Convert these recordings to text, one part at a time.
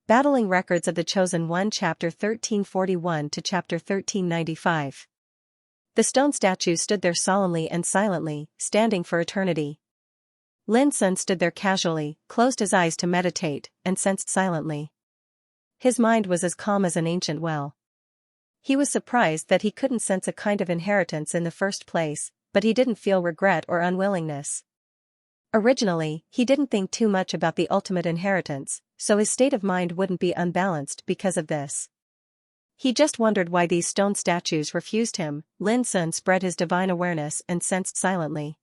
Battling Records of the Chosen One Chapter 1341 to Chapter 1395. The stone statues stood there solemnly and silently, standing for eternity. Lin Sun stood there casually, closed his eyes to meditate, and sensed silently. His mind was as calm as an ancient well. He was surprised that he couldn't sense a kind of inheritance in the first place, but he didn't feel regret or unwillingness. Originally, he didn't think too much about the ultimate inheritance, so his state of mind wouldn't be unbalanced because of this. He just wondered why these stone statues refused him. Lin Sun spread his divine awareness and sensed silently.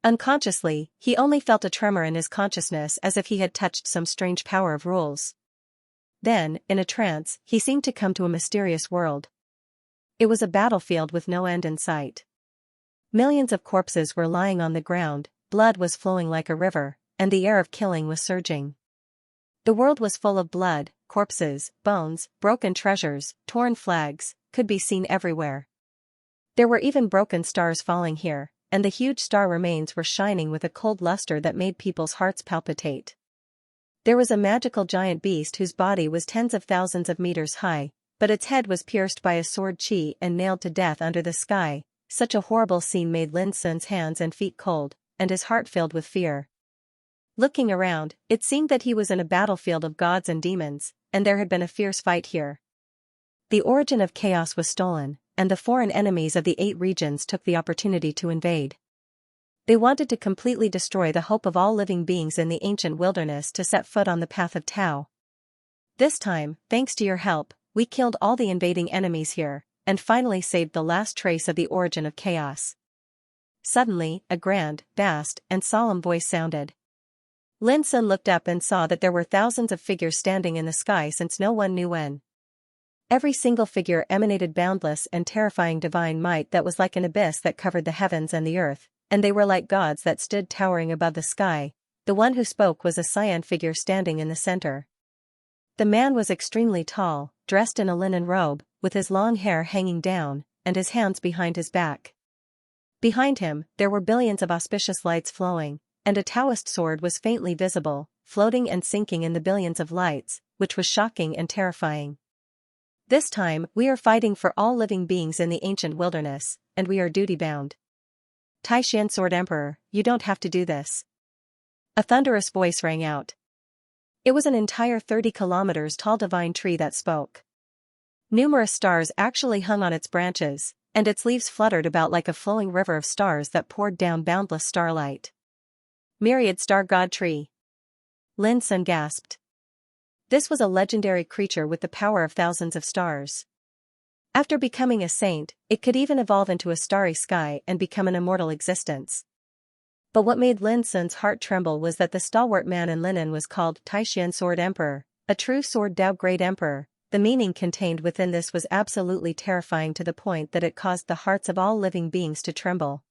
Unconsciously, he only felt a tremor in his consciousness as if he had touched some strange power of rules. Then, in a trance, he seemed to come to a mysterious world. It was a battlefield with no end in sight. Millions of corpses were lying on the ground, blood was flowing like a river, and the air of killing was surging. The world was full of blood, corpses, bones, broken treasures, torn flags, could be seen everywhere. There were even broken stars falling here, and the huge star remains were shining with a cold luster that made people's hearts palpitate. There was a magical giant beast whose body was tens of thousands of meters high, but its head was pierced by a sword chi and nailed to death under the sky. Such a horrible scene made Lin Sun's hands and feet cold, and his heart filled with fear. Looking around, it seemed that he was in a battlefield of gods and demons, and there had been a fierce fight here. The origin of chaos was stolen, and the foreign enemies of the 8 regions took the opportunity to invade. They wanted to completely destroy the hope of all living beings in the ancient wilderness to set foot on the path of Tao. This time, thanks to your help, we killed all the invading enemies here, and finally saved the last trace of the origin of chaos. Suddenly, a grand, vast, and solemn voice sounded. Lin Sun looked up and saw that there were thousands of figures standing in the sky since no one knew when. Every single figure emanated boundless and terrifying divine might that was like an abyss that covered the heavens and the earth, and they were like gods that stood towering above the sky. The one who spoke was a Xian figure standing in the center. The man was extremely tall, dressed in a linen robe, with his long hair hanging down, and his hands behind his back. Behind him, there were billions of auspicious lights flowing, and a Taoist sword was faintly visible, floating and sinking in the billions of lights, which was shocking and terrifying. This time, we are fighting for all living beings in the ancient wilderness, and we are duty-bound. Taishan Sword Emperor, you don't have to do this. A thunderous voice rang out. It was an entire 30 kilometers tall divine tree that spoke. Numerous stars actually hung on its branches, and its leaves fluttered about like a flowing river of stars that poured down boundless starlight. Myriad Star God Tree. Lin Sun gasped. This was a legendary creature with the power of thousands of stars. After becoming a saint, it could even evolve into a starry sky and become an immortal existence. But what made Lin Sun's heart tremble was that the stalwart man in linen was called Taishan Sword Emperor, a true sword Tao Great Emperor. The meaning contained within this was absolutely terrifying to the point that it caused the hearts of all living beings to tremble.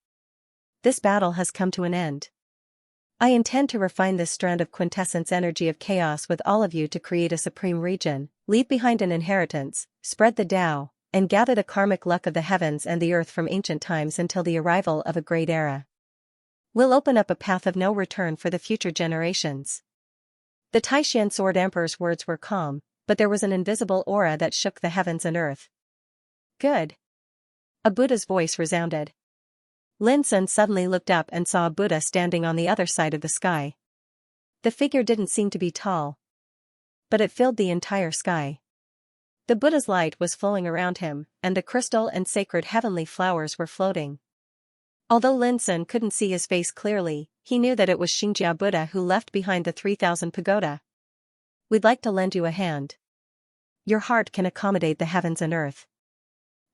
This battle has come to an end. I intend to refine this strand of quintessence energy of chaos with all of you to create a supreme region, leave behind an inheritance, spread the Tao, and gather the karmic luck of the heavens and the earth from ancient times until the arrival of a great era. We'll open up a path of no return for the future generations. The Taishan Sword Emperor's words were calm, but there was an invisible aura that shook the heavens and earth. Good. A Buddha's voice resounded. Lin Sun suddenly looked up and saw a Buddha standing on the other side of the sky. The figure didn't seem to be tall, but it filled the entire sky. The Buddha's light was flowing around him, and the crystal and sacred heavenly flowers were floating. Although Lin Sun couldn't see his face clearly, he knew that it was Xianxia Buddha who left behind the 3,000 pagoda. We'd like to lend you a hand. Your heart can accommodate the heavens and earth.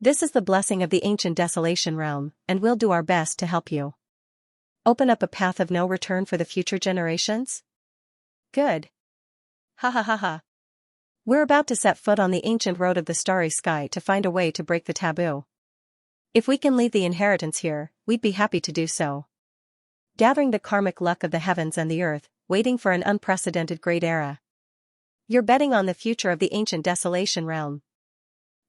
This is the blessing of the ancient desolation realm, and we'll do our best to help you. Open up a path of no return for the future generations? Good. Ha ha ha ha. We're about to set foot on the ancient road of the starry sky to find a way to break the taboo. If we can leave the inheritance here, we'd be happy to do so. Gathering the karmic luck of the heavens and the earth, waiting for an unprecedented great era. You're betting on the future of the ancient desolation realm.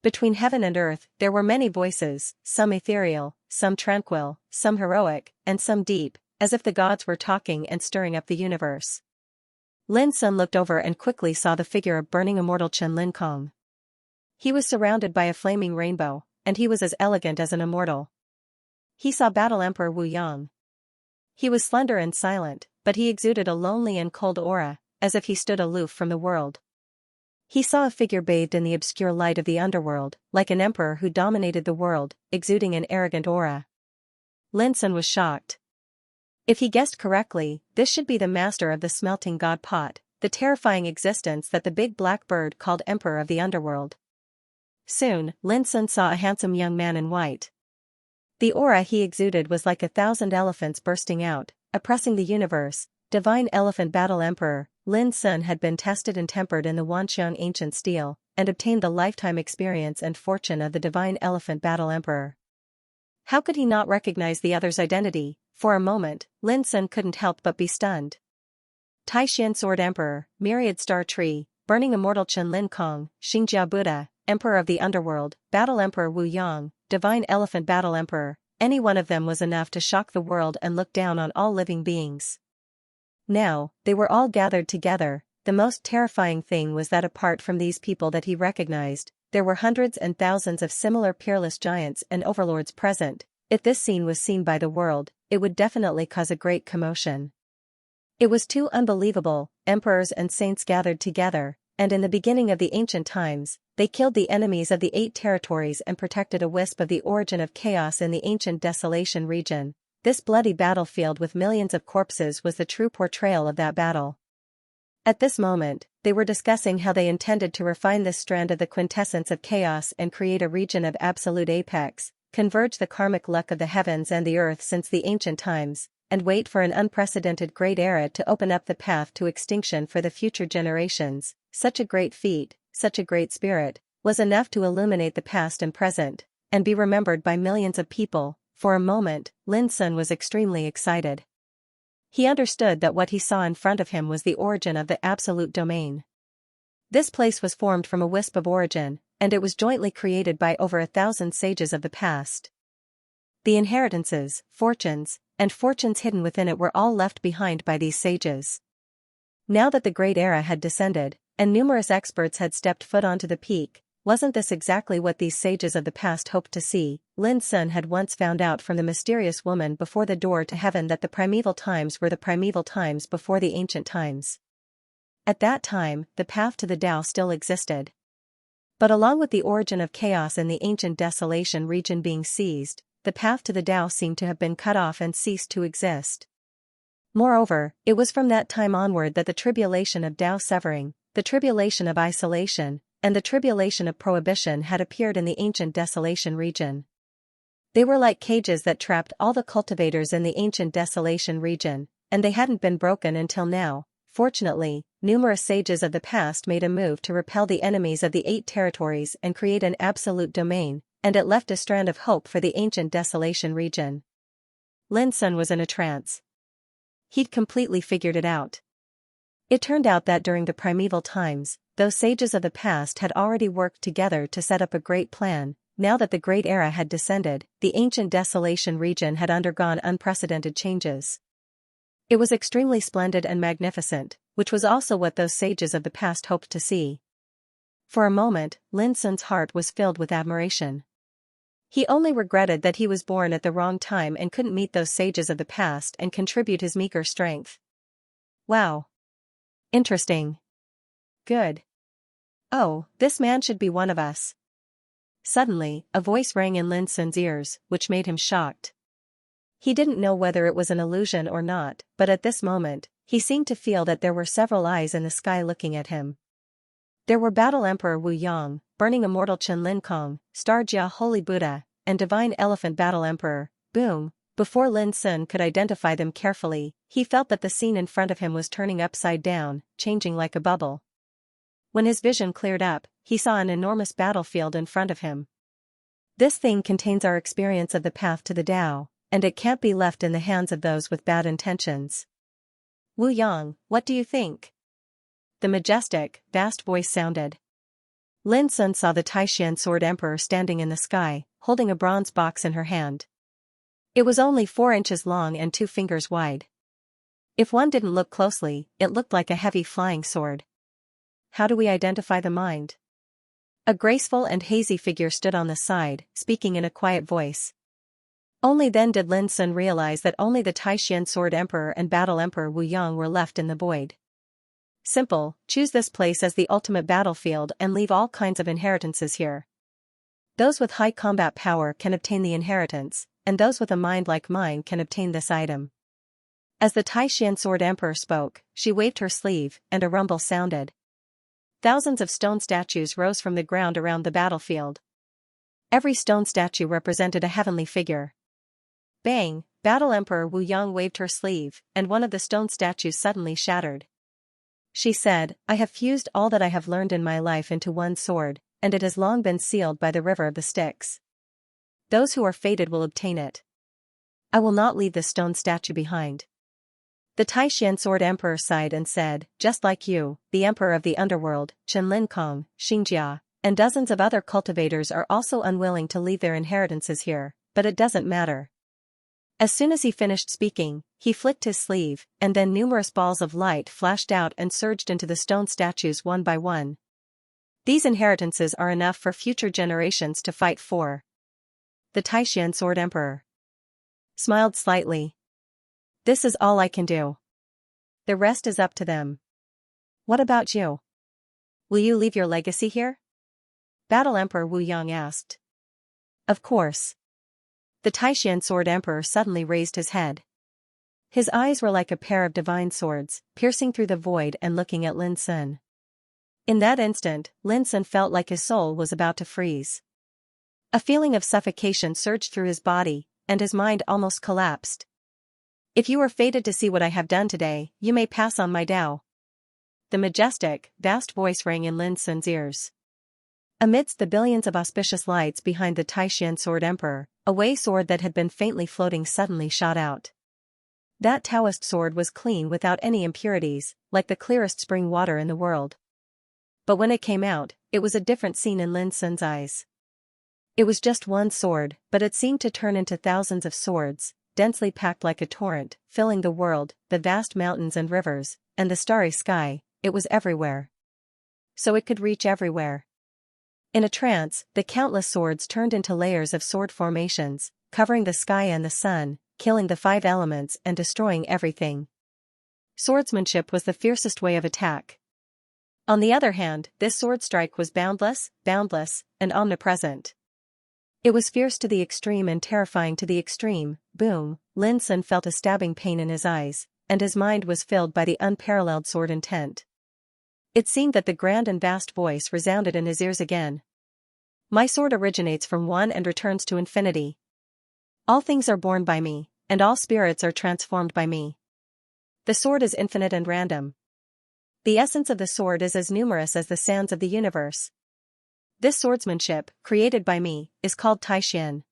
Between heaven and earth, there were many voices, some ethereal, some tranquil, some heroic, and some deep, as if the gods were talking and stirring up the universe. Lin Sun looked over and quickly saw the figure of burning immortal Chen Lin Kong. He was surrounded by a flaming rainbow, and he was as elegant as an immortal. He saw Battle Emperor Wu Yang. He was slender and silent, but he exuded a lonely and cold aura, as if he stood aloof from the world. He saw a figure bathed in the obscure light of the underworld, like an emperor who dominated the world, exuding an arrogant aura. Lin Sun was shocked. If he guessed correctly, this should be the master of the smelting god pot, the terrifying existence that the big black bird called Emperor of the Underworld. Soon, Lin Sun saw a handsome young man in white. The aura he exuded was like 1,000 elephants bursting out, oppressing the universe. Divine Elephant Battle Emperor, Lin Sun had been tested and tempered in the Wanxiang ancient steel, and obtained the lifetime experience and fortune of the Divine Elephant Battle Emperor. How could he not recognize the other's identity? For a moment, Lin Sun couldn't help but be stunned. Taishan Sword Emperor, Myriad Star Tree, Burning Immortal Chen Lin Kong, Xianxia Buddha, Emperor of the Underworld, Battle Emperor Wu Yang, Divine Elephant Battle Emperor, any one of them was enough to shock the world and look down on all living beings. Now, they were all gathered together. The most terrifying thing was that apart from these people that he recognized, there were hundreds and thousands of similar peerless giants and overlords present. If this scene was seen by the world, it would definitely cause a great commotion. It was too unbelievable. Emperors and saints gathered together, and in the beginning of the ancient times, they killed the enemies of the 8 territories and protected a wisp of the origin of chaos in the ancient Desolation region. This bloody battlefield with millions of corpses was the true portrayal of that battle. At this moment, they were discussing how they intended to refine this strand of the quintessence of chaos and create a region of absolute apex, converge the karmic luck of the heavens and the earth since the ancient times, and wait for an unprecedented great era to open up the path to extinction for the future generations. Such a great feat, such a great spirit, was enough to illuminate the past and present, and be remembered by millions of people. For a moment, Lin Sun was extremely excited. He understood that what he saw in front of him was the origin of the absolute domain. This place was formed from a wisp of origin, and it was jointly created by over 1,000 sages of the past. The inheritances, fortunes, and fortunes hidden within it were all left behind by these sages. Now that the great era had descended, and numerous experts had stepped foot onto the peak, wasn't this exactly what these sages of the past hoped to see? Lin Sun had once found out from the mysterious woman before the door to heaven that the primeval times were the primeval times before the ancient times. At that time, the path to the Tao still existed. But along with the origin of chaos in the ancient Desolation region being seized, the path to the Tao seemed to have been cut off and ceased to exist. Moreover, it was from that time onward that the tribulation of Tao severing, the tribulation of isolation, and the tribulation of prohibition had appeared in the ancient Desolation region. They were like cages that trapped all the cultivators in the ancient Desolation region, and they hadn't been broken until now. Fortunately, numerous sages of the past made a move to repel the enemies of the 8 territories and create an absolute domain, and it left a strand of hope for the ancient Desolation region. Lin Sun was in a trance. He'd completely figured it out. It turned out that during the primeval times, those sages of the past had already worked together to set up a great plan. Now that the great era had descended, the ancient Desolation region had undergone unprecedented changes. It was extremely splendid and magnificent, which was also what those sages of the past hoped to see. For a moment, Lin Sun's heart was filled with admiration. He only regretted that he was born at the wrong time and couldn't meet those sages of the past and contribute his meager strength. Wow. Interesting. Good. Oh, this man should be one of us. Suddenly, a voice rang in Lin Sun's ears, which made him shocked. He didn't know whether it was an illusion or not, but at this moment, he seemed to feel that there were several eyes in the sky looking at him. There were Battle Emperor Wu Yang, Burning Immortal Chen Lin Kong, Star Jia Holy Buddha, and Divine Elephant Battle Emperor. Boom! Before Lin Sun could identify them carefully, he felt that the scene in front of him was turning upside down, changing like a bubble. When his vision cleared up, he saw an enormous battlefield in front of him. This thing contains our experience of the path to the Tao, and it can't be left in the hands of those with bad intentions. Wu Yang, what do you think? The majestic, vast voice sounded. Lin Sun saw the Taishan Sword Emperor standing in the sky, holding a bronze box in her hand. It was only 4 inches long and 2 fingers wide. If one didn't look closely, it looked like a heavy flying sword. How do we identify the mind? A graceful and hazy figure stood on the side, speaking in a quiet voice. Only then did Lin Sun realize that only the Taishan Sword Emperor and Battle Emperor Wu Yang were left in the void. Simple, choose this place as the ultimate battlefield and leave all kinds of inheritances here. Those with high combat power can obtain the inheritance, and those with a mind like mine can obtain this item. As the Taishan Sword Emperor spoke, she waved her sleeve, and a rumble sounded. Thousands of stone statues rose from the ground around the battlefield. Every stone statue represented a heavenly figure. Bang! Battle Emperor Wu Yang waved her sleeve, and one of the stone statues suddenly shattered. She said, I have fused all that I have learned in my life into one sword, and it has long been sealed by the river of the Styx. Those who are fated will obtain it. I will not leave this stone statue behind. The Taishan Sword Emperor sighed and said, just like you, the Emperor of the Underworld, Chen Linkong, Xianxia, and dozens of other cultivators are also unwilling to leave their inheritances here, but it doesn't matter. As soon as he finished speaking, he flicked his sleeve, and then numerous balls of light flashed out and surged into the stone statues one by one. These inheritances are enough for future generations to fight for. The Taishan Sword Emperor smiled slightly. This is all I can do. The rest is up to them. What about you? Will you leave your legacy here? Battle Emperor Wu Yang asked. Of course. The Taishan Sword Emperor suddenly raised his head. His eyes were like a pair of divine swords, piercing through the void and looking at Lin Sun. In that instant, Lin Sun felt like his soul was about to freeze. A feeling of suffocation surged through his body, and his mind almost collapsed. If you are fated to see what I have done today, you may pass on my Tao. The majestic, vast voice rang in Lin Sun's ears. Amidst the billions of auspicious lights behind the Taishan Sword Emperor, a Wei sword that had been faintly floating suddenly shot out. That Taoist sword was clean without any impurities, like the clearest spring water in the world. But when it came out, it was a different scene in Lin Sun's eyes. It was just one sword, but it seemed to turn into thousands of swords, densely packed like a torrent, filling the world, the vast mountains and rivers, and the starry sky. It was everywhere. So it could reach everywhere. In a trance, the countless swords turned into layers of sword formations, covering the sky and the sun, killing the 5 elements and destroying everything. Swordsmanship was the fiercest way of attack. On the other hand, this sword strike was boundless, and omnipresent. It was fierce to the extreme and terrifying to the extreme. Boom! Lin Sun felt a stabbing pain in his eyes, and his mind was filled by the unparalleled sword intent. It seemed that the grand and vast voice resounded in his ears again. My sword originates from one and returns to infinity. All things are born by me, and all spirits are transformed by me. The sword is infinite and random. The essence of the sword is as numerous as the sands of the universe. This swordsmanship, created by me, is called Taishan.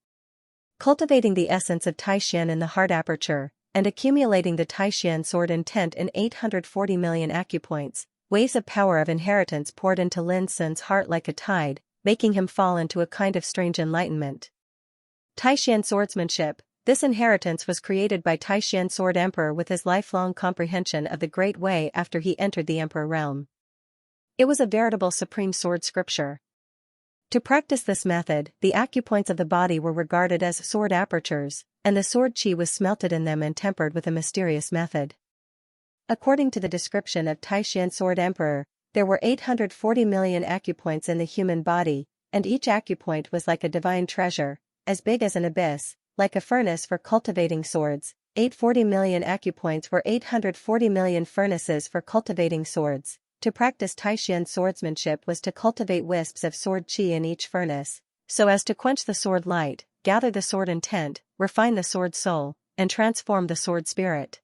Cultivating the essence of Taishan in the heart aperture, and accumulating the Taishan sword intent in 840 million acupoints, waves of power of inheritance poured into Lin Sun's heart like a tide, making him fall into a kind of strange enlightenment. Taishan swordsmanship, this inheritance was created by Taishan Sword Emperor with his lifelong comprehension of the Great Way after he entered the Emperor realm. It was a veritable supreme sword scripture. To practice this method, the acupoints of the body were regarded as sword apertures, and the sword chi was smelted in them and tempered with a mysterious method. According to the description of Taishan Sword Emperor, there were 840 million acupoints in the human body, and each acupoint was like a divine treasure, as big as an abyss, like a furnace for cultivating swords. 840 million acupoints were 840 million furnaces for cultivating swords. To practice Taishan swordsmanship was to cultivate wisps of sword chi in each furnace, so as to quench the sword light, gather the sword intent, refine the sword soul, and transform the sword spirit.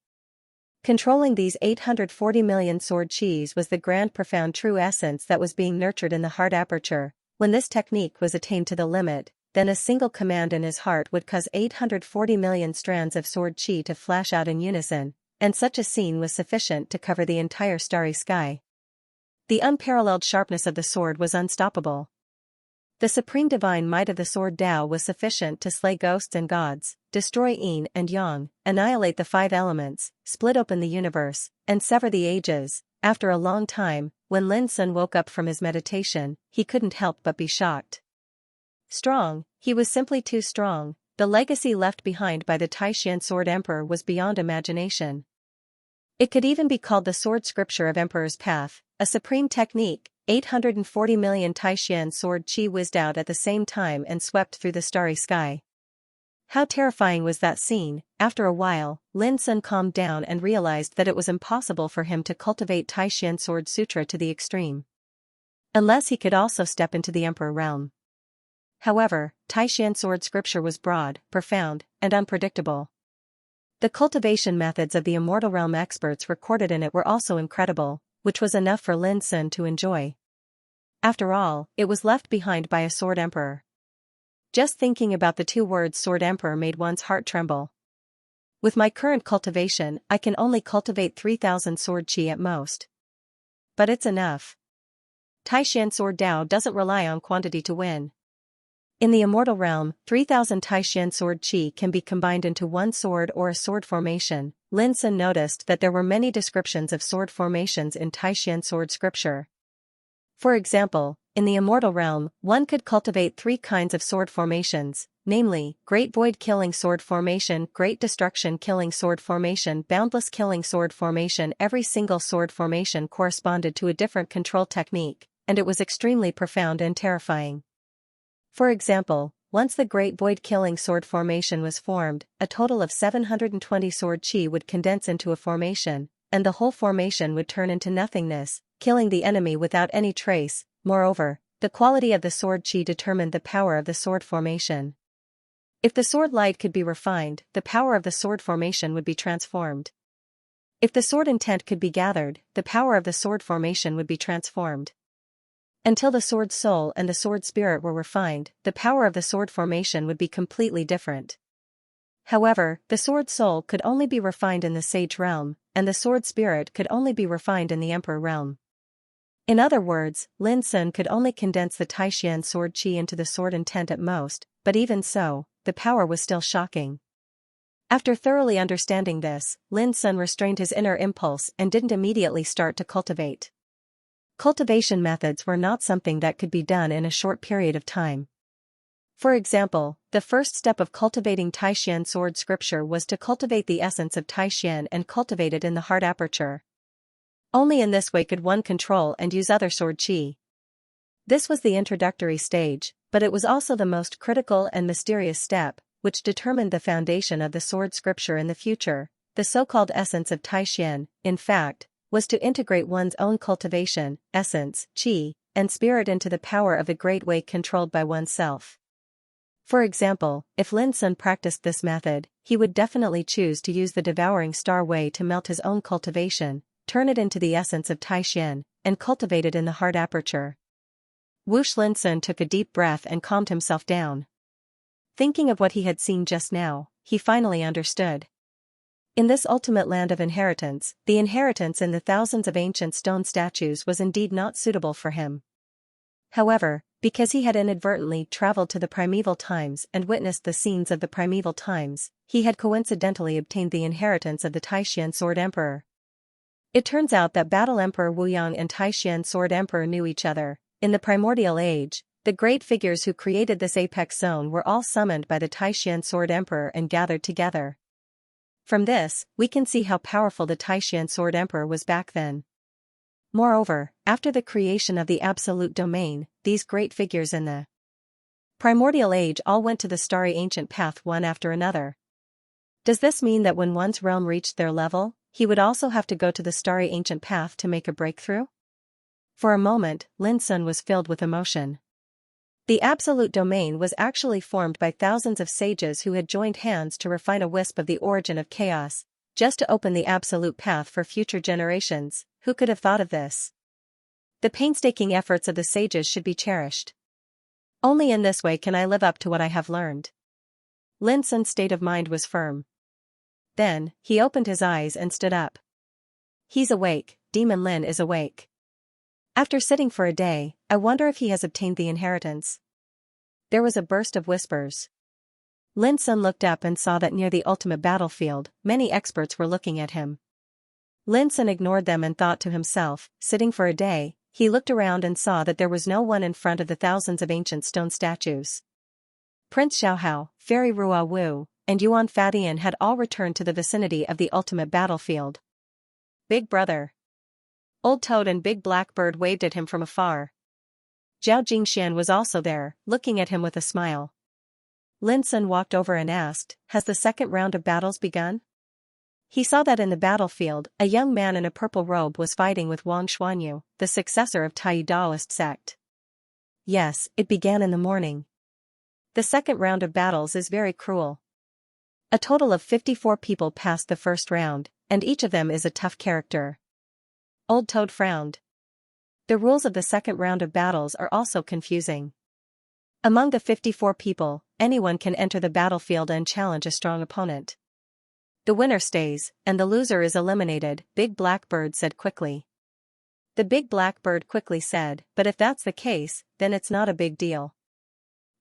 Controlling these 840 million sword chis was the grand profound true essence that was being nurtured in the heart aperture. When this technique was attained to the limit, then a single command in his heart would cause 840 million strands of sword chi to flash out in unison, and such a scene was sufficient to cover the entire starry sky. The unparalleled sharpness of the sword was unstoppable. The supreme divine might of the sword Tao was sufficient to slay ghosts and gods, destroy yin and yang, annihilate the five elements, split open the universe, and sever the ages. After a long time, when Lin Sun woke up from his meditation, he couldn't help but be shocked. Strong, he was simply too strong. The legacy left behind by the Taishan Sword Emperor was beyond imagination. It could even be called the sword scripture of Emperor's Path, a supreme technique. 840 million Taishan sword qi whizzed out at the same time and swept through the starry sky. How terrifying was that scene! After a while, Lin Sun calmed down and realized that it was impossible for him to cultivate Taishan Sword Sutra to the extreme, unless he could also step into the Emperor realm. However, Taishan Sword Scripture was broad, profound, and unpredictable. The cultivation methods of the Immortal Realm experts recorded in it were also incredible, which was enough for Lin Sun to enjoy. After all, it was left behind by a Sword Emperor. Just thinking about the two words Sword Emperor made one's heart tremble. With my current cultivation, I can only cultivate 3,000 sword qi at most. But it's enough. Taishan Sword Tao doesn't rely on quantity to win. In the Immortal Realm, 3,000 Taishan Sword Qi can be combined into one sword or a sword formation. Lin Sun noticed that there were many descriptions of sword formations in Taishan Sword Scripture. For example, in the Immortal Realm, one could cultivate 3 kinds of sword formations, namely, Great Void Killing Sword Formation, Great Destruction Killing Sword Formation, Boundless Killing Sword Formation. Every single sword formation corresponded to a different control technique, and it was extremely profound and terrifying. For example, once the Great Void Killing Sword Formation was formed, a total of 720 sword qi would condense into a formation, and the whole formation would turn into nothingness, killing the enemy without any trace. Moreover, the quality of the sword qi determined the power of the sword formation. If the sword light could be refined, the power of the sword formation would be transformed. If the sword intent could be gathered, the power of the sword formation would be transformed. Until the sword soul and the sword spirit were refined, the power of the sword formation would be completely different. However, the sword soul could only be refined in the sage realm, and the sword spirit could only be refined in the emperor realm. In other words, Lin Sun could only condense the Taishan sword qi into the sword intent at most, but even so, the power was still shocking. After thoroughly understanding this, Lin Sun restrained his inner impulse and didn't immediately start to cultivate. Cultivation methods were not something that could be done in a short period of time. For example, the first step of cultivating Taishan Sword Scripture was to cultivate the essence of Taishan and cultivate it in the heart aperture. Only in this way could one control and use other sword qi. This was the introductory stage, but it was also the most critical and mysterious step, which determined the foundation of the sword scripture in the future. The so-called essence of Taishan, in fact, was to integrate one's own cultivation, essence, qi, and spirit into the power of the great way controlled by oneself. For example, if Lin Sun practiced this method, he would definitely choose to use the devouring star way to melt his own cultivation, turn it into the essence of Taishan, and cultivate it in the heart aperture. Whoosh! Lin Sun took a deep breath and calmed himself down. Thinking of what he had seen just now, he finally understood. In this ultimate land of inheritance, the inheritance in the thousands of ancient stone statues was indeed not suitable for him. However, because he had inadvertently traveled to the primeval times and witnessed the scenes of the primeval times, he had coincidentally obtained the inheritance of the Taishan Sword Emperor. It turns out that Battle Emperor Wuyang and Taishan Sword Emperor knew each other. In the primordial age, the great figures who created this apex zone were all summoned by the Taishan Sword Emperor and gathered together. From this, we can see how powerful the Taishan Sword Emperor was back then. Moreover, after the creation of the Absolute Domain, these great figures in the primordial age all went to the starry ancient path one after another. Does this mean that when one's realm reached their level, he would also have to go to the starry ancient path to make a breakthrough? For a moment, Lin Sun was filled with emotion. The Absolute Domain was actually formed by thousands of sages who had joined hands to refine a wisp of the origin of chaos, just to open the absolute path for future generations. Who could have thought of this? The painstaking efforts of the sages should be cherished. Only in this way can I live up to what I have learned. Lin Sun's state of mind was firm. Then, he opened his eyes and stood up. He's awake, Demon Lin is awake. After sitting for a day, I wonder if he has obtained the inheritance. There was a burst of whispers. Lin Sun looked up and saw that near the ultimate battlefield, many experts were looking at him. Lin Sun ignored them and thought to himself, sitting for a day, he looked around and saw that there was no one in front of the thousands of ancient stone statues. Prince Xiaohao, Fairy Ruo Wu, and Yuan Fadian had all returned to the vicinity of the ultimate battlefield. Big brother. Old Toad and Big Blackbird waved at him from afar. Zhao Jingxian was also there, looking at him with a smile. Lin Sun walked over and asked, "Has the second round of battles begun?" He saw that in the battlefield, a young man in a purple robe was fighting with Wang Xuanyu, the successor of Tai Daoist sect. Yes, it began in the morning. The second round of battles is very cruel. A total of 54 people passed the first round, and each of them is a tough character. Old Toad frowned. The rules of the second round of battles are also confusing. Among the 54 people, anyone can enter the battlefield and challenge a strong opponent. The winner stays, and the loser is eliminated, Big Blackbird said quickly. The Big Blackbird quickly said, "But if that's the case, then it's not a big deal.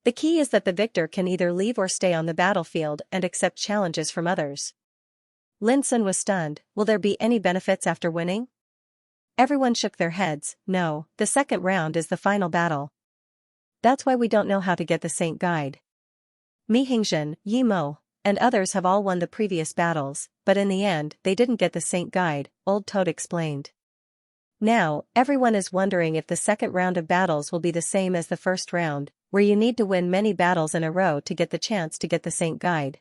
The key is that the victor can either leave or stay on the battlefield and accept challenges from others." Lin Sun was stunned. Will there be any benefits after winning? Everyone shook their heads. No, the second round is the final battle. That's why we don't know how to get the Saint Guide. Mi Hingzhen, Yi Mo, and others have all won the previous battles, but in the end they didn't get the Saint Guide, Old Toad explained. Now, everyone is wondering if the second round of battles will be the same as the first round, where you need to win many battles in a row to get the chance to get the Saint Guide.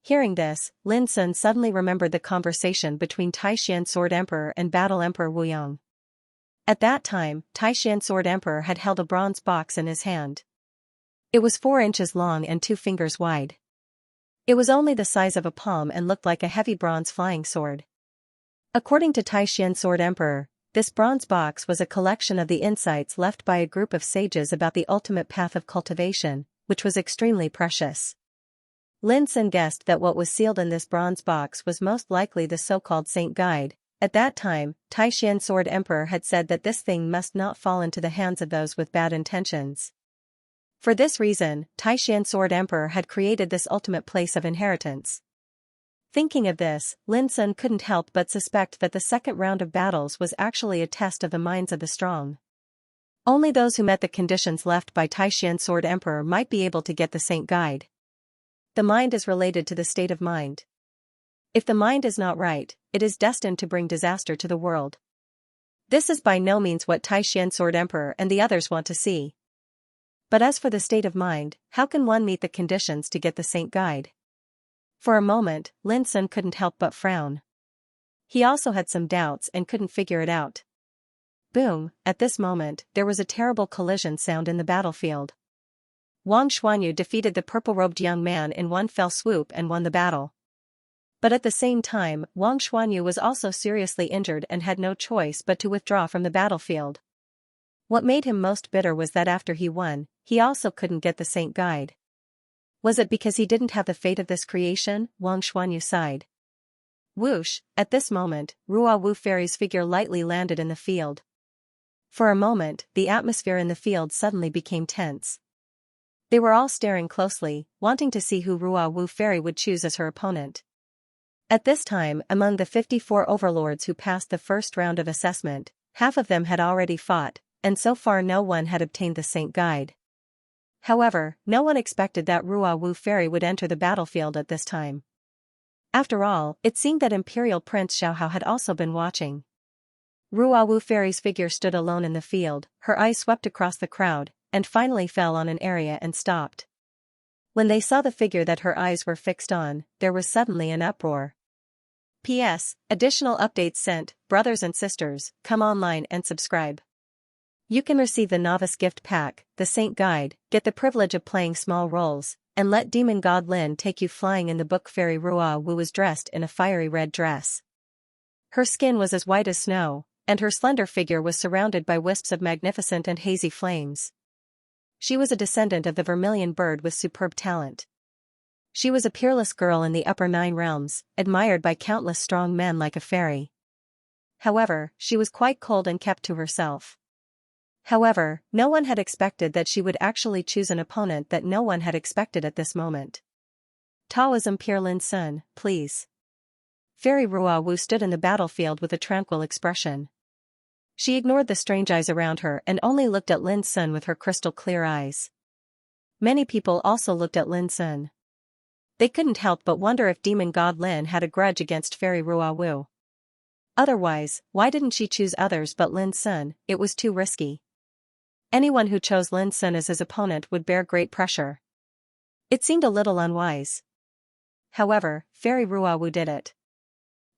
Hearing this, Lin Sun suddenly remembered the conversation between Taishan Sword Emperor and Battle Emperor Wuyong. At that time, Taishan Sword Emperor had held a bronze box in his hand. It was 4 inches long and 2 fingers wide. It was only the size of a palm and looked like a heavy bronze flying sword. According to Taishan Sword Emperor, this bronze box was a collection of the insights left by a group of sages about the ultimate path of cultivation, which was extremely precious. Lin Sun guessed that what was sealed in this bronze box was most likely the so-called Saint Guide. At that time, Taishan Sword Emperor had said that this thing must not fall into the hands of those with bad intentions. For this reason, Taishan Sword Emperor had created this ultimate place of inheritance. Thinking of this, Lin Sun couldn't help but suspect that the second round of battles was actually a test of the minds of the strong. Only those who met the conditions left by Taishan Sword Emperor might be able to get the Saint Guide. The mind is related to the state of mind. If the mind is not right, it is destined to bring disaster to the world. This is by no means what Taishan Sword Emperor and the others want to see. But as for the state of mind, how can one meet the conditions to get the Saint Guide? For a moment, Lin Sun couldn't help but frown. He also had some doubts and couldn't figure it out. Boom, at this moment, there was a terrible collision sound in the battlefield. Wang Xuanyu defeated the purple-robed young man in one fell swoop and won the battle. But at the same time, Wang Xuanyu was also seriously injured and had no choice but to withdraw from the battlefield. What made him most bitter was that after he won, he also couldn't get the Saint Guide. Was it because he didn't have the fate of this creation? Wang Xuanyu sighed. Whoosh, at this moment, Ruo Wu Fairy's figure lightly landed in the field. For a moment, the atmosphere in the field suddenly became tense. They were all staring closely, wanting to see who Ruo Wu Fairy would choose as her opponent. At this time, among the 54 overlords who passed the first round of assessment, half of them had already fought, and so far no one had obtained the Saint Guide. However, no one expected that Ruo Wu Fairy would enter the battlefield at this time. After all, it seemed that Imperial Prince Xiaohao had also been watching. Ruo Wu Fairy's figure stood alone in the field, her eyes swept across the crowd, and finally fell on an area and stopped. When they saw the figure that her eyes were fixed on, there was suddenly an uproar. P.S. Additional updates sent, brothers and sisters, come online and subscribe. You can receive the Novice Gift Pack, the Saint Guide, get the privilege of playing small roles, and let Demon God Lin take you flying in the book. Fairy Ruo Wu was dressed in a fiery red dress. Her skin was as white as snow, and her slender figure was surrounded by wisps of magnificent and hazy flames. She was a descendant of the vermilion bird with superb talent. She was a peerless girl in the upper 9 realms, admired by countless strong men like a fairy. However, she was quite cold and kept to herself. However, no one had expected that she would actually choose an opponent that no one had expected at this moment. Taoism Pure Lin Sun, please. Fairy Rua Wu stood in the battlefield with a tranquil expression. She ignored the strange eyes around her and only looked at Lin Sun with her crystal-clear eyes. Many people also looked at Lin Sun. They couldn't help but wonder if demon god Lin had a grudge against Fairy Rua Wu. Otherwise, why didn't she choose others but Lin Sun? It was too risky. Anyone who chose Lin Sun as his opponent would bear great pressure. It seemed a little unwise. However, Fairy Rua Wu did it.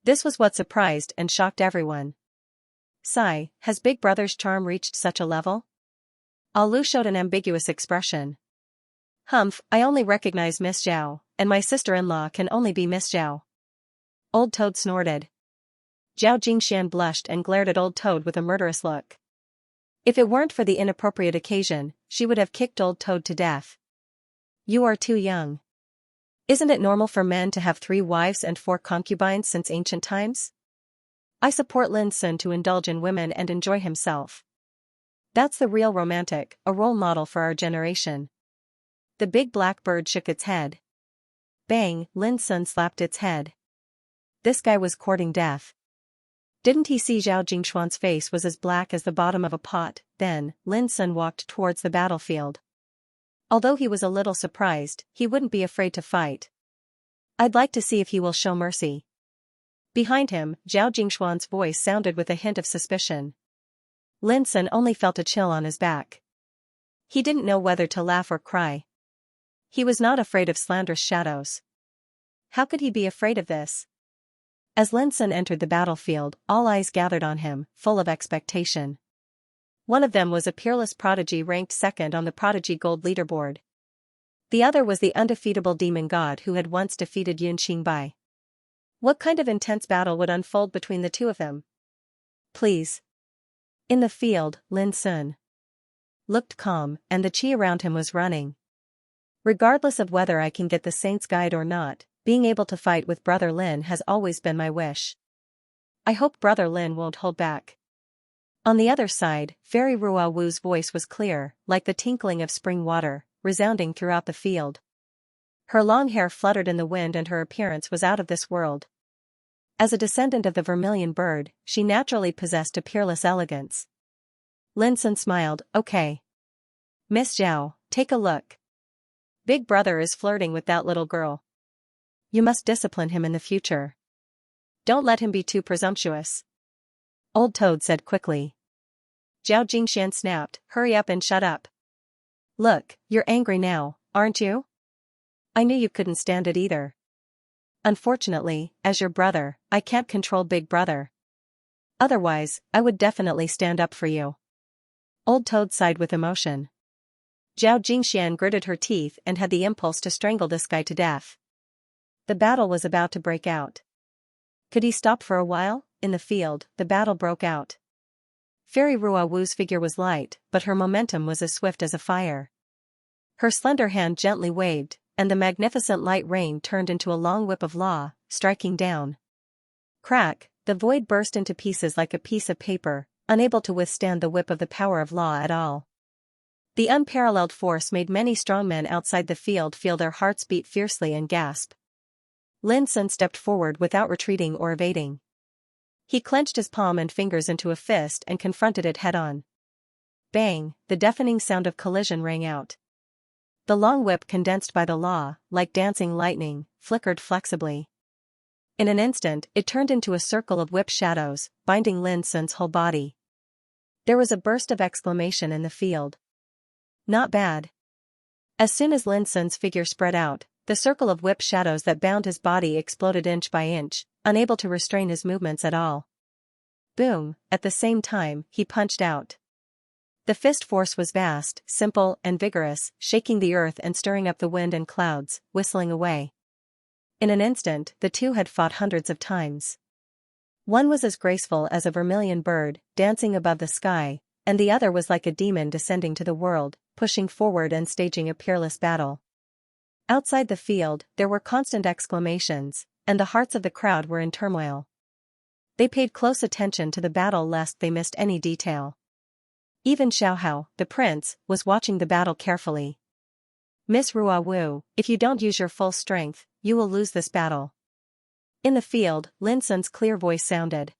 This was what surprised and shocked everyone. Sigh, has Big Brother's charm reached such a level? Alu showed an ambiguous expression. Humph, I only recognize Miss Zhao, and my sister-in-law can only be Miss Zhao. Old Toad snorted. Zhao Jingxian blushed and glared at Old Toad with a murderous look. If it weren't for the inappropriate occasion, she would have kicked Old Toad to death. You are too young. Isn't it normal for men to have 3 wives and 4 concubines since ancient times? I support Lin Sun to indulge in women and enjoy himself. That's the real romantic, a role model for our generation. The big black bird shook its head. Bang, Lin Sun slapped its head. This guy was courting death. Didn't he see Zhao Jingshuan's face was as black as the bottom of a pot? Then, Lin Sun walked towards the battlefield. Although he was a little surprised, he wouldn't be afraid to fight. I'd like to see if he will show mercy. Behind him, Zhao Jingshuan's voice sounded with a hint of suspicion. Lin Sun only felt a chill on his back. He didn't know whether to laugh or cry. He was not afraid of slanderous shadows. How could he be afraid of this? As Lin Sun entered the battlefield, all eyes gathered on him, full of expectation. One of them was a peerless prodigy ranked second on the Prodigy Gold leaderboard. The other was the undefeatable demon god who had once defeated Yun Qingbai. What kind of intense battle would unfold between the two of them? Please. In the field, Lin Sun looked calm, and the chi around him was running. Regardless of whether I can get the Saint's Guide or not, being able to fight with Brother Lin has always been my wish. I hope Brother Lin won't hold back. On the other side, Fairy Rua Wu's voice was clear, like the tinkling of spring water, resounding throughout the field. Her long hair fluttered in the wind and her appearance was out of this world. As a descendant of the vermilion bird, she naturally possessed a peerless elegance. Lin Sun smiled, okay. Miss Zhao, take a look. Big Brother is flirting with that little girl. You must discipline him in the future. Don't let him be too presumptuous. Old Toad said quickly. Zhao Jingxian snapped, hurry up and shut up. Look, you're angry now, aren't you? I knew you couldn't stand it either. Unfortunately, as your brother, I can't control Big Brother. Otherwise, I would definitely stand up for you. Old Toad sighed with emotion. Zhao Jingxian gritted her teeth and had the impulse to strangle this guy to death. The battle was about to break out. Could he stop for a while? In the field, the battle broke out. Fairy Rua Wu's figure was light, but her momentum was as swift as a fire. Her slender hand gently waved, and the magnificent light rain turned into a long whip of law, striking down. Crack, the void burst into pieces like a piece of paper, unable to withstand the whip of the power of law at all. The unparalleled force made many strong men outside the field feel their hearts beat fiercely and gasp. Lin Sun stepped forward without retreating or evading. He clenched his palm and fingers into a fist and confronted it head-on. Bang, the deafening sound of collision rang out. The long whip condensed by the law, like dancing lightning, flickered flexibly. In an instant, it turned into a circle of whip shadows, binding Lin Sun's whole body. There was a burst of exclamation in the field. Not bad. As soon as Lin Sun's figure spread out, the circle of whip shadows that bound his body exploded inch by inch, unable to restrain his movements at all. Boom, at the same time, he punched out. The fist force was vast, simple, and vigorous, shaking the earth and stirring up the wind and clouds, whistling away. In an instant, the two had fought hundreds of times. One was as graceful as a vermilion bird, dancing above the sky, and the other was like a demon descending to the world, pushing forward and staging a peerless battle. Outside the field, there were constant exclamations, and the hearts of the crowd were in turmoil. They paid close attention to the battle lest they missed any detail. Even Xiaohao, the prince, was watching the battle carefully. Miss Ruawu, if you don't use your full strength, you will lose this battle. In the field, Lin Sun's clear voice sounded.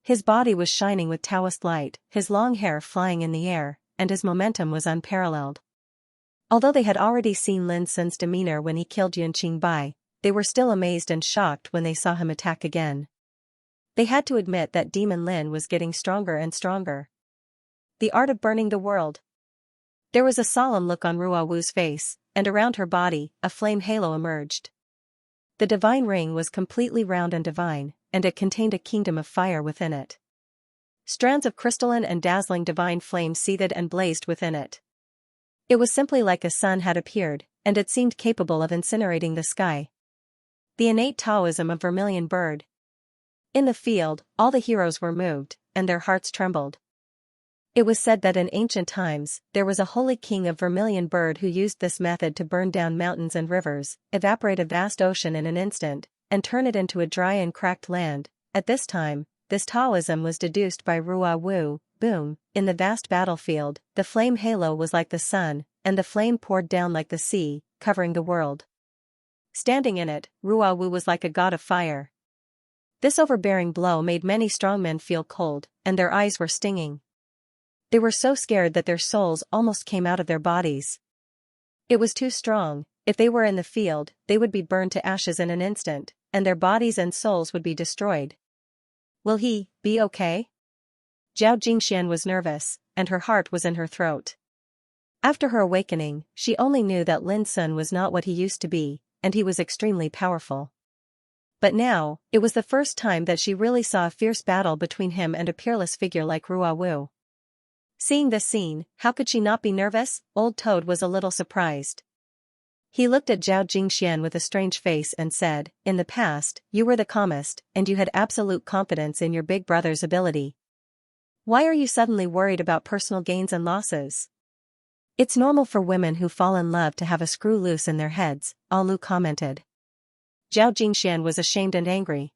His body was shining with Taoist light, his long hair flying in the air, and his momentum was unparalleled. Although they had already seen Lin Sun's demeanor when he killed Yun Qingbai, they were still amazed and shocked when they saw him attack again. They had to admit that Demon Lin was getting stronger and stronger. The art of burning the world. There was a solemn look on Ruawu's face, and around her body, a flame halo emerged. The divine ring was completely round and divine, and it contained a kingdom of fire within it. Strands of crystalline and dazzling divine flame seethed and blazed within it. It was simply like a sun had appeared, and it seemed capable of incinerating the sky. The innate Taoism of Vermilion Bird. In the field, all the heroes were moved, and their hearts trembled. It was said that in ancient times, there was a holy king of Vermilion Bird who used this method to burn down mountains and rivers, evaporate a vast ocean in an instant, and turn it into a dry and cracked land. At this time, this Taoism was deduced by Ruawu. Boom, in the vast battlefield, the flame halo was like the sun, and the flame poured down like the sea, covering the world. Standing in it, Ruawu was like a god of fire. This overbearing blow made many strong men feel cold, and their eyes were stinging. They were so scared that their souls almost came out of their bodies. It was too strong. If they were in the field, they would be burned to ashes in an instant, and their bodies and souls would be destroyed. Will he be okay? Zhao Jingxian was nervous, and her heart was in her throat. After her awakening, she only knew that Lin Sun was not what he used to be, and he was extremely powerful. But now, it was the first time that she really saw a fierce battle between him and a peerless figure like Ruawu. Seeing this scene, how could she not be nervous? Old Toad was a little surprised. He looked at Zhao Jingxian with a strange face and said, "In the past, you were the calmest, and you had absolute confidence in your big brother's ability. Why are you suddenly worried about personal gains and losses?" "It's normal for women who fall in love to have a screw loose in their heads," Alu commented. Zhao Jingxian was ashamed and angry.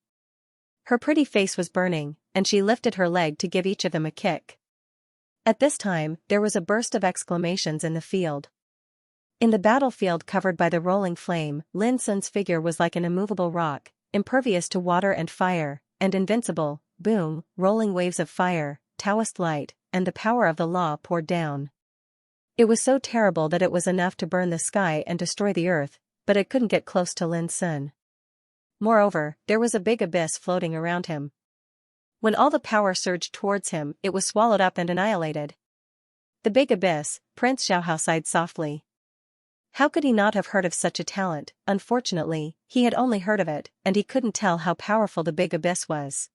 Her pretty face was burning, and she lifted her leg to give each of them a kick. At this time, there was a burst of exclamations in the field. In the battlefield covered by the rolling flame, Lin Sun's figure was like an immovable rock, impervious to water and fire, and invincible. Boom, rolling waves of fire, Taoist light, and the power of the law poured down. It was so terrible that it was enough to burn the sky and destroy the earth, but it couldn't get close to Lin Sun. Moreover, there was a big abyss floating around him. When all the power surged towards him, it was swallowed up and annihilated. The big abyss, Prince Xiaohao sighed softly. How could he not have heard of such a talent? Unfortunately, he had only heard of it, and he couldn't tell how powerful the big abyss was.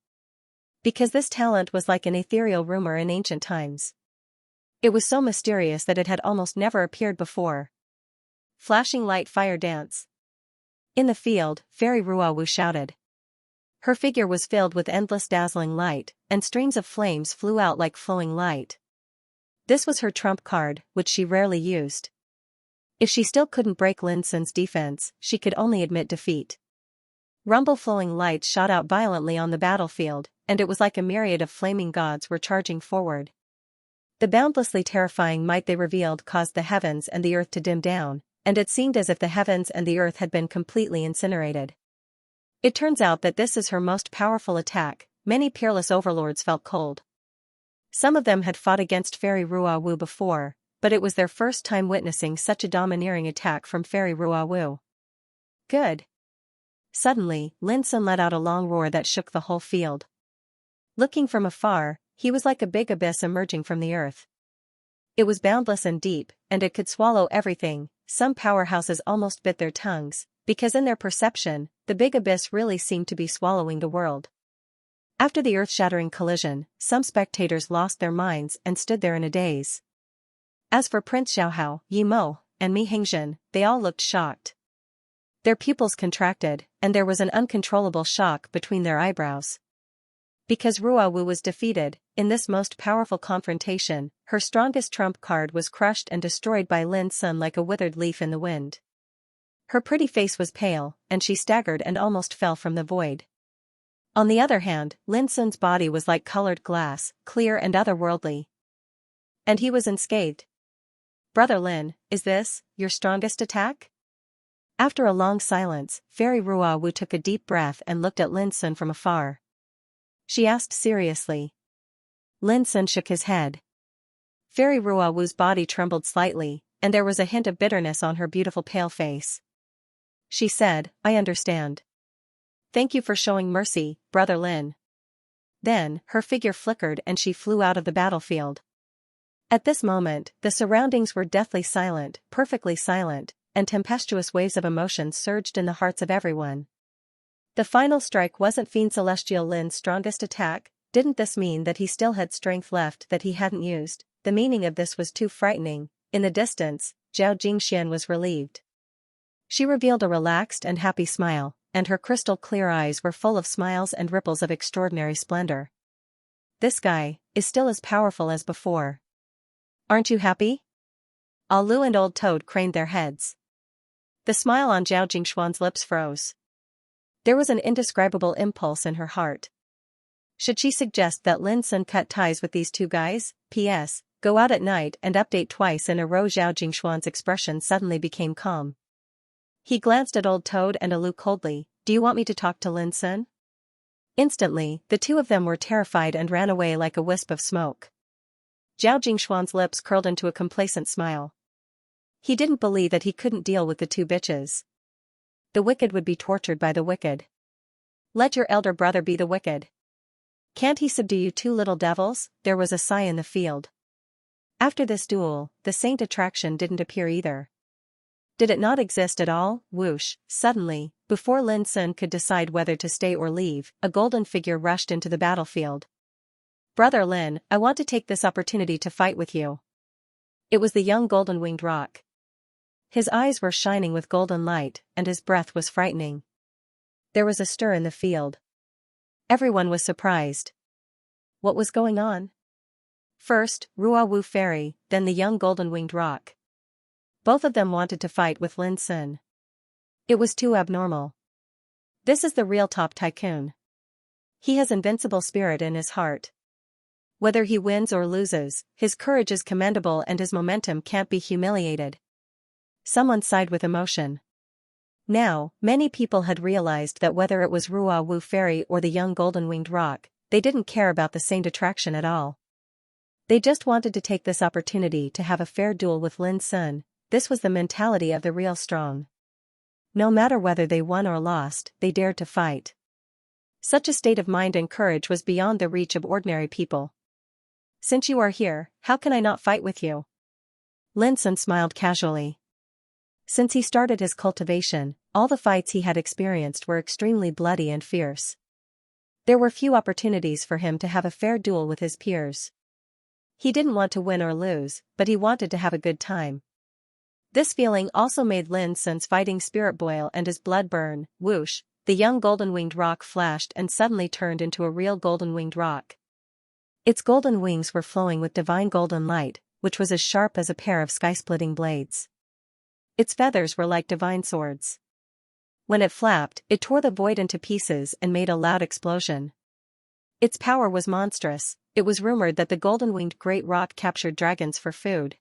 Because this talent was like an ethereal rumor in ancient times. It was so mysterious that it had almost never appeared before. Flashing light fire dance. In the field, Fairy Ruawu shouted. Her figure was filled with endless dazzling light, and streams of flames flew out like flowing light. This was her trump card, which she rarely used. If she still couldn't break Lin Sun's defense, she could only admit defeat. Rumble flowing lights shot out violently on the battlefield, and it was like a myriad of flaming gods were charging forward. The boundlessly terrifying might they revealed caused the heavens and the earth to dim down, and it seemed as if the heavens and the earth had been completely incinerated. It turns out that this is her most powerful attack. Many peerless overlords felt cold. Some of them had fought against Fairy Ruawu before, but it was their first time witnessing such a domineering attack from Fairy Ruawu. Good. Suddenly, Lin Sun let out a long roar that shook the whole field. Looking from afar, he was like a big abyss emerging from the earth. It was boundless and deep, and it could swallow everything. Some powerhouses almost bit their tongues, because in their perception, the big abyss really seemed to be swallowing the world. After the earth-shattering collision, some spectators lost their minds and stood there in a daze. As for Prince Xiaohao, Yi Mo, and Mi Hingzhen, they all looked shocked. Their pupils contracted, and there was an uncontrollable shock between their eyebrows. Because Ruawu was defeated, in this most powerful confrontation, her strongest trump card was crushed and destroyed by Lin Sun like a withered leaf in the wind. Her pretty face was pale, and she staggered and almost fell from the void. On the other hand, Lin Sun's body was like colored glass, clear and otherworldly. And he was unscathed. Brother Lin, is this your strongest attack? After a long silence, Fairy Ruawu took a deep breath and looked at Lin Sun from afar. She asked seriously. Lin Sun shook his head. Fairy Ruawu's body trembled slightly, and there was a hint of bitterness on her beautiful pale face. She said, I understand. Thank you for showing mercy, Brother Lin. Then, her figure flickered and she flew out of the battlefield. At this moment, the surroundings were deathly silent, perfectly silent, and tempestuous waves of emotion surged in the hearts of everyone. The final strike wasn't Fiend Celestial Lin's strongest attack. Didn't this mean that he still had strength left that he hadn't used? The meaning of this was too frightening. In the distance, Zhao Jingxian was relieved. She revealed a relaxed and happy smile, and her crystal-clear eyes were full of smiles and ripples of extraordinary splendor. This guy is still as powerful as before. Aren't you happy? Alu and Old Toad craned their heads. The smile on Zhao Jingshuan's lips froze. There was an indescribable impulse in her heart. Should she suggest that Lin Sun cut ties with these two guys? P.S. Go out at night and update twice in a row. Zhao Jingshuan's expression suddenly became calm. He glanced at Old Toad and Alu coldly. Do you want me to talk to Lin Sun? Instantly, the two of them were terrified and ran away like a wisp of smoke. Zhao Jingshuan's lips curled into a complacent smile. He didn't believe that he couldn't deal with the two bitches. The wicked would be tortured by the wicked. Let your elder brother be the wicked. Can't he subdue you two little devils? There was a sigh in the field. After this duel, the saint attraction didn't appear either. Did it not exist at all? Whoosh! Suddenly, before Lin Sun could decide whether to stay or leave, a golden figure rushed into the battlefield. Brother Lin, I want to take this opportunity to fight with you. It was the young golden-winged roc. His eyes were shining with golden light, and his breath was frightening. There was a stir in the field. Everyone was surprised. What was going on? First, Ruawu Fairy, then the young golden-winged roc. Both of them wanted to fight with Lin Sun. It was too abnormal. This is the real top tycoon. He has invincible spirit in his heart. Whether he wins or loses, his courage is commendable and his momentum can't be humiliated. Someone sighed with emotion. Now, many people had realized that whether it was Ruawu Fairy or the young golden-winged roc, they didn't care about the saint attraction at all. They just wanted to take this opportunity to have a fair duel with Lin Sun. This was the mentality of the real strong. No matter whether they won or lost, they dared to fight. Such a state of mind and courage was beyond the reach of ordinary people. Since you are here, how can I not fight with you? Lin Sun smiled casually. Since he started his cultivation, all the fights he had experienced were extremely bloody and fierce. There were few opportunities for him to have a fair duel with his peers. He didn't want to win or lose, but he wanted to have a good time. This feeling also made Lin Sun's fighting spirit boil and his blood burn. Whoosh! The young golden-winged roc flashed and suddenly turned into a real golden-winged roc. Its golden wings were flowing with divine golden light, which was as sharp as a pair of sky-splitting blades. Its feathers were like divine swords. When it flapped, it tore the void into pieces and made a loud explosion. Its power was monstrous. It was rumored that the golden-winged great roc captured dragons for food.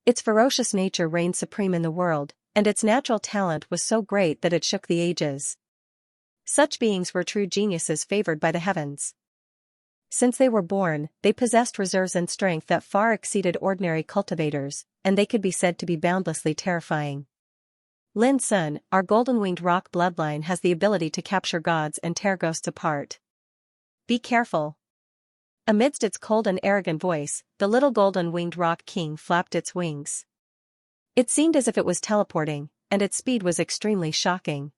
Its ferocious nature reigned supreme in the world, and its natural talent was so great that it shook the ages. Such beings were true geniuses favored by the heavens. Since they were born, they possessed reserves and strength that far exceeded ordinary cultivators, and they could be said to be boundlessly terrifying. Lin Sun, our golden-winged roc bloodline has the ability to capture gods and tear ghosts apart. Be careful. Amidst its cold and arrogant voice, the little golden-winged roc king flapped its wings. It seemed as if it was teleporting, and its speed was extremely shocking.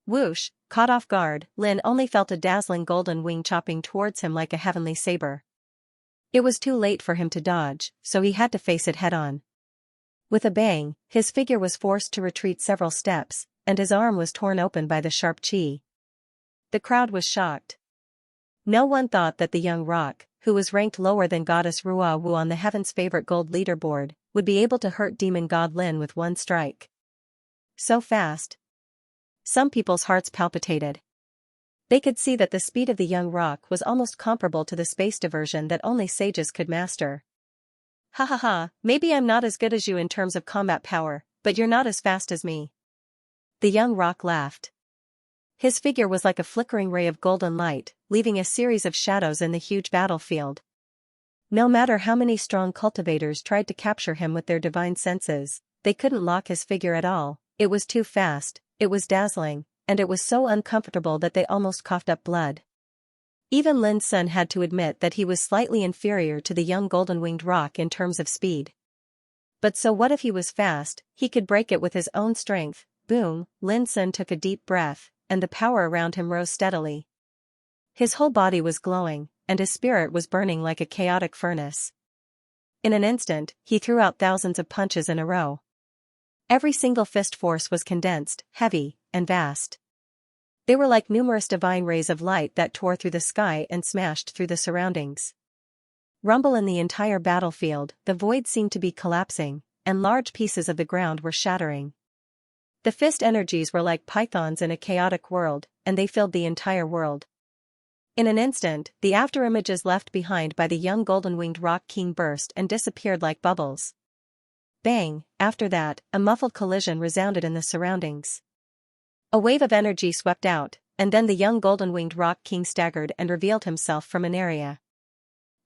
Whoosh! Caught off guard, Lin only felt a dazzling golden wing chopping towards him like a heavenly saber. It was too late for him to dodge, so he had to face it head-on. With a bang, his figure was forced to retreat several steps, and his arm was torn open by the sharp chi. The crowd was shocked. No one thought that the young roc, who was ranked lower than Goddess Ruawu on the Heaven's Favorite Gold leaderboard, would be able to hurt demon god Lin with one strike. So fast. Some people's hearts palpitated. They could see that the speed of the young roc was almost comparable to the space diversion that only sages could master. Ha ha ha, maybe I'm not as good as you in terms of combat power, but you're not as fast as me. The young rock laughed. His figure was like a flickering ray of golden light, leaving a series of shadows in the huge battlefield. No matter how many strong cultivators tried to capture him with their divine senses, they couldn't lock his figure at all. It was too fast, it was dazzling, and it was so uncomfortable that they almost coughed up blood. Even Lin Sun had to admit that he was slightly inferior to the young golden-winged rock in terms of speed. But so what if he was fast? He could break it with his own strength. Boom, Lin Sun took a deep breath, and the power around him rose steadily. His whole body was glowing, and his spirit was burning like a chaotic furnace. In an instant, he threw out thousands of punches in a row. Every single fist force was condensed, heavy, and vast. They were like numerous divine rays of light that tore through the sky and smashed through the surroundings. Rumble in the entire battlefield, the void seemed to be collapsing, and large pieces of the ground were shattering. The fist energies were like pythons in a chaotic world, and they filled the entire world. In an instant, the afterimages left behind by the young golden-winged rock king burst and disappeared like bubbles. Bang! After that, a muffled collision resounded in the surroundings. A wave of energy swept out, and then the young golden-winged rock king staggered and revealed himself from an area.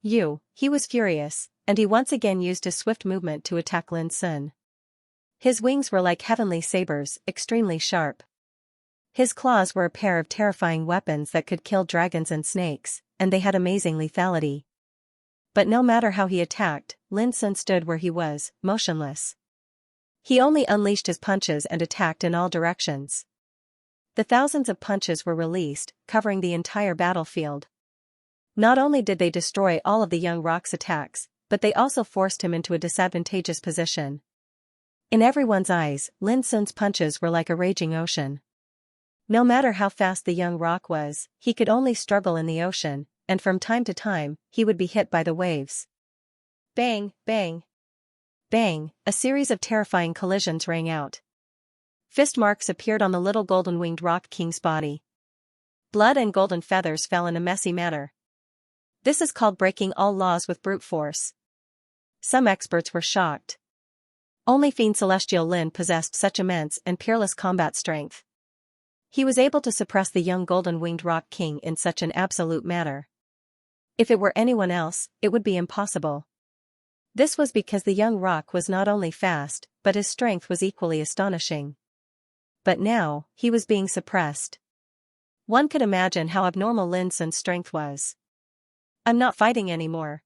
He was furious, and he once again used his swift movement to attack Lin Sun. His wings were like heavenly sabers, extremely sharp. His claws were a pair of terrifying weapons that could kill dragons and snakes, and they had amazing lethality. But no matter how he attacked, Lin Sun stood where he was, motionless. He only unleashed his punches and attacked in all directions. The thousands of punches were released, covering the entire battlefield. Not only did they destroy all of the young rock's attacks, but they also forced him into a disadvantageous position. In everyone's eyes, Lin Sun's punches were like a raging ocean. No matter how fast the young rock was, he could only struggle in the ocean, and from time to time, he would be hit by the waves. Bang, bang. Bang, a series of terrifying collisions rang out. Fist marks appeared on the little golden-winged rock king's body. Blood and golden feathers fell in a messy manner. This is called breaking all laws with brute force. Some experts were shocked. Only Fiend Celestial Lin possessed such immense and peerless combat strength. He was able to suppress the young golden-winged rock king in such an absolute manner. If it were anyone else, it would be impossible. This was because the young rock was not only fast, but his strength was equally astonishing. But now, he was being suppressed. One could imagine how abnormal Lin Sun's strength was. I'm not fighting anymore.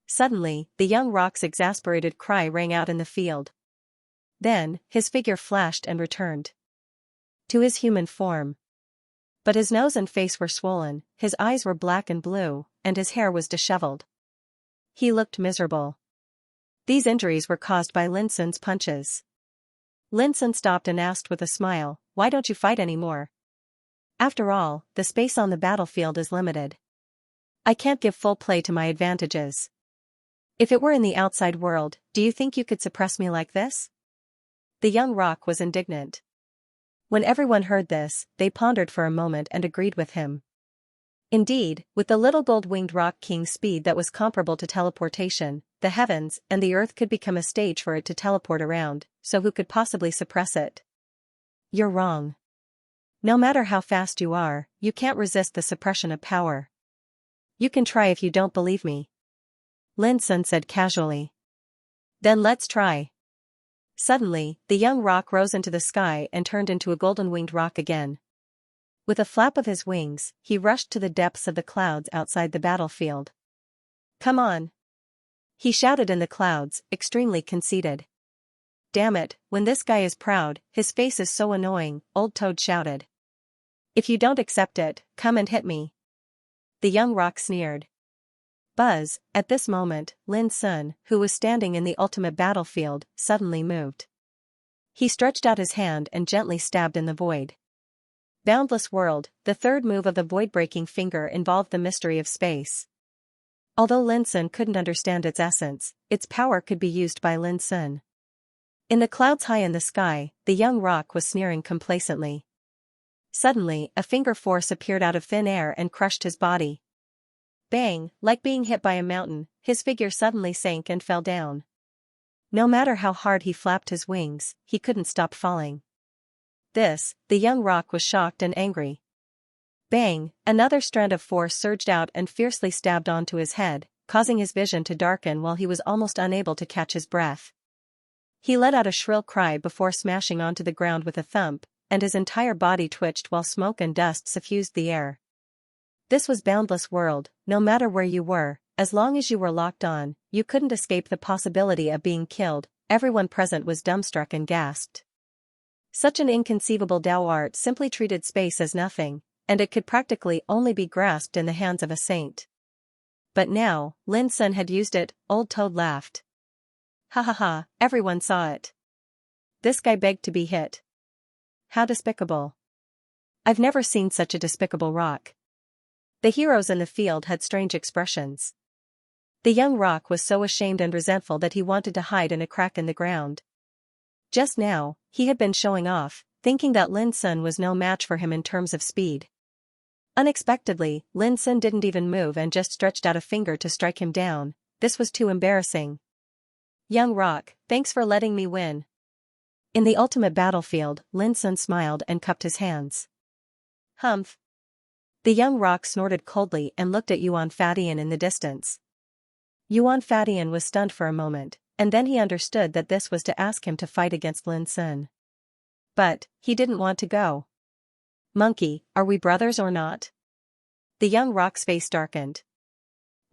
Suddenly, the young rock's exasperated cry rang out in the field. Then, his figure flashed and returned to his human form. But his nose and face were swollen, his eyes were black and blue, and his hair was disheveled. He looked miserable. These injuries were caused by Lin Sun's punches. Lin Sun stopped and asked with a smile, "Why don't you fight anymore? After all, the space on the battlefield is limited. I can't give full play to my advantages. If it were in the outside world, do you think you could suppress me like this?" The young rock was indignant. When everyone heard this, they pondered for a moment and agreed with him. Indeed, with the little gold-winged rock king's speed that was comparable to teleportation, the heavens and the earth could become a stage for it to teleport around, so who could possibly suppress it? You're wrong. No matter how fast you are, you can't resist the suppression of power. You can try if you don't believe me. Lin Sun said casually. Then let's try. Suddenly, the young rock rose into the sky and turned into a golden-winged rock again. With a flap of his wings, he rushed to the depths of the clouds outside the battlefield. Come on! He shouted in the clouds, extremely conceited. Damn it, when this guy is proud, his face is so annoying, Old Toad shouted. If you don't accept it, come and hit me. The young rock sneered. Buzz, at this moment, Lin Sun, who was standing in the ultimate battlefield, suddenly moved. He stretched out his hand and gently stabbed in the void. Boundless World, the third move of the void-breaking finger involved the mystery of space. Although Lin Sun couldn't understand its essence, its power could be used by Lin Sun. In the clouds high in the sky, the young rock was sneering complacently. Suddenly, a finger force appeared out of thin air and crushed his body. Bang, like being hit by a mountain, his figure suddenly sank and fell down. No matter how hard he flapped his wings, he couldn't stop falling. The young roc was shocked and angry. Bang! Another strand of force surged out and fiercely stabbed onto his head, causing his vision to darken while he was almost unable to catch his breath. He let out a shrill cry before smashing onto the ground with a thump, and his entire body twitched while smoke and dust suffused the air. This was boundless world, no matter where you were, as long as you were locked on, you couldn't escape the possibility of being killed. Everyone present was dumbstruck and gasped. Such an inconceivable Tao art simply treated space as nothing, and it could practically only be grasped in the hands of a saint. But now, Lin Sun had used it. Old Toad laughed. Ha ha ha, everyone saw it. This guy begged to be hit. How despicable. I've never seen such a despicable roc. The heroes in the field had strange expressions. The young roc was so ashamed and resentful that he wanted to hide in a crack in the ground. Just now, he had been showing off, thinking that Lin Sun was no match for him in terms of speed. Unexpectedly, Lin Sun didn't even move and just stretched out a finger to strike him down. This was too embarrassing. Young roc, thanks for letting me win. In the ultimate battlefield, Lin Sun smiled and cupped his hands. Humph. The young roc snorted coldly and looked at Yuan Fatian in the distance. Yuan Fatian was stunned for a moment, and then he understood that this was to ask him to fight against Lin Sun. But, he didn't want to go. Monkey, are we brothers or not? The young roc's face darkened.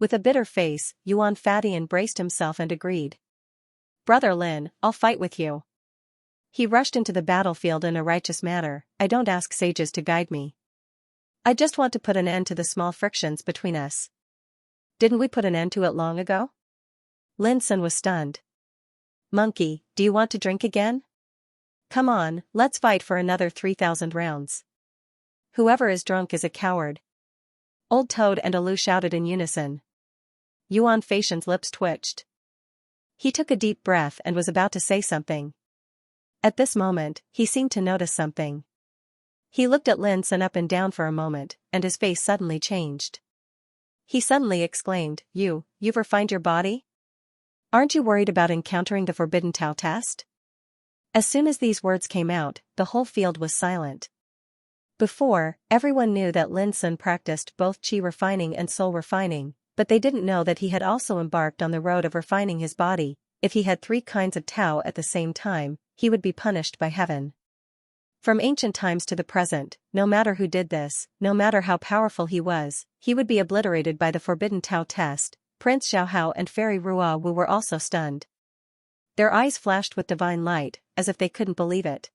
With a bitter face, Yuan Fatian braced himself and agreed. Brother Lin, I'll fight with you. He rushed into the battlefield in a righteous manner. I don't ask sages to guide me. I just want to put an end to the small frictions between us. Didn't we put an end to it long ago? Lin Sun was stunned. Monkey, do you want to drink again? Come on, let's fight for another 3,000 rounds. Whoever is drunk is a coward. Old Toad and Alu shouted in unison. Yuan Fatian's lips twitched. He took a deep breath and was about to say something. At this moment, he seemed to notice something. He looked at Lin Sun up and down for a moment, and his face suddenly changed. He suddenly exclaimed, You've refined your body? Aren't you worried about encountering the forbidden Tao test? As soon as these words came out, the whole field was silent. Before, everyone knew that Lin Sun practiced both qi refining and soul refining, but they didn't know that he had also embarked on the road of refining his body. If he had 3 kinds of Tao at the same time, he would be punished by heaven. From ancient times to the present, no matter who did this, no matter how powerful he was, he would be obliterated by the forbidden Tao test. Prince Xiaohao and Fairy Ruawu were also stunned. Their eyes flashed with divine light, as if they couldn't believe it.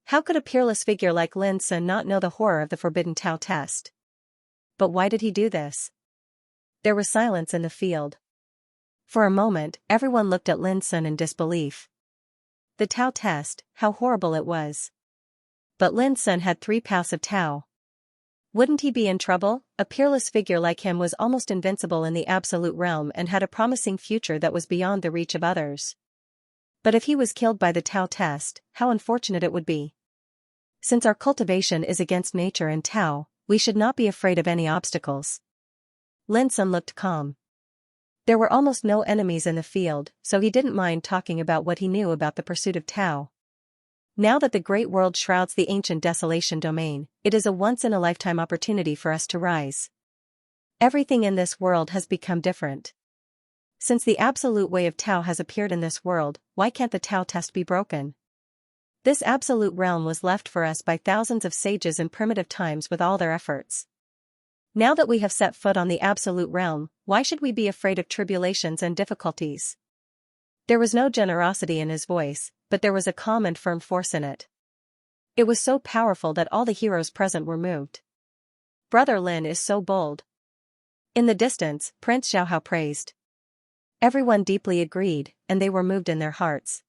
How could a peerless figure like Lin Sun not know the horror of the forbidden Tao test? But why did he do this? There was silence in the field. For a moment, everyone looked at Lin Sun in disbelief. The Tao test, how horrible it was. But Lin Sun had 3 paths of Tao. Wouldn't he be in trouble? A peerless figure like him was almost invincible in the absolute realm and had a promising future that was beyond the reach of others. But if he was killed by the Tao test, how unfortunate it would be. Since our cultivation is against nature and Tao, we should not be afraid of any obstacles. Lin Sun looked calm. There were almost no enemies in the field, so he didn't mind talking about what he knew about the pursuit of Tao. Now that the great world shrouds the ancient desolation domain, it is a once-in-a-lifetime opportunity for us to rise. Everything in this world has become different. Since the absolute way of Tao has appeared in this world, why can't the Tao test be broken? This absolute realm was left for us by thousands of sages in primitive times with all their efforts. Now that we have set foot on the absolute realm, why should we be afraid of tribulations and difficulties? There was no generosity in his voice, but there was a calm and firm force in it. It was so powerful that all the heroes present were moved. Brother Lin is so bold. In the distance, Prince Xiaohao praised. Everyone deeply agreed, and they were moved in their hearts.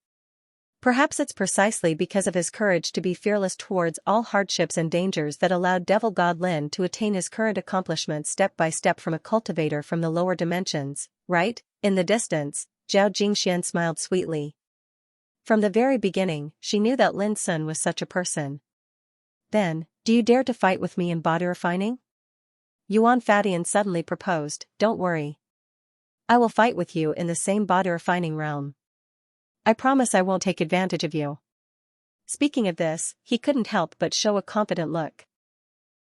Perhaps it's precisely because of his courage to be fearless towards all hardships and dangers that allowed Devil God Lin to attain his current accomplishments step by step from a cultivator from the lower dimensions, right? In the distance, Zhao Jingxian smiled sweetly. From the very beginning, she knew that Lin Sun was such a person. Then, do you dare to fight with me in body refining? Yuan Fatian suddenly proposed, don't worry. I will fight with you in the same body refining realm. I promise I won't take advantage of you. Speaking of this, he couldn't help but show a confident look.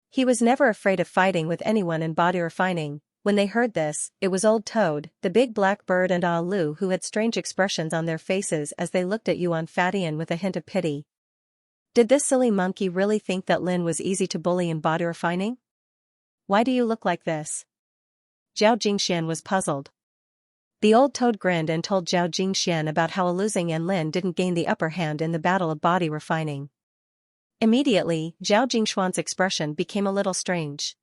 He was never afraid of fighting with anyone in body refining. When they heard this, it was Old Toad, the big black bird, and Alu who had strange expressions on their faces as they looked at Yuan Fatian with a hint of pity. Did this silly monkey really think that Lin was easy to bully in body refining? Why do you look like this? Zhao Jingxian was puzzled. The Old Toad grinned and told Zhao Jingxian about how Luzing and Lin didn't gain the upper hand in the battle of body refining. Immediately, Zhao Jingxuan's expression became a little strange.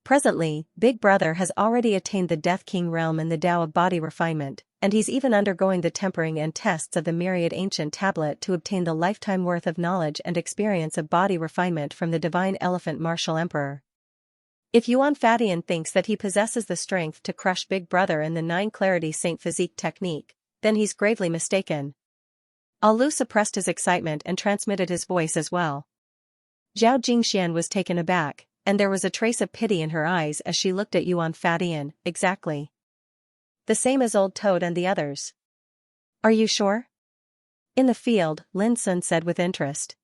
Presently, Big Brother has already attained the Death King realm in the Tao of body refinement, and he's even undergoing the tempering and tests of the myriad ancient tablet to obtain the lifetime worth of knowledge and experience of body refinement from the divine elephant martial emperor. If Yuan Fatian thinks that he possesses the strength to crush Big Brother in the 9 Clarity Saint Physique technique, then he's gravely mistaken. Alu suppressed his excitement and transmitted his voice as well. Zhao Jingxian was taken aback, and there was a trace of pity in her eyes as she looked at Yuan Fatian. Exactly. The same as Old Toad and the others. Are you sure? In the field, Lin Sun said with interest.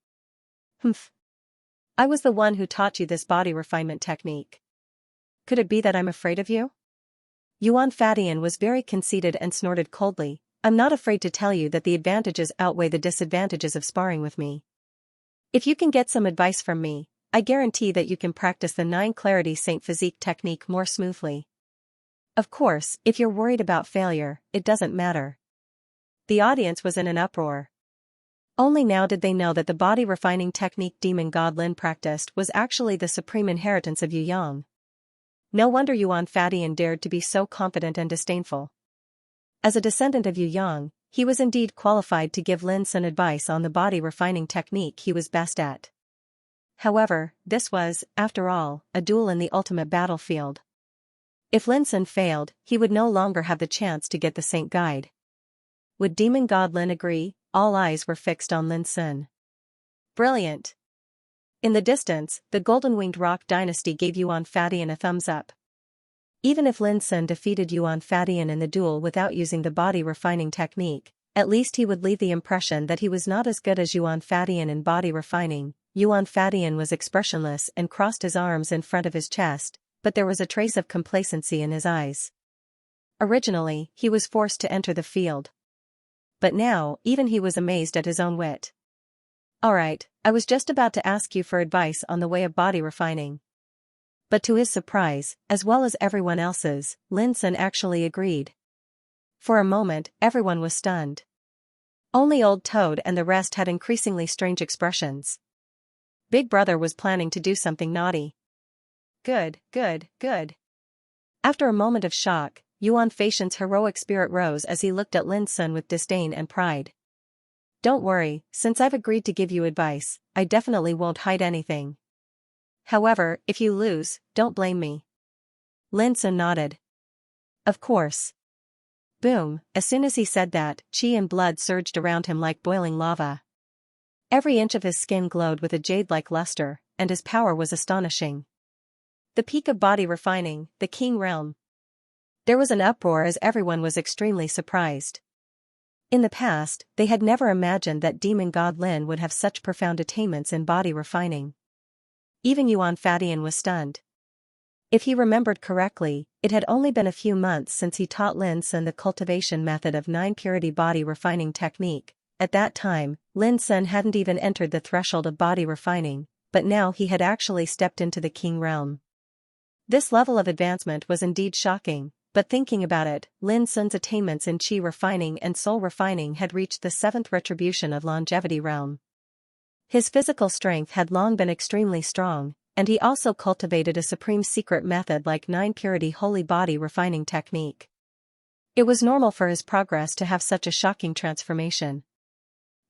Humph. I was the one who taught you this body refinement technique. Could it be that I'm afraid of you? Yuan Fatian was very conceited and snorted coldly. I'm not afraid to tell you that the advantages outweigh the disadvantages of sparring with me. If you can get some advice from me, I guarantee that you can practice the 9 Clarity Saint Physique technique more smoothly. Of course, if you're worried about failure, it doesn't matter. The audience was in an uproar. Only now did they know that the body refining technique Demon God Lin practiced was actually the supreme inheritance of Yu Yang. No wonder Yuan Fatian dared to be so confident and disdainful. As a descendant of Yu Yang, he was indeed qualified to give Lin Sun advice on the body refining technique he was best at. However, this was, after all, a duel in the ultimate battlefield. If Lin Sun failed, he would no longer have the chance to get the Saint Guide. Would Demon God Lin agree? All eyes were fixed on Lin Sun. Brilliant! In the distance, the golden-winged rock dynasty gave Yuan Fatian a thumbs up. Even if Lin Sun defeated Yuan Fatian in the duel without using the body refining technique, at least he would leave the impression that he was not as good as Yuan Fatian in body refining. Yuan Fatian was expressionless and crossed his arms in front of his chest, but there was a trace of complacency in his eyes. Originally, he was forced to enter the field. But now, even he was amazed at his own wit. Alright, I was just about to ask you for advice on the way of body refining. But to his surprise, as well as everyone else's, Lin Sun actually agreed. For a moment, everyone was stunned. Only Old Toad and the rest had increasingly strange expressions. Big Brother was planning to do something naughty. Good. After a moment of shock, Yuan Fatian's heroic spirit rose as he looked at Lin Sun with disdain and pride. Don't worry, since I've agreed to give you advice, I definitely won't hide anything. However, if you lose, don't blame me. Lin Sun nodded. Of course. Boom, as soon as he said that, chi and blood surged around him like boiling lava. Every inch of his skin glowed with a jade-like luster, and his power was astonishing. The peak of body refining, the King realm. There was an uproar as everyone was extremely surprised. In the past, they had never imagined that Demon God Lin would have such profound attainments in body refining. Even Yuan Fatian was stunned. If he remembered correctly, it had only been a few months since he taught Lin Sun the cultivation method of 9 purity body refining technique. At that time, Lin Sun hadn't even entered the threshold of body refining, but now he had actually stepped into the King realm. This level of advancement was indeed shocking, but thinking about it, Lin Sun's attainments in Qi refining and Soul refining had reached the 7th retribution of longevity realm. His physical strength had long been extremely strong, and he also cultivated a supreme secret method like 9 purity holy body refining technique. It was normal for his progress to have such a shocking transformation.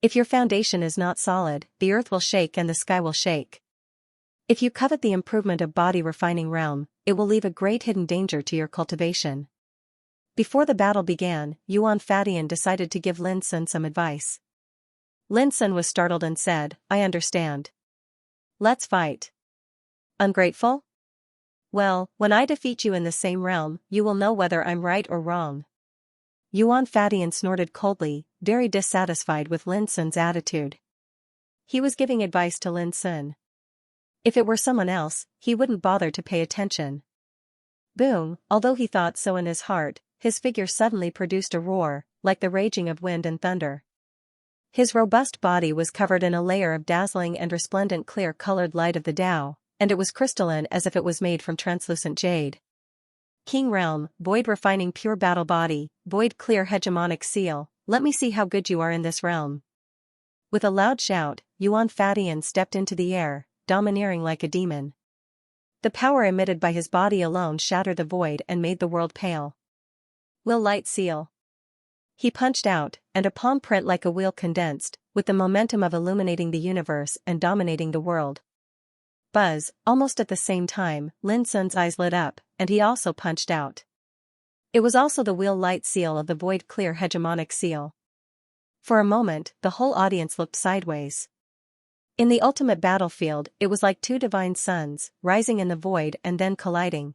If your foundation is not solid, the earth will shake and the sky will shake. If you covet the improvement of body refining realm, it will leave a great hidden danger to your cultivation. Before the battle began, Yuan Fatian decided to give Lin Sun some advice. Lin Sun was startled and said, I understand. Let's fight. Ungrateful? Well, when I defeat you in the same realm, you will know whether I'm right or wrong. Yuan Fadian snorted coldly, very dissatisfied with Lin Sun's attitude. He was giving advice to Lin Sun. If it were someone else, he wouldn't bother to pay attention. Boom, although he thought so in his heart, his figure suddenly produced a roar, like the raging of wind and thunder. His robust body was covered in a layer of dazzling and resplendent clear-colored light of the Tao, and it was crystalline as if it was made from translucent jade. King Realm, Void Refining Pure Battle Body, Void Clear Hegemonic Seal, let me see how good you are in this realm. With a loud shout, Yuan Fadian stepped into the air, domineering like a demon. The power emitted by his body alone shattered the void and made the world pale. Will Light Seal. He punched out, and a palm print like a wheel condensed, with the momentum of illuminating the universe and dominating the world. Buzz, almost at the same time, Lin Sun's eyes lit up, and he also punched out. It was also the Will Light Seal of the Void Clear Hegemonic Seal. For a moment, the whole audience looked sideways. In the ultimate battlefield, it was like two divine suns, rising in the void and then colliding.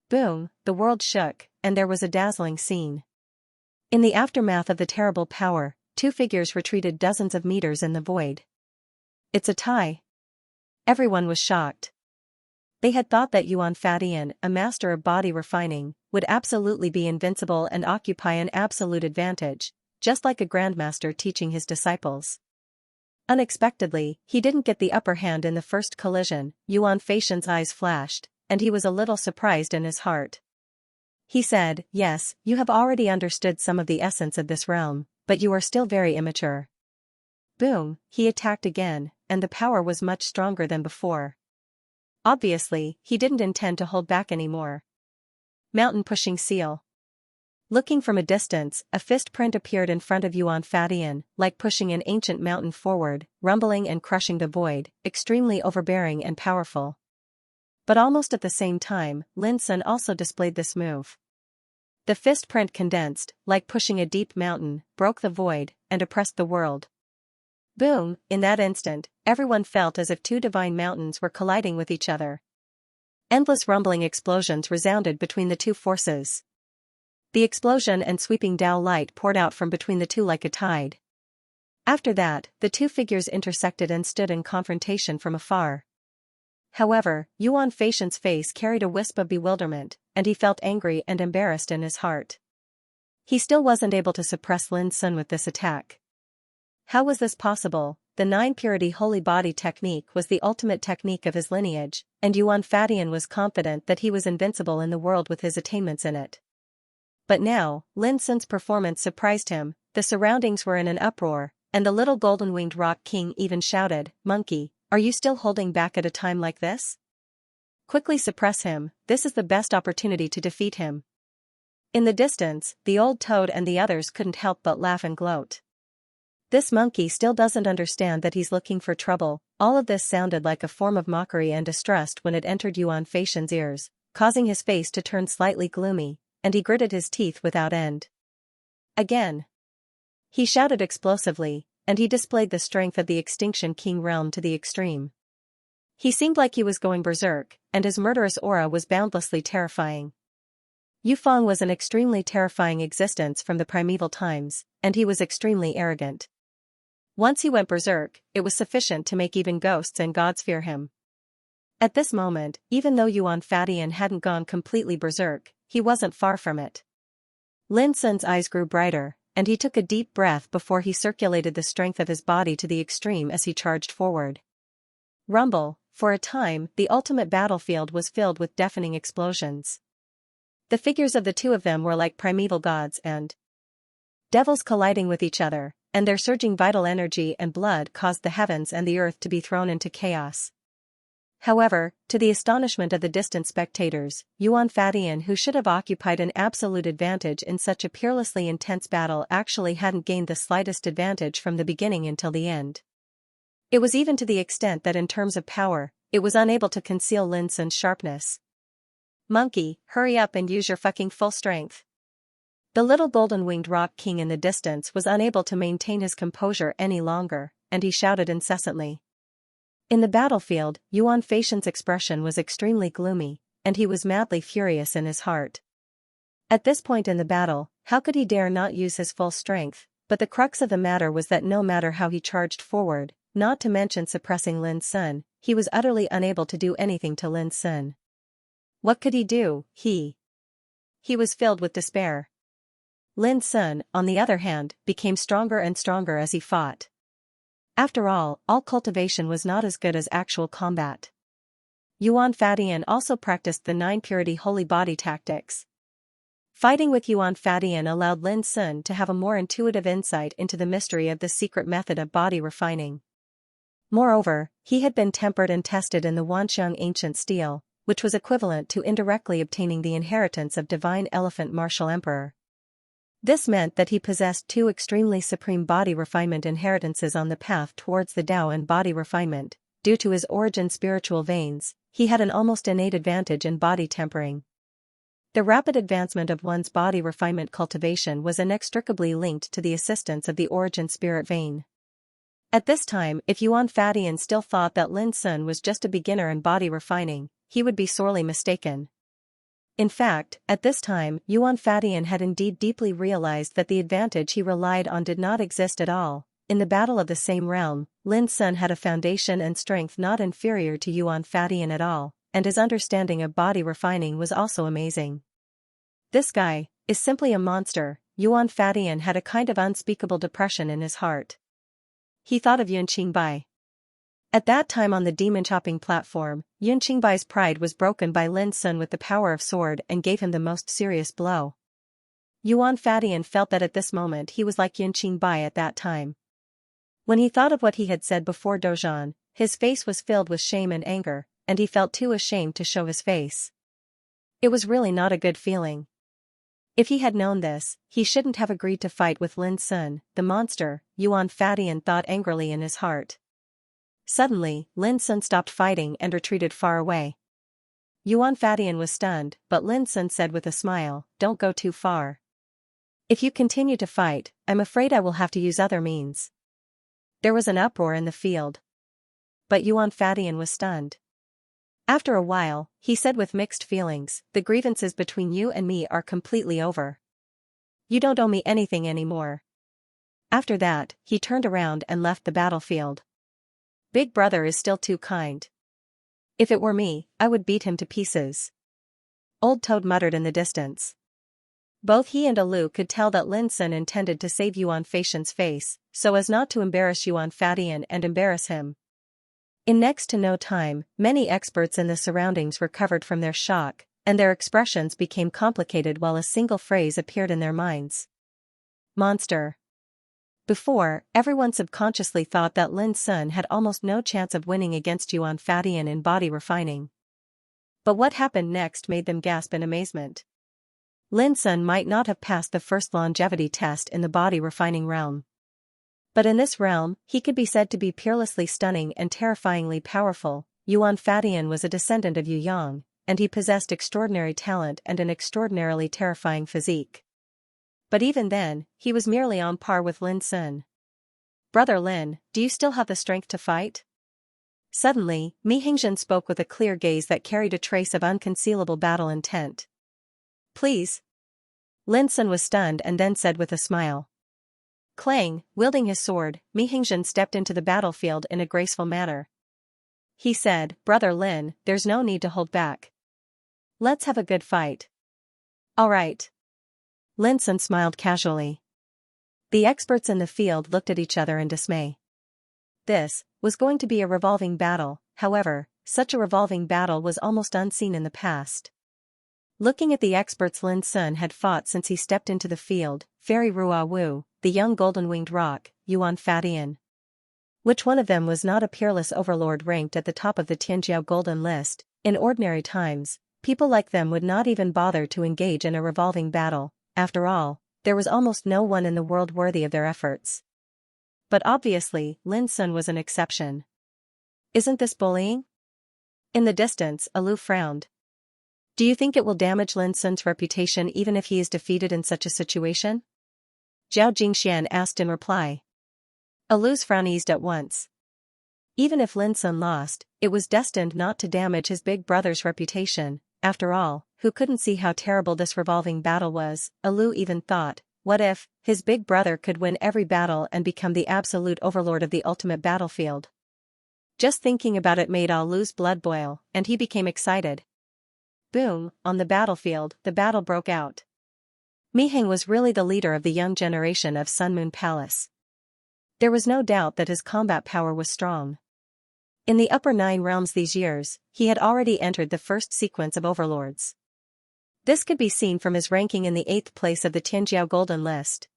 Boom, the world shook, and there was a dazzling scene. In the aftermath of the terrible power, two figures retreated dozens of meters in the void. It's a tie. Everyone was shocked. They had thought that Yuan Fadian, a master of body refining, would absolutely be invincible and occupy an absolute advantage, just like a grandmaster teaching his disciples. Unexpectedly, he didn't get the upper hand in the first collision. Yuan Fadian's eyes flashed, and he was a little surprised in his heart. He said, "Yes, you have already understood some of the essence of this realm, but you are still very immature." Boom, he attacked again, and the power was much stronger than before. Obviously, he didn't intend to hold back anymore. Mountain Pushing Seal. Looking from a distance, a fist print appeared in front of Yuan Fadian, like pushing an ancient mountain forward, rumbling and crushing the void, extremely overbearing and powerful. But almost at the same time, Lin Sun also displayed this move. The fist print condensed, like pushing a deep mountain, broke the void, and oppressed the world. Boom, in that instant, everyone felt as if two divine mountains were colliding with each other. Endless rumbling explosions resounded between the two forces. The explosion and sweeping Tao light poured out from between the two like a tide. After that, the two figures intersected and stood in confrontation from afar. However, Yuan Fadian's face carried a wisp of bewilderment, and he felt angry and embarrassed in his heart. He still wasn't able to suppress Lin Sun with this attack. How was this possible? The 9-purity holy body technique was the ultimate technique of his lineage, and Yuan Fadian was confident that he was invincible in the world with his attainments in it. But now, Lin Sun's performance surprised him. The surroundings were in an uproar, and the little golden-winged rock king even shouted, "Monkey, are you still holding back at a time like this? Quickly suppress him, this is the best opportunity to defeat him." In the distance, the old toad and the others couldn't help but laugh and gloat. This monkey still doesn't understand that he's looking for trouble. All of this sounded like a form of mockery and distrust when it entered Yuan Fadian's ears, causing his face to turn slightly gloomy, and he gritted his teeth without end. Again. He shouted explosively, and he displayed the strength of the Extinction King realm to the extreme. He seemed like he was going berserk, and his murderous aura was boundlessly terrifying. Yufeng was an extremely terrifying existence from the primeval times, and he was extremely arrogant. Once he went berserk, it was sufficient to make even ghosts and gods fear him. At this moment, even though Yuan Fadian hadn't gone completely berserk, he wasn't far from it. Lin Sun's eyes grew brighter, and he took a deep breath before he circulated the strength of his body to the extreme as he charged forward. Rumble, for a time, the ultimate battlefield was filled with deafening explosions. The figures of the two of them were like primeval gods and devils colliding with each other, and their surging vital energy and blood caused the heavens and the earth to be thrown into chaos. However, to the astonishment of the distant spectators, Yuan Fadian, who should have occupied an absolute advantage in such a peerlessly intense battle, actually hadn't gained the slightest advantage from the beginning until the end. It was even to the extent that in terms of power, it was unable to conceal Lin Sun's sharpness. "Monkey, hurry up and use your fucking full strength." The little golden-winged rock king in the distance was unable to maintain his composure any longer, and he shouted incessantly. In the battlefield, Yuan Fadian's expression was extremely gloomy, and he was madly furious in his heart. At this point in the battle, how could he dare not use his full strength? But the crux of the matter was that no matter how he charged forward, not to mention suppressing Lin Sun, he was utterly unable to do anything to Lin Sun. What could he do? He was filled with despair. Lin Sun, on the other hand, became stronger and stronger as he fought. After all cultivation was not as good as actual combat. Yuan Fadian also practiced the 9 purity holy body tactics. Fighting with Yuan Fadian allowed Lin Sun to have a more intuitive insight into the mystery of the secret method of body refining. Moreover, he had been tempered and tested in the Wanxiang ancient steel, which was equivalent to indirectly obtaining the inheritance of divine elephant martial emperor. This meant that he possessed 2 extremely supreme body refinement inheritances on the path towards the Tao and body refinement. Due to his origin spiritual veins, he had an almost innate advantage in body tempering. The rapid advancement of one's body refinement cultivation was inextricably linked to the assistance of the origin spirit vein. At this time, if Yuan Fadian still thought that Lin Sun was just a beginner in body refining, he would be sorely mistaken. In fact, at this time, Yuan Fadian had indeed deeply realized that the advantage he relied on did not exist at all. In the battle of the same realm, Lin Sun had a foundation and strength not inferior to Yuan Fadian at all, and his understanding of body refining was also amazing. This guy is simply a monster. Yuan Fadian had a kind of unspeakable depression in his heart. He thought of Yun Qingbai. At that time on the demon-chopping platform, Yun Qingbai's pride was broken by Lin Sun with the power of sword and gave him the most serious blow. Yuan Fadian felt that at this moment he was like Yun Qingbai at that time. When he thought of what he had said before Dozhan, his face was filled with shame and anger, and he felt too ashamed to show his face. It was really not a good feeling. If he had known this, he shouldn't have agreed to fight with Lin Sun, the monster, Yuan Fadian thought angrily in his heart. Suddenly, Lin Sun stopped fighting and retreated far away. Yuan Fadian was stunned, but Lin Sun said with a smile, "Don't go too far. If you continue to fight, I'm afraid I will have to use other means." There was an uproar in the field. But Yuan Fadian was stunned. After a while, he said with mixed feelings, "The grievances between you and me are completely over. You don't owe me anything anymore." After that, he turned around and left the battlefield. Big brother is still too kind. If it were me, I would beat him to pieces. Old Toad muttered in the distance. Both he and Alu could tell that Lin Sun intended to save Yuan Fadian's face, so as not to embarrass Yuan Fadian and embarrass him. In next to no time, many experts in the surroundings recovered from their shock, and their expressions became complicated while a single phrase appeared in their minds. Monster. Before, everyone subconsciously thought that Lin Sun had almost no chance of winning against Yuan Fadian in body refining. But what happened next made them gasp in amazement. Lin Sun might not have passed the first longevity test in the body refining realm. But in this realm, he could be said to be peerlessly stunning and terrifyingly powerful. Yuan Fadian was a descendant of Yu Yang, and he possessed extraordinary talent and an extraordinarily terrifying physique. But even then, he was merely on par with Lin Sun. "Brother Lin, do you still have the strength to fight?" Suddenly, Mi Hingzhen spoke with a clear gaze that carried a trace of unconcealable battle intent. "Please." Lin Sun was stunned and then said with a smile. Clang, wielding his sword, Mi Hingzhen stepped into the battlefield in a graceful manner. He said, "Brother Lin, there's no need to hold back. Let's have a good fight." "All right." Lin Sun smiled casually. The experts in the field looked at each other in dismay. This was going to be a revolving battle. However, such a revolving battle was almost unseen in the past. Looking at the experts Lin Sun had fought since he stepped into the field, Fairy Rua Wu, the young golden-winged roc, Yuan Fadian. Which one of them was not a peerless overlord ranked at the top of the Tianjiao Golden List? In ordinary times, people like them would not even bother to engage in a revolving battle. After all, there was almost no one in the world worthy of their efforts. But obviously, Lin Sun was an exception. "Isn't this bullying?" In the distance, Alu frowned. "Do you think it will damage Lin Sun's reputation even if he is defeated in such a situation?" Zhao Jingxian asked in reply. Alu's frown eased at once. Even if Lin Sun lost, it was destined not to damage his big brother's reputation. after all, who couldn't see how terrible this revolving battle was. Alu even thought, what if his big brother could win every battle and become the absolute overlord of the ultimate battlefield? Just thinking about it made Alu's blood boil, and he became excited. Boom, on the battlefield, the battle broke out. Miheng was really the leader of the young generation of Sun Moon Palace. There was no doubt that his combat power was strong. In the upper 9 realms these years, he had already entered the first sequence of overlords. This could be seen from his ranking in the 8th place of the Tianjiao Golden List.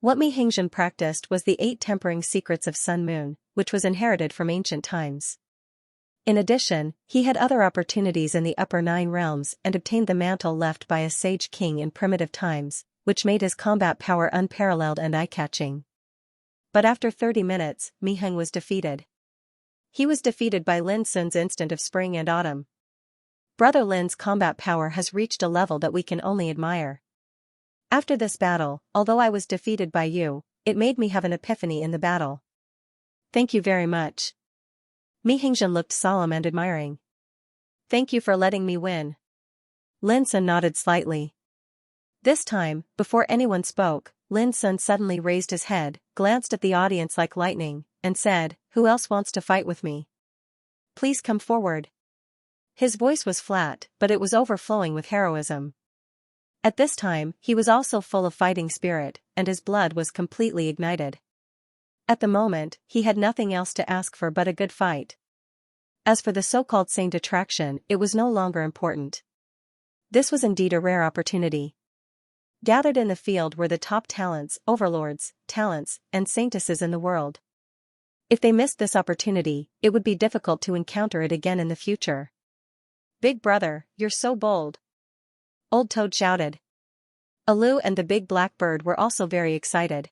What Mi Hengzhen practiced was the 8 tempering secrets of Sun Moon, which was inherited from ancient times. In addition, he had other opportunities in the upper 9 realms and obtained the mantle left by a sage king in primitive times, which made his combat power unparalleled and eye-catching. But after 30 minutes, Mi Heng was defeated. He was defeated by Lin Sun's instant of spring and autumn. Brother Lin's combat power has reached a level that we can only admire. After this battle, although I was defeated by you, it made me have an epiphany in the battle. Thank you very much. Mi Hengzhen looked solemn and admiring. Thank you for letting me win. Lin Sun nodded slightly. This time, before anyone spoke, Lin Sun suddenly raised his head, glanced at the audience like lightning, and said, "Who else wants to fight with me? Please come forward." His voice was flat, but it was overflowing with heroism. At this time, he was also full of fighting spirit, and his blood was completely ignited. At the moment, he had nothing else to ask for but a good fight. As for the so-called saint attraction, it was no longer important. This was indeed a rare opportunity. Gathered in the field were the top talents, overlords, talents, and saintesses in the world. If they missed this opportunity, it would be difficult to encounter it again in the future. Big brother, you're so bold. Old Toad shouted. Alu and the big black bird were also very excited.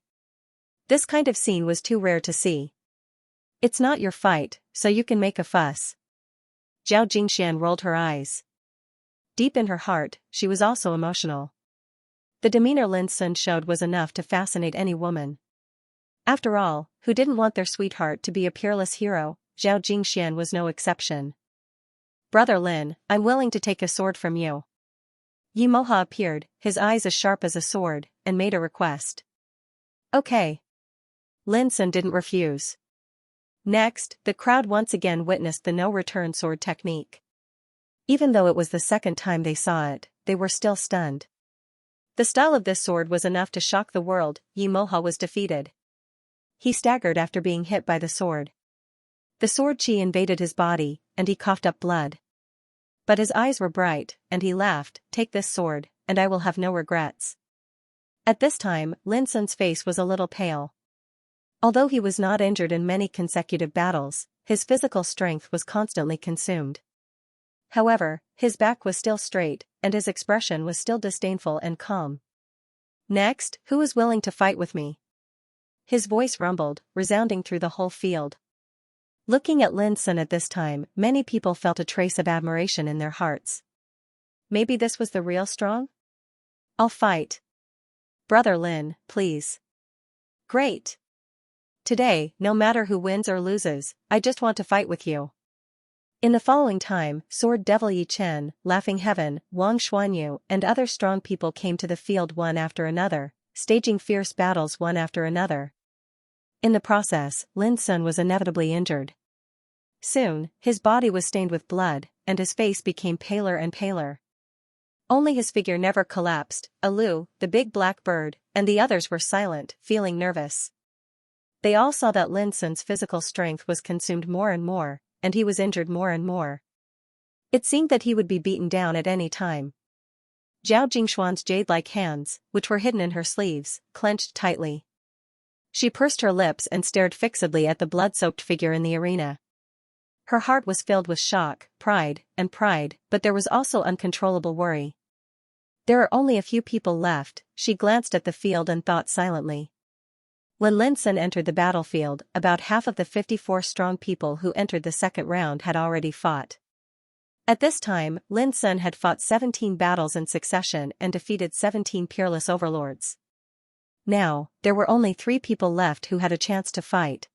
This kind of scene was too rare to see. It's not your fight, so you can make a fuss. Zhao Jingxian rolled her eyes. Deep in her heart, she was also emotional. The demeanor Lin Sun showed was enough to fascinate any woman. After all, who didn't want their sweetheart to be a peerless hero? Zhao Jingxian was no exception. Brother Lin, I'm willing to take a sword from you. Yi Moha appeared, his eyes as sharp as a sword, and made a request. Okay. Lin Sun didn't refuse. Next, the crowd once again witnessed the no-return sword technique. Even though it was the second time they saw it, they were still stunned. The style of this sword was enough to shock the world. Yi Moha was defeated. He staggered after being hit by the sword. The sword chi invaded his body, and he coughed up blood. But his eyes were bright, and he laughed, "Take this sword, and I will have no regrets." At this time, Lin Sun's face was a little pale. Although he was not injured in many consecutive battles, his physical strength was constantly consumed. However, his back was still straight, and his expression was still disdainful and calm. Next, who is willing to fight with me? His voice rumbled, resounding through the whole field. Looking at Lin Sun at this time, many people felt a trace of admiration in their hearts. Maybe this was the real strong? I'll fight. Brother Lin, please. Great. Today, no matter who wins or loses, I just want to fight with you. In the following time, Sword Devil Yi Chen, Laughing Heaven, Wang Xuanyu, and other strong people came to the field one after another, staging fierce battles one after another. In the process, Lin Sun was inevitably injured. Soon, his body was stained with blood, and his face became paler and paler. Only his figure never collapsed. Alu, the big black bird, and the others were silent, feeling nervous. They all saw that Lin Sun's physical strength was consumed more and more, and he was injured more and more. It seemed that he would be beaten down at any time. Zhao Jingxuan's jade-like hands, which were hidden in her sleeves, clenched tightly. She pursed her lips and stared fixedly at the blood-soaked figure in the arena. Her heart was filled with shock, pride, but there was also uncontrollable worry. There are only a few people left. She glanced at the field and thought silently. When Lin Sun entered the battlefield, about half of the 54 strong people who entered the second round had already fought. At this time, Lin Sun had fought 17 battles in succession and defeated 17 peerless overlords. Now, there were only 3 people left who had a chance to fight.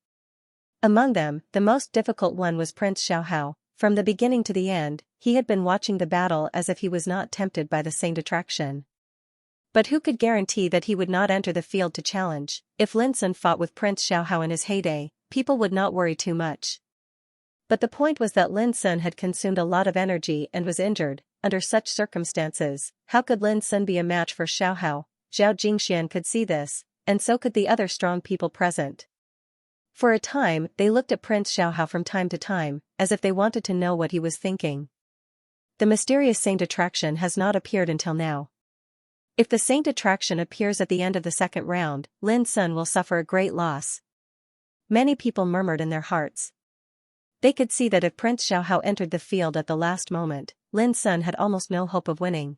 Among them, the most difficult one was Prince Xiaohao, From the beginning to the end, he had been watching the battle as if he was not tempted by the Saint attraction. But who could guarantee that he would not enter the field to challenge? If Lin Sun fought with Prince Xiaohao in his heyday, people would not worry too much. But the point was that Lin Sun had consumed a lot of energy and was injured. Under such circumstances, how could Lin Sun be a match for Xiaohao? Zhao Jingxian could see this, and so could the other strong people present. For a time, they looked at Prince Xiaohao from time to time, as if they wanted to know what he was thinking. The mysterious Saint attraction has not appeared until now. If the Saint attraction appears at the end of the second round, Lin Sun will suffer a great loss. Many people murmured in their hearts. They could see that if Prince Xiaohao entered the field at the last moment, Lin Sun had almost no hope of winning.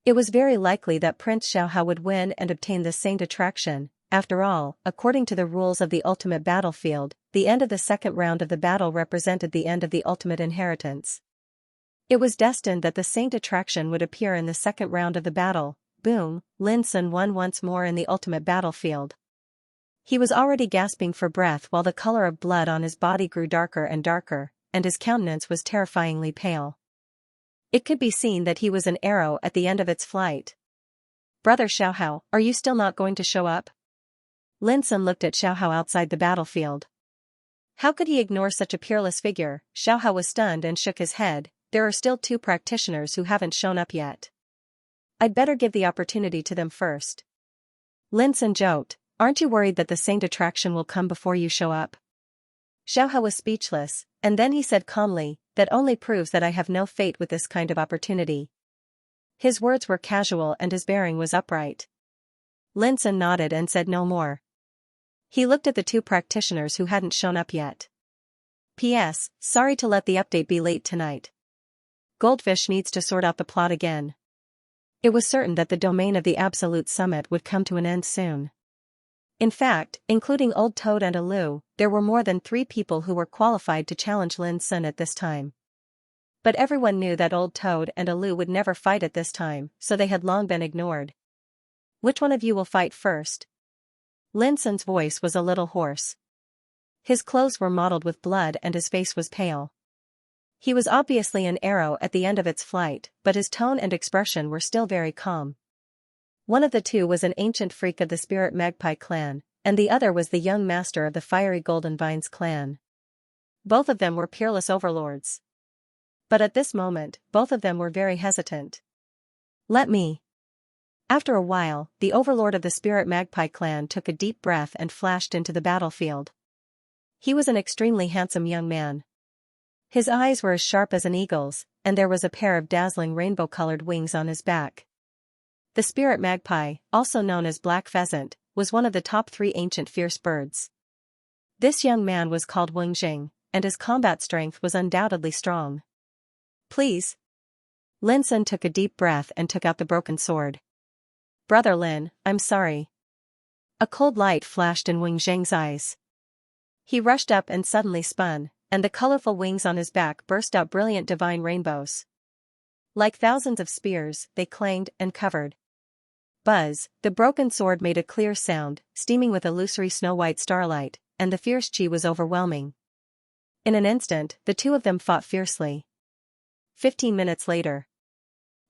It was very likely that Prince Xiaohao would win and obtain the Saint attraction. After all, according to the rules of the ultimate battlefield, the end of the second round of the battle represented the end of the ultimate inheritance. It was destined that the Saint attraction would appear in the second round of the battle. Boom, Lin Sun won once more in the ultimate battlefield. He was already gasping for breath while the color of blood on his body grew darker and darker, and his countenance was terrifyingly pale. It could be seen that he was an arrow at the end of its flight. "Brother Xiaohao, are you still not going to show up?" Lin Sun looked at Xiaohao outside the battlefield. How could he ignore such a peerless figure? Xiaohao was stunned and shook his head. "There are still 2 practitioners who haven't shown up yet. I'd better give the opportunity to them first." Lin Sun joked, "Aren't you worried that the Saint attraction will come before you show up?" Xiaohao was speechless, and then he said calmly, "That only proves that I have no fate with this kind of opportunity." His words were casual and his bearing was upright. Lin Sun nodded and said no more. He looked at the 2 practitioners who hadn't shown up yet. "P.S. Sorry to let the update be late tonight. Goldfish needs to sort out the plot again." It was certain that the domain of the Absolute Summit would come to an end soon. In fact, including Old Toad and Alu, there were more than 3 people who were qualified to challenge Lin Sun at this time. But everyone knew that Old Toad and Alu would never fight at this time, so they had long been ignored. "Which one of you will fight first?" Lin Sun's voice was a little hoarse. His clothes were mottled with blood and his face was pale. He was obviously an arrow at the end of its flight, but his tone and expression were still very calm. One of the 2 was an ancient freak of the Spirit Magpie clan, and the other was the young master of the Fiery Golden Vines clan. Both of them were peerless overlords. But at this moment, both of them were very hesitant. "Let me." After a while, the overlord of the Spirit Magpie clan took a deep breath and flashed into the battlefield. He was an extremely handsome young man. His eyes were as sharp as an eagle's, and there was a pair of dazzling rainbow-colored wings on his back. The Spirit Magpie, also known as Black Pheasant, was one of the top 3 ancient fierce birds. This young man was called Wang Jing, and his combat strength was undoubtedly strong. "Please." Lin Sun took a deep breath and took out the broken sword. "Brother Lin, I'm sorry." A cold light flashed in Wang Jing's eyes. He rushed up and suddenly spun, and the colorful wings on his back burst out brilliant divine rainbows. Like thousands of spears, they clanged and covered. Buzz, the broken sword made a clear sound, steaming with illusory snow-white starlight, and the fierce chi was overwhelming. In an instant, the 2 of them fought fiercely. 15 minutes later.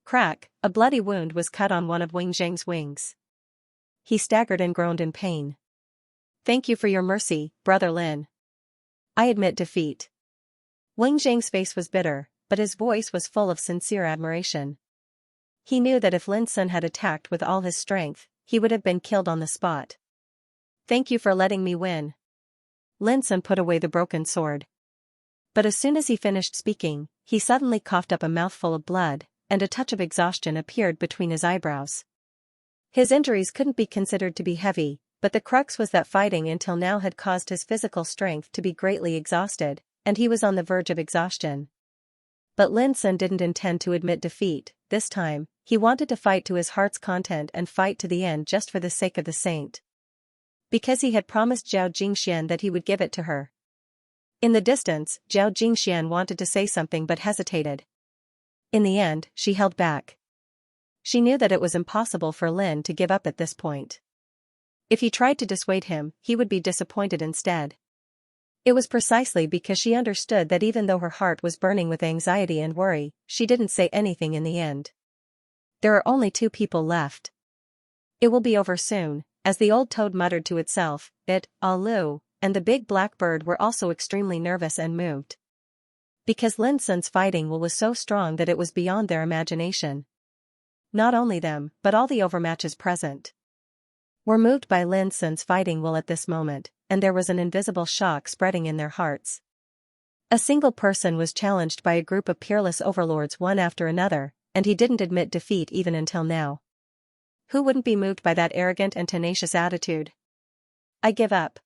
Crack, a bloody wound was cut on one of Wang Jing's wings. He staggered and groaned in pain. "Thank you for your mercy, Brother Lin. I admit defeat." Wang Jing's face was bitter, but his voice was full of sincere admiration. He knew that if Lin Sun had attacked with all his strength, he would have been killed on the spot. "Thank you for letting me win." Lin Sun put away the broken sword. But as soon as he finished speaking, he suddenly coughed up a mouthful of blood, and a touch of exhaustion appeared between his eyebrows. His injuries couldn't be considered to be heavy, but the crux was that fighting until now had caused his physical strength to be greatly exhausted, and he was on the verge of exhaustion. But Lin Sun didn't intend to admit defeat. This time, he wanted to fight to his heart's content and fight to the end just for the sake of the saint. Because he had promised Zhao Jingxian that he would give it to her. In the distance, Zhao Jingxian wanted to say something but hesitated. In the end, she held back. She knew that it was impossible for Lin to give up at this point. If he tried to dissuade him, he would be disappointed instead. It was precisely because she understood that even though her heart was burning with anxiety and worry, she didn't say anything in the end. There are only 2 people left. It will be over soon, as the old toad muttered to itself. Alu, and the big black bird were also extremely nervous and moved. Because Lin Sun's fighting will was so strong that it was beyond their imagination. Not only them, but all the overmatches present were moved by Lin Sun's fighting will at this moment, and there was an invisible shock spreading in their hearts. A single person was challenged by a group of peerless overlords one after another, and he didn't admit defeat even until now. Who wouldn't be moved by that arrogant and tenacious attitude? I give up.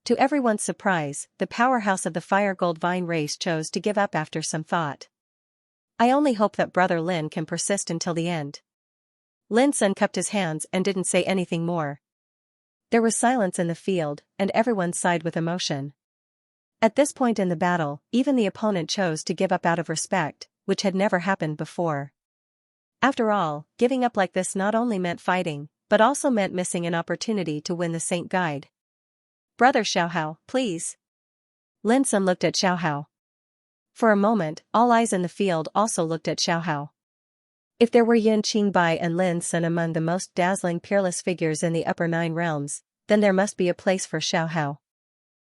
To everyone's surprise, the powerhouse of the Fire Gold Vine race chose to give up after some thought. I only hope that Brother Lin can persist until the end. Lin Sun cupped his hands and didn't say anything more. There was silence in the field, and everyone sighed with emotion. At this point in the battle, even the opponent chose to give up out of respect, which had never happened before. After all, giving up like this not only meant fighting, but also meant missing an opportunity to win the Saint Guide. Brother Xiaohao, please. Lin Sun looked at Xiaohao. For a moment, all eyes in the field also looked at Xiaohao. If there were Yun Qingbai and Lin Sun among the most dazzling peerless figures in the upper 9 realms, then there must be a place for Xiaohao.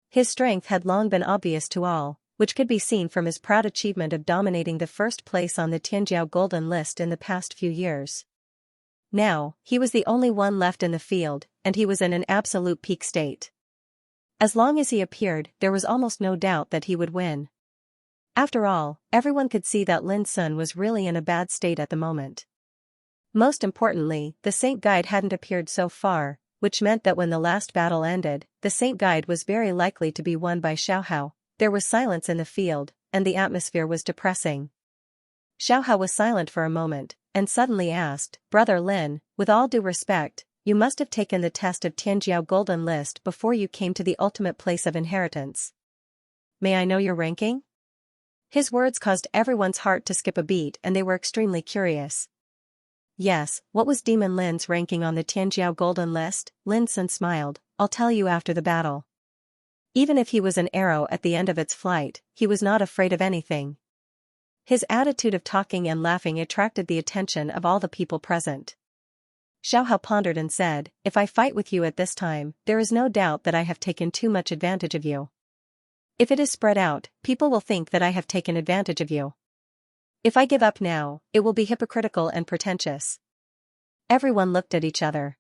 His strength had long been obvious to all, which could be seen from his proud achievement of dominating the first place on the Tianjiao Golden List in the past few years. Now, he was the only one left in the field, and he was in an absolute peak state. As long as he appeared, there was almost no doubt that he would win. After all, everyone could see that Lin Sun was really in a bad state at the moment. Most importantly, the Saint Guide hadn't appeared so far, which meant that when the last battle ended, the Saint Guide was very likely to be won by Xiaohao. There was silence in the field, and the atmosphere was depressing. Xiaohao was silent for a moment, and suddenly asked, Brother Lin, with all due respect, you must have taken the test of Tianjiao Golden List before you came to the ultimate place of inheritance. May I know your ranking? His words caused everyone's heart to skip a beat and they were extremely curious. Yes, what was Demon Lin's ranking on the Tianjiao Golden List? Lin Sun smiled, I'll tell you after the battle. Even if he was an arrow at the end of its flight, he was not afraid of anything. His attitude of talking and laughing attracted the attention of all the people present. Xiaohao pondered and said, if I fight with you at this time, there is no doubt that I have taken too much advantage of you. If it is spread out, people will think that I have taken advantage of you. If I give up now, it will be hypocritical and pretentious. Everyone looked at each other.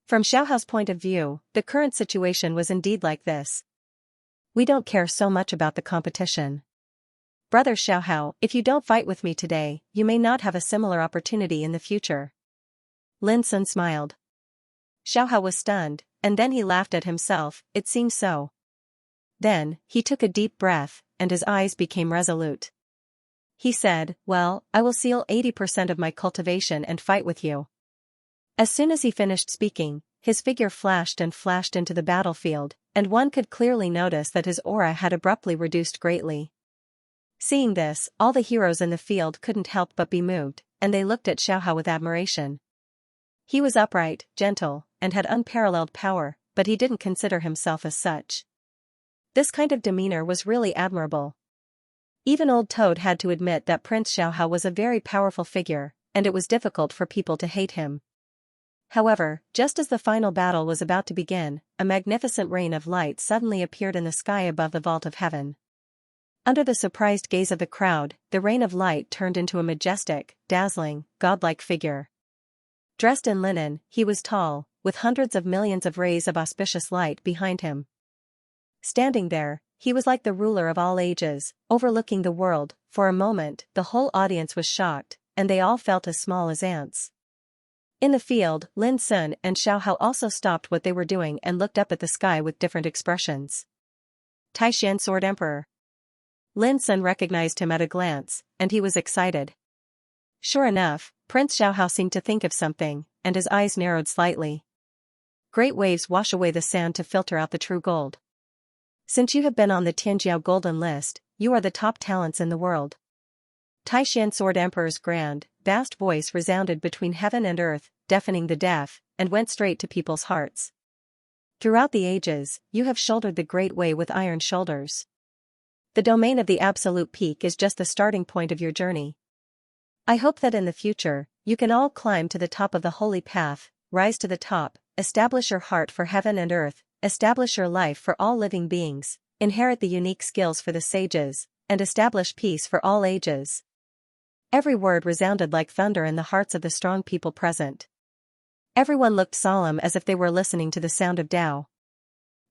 From Xiaohao's point of view, the current situation was indeed like this. We don't care so much about the competition. Brother Xiaohao, if you don't fight with me today, you may not have a similar opportunity in the future. Lin Sun smiled. Xiaohao was stunned, and then he laughed at himself, it seemed so. Then, he took a deep breath, and his eyes became resolute. He said, well, I will seal 80% of my cultivation and fight with you. As soon as he finished speaking, his figure flashed and flashed into the battlefield, and one could clearly notice that his aura had abruptly reduced greatly. Seeing this, all the heroes in the field couldn't help but be moved, and they looked at Xiaohao with admiration. He was upright, gentle, and had unparalleled power, but he didn't consider himself as such. This kind of demeanor was really admirable. Even Old Toad had to admit that Prince Xiaohao was a very powerful figure, and it was difficult for people to hate him. However, just as the final battle was about to begin, a magnificent rain of light suddenly appeared in the sky above the vault of heaven. Under the surprised gaze of the crowd, the rain of light turned into a majestic, dazzling, godlike figure. Dressed in linen, he was tall, with hundreds of millions of rays of auspicious light behind him. Standing there, he was like the ruler of all ages, overlooking the world. For a moment, the whole audience was shocked, and they all felt as small as ants. In the field, Lin Sun and Xiaohao also stopped what they were doing and looked up at the sky with different expressions. Taishan Sword Emperor. Lin Sun recognized him at a glance, and he was excited. Sure enough, Prince Xiaohao seemed to think of something, and his eyes narrowed slightly. Great waves wash away the sand to filter out the true gold. Since you have been on the Tianjiao Golden List, you are the top talents in the world. Taishan Sword Emperor's grand, vast voice resounded between heaven and earth, deafening the deaf, and went straight to people's hearts. Throughout the ages, you have shouldered the great way with iron shoulders. The domain of the absolute peak is just the starting point of your journey. I hope that in the future, you can all climb to the top of the holy path, rise to the top, establish your heart for heaven and earth, establish your life for all living beings, inherit the unique skills for the sages, and establish peace for all ages. Every word resounded like thunder in the hearts of the strong people present. Everyone looked solemn as if they were listening to the sound of Tao.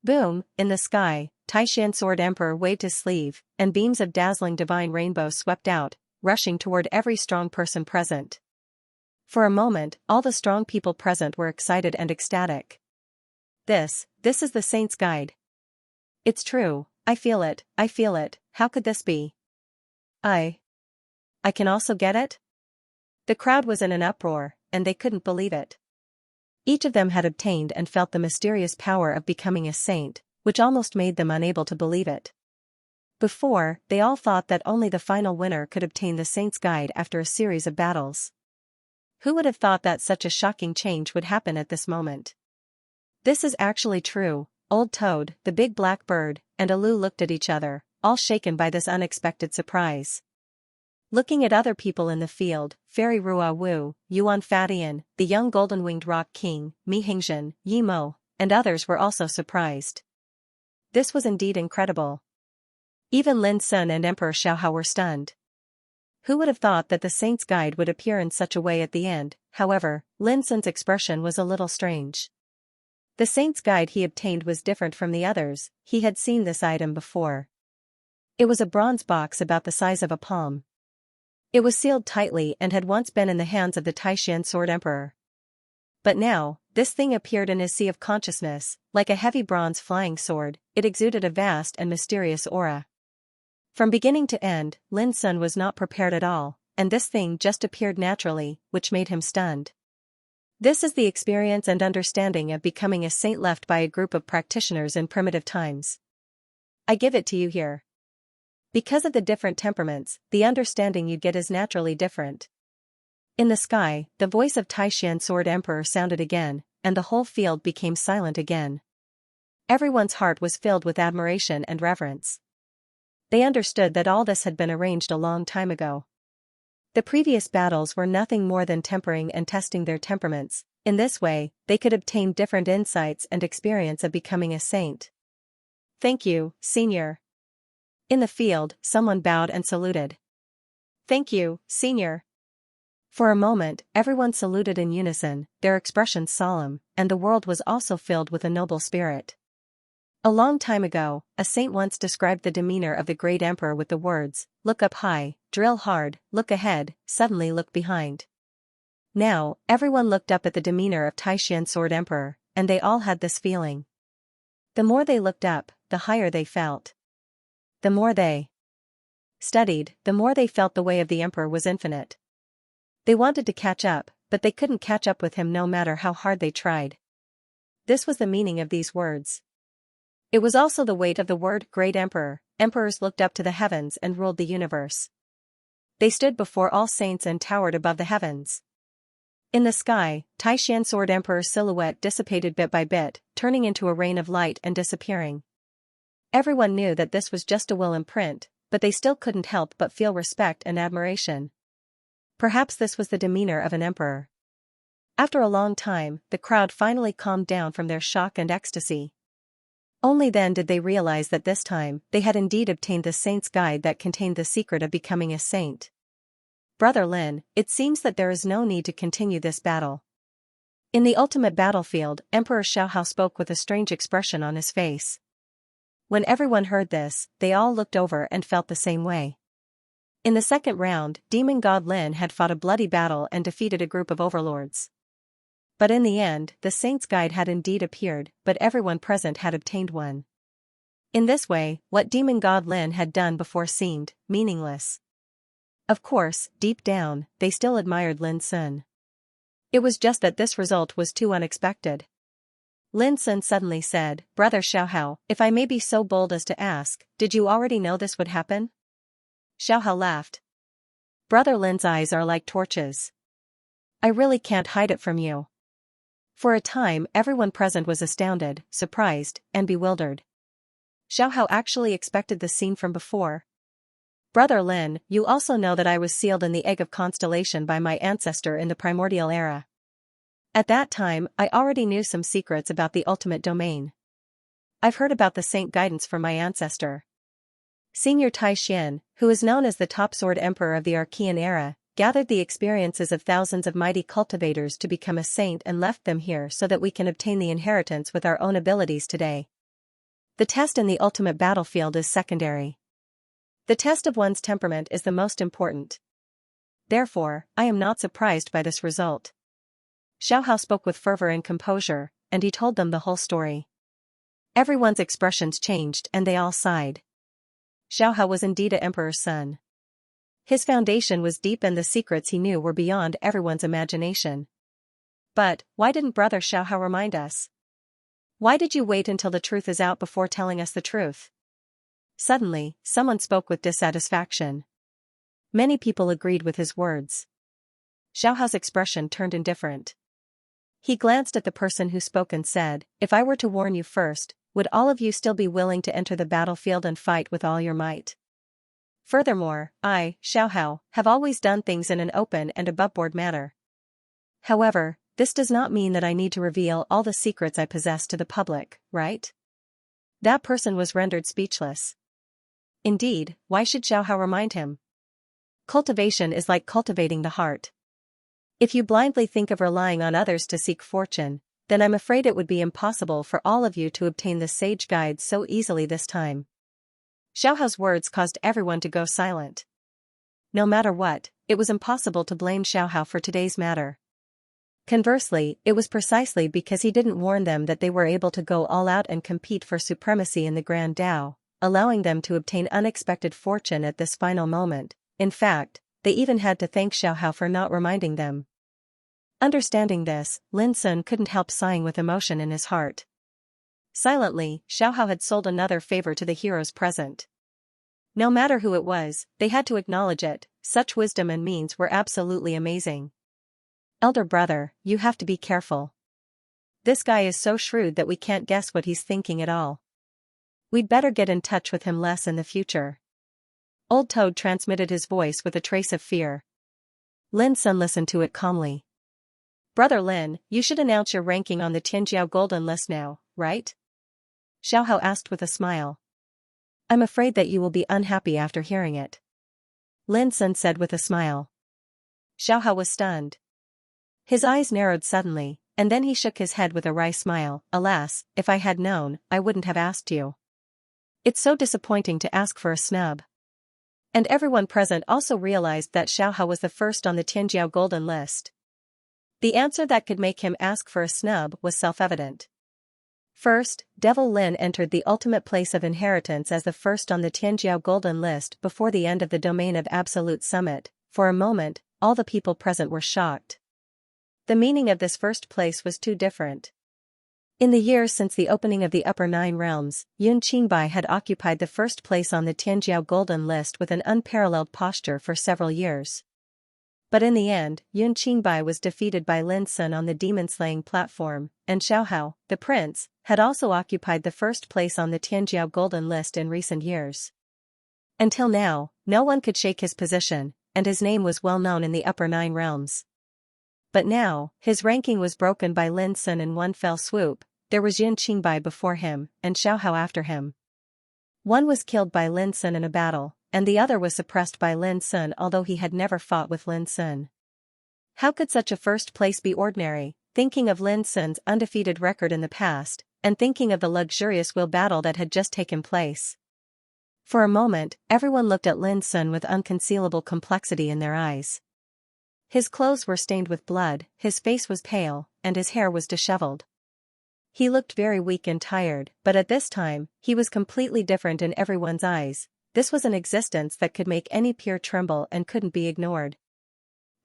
Boom, in the sky, Taishan Sword Emperor waved his sleeve, and beams of dazzling divine rainbow swept out, rushing toward every strong person present. For a moment, all the strong people present were excited and ecstatic. This is the Saint's Guide. It's true, I feel it, how could this be? I can also get it? The crowd was in an uproar, and they couldn't believe it. Each of them had obtained and felt the mysterious power of becoming a saint, which almost made them unable to believe it. Before, they all thought that only the final winner could obtain the Saint's Guide after a series of battles. Who would have thought that such a shocking change would happen at this moment? This is actually true. Old Toad, the big black bird, and Alu looked at each other, all shaken by this unexpected surprise. Looking at other people in the field, Fairy Rua Wu, Yuan Fatian, the young golden-winged rock king, Mi Hingzhen, Yi Mo, and others were also surprised. This was indeed incredible. Even Lin Sun and Emperor Xiaohao were stunned. Who would have thought that the Saint's Guide would appear in such a way at the end? However, Lin Sun's expression was a little strange. The Saint's Guide he obtained was different from the others. He had seen this item before. It was a bronze box about the size of a palm. It was sealed tightly and had once been in the hands of the Taishan Sword Emperor. But now, this thing appeared in his sea of consciousness, like a heavy bronze flying sword. It exuded a vast and mysterious aura. From beginning to end, Lin Sun was not prepared at all, and this thing just appeared naturally, which made him stunned. This is the experience and understanding of becoming a saint left by a group of practitioners in primitive times. I give it to you here. Because of the different temperaments, the understanding you get is naturally different. In the sky, the voice of Taishan Sword Emperor sounded again, and the whole field became silent again. Everyone's heart was filled with admiration and reverence. They understood that all this had been arranged a long time ago. The previous battles were nothing more than tempering and testing their temperaments. In this way, they could obtain different insights and experience of becoming a saint. Thank you, Senior. In the field, someone bowed and saluted. Thank you, Senior. For a moment, everyone saluted in unison, their expressions solemn, and the world was also filled with a noble spirit. A long time ago, a saint once described the demeanor of the great emperor with the words, "Look up high, drill hard, look ahead, suddenly look behind." Now, everyone looked up at the demeanor of Taishan Sword Emperor, and they all had this feeling. The more they looked up, the higher they felt. The more they studied, the more they felt the way of the emperor was infinite. They wanted to catch up, but they couldn't catch up with him no matter how hard they tried. This was the meaning of these words. It was also the weight of the word Great Emperor. Emperors looked up to the heavens and ruled the universe. They stood before all saints and towered above the heavens. In the sky, Taishan Sword Emperor's silhouette dissipated bit by bit, turning into a rain of light and disappearing. Everyone knew that this was just a will imprint, but they still couldn't help but feel respect and admiration. Perhaps this was the demeanor of an emperor. After a long time, the crowd finally calmed down from their shock and ecstasy. Only then did they realize that this time, they had indeed obtained the Saint's Guide that contained the secret of becoming a saint. Brother Lin, it seems that there is no need to continue this battle. In the ultimate battlefield, Emperor Xiaohao spoke with a strange expression on his face. When everyone heard this, they all looked over and felt the same way. In the second round, Demon God Lin had fought a bloody battle and defeated a group of overlords. But in the end, the Saint's Guide had indeed appeared, but everyone present had obtained one. In this way, what Demon God Lin had done before seemed meaningless. Of course, deep down, they still admired Lin Sun. It was just that this result was too unexpected. Lin Sun suddenly said, "Brother Xiaohao, if I may be so bold as to ask, did you already know this would happen?" Xiaohao laughed. Brother Lin's eyes are like torches. I really can't hide it from you. For a time, everyone present was astounded, surprised, and bewildered. Xiaohao actually expected the scene from before. Brother Lin, you also know that I was sealed in the egg of constellation by my ancestor in the primordial era. At that time, I already knew some secrets about the ultimate domain. I've heard about the saint guidance from my ancestor. Senior Tai Xian, who is known as the top sword emperor of the Archean era, gathered the experiences of thousands of mighty cultivators to become a saint and left them here so that we can obtain the inheritance with our own abilities today. The test in the ultimate battlefield is secondary. The test of one's temperament is the most important. Therefore, I am not surprised by this result. Xiaohao spoke with fervor and composure, and he told them the whole story. Everyone's expressions changed and they all sighed. Xiaohao was indeed an emperor's son. His foundation was deep and the secrets he knew were beyond everyone's imagination. But, why didn't Brother Xiaohao remind us? Why did you wait until the truth is out before telling us the truth? Suddenly, someone spoke with dissatisfaction. Many people agreed with his words. Xiaohao's expression turned indifferent. He glanced at the person who spoke and said, "If I were to warn you first, would all of you still be willing to enter the battlefield and fight with all your might? Furthermore, I, Xiaohao, have always done things in an open and aboveboard manner. However, this does not mean that I need to reveal all the secrets I possess to the public, right?" That person was rendered speechless. Indeed, why should Xiaohao remind him? Cultivation is like cultivating the heart. If you blindly think of relying on others to seek fortune, then I'm afraid it would be impossible for all of you to obtain the sage guide so easily this time. Xiaohao's words caused everyone to go silent. No matter what, it was impossible to blame Xiaohao for today's matter. Conversely, it was precisely because he didn't warn them that they were able to go all out and compete for supremacy in the Grand Tao, allowing them to obtain unexpected fortune at this final moment. In fact, they even had to thank Xiaohao for not reminding them. Understanding this, Lin Sun couldn't help sighing with emotion in his heart. Silently, Xiaohao had sold another favor to the heroes present. No matter who it was, they had to acknowledge it. Such wisdom and means were absolutely amazing. Elder brother, you have to be careful. This guy is so shrewd that we can't guess what he's thinking at all. We'd better get in touch with him less in the future. Old Toad transmitted his voice with a trace of fear. Lin Sun listened to it calmly. Brother Lin, you should announce your ranking on the Tianjiao Golden List now, right? Xiaohao asked with a smile. I'm afraid that you will be unhappy after hearing it. Lin Sun said with a smile. Xiaohao was stunned. His eyes narrowed suddenly, and then he shook his head with a wry smile. Alas, if I had known, I wouldn't have asked you. It's so disappointing to ask for a snub. And everyone present also realized that Xiaohao was the first on the Tianjiao Golden List. The answer that could make him ask for a snub was self-evident. First, Devil Lin entered the ultimate place of inheritance as the first on the Tianjiao Golden List before the end of the domain of Absolute Summit. For a moment, all the people present were shocked. The meaning of this first place was too different. In the years since the opening of the Upper Nine Realms, Yun Qingbai had occupied the first place on the Tianjiao Golden List with an unparalleled posture for several years. But in the end, Yun Qingbai was defeated by Lin Sun on the demon-slaying platform, and Xiaohao, the prince, had also occupied the first place on the Tianjiao Golden List in recent years. Until now, no one could shake his position, and his name was well known in the Upper Nine Realms. But now, his ranking was broken by Lin Sun in one fell swoop. There was Yun Qingbai before him, and Xiaohao after him. One was killed by Lin Sun in a battle, and the other was suppressed by Lin Sun although he had never fought with Lin Sun. How could such a first place be ordinary, thinking of Lin Sun's undefeated record in the past, and thinking of the luxurious will battle that had just taken place? For a moment, everyone looked at Lin Sun with unconcealable complexity in their eyes. His clothes were stained with blood, his face was pale, and his hair was disheveled. He looked very weak and tired, but at this time, he was completely different in everyone's eyes. This was an existence that could make any peer tremble and couldn't be ignored.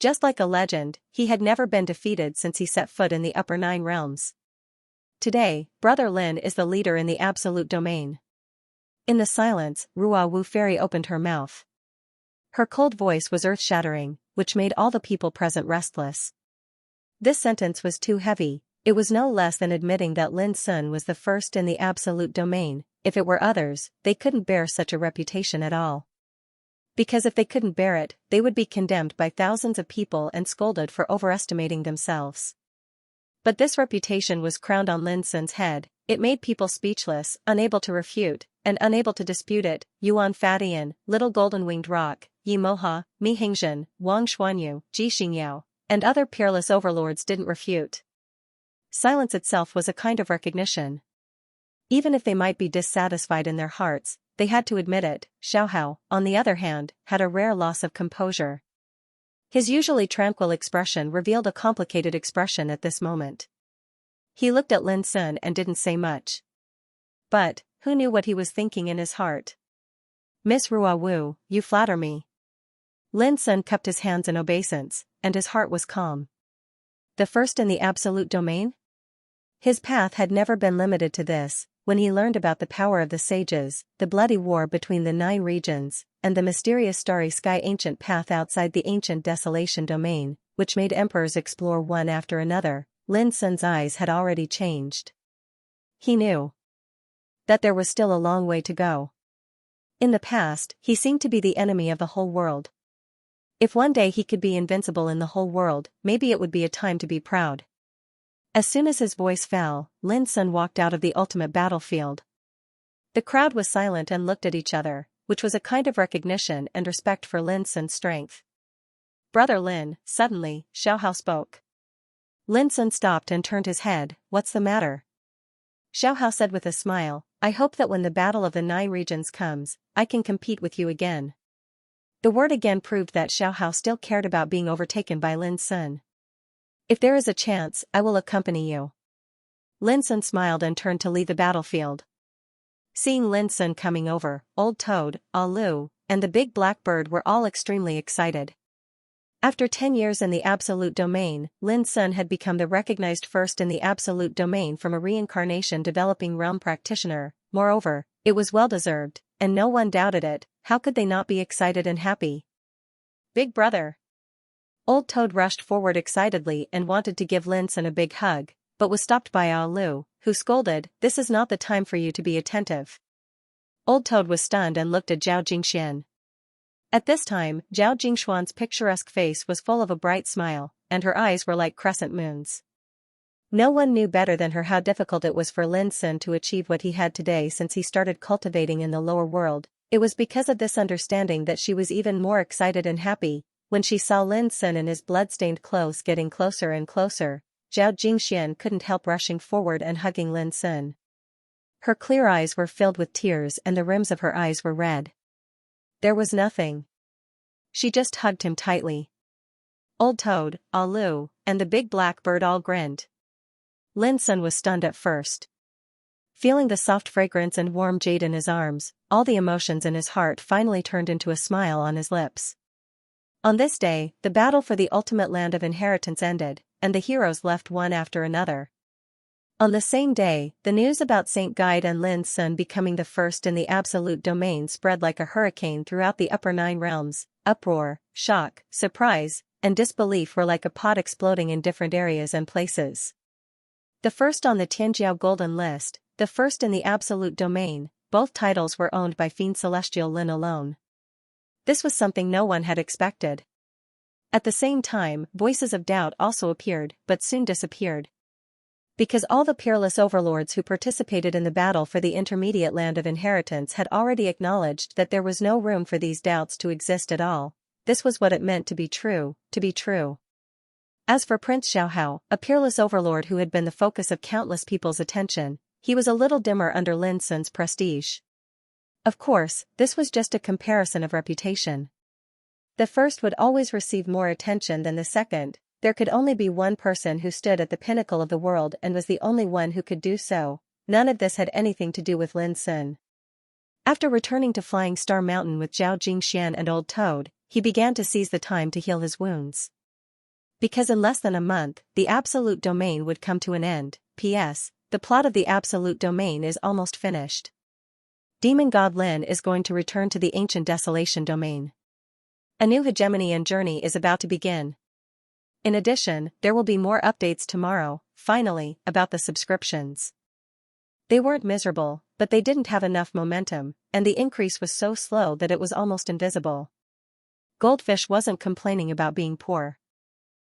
Just like a legend, he had never been defeated since he set foot in the Upper Nine Realms. Today, Brother Lin is the leader in the absolute domain. In the silence, Ruo Wu Fairy opened her mouth. Her cold voice was earth-shattering, which made all the people present restless. This sentence was too heavy, It was no less than admitting that Lin Sun was the first in the absolute domain. If it were others, they couldn't bear such a reputation at all. Because if they couldn't bear it, they would be condemned by thousands of people and scolded for overestimating themselves. But this reputation was crowned on Lin Sun's head. It made people speechless, unable to refute, and unable to dispute it. Yuan Fatian, Little Golden-Winged Rock, Yi Moha, Mi Hingzhen, Wang Xuanyu, Ji Xingyao, and other peerless overlords didn't refute. Silence itself was a kind of recognition. Even if they might be dissatisfied in their hearts, they had to admit it. Xiao Hao, on the other hand, had a rare loss of composure. His usually tranquil expression revealed a complicated expression at this moment. He looked at Lin Sun and didn't say much. But, who knew what he was thinking in his heart? Miss Rua Wu, you flatter me. Lin Sun cupped his hands in obeisance, and his heart was calm. The first in the absolute domain? His path had never been limited to this. When he learned about the power of the sages, the bloody war between the 9 regions, and the mysterious starry sky ancient path outside the ancient desolation domain, which made emperors explore one after another, Lin Sun's eyes had already changed. He knew that there was still a long way to go. In the past, he seemed to be the enemy of the whole world. If one day he could be invincible in the whole world, maybe it would be a time to be proud. As soon as his voice fell, Lin Sun walked out of the ultimate battlefield. The crowd was silent and looked at each other, which was a kind of recognition and respect for Lin Sun's strength. Brother Lin, suddenly, Xiao Hao spoke. Lin Sun stopped and turned his head. What's the matter? Xiao Hao said with a smile, I hope that when the battle of the 9 regions comes, I can compete with you again. The word again proved that Xiao Hao still cared about being overtaken by Lin Sun. If there is a chance, I will accompany you. Lin Sun smiled and turned to leave the battlefield. Seeing Lin Sun coming over, Old Toad, Alu, and the big black bird were all extremely excited. After 10 years in the absolute domain, Lin Sun had become the recognized first in the absolute domain from a reincarnation developing realm practitioner. Moreover, it was well-deserved, and no one doubted it. How could they not be excited and happy? Big brother. Old Toad rushed forward excitedly and wanted to give Lin Sun a big hug, but was stopped by Alu, who scolded, This is not the time for you to be attentive. Old Toad was stunned and looked at Zhao Jingxian. At this time, Zhao Jingxuan's picturesque face was full of a bright smile, and her eyes were like crescent moons. No one knew better than her how difficult it was for Lin Sun to achieve what he had today since he started cultivating in the lower world. It was because of this understanding that she was even more excited and happy. When she saw Lin Sun in his blood-stained clothes getting closer and closer, Zhao Jingxian couldn't help rushing forward and hugging Lin Sun. Her clear eyes were filled with tears and the rims of her eyes were red. There was nothing. She just hugged him tightly. Old Toad, Alu, and the big black bird all grinned. Lin Sun was stunned at first. Feeling the soft fragrance and warm jade in his arms, all the emotions in his heart finally turned into a smile on his lips. On this day, the battle for the ultimate land of inheritance ended, and the heroes left one after another. On the same day, the news about Saint Guide and Lin Sun becoming the first in the absolute domain spread like a hurricane throughout the upper 9 realms. Uproar, shock, surprise, and disbelief were like a pot exploding in different areas and places. The first on the Tianjiao Golden List, the first in the absolute domain, both titles were owned by Fiend Celestial Lin alone. This was something no one had expected. At the same time, voices of doubt also appeared, but soon disappeared. Because all the peerless overlords who participated in the battle for the intermediate land of inheritance had already acknowledged that there was no room for these doubts to exist at all. This was what it meant to be true, to be true. As for Prince Xiao Hao, a peerless overlord who had been the focus of countless people's attention, he was a little dimmer under Lin Sun's prestige. Of course, this was just a comparison of reputation. The first would always receive more attention than the second. There could only be one person who stood at the pinnacle of the world and was the only one who could do so. None of this had anything to do with Lin Sun. After returning to Flying Star Mountain with Zhao Jingxian and Old Toad, he began to seize the time to heal his wounds. Because in less than a month, the absolute domain would come to an end. P.S. The plot of the absolute domain is almost finished. Demon God Lin is going to return to the ancient desolation domain. A new hegemony and journey is about to begin. In addition, there will be more updates tomorrow. finally, about the subscriptions. They weren't miserable, but they didn't have enough momentum, and the increase was so slow that it was almost invisible. Goldfish wasn't complaining about being poor.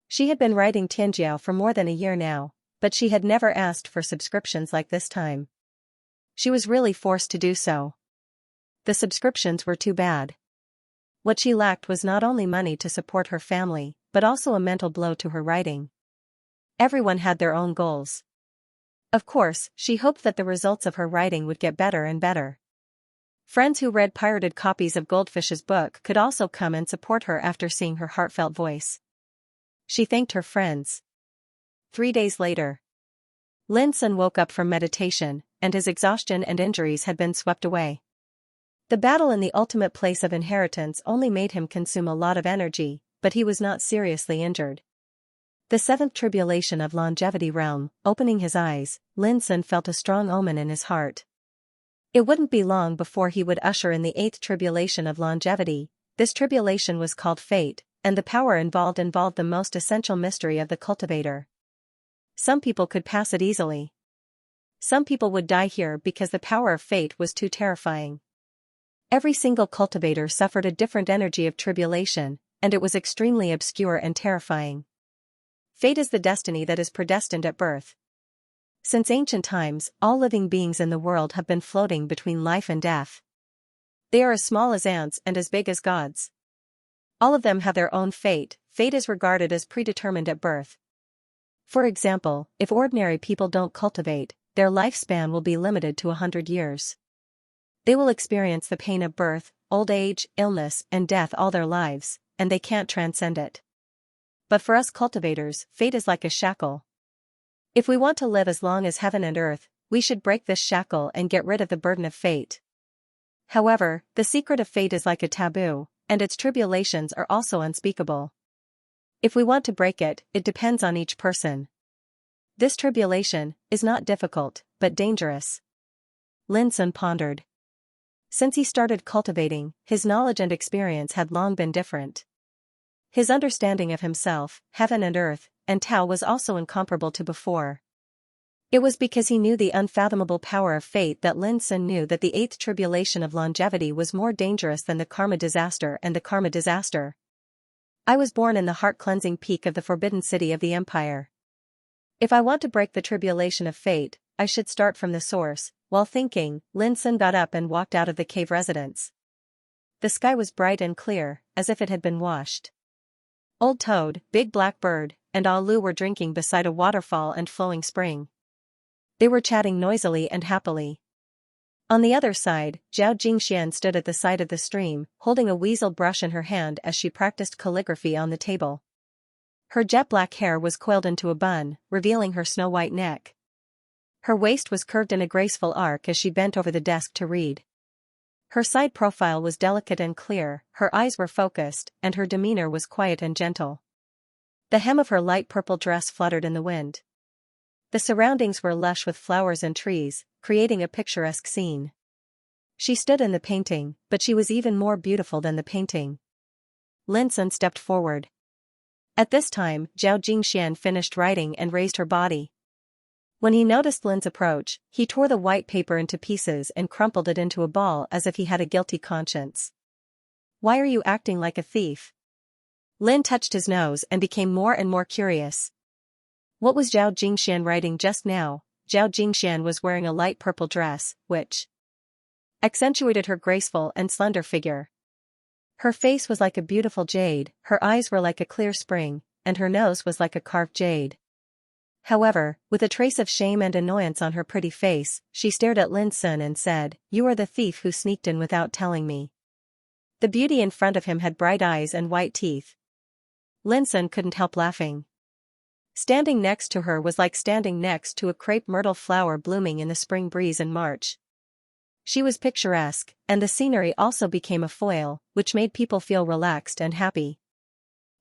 She had been writing Xianxia for more than a year now, but she had never asked for subscriptions like this time. She was really forced to do so. The subscriptions were too bad. What she lacked was not only money to support her family, but also a mental blow to her writing. Everyone had their own goals. Of course, she hoped that the results of her writing would get better and better. Friends who read pirated copies of Goldfish's book could also come and support her after seeing her heartfelt voice. She thanked her friends. 3 days later, Lin Sun woke up from meditation, and his exhaustion and injuries had bin swept away. The battle in the ultimate place of inheritance only made him consume a lot of energy, but he was not seriously injured. The seventh tribulation of longevity realm, opening his eyes, Lin Sun felt a strong omen in his heart. It wouldn't be long before he would usher in the eighth tribulation of longevity. This tribulation was called fate, and the power involved the most essential mystery of the cultivator. Some people could pass it easily. Some people would die here because the power of fate was too terrifying. Every single cultivator suffered a different energy of tribulation, and it was extremely obscure and terrifying. Fate is the destiny that is predestined at birth. Since ancient times, all living beings in the world have been floating between life and death. They are as small as ants and as big as gods. All of them have their own fate. Fate is regarded as predetermined at birth. For example, if ordinary people don't cultivate, their lifespan will be limited to 100 years. They will experience the pain of birth, old age, illness, and death all their lives, and they can't transcend it. But for us cultivators, fate is like a shackle. If we want to live as long as heaven and earth, we should break this shackle and get rid of the burden of fate. However, the secret of fate is like a taboo, and its tribulations are also unspeakable. If we want to break it, it depends on each person. This tribulation is not difficult, but dangerous. Lin Sun pondered. Since he started cultivating, his knowledge and experience had long been different. His understanding of himself, heaven and earth, and Tao was also incomparable to before. It was because he knew the unfathomable power of fate that Lin Sun knew that the eighth tribulation of longevity was more dangerous than the karma disaster and the karma disaster. I was born in the heart-cleansing peak of the forbidden city of the empire. If I want to break the tribulation of fate, I should start from the source. While thinking, Lin Sun got up and walked out of the cave residence. The sky was bright and clear, as if it had been washed. Old Toad, Big Black Bird, and Alu were drinking beside a waterfall and flowing spring. They were chatting noisily and happily. On the other side, Zhao Jingxian stood at the side of the stream, holding a weasel brush in her hand as she practiced calligraphy on the table. Her jet-black hair was coiled into a bun, revealing her snow-white neck. Her waist was curved in a graceful arc as she bent over the desk to read. Her side profile was delicate and clear, her eyes were focused, and her demeanor was quiet and gentle. The hem of her light purple dress fluttered in the wind. The surroundings were lush with flowers and trees, creating a picturesque scene. She stood in the painting, but she was even more beautiful than the painting. Lin Sun stepped forward. At this time, Zhao Jingxian finished writing and raised her body. When he noticed Lin's approach, he tore the white paper into pieces and crumpled it into a ball as if he had a guilty conscience. "Why are you acting like a thief?" Lin touched his nose and became more and more curious. What was Zhao Jingxian writing just now? Zhao Jingxian was wearing a light purple dress, which accentuated her graceful and slender figure. Her face was like a beautiful jade, her eyes were like a clear spring, and her nose was like a carved jade. However, with a trace of shame and annoyance on her pretty face, she stared at Lin Sun and said, "You are the thief who sneaked in without telling me." The beauty in front of him had bright eyes and white teeth. Lin Sun couldn't help laughing. Standing next to her was like standing next to a crepe myrtle flower blooming in the spring breeze in March. She was picturesque, and the scenery also became a foil, which made people feel relaxed and happy.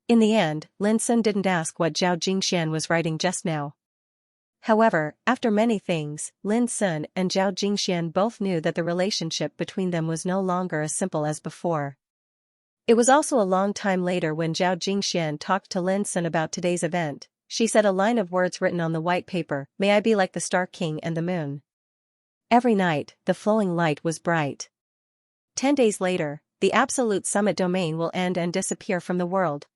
In the end, Lin Sun didn't ask what Zhao Jingxian was writing just now. However, after many things, Lin Sun and Zhao Jingxian both knew that the relationship between them was no longer as simple as before. It was also a long time later when Zhao Jingxian talked to Lin Sun about today's event, she said a line of words written on the white paper, "May I be like the Star King and the moon." Every night, the flowing light was bright. 10 days later, the absolute summit domain will end and disappear from the world.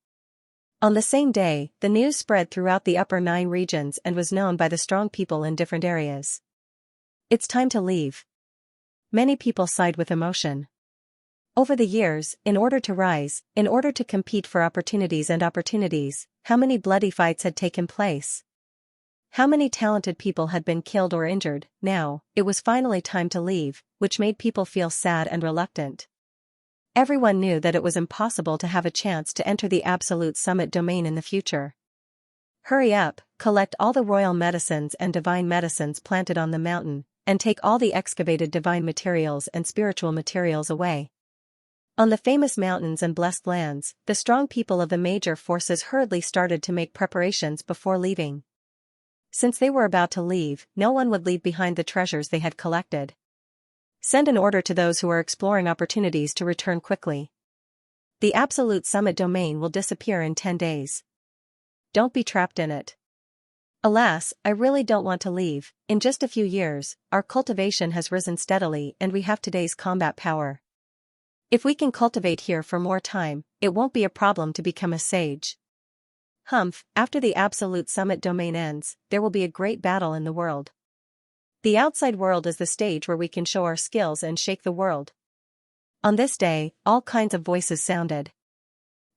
On the same day, the news spread throughout the upper 9 regions and was known by the strong people in different areas. It's time to leave. Many people sighed with emotion. Over the years, in order to rise, in order to compete for opportunities, how many bloody fights had taken place? How many talented people had been killed or injured? Now, it was finally time to leave, which made people feel sad and reluctant. Everyone knew that it was impossible to have a chance to enter the absolute summit domain in the future. Hurry up, collect all the royal medicines and divine medicines planted on the mountain, and take all the excavated divine materials and spiritual materials away. On the famous mountains and blessed lands, the strong people of the major forces hurriedly started to make preparations before leaving. Since they were about to leave, no one would leave behind the treasures they had collected. Send an order to those who are exploring opportunities to return quickly. The absolute summit domain will disappear in 10 days. Don't be trapped in it. Alas, I really don't want to leave. In just a few years, our cultivation has risen steadily and we have today's combat power. If we can cultivate here for more time, it won't be a problem to become a sage. Humph, after the absolute summit domain ends, there will be a great battle in the world. The outside world is the stage where we can show our skills and shake the world. On this day, all kinds of voices sounded.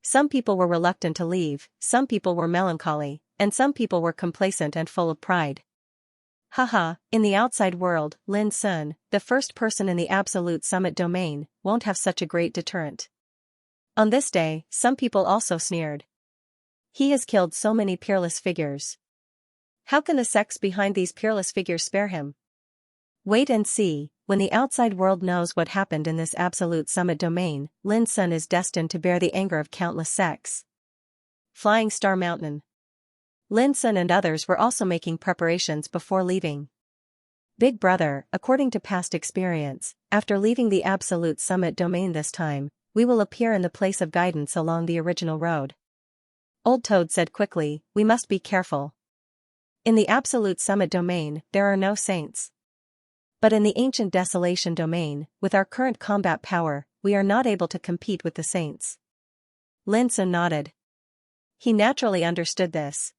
Some people were reluctant to leave, some people were melancholy, and some people were complacent and full of pride. Haha, in the outside world, Lin Sun, the first person in the absolute summit domain, won't have such a great deterrent. On this day, some people also sneered. He has killed so many peerless figures. How can the sects behind these peerless figures spare him? Wait and see, when the outside world knows what happened in this absolute summit domain, Lin Sun is destined to bear the anger of countless sects. Flying Star Mountain. Lin Sun and others were also making preparations before leaving. Big Brother, according to past experience, after leaving the absolute summit domain this time, we will appear in the place of guidance along the original road. Old Toad said quickly, we must be careful. In the absolute summit domain, there are no saints. But in the ancient desolation domain, with our current combat power, we are not able to compete with the saints. Lin Sun nodded. He naturally understood this.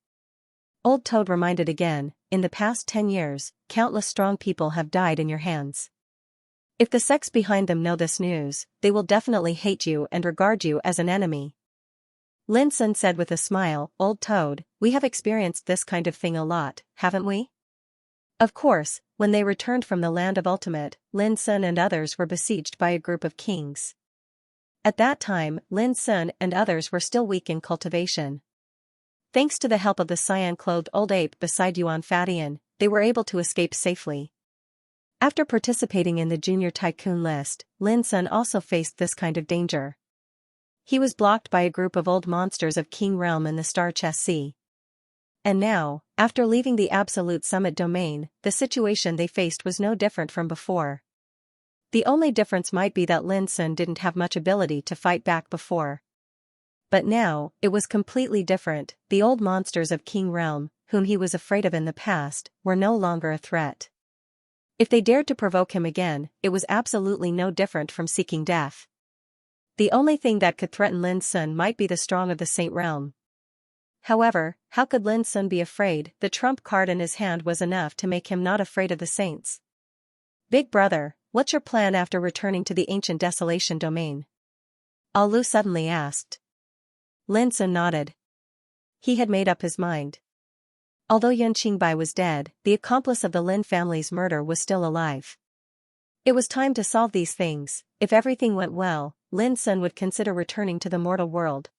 Old Toad reminded again, in the past 10 years, countless strong people have died in your hands. If the sects behind them know this news, they will definitely hate you and regard you as an enemy. Lin Sun said with a smile, Old Toad, we have experienced this kind of thing a lot, haven't we? Of course, when they returned from the land of ultimate, Lin Sun and others were besieged by a group of kings. At that time, Lin Sun and others were still weak in cultivation. Thanks to the help of the cyan-clothed old ape beside Yuan Fatian, they were able to escape safely. After participating in the junior tycoon list, Lin Sun also faced this kind of danger. He was blocked by a group of old monsters of King Realm in the Star Chess Sea. And now, after leaving the absolute summit domain, the situation they faced was no different from before. The only difference might be that Lin Sun didn't have much ability to fight back before. But now, it was completely different. The old monsters of King Realm, whom he was afraid of in the past, were no longer a threat. If they dared to provoke him again, it was absolutely no different from seeking death. The only thing that could threaten Lin Sun might be the strong of the Saint Realm. However, how could Lin Sun be afraid? The trump card in his hand was enough to make him not afraid of the saints. Big Brother, what's your plan after returning to the ancient desolation domain? Alu suddenly asked. Lin Sun nodded. He had made up his mind. Although Yun Qingbai was dead, the accomplice of the Lin family's murder was still alive. It was time to solve these things. If everything went well, Lin Sun would consider returning to the mortal world.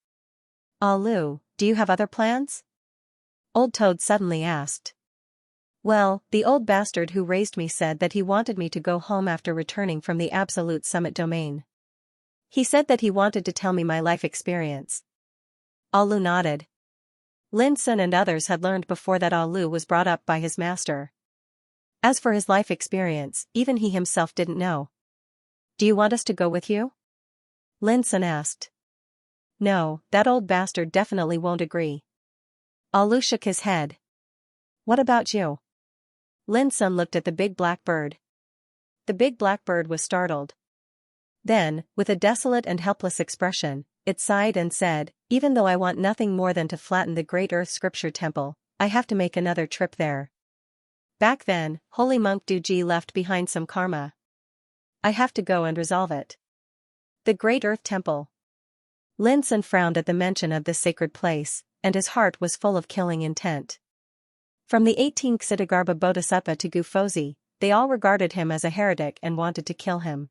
Alu, do you have other plans? Old Toad suddenly asked. Well, the old bastard who raised me said that he wanted me to go home after returning from the absolute summit domain. He said that he wanted to tell me my life experience. Alu nodded. Lin Sun and others had learned before that Alu was brought up by his master. As for his life experience, even he himself didn't know. Do you want us to go with you? Lin Sun asked. No, that old bastard definitely won't agree. Alu shook his head. What about you? Lin Sun looked at the big black bird. The big black bird was startled. Then, with a desolate and helpless expression, it sighed and said, even though I want nothing more than to flatten the Great Earth Scripture Temple, I have to make another trip there. Back then, holy monk Duji left behind some karma. I have to go and resolve it. The Great Earth Temple. Lin Sun frowned at the mention of this sacred place, and his heart was full of killing intent. From the 18 Ksitigarbha Bodhisattva to Gufozi, they all regarded him as a heretic and wanted to kill him.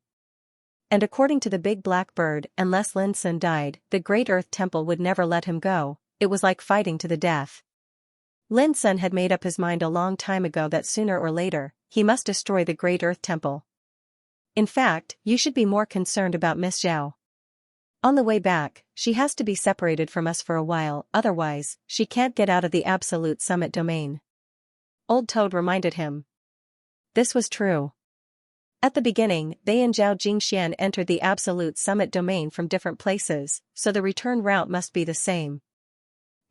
And according to the big black bird, unless Lin Sun died, the Great Earth Temple would never let him go. It was like fighting to the death. Lin Sun had made up his mind a long time ago that sooner or later, he must destroy the Great Earth Temple. In fact, you should be more concerned about Miss Zhao. On the way back, she has to be separated from us for a while, otherwise, she can't get out of the Absolute Summit domain. Old Toad reminded him. This was true. At the beginning, they and Zhao Jingxian entered the Absolute Summit domain from different places, so the return route must be the same.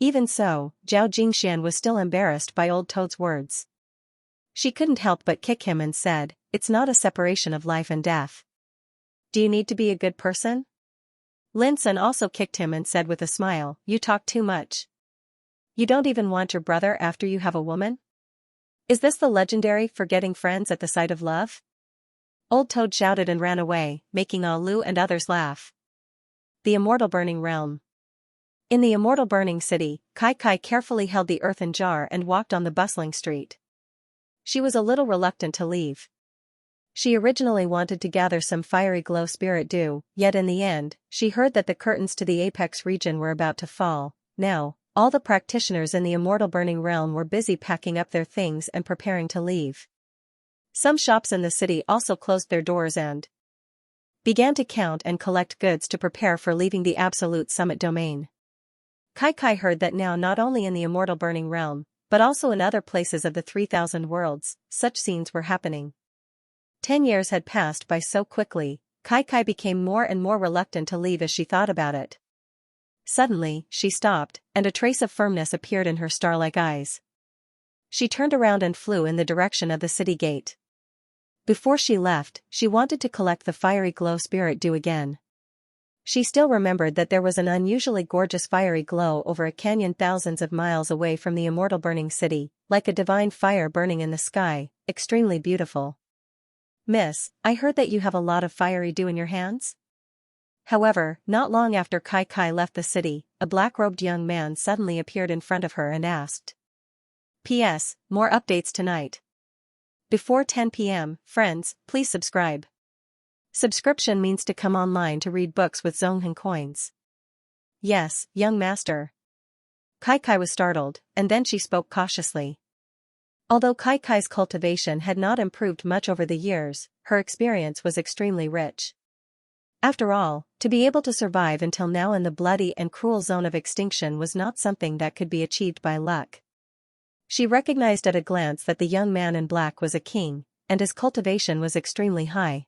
Even so, Zhao Jingxian was still embarrassed by Old Toad's words. She couldn't help but kick him and said, it's not a separation of life and death. Do you need to be a good person? Lin Sun also kicked him and said with a smile, you talk too much. You don't even want your brother after you have a woman? Is this the legendary forgetting friends at the sight of love? Old Toad shouted and ran away, making Alu and others laugh. The Immortal Burning Realm. In the Immortal Burning City, Kai Kai carefully held the earthen jar and walked on the bustling street. She was a little reluctant to leave. She originally wanted to gather some fiery glow spirit dew, yet in the end, she heard that the curtains to the apex region were about to fall. Now, all the practitioners in the Immortal Burning Realm were busy packing up their things and preparing to leave. Some shops in the city also closed their doors and began to count and collect goods to prepare for leaving the Absolute Summit domain. Kai Kai heard that now not only in the Immortal Burning Realm, but also in other places of the 3,000 worlds, such scenes were happening. 10 years had passed by so quickly, Kai Kai became more and more reluctant to leave as she thought about it. Suddenly, she stopped, and a trace of firmness appeared in her star-like eyes. She turned around and flew in the direction of the city gate. Before she left, she wanted to collect the fiery glow spirit dew again. She still remembered that there was an unusually gorgeous fiery glow over a canyon thousands of miles away from the Immortal Burning City, like a divine fire burning in the sky, extremely beautiful. Miss, I heard that you have a lot of fiery dew in your hands? However, not long after Kai Kai left the city, a black-robed young man suddenly appeared in front of her and asked. P.S. More updates tonight. Before 10 p.m., friends, please subscribe. Subscription means to come online to read books with Zhonghen coins. Yes, young master. Kai Kai was startled, and then she spoke cautiously. Although Kai Kai's cultivation had not improved much over the years, her experience was extremely rich. After all, to be able to survive until now in the bloody and cruel zone of extinction was not something that could be achieved by luck. She recognized at a glance that the young man in black was a king, and his cultivation was extremely high.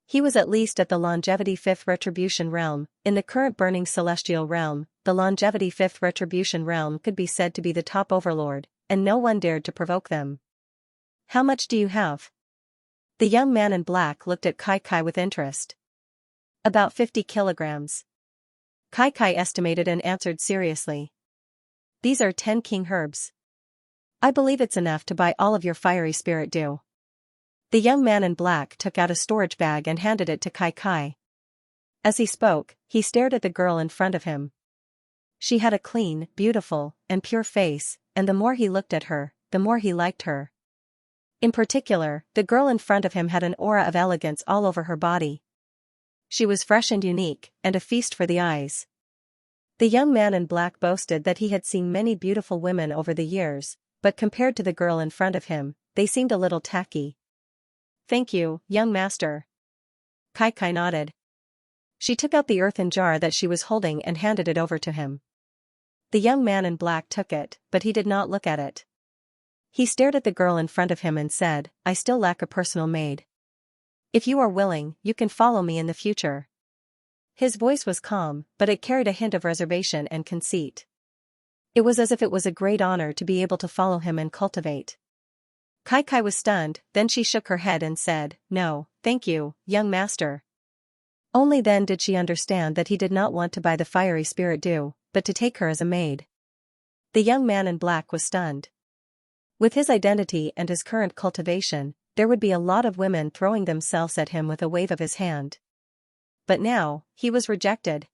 He was at least at the Longevity 5th Retribution Realm. In the current Burning Celestial Realm, the Longevity 5th Retribution Realm could be said to be the top overlord, and no one dared to provoke them. How much do you have? The young man in black looked at Kai Kai with interest. About 50 kilograms. Kai Kai estimated and answered seriously. These are 10 king herbs. I believe it's enough to buy all of your fiery spirit dew. The young man in black took out a storage bag and handed it to Kai Kai. As he spoke, he stared at the girl in front of him. She had a clean, beautiful, and pure face, and the more he looked at her, the more he liked her. In particular, the girl in front of him had an aura of elegance all over her body. She was fresh and unique, and a feast for the eyes. The young man in black boasted that he had seen many beautiful women over the years, but compared to the girl in front of him, they seemed a little tacky. Thank you, young master. Kai Kai nodded. She took out the earthen jar that she was holding and handed it over to him. The young man in black took it, but he did not look at it. He stared at the girl in front of him and said, I still lack a personal maid. If you are willing, you can follow me in the future. His voice was calm, but it carried a hint of reservation and conceit. It was as if it was a great honor to be able to follow him and cultivate. Kai was stunned, then she shook her head and said, "No, thank you, young master." Only then did she understand that he did not want to buy the fiery spirit dew, but to take her as a maid. The young man in black was stunned. With his identity and his current cultivation, there would be a lot of women throwing themselves at him with a wave of his hand. But now, he was rejected.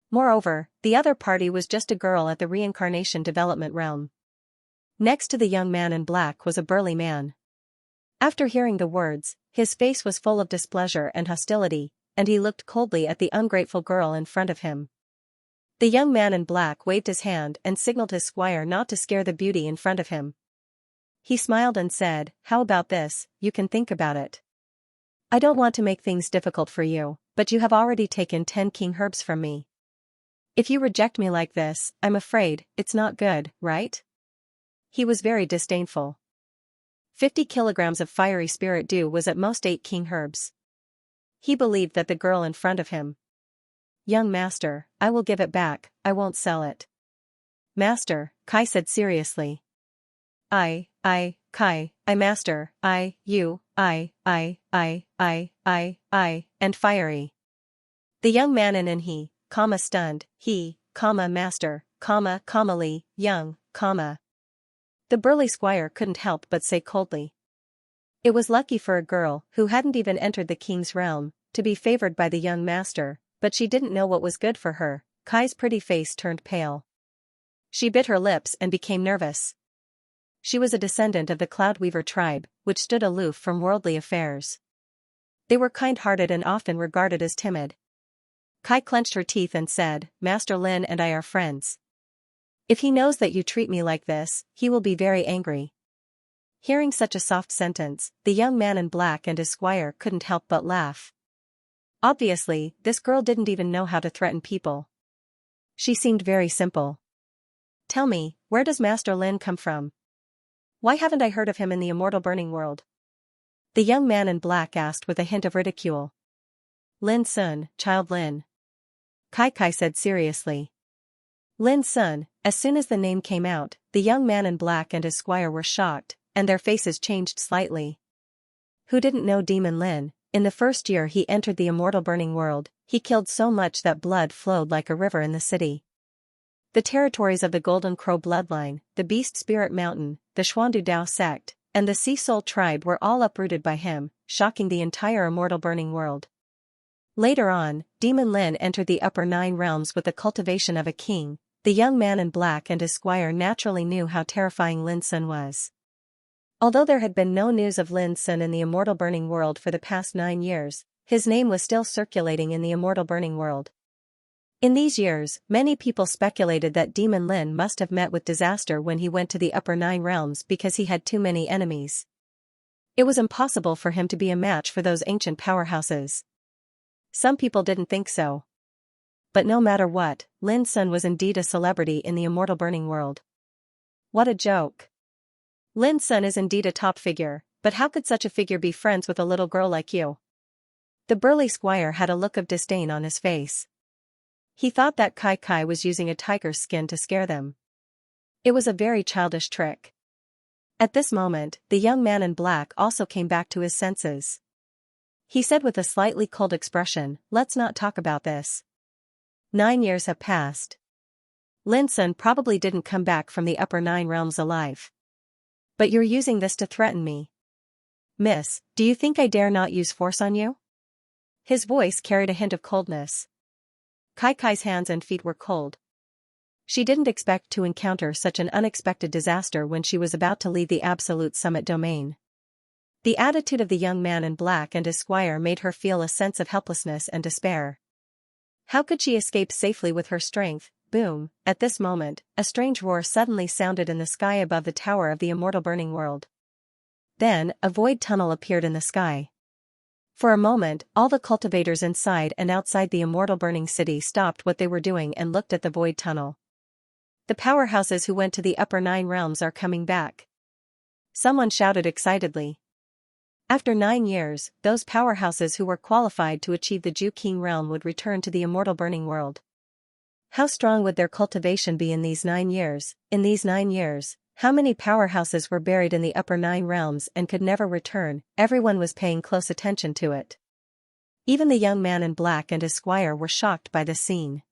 Moreover, the other party was just a girl at the reincarnation development realm. Next to the young man in black was a burly man. After hearing the words, his face was full of displeasure and hostility, and he looked coldly at the ungrateful girl in front of him. The young man in black waved his hand and signaled his squire not to scare the beauty in front of him. He smiled and said, "How about this, you can think about it. I don't want to make things difficult for you, but you have already taken 10 king herbs from me. If you reject me like this, I'm afraid, it's not good, right?" He was very disdainful. 50 kilograms of fiery spirit dew was at most 8 king herbs. He believed that the girl in front of him. "Young master, I will give it back, I won't sell it." "Master," Kai said seriously. Kai, master, you, and fiery." The young man and he, stunned, he, master, Lee, young, The burly squire couldn't help but say coldly. It was lucky for a girl who hadn't even entered the king's realm, to be favored by the young master, but she didn't know what was good for her. Kai's pretty face turned pale. She bit her lips and became nervous. She was a descendant of the Cloudweaver tribe, which stood aloof from worldly affairs. They were kind-hearted and often regarded as timid. Kai clenched her teeth and said, "Master Lin and I are friends. If he knows that you treat me like this, he will be very angry." Hearing such a soft sentence, the young man in black and his squire couldn't help but laugh. Obviously, this girl didn't even know how to threaten people. She seemed very simple. "Tell me, where does Master Lin come from? Why haven't I heard of him in the immortal burning world?" The young man in black asked with a hint of ridicule. "Lin Sun, child Lin," Kai said seriously. Lin Sun. As soon as the name came out, the young man in black and his squire were shocked, and their faces changed slightly. Who didn't know Demon Lin? In the first year he entered the immortal burning world, he killed so much that blood flowed like a river in the city. The territories of the Golden Crow bloodline, the Beast Spirit Mountain, the Xuandu Dao sect, and the Sea Soul tribe were all uprooted by him, shocking the entire immortal burning world. Later on, Demon Lin entered the upper 9 realms with the cultivation of a king. The young man in black and his squire naturally knew how terrifying Lin Sun was. Although there had been no news of Lin Sun in the immortal burning world for the past 9 years, his name was still circulating in the immortal burning world. In these years, many people speculated that Demon Lin must have met with disaster when he went to the upper 9 realms because he had too many enemies. It was impossible for him to be a match for those ancient powerhouses. Some people didn't think so. But no matter what, Lin Sun was indeed a celebrity in the immortal burning world. What a joke. Lin Sun is indeed a top figure, but how could such a figure be friends with a little girl like you? The burly squire had a look of disdain on his face. He thought that Kai was using a tiger's skin to scare them. It was a very childish trick. At this moment, the young man in black also came back to his senses. He said with a slightly cold expression, "Let's not talk about this. 9 years have passed. Lin Sun probably didn't come back from the upper 9 realms alive. But you're using this to threaten me. Miss, do you think I dare not use force on you?" His voice carried a hint of coldness. Kai's hands and feet were cold. She didn't expect to encounter such an unexpected disaster when she was about to leave the Absolute Summit domain. The attitude of the young man in black and his squire made her feel a sense of helplessness and despair. How could she escape safely with her strength? Boom! At this moment, a strange roar suddenly sounded in the sky above the tower of the immortal burning world. Then, a void tunnel appeared in the sky. For a moment, all the cultivators inside and outside the immortal burning city stopped what they were doing and looked at the void tunnel. The powerhouses who went to the upper 9 realms are coming back. Someone shouted excitedly. After 9 years, those powerhouses who were qualified to achieve the Ju King realm would return to the immortal burning world. How strong would their cultivation be in these 9 years? In these 9 years, how many powerhouses were buried in the upper 9 realms and could never return? Everyone was paying close attention to it. Even the young man in black and his squire were shocked by the scene.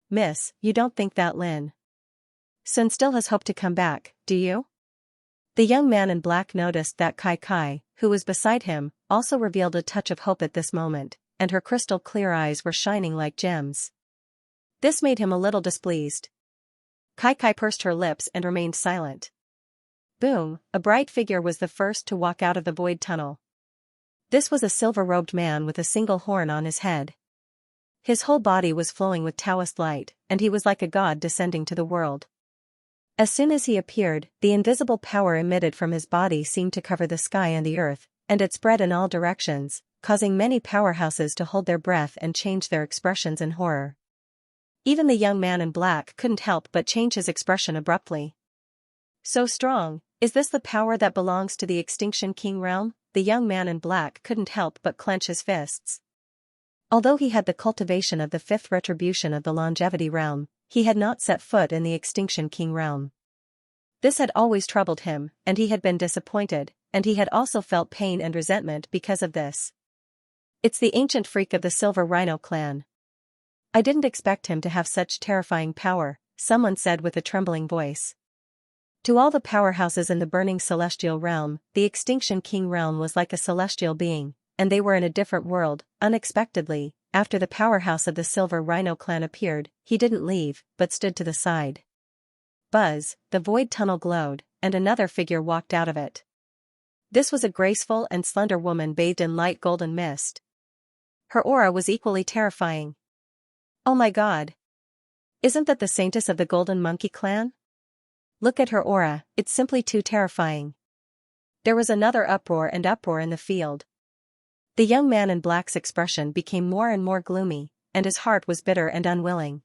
Miss, you don't think that Lin Sun still has hope to come back, do you? The young man in black noticed that Kai, who was beside him, also revealed a touch of hope at this moment, and her crystal clear eyes were shining like gems. This made him a little displeased. Kai pursed her lips and remained silent. Boom, a bright figure was the first to walk out of the void tunnel. This was a silver-robed man with a single horn on his head. His whole body was flowing with Taoist light, and he was like a god descending to the world. As soon as he appeared, the invisible power emitted from his body seemed to cover the sky and the earth, and it spread in all directions, causing many powerhouses to hold their breath and change their expressions in horror. Even the young man in black couldn't help but change his expression abruptly. So strong, is this the power that belongs to the Extinction King realm? The young man in black couldn't help but clench his fists. Although he had the cultivation of the 5th retribution of the longevity realm, he had not set foot in the Extinction King realm. This had always troubled him, and he had been disappointed, and he had also felt pain and resentment because of this. It's the ancient freak of the Silver Rhino clan. I didn't expect him to have such terrifying power, someone said with a trembling voice. To all the powerhouses in the burning celestial realm, the Extinction King realm was like a celestial being, and they were in a different world. Unexpectedly, after the powerhouse of the Silver Rhino clan appeared, he didn't leave, but stood to the side. Buzz, the void tunnel glowed, and another figure walked out of it. This was a graceful and slender woman bathed in light golden mist. Her aura was equally terrifying. Oh my god! Isn't that the saintess of the Golden Monkey clan? Look at her aura, it's simply too terrifying. There was another uproar in the field. The young man in black's expression became more and more gloomy, and his heart was bitter and unwilling.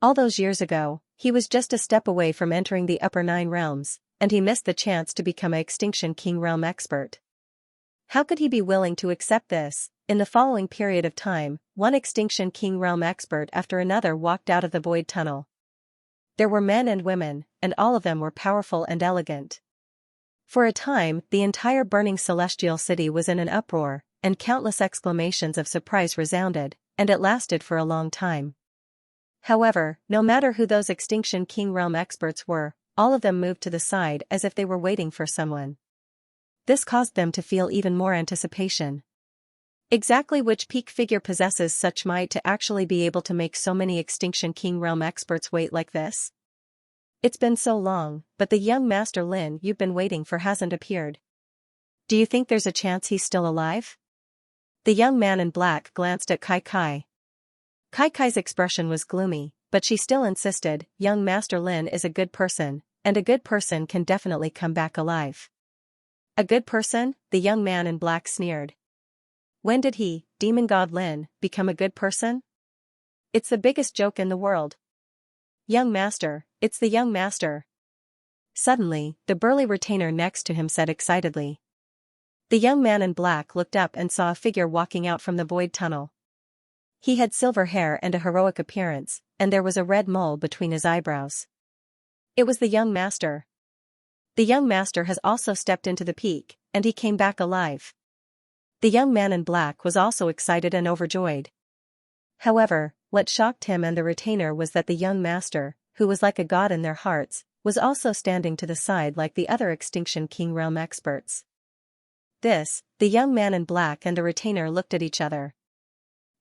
All those years ago, he was just a step away from entering the upper 9 realms, and he missed the chance to become an Extinction King realm expert. How could he be willing to accept this? In the following period of time, one Extinction King realm expert after another walked out of the void tunnel. There were men and women, and all of them were powerful and elegant. For a time, the entire burning celestial city was in an uproar, and countless exclamations of surprise resounded, and it lasted for a long time. However, no matter who those Extinction King realm experts were, all of them moved to the side as if they were waiting for someone. This caused them to feel even more anticipation. Exactly which peak figure possesses such might to actually be able to make so many Extinction King realm experts wait like this? It's been so long, but the young Master Lin you've been waiting for hasn't appeared. Do you think there's a chance he's still alive? The young man in black glanced at Kai. Kai's expression was gloomy, but she still insisted, young Master Lin is a good person, and a good person can definitely come back alive. A good person? The young man in black sneered. When did he, Demon God Lin, become a good person? It's the biggest joke in the world. Young Master, it's the young Master. Suddenly, the burly retainer next to him said excitedly. The young man in black looked up and saw a figure walking out from the void tunnel. He had silver hair and a heroic appearance, and there was a red mole between his eyebrows. It was the young Master. The young Master has also stepped into the peak, and he came back alive. The young man in black was also excited and overjoyed. However, what shocked him and the retainer was that the young Master, who was like a god in their hearts, was also standing to the side like the other Extinction King realm experts. The young man in black and the retainer looked at each other.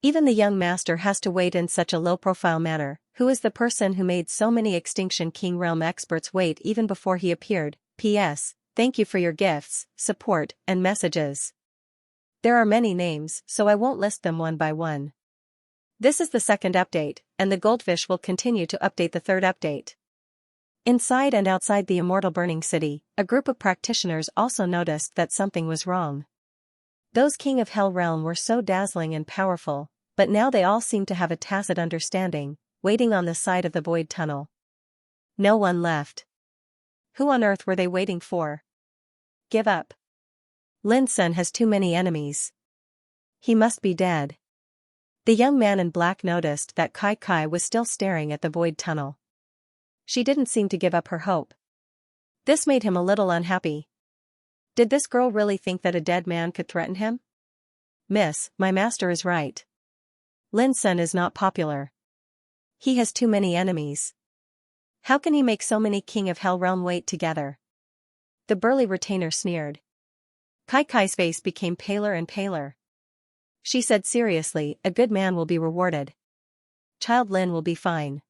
Even the young Master has to wait in such a low-profile manner. Who is the person who made so many Extinction King realm experts wait even before he appeared? P.S. Thank you for your gifts, support, and messages. There are many names, so I won't list them one by one. This is the second update, and the goldfish will continue to update the third update. Inside and outside the immortal burning city, a group of practitioners also noticed that something was wrong. Those King of Hell realm were so dazzling and powerful, but now they all seemed to have a tacit understanding, waiting on the side of the void tunnel. No one left. Who on earth were they waiting for? Give up. Lin Sun has too many enemies. He must be dead. The young man in black noticed that Kai Kai was still staring at the void tunnel. She didn't seem to give up her hope. This made him a little unhappy. Did this girl really think that a dead man could threaten him? Miss, my master is right. Lin Sun is not popular. He has too many enemies. How can he make so many King of Hell Realm wait together? The burly retainer sneered. Kai Kai's face became paler and paler. She said seriously, a good man will be rewarded. Child Lin will be fine.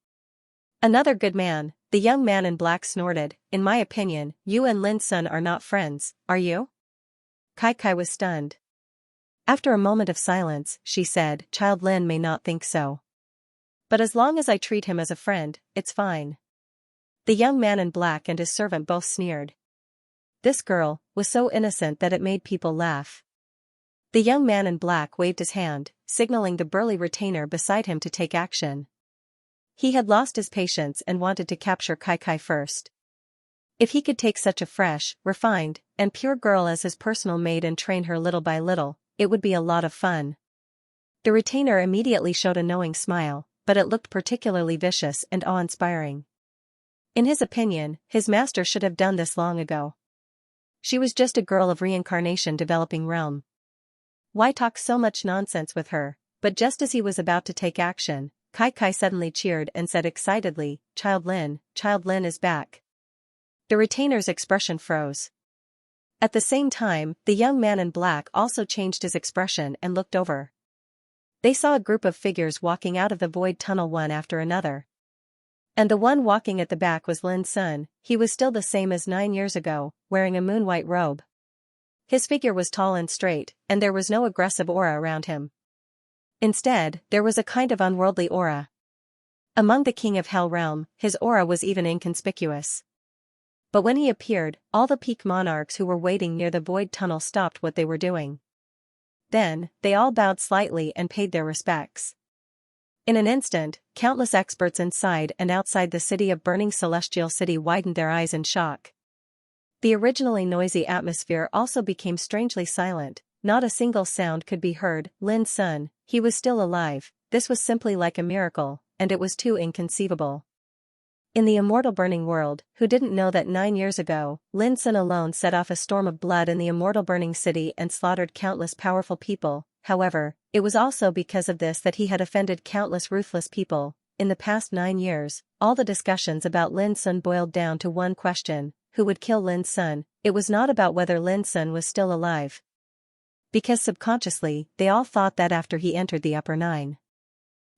Another good man, the young man in black snorted, in my opinion, you and Lin Sun are not friends, are you? Kai Kai was stunned. After a moment of silence, she said, Child Lin may not think so. But as long as I treat him as a friend, it's fine. The young man in black and his servant both sneered. This girl was so innocent that it made people laugh. The young man in black waved his hand, signaling the burly retainer beside him to take action. He had lost his patience and wanted to capture Kai Kai first. If he could take such a fresh, refined, and pure girl as his personal maid and train her little by little, it would be a lot of fun. The retainer immediately showed a knowing smile, but it looked particularly vicious and awe-inspiring. In his opinion, his master should have done this long ago. She was just a girl of reincarnation developing realm. Why talk so much nonsense with her? But just as he was about to take action, Kai Kai suddenly cheered and said excitedly, Child Lin is back. The retainer's expression froze. At the same time, the young man in black also changed his expression and looked over. They saw a group of figures walking out of the void tunnel one after another. And the one walking at the back was Lin Sun. He was still the same as 9 years ago, wearing a moon-white robe. His figure was tall and straight, and there was no aggressive aura around him. Instead, there was a kind of unworldly aura. Among the King of Hell Realm, his aura was even inconspicuous. But when he appeared, all the peak monarchs who were waiting near the void tunnel stopped what they were doing. Then, they all bowed slightly and paid their respects. In an instant, countless experts inside and outside the city of burning celestial city widened their eyes in shock. The originally noisy atmosphere also became strangely silent, not a single sound could be heard. Lin Sun, he was still alive, this was simply like a miracle, and it was too inconceivable. In the immortal burning world, who didn't know that 9 years ago, Lin Sun alone set off a storm of blood in the immortal burning city and slaughtered countless powerful people? However, it was also because of this that he had offended countless ruthless people. In the past 9 years, all the discussions about Lin Sun boiled down to one question: who would kill Lin Sun? It was not about whether Lin Sun was still alive. Because subconsciously, they all thought that after he entered the upper 9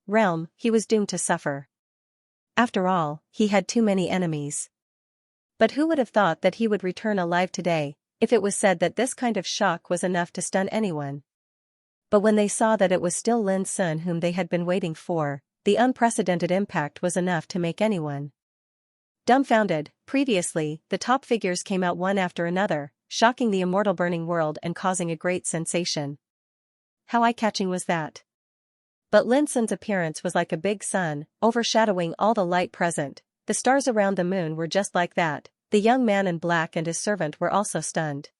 realm, he was doomed to suffer. After all, he had too many enemies. But who would have thought that he would return alive today, if it was said that this kind of shock was enough to stun anyone? But when they saw that it was still Lin Sun whom they had been waiting for, the unprecedented impact was enough to make anyone dumbfounded. Previously, the top figures came out one after another, shocking the immortal burning world and causing a great sensation. How eye-catching was that? But Lin Sun's appearance was like a big sun, overshadowing all the light present. The stars around the moon were just like that. The young man in black and his servant were also stunned.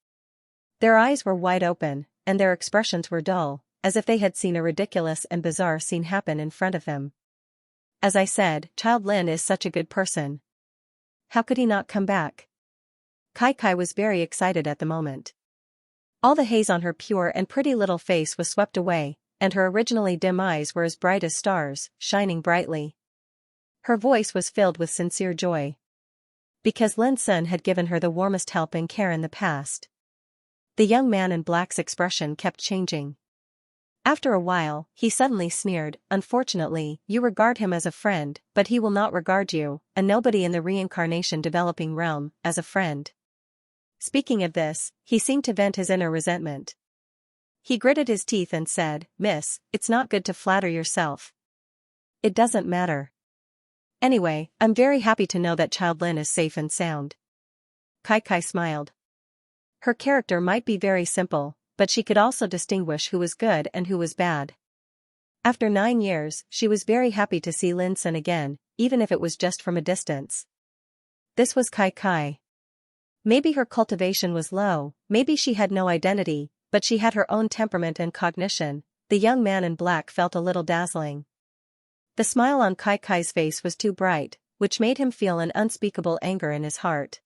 Their eyes were wide open, and their expressions were dull, as if they had seen a ridiculous and bizarre scene happen in front of them. As I said, Child Lin is such a good person. How could he not come back? Kai Kai was very excited at the moment. All the haze on her pure and pretty little face was swept away, and her originally dim eyes were as bright as stars, shining brightly. Her voice was filled with sincere joy. Because Lin Sun had given her the warmest help and care in the past. The young man in black's expression kept changing. After a while, he suddenly sneered, unfortunately, you regard him as a friend, but he will not regard you, a nobody in the reincarnation developing realm, as a friend. Speaking of this, he seemed to vent his inner resentment. He gritted his teeth and said, Miss, it's not good to flatter yourself. It doesn't matter. Anyway, I'm very happy to know that Child Lin is safe and sound. Kai Kai smiled. Her character might be very simple, but she could also distinguish who was good and who was bad. After 9 years, she was very happy to see Lin Sun again, even if it was just from a distance. This was Kai Kai. Maybe her cultivation was low, maybe she had no identity, but she had her own temperament and cognition. the young man in black felt a little dazzling. The smile on Kai Kai's face was too bright, which made him feel an unspeakable anger in his heart.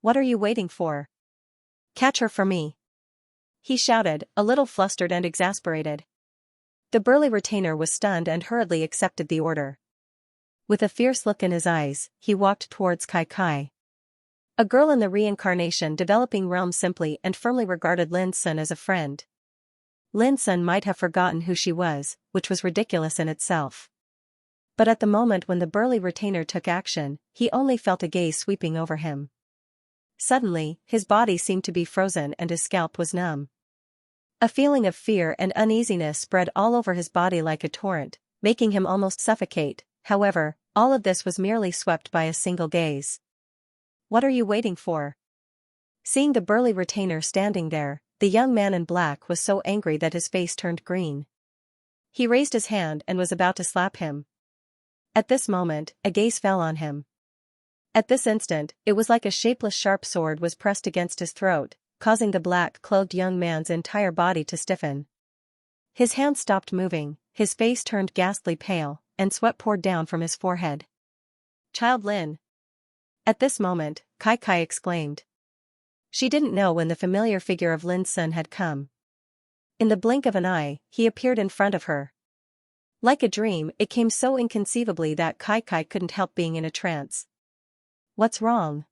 "What are you waiting for? Catch her for me!" he shouted, a little flustered and exasperated. The burly retainer was stunned and hurriedly accepted the order. With a fierce look in his eyes, he walked towards Kai Kai. A girl in the reincarnation developing realm simply and firmly regarded Lin Sun as a friend. Lin Sun might have forgotten who she was, which was ridiculous in itself. But at the moment when the burly retainer took action, he only felt a gaze sweeping over him. Suddenly, his body seemed to be frozen and his scalp was numb. A feeling of fear and uneasiness spread all over his body like a torrent, making him almost suffocate. However, all of this was merely swept by a single gaze. "What are you waiting for?" Seeing the burly retainer standing there, the young man in black was so angry that his face turned green. He raised his hand and was about to slap him. At this moment, a gaze fell on him. At this instant, it was like a shapeless sharp sword was pressed against his throat, causing the black-clothed young man's entire body to stiffen. His hands stopped moving, his face turned ghastly pale, and sweat poured down from his forehead. "Child Lin!" At this moment, Kai Kai exclaimed. She didn't know when the familiar figure of Lin Sun had come. In the blink of an eye, he appeared in front of her. Like a dream, it came so inconceivably that Kai Kai couldn't help being in a trance. "What's wrong?"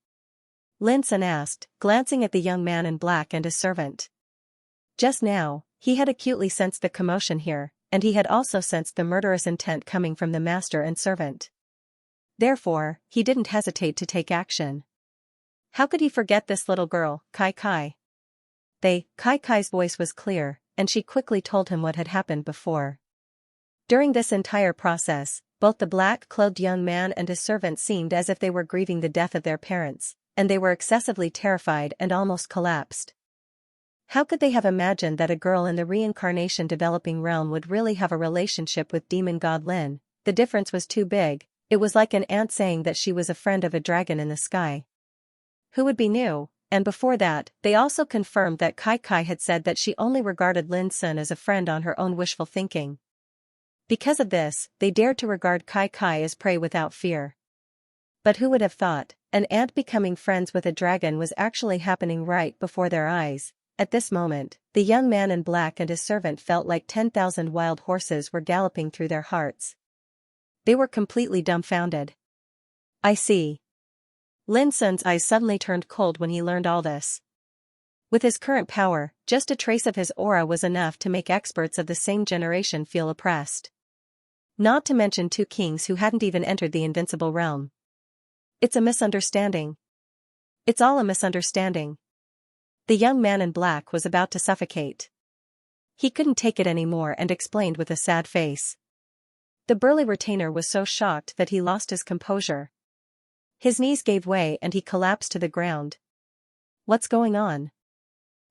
Lin Sun asked, glancing at the young man in black and his servant. Just now, he had acutely sensed the commotion here, and he had also sensed the murderous intent coming from the master and servant. Therefore, he didn't hesitate to take action. How could he forget this little girl, Kai Kai? Kai Kai's voice was clear, and she quickly told him what had happened before. During this entire process, both the black-clothed young man and his servant seemed as if they were grieving the death of their parents, and they were excessively terrified and almost collapsed. How could they have imagined that a girl in the reincarnation developing realm would really have a relationship with demon god Lin? The difference was too big. It was like an ant saying that she was a friend of a dragon in the sky. Who would be new? And before that, they also confirmed that Kai Kai had said that she only regarded Lin Sun as a friend on her own wishful thinking. Because of this, they dared to regard Kai Kai as prey without fear. But who would have thought, an ant becoming friends with a dragon was actually happening right before their eyes? At this moment, the young man in black and his servant felt like 10,000 wild horses were galloping through their hearts. They were completely dumbfounded. "I see." Lin Sun's eyes suddenly turned cold when he learned all this. With his current power, just a trace of his aura was enough to make experts of the same generation feel oppressed. Not to mention 2 kings who hadn't even entered the invincible realm. "It's a misunderstanding. It's all a misunderstanding." The young man in black was about to suffocate. He couldn't take it anymore and explained with a sad face. The burly retainer was so shocked that he lost his composure. His knees gave way and he collapsed to the ground. "What's going on?"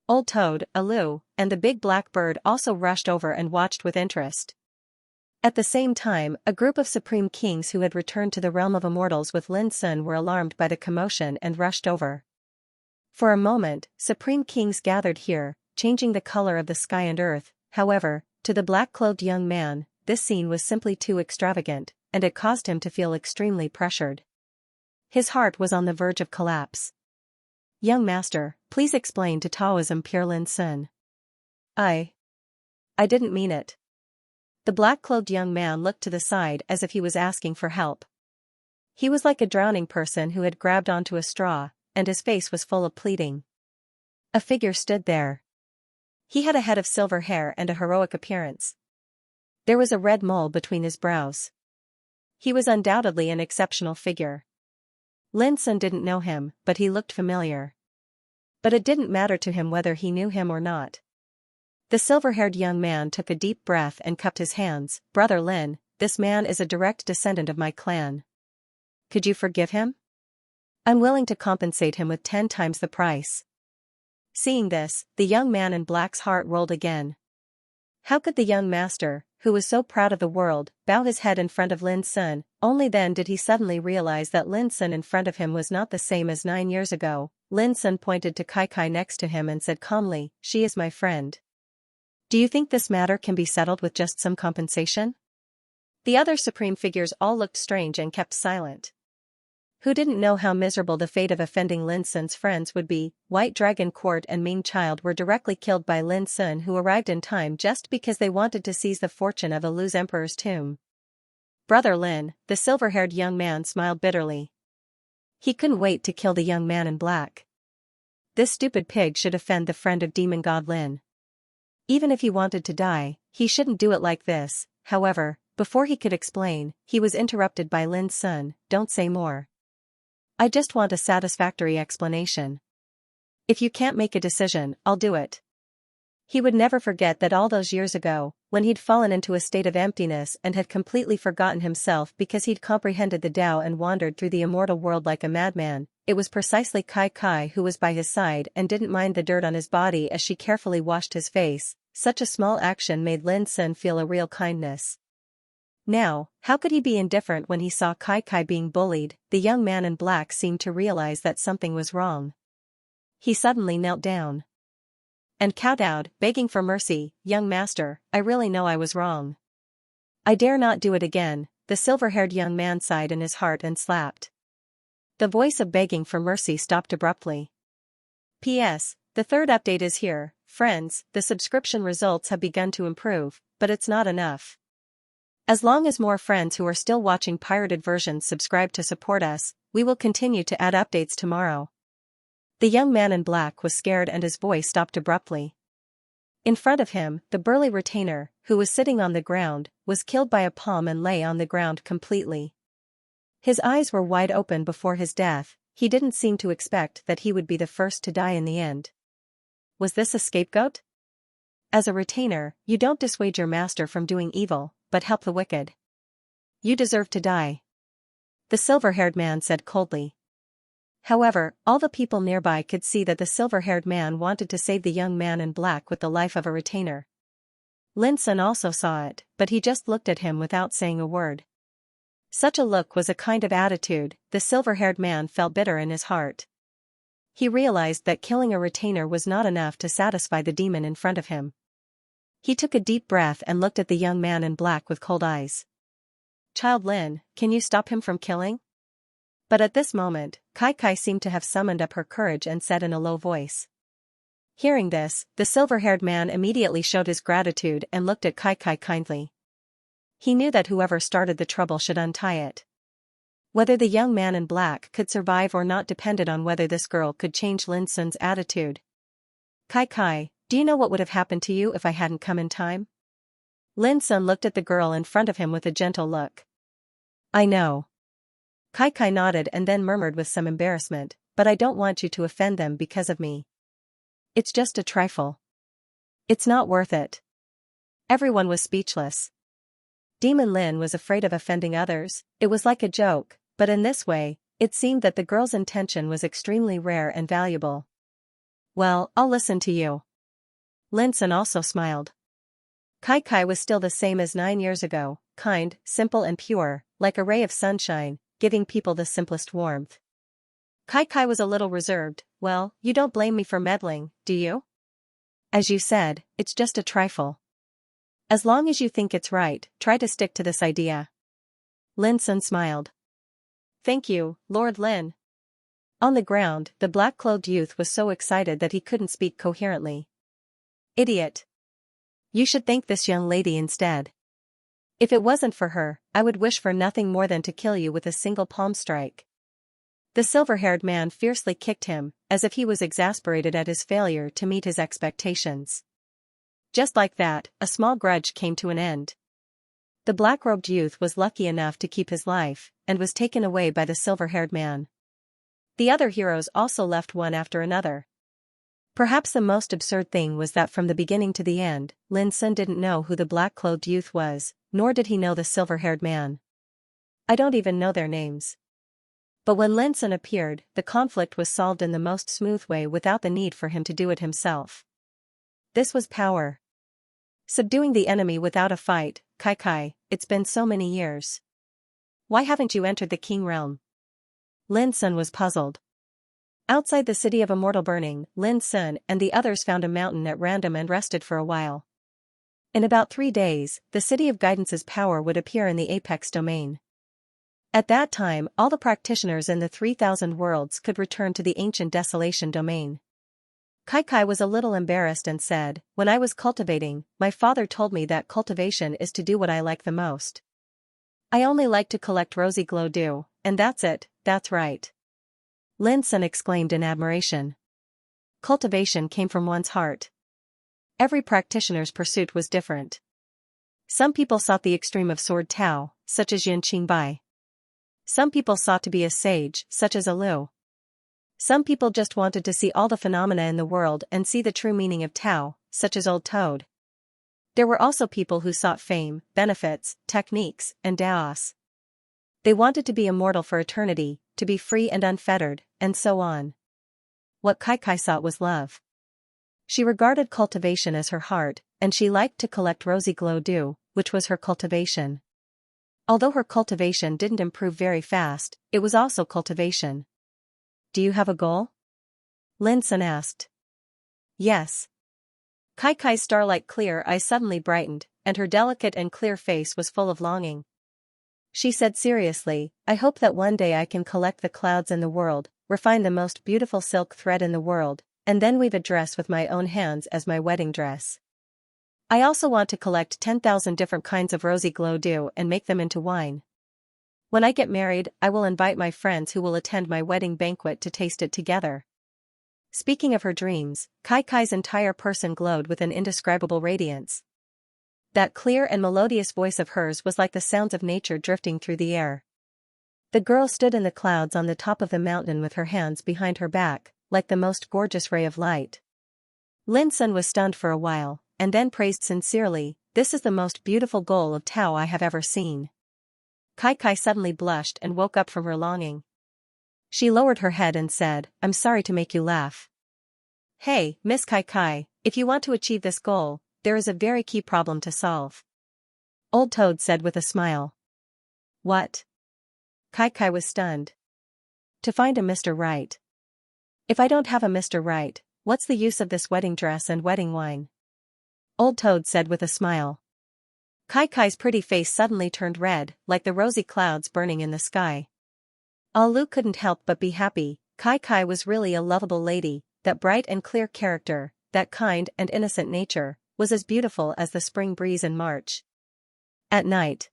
Old Toad, Alu, and the big black bird also rushed over and watched with interest. At the same time, a group of supreme kings who had returned to the realm of immortals with Lin Sun were alarmed by the commotion and rushed over. For a moment, supreme kings gathered here, changing the color of the sky and earth. However, to the black-clothed young man, this scene was simply too extravagant, and it caused him to feel extremely pressured. His heart was on the verge of collapse. "Young master, please explain to Taoism pure Lin Sun." I didn't mean it." The black-clothed young man looked to the side as if he was asking for help. He was like a drowning person who had grabbed onto a straw, and his face was full of pleading. A figure stood there. He had a head of silver hair and a heroic appearance. There was a red mole between his brows. He was undoubtedly an exceptional figure. Lin Sun didn't know him, but he looked familiar. But it didn't matter to him whether he knew him or not. The silver-haired young man took a deep breath and cupped his hands. "Brother Lin, this man is a direct descendant of my clan. Could you forgive him? I'm willing to compensate him with 10 times the price." Seeing this, the young man in black's heart rolled again. How could the young master, who was so proud of the world, bow his head in front of Lin Sun? Only then did he suddenly realize that Lin Sun in front of him was not the same as 9 years ago. Lin Sun pointed to Kai Kai next to him and said calmly, "She is my friend." Do you think this matter can be settled with just some compensation? The other supreme figures all looked strange and kept silent. Who didn't know how miserable the fate of offending Lin Sun's friends would be? White Dragon Court and Ming Child were directly killed by Lin Sun, who arrived in time just because they wanted to seize the fortune of the Lu's emperor's tomb. Brother Lin, the silver-haired young man, smiled bitterly. He couldn't wait to kill the young man in black. This stupid pig should offend the friend of demon god Lin. Even if he wanted to die, he shouldn't do it like this. However, before he could explain, he was interrupted by Lin Sun. Don't say more. I just want a satisfactory explanation. If you can't make a decision, I'll do it. He would never forget that all those years ago, when he'd fallen into a state of emptiness and had completely forgotten himself because he'd comprehended the Tao and wandered through the immortal world like a madman, it was precisely Kai Kai who was by his side and didn't mind the dirt on his body as she carefully washed his face. Such a small action made Lin Sun feel a real kindness. Now, how could he be indifferent when he saw Kai Kai being bullied? The young man in black seemed to realize that something was wrong. He suddenly knelt down and kowtowed, begging for mercy. Young master, I really know I was wrong. I dare not do it again. The silver-haired young man sighed in his heart and slapped. The voice of begging for mercy stopped abruptly. P.S. The third update is here, friends. The subscription results have begun to improve, but it's not enough. As long as more friends who are still watching pirated versions subscribe to support us, we will continue to add updates tomorrow. The young man in black was scared and his voice stopped abruptly. In front of him, the burly retainer, who was sitting on the ground, was killed by a palm and lay on the ground completely. His eyes were wide open before his death. He didn't seem to expect that he would be the first to die in the end. Was this a scapegoat? As a retainer, you don't dissuade your master from doing evil, but help the wicked. You deserve to die. The silver-haired man said coldly. However, all the people nearby could see that the silver-haired man wanted to save the young man in black with the life of a retainer. Lin Sun also saw it, but he just looked at him without saying a word. Such a look was a kind of attitude. The silver-haired man felt bitter in his heart. He realized that killing a retainer was not enough to satisfy the demon in front of him. He took a deep breath and looked at the young man in black with cold eyes. Child Lin, can you stop him from killing? But at this moment, Kai Kai seemed to have summoned up her courage and said in a low voice. Hearing this, the silver-haired man immediately showed his gratitude and looked at Kai Kai kindly. He knew that whoever started the trouble should untie it. Whether the young man in black could survive or not depended on whether this girl could change Lin Sun's attitude. Kai Kai, do you know what would have happened to you if I hadn't come in time? Lin Sun looked at the girl in front of him with a gentle look. I know. Kai Kai nodded and then murmured with some embarrassment, but I don't want you to offend them because of me. It's just a trifle. It's not worth it. Everyone was speechless. Demon Lin was afraid of offending others. It was like a joke, but in this way, it seemed that the girl's intention was extremely rare and valuable. Well, I'll listen to you. Lin Sun also smiled. Kai Kai was still the same as 9 years ago, kind, simple and pure, like a ray of sunshine, giving people the simplest warmth. Kai Kai was a little reserved. Well, you don't blame me for meddling, do you? As you said, it's just a trifle. As long as you think it's right, try to stick to this idea. Lin Sun smiled. Thank you, Lord Lin. On the ground, the black-clothed youth was so excited that he couldn't speak coherently. Idiot. You should thank this young lady instead. If it wasn't for her, I would wish for nothing more than to kill you with a single palm strike. The silver-haired man fiercely kicked him, as if he was exasperated at his failure to meet his expectations. Just like that, a small grudge came to an end. The black-robed youth was lucky enough to keep his life, and was taken away by the silver-haired man. The other heroes also left one after another. Perhaps the most absurd thing was that from the beginning to the end, Lin Sun didn't know who the black-clothed youth was, nor did he know the silver-haired man. I don't even know their names. But when Lin Sun appeared, the conflict was solved in the most smooth way without the need for him to do it himself. This was power. Subduing the enemy without a fight. Kai Kai, it's been so many years. Why haven't you entered the King Realm? Lin Sun was puzzled. Outside the city of Immortal Burning, Lin Sun and the others found a mountain at random and rested for a while. In about 3 days, the City of Guidance's power would appear in the Apex domain. At that time, all the practitioners in the 3,000 worlds could return to the ancient Desolation domain. Kai was a little embarrassed and said, "When I was cultivating, my father told me that cultivation is to do what I like the most. I only like to collect rosy glow dew, and that's it, that's right." Lin Sun exclaimed in admiration. Cultivation came from one's heart. Every practitioner's pursuit was different. Some people sought the extreme of sword Tao, such as Bai. Some people sought to be a sage, such as Alu. Some people just wanted to see all the phenomena in the world and see the true meaning of Tao, such as Old Toad. There were also people who sought fame, benefits, techniques, and Daos. They wanted to be immortal for eternity, to be free and unfettered, and so on. What Kai sought was love. She regarded cultivation as her heart, and she liked to collect rosy glow dew, which was her cultivation. Although her cultivation didn't improve very fast, it was also cultivation. "Do you have a goal?" Lin Sun asked. "Yes." Kai's starlight clear eyes suddenly brightened, and her delicate and clear face was full of longing. She said seriously, "I hope that one day I can collect the clouds in the world, refine the most beautiful silk thread in the world, and then weave a dress with my own hands as my wedding dress. I also want to collect 10,000 different kinds of rosy glow dew and make them into wine. When I get married, I will invite my friends who will attend my wedding banquet to taste it together." Speaking of her dreams, Kai's entire person glowed with an indescribable radiance. That clear and melodious voice of hers was like the sounds of nature drifting through the air. The girl stood in the clouds on the top of the mountain with her hands behind her back, like the most gorgeous ray of light. Lin Sun was stunned for a while, and then praised sincerely, "This is the most beautiful goal of Tao I have ever seen." Kai suddenly blushed and woke up from her longing. She lowered her head and said, "I'm sorry to make you laugh. Hey, Miss Kai, if you want to achieve this goal, there is a very key problem to solve." Old Toad said with a smile. "What?" Kai was stunned. "To find a Mr. Right. If I don't have a Mr. Right, what's the use of this wedding dress and wedding wine?" Old Toad said with a smile. Kai's pretty face suddenly turned red, like the rosy clouds burning in the sky. Alu couldn't help but be happy. Kai was really a lovable lady, that bright and clear character, that kind and innocent nature, was as beautiful as the spring breeze in March. At night,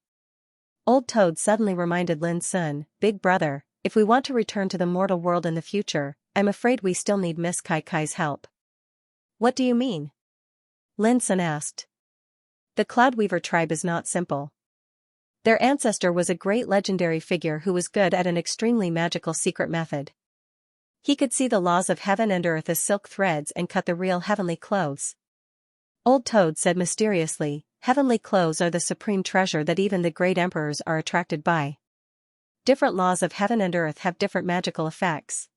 Old Toad suddenly reminded Lin Sun, "Big brother, if we want to return to the mortal world in the future, I'm afraid we still need Miss Kai's help." "What do you mean?" Lin Sun asked. "The Cloudweaver tribe is not simple. Their ancestor was a great legendary figure who was good at an extremely magical secret method. He could see the laws of heaven and earth as silk threads and cut the real heavenly clothes." Old Toad said mysteriously, "Heavenly clothes are the supreme treasure that even the great emperors are attracted by. Different laws of heaven and earth have different magical effects.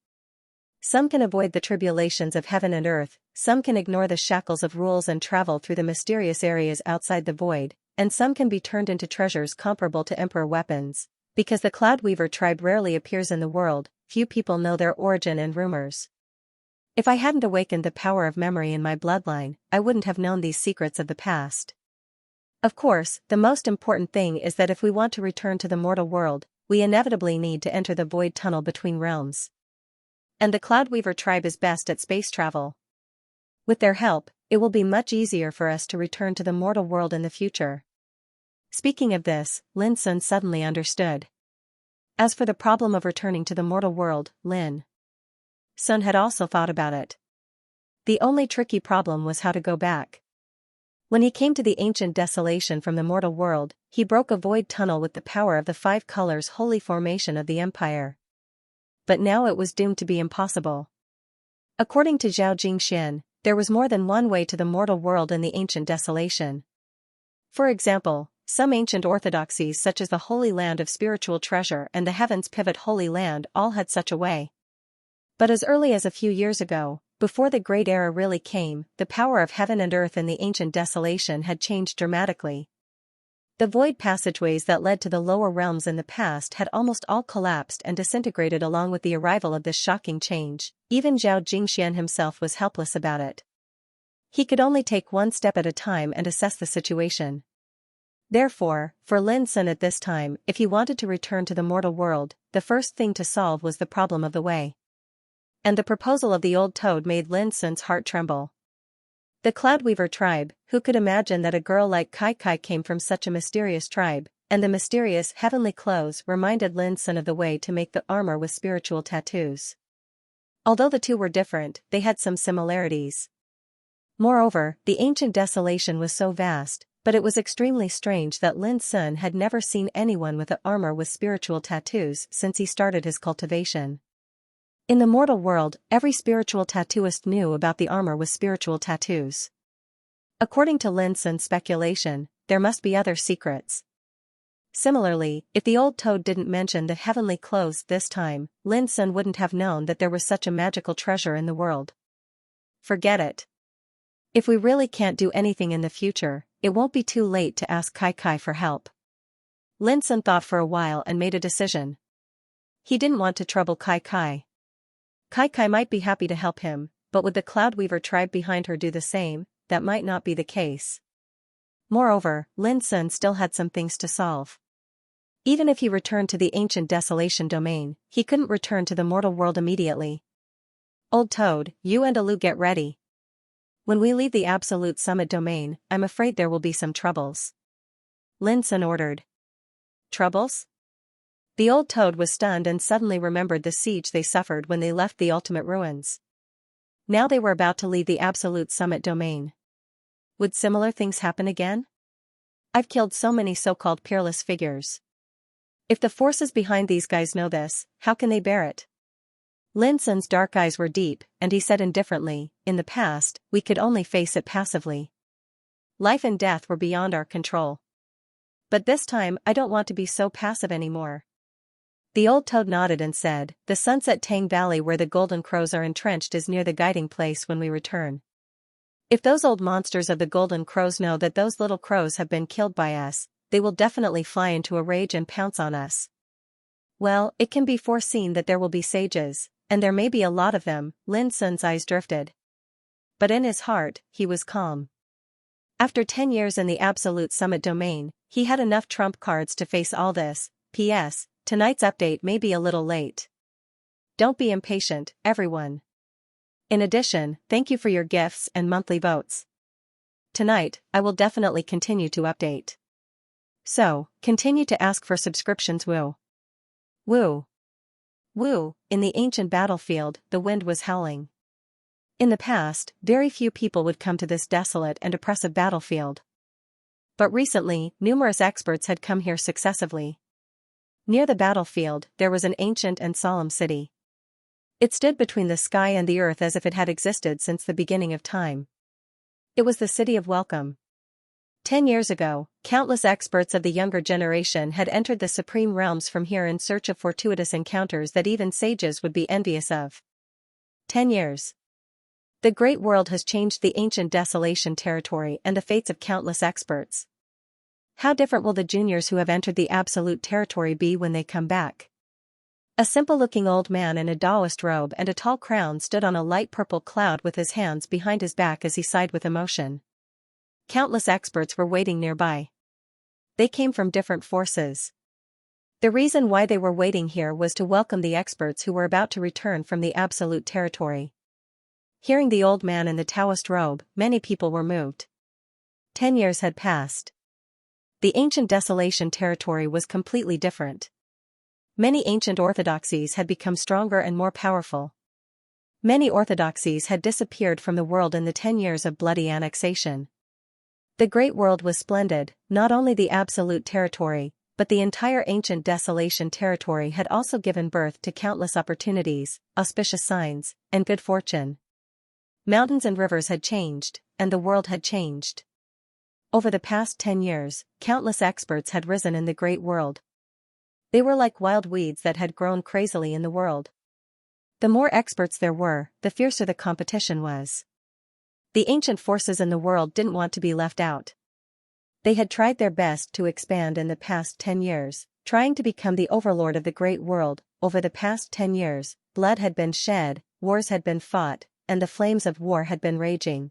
Some can avoid the tribulations of heaven and earth, some can ignore the shackles of rules and travel through the mysterious areas outside the void, and some can be turned into treasures comparable to emperor weapons. Because the Cloudweaver tribe rarely appears in the world, few people know their origin and rumors. If I hadn't awakened the power of memory in my bloodline, I wouldn't have known these secrets of the past. Of course, the most important thing is that if we want to return to the mortal world, we inevitably need to enter the void tunnel between realms. And the Cloudweaver tribe is best at space travel. With their help, it will be much easier for us to return to the mortal world in the future." Speaking of this, Lin Sun suddenly understood. As for the problem of returning to the mortal world, Lin Sun had also thought about it. The only tricky problem was how to go back. When he came to the ancient desolation from the mortal world, he broke a void tunnel with the power of the 5 colors holy formation of the empire. But now it was doomed to be impossible. According to Xianxia, there was more than one way to the mortal world in the ancient desolation. For example, some ancient orthodoxies such as the Holy Land of Spiritual Treasure and the Heavens Pivot Holy Land all had such a way. But as early as a few years ago, before the Great Era really came, the power of heaven and earth in the ancient desolation had changed dramatically. The void passageways that led to the lower realms in the past had almost all collapsed and disintegrated along with the arrival of this shocking change. Even Zhao Jingxian himself was helpless about it. He could only take one step at a time and assess the situation. Therefore, for Lin Sun at this time, if he wanted to return to the mortal world, the first thing to solve was the problem of the way. And the proposal of the old toad made Lin Sun's heart tremble. The Cloudweaver tribe, who could imagine that a girl like Kai Kai came from such a mysterious tribe, and the mysterious heavenly clothes reminded Lin Sun of the way to make the armor with spiritual tattoos. Although the two were different, they had some similarities. Moreover, the ancient desolation was so vast, but it was extremely strange that Lin Sun had never seen anyone with an armor with spiritual tattoos since he started his cultivation. In the mortal world, every spiritual tattooist knew about the armor with spiritual tattoos. According to Lin Sun's speculation, there must be other secrets. Similarly, if the old toad didn't mention the heavenly clothes this time, Lin Sun wouldn't have known that there was such a magical treasure in the world. Forget it. If we really can't do anything in the future, it won't be too late to ask Kai Kai for help. Lin Sun thought for a while and made a decision. He didn't want to trouble Kai Kai. Kai Kai might be happy to help him, but would the Cloudweaver tribe behind her do the same? That might not be the case. Moreover, Lin Sun still had some things to solve. Even if he returned to the ancient desolation domain, he couldn't return to the mortal world immediately. Old Toad, you and Alu get ready. When we leave the Absolute Summit domain, I'm afraid there will be some troubles. Lin Sun ordered. Troubles? The old toad was stunned and suddenly remembered the siege they suffered when they left the Ultimate Ruins. Now they were about to leave the Absolute Summit domain. Would similar things happen again? I've killed so many so-called peerless figures. If the forces behind these guys know this, how can they bear it? Lin Sun's dark eyes were deep, and he said indifferently, in the past, we could only face it passively. Life and death were beyond our control. But this time I don't want to be so passive anymore. The old toad nodded and said, the Sunset Tang Valley where the Golden Crows are entrenched is near the guiding place when we return. If those old monsters of the Golden Crows know that those little crows have been killed by us, they will definitely fly into a rage and pounce on us. Well, it can be foreseen that there will be sages, and there may be a lot of them. Lin Sun's eyes drifted. But in his heart, he was calm. After 10 years in the Absolute Summit domain, he had enough trump cards to face all this. P.S. Tonight's update may be a little late. Don't be impatient, everyone. In addition, thank you for your gifts and monthly votes. Tonight, I will definitely continue to update. So, continue to ask for subscriptions. Woo. Woo. Woo. In the ancient battlefield, the wind was howling. In the past, very few people would come to this desolate and oppressive battlefield. But recently, numerous experts had come here successively. Near the battlefield, there was an ancient and solemn city. It stood between the sky and the earth as if it had existed since the beginning of time. It was the city of welcome. 10 years ago, countless experts of the younger generation had entered the supreme realms from here in search of fortuitous encounters that even sages would be envious of. 10 years. The great world has changed the ancient desolation territory and the fates of countless experts. How different will the juniors who have entered the absolute territory be when they come back? A simple-looking old man in a Taoist robe and a tall crown stood on a light purple cloud with his hands behind his back as he sighed with emotion. Countless experts were waiting nearby. They came from different forces. The reason why they were waiting here was to welcome the experts who were about to return from the absolute territory. Hearing the old man in the Taoist robe, many people were moved. 10 years had passed. The ancient desolation territory was completely different. Many ancient orthodoxies had become stronger and more powerful. Many orthodoxies had disappeared from the world in the 10 years of bloody annexation. The great world was splendid. Not only the absolute territory, but the entire ancient desolation territory had also given birth to countless opportunities, auspicious signs, and good fortune. Mountains and rivers had changed, and the world had changed. Over the past 10 years, countless experts had risen in the great world. They were like wild weeds that had grown crazily in the world. The more experts there were, the fiercer the competition was. The ancient forces in the world didn't want to be left out. They had tried their best to expand in the past 10 years, trying to become the overlord of the great world. Over the past 10 years, blood had been shed, wars had been fought, and the flames of war had been raging.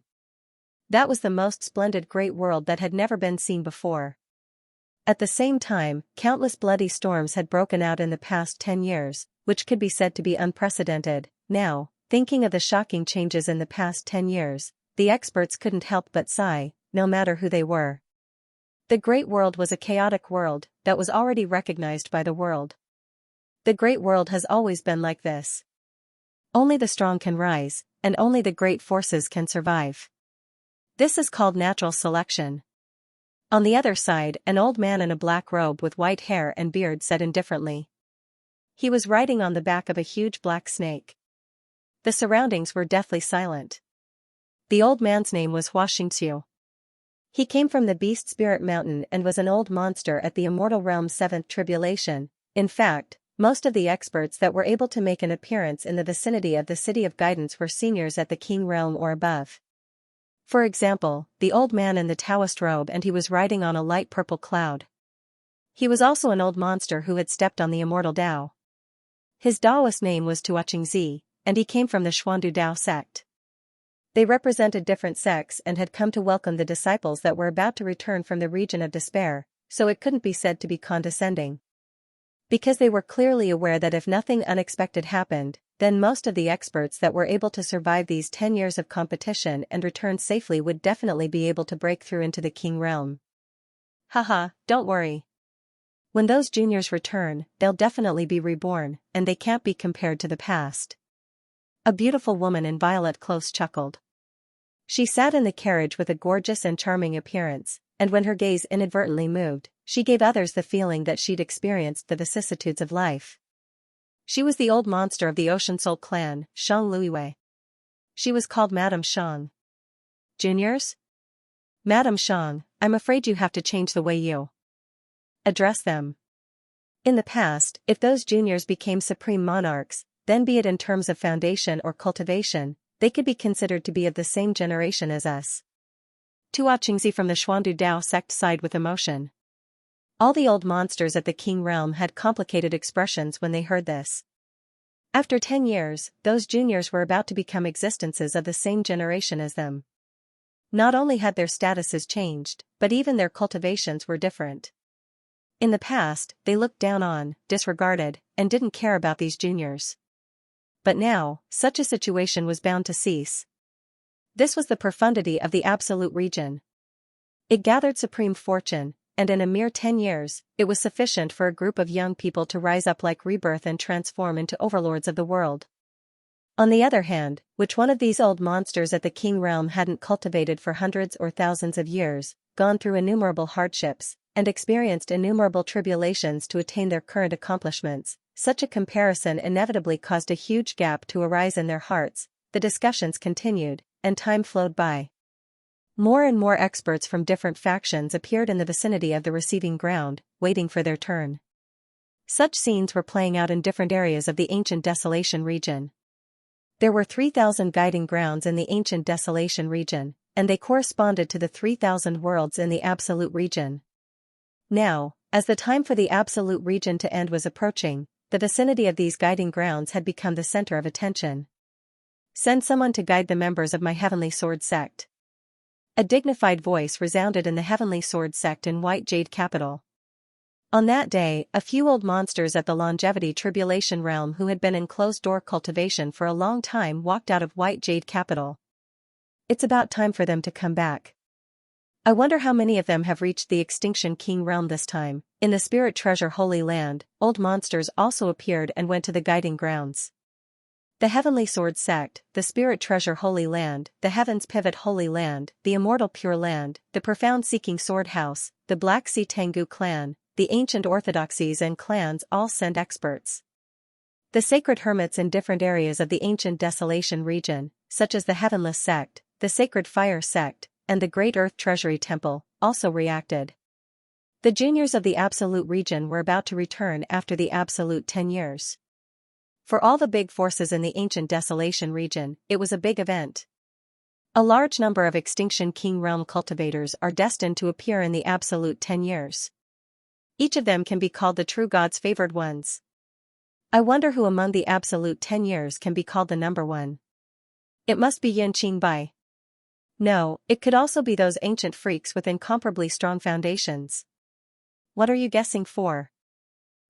That was the most splendid great world that had never been seen before. At the same time, countless bloody storms had broken out in the past 10 years, which could be said to be unprecedented. Now, thinking of the shocking changes in the past 10 years, the experts couldn't help but sigh, no matter who they were. The Great World was a chaotic world that was already recognized by the world. The Great World has always been like this. Only the strong can rise, and only the great forces can survive. This is called natural selection. On the other side, an old man in a black robe with white hair and beard said indifferently. He was riding on the back of a huge black snake. The surroundings were deathly silent. The old man's name was Xianxia. He came from the Beast Spirit Mountain and was an old monster at the immortal realm's seventh tribulation. In fact, most of the experts that were able to make an appearance in the vicinity of the City of Guidance were seniors at the King Realm or above. For example, the old man in the Taoist robe, and he was riding on a light purple cloud. He was also an old monster who had stepped on the immortal Tao. His Taoist name was Xianxia, and he came from the Xuandu Dao sect. They represented different sects and had come to welcome the disciples that were about to return from the region of despair, so it couldn't be said to be condescending. Because they were clearly aware that if nothing unexpected happened, then most of the experts that were able to survive these 10 years of competition and return safely would definitely be able to break through into the King Realm. Haha, don't worry. When those juniors return, they'll definitely be reborn, and they can't be compared to the past. A beautiful woman in violet clothes chuckled. She sat in the carriage with a gorgeous and charming appearance, and when her gaze inadvertently moved, she gave others the feeling that she'd experienced the vicissitudes of life. She was the old monster of the Ocean Soul clan, Shang Luiwei. She was called Madame Shang. Juniors? Madame Shang, I'm afraid you have to change the way you address them. In the past, if those juniors became supreme monarchs, then be it in terms of foundation or cultivation, they could be considered to be of the same generation as us. Tua Qingzi from the Xuandu Dao sect sighed with emotion. All the old monsters at the King Realm had complicated expressions when they heard this. After 10 years, those juniors were about to become existences of the same generation as them. Not only had their statuses changed, but even their cultivations were different. In the past, they looked down on, disregarded, and didn't care about these juniors. But now, such a situation was bound to cease. This was the profundity of the Absolute region. It gathered supreme fortune, and in a mere 10 years, it was sufficient for a group of young people to rise up like rebirth and transform into overlords of the world. On the other hand, which one of these old monsters at the King Realm hadn't cultivated for hundreds or thousands of years, gone through innumerable hardships, and experienced innumerable tribulations to attain their current accomplishments? Such a comparison inevitably caused a huge gap to arise in their hearts. The discussions continued, and time flowed by. More and more experts from different factions appeared in the vicinity of the receiving ground, waiting for their turn. Such scenes were playing out in different areas of the ancient Desolation region. There were 3,000 guiding grounds in the ancient Desolation region, and they corresponded to the 3,000 worlds in the Absolute region. Now, as the time for the Absolute region to end was approaching, the vicinity of these guiding grounds had become the center of attention. Send someone to guide the members of my Heavenly Sword sect. A dignified voice resounded in the Heavenly Sword sect in White Jade capital. On that day, a few old monsters at the Longevity Tribulation realm who had been in closed-door cultivation for a long time walked out of White Jade capital. It's about time for them to come back. I wonder how many of them have reached the Extinction King realm this time. In the Spirit Treasure Holy Land, old monsters also appeared and went to the guiding grounds. The Heavenly Sword sect, the Spirit Treasure Holy Land, the Heavens Pivot Holy Land, the Immortal Pure Land, the Profound Seeking Sword House, the Black Sea Tengu clan, the Ancient Orthodoxies and clans all send experts. The Sacred Hermits in different areas of the Ancient Desolation region, such as the Heavenless sect, the Sacred Fire sect, and the Great Earth Treasury Temple, also reacted. The juniors of the Absolute region were about to return after the Absolute 10 years. For all the big forces in the Ancient Desolation region, it was a big event. A large number of Extinction King realm cultivators are destined to appear in the Absolute 10 years. Each of them can be called the true God's favored ones. I wonder who among the Absolute 10 years can be called the number one. It must be Yin Qingbai. No, it could also be those ancient freaks with incomparably strong foundations. What are you guessing for?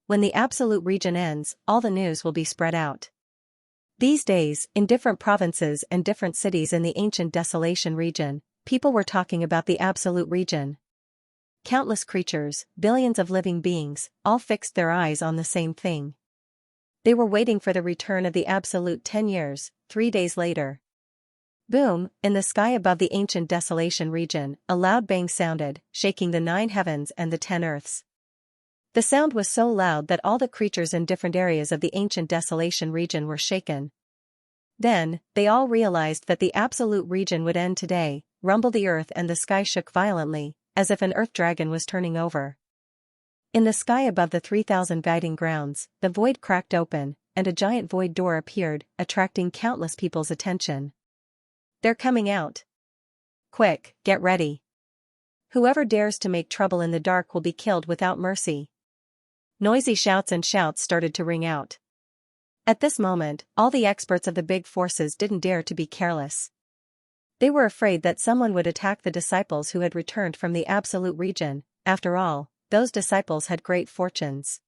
When the absolute region ends, all the news will be spread out. These days, in different provinces and different cities in the ancient desolation region, people were talking about the absolute region. Countless creatures, billions of living beings, all fixed their eyes on the same thing. They were waiting for the return of the absolute 10 years, 3 days later. Boom, in the sky above the ancient desolation region, a loud bang sounded, shaking the 9 heavens and the 10 earths. The sound was so loud that all the creatures in different areas of the ancient desolation region were shaken. Then, they all realized that the absolute region would end today. Rumbled the earth and the sky shook violently, as if an earth dragon was turning over. In the sky above the 3,000 guiding grounds, the void cracked open, and a giant void door appeared, attracting countless people's attention. They're coming out. Quick, get ready. Whoever dares to make trouble in the dark will be killed without mercy. Noisy shouts and shouts started to ring out. At this moment, all the experts of the big forces didn't dare to be careless. They were afraid that someone would attack the disciples who had returned from the absolute region. After all, those disciples had great fortunes.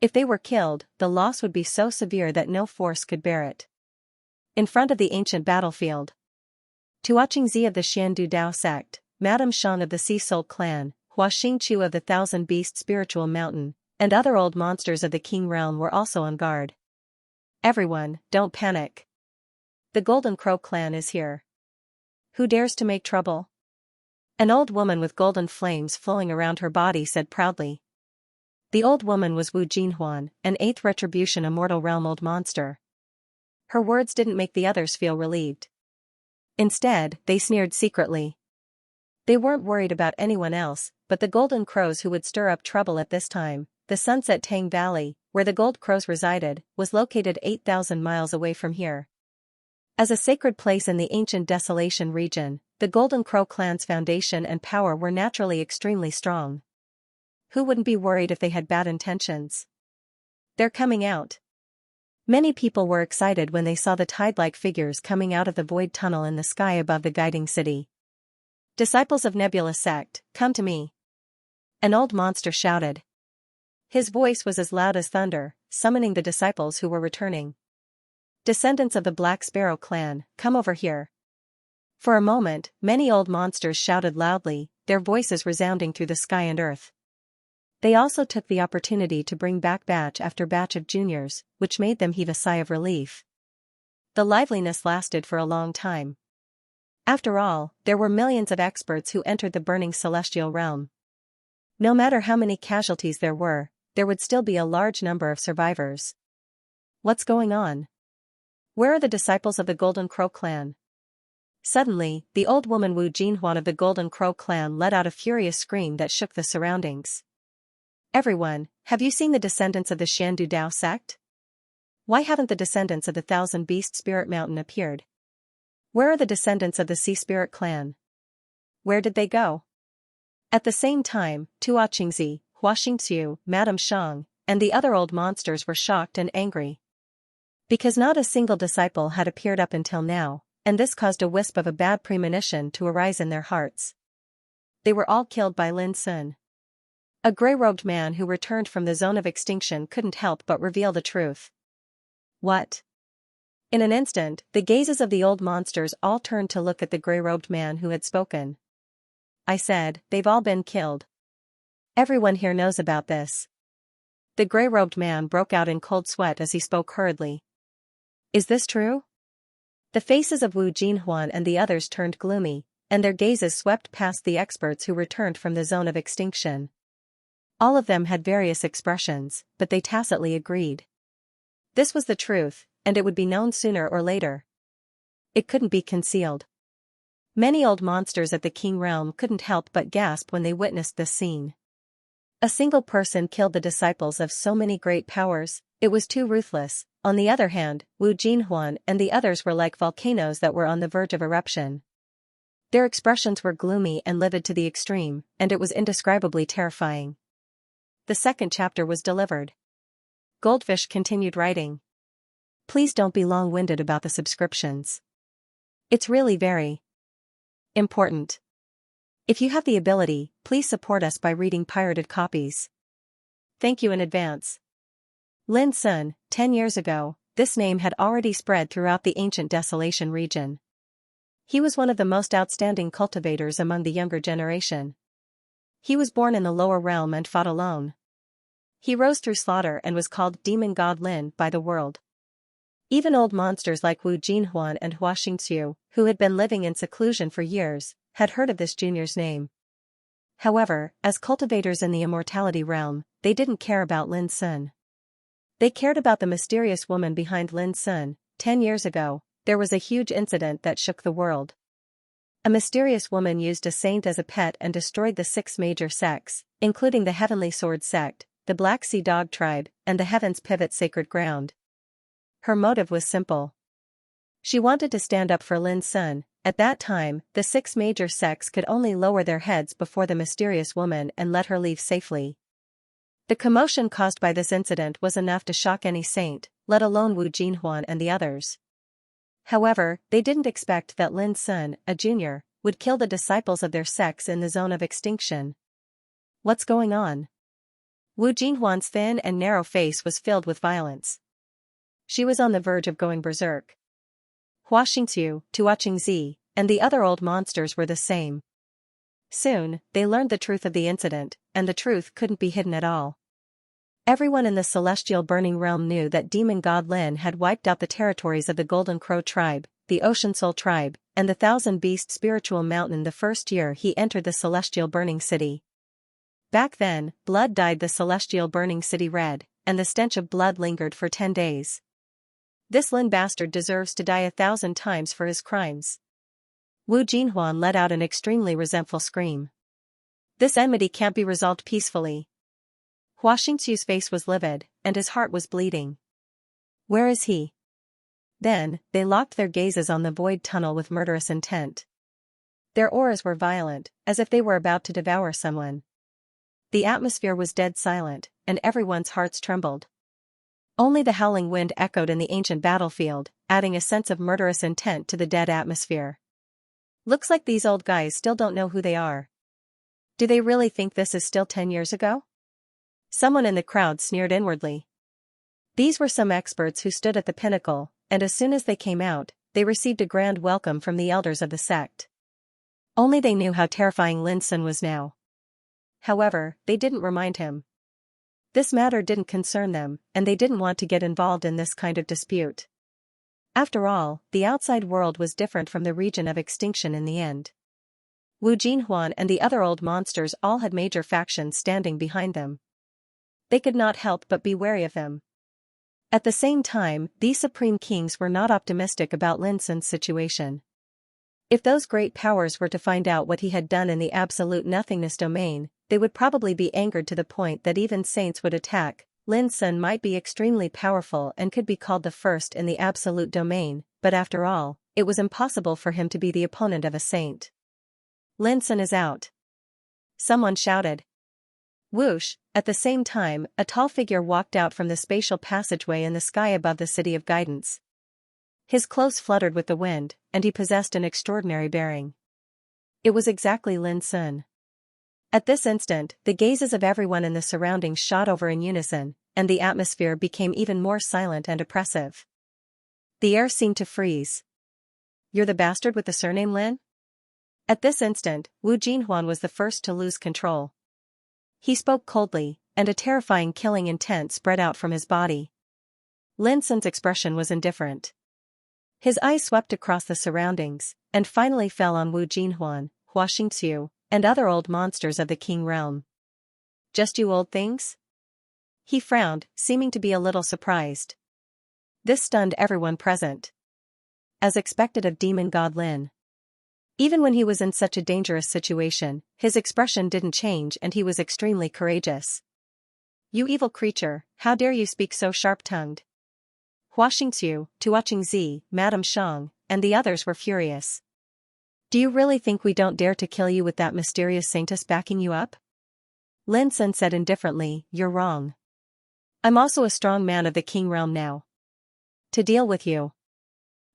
If they were killed, the loss would be so severe that no force could bear it. In front of the ancient battlefield, Xianxia of the Xiandu Dao sect, Madame Shang of the Sea Soul clan, Xianxia of the Thousand Beast Spiritual Mountain, and other old monsters of the King realm were also on guard. Everyone, don't panic. The Golden Crow clan is here. Who dares to make trouble? An old woman with golden flames flowing around her body said proudly. The old woman was Wu Jinhuan, an 8th Retribution Immortal Realm old monster. Her words didn't make the others feel relieved. Instead, they sneered secretly. They weren't worried about anyone else, but the Golden Crows who would stir up trouble at this time. The Sunset Tang Valley, where the Gold Crows resided, was located 8,000 miles away from here. As a sacred place in the ancient desolation region, the Golden Crow clan's foundation and power were naturally extremely strong. Who wouldn't be worried if they had bad intentions? They're coming out. Many people were excited when they saw the tide-like figures coming out of the void tunnel in the sky above the guiding city. Disciples of Nebula sect, come to me. An old monster shouted. His voice was as loud as thunder, summoning the disciples who were returning. Descendants of the Black Sparrow clan, come over here. For a moment, many old monsters shouted loudly, their voices resounding through the sky and earth. They also took the opportunity to bring back batch after batch of juniors, which made them heave a sigh of relief. The liveliness lasted for a long time. After all, there were millions of experts who entered the burning celestial realm. No matter how many casualties there would still be a large number of survivors. What's going on? Where are the disciples of the Golden Crow clan? Suddenly, the old woman Wu Jinhuan of the Golden Crow clan let out a furious scream that shook the surroundings. Everyone, have you seen the descendants of the Xiandu Dao sect? Why haven't the descendants of the Thousand Beast Spirit Mountain appeared? Where are the descendants of the Sea Spirit clan? Where did they go? At the same time, Xianxia, Xianxiu, Madame Shang, and the other old monsters were shocked and angry. Because not a single disciple had appeared up until now, and this caused a wisp of a bad premonition to arise in their hearts. They were all killed by Lin Sun. A grey-robed man who returned from the zone of extinction couldn't help but reveal the truth. What? In an instant, the gazes of the old monsters all turned to look at the grey-robed man who had spoken. I said, they've all been killed. Everyone here knows about this. The grey-robed man broke out in cold sweat as he spoke hurriedly. Is this true? The faces of Wu Jinhuan and the others turned gloomy, and their gazes swept past the experts who returned from the zone of extinction. All of them had various expressions, but they tacitly agreed. This was the truth, and it would be known sooner or later. It couldn't be concealed. Many old monsters at the King realm couldn't help but gasp when they witnessed this scene. A single person killed the disciples of so many great powers, it was too ruthless. On the other hand, Wu Jinhuan and the others were like volcanoes that were on the verge of eruption. Their expressions were gloomy and livid to the extreme, and it was indescribably terrifying. The second chapter was delivered. Goldfish continued writing. Please don't be long-winded about the subscriptions. It's really very Important. If you have the ability, please support us by reading pirated copies. Thank you in advance. Lin Sun. 10 years ago, this name had already spread throughout the ancient Desolation region. He was one of the most outstanding cultivators among the younger generation. He was born in the lower realm and fought alone. He rose through slaughter and was called Demon God Lin by the world. Even old monsters like Wu Jinhuan and Hua Xingqiu, who had been living in seclusion for years, had heard of this junior's name. However, as cultivators in the immortality realm, they didn't care about Lin Sun. They cared about the mysterious woman behind Lin Sun. 10 years ago, there was a huge incident that shook the world. A mysterious woman used a saint as a pet and destroyed the 6 major sects, including the Heavenly Sword sect, the Black Sea Dog tribe, and the Heaven's Pivot sacred ground. Her motive was simple. She wanted to stand up for Lin Sun. At that time, the 6 major sects could only lower their heads before the mysterious woman and let her leave safely. The commotion caused by this incident was enough to shock any saint, let alone Wu Jinhuan and the others. However, they didn't expect that Lin Sun, a junior, would kill the disciples of their sects in the zone of extinction. What's going on? Wu Jinhuan's thin and narrow face was filled with violence. She was on the verge of going berserk. Hua Xingqiu, Hua Xingzi, and the other old monsters were the same. Soon, they learned the truth of the incident, and the truth couldn't be hidden at all. Everyone in the celestial burning realm knew that Demon God Lin had wiped out the territories of the Golden Crow tribe, the Ocean Soul tribe, and the Thousand Beast spiritual mountain the first year he entered the celestial burning city. Back then, blood dyed the celestial burning city red, and the stench of blood lingered for 10 days. This Lin bastard deserves to die 1,000 times for his crimes. Wu Jinhuan let out an extremely resentful scream. This enmity can't be resolved peacefully. Hua Xingqiu's face was livid, and his heart was bleeding. Where is he? Then, they locked their gazes on the void tunnel with murderous intent. Their auras were violent, as if they were about to devour someone. The atmosphere was dead silent, and everyone's hearts trembled. Only the howling wind echoed in the ancient battlefield, adding a sense of murderous intent to the dead atmosphere. Looks like these old guys still don't know who they are. Do they really think this is still 10 years ago? Someone in the crowd sneered inwardly. These were some experts who stood at the pinnacle, and as soon as they came out, they received a grand welcome from the elders of the sect. Only they knew how terrifying Lin Sun was now. However, they didn't remind him. This matter didn't concern them, and they didn't want to get involved in this kind of dispute. After all, the outside world was different from the region of extinction in the end. Wu Jinhuan and the other old monsters all had major factions standing behind them. They could not help but be wary of them. At the same time, these supreme kings were not optimistic about Lin Sun's situation. If those great powers were to find out what he had done in the absolute nothingness domain, they would probably be angered to the point that even saints would attack. Lin Sun might be extremely powerful and could be called the first in the absolute domain, but after all, it was impossible for him to be the opponent of a saint. Lin Sun is out. Someone shouted. Whoosh! At the same time, a tall figure walked out from the spatial passageway in the sky above the City of Guidance. His clothes fluttered with the wind, and he possessed an extraordinary bearing. It was exactly Lin Sun. At this instant, the gazes of everyone in the surroundings shot over in unison, and the atmosphere became even more silent and oppressive. The air seemed to freeze. You're the bastard with the surname Lin? At this instant, Wu Jinhuan was the first to lose control. He spoke coldly, and a terrifying killing intent spread out from his body. Lin Sun's expression was indifferent. His eyes swept across the surroundings, and finally fell on Wu Jinhuan, Hua Xingqiu, and other old monsters of the King realm. Just you old things? He frowned, seeming to be a little surprised. This stunned everyone present. As expected of Demon God Lin. Even when he was in such a dangerous situation, his expression didn't change and he was extremely courageous. You evil creature, how dare you speak so sharp-tongued? Hua Xingqiu, Hua Xingzi, Madame Shang, and the others were furious. Do you really think we don't dare to kill you with that mysterious saintess backing you up? Lin Sun said indifferently, you're wrong. I'm also a strong man of the King realm now. To deal with you.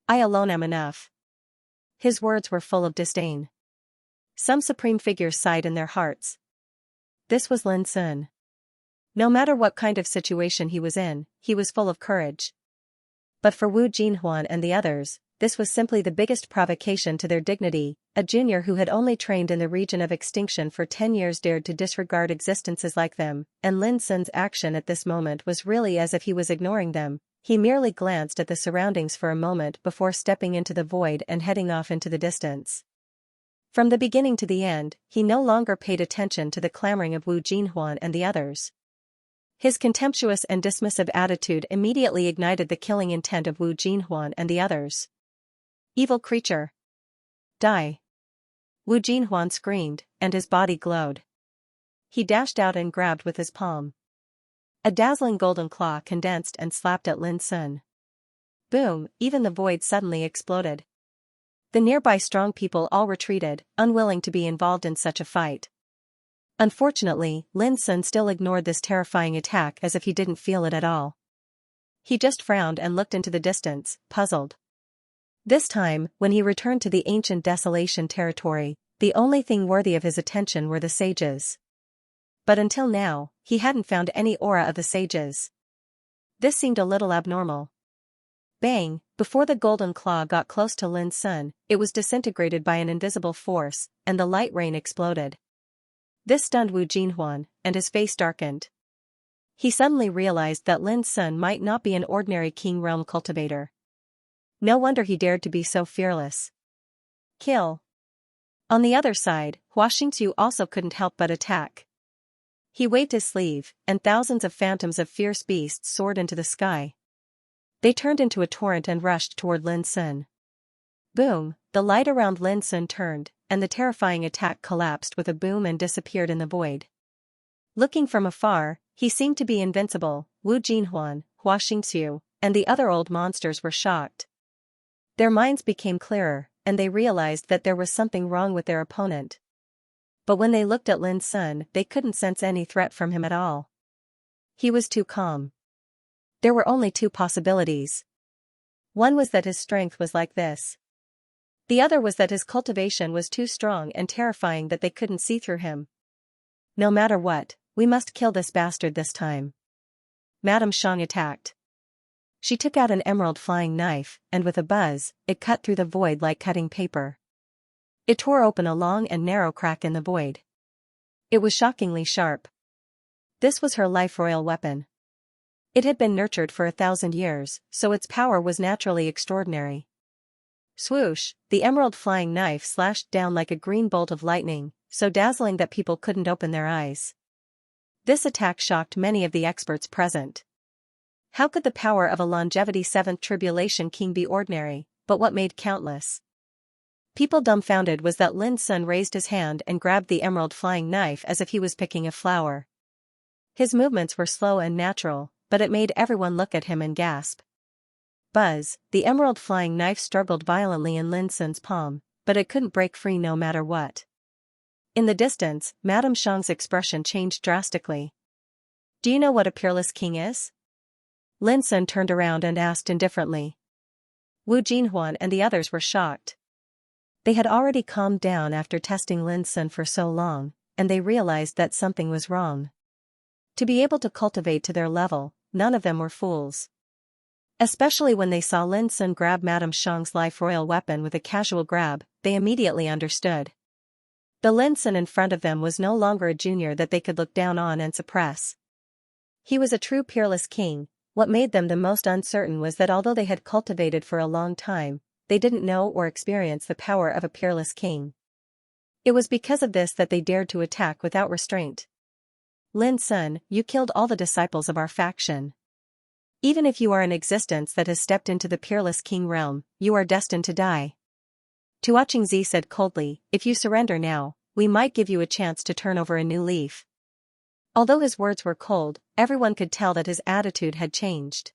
I alone am enough. His words were full of disdain. Some supreme figures sighed in their hearts. This was Lin Sun. No matter what kind of situation he was in, he was full of courage. But for Wu Jinhuan and the others, this was simply the biggest provocation to their dignity. A junior who had only trained in the region of extinction for 10 years dared to disregard existences like them, and Lin Sun's action at this moment was really as if he was ignoring them. He merely glanced at the surroundings for a moment before stepping into the void and heading off into the distance. From the beginning to the end, he no longer paid attention to the clamoring of Wu Jinhuan and the others. His contemptuous and dismissive attitude immediately ignited the killing intent of Wu Jinhuan and the others. Evil creature! Die! Wu Jinhuan screamed, and his body glowed. He dashed out and grabbed with his palm. A dazzling golden claw condensed and slapped at Lin Sun. Boom! Even the void suddenly exploded. The nearby strong people all retreated, unwilling to be involved in such a fight. Unfortunately, Lin Sun still ignored this terrifying attack as if he didn't feel it at all. He just frowned and looked into the distance, puzzled. This time, when he returned to the ancient Desolation territory, the only thing worthy of his attention were the sages. But until now, he hadn't found any aura of the sages. This seemed a little abnormal. Bang! Before the golden claw got close to Lin Sun, it was disintegrated by an invisible force, and the light rain exploded. This stunned Wu Jinhuan, and his face darkened. He suddenly realized that Lin Sun might not be an ordinary King Realm cultivator. No wonder he dared to be so fearless. Kill! On the other side, Xianxia also couldn't help but attack. He waved his sleeve, and thousands of phantoms of fierce beasts soared into the sky. They turned into a torrent and rushed toward Lin Sun. Boom! The light around Lin Sun turned, and the terrifying attack collapsed with a boom and disappeared in the void. Looking from afar, he seemed to be invincible. Wu Jinhuan, Xianxia, and the other old monsters were shocked. Their minds became clearer, and they realized that there was something wrong with their opponent. But when they looked at Lin Sun, they couldn't sense any threat from him at all. He was too calm. There were only two possibilities. One was that his strength was like this. The other was that his cultivation was too strong and terrifying that they couldn't see through him. No matter what, we must kill this bastard this time. Madame Xiang attacked. She took out an emerald flying knife, and with a buzz, it cut through the void like cutting paper. It tore open a long and narrow crack in the void. It was shockingly sharp. This was her life royal weapon. It had been nurtured for 1,000 years, so its power was naturally extraordinary. Swoosh! The emerald flying knife slashed down like a green bolt of lightning, so dazzling that people couldn't open their eyes. This attack shocked many of the experts present. How could the power of a longevity 7th tribulation king be ordinary, but what made countless people dumbfounded was that Lin Sun raised his hand and grabbed the emerald flying knife as if he was picking a flower. His movements were slow and natural, but it made everyone look at him and gasp. Buzz! The emerald flying knife struggled violently in Lin Sun's palm, but it couldn't break free no matter what. In the distance, Madame Xiang's expression changed drastically. Do you know what a peerless king is? Lin Sun turned around and asked indifferently. Wu Jinhuan and the others were shocked. They had already calmed down after testing Lin Sun for so long, and they realized that something was wrong. To be able to cultivate to their level, none of them were fools. Especially when they saw Lin Sun grab Madame Xiang's life royal weapon with a casual grab, they immediately understood. The Lin Sun in front of them was no longer a junior that they could look down on and suppress. He was a true peerless king. What made them the most uncertain was that although they had cultivated for a long time, they didn't know or experience the power of a peerless king. It was because of this that they dared to attack without restraint. Lin Sun, you killed all the disciples of our faction. Even if you are an existence that has stepped into the peerless king realm, you are destined to die. Tuo Chingzi said coldly, if you surrender now, we might give you a chance to turn over a new leaf. Although his words were cold, everyone could tell that his attitude had changed.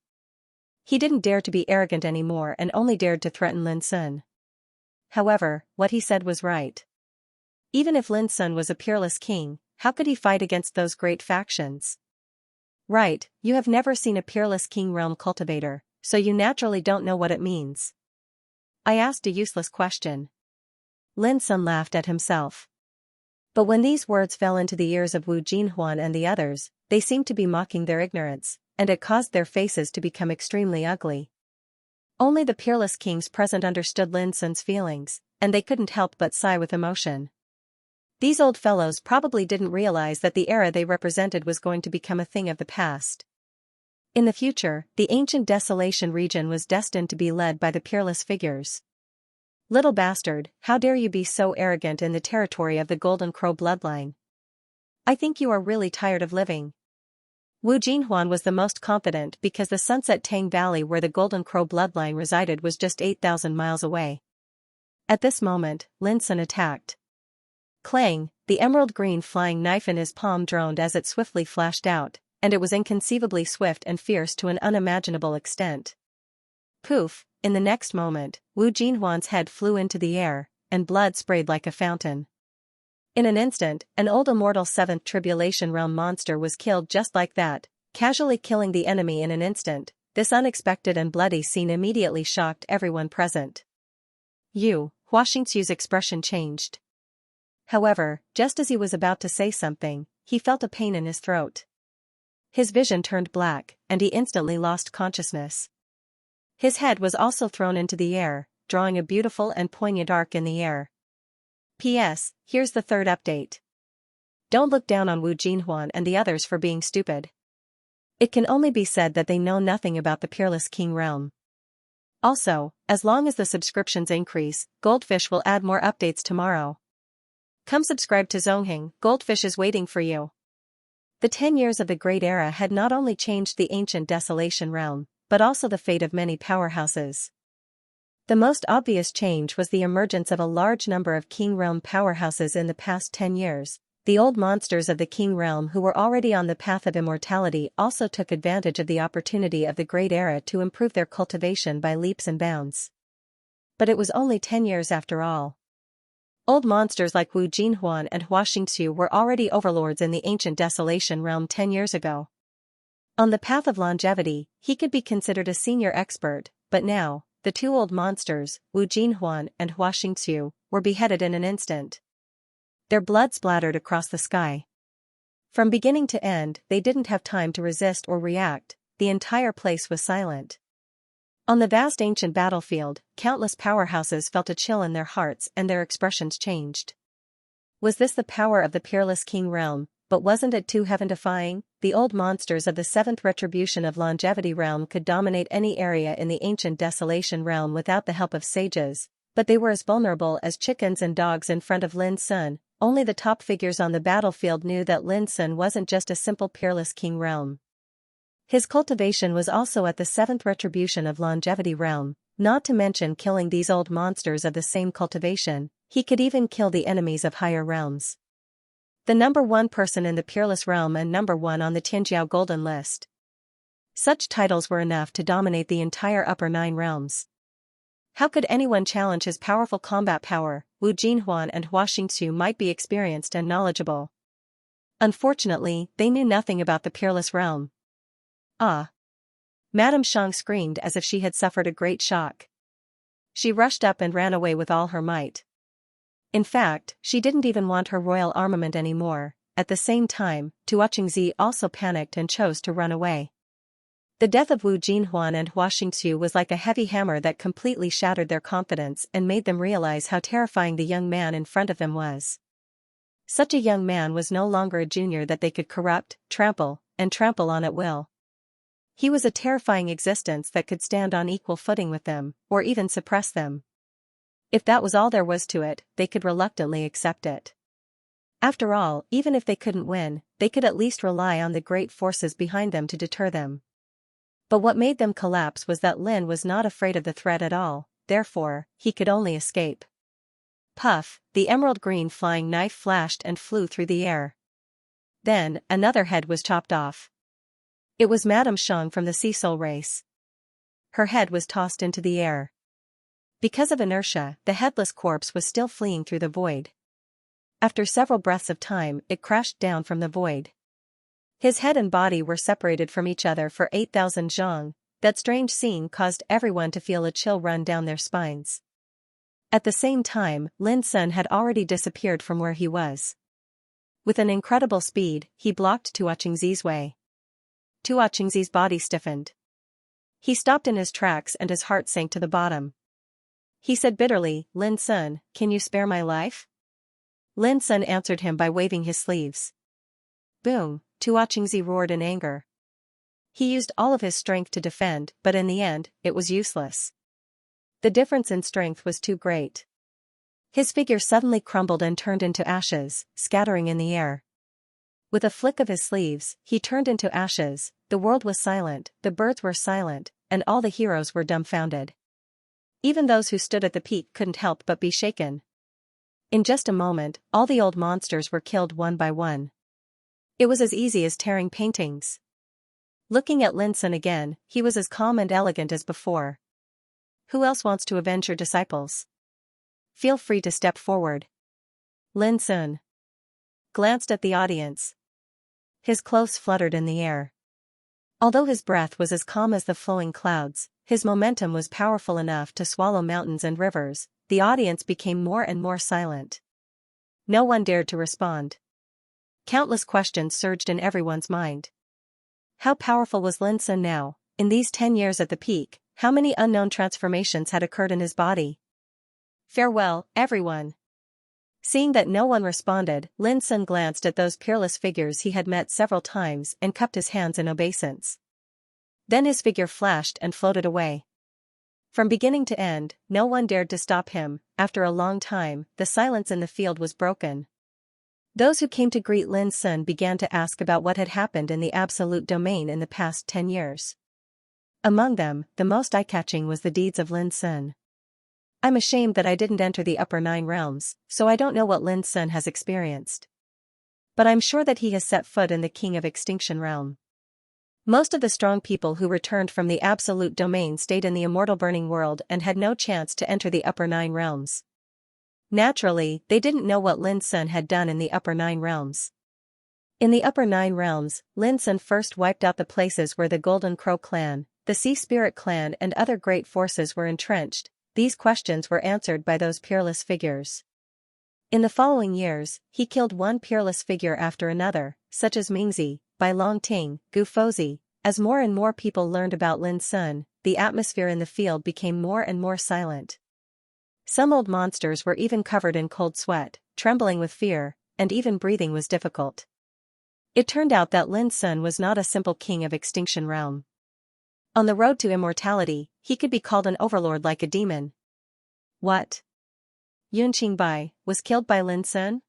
He didn't dare to be arrogant anymore and only dared to threaten Lin Sun. However, what he said was right. Even if Lin Sun was a peerless king, how could he fight against those great factions? Right, you have never seen a peerless king realm cultivator, so you naturally don't know what it means. I asked a useless question. Lin Sun laughed at himself. But when these words fell into the ears of Wu Jinhuan and the others, they seemed to be mocking their ignorance, and it caused their faces to become extremely ugly. Only the peerless kings present understood Lin Sun's feelings, and they couldn't help but sigh with emotion. These old fellows probably didn't realize that the era they represented was going to become a thing of the past. In the future, the ancient Desolation region was destined to be led by the peerless figures. Little bastard, how dare you be so arrogant in the territory of the Golden Crow bloodline? I think you are really tired of living. Wu Jinhuan was the most confident because the Sunset Tang Valley where the Golden Crow bloodline resided was just 8,000 miles away. At this moment, Lin Sun attacked. Clang, the emerald green flying knife in his palm droned as it swiftly flashed out, and it was inconceivably swift and fierce to an unimaginable extent. Poof, in the next moment, Wu Jinhuan's head flew into the air, and blood sprayed like a fountain. In an instant, an old immortal 7th Tribulation Realm monster was killed just like that, casually killing the enemy in an instant. This unexpected and bloody scene immediately shocked everyone present. Hua Xianxia's expression changed. However, just as he was about to say something, he felt a pain in his throat. His vision turned black, and he instantly lost consciousness. His head was also thrown into the air, drawing a beautiful and poignant arc in the air. P.S. Here's the third update. Don't look down on Wu Jinhuan and the others for being stupid. It can only be said that they know nothing about the Peerless King realm. Also, as long as the subscriptions increase, Goldfish will add more updates tomorrow. Come subscribe to Zongheng, Goldfish is waiting for you. The 10 years of the Great Era had not only changed the ancient Desolation realm, but also the fate of many powerhouses. The most obvious change was the emergence of a large number of King Realm powerhouses in the past 10 years. The old monsters of the King Realm who were already on the path of immortality also took advantage of the opportunity of the Great Era to improve their cultivation by leaps and bounds. But it was only 10 years after all. Old monsters like Wu Jinhuan and Hua Xianxia were already overlords in the ancient Desolation realm 10 years ago. On the path of longevity, he could be considered a senior expert, but now, the two old monsters, Wu Jinhuan and Hua Xianxia, were beheaded in an instant. Their blood splattered across the sky. From beginning to end, they didn't have time to resist or react, the entire place was silent. On the vast ancient battlefield, countless powerhouses felt a chill in their hearts and their expressions changed. Was this the power of the Peerless King realm, but wasn't it too heaven-defying? The old monsters of the 7th Retribution of Longevity realm could dominate any area in the ancient Desolation realm without the help of sages, but they were as vulnerable as chickens and dogs in front of Lin Sun. Only the top figures on the battlefield knew that Lin Sun wasn't just a simple Peerless King realm. His cultivation was also at the 7th Retribution of Longevity realm, not to mention killing these old monsters of the same cultivation. He could even kill the enemies of higher realms. The number 1 person in the Peerless realm and number 1 on the Tianjiao Golden list. Such titles were enough to dominate the entire upper 9 realms. How could anyone challenge his powerful combat power? Wu Jinhuan and Hua Xianxia might be experienced and knowledgeable. Unfortunately, they knew nothing about the Peerless realm. Ah! Madame Shang screamed as if she had suffered a great shock. She rushed up and ran away with all her might. In fact, she didn't even want her royal armament anymore. At the same time, Tuochengzi also panicked and chose to run away. The death of Wu Jinhuan and Hua Xianxia was like a heavy hammer that completely shattered their confidence and made them realize how terrifying the young man in front of them was. Such a young man was no longer a junior that they could corrupt, trample on at will. He was a terrifying existence that could stand on equal footing with them, or even suppress them. If that was all there was to it, they could reluctantly accept it. After all, even if they couldn't win, they could at least rely on the great forces behind them to deter them. But what made them collapse was that Lin was not afraid of the threat at all, therefore, he could only escape. Puff, the emerald green flying knife flashed and flew through the air. Then, another head was chopped off. It was Madame Shang from the Sea Soul race. Her head was tossed into the air. Because of inertia, the headless corpse was still fleeing through the void. After several breaths of time, it crashed down from the void. His head and body were separated from each other for 8,000 zhang. That strange scene caused everyone to feel a chill run down their spines. At the same time, Lin Sun had already disappeared from where he was. With an incredible speed, he blocked Tuochengzi's way. Tuochengzi's body stiffened. He stopped in his tracks and his heart sank to the bottom. He said bitterly, "Lin Sun, can you spare my life?" Lin Sun answered him by waving his sleeves. Boom, Tuochengzi roared in anger. He used all of his strength to defend, but in the end, it was useless. The difference in strength was too great. His figure suddenly crumbled and turned into ashes, scattering in the air. With a flick of his sleeves, he turned into ashes. The world was silent, the birds were silent, and all the heroes were dumbfounded. Even those who stood at the peak couldn't help but be shaken. In just a moment, all the old monsters were killed one by one. It was as easy as tearing paintings. Looking at Lin Sun again, he was as calm and elegant as before. "Who else wants to avenge your disciples? Feel free to step forward." Lin Sun glanced at the audience. His clothes fluttered in the air. Although his breath was as calm as the flowing clouds, his momentum was powerful enough to swallow mountains and rivers. The audience became more and more silent. No one dared to respond. Countless questions surged in everyone's mind. How powerful was Lin Sun now? In these 10 years at the peak, how many unknown transformations had occurred in his body? Farewell, everyone. Seeing that no one responded, Lin Sun glanced at those peerless figures he had met several times and cupped his hands in obeisance. Then his figure flashed and floated away. From beginning to end, no one dared to stop him. After a long time, the silence in the field was broken. Those who came to greet Lin Sun began to ask about what had happened in the Absolute Domain in the past 10 years. Among them, the most eye-catching was the deeds of Lin Sun. "I'm ashamed that I didn't enter the upper 9 realms, so I don't know what Lin Sun has experienced. But I'm sure that he has set foot in the King of Extinction realm." Most of the strong people who returned from the Absolute Domain stayed in the immortal burning world and had no chance to enter the upper 9 realms. Naturally, they didn't know what Lin Sun had done in the upper 9 realms. In the upper 9 realms, Lin Sun first wiped out the places where the Golden Crow clan, the Sea Spirit clan and other great forces were entrenched. These questions were answered by those peerless figures. In the following years, he killed one peerless figure after another, such as Mingzi, Bai Longting, Gu Fozi. As more and more people learned about Lin Sun, the atmosphere in the field became more and more silent. Some old monsters were even covered in cold sweat, trembling with fear, and even breathing was difficult. It turned out that Lin Sun was not a simple king of Extinction realm. On the road to immortality, he could be called an overlord like a demon. What? Yun Qingbai was killed by Lin Sun?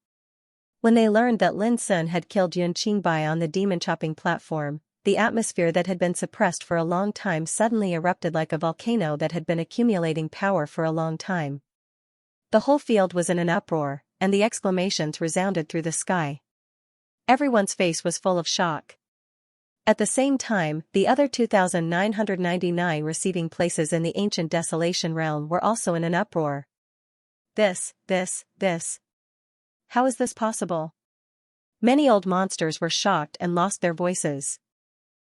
When they learned that Lin Sun had killed Yun Qingbai on the demon-chopping platform, the atmosphere that had been suppressed for a long time suddenly erupted like a volcano that had been accumulating power for a long time. The whole field was in an uproar, and the exclamations resounded through the sky. Everyone's face was full of shock. At the same time, the other 2,999 receiving places in the ancient Desolation realm were also in an uproar. This. How is this possible? Many old monsters were shocked and lost their voices.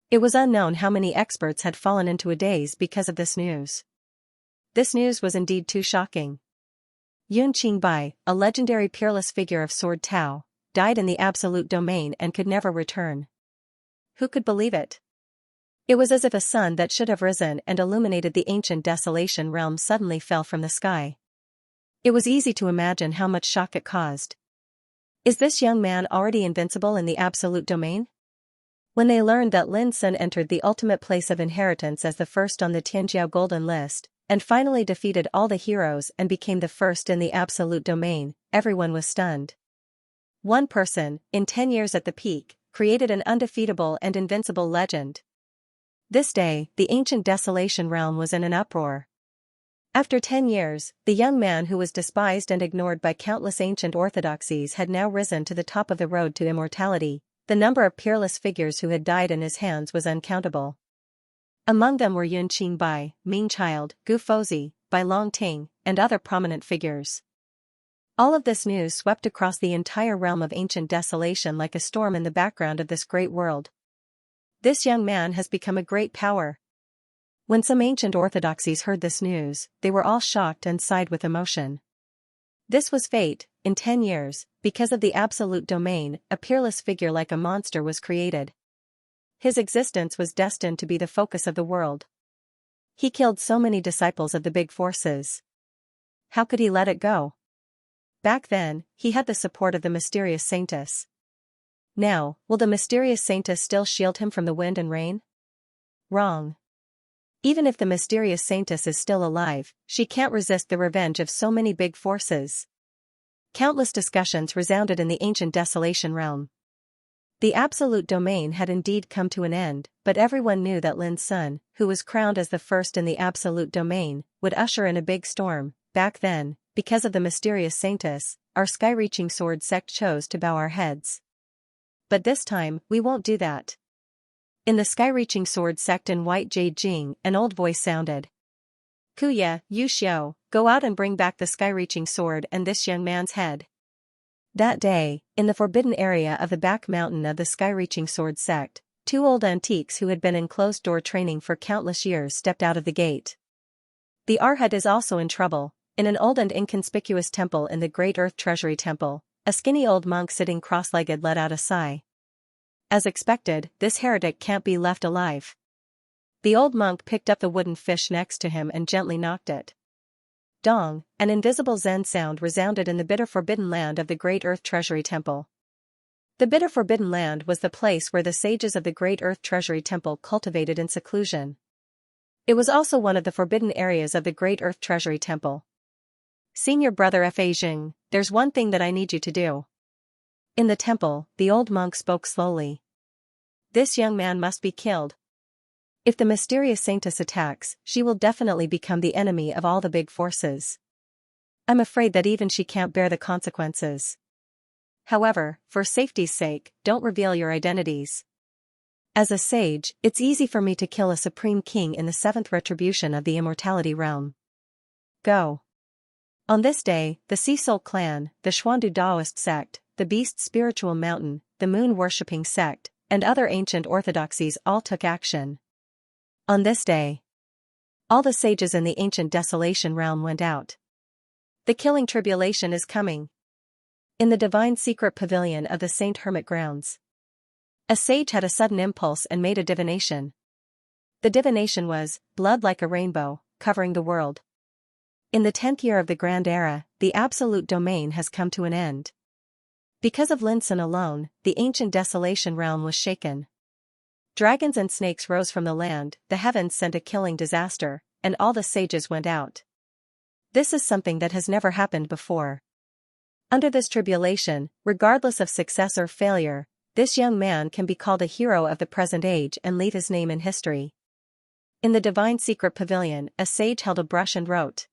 It was unknown how many experts had fallen into a daze because of this news. This news was indeed too shocking. Yun Qingbai, a legendary peerless figure of Sword Tao, died in the Absolute Domain and could never return. Who could believe it? It was as if a sun that should have risen and illuminated the ancient Desolation realm suddenly fell from the sky. It was easy to imagine how much shock it caused. Is this young man already invincible in the Absolute Domain? When they learned that Lin Sun entered the ultimate place of inheritance as the first on the Tianjiao Golden List, and finally defeated all the heroes and became the first in the Absolute Domain, everyone was stunned. One person, in 10 years at the peak, created an undefeatable and invincible legend. This day, the ancient Desolation realm was in an uproar. After 10 years, the young man who was despised and ignored by countless ancient orthodoxies had now risen to the top of the road to immortality. The number of peerless figures who had died in his hands was uncountable. Among them were Yun Qingbai, Ming Child, Gu Fozi, Bai Longting, and other prominent figures. All of this news swept across the entire realm of ancient Desolation like a storm in the background of this great world. This young man has become a great power. When some ancient orthodoxies heard this news, they were all shocked and sighed with emotion. This was fate. In 10 years, because of the absolute domain, a peerless figure like a monster was created. His existence was destined to be the focus of the world. He killed so many disciples of the big forces. How could he let it go? Back then, he had the support of the mysterious Saintess. Now, will the mysterious Saintess still shield him from the wind and rain? Wrong. Even if the mysterious Saintess is still alive, she can't resist the revenge of so many big forces. Countless discussions resounded in the ancient Desolation realm. The absolute domain had indeed come to an end, but everyone knew that Lin Sun, who was crowned as the first in the absolute domain, would usher in a big storm. Back then, because of the mysterious Saintess, our sky-reaching sword sect chose to bow our heads. But this time, we won't do that. In the sky-reaching sword sect in White Jade Jing, an old voice sounded. Kuya, Yu Xiao, go out and bring back the sky-reaching sword and this young man's head. That day, in the forbidden area of the back mountain of the sky-reaching sword sect, 2 old antiques who had been in closed-door training for countless years stepped out of the gate. The Arhat is also in trouble. In an old and inconspicuous temple in the Great Earth Treasury Temple, a skinny old monk sitting cross-legged let out a sigh. As expected, this heretic can't be left alive. The old monk picked up the wooden fish next to him and gently knocked it. Dong, an invisible Zen sound resounded in the bitter forbidden land of the Great Earth Treasury Temple. The bitter forbidden land was the place where the sages of the Great Earth Treasury Temple cultivated in seclusion. It was also one of the forbidden areas of the Great Earth Treasury Temple. Senior brother Fa Jing, there's one thing that I need you to do. In the temple, the old monk spoke slowly. This young man must be killed. If the mysterious Saintess attacks, she will definitely become the enemy of all the big forces. I'm afraid that even she can't bear the consequences. However, for safety's sake, don't reveal your identities. As a sage, it's easy for me to kill a supreme king in the 7th retribution of the immortality realm. Go. On this day, the Sea Soul clan, the Xuandu Daoist sect, the Beast Spiritual Mountain, the Moon-worshipping sect, and other ancient orthodoxies all took action. On this day, all the sages in the ancient Desolation realm went out. The killing tribulation is coming. In the divine secret pavilion of the Saint Hermit grounds, a sage had a sudden impulse and made a divination. The divination was, blood like a rainbow, covering the world. In the 10th year of the Grand Era, the absolute domain has come to an end. Because of Lin Sun alone, the ancient Desolation realm was shaken. Dragons and snakes rose from the land, the heavens sent a killing disaster, and all the sages went out. This is something that has never happened before. Under this tribulation, regardless of success or failure, this young man can be called a hero of the present age and leave his name in history. In the divine secret pavilion, a sage held a brush and wrote.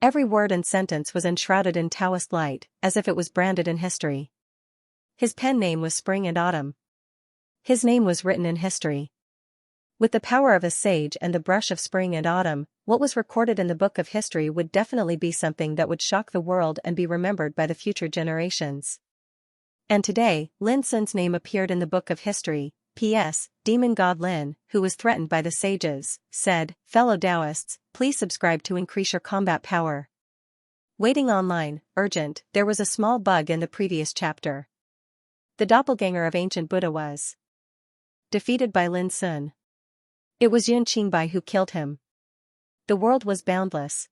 Every word and sentence was enshrouded in Taoist light, as if it was branded in history. His pen name was Spring and Autumn. His name was written in history. With the power of a sage and the brush of Spring and Autumn, what was recorded in the book of history would definitely be something that would shock the world and be remembered by the future generations. And today, Lin Sun's name appeared in the book of history. P.S. Demon God Lin, who was threatened by the sages, said, "Fellow Taoists, please subscribe to increase your combat power." Waiting online, urgent, there was a small bug in the previous chapter. The doppelganger of ancient Buddha was defeated by Lin Sun. It was Yun Qingbai who killed him. The world was boundless.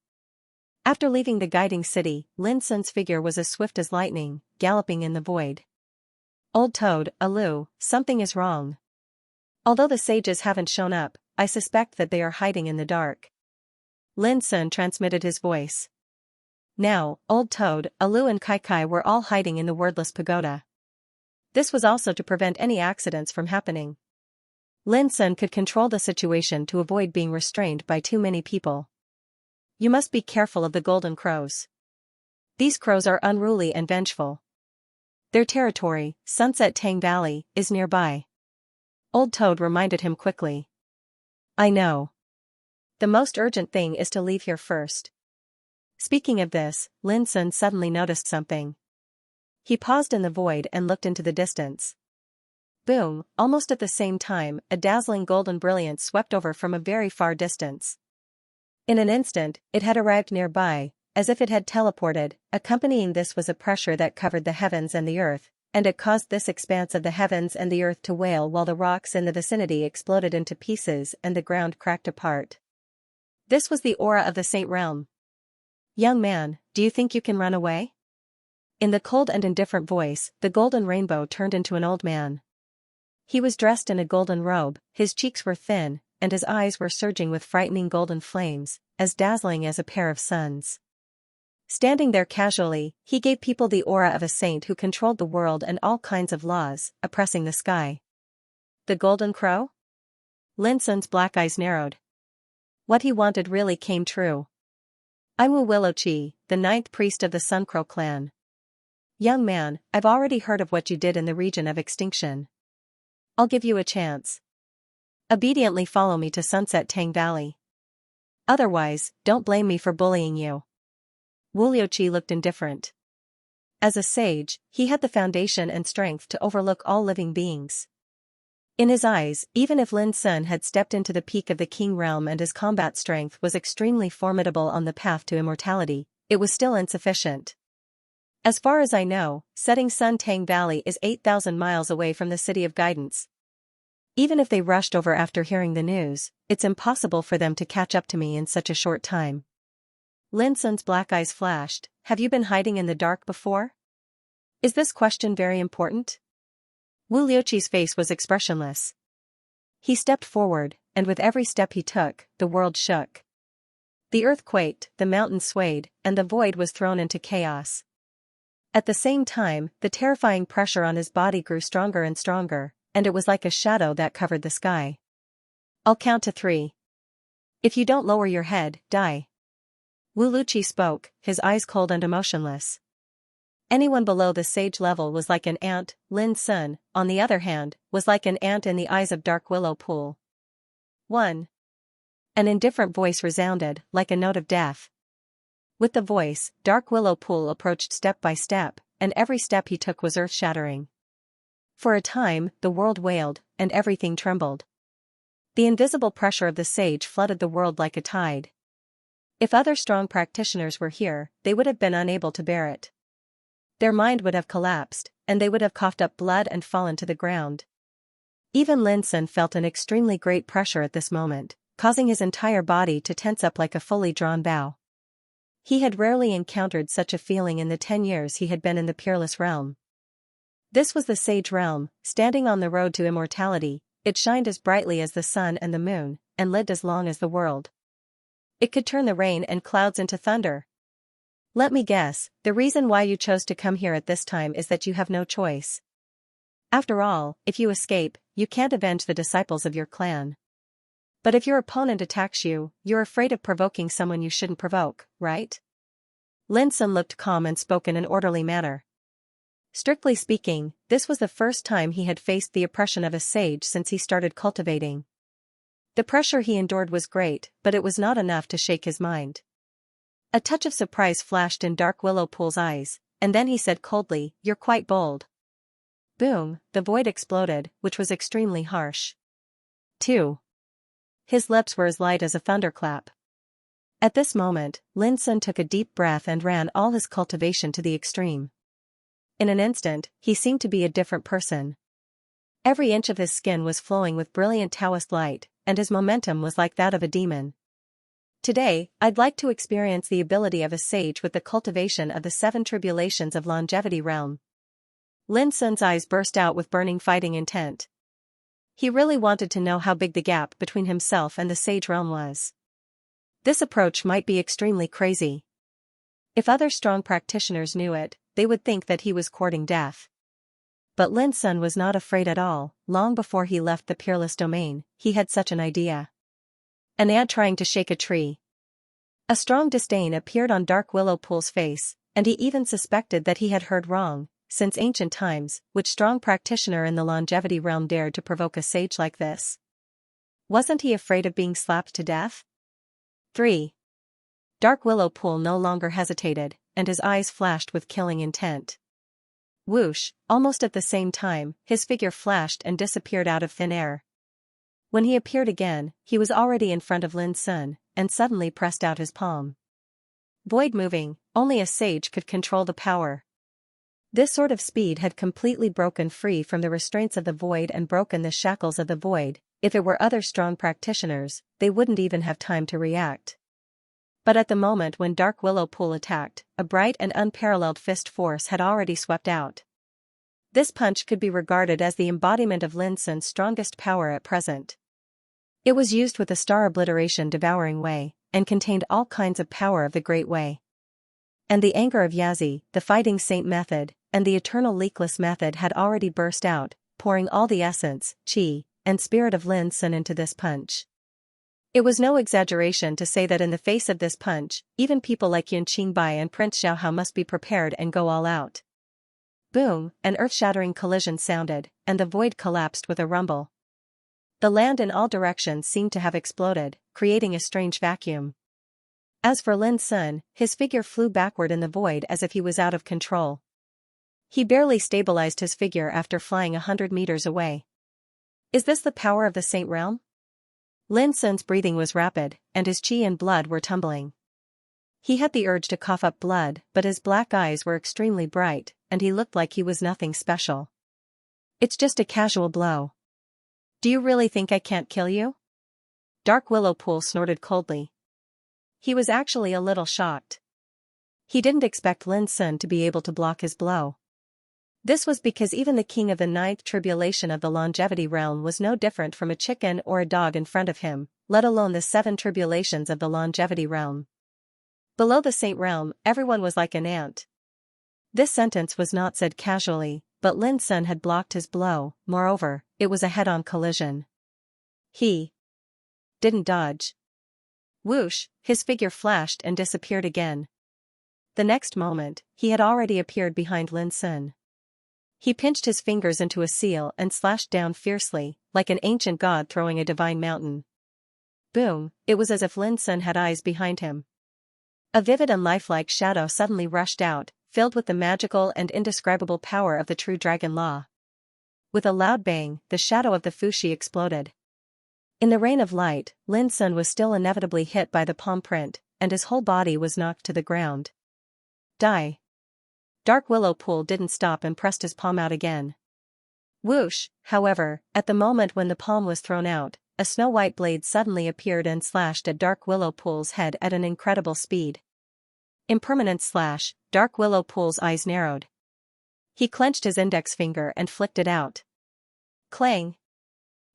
After leaving the guiding city, Lin Sun's figure was as swift as lightning, galloping in the void. Old Toad, Alu, something is wrong. Although the sages haven't shown up, I suspect that they are hiding in the dark. Lin Sun transmitted his voice. Now, Old Toad, Alu and Kai Kai were all hiding in the wordless pagoda. This was also to prevent any accidents from happening. Lin Sun could control the situation to avoid being restrained by too many people. You must be careful of the golden crows. These crows are unruly and vengeful. Their territory, Sunset Tang Valley, is nearby. Old Toad reminded him quickly. I know. The most urgent thing is to leave here first. Speaking of this, Lin Sun suddenly noticed something. He paused in the void and looked into the distance. Boom, almost at the same time, a dazzling golden brilliance swept over from a very far distance. In an instant, it had arrived nearby, as if it had teleported. Accompanying this was a pressure that covered the heavens and the earth, and it caused this expanse of the heavens and the earth to wail while the rocks in the vicinity exploded into pieces and the ground cracked apart. This was the aura of the Saint Realm. "Young man, do you think you can run away?" In the cold and indifferent voice, the golden rainbow turned into an old man. He was dressed in a golden robe, his cheeks were thin, and his eyes were surging with frightening golden flames, as dazzling as a pair of suns. Standing there casually, he gave people the aura of a saint who controlled the world and all kinds of laws, oppressing the sky. The Golden Crow? Lin Sun's black eyes narrowed. What he wanted really came true. "I'm Wu Willowchi, the 9th priest of the Suncrow clan. Young man, I've already heard of what you did in the region of extinction. I'll give you a chance. Obediently follow me to Sunset Tang Valley. Otherwise, don't blame me for bullying you." Wu Liuqi looked indifferent. As a sage, he had the foundation and strength to overlook all living beings. In his eyes, even if Lin Sun had stepped into the peak of the King Realm and his combat strength was extremely formidable on the path to immortality, it was still insufficient. "As far as I know, setting Sun Tang Valley is 8,000 miles away from the City of Guidance. Even if they rushed over after hearing the news, it's impossible for them to catch up to me in such a short time." Lin Sun's black eyes flashed. "Have you been hiding in the dark before? Is this question very important?" Wu Liuqi's face was expressionless. He stepped forward, and with every step he took, the world shook. The earth quaked, the mountains swayed, and the void was thrown into chaos. At the same time, the terrifying pressure on his body grew stronger and stronger, and it was like a shadow that covered the sky. "I'll count to 3. If you don't lower your head, die." Wu Liuqi spoke, his eyes cold and emotionless. Anyone below the sage level was like an ant. Lin Sun, on the other hand, was like an ant in the eyes of Dark Willow Pool. 1. An indifferent voice resounded, like a note of death. With the voice, Dark Willow Pool approached step by step, and every step he took was earth-shattering. For a time, the world wailed, and everything trembled. The invisible pressure of the sage flooded the world like a tide. If other strong practitioners were here, they would have been unable to bear it. Their mind would have collapsed, and they would have coughed up blood and fallen to the ground. Even Lin Sun felt an extremely great pressure at this moment, causing his entire body to tense up like a fully drawn bow. He had rarely encountered such a feeling in the 10 years he had been in the Peerless Realm. This was the Sage Realm, standing on the road to immortality. It shined as brightly as the sun and the moon, and lived as long as the world. It could turn the rain and clouds into thunder. Let me guess, the reason why you chose to come here at this time is that you have no choice. After all, if you escape, you can't avenge the disciples of your clan. But if your opponent attacks you, you're afraid of provoking someone you shouldn't provoke, right? Lin Sun looked calm and spoke in an orderly manner. Strictly speaking, this was the first time he had faced the oppression of a sage since he started cultivating. The pressure he endured was great, but it was not enough to shake his mind. A touch of surprise flashed in Dark Willow Pool's eyes, and then he said coldly, "You're quite bold." Boom, the void exploded, which was extremely harsh. 2. His lips were as light as a thunderclap. At this moment, Lin Sun took a deep breath and ran all his cultivation to the extreme. In an instant, he seemed to be a different person. Every inch of his skin was flowing with brilliant Taoist light, and his momentum was like that of a demon. Today, I'd like to experience the ability of a sage with the cultivation of the 7 tribulations of longevity realm. Lin Sun's eyes burst out with burning fighting intent. He really wanted to know how big the gap between himself and the sage realm was. This approach might be extremely crazy. If other strong practitioners knew it, they would think that he was courting death. But Lin Sun was not afraid at all. Long before he left the Peerless Domain, he had such an idea. An ant trying to shake a tree. A strong disdain appeared on Dark Willow Pool's face, and he even suspected that he had heard wrong. Since ancient times, which strong practitioner in the longevity realm dared to provoke a sage like this? Wasn't he afraid of being slapped to death? 3. Dark Willow Pool no longer hesitated, and his eyes flashed with killing intent. Whoosh, almost at the same time, his figure flashed and disappeared out of thin air. When he appeared again, he was already in front of Lin Sun, and suddenly pressed out his palm. Void moving, only a sage could control the power. This sort of speed had completely broken free from the restraints of the void and broken the shackles of the void. If it were other strong practitioners, they wouldn't even have time to react. But at the moment when Dark Willow Pool attacked, a bright and unparalleled fist force had already swept out. This punch could be regarded as the embodiment of Lin Sun's strongest power at present. It was used with the star obliteration devouring way, and contained all kinds of power of the Great Way. And the anger of Yazi, the fighting saint method, and the eternal leakless method had already burst out, pouring all the essence, chi, and spirit of Lin Sun into this punch. It was no exaggeration to say that in the face of this punch, even people like Yun Qingbai and Prince Xiaohao must be prepared and go all out. Boom, an earth-shattering collision sounded, and the void collapsed with a rumble. The land in all directions seemed to have exploded, creating a strange vacuum. As for Lin Sun, his figure flew backward in the void as if he was out of control. He barely stabilized his figure after flying 100 meters away. Is this the power of the Saint Realm? Lin Sun's breathing was rapid, and his chi and blood were tumbling. He had the urge to cough up blood, but his black eyes were extremely bright, and he looked like he was nothing special. It's just a casual blow. Do you really think I can't kill you? Dark Willow Pool snorted coldly. He was actually a little shocked. He didn't expect Lin Sun to be able to block his blow. This was because even the king of the ninth tribulation of the longevity realm was no different from a chicken or a dog in front of him, let alone the 7 tribulations of the longevity realm. Below the Saint Realm, everyone was like an ant. This sentence was not said casually, but Lin Sun had blocked his blow. Moreover, it was a head-on collision. He didn't dodge. Whoosh, his figure flashed and disappeared again. The next moment, he had already appeared behind Lin Sun. He pinched his fingers into a seal and slashed down fiercely, like an ancient god throwing a divine mountain. Boom, it was as if Lin Sun had eyes behind him. A vivid and lifelike shadow suddenly rushed out, filled with the magical and indescribable power of the true dragon law. With a loud bang, the shadow of the Fushi exploded. In the rain of light, Lin Sun was still inevitably hit by the palm print, and his whole body was knocked to the ground. Die. Dark Willow Pool didn't stop and pressed his palm out again. Whoosh, however, at the moment when the palm was thrown out, a snow-white blade suddenly appeared and slashed at Dark Willow Pool's head at an incredible speed. Impermanent slash, Dark Willow Pool's eyes narrowed. He clenched his index finger and flicked it out. Clang!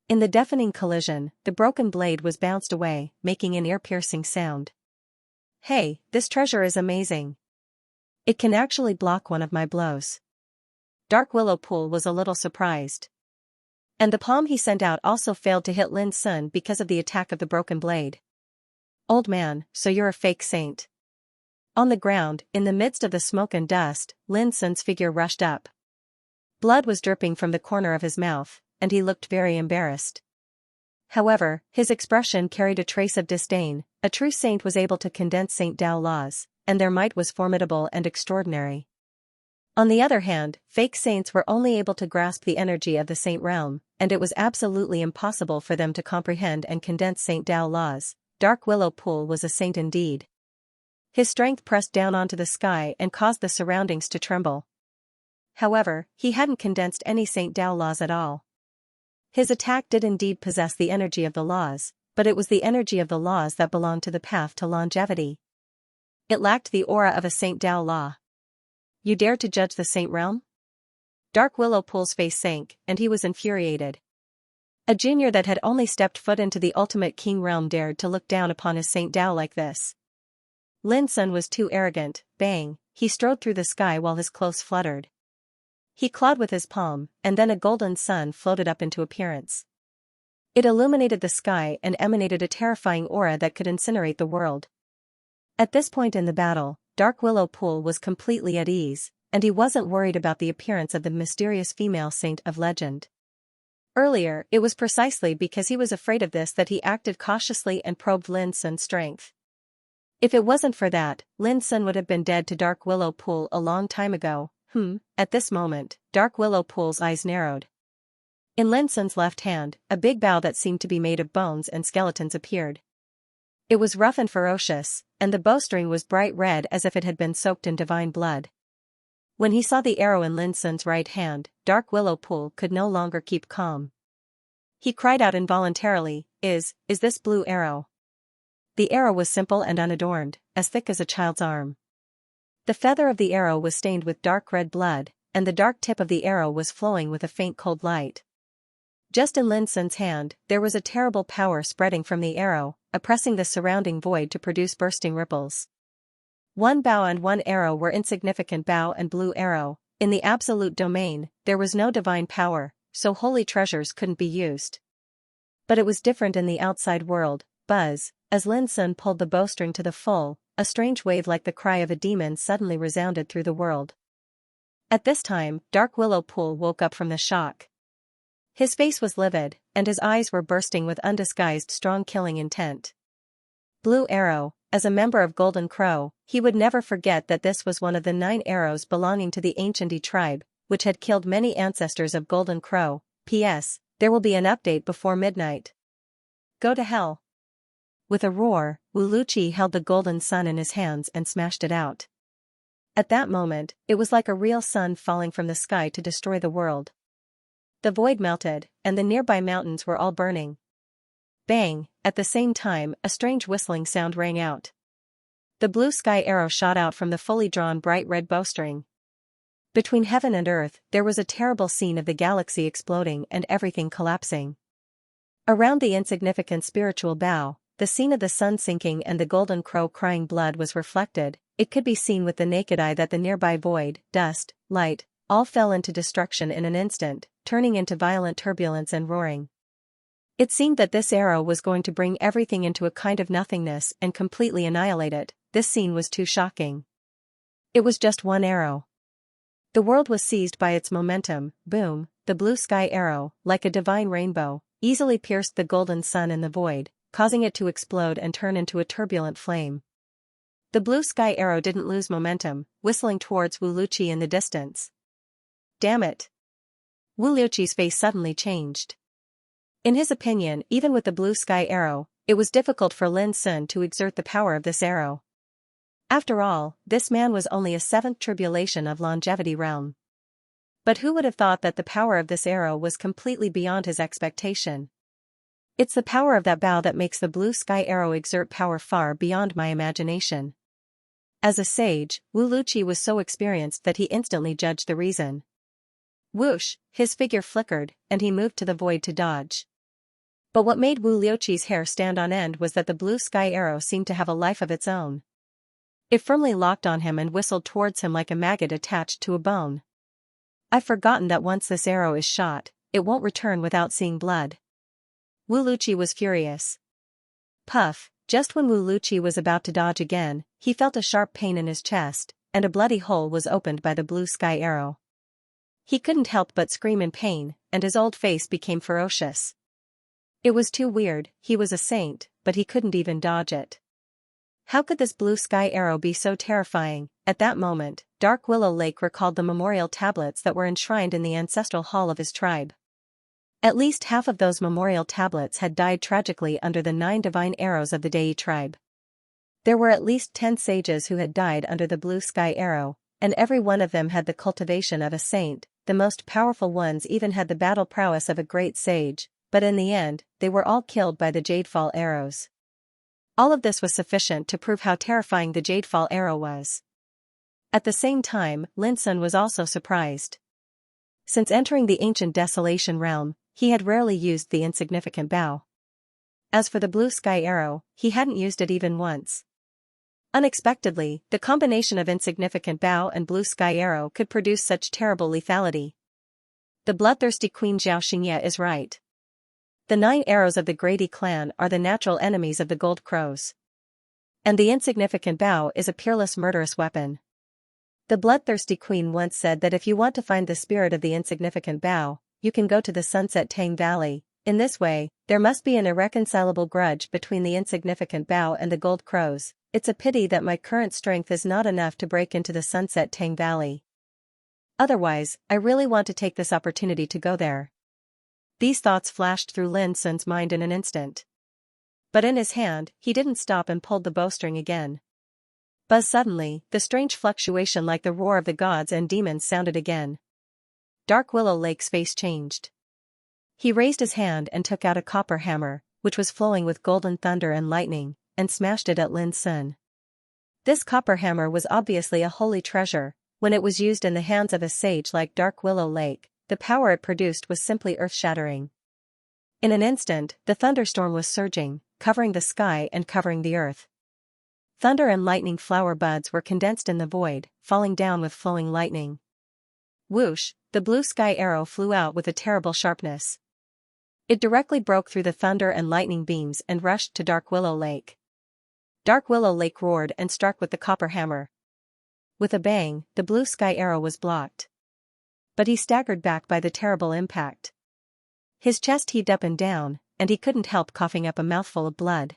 In the deafening collision, the broken blade was bounced away, making an ear-piercing sound. Hey, this treasure is amazing. It can actually block one of my blows. Dark Willow Pool was a little surprised. And the palm he sent out also failed to hit Lin Sun because of the attack of the broken blade. Old man, so you're a fake saint. On the ground, in the midst of the smoke and dust, Lin Sun's figure rushed up. Blood was dripping from the corner of his mouth, and he looked very embarrassed. However, his expression carried a trace of disdain. A true saint was able to condense Saint Dao laws, and their might was formidable and extraordinary. On the other hand, fake saints were only able to grasp the energy of the Saint Realm, and it was absolutely impossible for them to comprehend and condense Saint Dao laws. Dark Willow Pool was a saint indeed. His strength pressed down onto the sky and caused the surroundings to tremble. However, he hadn't condensed any Saint Dao laws at all. His attack did indeed possess the energy of the laws, but it was the energy of the laws that belonged to the path to longevity. It lacked the aura of a Saint Dao law. You dared to judge the Saint Realm? Dark Willow Pool's face sank, and he was infuriated. A junior that had only stepped foot into the ultimate king realm dared to look down upon his Saint Dao like this. Lin Sun was too arrogant. Bang, he strode through the sky while his clothes fluttered. He clawed with his palm, and then a golden sun floated up into appearance. It illuminated the sky and emanated a terrifying aura that could incinerate the world. At this point in the battle, Dark Willow Pool was completely at ease, and he wasn't worried about the appearance of the mysterious female saint of legend. Earlier, it was precisely because he was afraid of this that he acted cautiously and probed Lin Sun's strength. If it wasn't for that, Lin Sun would have been dead to Dark Willow Pool a long time ago. At this moment, Dark Willow Pool's eyes narrowed. In Lin Sun's left hand, a big bow that seemed to be made of bones and skeletons appeared. It was rough and ferocious, and the bowstring was bright red as if it had been soaked in divine blood. When he saw the arrow in Lin Sun's right hand, Dark Willow Pool could no longer keep calm. He cried out involuntarily, Is this blue arrow? The arrow was simple and unadorned, as thick as a child's arm. The feather of the arrow was stained with dark red blood, and the dark tip of the arrow was flowing with a faint cold light. Just in Lin Sun's hand, there was a terrible power spreading from the arrow, oppressing the surrounding void to produce bursting ripples. One bow and one arrow were insignificant bow and blue arrow. In the absolute domain, there was no divine power, so holy treasures couldn't be used. But it was different in the outside world. Buzz, as Lin Sun pulled the bowstring to the full, a strange wave like the cry of a demon suddenly resounded through the world. At this time, Dark Willow Pool woke up from the shock. His face was livid, and his eyes were bursting with undisguised strong killing intent. Blue Arrow, as a member of Golden Crow, he would never forget that this was one of the 9 arrows belonging to the ancient tribe, which had killed many ancestors of Golden Crow. P.S. There will be an update before midnight. Go to hell. With a roar, Wu Luqi held the golden sun in his hands and smashed it out. At that moment, it was like a real sun falling from the sky to destroy the world. The void melted, and the nearby mountains were all burning. Bang! At the same time, a strange whistling sound rang out. The blue sky arrow shot out from the fully drawn bright red bowstring. Between heaven and earth, there was a terrible scene of the galaxy exploding and everything collapsing. Around the insignificant spiritual bow, the scene of the sun sinking and the golden crow crying blood was reflected. It could be seen with the naked eye that the nearby void, dust, light, all fell into destruction in an instant, turning into violent turbulence and roaring. It seemed that this arrow was going to bring everything into a kind of nothingness and completely annihilate it. This scene was too shocking. It was just one arrow. The world was seized by its momentum. Boom! The blue sky arrow, like a divine rainbow, easily pierced the golden sun in the void, causing it to explode and turn into a turbulent flame. The blue sky arrow didn't lose momentum, whistling towards Wu Luqi in the distance. Damn it! Wu Luqi's face suddenly changed. In his opinion, even with the blue sky arrow, it was difficult for Lin Sun to exert the power of this arrow. After all, this man was only a 7th tribulation of longevity realm. But who would have thought that the power of this arrow was completely beyond his expectation? It's the power of that bow that makes the blue sky arrow exert power far beyond my imagination. As a sage, Wu Luqi was so experienced that he instantly judged the reason. Whoosh! His figure flickered, and he moved to the void to dodge. But what made Wu Luqi's hair stand on end was that the blue sky arrow seemed to have a life of its own. It firmly locked on him and whistled towards him like a maggot attached to a bone. I've forgotten that once this arrow is shot, it won't return without seeing blood. Wu Luqi was furious. Puff! Just when Wu Luqi was about to dodge again, he felt a sharp pain in his chest, and a bloody hole was opened by the blue sky arrow. He couldn't help but scream in pain, and his old face became ferocious. It was too weird. He was a saint, but he couldn't even dodge it. How could this blue sky arrow be so terrifying? At that moment, Dark Willow Lake recalled the memorial tablets that were enshrined in the ancestral hall of his tribe. At least half of those memorial tablets had died tragically under the 9 divine arrows of the Dei tribe. There were at least 10 sages who had died under the blue sky arrow, and every one of them had the cultivation of a saint. The most powerful ones even had the battle prowess of a great sage, but in the end, they were all killed by the Jadefall arrows. All of this was sufficient to prove how terrifying the Jadefall arrow was. At the same time, Lin Sun was also surprised. Since entering the ancient desolation realm, he had rarely used the insignificant bow. As for the blue sky arrow, he hadn't used it even once. Unexpectedly, the combination of insignificant bow and blue sky arrow could produce such terrible lethality. The bloodthirsty Queen Xianxia is right. The 9 arrows of the Grady clan are the natural enemies of the Gold Crows. And the insignificant bow is a peerless murderous weapon. The bloodthirsty queen once said that if you want to find the spirit of the insignificant bow, you can go to the Sunset Tang Valley. In this way, there must be an irreconcilable grudge between the insignificant bow and the Gold Crows. It's a pity that my current strength is not enough to break into the Sunset Tang Valley. Otherwise, I really want to take this opportunity to go there. These thoughts flashed through Lin Sun's mind in an instant. But in his hand, he didn't stop and pulled the bowstring again. Buzz suddenly, the strange fluctuation like the roar of the gods and demons sounded again. Dark Willow Lake's face changed. He raised his hand and took out a copper hammer, which was flowing with golden thunder and lightning, and smashed it at Lin Sun. This copper hammer was obviously a holy treasure. When it was used in the hands of a sage like Dark Willow Lake, the power it produced was simply earth-shattering. In an instant, the thunderstorm was surging, covering the sky and covering the earth. Thunder and lightning flower buds were condensed in the void, falling down with flowing lightning. Whoosh, the blue sky arrow flew out with a terrible sharpness. It directly broke through the thunder and lightning beams and rushed to Dark Willow Lake. Dark Willow Lake roared and struck with the copper hammer. With a bang, the blue sky arrow was blocked. But he staggered back by the terrible impact. His chest heaved up and down, and he couldn't help coughing up a mouthful of blood.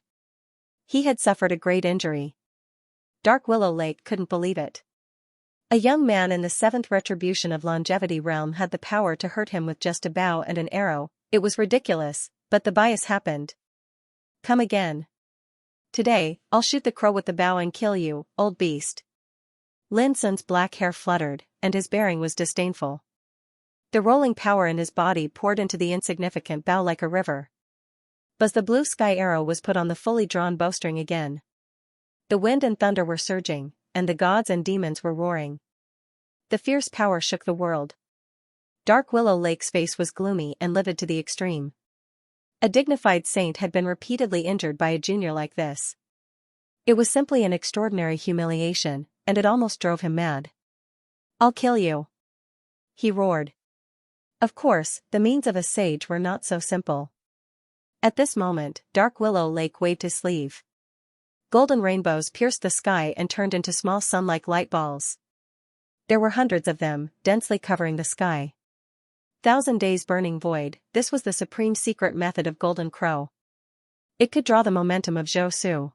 He had suffered a great injury. Dark Willow Lake couldn't believe it. A young man in the 7th retribution of longevity realm had the power to hurt him with just a bow and an arrow. It was ridiculous, but the bias happened. Come again. Today, I'll shoot the crow with the bow and kill you, old beast. Lin Sun's black hair fluttered, and his bearing was disdainful. The rolling power in his body poured into the insignificant bow like a river. Buzz the blue sky arrow was put on the fully drawn bowstring again. The wind and thunder were surging, and the gods and demons were roaring. The fierce power shook the world. Dark Willow Lake's face was gloomy and livid to the extreme. A dignified saint had been repeatedly injured by a junior like this. It was simply an extraordinary humiliation, and it almost drove him mad. I'll kill you, he roared. Of course, the means of a sage were not so simple. At this moment, Dark Willow Lake waved his sleeve. Golden rainbows pierced the sky and turned into small sun-like light balls. There were hundreds of them, densely covering the sky. 1,000 days burning void, this was the supreme secret method of Golden Crow. It could draw the momentum of Zhou Su.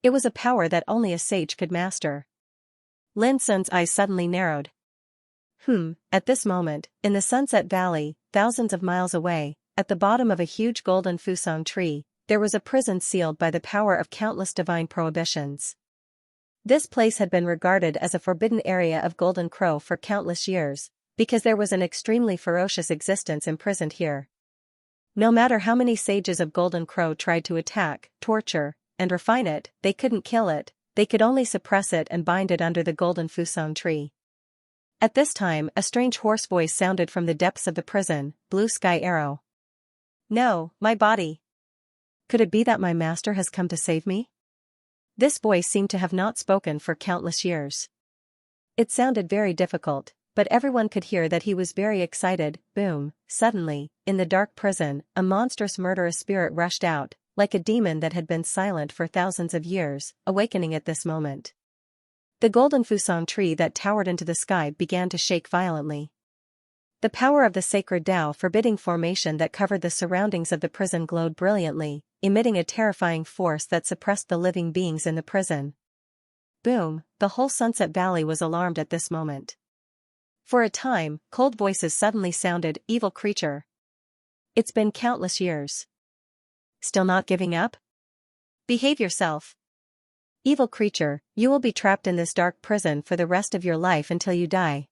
It was a power that only a sage could master. Lin Sun's eyes suddenly narrowed. At this moment, in the Sunset Valley, thousands of miles away, at the bottom of a huge golden fusang tree, there was a prison sealed by the power of countless divine prohibitions. This place had been regarded as a forbidden area of Golden Crow for countless years, because there was an extremely ferocious existence imprisoned here. No matter how many sages of Golden Crow tried to attack, torture, and refine it, they couldn't kill it, they could only suppress it and bind it under the golden fusang tree. At this time, a strange hoarse voice sounded from the depths of the prison, Blue Sky Arrow. No, my body. Could it be that my master has come to save me? This voice seemed to have not spoken for countless years. It sounded very difficult, but everyone could hear that he was very excited. Boom, suddenly, in the dark prison, a monstrous murderous spirit rushed out, like a demon that had been silent for thousands of years, awakening at this moment. The golden fusang tree that towered into the sky began to shake violently. The power of the sacred Tao forbidding formation that covered the surroundings of the prison glowed brilliantly, emitting a terrifying force that suppressed the living beings in the prison. Boom, the whole Sunset Valley was alarmed at this moment. For a time, cold voices suddenly sounded, evil creature. It's been countless years. Still not giving up? Behave yourself. Evil creature, you will be trapped in this dark prison for the rest of your life until you die.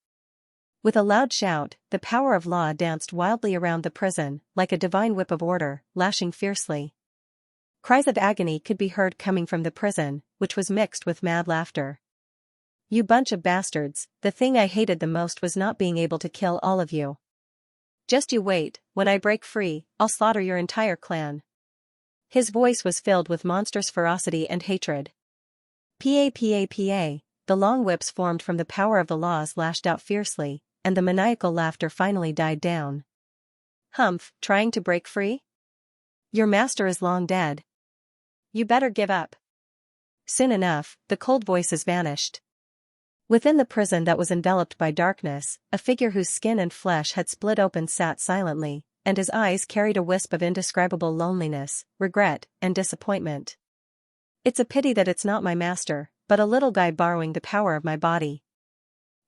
With a loud shout, the power of law danced wildly around the prison, like a divine whip of order, lashing fiercely. Cries of agony could be heard coming from the prison, which was mixed with mad laughter. You bunch of bastards, the thing I hated the most was not being able to kill all of you. Just you wait, when I break free, I'll slaughter your entire clan. His voice was filled with monstrous ferocity and hatred. Pa, the long whips formed from the power of the laws lashed out fiercely, and the maniacal laughter finally died down. Humph, trying to break free? Your master is long dead. You better give up. Soon enough, the cold voices vanished. Within the prison that was enveloped by darkness, a figure whose skin and flesh had split open sat silently, and his eyes carried a wisp of indescribable loneliness, regret, and disappointment. It's a pity that it's not my master, but a little guy borrowing the power of my body.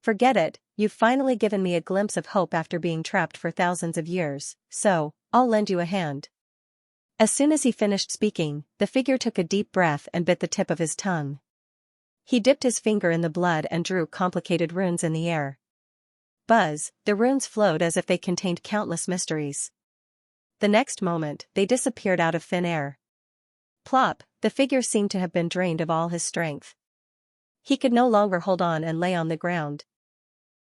Forget it, you've finally given me a glimpse of hope after being trapped for thousands of years, so, I'll lend you a hand. As soon as he finished speaking, the figure took a deep breath and bit the tip of his tongue. He dipped his finger in the blood and drew complicated runes in the air. Buzz, the runes flowed as if they contained countless mysteries. The next moment, they disappeared out of thin air. Plop, the figure seemed to have been drained of all his strength. He could no longer hold on and lay on the ground.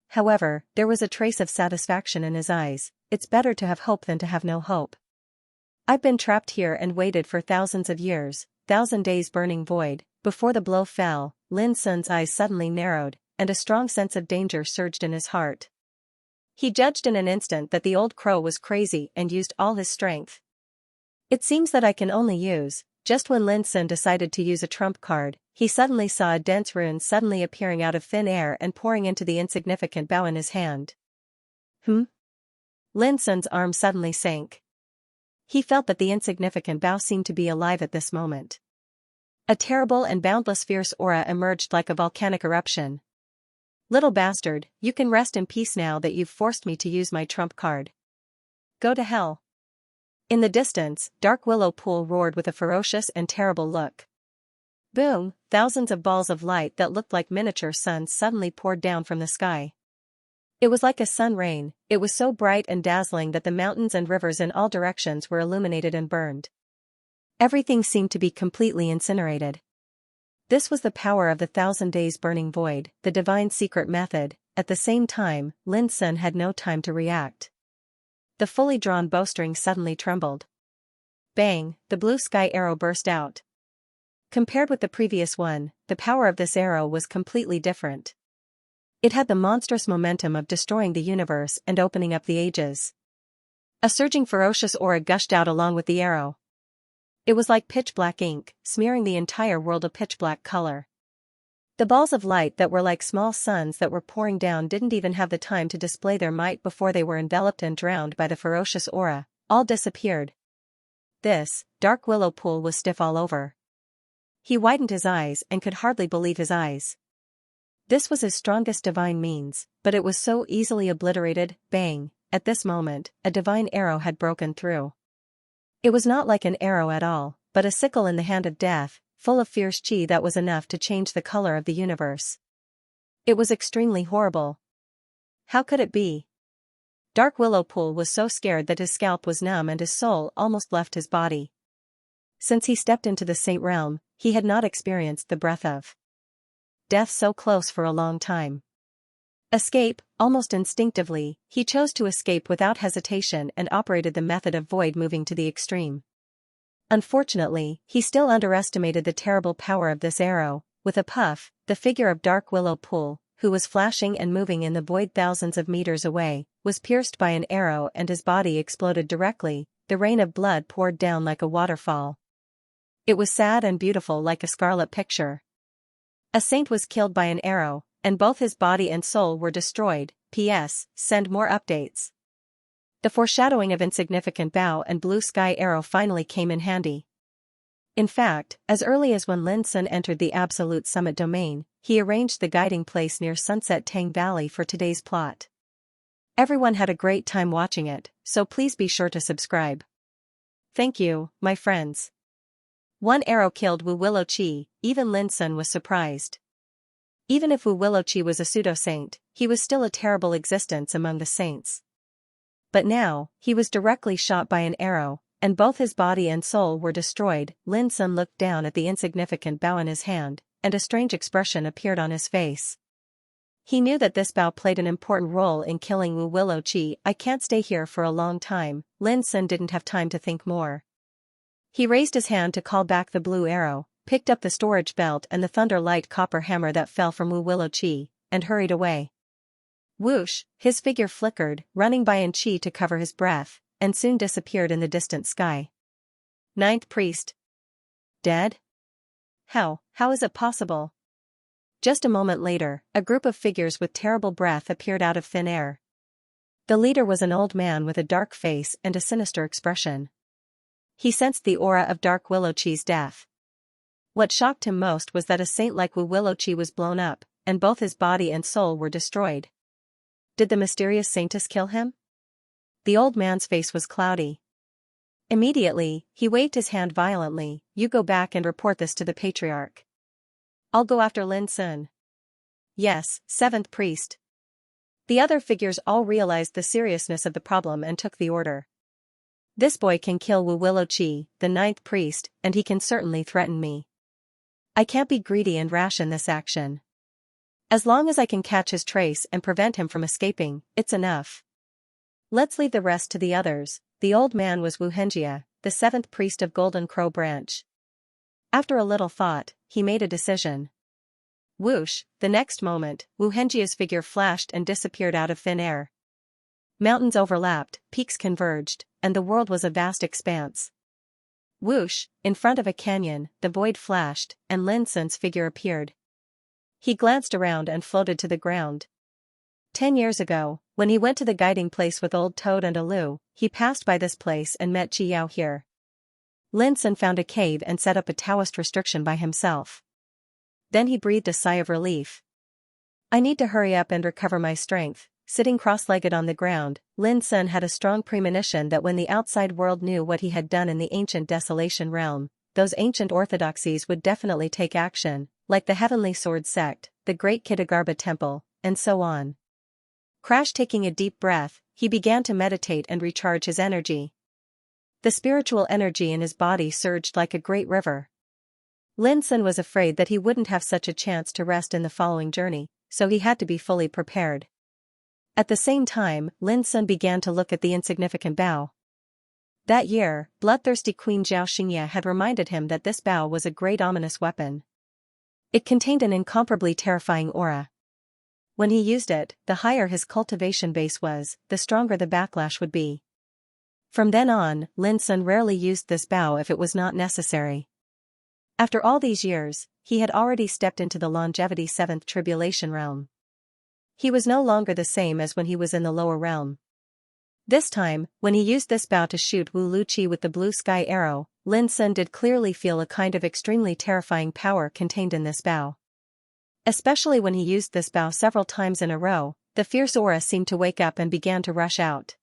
However, there was a trace of satisfaction in his eyes. It's better to have hope than to have no hope. I've been trapped here and waited for thousands of years, 1,000 days burning void. Before the blow fell, Lin Sun's eyes suddenly narrowed, and a strong sense of danger surged in his heart. He judged in an instant that the old crow was crazy and used all his strength. It seems that I can only use. Just when Lin Sun decided to use a trump card, he suddenly saw a dense rune suddenly appearing out of thin air and pouring into the insignificant bow in his hand. Lin Sun's arm suddenly sank. He felt that the insignificant bow seemed to be alive at this moment. A terrible and boundless fierce aura emerged like a volcanic eruption. Little bastard, you can rest in peace now that you've forced me to use my trump card. Go to hell. In the distance, Dark Willow Pool roared with a ferocious and terrible look. Boom, thousands of balls of light that looked like miniature suns suddenly poured down from the sky. It was like a sun rain. It was so bright and dazzling that the mountains and rivers in all directions were illuminated and burned. Everything seemed to be completely incinerated. This was the power of the 1,000 days burning void, the divine secret method. At the same time, Lin Sun had no time to react. The fully drawn bowstring suddenly trembled. Bang, the blue sky arrow burst out. Compared with the previous one, the power of this arrow was completely different. It had the monstrous momentum of destroying the universe and opening up the ages. A surging ferocious aura gushed out along with the arrow. It was like pitch-black ink, smearing the entire world a pitch-black color. The balls of light that were like small suns that were pouring down didn't even have the time to display their might before they were enveloped and drowned by the ferocious aura. All disappeared. This, Dark Willow Pool was stiff all over. He widened his eyes and could hardly believe his eyes. This was his strongest divine means, but it was so easily obliterated. Bang, at this moment, a divine arrow had broken through. It was not like an arrow at all, but a sickle in the hand of death, full of fierce chi that was enough to change the color of the universe. It was extremely horrible. How could it be? Dark Willow Pool was so scared that his scalp was numb and his soul almost left his body. Since he stepped into the Saint realm, he had not experienced the breath of death so close for a long time. Escape, almost instinctively, he chose to escape without hesitation and operated the method of void moving to the extreme. Unfortunately, he still underestimated the terrible power of this arrow. With a puff, the figure of Dark Willow Pool, who was flashing and moving in the void thousands of meters away, was pierced by an arrow and his body exploded directly. The rain of blood poured down like a waterfall. It was sad and beautiful like a scarlet picture. A saint was killed by an arrow, and both his body and soul were destroyed. P.S. Send more updates. The foreshadowing of insignificant bow and blue sky arrow finally came in handy. In fact, as early as when Lin Sun entered the Absolute Summit domain, he arranged the guiding place near Sunset Tang Valley for today's plot. Everyone had a great time watching it, so please be sure to subscribe. Thank you, my friends. One arrow killed Wu Willow Chi. Even Lin Sun was surprised. Even if Wu Willow Chi was a pseudo-saint, he was still a terrible existence among the saints. But now, he was directly shot by an arrow, and both his body and soul were destroyed. Lin Sun looked down at the insignificant bow in his hand, and a strange expression appeared on his face. He knew that this bow played an important role in killing Wu Willow Chi. I can't stay here for a long time. Lin Sun didn't have time to think more. He raised his hand to call back the blue arrow, picked up the storage belt and the thunder light copper hammer that fell from Wu Willow Chi, and hurried away. Whoosh, his figure flickered, running by in chi to cover his breath, and soon disappeared in the distant sky. Ninth Priest. Dead? How is it possible? Just a moment later, a group of figures with terrible breath appeared out of thin air. The leader was an old man with a dark face and a sinister expression. He sensed the aura of Dark Willow Chi's death. What shocked him most was that a saint like Wu Willow Chi was blown up, and both his body and soul were destroyed. Did the mysterious saintess kill him? The old man's face was cloudy. Immediately, he waved his hand violently. You go back and report this to the patriarch. I'll go after Lin Sun. Yes, seventh priest. The other figures all realized the seriousness of the problem and took the order. This boy can kill Wu Willowchi, the ninth priest, and he can certainly threaten me. I can't be greedy and rash in this action. As long as I can catch his trace and prevent him from escaping, it's enough. Let's leave the rest to the others. The old man was Wu Henjia, the seventh priest of Golden Crow Branch. After a little thought, he made a decision. Whoosh, the next moment, Wu Henjia's figure flashed and disappeared out of thin air. Mountains overlapped, peaks converged, and the world was a vast expanse. Whoosh, in front of a canyon, the void flashed, and Lin Sun's figure appeared. He glanced around and floated to the ground. 10 years ago, when he went to the guiding place with Old Toad and Alu, he passed by this place and met Chi Yao here. Lin Sun found a cave and set up a Taoist restriction by himself. Then he breathed a sigh of relief. I need to hurry up and recover my strength. Sitting cross-legged on the ground, Lin Sun had a strong premonition that when the outside world knew what he had done in the ancient Desolation realm, those ancient orthodoxies would definitely take action, like the Heavenly Sword sect, the Great Kitagarbha temple, and so on. Taking a deep breath, he began to meditate and recharge his energy. The spiritual energy in his body surged like a great river. Lin Sun was afraid that he wouldn't have such a chance to rest in the following journey, so he had to be fully prepared. At the same time, Lin Sun began to look at the insignificant bow. That year, bloodthirsty Queen Xianxia had reminded him that this bow was a great ominous weapon. It contained an incomparably terrifying aura. When he used it, the higher his cultivation base was, the stronger the backlash would be. From then on, Lin Sun rarely used this bow if it was not necessary. After all these years, he had already stepped into the longevity 7th tribulation realm. He was no longer the same as when he was in the lower realm. This time, when he used this bow to shoot Wu Luqi with the blue sky arrow, Lin Sun did clearly feel a kind of extremely terrifying power contained in this bow. Especially when he used this bow several times in a row, the fierce aura seemed to wake up and began to rush out.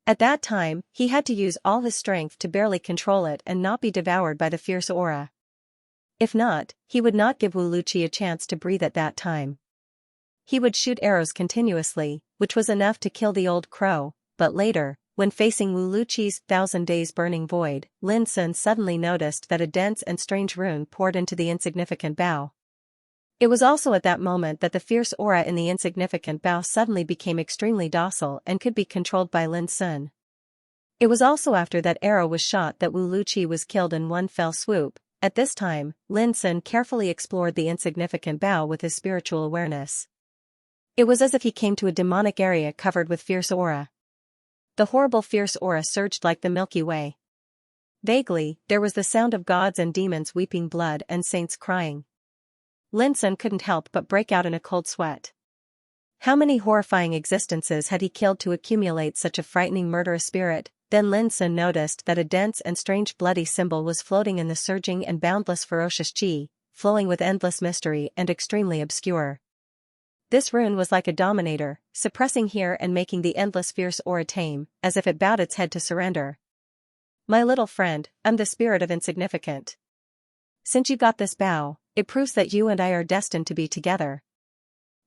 At that time, he had to use all his strength to barely control it and not be devoured by the fierce aura. If not, he would not give Wu Luqi a chance to breathe at that time. He would shoot arrows continuously, which was enough to kill the old crow, but later, when facing Wu Luqi's 1,000 days burning void, Lin Sun suddenly noticed that a dense and strange rune poured into the insignificant bow. It was also at that moment that the fierce aura in the insignificant bow suddenly became extremely docile and could be controlled by Lin Sun. It was also after that arrow was shot that Wu Luqi was killed in one fell swoop. At this time, Lin Sun carefully explored the insignificant bow with his spiritual awareness. It was as if he came to a demonic area covered with fierce aura. The horrible fierce aura surged like the Milky Way. Vaguely, there was the sound of gods and demons weeping blood and saints crying. Lin Sun couldn't help but break out in a cold sweat. How many horrifying existences had he killed to accumulate such a frightening murderous spirit? Then Lin Sun noticed that a dense and strange bloody symbol was floating in the surging and boundless ferocious chi, flowing with endless mystery and extremely obscure. This rune was like a dominator, suppressing here and making the endless fierce aura tame, as if it bowed its head to surrender. My little friend, I'm the spirit of insignificant. Since you got this bow, it proves that you and I are destined to be together.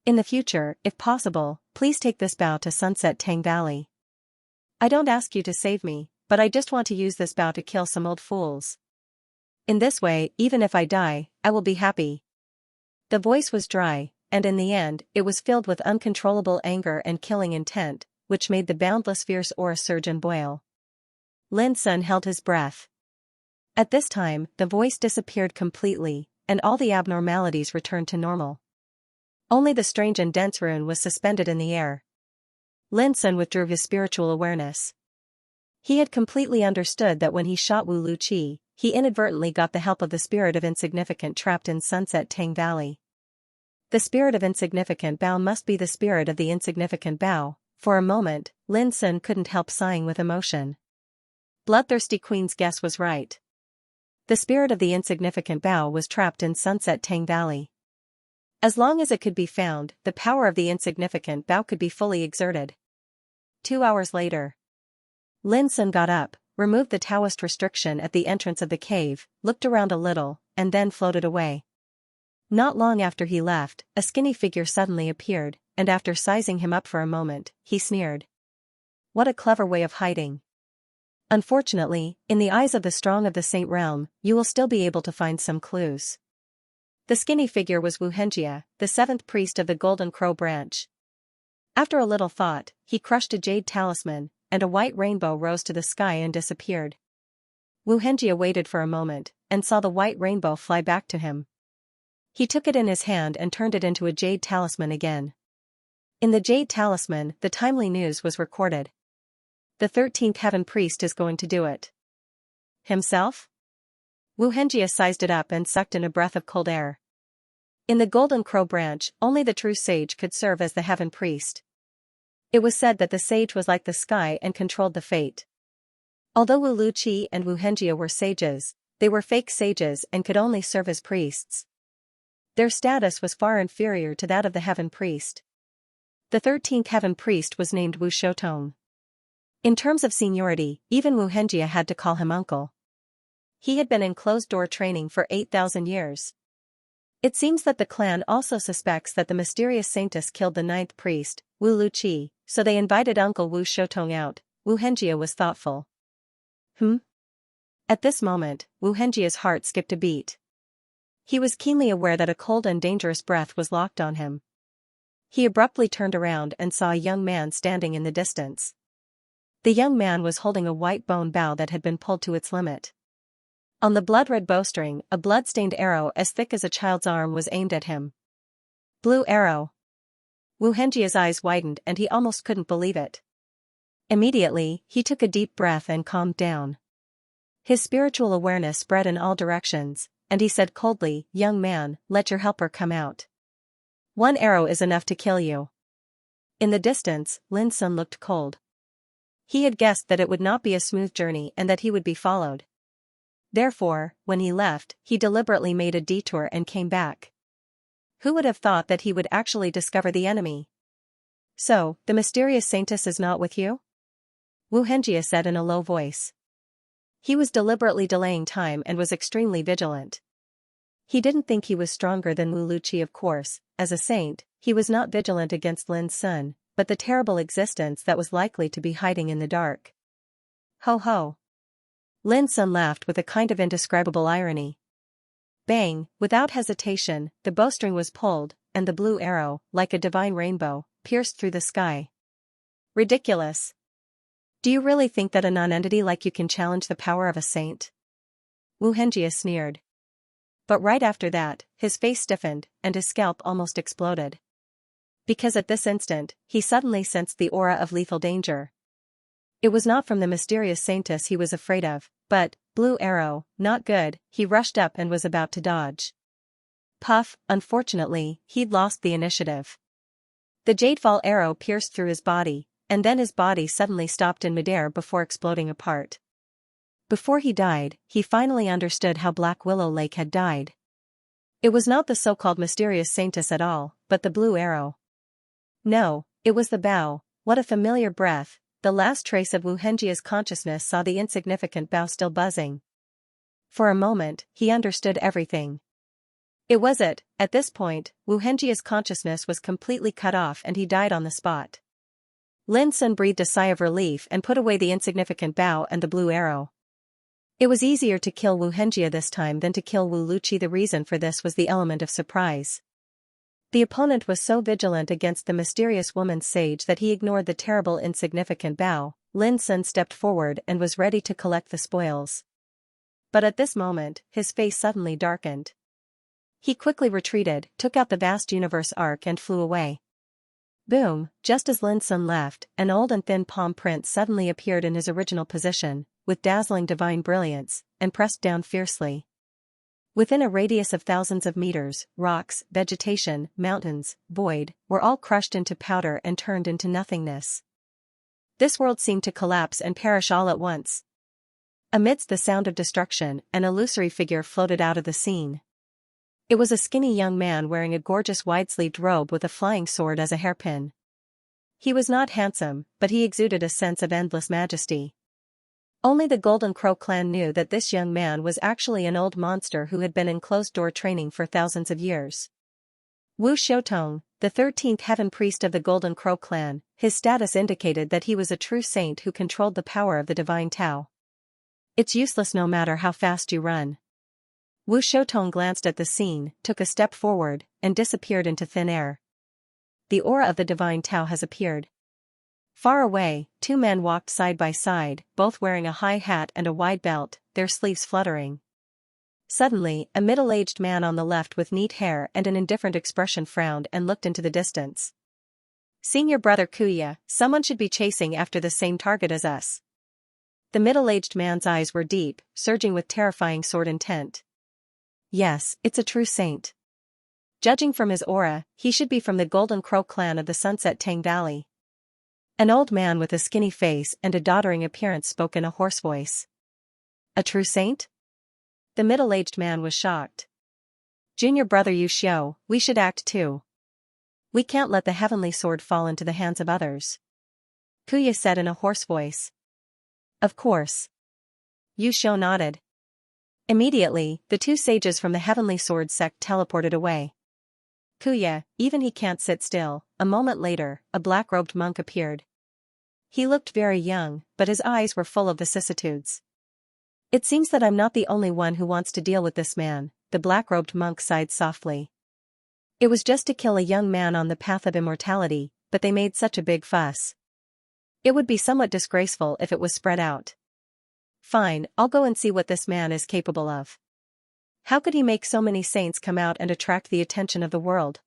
In the future, if possible, please take this bow to Sunset Tang Valley. I don't ask you to save me, but I just want to use this bow to kill some old fools. In this way, even if I die, I will be happy. The voice was dry, and in the end, it was filled with uncontrollable anger and killing intent, which made the boundless fierce aura surge and boil. Lin Sun held his breath. At this time, the voice disappeared completely, and all the abnormalities returned to normal. Only the strange and dense rune was suspended in the air. Lin Sun withdrew his spiritual awareness. He had completely understood that when he shot Wu Luqi, he inadvertently got the help of the spirit of insignificant trapped in Sunset Tang Valley. The spirit of insignificant bow must be the spirit of the insignificant bow. For a moment, Lin Sun couldn't help sighing with emotion. Bloodthirsty Queen's guess was right. The spirit of the insignificant bow was trapped in Sunset Tang Valley. As long as it could be found, the power of the insignificant bow could be fully exerted. 2 hours later. Lin Sun got up, removed the Taoist restriction at the entrance of the cave, looked around a little, and then floated away. Not long after he left, a skinny figure suddenly appeared, and after sizing him up for a moment, he sneered. What a clever way of hiding. Unfortunately, in the eyes of the strong of the Saint Realm, you will still be able to find some clues. The skinny figure was Xianxia, the seventh priest of the Golden Crow branch. After a little thought, he crushed a jade talisman, and a white rainbow rose to the sky and disappeared. Xianxia waited for a moment, and saw the white rainbow fly back to him. He took it in his hand and turned it into a jade talisman again. In the jade talisman, the timely news was recorded. The 13th heaven priest is going to do it. Himself? Xianxia sized it up and sucked in a breath of cold air. In the Golden Crow branch, only the true sage could serve as the heaven priest. It was said that the sage was like the sky and controlled the fate. Although Wu Luqi and Xianxia were sages, they were fake sages and could only serve as priests. Their status was far inferior to that of the heaven priest. The 13th heaven priest was named Wu Shoutong. In terms of seniority, even Xianxia had to call him uncle. He had been in closed-door training for 8,000 years. It seems that the clan also suspects that the mysterious saintess killed the 9th priest, Wu Luqi, so they invited Uncle Wu Shoutong out. Xianxia was thoughtful. At this moment, Xianxia's heart skipped a beat. He was keenly aware that a cold and dangerous breath was locked on him. He abruptly turned around and saw a young man standing in the distance. The young man was holding a white bone bow that had been pulled to its limit. On the blood-red bowstring, a blood-stained arrow as thick as a child's arm was aimed at him. Blue arrow. Xianxia's eyes widened and he almost couldn't believe it. Immediately, he took a deep breath and calmed down. His spiritual awareness spread in all directions, and he said coldly, "Young man, let your helper come out. One arrow is enough to kill you." In the distance, Lin Sun looked cold. He had guessed that it would not be a smooth journey and that he would be followed. Therefore, when he left, he deliberately made a detour and came back. Who would have thought that he would actually discover the enemy? "So, the mysterious saintess is not with you?" Xianxia said in a low voice. He was deliberately delaying time and was extremely vigilant. He didn't think he was stronger than Wu Luqi, of course. As a saint, he was not vigilant against Lin Sun, but the terrible existence that was likely to be hiding in the dark. Ho ho. Lin Sun laughed with a kind of indescribable irony. Bang, without hesitation, the bowstring was pulled, and the blue arrow, like a divine rainbow, pierced through the sky. Ridiculous. Do you really think that a non-entity like you can challenge the power of a saint? Xianxia sneered. But right after that, his face stiffened, and his scalp almost exploded. Because at this instant, he suddenly sensed the aura of lethal danger. It was not from the mysterious saintess he was afraid of, but, blue arrow, not good. He rushed up and was about to dodge. Puff, unfortunately, he'd lost the initiative. The jadefall arrow pierced through his body, and then his body suddenly stopped in midair before exploding apart. Before he died, he finally understood how Black Willow Lake had died. It was not the so-called mysterious saintess at all, but the blue arrow. No, it was the bow. What a familiar breath. The last trace of Xianxia's consciousness saw the insignificant bow still buzzing. For a moment, he understood everything. It was it. At this point, Xianxia's consciousness was completely cut off and he died on the spot. Lin Sun breathed a sigh of relief and put away the insignificant bow and the blue arrow. It was easier to kill Xianxia this time than to kill Wu Luqi. The reason for this was the element of surprise. The opponent was so vigilant against the mysterious woman sage that he ignored the terrible insignificant bow. Lin Sun stepped forward and was ready to collect the spoils. But at this moment, his face suddenly darkened. He quickly retreated, took out the vast universe arc and flew away. Boom, just as Lin Sun left, an old and thin palm print suddenly appeared in his original position, with dazzling divine brilliance, and pressed down fiercely. Within a radius of thousands of meters, rocks, vegetation, mountains, void, were all crushed into powder and turned into nothingness. This world seemed to collapse and perish all at once. Amidst the sound of destruction, an illusory figure floated out of the scene. It was a skinny young man wearing a gorgeous wide-sleeved robe with a flying sword as a hairpin. He was not handsome, but he exuded a sense of endless majesty. Only the Golden Crow clan knew that this young man was actually an old monster who had been in closed-door training for thousands of years. Wu Xiaotong, the 13th heaven priest of the Golden Crow clan, his status indicated that he was a true saint who controlled the power of the divine Tao. It's useless no matter how fast you run. Wu Xiaotong glanced at the scene, took a step forward, and disappeared into thin air. The aura of the divine Tao has appeared. Far away, two men walked side by side, both wearing a high hat and a wide belt, their sleeves fluttering. Suddenly, a middle-aged man on the left with neat hair and an indifferent expression frowned and looked into the distance. "Senior brother Kuya, someone should be chasing after the same target as us." The middle-aged man's eyes were deep, surging with terrifying sword intent. Yes, it's a true saint. Judging from his aura, he should be from the Golden Crow clan of the Sunset Tang Valley. An old man with a skinny face and a doddering appearance spoke in a hoarse voice. A true saint? The middle-aged man was shocked. "Junior brother Yu Xiao, we should act too. We can't let the heavenly sword fall into the hands of others," Kuya said in a hoarse voice. "Of course." Yu Xiao nodded. Immediately, the two sages from the heavenly sword sect teleported away. "Kuya, even he can't sit still." A moment later, a black-robed monk appeared. He looked very young, but his eyes were full of vicissitudes. "It seems that I'm not the only one who wants to deal with this man," the black-robed monk sighed softly. "It was just to kill a young man on the path of immortality, but they made such a big fuss. It would be somewhat disgraceful if it was spread out. Fine, I'll go and see what this man is capable of. How could he make so many saints come out and attract the attention of the world?"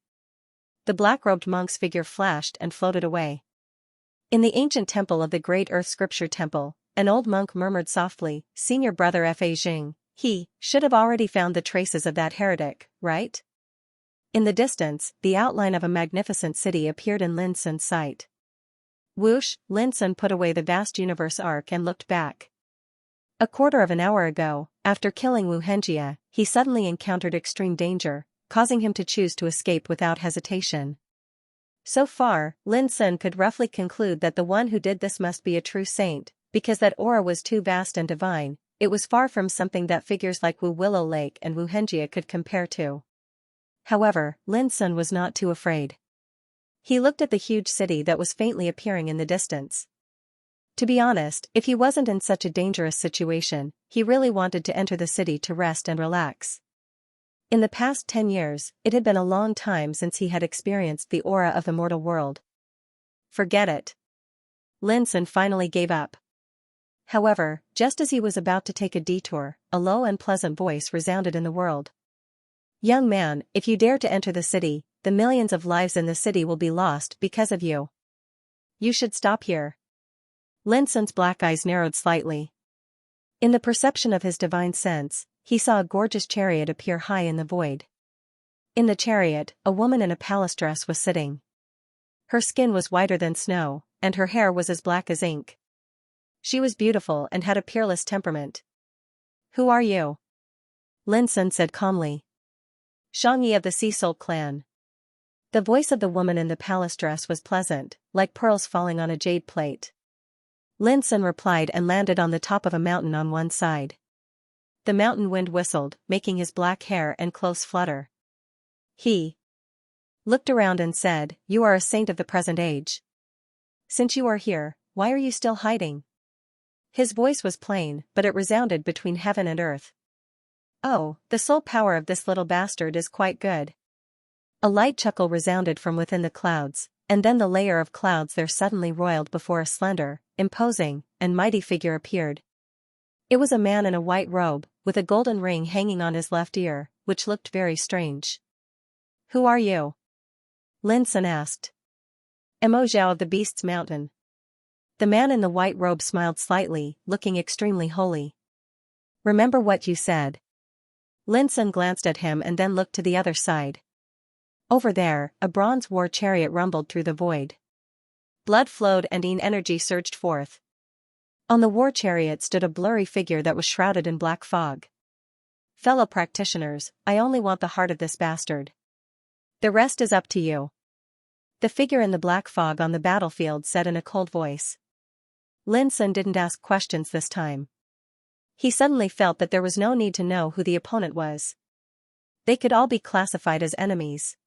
The black-robed monk's figure flashed and floated away. In the ancient temple of the Great Earth Scripture Temple, an old monk murmured softly, "Senior brother Fa Jing, he should have already found the traces of that heretic, right?" In the distance, the outline of a magnificent city appeared in Lin Sun's sight. Whoosh, Lin Sun put away the vast universe arc and looked back. A quarter of an hour ago, after killing Wu Henjia, he suddenly encountered extreme danger, causing him to choose to escape without hesitation. So far, Lin Sun could roughly conclude that the one who did this must be a true saint, because that aura was too vast and divine. It was far from something that figures like Wu Willow Lake and Wu Henjia could compare to. However, Lin Sun was not too afraid. He looked at the huge city that was faintly appearing in the distance. To be honest, if he wasn't in such a dangerous situation, he really wanted to enter the city to rest and relax. In the past 10 years, it had been a long time since he had experienced the aura of the mortal world. Forget it. Lin Sun finally gave up. However, just as he was about to take a detour, a low and pleasant voice resounded in the world. "Young man, if you dare to enter the city, the millions of lives in the city will be lost because of you. You should stop here." Lin Sun's black eyes narrowed slightly. In the perception of his divine sense, he saw a gorgeous chariot appear high in the void. In the chariot, a woman in a palace dress was sitting. Her skin was whiter than snow, and her hair was as black as ink. She was beautiful and had a peerless temperament. "Who are you?" Lin Sun said calmly. "Xianxia of the Sea Soul clan." The voice of the woman in the palace dress was pleasant, like pearls falling on a jade plate. Lin Sun replied and landed on the top of a mountain on one side. The mountain wind whistled, making his black hair and clothes flutter. He looked around and said, "You are a saint of the present age. Since you are here, why are you still hiding?" His voice was plain, but it resounded between heaven and earth. "Oh, the soul power of this little bastard is quite good." A light chuckle resounded from within the clouds, and then the layer of clouds there suddenly roiled before a slender, imposing, and mighty figure appeared. It was a man in a white robe, with a golden ring hanging on his left ear, which looked very strange. "Who are you?" Lin Sun asked. "Emo Zhao of the Beast's Mountain." The man in the white robe smiled slightly, looking extremely holy. "Remember what you said." Lin Sun glanced at him and then looked to the other side. Over there, a bronze war chariot rumbled through the void. Blood flowed and energy surged forth. On the war chariot stood a blurry figure that was shrouded in black fog. "Fellow practitioners, I only want the heart of this bastard. The rest is up to you." The figure in the black fog on the battlefield said in a cold voice. Lin Sun didn't ask questions this time. He suddenly felt that there was no need to know who the opponent was. They could all be classified as enemies.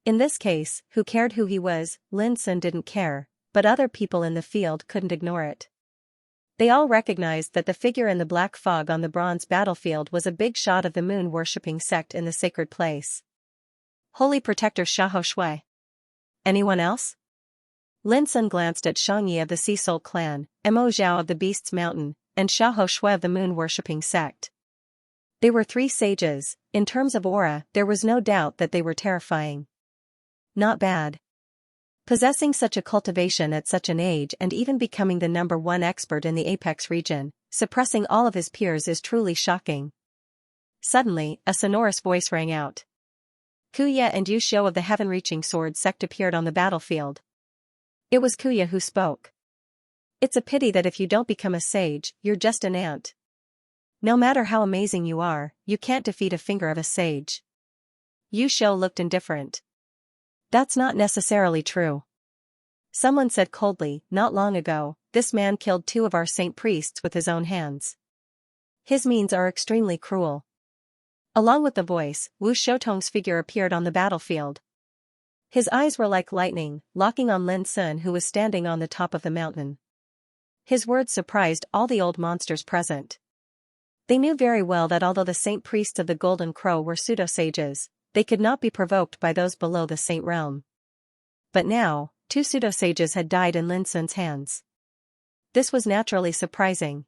In this case, who cared who he was? Lin Sun didn't care, but other people in the field couldn't ignore it. They all recognized that the figure in the black fog on the bronze battlefield was a big shot of the moon-worshipping sect in the sacred place. Holy Protector Xiahou Shui. Anyone else? Lin Sun glanced at Xianxia of the Sea Soul clan, Mo Zhao of the Beast's Mountain, and Xiahou Shui of the moon-worshipping sect. They were 3 sages. In terms of aura, there was no doubt that they were terrifying. Not bad. Possessing such a cultivation at such an age and even becoming the #1 expert in the Apex region, suppressing all of his peers is truly shocking. Suddenly, a sonorous voice rang out. Kuya and Yu Shou of the Heaven-Reaching Sword sect appeared on the battlefield. It was Kuya who spoke. It's a pity that if you don't become a sage, you're just an ant. No matter how amazing you are, you can't defeat a finger of a sage. Yu Shou looked indifferent. That's not necessarily true. Someone said coldly, not long ago, this man killed 2 of our saint priests with his own hands. His means are extremely cruel. Along with the voice, Wu Shoutong's figure appeared on the battlefield. His eyes were like lightning, locking on Lin Sun who was standing on the top of the mountain. His words surprised all the old monsters present. They knew very well that although the saint priests of the Golden Crow were pseudo-sages, they could not be provoked by those below the saint realm. But now, 2 pseudo-sages had died in Lin Sun's hands. This was naturally surprising.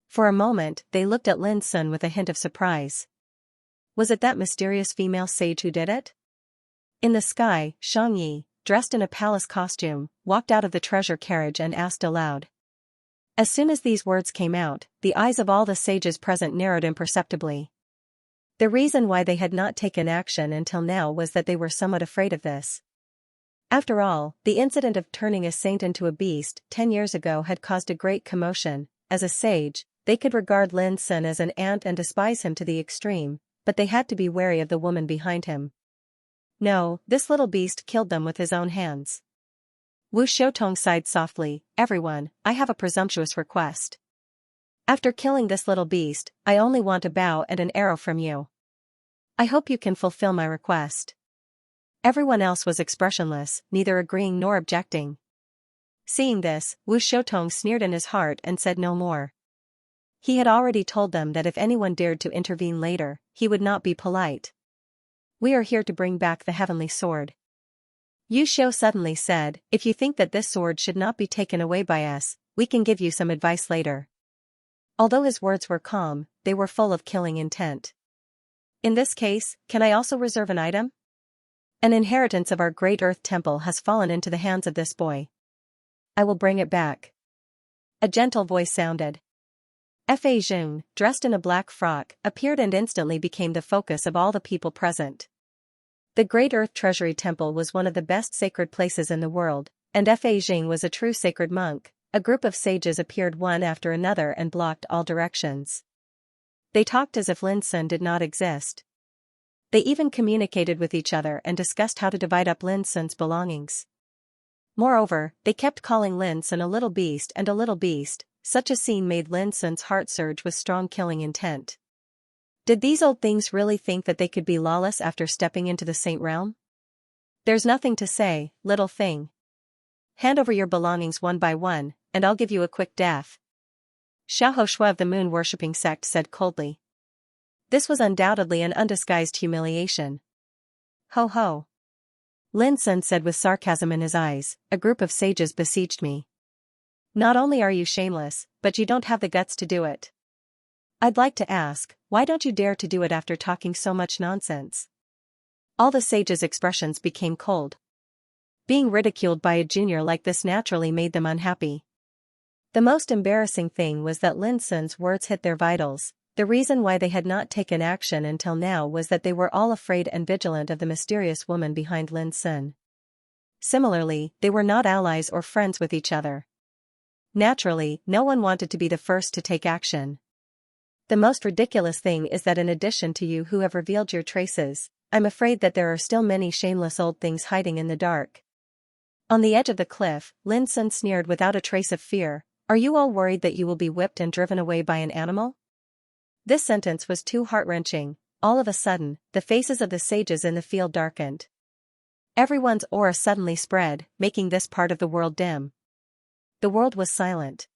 For a moment, they looked at Lin Sun with a hint of surprise. Was it that mysterious female sage who did it? In the sky, Shang Yi, dressed in a palace costume, walked out of the treasure carriage and asked aloud. As soon as these words came out, the eyes of all the sages present narrowed imperceptibly. The reason why they had not taken action until now was that they were somewhat afraid of this. After all, the incident of turning a saint into a beast 10 years ago had caused a great commotion. As a sage, they could regard Lin Sun as an ant and despise him to the extreme, but they had to be wary of the woman behind him. No, this little beast killed them with his own hands. Wu Shoutong sighed softly. Everyone, I have a presumptuous request. After killing this little beast, I only want a bow and an arrow from you. I hope you can fulfill my request. Everyone else was expressionless, neither agreeing nor objecting. Seeing this, Wu Shoutong sneered in his heart and said no more. He had already told them that if anyone dared to intervene later, he would not be polite. We are here to bring back the heavenly sword. Yu Shou suddenly said, if you think that this sword should not be taken away by us, we can give you some advice later. Although his words were calm, they were full of killing intent. In this case, can I also reserve an item? An inheritance of our great earth temple has fallen into the hands of this boy. I will bring it back. A gentle voice sounded. Fa Zheng, dressed in a black frock, appeared and instantly became the focus of all the people present. The Great Earth Treasury Temple was one of the best sacred places in the world, and Fa Zheng was a true sacred monk. A group of sages appeared one after another and blocked all directions. They talked as if Lin Sun did not exist. They even communicated with each other and discussed how to divide up Lin Sun's belongings. Moreover, they kept calling Lin Sun a little beast and a little beast. Such a scene made Lin Sun's heart surge with strong killing intent. Did these old things really think that they could be lawless after stepping into the saint realm? There's nothing to say, little thing. Hand over your belongings one by one, and I'll give you a quick death. Xiahou Shui of the moon-worshipping sect said coldly. This was undoubtedly an undisguised humiliation. Ho ho. Lin Sun said with sarcasm in his eyes, a group of sages besieged me. Not only are you shameless, but you don't have the guts to do it. I'd like to ask, why don't you dare to do it after talking so much nonsense? All the sages' expressions became cold. Being ridiculed by a junior like this naturally made them unhappy. The most embarrassing thing was that Lin Sun's words hit their vitals. The reason why they had not taken action until now was that they were all afraid and vigilant of the mysterious woman behind Lin Sun. Similarly, they were not allies or friends with each other. Naturally, no one wanted to be the first to take action. The most ridiculous thing is that in addition to you who have revealed your traces, I'm afraid that there are still many shameless old things hiding in the dark. On the edge of the cliff, Lin Sun sneered without a trace of fear. Are you all worried that you will be whipped and driven away by an animal? This sentence was too heart-wrenching. All of a sudden, the faces of the sages in the field darkened. Everyone's aura suddenly spread, making this part of the world dim. The world was silent.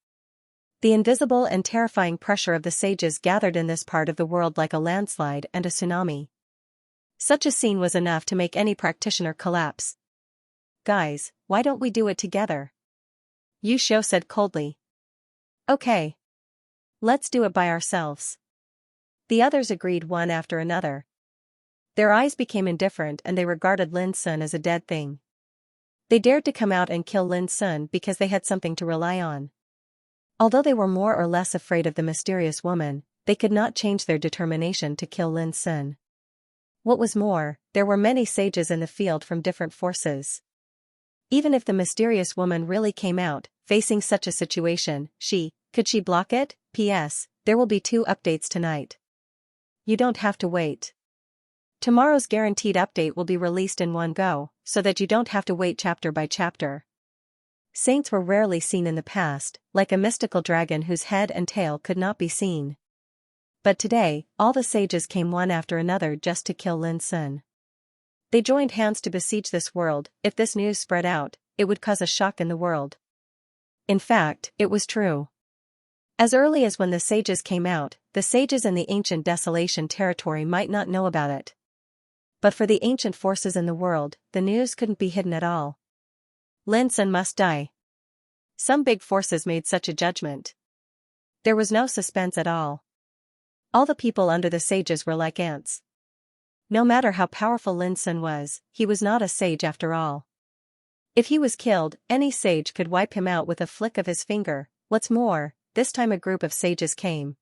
The invisible and terrifying pressure of the sages gathered in this part of the world like a landslide and a tsunami. Such a scene was enough to make any practitioner collapse. Guys, why don't we do it together? Yu said coldly. Okay. Let's do it by ourselves. The others agreed one after another. Their eyes became indifferent and they regarded Lin Sun as a dead thing. They dared to come out and kill Lin Sun because they had something to rely on. Although they were more or less afraid of the mysterious woman, they could not change their determination to kill Lin Sun. What was more, there were many sages in the field from different forces. Even if the mysterious woman really came out, facing such a situation, could she block it? P.S. There will be 2 updates tonight. You don't have to wait. Tomorrow's guaranteed update will be released in one go, so that you don't have to wait chapter by chapter. Saints were rarely seen in the past, like a mystical dragon whose head and tail could not be seen. But today, all the sages came one after another just to kill Lin Sun. They joined hands to besiege this world. If this news spread out, it would cause a shock in the world. In fact, it was true. As early as when the sages came out, the sages in the ancient Desolation territory might not know about it. But for the ancient forces in the world, the news couldn't be hidden at all. Lin Sun must die. Some big forces made such a judgment. There was no suspense at all. All the people under the sages were like ants. No matter how powerful Lin Sun was, he was not a sage after all. If he was killed, any sage could wipe him out with a flick of his finger. What's more, this time a group of sages came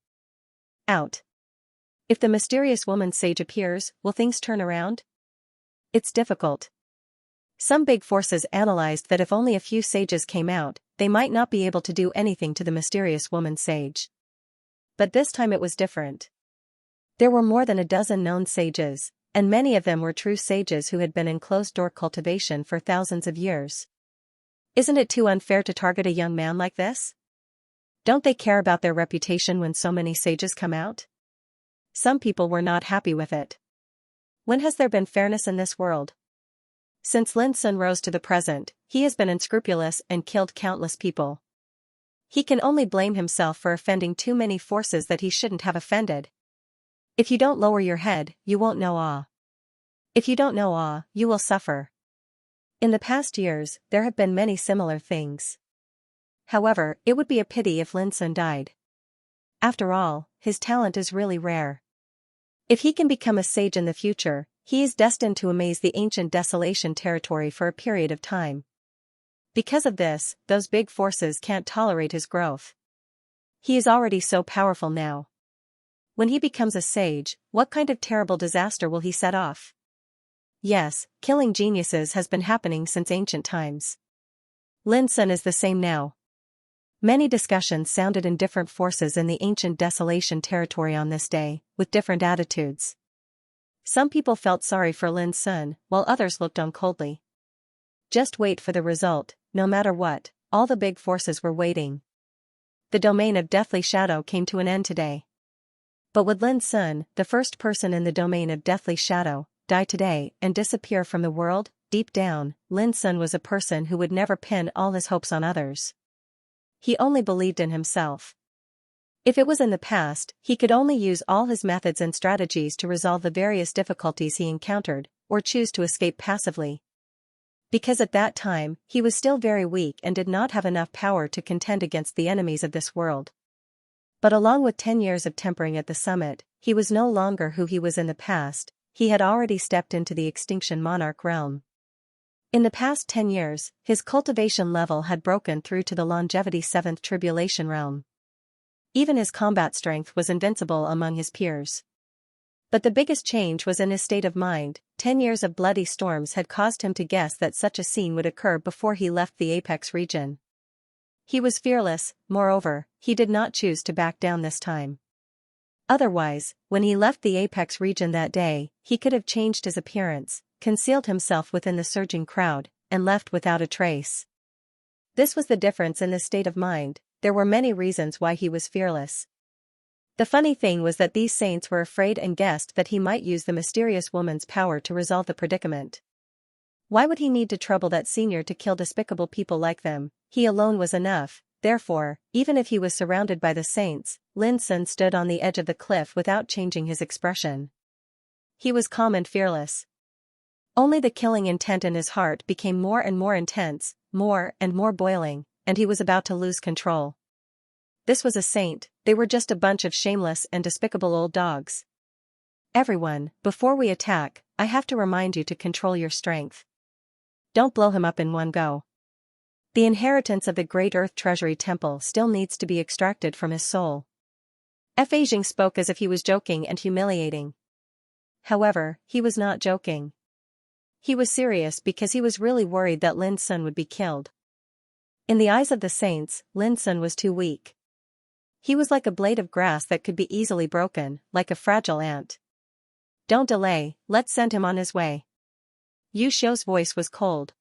out. If the mysterious woman sage appears, will things turn around? It's difficult. Some big forces analyzed that if only a few sages came out, they might not be able to do anything to the mysterious woman sage. But this time it was different. There were more than a dozen known sages, and many of them were true sages who had been in closed-door cultivation for thousands of years. Isn't it too unfair to target a young man like this? Don't they care about their reputation when so many sages come out? Some people were not happy with it. When has there been fairness in this world? Since Lin Sun rose to the present, he has been unscrupulous and killed countless people. He can only blame himself for offending too many forces that he shouldn't have offended. If you don't lower your head, you won't know awe. If you don't know awe, you will suffer. In the past years, there have been many similar things. However, it would be a pity if Lin Sun died. After all, his talent is really rare. If he can become a sage in the future, he is destined to amaze the ancient Desolation territory for a period of time. Because of this, those big forces can't tolerate his growth. He is already so powerful now. When he becomes a sage, what kind of terrible disaster will he set off? Yes, killing geniuses has been happening since ancient times. Lin Sun is the same now. Many discussions sounded in different forces in the ancient Desolation territory on this day, with different attitudes. Some people felt sorry for Lin Sun, while others looked on coldly. Just wait for the result, no matter what, all the big forces were waiting. The domain of Deathly Shadow came to an end today. But would Lin Sun, the first person in the domain of Deathly Shadow, die today and disappear from the world? Deep down, Lin Sun was a person who would never pin all his hopes on others. He only believed in himself. If it was in the past, he could only use all his methods and strategies to resolve the various difficulties he encountered, or choose to escape passively. Because at that time, he was still very weak and did not have enough power to contend against the enemies of this world. But along with 10 years of tempering at the summit, he was no longer who he was in the past. He had already stepped into the Extinction Monarch realm. In the past 10 years, his cultivation level had broken through to the Longevity 7th Tribulation realm. Even his combat strength was invincible among his peers. But the biggest change was in his state of mind. 10 years of bloody storms had caused him to guess that such a scene would occur before he left the Apex region. He was fearless, moreover, he did not choose to back down this time. Otherwise, when he left the Apex region that day, he could have changed his appearance, concealed himself within the surging crowd, and left without a trace. This was the difference in his state of mind. there were many reasons why he was fearless. The funny thing was that these saints were afraid and guessed that he might use the mysterious woman's power to resolve the predicament. Why would he need to trouble that senior to kill despicable people like them? He alone was enough. Therefore, even if he was surrounded by the saints, Lin Sun stood on the edge of the cliff without changing his expression. He was calm and fearless. Only the killing intent in his heart became more and more intense, more and more boiling, and he was about to lose control. This was a saint, they were just a bunch of shameless and despicable old dogs. Everyone, before we attack, I have to remind you to control your strength. Don't blow him up in one go. The inheritance of the Great Earth Treasury Temple still needs to be extracted from his soul. Fei spoke as if he was joking and humiliating. However, he was not joking. He was serious because he was really worried that Lin Sun would be killed. In the eyes of the saints, Lin Sun was too weak. He was like a blade of grass that could be easily broken, like a fragile ant. Don't delay, let's send him on his way. Yu Xiu's voice was cold.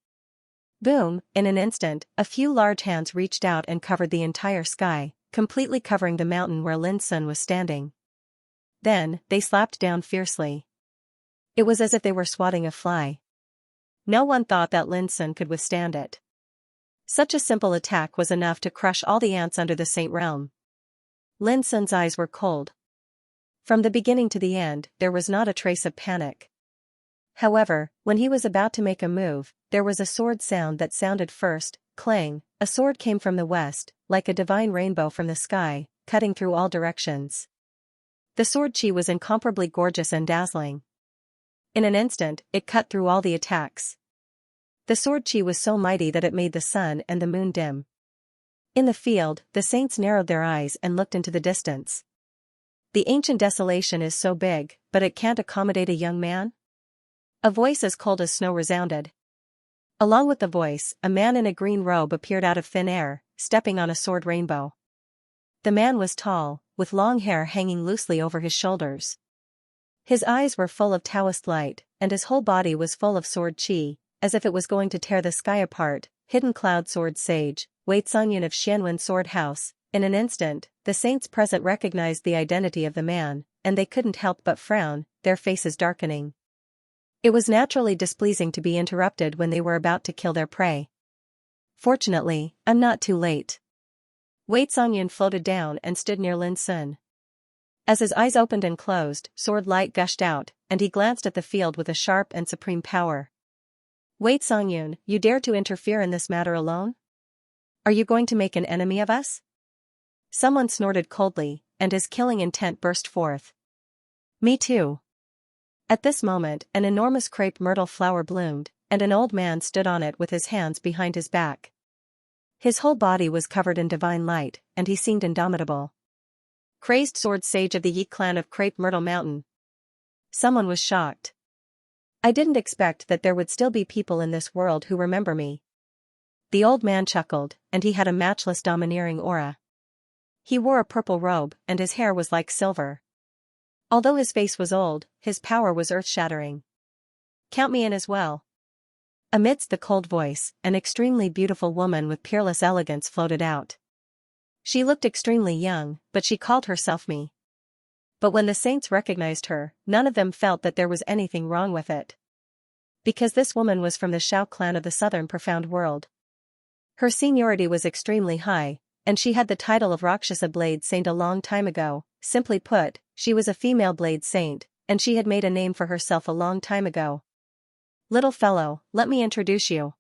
Boom, in an instant, a few large hands reached out and covered the entire sky, completely covering the mountain where Lin Sun was standing. Then, they slapped down fiercely. It was as if they were swatting a fly. No one thought that Lin Sun could withstand it. Such a simple attack was enough to crush all the ants under the Saint realm. Lin Sun's eyes were cold. From the beginning to the end, there was not a trace of panic. However, when he was about to make a move, there was a sword sound that sounded first, clang. A sword came from the west, like a divine rainbow from the sky, cutting through all directions. The sword chi was incomparably gorgeous and dazzling. In an instant, it cut through all the attacks. The sword chi was so mighty that it made the sun and the moon dim. In the field, the saints narrowed their eyes and looked into the distance. The ancient desolation is so big, but it can't accommodate a young man? A voice as cold as snow resounded. Along with the voice, a man in a green robe appeared out of thin air, stepping on a sword rainbow. The man was tall, with long hair hanging loosely over his shoulders. His eyes were full of Taoist light, and his whole body was full of sword chi, as if it was going to tear the sky apart. Hidden Cloud Sword Sage, Wei Cangyan of Xianwen Sword House. In an instant, the saints present recognized the identity of the man, and they couldn't help but frown, their faces darkening. It was naturally displeasing to be interrupted when they were about to kill their prey. Fortunately, I'm not too late. Wei Cangyan floated down and stood near Lin Sun. As his eyes opened and closed, sword light gushed out, and he glanced at the field with a sharp and supreme power. Wei Cangyan, you dare to interfere in this matter alone? Are you going to make an enemy of us? Someone snorted coldly, and his killing intent burst forth. Me too. At this moment, an enormous crepe myrtle flower bloomed, and an old man stood on it with his hands behind his back. His whole body was covered in divine light, and he seemed indomitable. Crazed sword sage of the Yi clan of Crepe Myrtle Mountain. Someone was shocked. I didn't expect that there would still be people in this world who remember me. The old man chuckled, and he had a matchless domineering aura. He wore a purple robe, and his hair was like silver. Although his face was old, his power was earth-shattering. Count me in as well. Amidst the cold voice, an extremely beautiful woman with peerless elegance floated out. She looked extremely young, but she called herself me. But when the saints recognized her, none of them felt that there was anything wrong with it. Because this woman was from the Shao clan of the southern profound world. Her seniority was extremely high, and she had the title of Rakshasa Blade Saint a long time ago. Simply put, she was a female blade saint, and she had made a name for herself a long time ago. Little fellow, let me introduce you.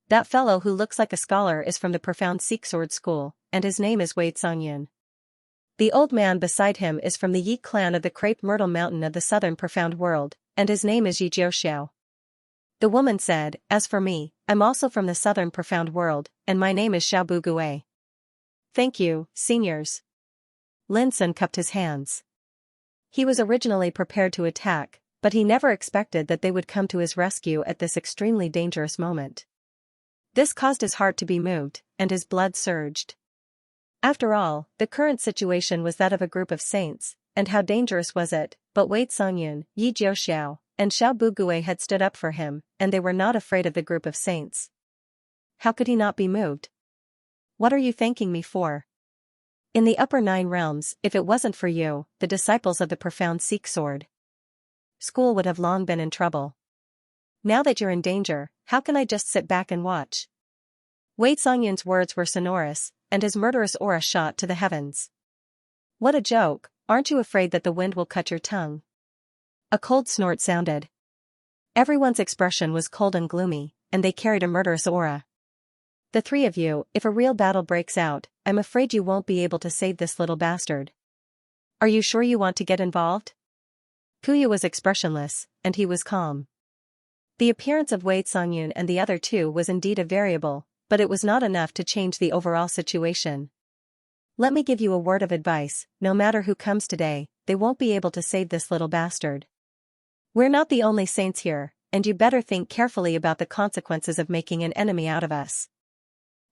That fellow who looks like a scholar is from the profound Sikh sword school, and his name is Wei Cangyan. The old man beside him is from the Yi clan of the Crepe Myrtle Mountain of the southern profound world, and his name is Yi Jiuxiao. The woman said, as for me, I'm also from the southern profound world, and my name is Xiao Gui. Thank you, seniors. Lin Sun cupped his hands. He was originally prepared to attack, but he never expected that they would come to his rescue at this extremely dangerous moment. This caused his heart to be moved, and his blood surged. After all, the current situation was that of a group of saints, and how dangerous was it? But Wei Cangyan, Yi Jiuxiao, and Xiao Gui had stood up for him, and they were not afraid of the group of saints. How could he not be moved? what are you thanking me for? In the upper 9 realms, if it wasn't for you, the disciples of the profound Sikh sword school would have long been in trouble. Now that you're in danger, how can I just sit back and watch? Wei Songyun's words were sonorous, and his murderous aura shot to the heavens. What a joke, aren't you afraid that the wind will cut your tongue? A cold snort sounded. Everyone's expression was cold and gloomy, and they carried a murderous aura. The three of you, if a real battle breaks out, I'm afraid you won't be able to save this little bastard. Are you sure you want to get involved? Kuya was expressionless, and he was calm. The appearance of Wei Songyun and the other two was indeed a variable, but it was not enough to change the overall situation. Let me give you a word of advice, no matter who comes today, they won't be able to save this little bastard. We're not the only saints here, and you better think carefully about the consequences of making an enemy out of us.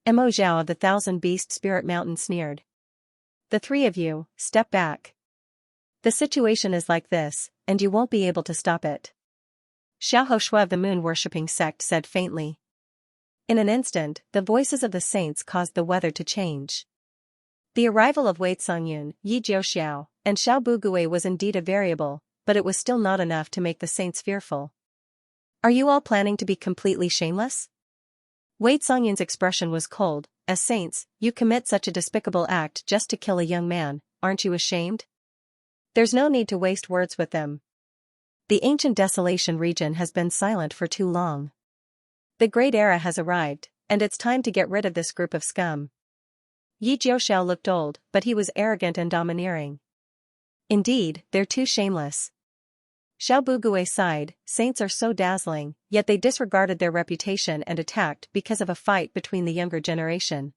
Mo Zhao of the Thousand Beast Spirit Mountain sneered. The three of you, step back. The situation is like this, and you won't be able to stop it. Xiao Hoshua of the moon-worshipping sect said faintly. In an instant, the voices of the saints caused the weather to change. The arrival of Wei Songyun, Yi Jiuxiao, and Xiao Bugui was indeed a variable, but it was still not enough to make the saints fearful. Are you all planning to be completely shameless? Wei Songyun's expression was cold. As saints, you commit such a despicable act just to kill a young man, aren't you ashamed? There's no need to waste words with them. The ancient desolation region has been silent for too long. The great era has arrived, and it's time to get rid of this group of scum. Yi Jiuxiao looked old, but he was arrogant and domineering. Indeed, they're too shameless. Xiao Bugui sighed, saints are so dazzling, yet they disregarded their reputation and attacked because of a fight between the younger generation.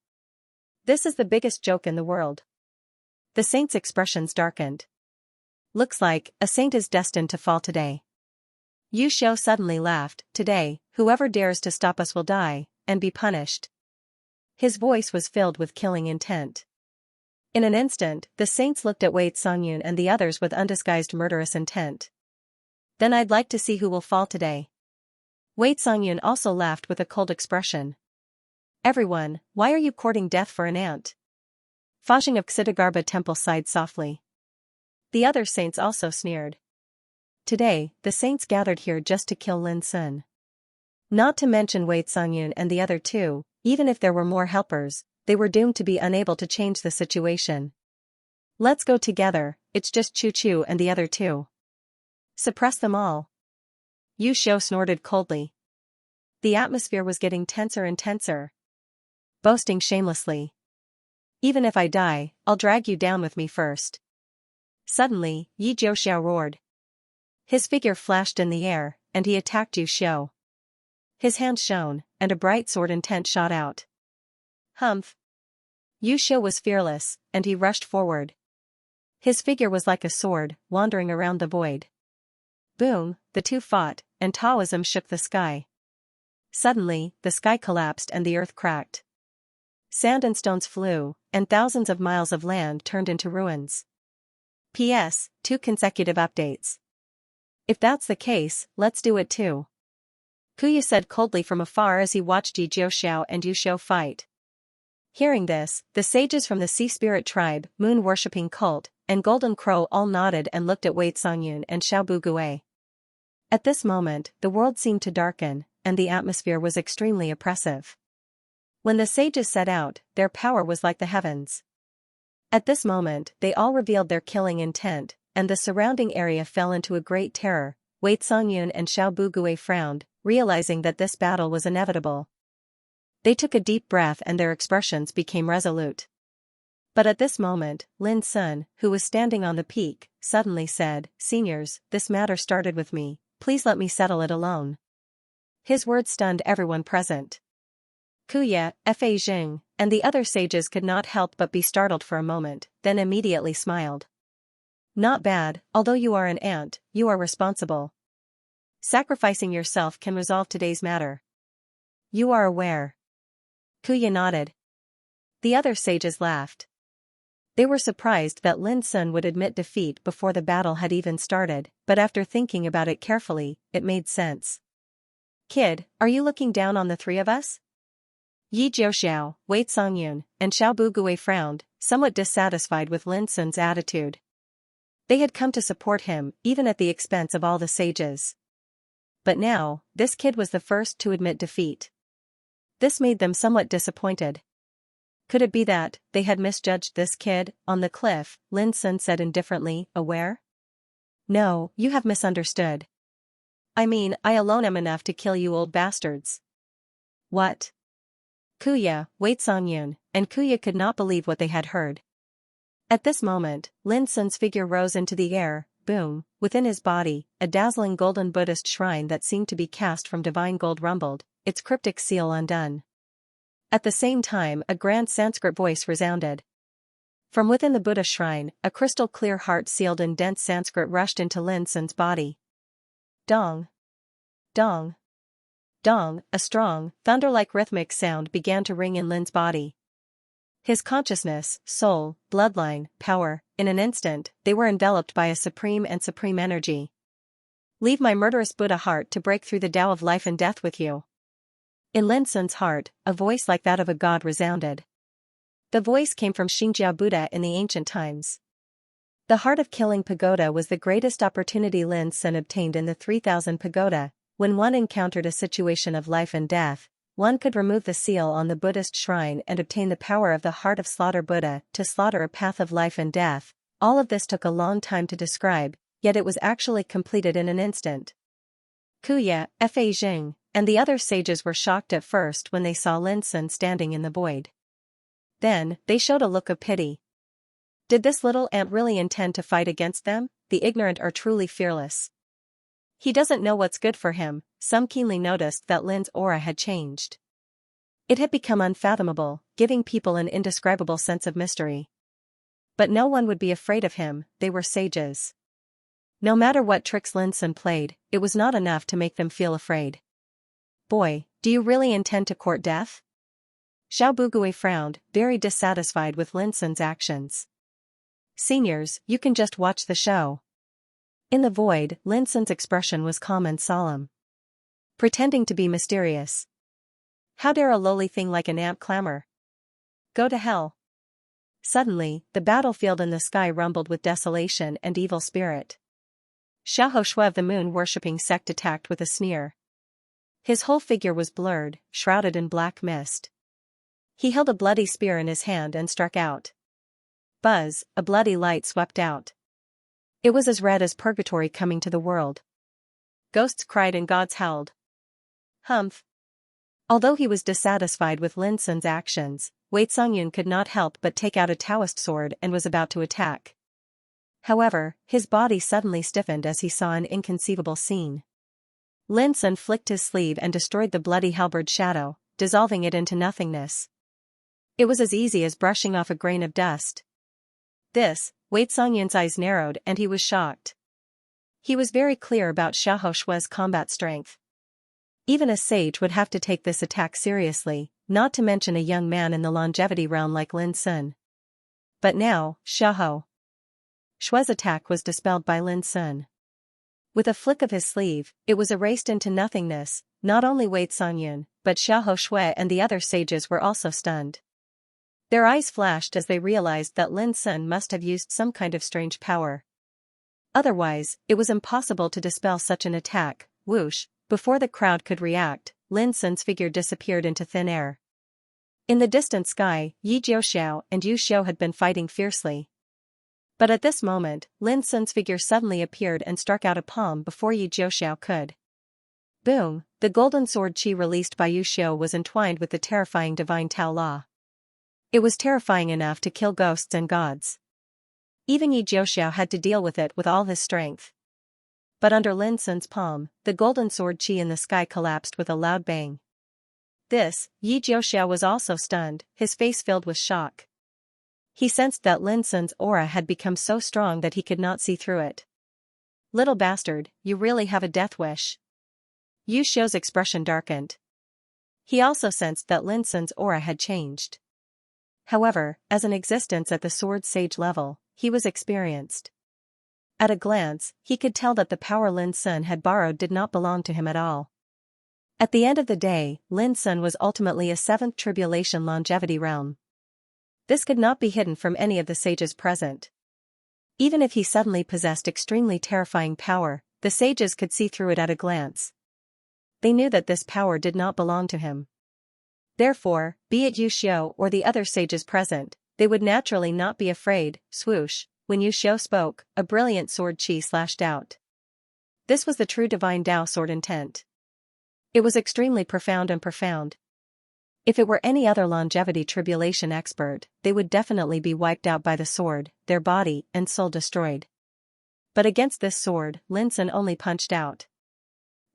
This is the biggest joke in the world. The saints' expressions darkened. Looks like a saint is destined to fall today. Yu Xiao suddenly laughed. Today, whoever dares to stop us will die, and be punished. His voice was filled with killing intent. In an instant, the saints looked at Wei Songyun and the others with undisguised murderous intent. Then I'd like to see who will fall today. Wei Songyun also laughed with a cold expression. Everyone, why are you courting death for an ant? Fajing of Xidagarba Temple sighed softly. The other saints also sneered. Today, the saints gathered here just to kill Lin Sun. Not to mention Wei Songyun and the other two, even if there were more helpers, they were doomed to be unable to change the situation. Let's go together, it's just Chu Chu and the other two. Suppress them all. Yu Xiao snorted coldly. The atmosphere was getting tenser and tenser. Boasting shamelessly. Even if I die, I'll drag you down with me first. Suddenly, Yi Jiuxiao roared. His figure flashed in the air, and he attacked Yu Xiao. His hand shone, and a bright sword intent shot out. Humph. Yu Xiao was fearless, and he rushed forward. His figure was like a sword, wandering around the void. Boom, the two fought, and Taoism shook the sky. Suddenly, the sky collapsed and the earth cracked. Sand and stones flew, and thousands of miles of land turned into ruins. P.S. 2 consecutive updates. If that's the case, let's do it too. Kuya said coldly from afar as he watched Yi Jiuxiao and Yu Xiao fight. Hearing this, the sages from the Sea Spirit tribe, moon-worshipping cult, and Golden Crow all nodded and looked at Wei Songyun and Xiao Bugui. At this moment, the world seemed to darken, and the atmosphere was extremely oppressive. When the sages set out, their power was like the heavens. At this moment, they all revealed their killing intent, and the surrounding area fell into a great terror. Wei Songyun and Xiao Bugui frowned, realizing that this battle was inevitable. They took a deep breath and their expressions became resolute. But at this moment, Lin Sun, who was standing on the peak, suddenly said, "Seniors, this matter started with me, please let me settle it alone." His words stunned everyone present. Kuya, Fa Jing, and the other sages could not help but be startled for a moment, then immediately smiled. Not bad, although you are an ant, you are responsible. Sacrificing yourself can resolve today's matter. You are aware. Kuya nodded. The other sages laughed. They were surprised that Lin Sun would admit defeat before the battle had even started, but after thinking about it carefully, it made sense. Kid, are you looking down on the three of us? Yi Jiuxiao, Wei Songyun, and Xiao Bugui frowned, somewhat dissatisfied with Lin Sun's attitude. They had come to support him, even at the expense of all the sages. But now, this kid was the first to admit defeat. This made them somewhat disappointed. Could it be that they had misjudged this kid? On the cliff, Lin Sun said indifferently, aware? No, you have misunderstood. I mean, I alone am enough to kill you old bastards. What? Kuya, Wei Songyun, and Kuya could not believe what they had heard. At this moment, Lin Sun's figure rose into the air, boom, within his body, a dazzling golden Buddhist shrine that seemed to be cast from divine gold rumbled, its cryptic seal undone. At the same time, a grand Sanskrit voice resounded. From within the Buddha shrine, a crystal-clear heart sealed in dense Sanskrit rushed into Lin Sun's body. Dong. Dong. Dong, a strong, thunder-like rhythmic sound began to ring in Lin's body. His consciousness, soul, bloodline, power, in an instant, they were enveloped by a supreme energy. Leave my murderous Buddha heart to break through the Tao of life and death with you. In Lin Sun's heart, a voice like that of a god resounded. The voice came from Xianxia Buddha in the ancient times. The heart of killing pagoda was the greatest opportunity Lin Sun obtained in the 3000 pagoda. When one encountered a situation of life and death, one could remove the seal on the Buddhist shrine and obtain the power of the heart of slaughter Buddha to slaughter a path of life and death. All of this took a long time to describe, yet it was actually completed in an instant. Kuya, Fa Jing, and the other sages were shocked at first when they saw Lin Sun standing in the void. Then, they showed a look of pity. Did this little ant really intend to fight against them? The ignorant are truly fearless. He doesn't know what's good for him. Some keenly noticed that Lin's aura had changed. It had become unfathomable, giving people an indescribable sense of mystery. But no one would be afraid of him, they were sages. No matter what tricks Lin Sun played, it was not enough to make them feel afraid. Boy, do you really intend to court death? Xiao Bugui frowned, very dissatisfied with Lin Sun's actions. Seniors, you can just watch the show. In the void, Lin Sun's expression was calm and solemn. Pretending to be mysterious. How dare a lowly thing like an ant clamor? Go to hell. Suddenly, the battlefield in the sky rumbled with desolation and evil spirit. Xiahou Shui of the moon-worshipping sect attacked with a sneer. His whole figure was blurred, shrouded in black mist. He held a bloody spear in his hand and struck out. Buzz, a bloody light swept out. It was as red as purgatory coming to the world. Ghosts cried and gods howled. Humph. Although he was dissatisfied with Lin Sun's actions, Wei Songyun could not help but take out a Taoist sword and was about to attack. However, his body suddenly stiffened as he saw an inconceivable scene. Lin Sun flicked his sleeve and destroyed the bloody halberd shadow, dissolving it into nothingness. It was as easy as brushing off a grain of dust. This, Wei Songyun's eyes narrowed and he was shocked. He was very clear about Xiahou Shui's combat strength. Even a sage would have to take this attack seriously, not to mention a young man in the longevity realm like Lin Sun. But now, Xiahou Shui's attack was dispelled by Lin Sun. With a flick of his sleeve, it was erased into nothingness. Not only Wei Songyun, but Xiahou Shui and the other sages were also stunned. Their eyes flashed as they realized that Lin Sun must have used some kind of strange power. Otherwise, it was impossible to dispel such an attack. Whoosh, before the crowd could react, Lin Sun's figure disappeared into thin air. In the distant sky, Yi Jiuxiao and Yu Xiu had been fighting fiercely. But at this moment, Lin Sun's figure suddenly appeared and struck out a palm before Yi Jiuxiao could. Boom, the golden sword qi released by Yu Xiu was entwined with the terrifying divine Tao law. It was terrifying enough to kill ghosts and gods. Even Yi Jiuxiao had to deal with it with all his strength. But under Lin Sun's palm, the golden sword qi in the sky collapsed with a loud bang. This, Yi Jiuxiao was also stunned, his face filled with shock. He sensed that Lin Sun's aura had become so strong that he could not see through it. Little bastard, you really have a death wish. Yu Xiu's expression darkened. He also sensed that Lin Sun's aura had changed. However, as an existence at the sword sage level, he was experienced. At a glance, he could tell that the power Lin Sun had borrowed did not belong to him at all. At the end of the day, Lin Sun was ultimately a seventh tribulation longevity realm. This could not be hidden from any of the sages present. Even if he suddenly possessed extremely terrifying power, the sages could see through it at a glance. They knew that this power did not belong to him. Therefore, be it Yu Xiu or the other sages present, they would naturally not be afraid. Swoosh, when Yu Xiu spoke, a brilliant sword chi slashed out. This was the true divine Tao sword intent. It was extremely profound and profound. If it were any other longevity tribulation expert, they would definitely be wiped out by the sword, their body and soul destroyed. But against this sword, Lin Sun only punched out.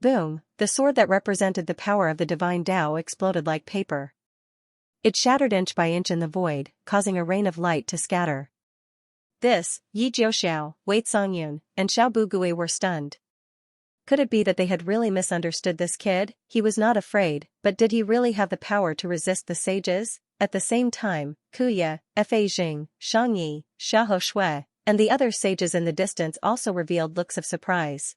Boom, the sword that represented the power of the divine Tao exploded like paper. It shattered inch by inch in the void, causing a rain of light to scatter. This, Yi Jiuxiao, Wei Songyun, and Xiao Bugui were stunned. Could it be that they had really misunderstood this kid? He was not afraid, but did he really have the power to resist the sages? At the same time, Kuya, Fa Jing, Shangyi, Xiahou Shui, and the other sages in the distance also revealed looks of surprise.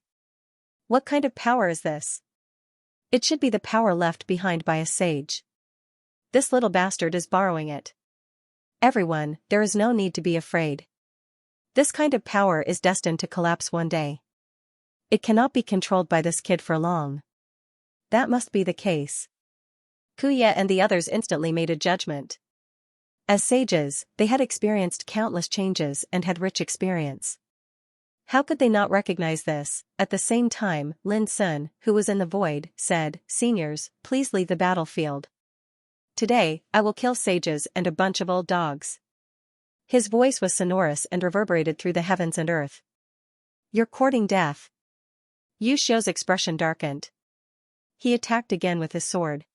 What kind of power is this? It should be the power left behind by a sage. This little bastard is borrowing it. Everyone, there is no need to be afraid. This kind of power is destined to collapse one day. It cannot be controlled by this kid for long. That must be the case. Kuya and the others instantly made a judgment. As sages, they had experienced countless changes and had rich experience. How could they not recognize this? At the same time, Lin Sun, who was in the void, said, "Seniors, please leave the battlefield. Today, I will kill sages and a bunch of old dogs." His voice was sonorous and reverberated through the heavens and earth. "You're courting death." Yu Xiu's expression darkened. He attacked again with his sword.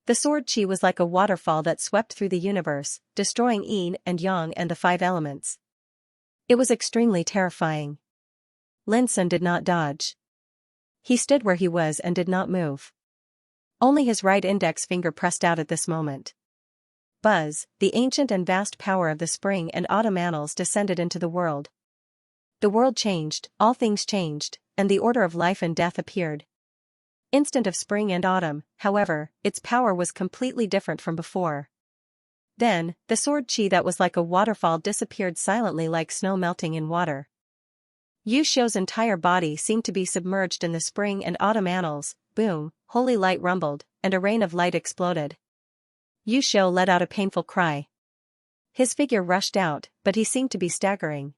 The sword chi was like a waterfall that swept through the universe, destroying yin and yang and the five elements. It was extremely terrifying. Lin Sun did not dodge. He stood where he was and did not move. Only his right index finger pressed out at this moment. Buzz, the ancient and vast power of the spring and autumn annals descended into the world. The world changed, all things changed, and the order of life and death appeared. Instant of spring and autumn, however, its power was completely different from before. Then, the sword chi that was like a waterfall disappeared silently like snow melting in water. Yu Xiu's entire body seemed to be submerged in the spring and autumn annals. Boom, holy light rumbled, and a rain of light exploded. Yu Xiu let out a painful cry. His figure rushed out, but he seemed to be staggering.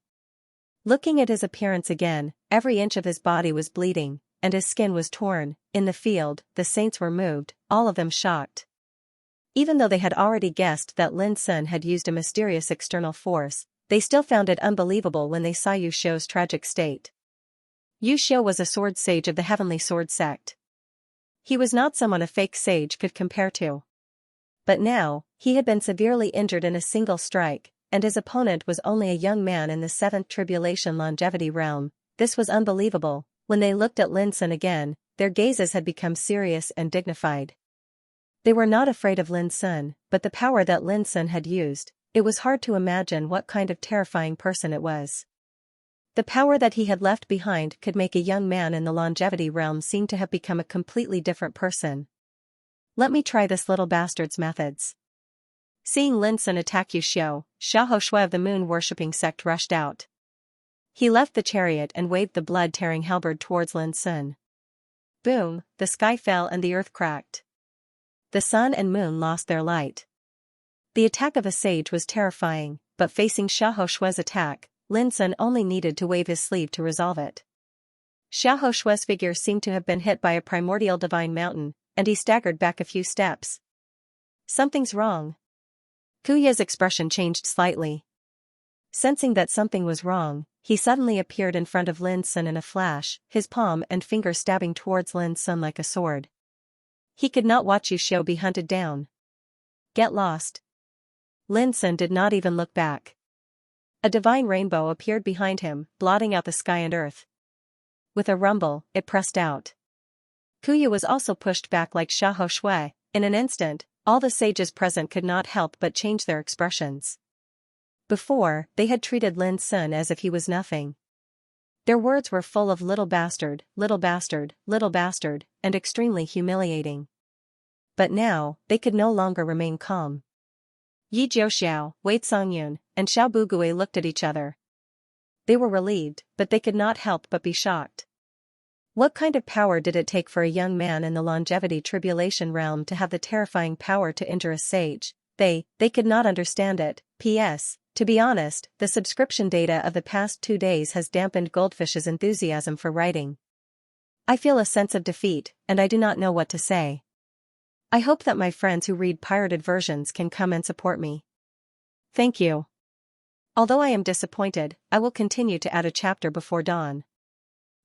Looking at his appearance again, every inch of his body was bleeding, and his skin was torn. In the field, the saints were moved, all of them shocked. Even though they had already guessed that Lin Sun had used a mysterious external force, they still found it unbelievable when they saw Yu Xiu's tragic state. Yu Xiu was a sword sage of the heavenly sword sect. He was not someone a fake sage could compare to. But now, he had been severely injured in a single strike, and his opponent was only a young man in the seventh tribulation longevity realm. This was unbelievable. When they looked at Lin Sun again, their gazes had become serious and dignified. They were not afraid of Lin Sun, but the power that Lin Sun had used, it was hard to imagine what kind of terrifying person it was. The power that he had left behind could make a young man in the longevity realm seem to have become a completely different person. Let me try this little bastard's methods. Seeing Lin Sun attack Yu Xiu, Xiahou Shui of the moon-worshipping sect rushed out. He left the chariot and waved the blood-tearing halberd towards Lin Sun. Boom, the sky fell and the earth cracked. The sun and moon lost their light. The attack of a sage was terrifying, but facing Xiahou Shui's attack, Lin Sun only needed to wave his sleeve to resolve it. Xiahou Shui's figure seemed to have been hit by a primordial divine mountain, and he staggered back a few steps. Something's wrong. Kuya's expression changed slightly. Sensing that something was wrong, he suddenly appeared in front of Lin Sun in a flash, his palm and finger stabbing towards Lin Sun like a sword. He could not watch Yu Xiu be hunted down. Get lost. Lin Sun did not even look back. A divine rainbow appeared behind him, blotting out the sky and earth. With a rumble, it pressed out. Kuya was also pushed back like Xiahou Shui. In an instant, all the sages present could not help but change their expressions. Before, they had treated Lin Sun as if he was nothing. Their words were full of little bastard, little bastard, little bastard, and extremely humiliating. But now, they could no longer remain calm. Yi Jiuxiao, Wei Songyun, and Xiao Bugui looked at each other. They were relieved, but they could not help but be shocked. What kind of power did it take for a young man in the longevity tribulation realm to have the terrifying power to injure a sage? They could not understand it. P.S. To be honest, the subscription data of the past 2 days has dampened Goldfish's enthusiasm for writing. I feel a sense of defeat, and I do not know what to say. I hope that my friends who read pirated versions can come and support me. Thank you. Although I am disappointed, I will continue to add a chapter before dawn.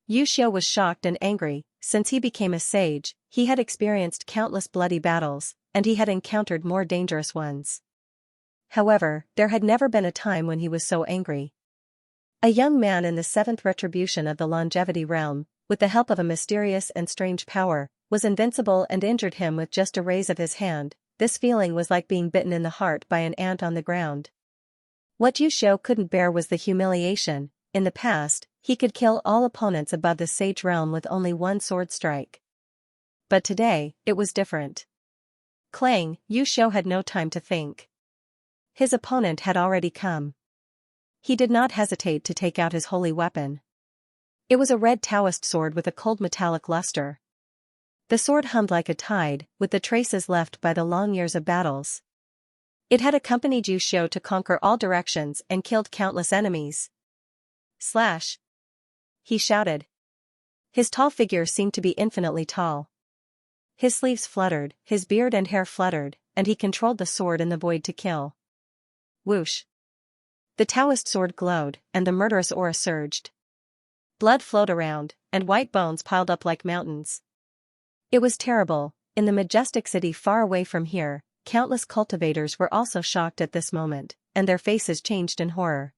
Yu Xiu was shocked and angry. Since he became a sage, he had experienced countless bloody battles, and he had encountered more dangerous ones. However, there had never been a time when he was so angry. A young man in the 7th retribution of the longevity realm, with the help of a mysterious and strange power, was invincible and injured him with just a raise of his hand. This feeling was like being bitten in the heart by an ant on the ground. What Yu Xiu couldn't bear was the humiliation. In the past, he could kill all opponents above the sage realm with only one sword strike. But today, it was different. Clang, Yu Xiu had no time to think. His opponent had already come. He did not hesitate to take out his holy weapon. It was a red Taoist sword with a cold metallic luster. The sword hummed like a tide, with the traces left by the long years of battles. It had accompanied Yu Xiu to conquer all directions and killed countless enemies. Slash! He shouted. His tall figure seemed to be infinitely tall. His sleeves fluttered, his beard and hair fluttered, and he controlled the sword in the void to kill. Whoosh! The Taoist sword glowed, and the murderous aura surged. Blood flowed around, and white bones piled up like mountains. It was terrible. In the majestic city far away from here, countless cultivators were also shocked at this moment, and their faces changed in horror.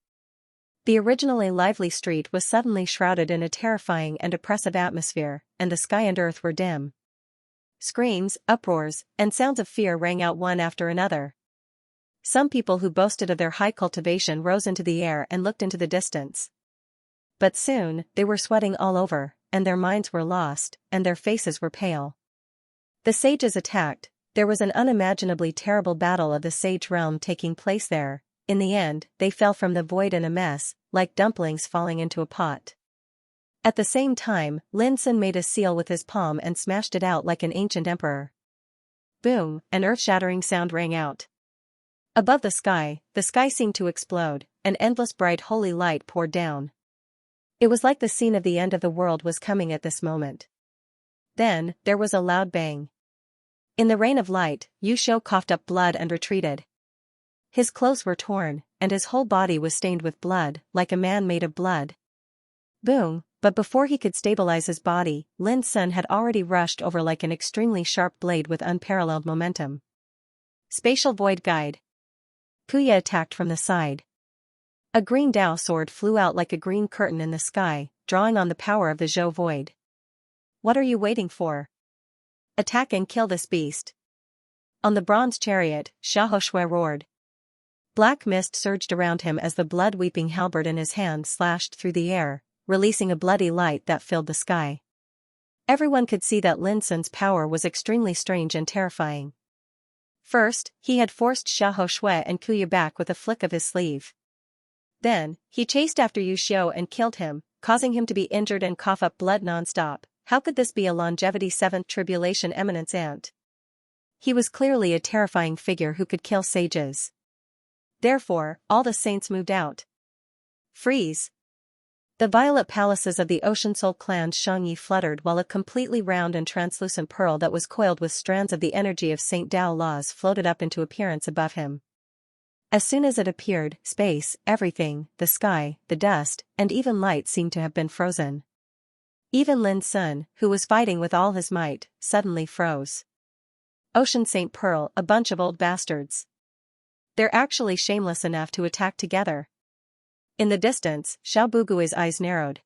The originally lively street was suddenly shrouded in a terrifying and oppressive atmosphere, and the sky and earth were dim. Screams, uproars, and sounds of fear rang out one after another. Some people who boasted of their high cultivation rose into the air and looked into the distance. But soon, they were sweating all over, and their minds were lost, and their faces were pale. The sages attacked. There was an unimaginably terrible battle of the sage realm taking place there. In the end, they fell from the void in a mess, like dumplings falling into a pot. At the same time, Lin Sun made a seal with his palm and smashed it out like an ancient emperor. Boom, an earth-shattering sound rang out. Above the sky seemed to explode, an endless bright holy light poured down. It was like the scene of the end of the world was coming at this moment. Then, there was a loud bang. In the rain of light, Yu Xiu coughed up blood and retreated. His clothes were torn, and his whole body was stained with blood, like a man made of blood. Boom, but before he could stabilize his body, Lin Sun had already rushed over like an extremely sharp blade with unparalleled momentum. Spatial Void Guide. Kuya attacked from the side. A green Dao sword flew out like a green curtain in the sky, drawing on the power of the Zhou Void. What are you waiting for? Attack and kill this beast. On the bronze chariot, Xiahou roared. Black mist surged around him as the blood-weeping halberd in his hand slashed through the air, releasing a bloody light that filled the sky. Everyone could see that Lin Sun's power was extremely strange and terrifying. First, he had forced Xiahou and Kuya back with a flick of his sleeve. Then, he chased after Yu Xiu and killed him, causing him to be injured and cough up blood non-stop. How could this be a longevity 7th tribulation eminence ant? He was clearly a terrifying figure who could kill sages. Therefore, all the saints moved out. Freeze! The violet palaces of the Ocean Soul clan's Xianxia fluttered while a completely round and translucent pearl that was coiled with strands of the energy of Saint Dao laws floated up into appearance above him. As soon as it appeared, space, everything, the sky, the dust, and even light seemed to have been frozen. Even Lin Sun, who was fighting with all his might, suddenly froze. Ocean Saint Pearl, a bunch of old bastards. They're actually shameless enough to attack together. In the distance, Xiao Bugui's eyes narrowed.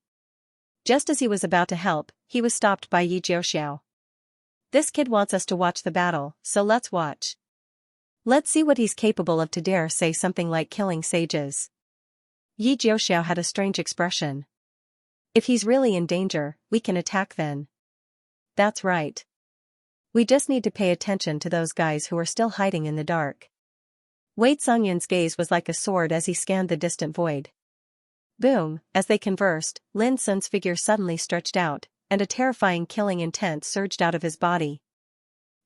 Just as he was about to help, he was stopped by Yi Jiuxiao. This kid wants us to watch the battle, so let's watch. Let's see what he's capable of to dare say something like killing sages. Yi Jiuxiao had a strange expression. If he's really in danger, we can attack then. That's right. We just need to pay attention to those guys who are still hiding in the dark. Wei Songyun's gaze was like a sword as he scanned the distant void. Boom, as they conversed, Lin Sun's figure suddenly stretched out, and a terrifying killing intent surged out of his body.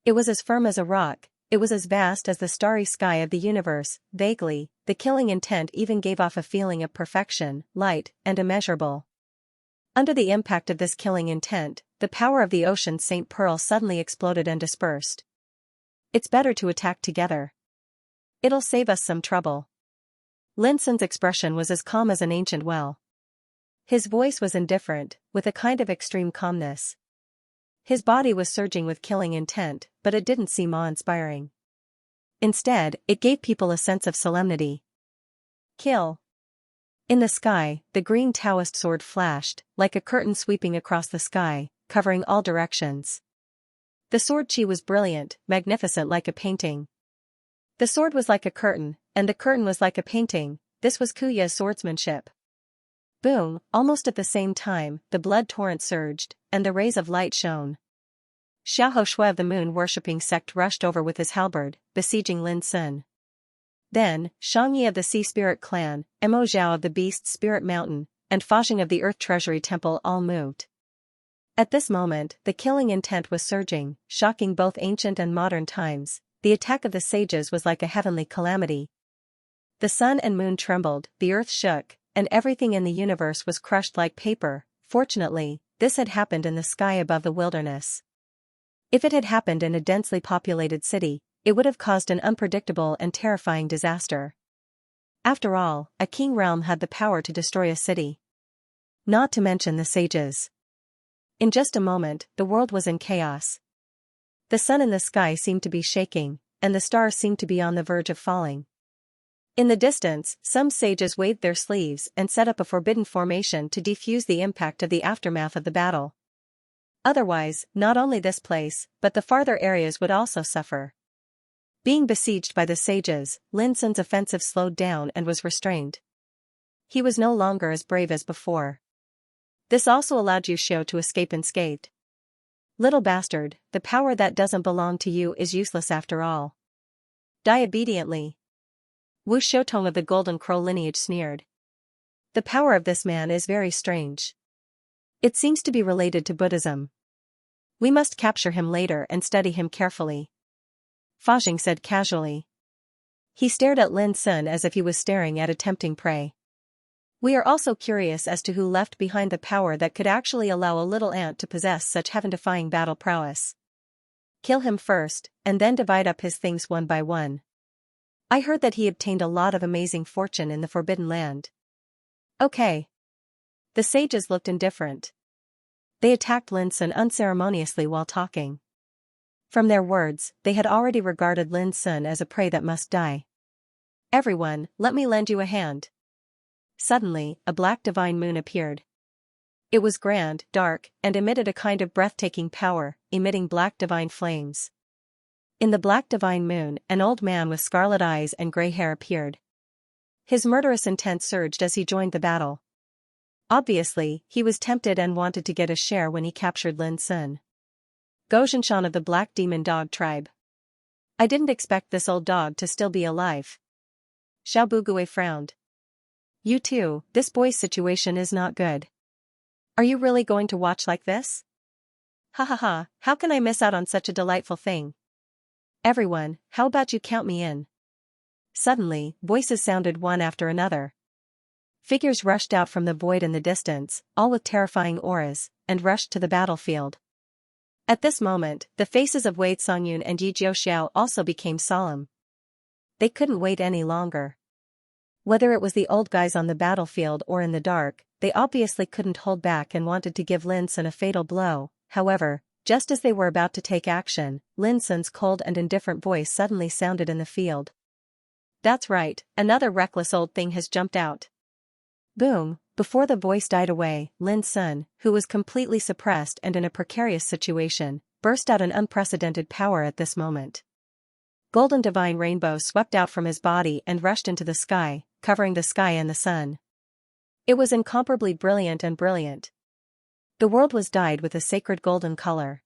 It was as firm as a rock, it was as vast as the starry sky of the universe. Vaguely, the killing intent even gave off a feeling of perfection, light, and immeasurable. Under the impact of this killing intent, the power of the ocean's St. Pearl suddenly exploded and dispersed. It's better to attack together. It'll save us some trouble. Lin Sun's expression was as calm as an ancient well. His voice was indifferent, with a kind of extreme calmness. His body was surging with killing intent, but it didn't seem awe-inspiring. Instead, it gave people a sense of solemnity. Kill. In the sky, the green Taoist sword flashed, like a curtain sweeping across the sky, covering all directions. The sword chi was brilliant, magnificent like a painting. The sword was like a curtain, and the curtain was like a painting. This was Kuya's swordsmanship. Boom, almost at the same time, the blood torrent surged, and the rays of light shone. Xiahou Shui of the moon-worshipping sect rushed over with his halberd, besieging Lin Sun. Then, Xianxia of the Sea Spirit Clan, Mo Zhao of the Beast Spirit Mountain, and Fajing of the Earth Treasury Temple all moved. At this moment, the killing intent was surging, shocking both ancient and modern times. The attack of the sages was like a heavenly calamity. The sun and moon trembled, the earth shook, and everything in the universe was crushed like paper. Fortunately, this had happened in the sky above the wilderness. If it had happened in a densely populated city, it would have caused an unpredictable and terrifying disaster. After all, a king realm had the power to destroy a city. Not to mention the sages. In just a moment, the world was in chaos. The sun in the sky seemed to be shaking, and the stars seemed to be on the verge of falling. In the distance, some sages waved their sleeves and set up a forbidden formation to defuse the impact of the aftermath of the battle. Otherwise, not only this place, but the farther areas would also suffer. Being besieged by the sages, Lin Sun's offensive slowed down and was restrained. He was no longer as brave as before. This also allowed Yu Xiu to escape unscathed. Little bastard, the power that doesn't belong to you is useless after all. Die obediently. Wu Shoutong of the Golden Crow lineage sneered. The power of this man is very strange. It seems to be related to Buddhism. We must capture him later and study him carefully. Fajing said casually. He stared at Lin Sun as if he was staring at a tempting prey. We are also curious as to who left behind the power that could actually allow a little ant to possess such heaven-defying battle prowess. Kill him first, and then divide up his things one by one. I heard that he obtained a lot of amazing fortune in the Forbidden Land. Okay. The sages looked indifferent. They attacked Lin Sun unceremoniously while talking. From their words, they had already regarded Lin Sun as a prey that must die. Everyone, let me lend you a hand. Suddenly, a black divine moon appeared. It was grand, dark, and emitted a kind of breathtaking power, emitting black divine flames. In the black divine moon, an old man with scarlet eyes and gray hair appeared. His murderous intent surged as he joined the battle. Obviously, he was tempted and wanted to get a share when he captured Lin Sun. Gozhenshan of the Black Demon Dog Tribe. I didn't expect this old dog to still be alive. Xiao Bugui frowned. You too, this boy's situation is not good. Are you really going to watch like this? Ha ha ha, how can I miss out on such a delightful thing? Everyone, how about you count me in? Suddenly, voices sounded one after another. Figures rushed out from the void in the distance, all with terrifying auras, and rushed to the battlefield. At this moment, the faces of Wei Songyun and Yi Jiuxiao also became solemn. They couldn't wait any longer. Whether it was the old guys on the battlefield or in the dark, they obviously couldn't hold back and wanted to give Lin Sun a fatal blow. However, just as they were about to take action, Lin Sun's cold and indifferent voice suddenly sounded in the field. That's right, another reckless old thing has jumped out. Boom, before the voice died away, Lin Sun, who was completely suppressed and in a precarious situation, burst out an unprecedented power at this moment. Golden divine rainbow swept out from his body and rushed into the sky, covering the sky and the sun. It was incomparably brilliant and brilliant, The world was dyed with a sacred golden color.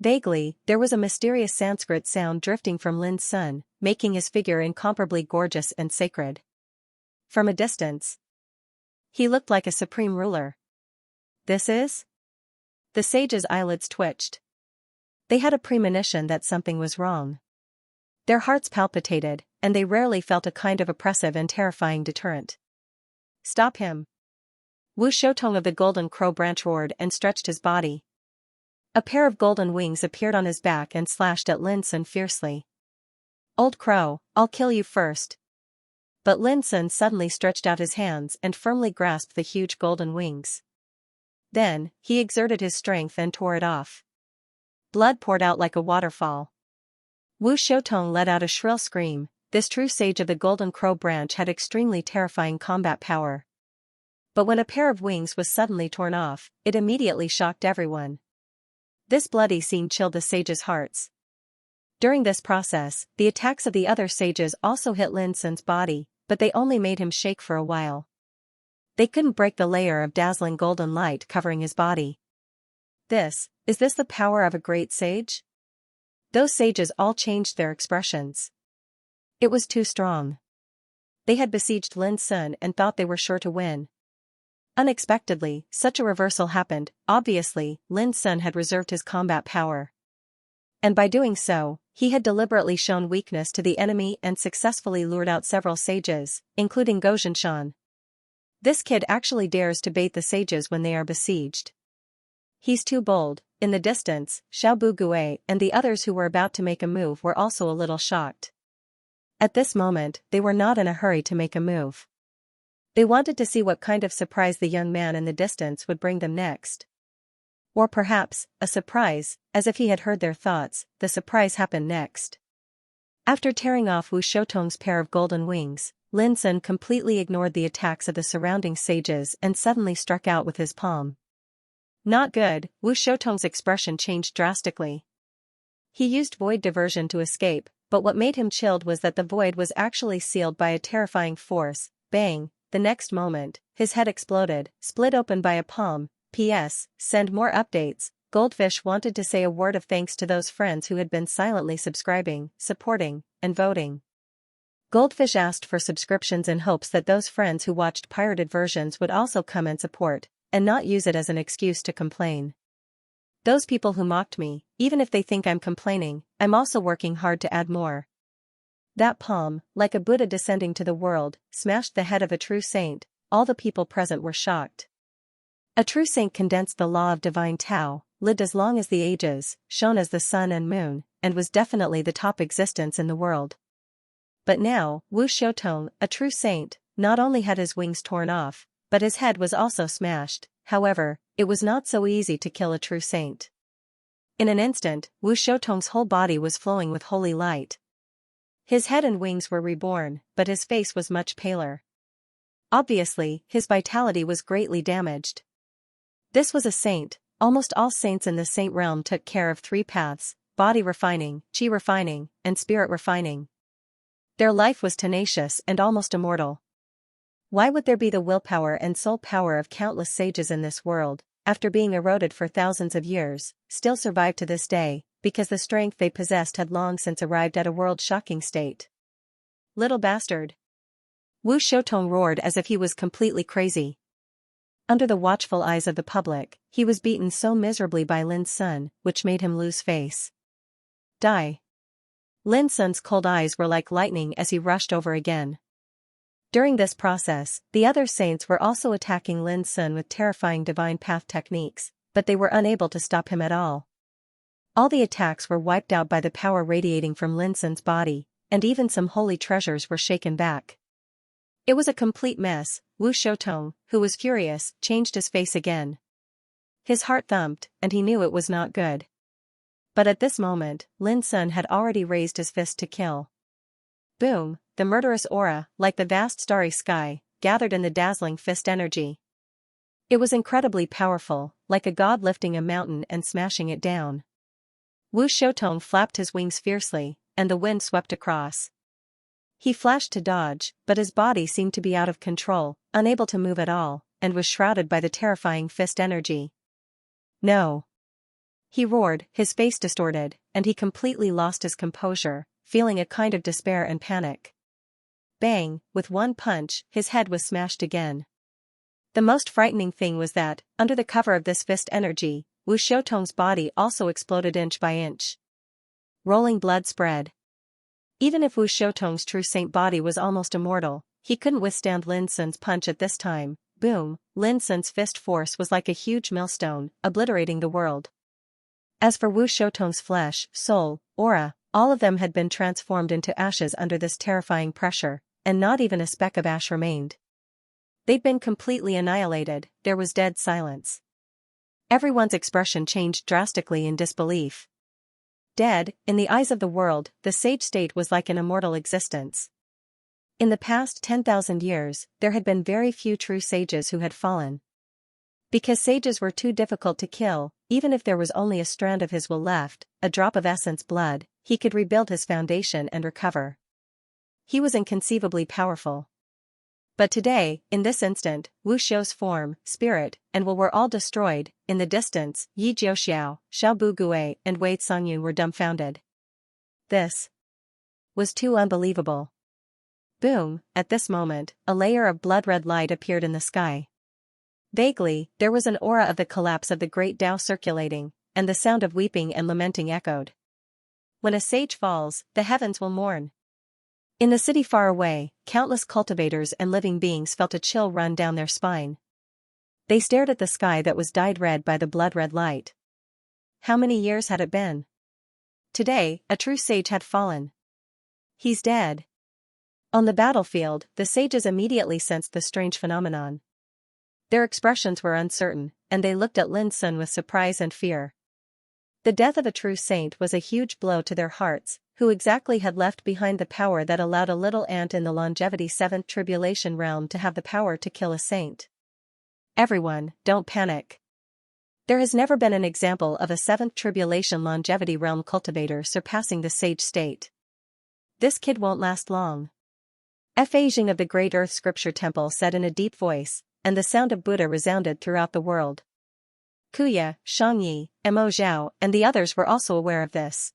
Vaguely, there was a mysterious Sanskrit sound drifting from Lin's son, making his figure incomparably gorgeous and sacred. From a distance, he looked like a supreme ruler. This is? The sage's eyelids twitched. They had a premonition that something was wrong. Their hearts palpitated, and they rarely felt a kind of oppressive and terrifying deterrent. Stop him! Wu Shoutong of the Golden Crow branch roared and stretched his body. A pair of golden wings appeared on his back and slashed at Lin Sun fiercely. Old Crow, I'll kill you first. But Lin Sun suddenly stretched out his hands and firmly grasped the huge golden wings. Then, he exerted his strength and tore it off. Blood poured out like a waterfall. Wu Shoutong let out a shrill scream. This true sage of the Golden Crow branch had extremely terrifying combat power. But when a pair of wings was suddenly torn off, it immediately shocked everyone. This bloody scene chilled the sages' hearts. During this process, the attacks of the other sages also hit Lin Sun's body, but they only made him shake for a while. They couldn't break the layer of dazzling golden light covering his body. Is this the power of a great sage? Those sages all changed their expressions. It was too strong. They had besieged Lin Sun and thought they were sure to win. Unexpectedly, such a reversal happened. Obviously, Lin Sun had reserved his combat power. And by doing so, he had deliberately shown weakness to the enemy and successfully lured out several sages, including Go Zhinshan. This kid actually dares to bait the sages when they are besieged. He's too bold. In the distance, Xiao Bugui and the others who were about to make a move were also a little shocked. At this moment, they were not in a hurry to make a move. They wanted to see what kind of surprise the young man in the distance would bring them next. Or perhaps, a surprise, as if he had heard their thoughts, the surprise happened next. After tearing off Wu Shoutong's pair of golden wings, Lin Sun completely ignored the attacks of the surrounding sages and suddenly struck out with his palm. Not good. Wu Shoutong's expression changed drastically. He used void diversion to escape, but what made him chilled was that the void was actually sealed by a terrifying force. Bang! The next moment, his head exploded, split open by a palm. P.S. Send more updates. Goldfish wanted to say a word of thanks to those friends who had been silently subscribing, supporting, and voting. Goldfish asked for subscriptions in hopes that those friends who watched pirated versions would also come and support, and not use it as an excuse to complain. Those people who mocked me, even if they think I'm complaining, I'm also working hard to add more. That palm, like a Buddha descending to the world, smashed the head of a true saint. All the people present were shocked. A true saint condensed the law of divine Tao, lived as long as the ages, shone as the sun and moon, and was definitely the top existence in the world. But now, Wu Shoutong, a true saint, not only had his wings torn off, but his head was also smashed. However, it was not so easy to kill a true saint. In an instant, Wu Shoutong's whole body was flowing with holy light. His head and wings were reborn, but his face was much paler. Obviously, his vitality was greatly damaged. This was a saint. Almost all saints in the saint realm took care of three paths: body refining, chi refining, and spirit refining. Their life was tenacious and almost immortal. Why would there be the willpower and soul power of countless sages in this world, after being eroded for thousands of years, still survive to this day? Because the strength they possessed had long since arrived at a world-shocking state. Little bastard! Wu Shoutong roared as if he was completely crazy. Under the watchful eyes of the public, he was beaten so miserably by Lin Sun, which made him lose face. Die! Lin Sun's cold eyes were like lightning as he rushed over again. During this process, the other saints were also attacking Lin Sun with terrifying divine path techniques, but they were unable to stop him at all. All the attacks were wiped out by the power radiating from Lin Sun's body, and even some holy treasures were shaken back. It was a complete mess. Wu Shoutong, who was furious, changed his face again. His heart thumped, and he knew it was not good. But at this moment, Lin Sun had already raised his fist to kill. Boom! The murderous aura, like the vast starry sky, gathered in the dazzling fist energy. It was incredibly powerful, like a god lifting a mountain and smashing it down. Wu Shoutong flapped his wings fiercely, and the wind swept across. He flashed to dodge, but his body seemed to be out of control, unable to move at all, and was shrouded by the terrifying fist energy. No. He roared, his face distorted, and he completely lost his composure, feeling a kind of despair and panic. Bang, with one punch, his head was smashed again. The most frightening thing was that, under the cover of this fist energy, Wu Shoutong's body also exploded inch by inch. Rolling blood spread. Even if Wu Shoutong's true saint body was almost immortal, he couldn't withstand Lin Sun's punch at this time. Boom, Lin Sun's fist force was like a huge millstone, obliterating the world. As for Wu Shoutong's flesh, soul, aura, all of them had been transformed into ashes under this terrifying pressure, and not even a speck of ash remained. They'd been completely annihilated. There was dead silence. Everyone's expression changed drastically in disbelief. Dead, in the eyes of the world, the sage state was like an immortal existence. In the past 10,000 years, there had been very few true sages who had fallen. Because sages were too difficult to kill, even if there was only a strand of his will left, a drop of essence blood, he could rebuild his foundation and recover. He was inconceivably powerful. But today, in this instant, Wu Shou's form, spirit, and will were all destroyed. In the distance, Yi Jiuxiao, Xiao Bugui, and Wei Songyun were dumbfounded. This was too unbelievable. Boom, at this moment, a layer of blood-red light appeared in the sky. Vaguely, there was an aura of the collapse of the great Tao circulating, and the sound of weeping and lamenting echoed. When a sage falls, the heavens will mourn. In the city far away, countless cultivators and living beings felt a chill run down their spine. They stared at the sky that was dyed red by the blood-red light. How many years had it been? Today, a true sage had fallen. He's dead. On the battlefield, the sages immediately sensed the strange phenomenon. Their expressions were uncertain, and they looked at Lin Sun with surprise and fear. The death of a true saint was a huge blow to their hearts. Who exactly had left behind the power that allowed a little ant in the longevity 7th tribulation realm to have the power to kill a saint? Everyone, don't panic. There has never been an example of a 7th tribulation longevity realm cultivator surpassing the sage state. This kid won't last long. Fa Jing of the Great Earth Scripture Temple said in a deep voice, and the sound of Buddha resounded throughout the world. Kuya, Shangyi, Mo Zhao, and the others were also aware of this.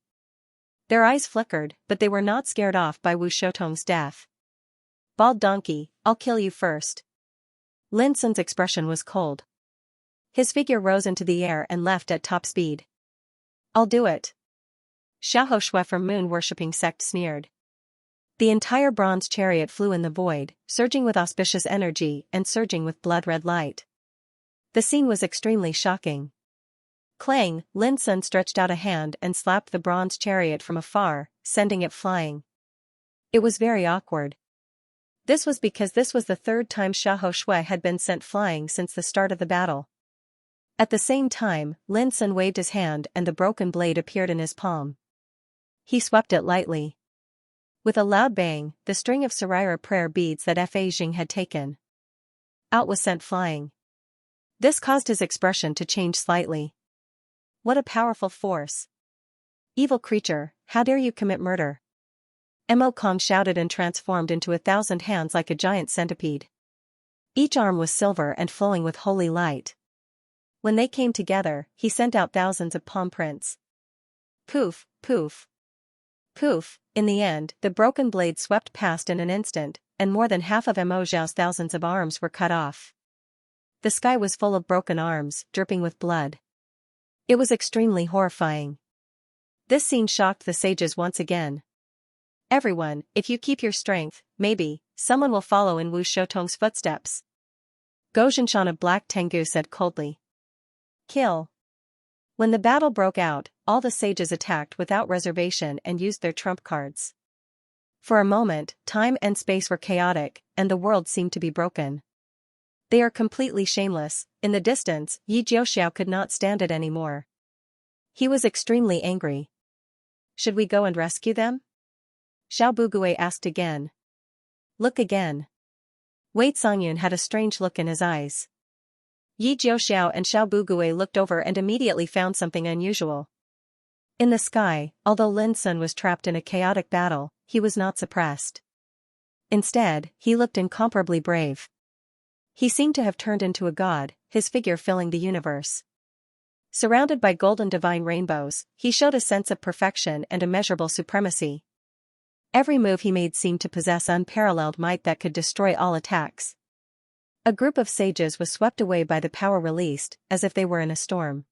Their eyes flickered, but they were not scared off by Wu Shoutong's death. Bald donkey, I'll kill you first. Lin Sun's expression was cold. His figure rose into the air and left at top speed. I'll do it. Xiahou Shui from moon-worshipping sect sneered. The entire bronze chariot flew in the void, surging with auspicious energy and surging with blood-red light. The scene was extremely shocking. Clang, Lin Sun stretched out a hand and slapped the bronze chariot from afar, sending it flying. It was very awkward. This was because this was the third time Xiahou Shui had been sent flying since the start of the battle. At the same time, Lin Sun waved his hand and the broken blade appeared in his palm. He swept it lightly. With a loud bang, the string of Saraira prayer beads that Fa Jing had taken out was sent flying. This caused his expression to change slightly. What a powerful force. Evil creature, how dare you commit murder? Mo Kong shouted and transformed into 1,000 hands like a giant centipede. Each arm was silver and flowing with holy light. When they came together, he sent out thousands of palm prints. Poof, poof. Poof, in the end, the broken blade swept past in an instant, and more than half of Mo Zhao's thousands of arms were cut off. The sky was full of broken arms, dripping with blood. It was extremely horrifying. This scene shocked the sages once again. Everyone, if you keep your strength, maybe, someone will follow in Wu Shoutong's footsteps. Go Zhinshan of Black Tengu said coldly. Kill. When the battle broke out, all the sages attacked without reservation and used their trump cards. For a moment, time and space were chaotic, and the world seemed to be broken. They are completely shameless. In the distance, Yi Jiuxiao could not stand it anymore. He was extremely angry. Should we go and rescue them? Xiao Bugui asked again. Look again. Wei Songyun had a strange look in his eyes. Yi Jiuxiao and Xiao Bugui looked over and immediately found something unusual. In the sky, although Lin Sun was trapped in a chaotic battle, he was not suppressed. Instead, he looked incomparably brave. He seemed to have turned into a god, his figure filling the universe. Surrounded by golden divine rainbows, he showed a sense of perfection and immeasurable supremacy. Every move he made seemed to possess unparalleled might that could destroy all attacks. A group of sages was swept away by the power released, as if they were in a storm.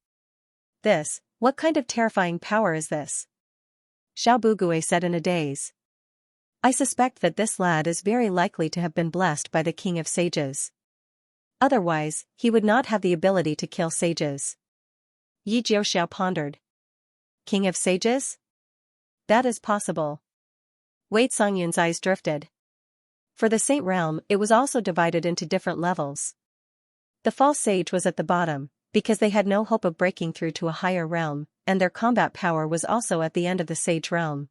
What kind of terrifying power is this? Xiao Bugui said in a daze. I suspect that this lad is very likely to have been blessed by the king of sages. Otherwise, he would not have the ability to kill sages. Yi Jiuxiao pondered. King of sages? That is possible. Wei Songyun's eyes drifted. For the Saint Realm, it was also divided into different levels. The false sage was at the bottom, because they had no hope of breaking through to a higher realm, and their combat power was also at the end of the sage realm.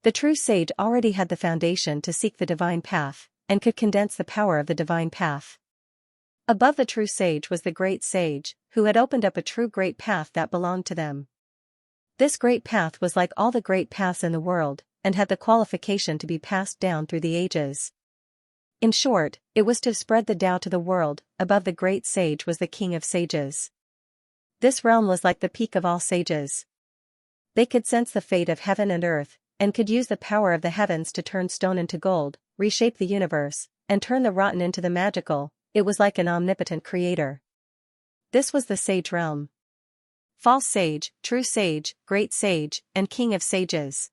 The true sage already had the foundation to seek the divine path, and could condense the power of the divine path. Above the true sage was the great sage, who had opened up a true great path that belonged to them. This great path was like all the great paths in the world, and had the qualification to be passed down through the ages. In short, it was to spread the Tao to the world. Above the great sage was the king of sages. This realm was like the peak of all sages. They could sense the fate of heaven and earth, and could use the power of the heavens to turn stone into gold, reshape the universe, and turn the rotten into the magical. It was like an omnipotent creator. This was the sage realm. False sage, true sage, great sage, and king of sages.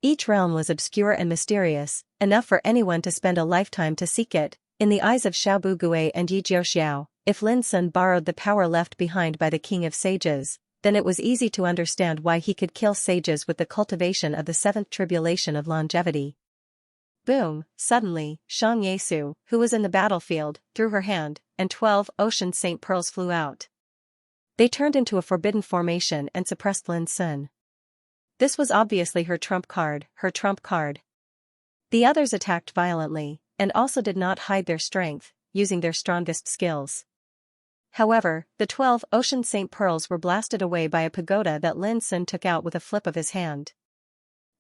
Each realm was obscure and mysterious, enough for anyone to spend a lifetime to seek it. In the eyes of Xiao Bugui and Yi Jiuxiao, if Lin Sun borrowed the power left behind by the king of sages, then it was easy to understand why he could kill sages with the cultivation of the seventh tribulation of longevity. Boom! Suddenly, Xianxia, who was in the battlefield, threw her hand, and 12 ocean saint pearls flew out. They turned into a forbidden formation and suppressed Lin Sun. This was obviously her trump card. The others attacked violently, and also did not hide their strength, using their strongest skills. However, the 12 ocean saint pearls were blasted away by a pagoda that Lin Sun took out with a flip of his hand.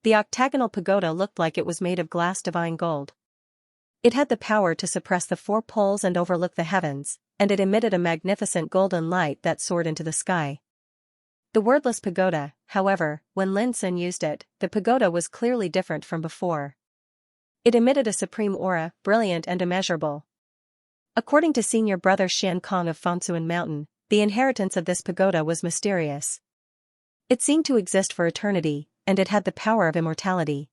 The octagonal pagoda looked like it was made of glass divine gold. It had the power to suppress the 4 poles and overlook the heavens, and it emitted a magnificent golden light that soared into the sky. The wordless pagoda, however, when Lin Sun used it, the pagoda was clearly different from before. It emitted a supreme aura, brilliant and immeasurable. According to senior brother Xian Kong of Fangsuan Mountain, the inheritance of this pagoda was mysterious. It seemed to exist for eternity, and it had the power of immortality.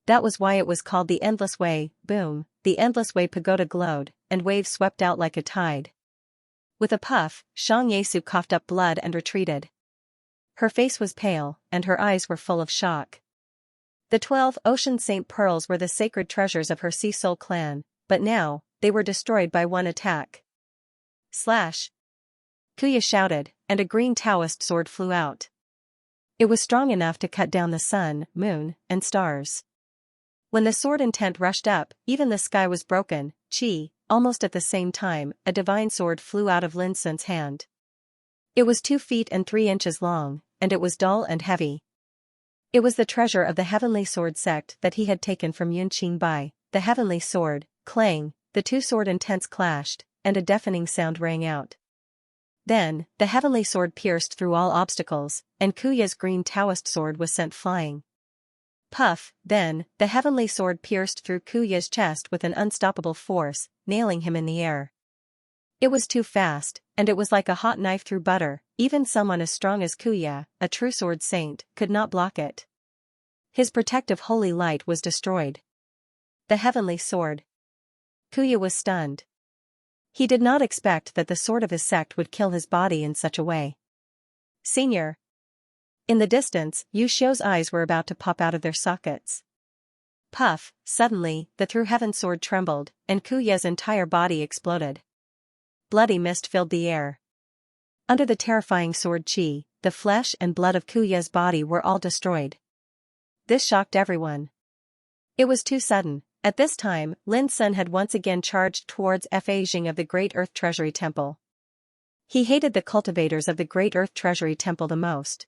That was why it was called the Endless Way. Boom! The Endless Way pagoda glowed, and waves swept out like a tide. With a puff, Xianxia coughed up blood and retreated. Her face was pale, and her eyes were full of shock. The 12 ocean saint pearls were the sacred treasures of her Sea Soul clan, but now, they were destroyed by one attack. Slash! Kuya shouted, and a green Taoist sword flew out. It was strong enough to cut down the sun, moon, and stars. When the sword intent rushed up, even the sky was broken. Almost at the same time, a divine sword flew out of Lin Sun's hand. It was 2 feet and 3 inches long, and it was dull and heavy. It was the treasure of the heavenly sword sect that he had taken from Yunqing Bai, the heavenly sword. Clang! The 2 sword intents clashed, and a deafening sound rang out. Then, the heavenly sword pierced through all obstacles, and Kuya's green Taoist sword was sent flying. Puff! Then, the heavenly sword pierced through Kuya's chest with an unstoppable force, nailing him in the air. It was too fast, and it was like a hot knife through butter. Even someone as strong as Kuya, a true sword saint, could not block it. His protective holy light was destroyed. The heavenly sword. Kuya was stunned. He did not expect that the sword of his sect would kill his body in such a way. Senior. In the distance, Yu Xiu's eyes were about to pop out of their sockets. Puff! Suddenly, the through heaven sword trembled, and Kuya's entire body exploded. Bloody mist filled the air. Under the terrifying sword chi, the flesh and blood of Kuya's body were all destroyed. This shocked everyone. It was too sudden. At this time, Lin Sun had once again charged towards Fazing of the Great Earth Treasury Temple. He hated the cultivators of the Great Earth Treasury Temple the most.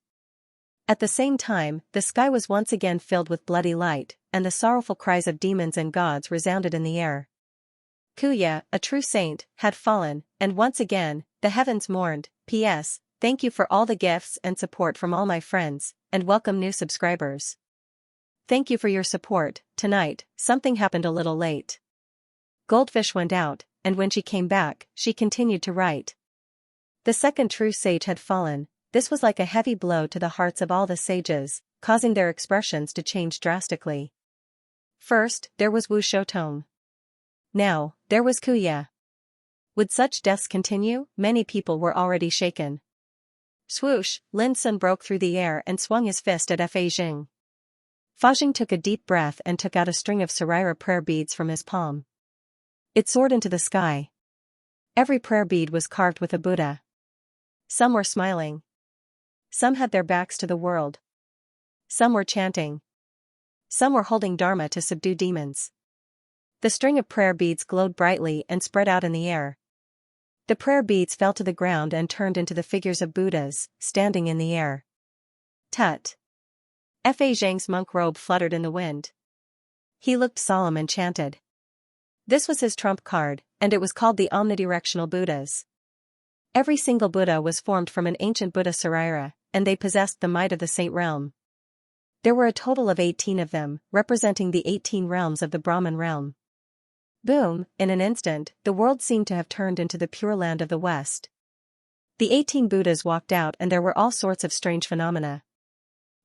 At the same time, the sky was once again filled with bloody light, and the sorrowful cries of demons and gods resounded in the air. Kuya, a true saint, had fallen, and once again, the heavens mourned. P.S. Thank you for all the gifts and support from all my friends, and welcome new subscribers. Thank you for your support. Tonight, something happened a little late. Goldfish went out, and when she came back, she continued to write. The second true sage had fallen. This was like a heavy blow to the hearts of all the sages, causing their expressions to change drastically. First, there was Wu Shoutong. Now, there was Kuya. Would such deaths continue? Many people were already shaken. Swoosh, Lin Sun broke through the air and swung his fist at Fa Jing. Fa Jing took a deep breath and took out a string of Sarira prayer beads from his palm. It soared into the sky. Every prayer bead was carved with a Buddha. Some were smiling. Some had their backs to the world. Some were chanting. Some were holding Dharma to subdue demons. The string of prayer beads glowed brightly and spread out in the air. The prayer beads fell to the ground and turned into the figures of Buddhas, standing in the air. Tut! Fa Zhang's monk robe fluttered in the wind. He looked solemn and chanted. This was his trump card, and it was called the omnidirectional Buddhas. Every single Buddha was formed from an ancient Buddha Sarira, and they possessed the might of the saint realm. There were a total of 18 of them, representing the 18 realms of the Brahman realm. Boom, in an instant, the world seemed to have turned into the Pure Land of the West. The 18 Buddhas walked out and there were all sorts of strange phenomena.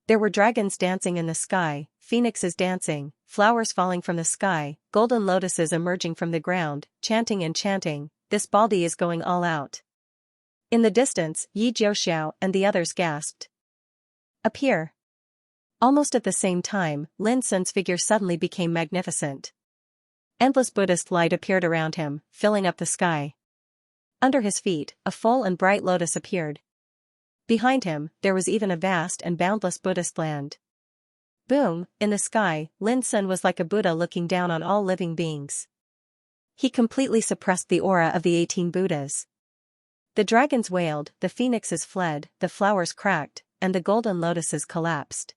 There were dragons dancing in the sky, phoenixes dancing, flowers falling from the sky, golden lotuses emerging from the ground, chanting and chanting, this Baldi is going all out. In the distance, Yi Jiuxiao and the others gasped. Appear. Almost at the same time, Lin Sun's figure suddenly became magnificent. Endless Buddhist light appeared around him, filling up the sky. Under his feet, a full and bright lotus appeared. Behind him, there was even a vast and boundless Buddhist land. Boom, in the sky, Lin Sun was like a Buddha looking down on all living beings. He completely suppressed the aura of the 18 Buddhas. The dragons wailed, the phoenixes fled, the flowers cracked, and the golden lotuses collapsed.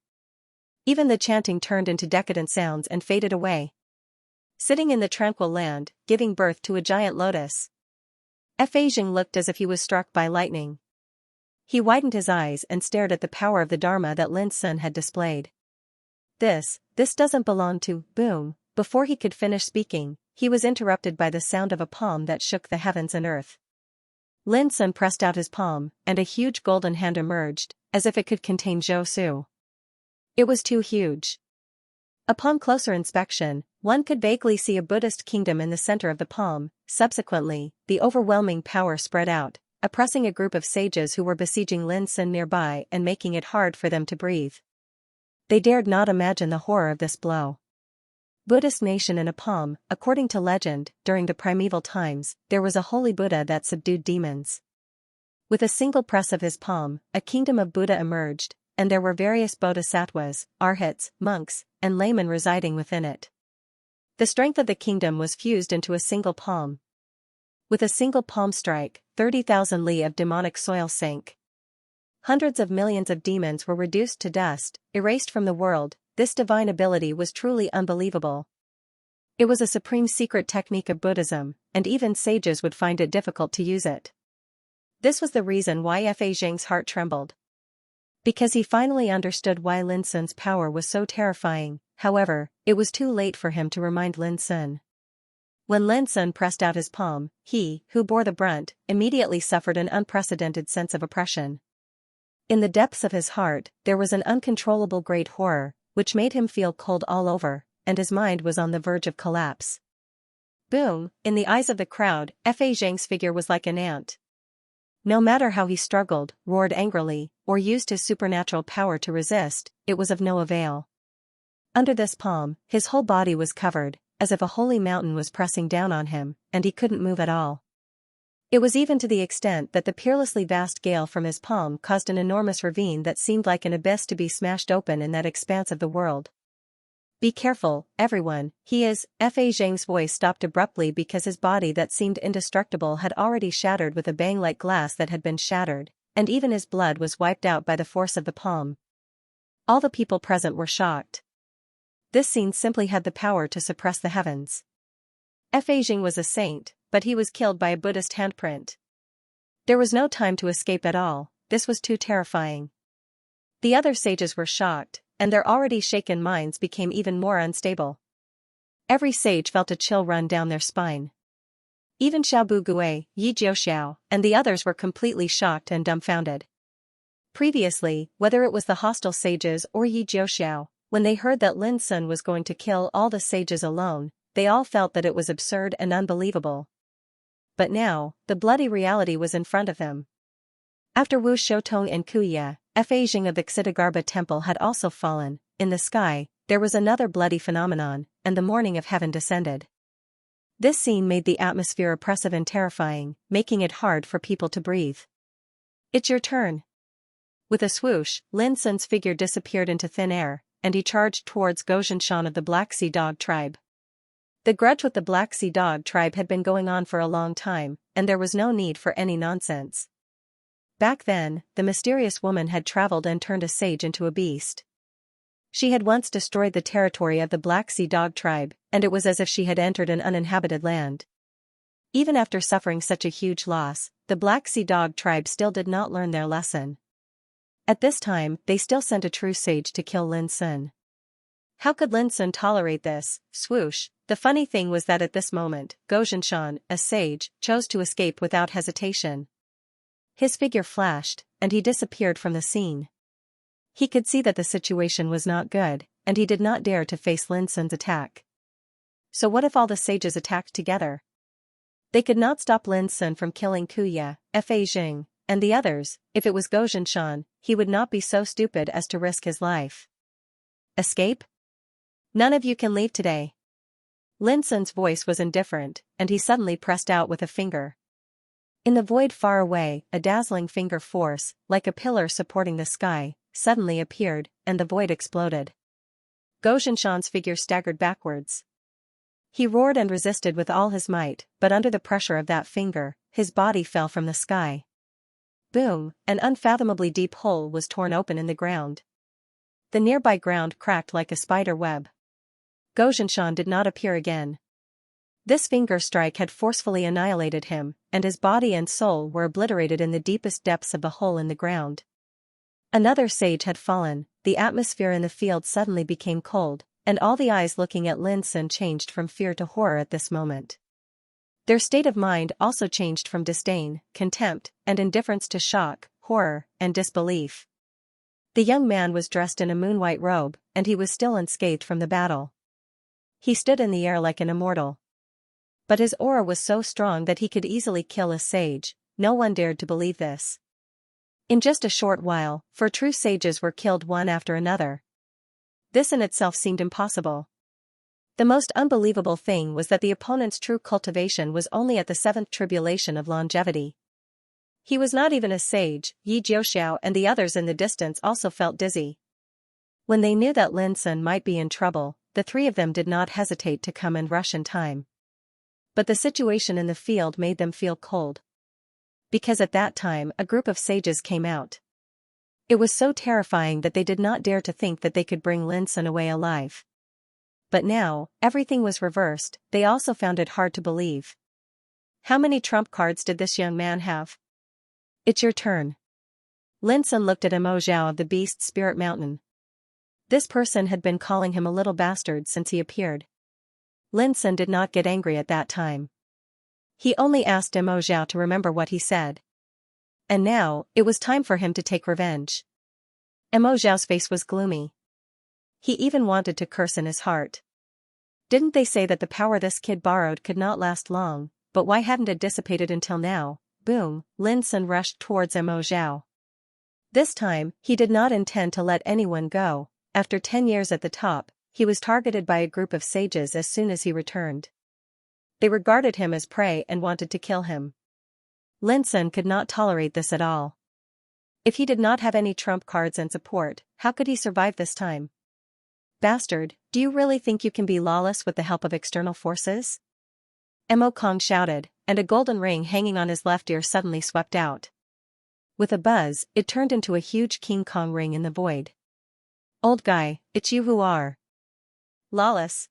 Even the chanting turned into decadent sounds and faded away. Sitting in the tranquil land, giving birth to a giant lotus. Fa Jing looked as if he was struck by lightning. He widened his eyes and stared at the power of the Dharma that Lin Sun had displayed. This doesn't belong to, boom, before he could finish speaking, he was interrupted by the sound of a palm that shook the heavens and earth. Lin Sun pressed out his palm, and a huge golden hand emerged, as if it could contain Zhou Su. It was too huge. Upon closer inspection, one could vaguely see a Buddhist kingdom in the center of the palm. Subsequently, the overwhelming power spread out, oppressing a group of sages who were besieging Lin Sun nearby and making it hard for them to breathe. They dared not imagine the horror of this blow. Buddhist nation in a palm. According to legend, during the primeval times, there was a holy Buddha that subdued demons. With a single press of his palm, a kingdom of Buddha emerged, and there were various bodhisattvas, arhats, monks, and laymen residing within it. The strength of the kingdom was fused into a single palm. With a single palm strike, 30,000 li of demonic soil sank. Hundreds of millions of demons were reduced to dust, erased from the world. This divine ability was truly unbelievable. It was a supreme secret technique of Buddhism, and even sages would find it difficult to use it. This was the reason why Fa Jing's heart trembled. Because he finally understood why Lin Sun's power was so terrifying. However, it was too late for him to remind Lin Sun. When Lin Sun pressed out his palm, he, who bore the brunt, immediately suffered an unprecedented sense of oppression. In the depths of his heart, there was an uncontrollable great horror, which made him feel cold all over, and his mind was on the verge of collapse. Boom, in the eyes of the crowd, Fa Zhang's figure was like an ant. No matter how he struggled, roared angrily, or used his supernatural power to resist, it was of no avail. Under this palm, his whole body was covered, as if a holy mountain was pressing down on him, and he couldn't move at all. It was even to the extent that the peerlessly vast gale from his palm caused an enormous ravine that seemed like an abyss to be smashed open in that expanse of the world. Be careful, everyone, he is. Fa Zhang's voice stopped abruptly because his body that seemed indestructible had already shattered with a bang like glass that had been shattered, and even his blood was wiped out by the force of the palm. All the people present were shocked. This scene simply had the power to suppress the heavens. Fa Zhang was a saint, but he was killed by a Buddhist handprint. There was no time to escape at all. this was too terrifying. The other sages were shocked, and their already shaken minds became even more unstable. Every sage felt a chill run down their spine. Even Xiaobu Gui, Yi Jiuxiao, and the others were completely shocked and dumbfounded. Previously, whether it was the hostile sages or Yi Jiuxiao, when they heard that Lin Sun was going to kill all the sages alone, they all felt that it was absurd and unbelievable. But now, the bloody reality was in front of them. After Wu Shoutong and Kuya, Fa Jing of the Xidagarba temple had also fallen. In the sky, there was another bloody phenomenon, and the morning of heaven descended. This scene made the atmosphere oppressive and terrifying, making it hard for people to breathe. It's your turn. With a swoosh, Lin Sun's figure disappeared into thin air, and he charged towards Xianxia of the Black Sea Dog tribe. The grudge with the Black Sea Dog tribe had been going on for a long time, and there was no need for any nonsense. Back then, the mysterious woman had traveled and turned a sage into a beast. She had once destroyed the territory of the Black Sea Dog tribe, and it was as if she had entered an uninhabited land. Even after suffering such a huge loss, the Black Sea Dog tribe still did not learn their lesson. At this time, they still sent a true sage to kill Lin Sun. How could Lin Sun tolerate this? Swoosh. The funny thing was that at this moment, Xianxia, a sage, chose to escape without hesitation. His figure flashed, and he disappeared from the scene. He could see that the situation was not good, and he did not dare to face Lin Sun's attack. So what if all the sages attacked together? They could not stop Lin Sun from killing Kuya, Fa Jing, and the others. If it was Xianxia, he would not be so stupid as to risk his life. Escape? None of you can leave today. Lin Sun's voice was indifferent, and he suddenly pressed out with a finger. In the void far away, a dazzling finger force, like a pillar supporting the sky, suddenly appeared, and the void exploded. Xianxia's figure staggered backwards. He roared and resisted with all his might, but under the pressure of that finger, his body fell from the sky. Boom, an unfathomably deep hole was torn open in the ground. The nearby ground cracked like a spider web. Xianxia did not appear again. This finger strike had forcefully annihilated him, and his body and soul were obliterated in the deepest depths of the hole in the ground. Another sage had fallen. The atmosphere in the field suddenly became cold, and all the eyes looking at Lin Sun changed from fear to horror at this moment. Their state of mind also changed from disdain, contempt, and indifference to shock, horror, and disbelief. The young man was dressed in a moon-white robe, and he was still unscathed from the battle. He stood in the air like an immortal. But his aura was so strong that he could easily kill a sage. No one dared to believe this. In just a short while, 4 true sages were killed one after another. This in itself seemed impossible. The most unbelievable thing was that the opponent's true cultivation was only at the 7th tribulation of longevity. He was not even a sage. Yi Jiuxiao and the others in the distance also felt dizzy. When they knew that Lin Sun might be in trouble, the 3 of them did not hesitate to come and rush in time. But the situation in the field made them feel cold. Because at that time a group of sages came out. It was so terrifying that they did not dare to think that they could bring Lin Sun away alive. But now, everything was reversed. They also found it hard to believe. How many trump cards did this young man have? It's your turn. Lin Sun looked at Mo Zhao of the Beast Spirit Mountain. This person had been calling him a little bastard since he appeared. Lin Sun did not get angry at that time. He only asked Mo Zhao to remember what he said. And now, it was time for him to take revenge. Mo Zhao's face was gloomy. He even wanted to curse in his heart. Didn't they say that the power this kid borrowed could not last long, but why hadn't it dissipated until now? Boom, Lin Sun rushed towards Mo Zhao. This time, he did not intend to let anyone go. After 10 years at the top, he was targeted by a group of sages as soon as he returned. They regarded him as prey and wanted to kill him. Lin Sun could not tolerate this at all. If he did not have any trump cards and support, how could he survive this time? Bastard, do you really think you can be lawless with the help of external forces? Mo Kong shouted, and a golden ring hanging on his left ear suddenly swept out. With a buzz, it turned into a huge King Kong ring in the void. Old guy, it's you who are lawless.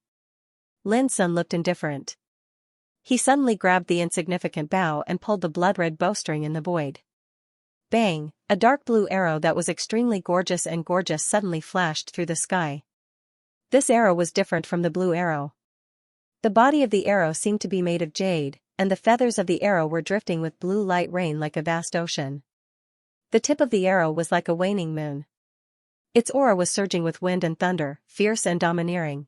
Lin Sun looked indifferent. He suddenly grabbed the insignificant bow and pulled the blood-red bowstring in the void. Bang! A dark blue arrow that was extremely gorgeous suddenly flashed through the sky. This arrow was different from the blue arrow. The body of the arrow seemed to be made of jade, and the feathers of the arrow were drifting with blue light rain like a vast ocean. The tip of the arrow was like a waning moon. Its aura was surging with wind and thunder, fierce and domineering.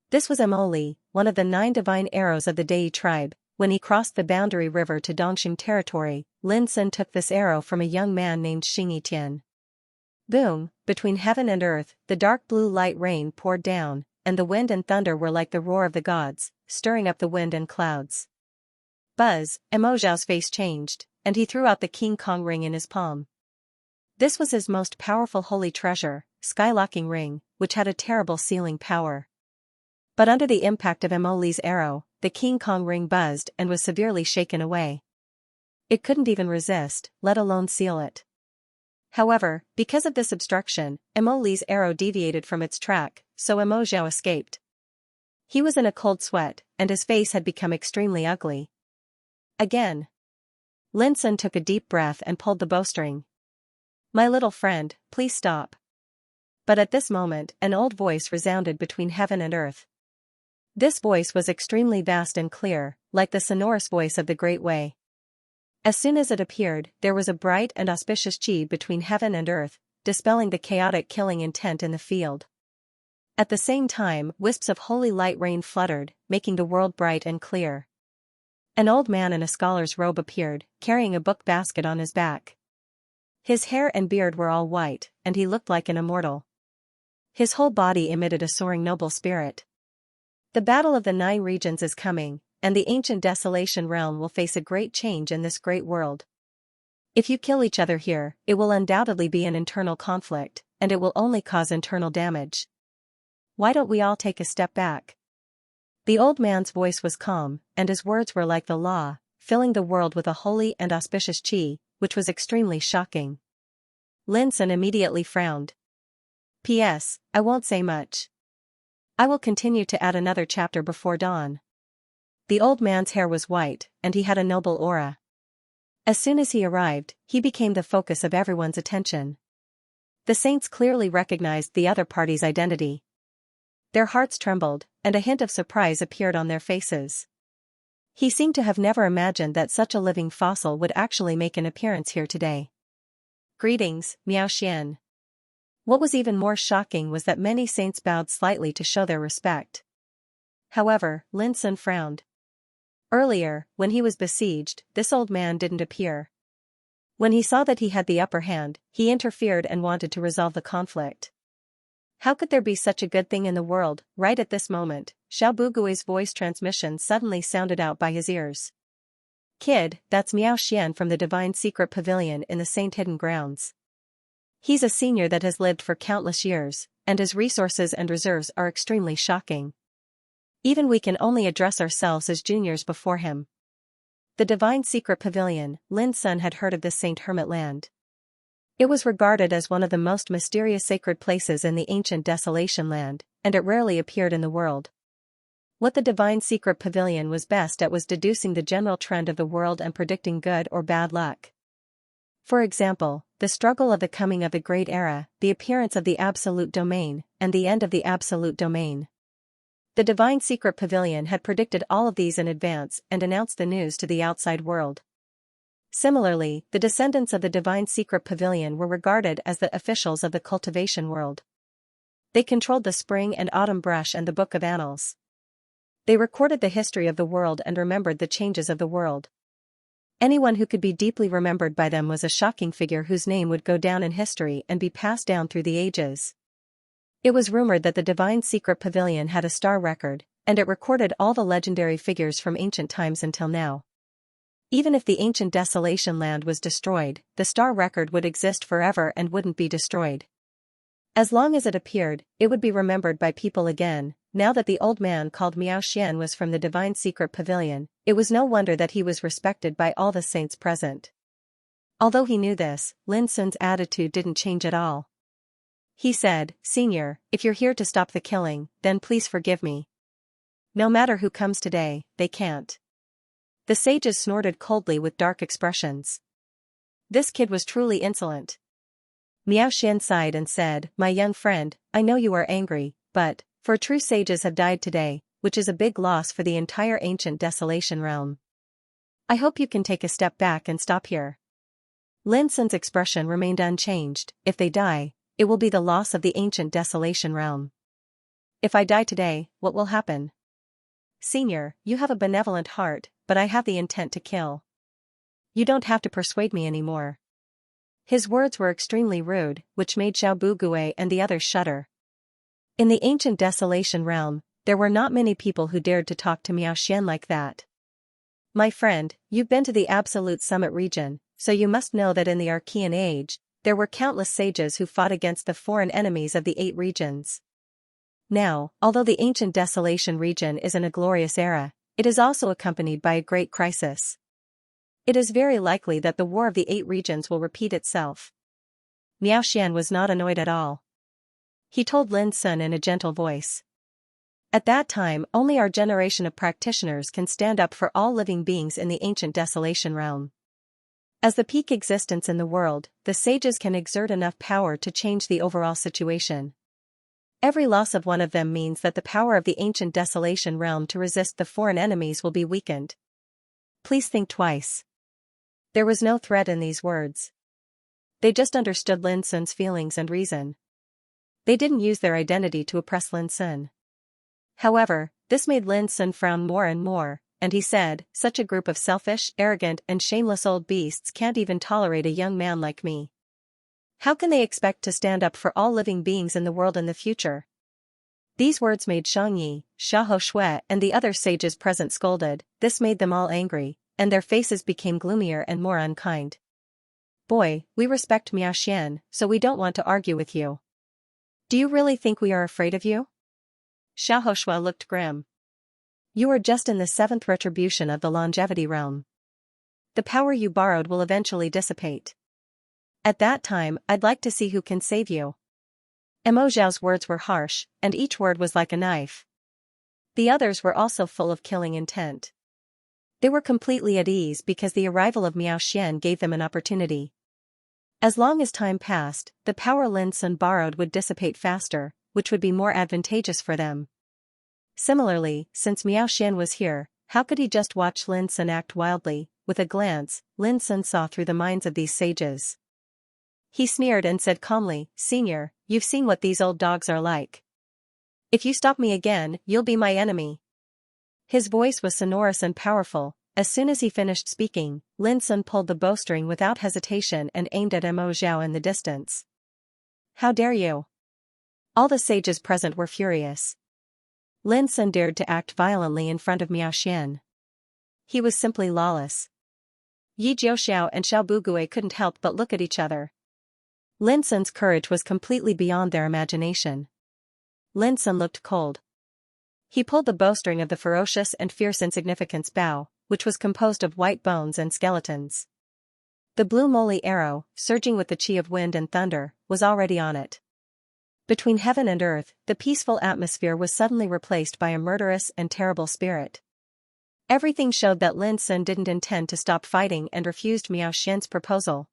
This was Emoli, one of the 9 divine arrows of the Dei tribe. When he crossed the boundary river to Dongxing territory, Lin Sun took this arrow from a young man named Xianxia. Boom! Between heaven and earth, the dark blue light rain poured down, and the wind and thunder were like the roar of the gods, stirring up the wind and clouds. Buzz! Emo Zhao's face changed, and he threw out the King Kong ring in his palm. This was his most powerful holy treasure, Skylocking Ring, which had a terrible sealing power. But under the impact of Emoli's arrow, the King Kong ring buzzed and was severely shaken away. It couldn't even resist, let alone seal it. However, because of this obstruction, Emoli's arrow deviated from its track, so Emo Zhao escaped. He was in a cold sweat, and his face had become extremely ugly. Again. Lin Sun took a deep breath and pulled the bowstring. "My little friend, please stop." But at this moment, an old voice resounded between heaven and earth. This voice was extremely vast and clear, like the sonorous voice of the Great Way. As soon as it appeared, there was a bright and auspicious qi between heaven and earth, dispelling the chaotic killing intent in the field. At the same time, wisps of holy light rain fluttered, making the world bright and clear. An old man in a scholar's robe appeared, carrying a book basket on his back. His hair and beard were all white, and he looked like an immortal. His whole body emitted a soaring noble spirit. The battle of the 9 regions is coming, and the ancient desolation realm will face a great change in this great world. If you kill each other here, it will undoubtedly be an internal conflict, and it will only cause internal damage. Why don't we all take a step back? The old man's voice was calm, and his words were like the law, filling the world with a holy and auspicious qi, which was extremely shocking. Lin Sun immediately frowned. P.S. I won't say much. I will continue to add another chapter before dawn. The old man's hair was white, and he had a noble aura. As soon as he arrived, he became the focus of everyone's attention. The saints clearly recognized the other party's identity. Their hearts trembled, and a hint of surprise appeared on their faces. He seemed to have never imagined that such a living fossil would actually make an appearance here today. Greetings, Miao Xian. What was even more shocking was that many saints bowed slightly to show their respect. However, Lin Sun frowned. Earlier, when he was besieged, this old man didn't appear. When he saw that he had the upper hand, he interfered and wanted to resolve the conflict. How could there be such a good thing in the world? Right at this moment, Xiao Bugui's voice transmission suddenly sounded out by his ears. "Kid, that's Miao Xian from the Divine Secret Pavilion in the Saint Hidden Grounds. He's a senior that has lived for countless years, and his resources and reserves are extremely shocking. Even we can only address ourselves as juniors before him." The Divine Secret Pavilion, Lin Sun had heard of this Saint Hermit land. It was regarded as one of the most mysterious sacred places in the ancient Desolation Land, and it rarely appeared in the world. What the Divine Secret Pavilion was best at was deducing the general trend of the world and predicting good or bad luck. For example, the struggle of the coming of the Great Era, the appearance of the Absolute Domain, and the end of the Absolute Domain. The Divine Secret Pavilion had predicted all of these in advance and announced the news to the outside world. Similarly, the descendants of the Divine Secret Pavilion were regarded as the officials of the cultivation world. They controlled the spring and autumn brush and the Book of Annals. They recorded the history of the world and remembered the changes of the world. Anyone who could be deeply remembered by them was a shocking figure whose name would go down in history and be passed down through the ages. It was rumored that the Divine Secret Pavilion had a star record, and it recorded all the legendary figures from ancient times until now. Even if the ancient Desolation Land was destroyed, the star record would exist forever and wouldn't be destroyed. As long as it appeared, it would be remembered by people again. Now that the old man called Miao Xian was from the Divine Secret Pavilion, it was no wonder that he was respected by all the saints present. Although he knew this, Lin Sun's attitude didn't change at all. He said, "Senior, if you're here to stop the killing, then please forgive me. No matter who comes today, they can't." The sages snorted coldly with dark expressions. This kid was truly insolent. Miao Xian sighed and said, "My young friend, I know you are angry, but, for true sages have died today, which is a big loss for the entire ancient desolation realm. I hope you can take a step back and stop here." Lin Sun's expression remained unchanged. "If they die, it will be the loss of the ancient desolation realm. If I die today, what will happen? Senior, you have a benevolent heart, but I have the intent to kill. You don't have to persuade me anymore." His words were extremely rude, which made Xiao Bugue and the others shudder. In the ancient desolation realm, there were not many people who dared to talk to Miao Xian like that. "My friend, you've been to the Absolute Summit region, so you must know that in the Archean Age, there were countless sages who fought against the foreign enemies of the 8 regions. Now, although the ancient desolation region is in a glorious era, it is also accompanied by a great crisis. It is very likely that the war of the 8 regions will repeat itself." Miao Xian was not annoyed at all. He told Lin Sun in a gentle voice. "At that time, only our generation of practitioners can stand up for all living beings in the ancient desolation realm. As the peak existence in the world, the sages can exert enough power to change the overall situation. Every loss of one of them means that the power of the ancient desolation realm to resist the foreign enemies will be weakened. Please think twice." There was no threat in these words. They just understood Lin Sun's feelings and reason. They didn't use their identity to oppress Lin Sun. However, this made Lin Sun frown more and more, and he said, "Such a group of selfish, arrogant and shameless old beasts can't even tolerate a young man like me. How can they expect to stand up for all living beings in the world in the future?" These words made Xianxia, Xiahou Shui and the other sages present scolded. This made them all angry, and their faces became gloomier and more unkind. "Boy, we respect Miao Xian, so we don't want to argue with you. Do you really think we are afraid of you?" Xiahou Shui looked grim. "You are just in the 7th retribution of the longevity realm. The power you borrowed will eventually dissipate. At that time, I'd like to see who can save you." Mo Zhao's words were harsh, and each word was like a knife. The others were also full of killing intent. They were completely at ease because the arrival of Miao Xian gave them an opportunity. As long as time passed, the power Lin Sun borrowed would dissipate faster, which would be more advantageous for them. Similarly, since Miao Xian was here, how could he just watch Lin Sun act wildly? With a glance, Lin Sun saw through the minds of these sages. He sneered and said calmly, "Senior, you've seen what these old dogs are like. If you stop me again, you'll be my enemy." His voice was sonorous and powerful. As soon as he finished speaking, Lin Sun pulled the bowstring without hesitation and aimed at Mo Zhao in the distance. "How dare you!" All the sages present were furious. Lin Sun dared to act violently in front of Miao Xian. He was simply lawless. Yi Jiuxiao and Xiao Bugue couldn't help but look at each other. Lin Sun's courage was completely beyond their imagination. Lin Sun looked cold. He pulled the bowstring of the ferocious and fierce insignificance bow, which was composed of white bones and skeletons. The blue moly arrow, surging with the chi of wind and thunder, was already on it. Between heaven and earth, the peaceful atmosphere was suddenly replaced by a murderous and terrible spirit. Everything showed that Lin Sun didn't intend to stop fighting and refused Miao Xian's proposal.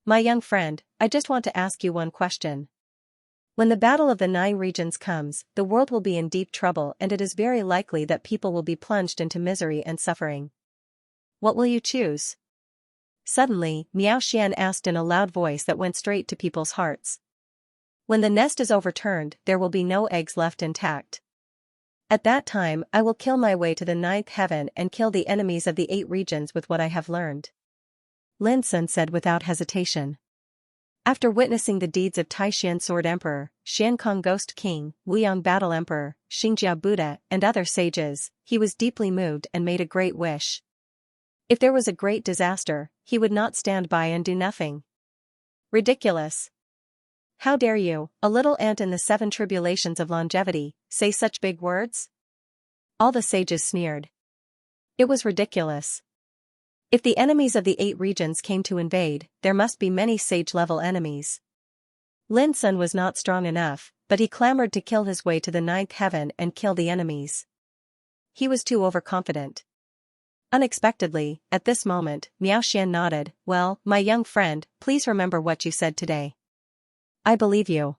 "My young friend, I just want to ask you one question. When the battle of the 9 regions comes, the world will be in deep trouble and it is very likely that people will be plunged into misery and suffering. What will you choose?" Suddenly, Miao Xian asked in a loud voice that went straight to people's hearts. "When the nest is overturned, there will be no eggs left intact. At that time, I will kill my way to the 9th heaven and kill the enemies of the 8 regions with what I have learned," Lin Sun said without hesitation. After witnessing the deeds of Taishan Sword Emperor, Xiankong Ghost King, Wuyang Battle Emperor, Xingjia Buddha, and other sages, he was deeply moved and made a great wish. If there was a great disaster, he would not stand by and do nothing. Ridiculous. How dare you, a little ant in the 7 tribulations of longevity, say such big words? All the sages sneered. It was ridiculous. If the enemies of the 8 regions came to invade, there must be many sage-level enemies. Lin Sun was not strong enough, but he clamored to kill his way to the 9th heaven and kill the enemies. He was too overconfident. Unexpectedly, at this moment, Xianxia nodded. Well, my young friend, please remember what you said today. I believe you.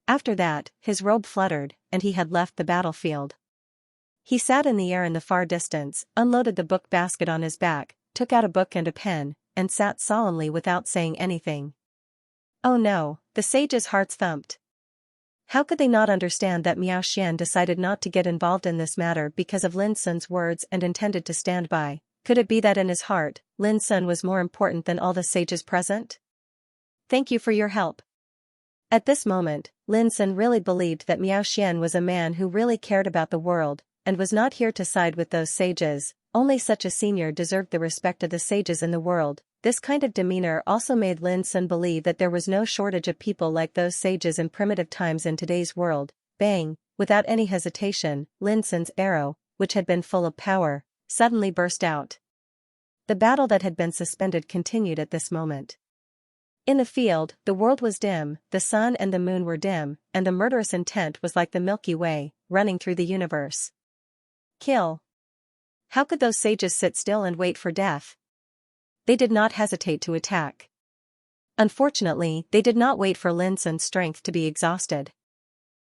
After that, his robe fluttered, and he had left the battlefield. He sat in the air in the far distance, unloaded the book basket on his back, took out a book and a pen, and sat solemnly without saying anything. Oh no, the sage's hearts thumped. How could they not understand that Miao Xian decided not to get involved in this matter because of Lin Sun's words and intended to stand by? Could it be that in his heart, Lin Sun was more important than all the sages present? Thank you for your help. At this moment, Lin Sun really believed that Miao Xian was a man who really cared about the world, and was not here to side with those sages. Only such a senior deserved the respect of the sages in the world. This kind of demeanor also made Lin Sun believe that there was no shortage of people like those sages in primitive times in today's world. Bang! Without any hesitation, Lin Sun's arrow, which had been full of power, suddenly burst out. The battle that had been suspended continued at this moment. In the field, the world was dim, the sun and the moon were dim, and the murderous intent was like the Milky Way, running through the universe. Kill. How could those sages sit still and wait for death? They did not hesitate to attack. Unfortunately, they did not wait for Lin Sun's strength to be exhausted.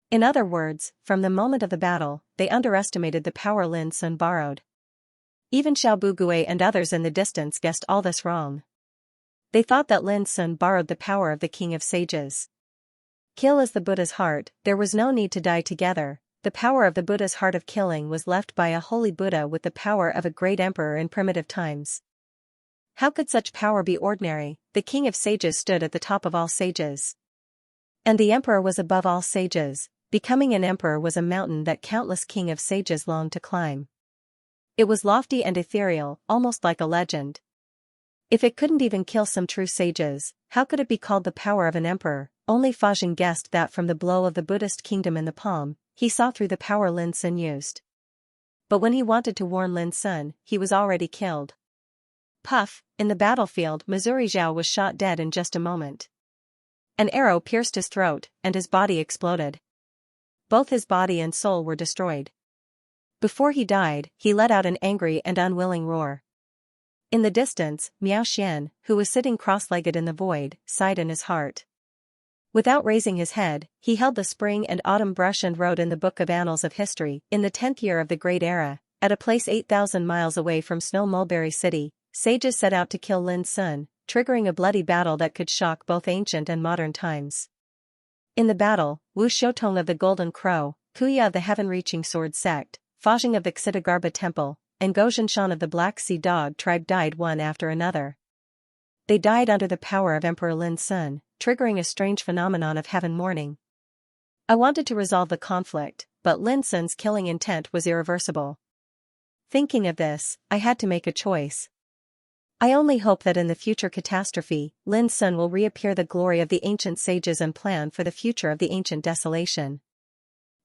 In other words, from the moment of the battle, they underestimated the power Lin Sun borrowed. Even Xiao Bugui and others in the distance guessed all this wrong. They thought that Lin Sun borrowed the power of the king of sages. Kill is the Buddha's heart, there was no need to die together. The power of the Buddha's heart of killing was left by a holy Buddha with the power of a great emperor in primitive times. How could such power be ordinary? The king of sages stood at the top of all sages. And the emperor was above all sages. Becoming an emperor was a mountain that countless king of sages longed to climb. It was lofty and ethereal, almost like a legend. If it couldn't even kill some true sages, how could it be called the power of an emperor? Only Fajin guessed that from the blow of the Buddhist kingdom in the palm, he saw through the power Lin Sun used. But when he wanted to warn Lin Sun, he was already killed. Puff, in the battlefield, Missouri Zhao was shot dead in just a moment. An arrow pierced his throat, and his body exploded. Both his body and soul were destroyed. Before he died, he let out an angry and unwilling roar. In the distance, Miao Xian, who was sitting cross-legged in the void, sighed in his heart. Without raising his head, he held the spring and autumn brush and wrote in the book of annals of history. In the 10th year of the Great Era, at a place 8,000 miles away from Snow Mulberry City, sages set out to kill Lin Sun, triggering a bloody battle that could shock both ancient and modern times. In the battle, Wu Shoutong of the Golden Crow, Kuya of the Heaven-Reaching Sword Sect, Fajing of the Xidagarba Temple, and Gozhinshan of the Black Sea Dog tribe died one after another. They died under the power of Emperor Lin Sun, triggering a strange phenomenon of heaven mourning. I wanted to resolve the conflict, but Lin Sun's killing intent was irreversible. Thinking of this, I had to make a choice. I only hope that in the future catastrophe, Lin Sun will reappear the glory of the ancient sages and plan for the future of the ancient desolation.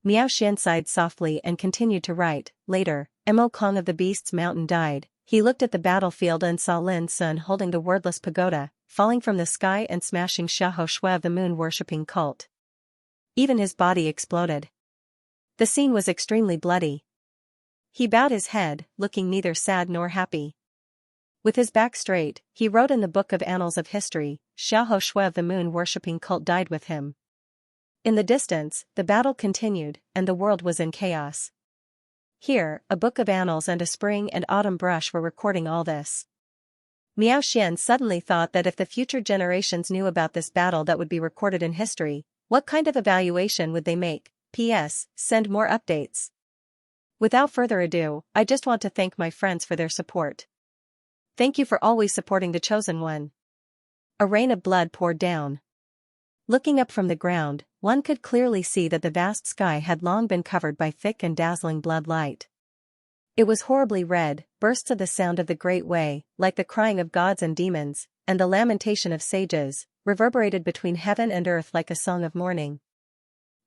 Miao Xian sighed softly and continued to write. Later, Mo Kong of the Beast's Mountain died. He looked at the battlefield and saw Lin Sun holding the wordless pagoda, falling from the sky and smashing Xiahou Shui of the moon-worshipping cult. Even his body exploded. The scene was extremely bloody. He bowed his head, looking neither sad nor happy. With his back straight, he wrote in the book of annals of history, Xiahou Shui of the moon-worshipping cult died with him. In the distance, the battle continued, and the world was in chaos. Here, a book of annals and a spring and autumn brush were recording all this. Miao Xian suddenly thought that if the future generations knew about this battle that would be recorded in history, what kind of evaluation would they make? P.S. Send more updates. Without further ado, I just want to thank my friends for their support. Thank you for always supporting the Chosen One. A rain of blood poured down. Looking up from the ground, one could clearly see that the vast sky had long been covered by thick and dazzling blood light. It was horribly red, bursts of the sound of the great way, like the crying of gods and demons, and the lamentation of sages, reverberated between heaven and earth like a song of mourning.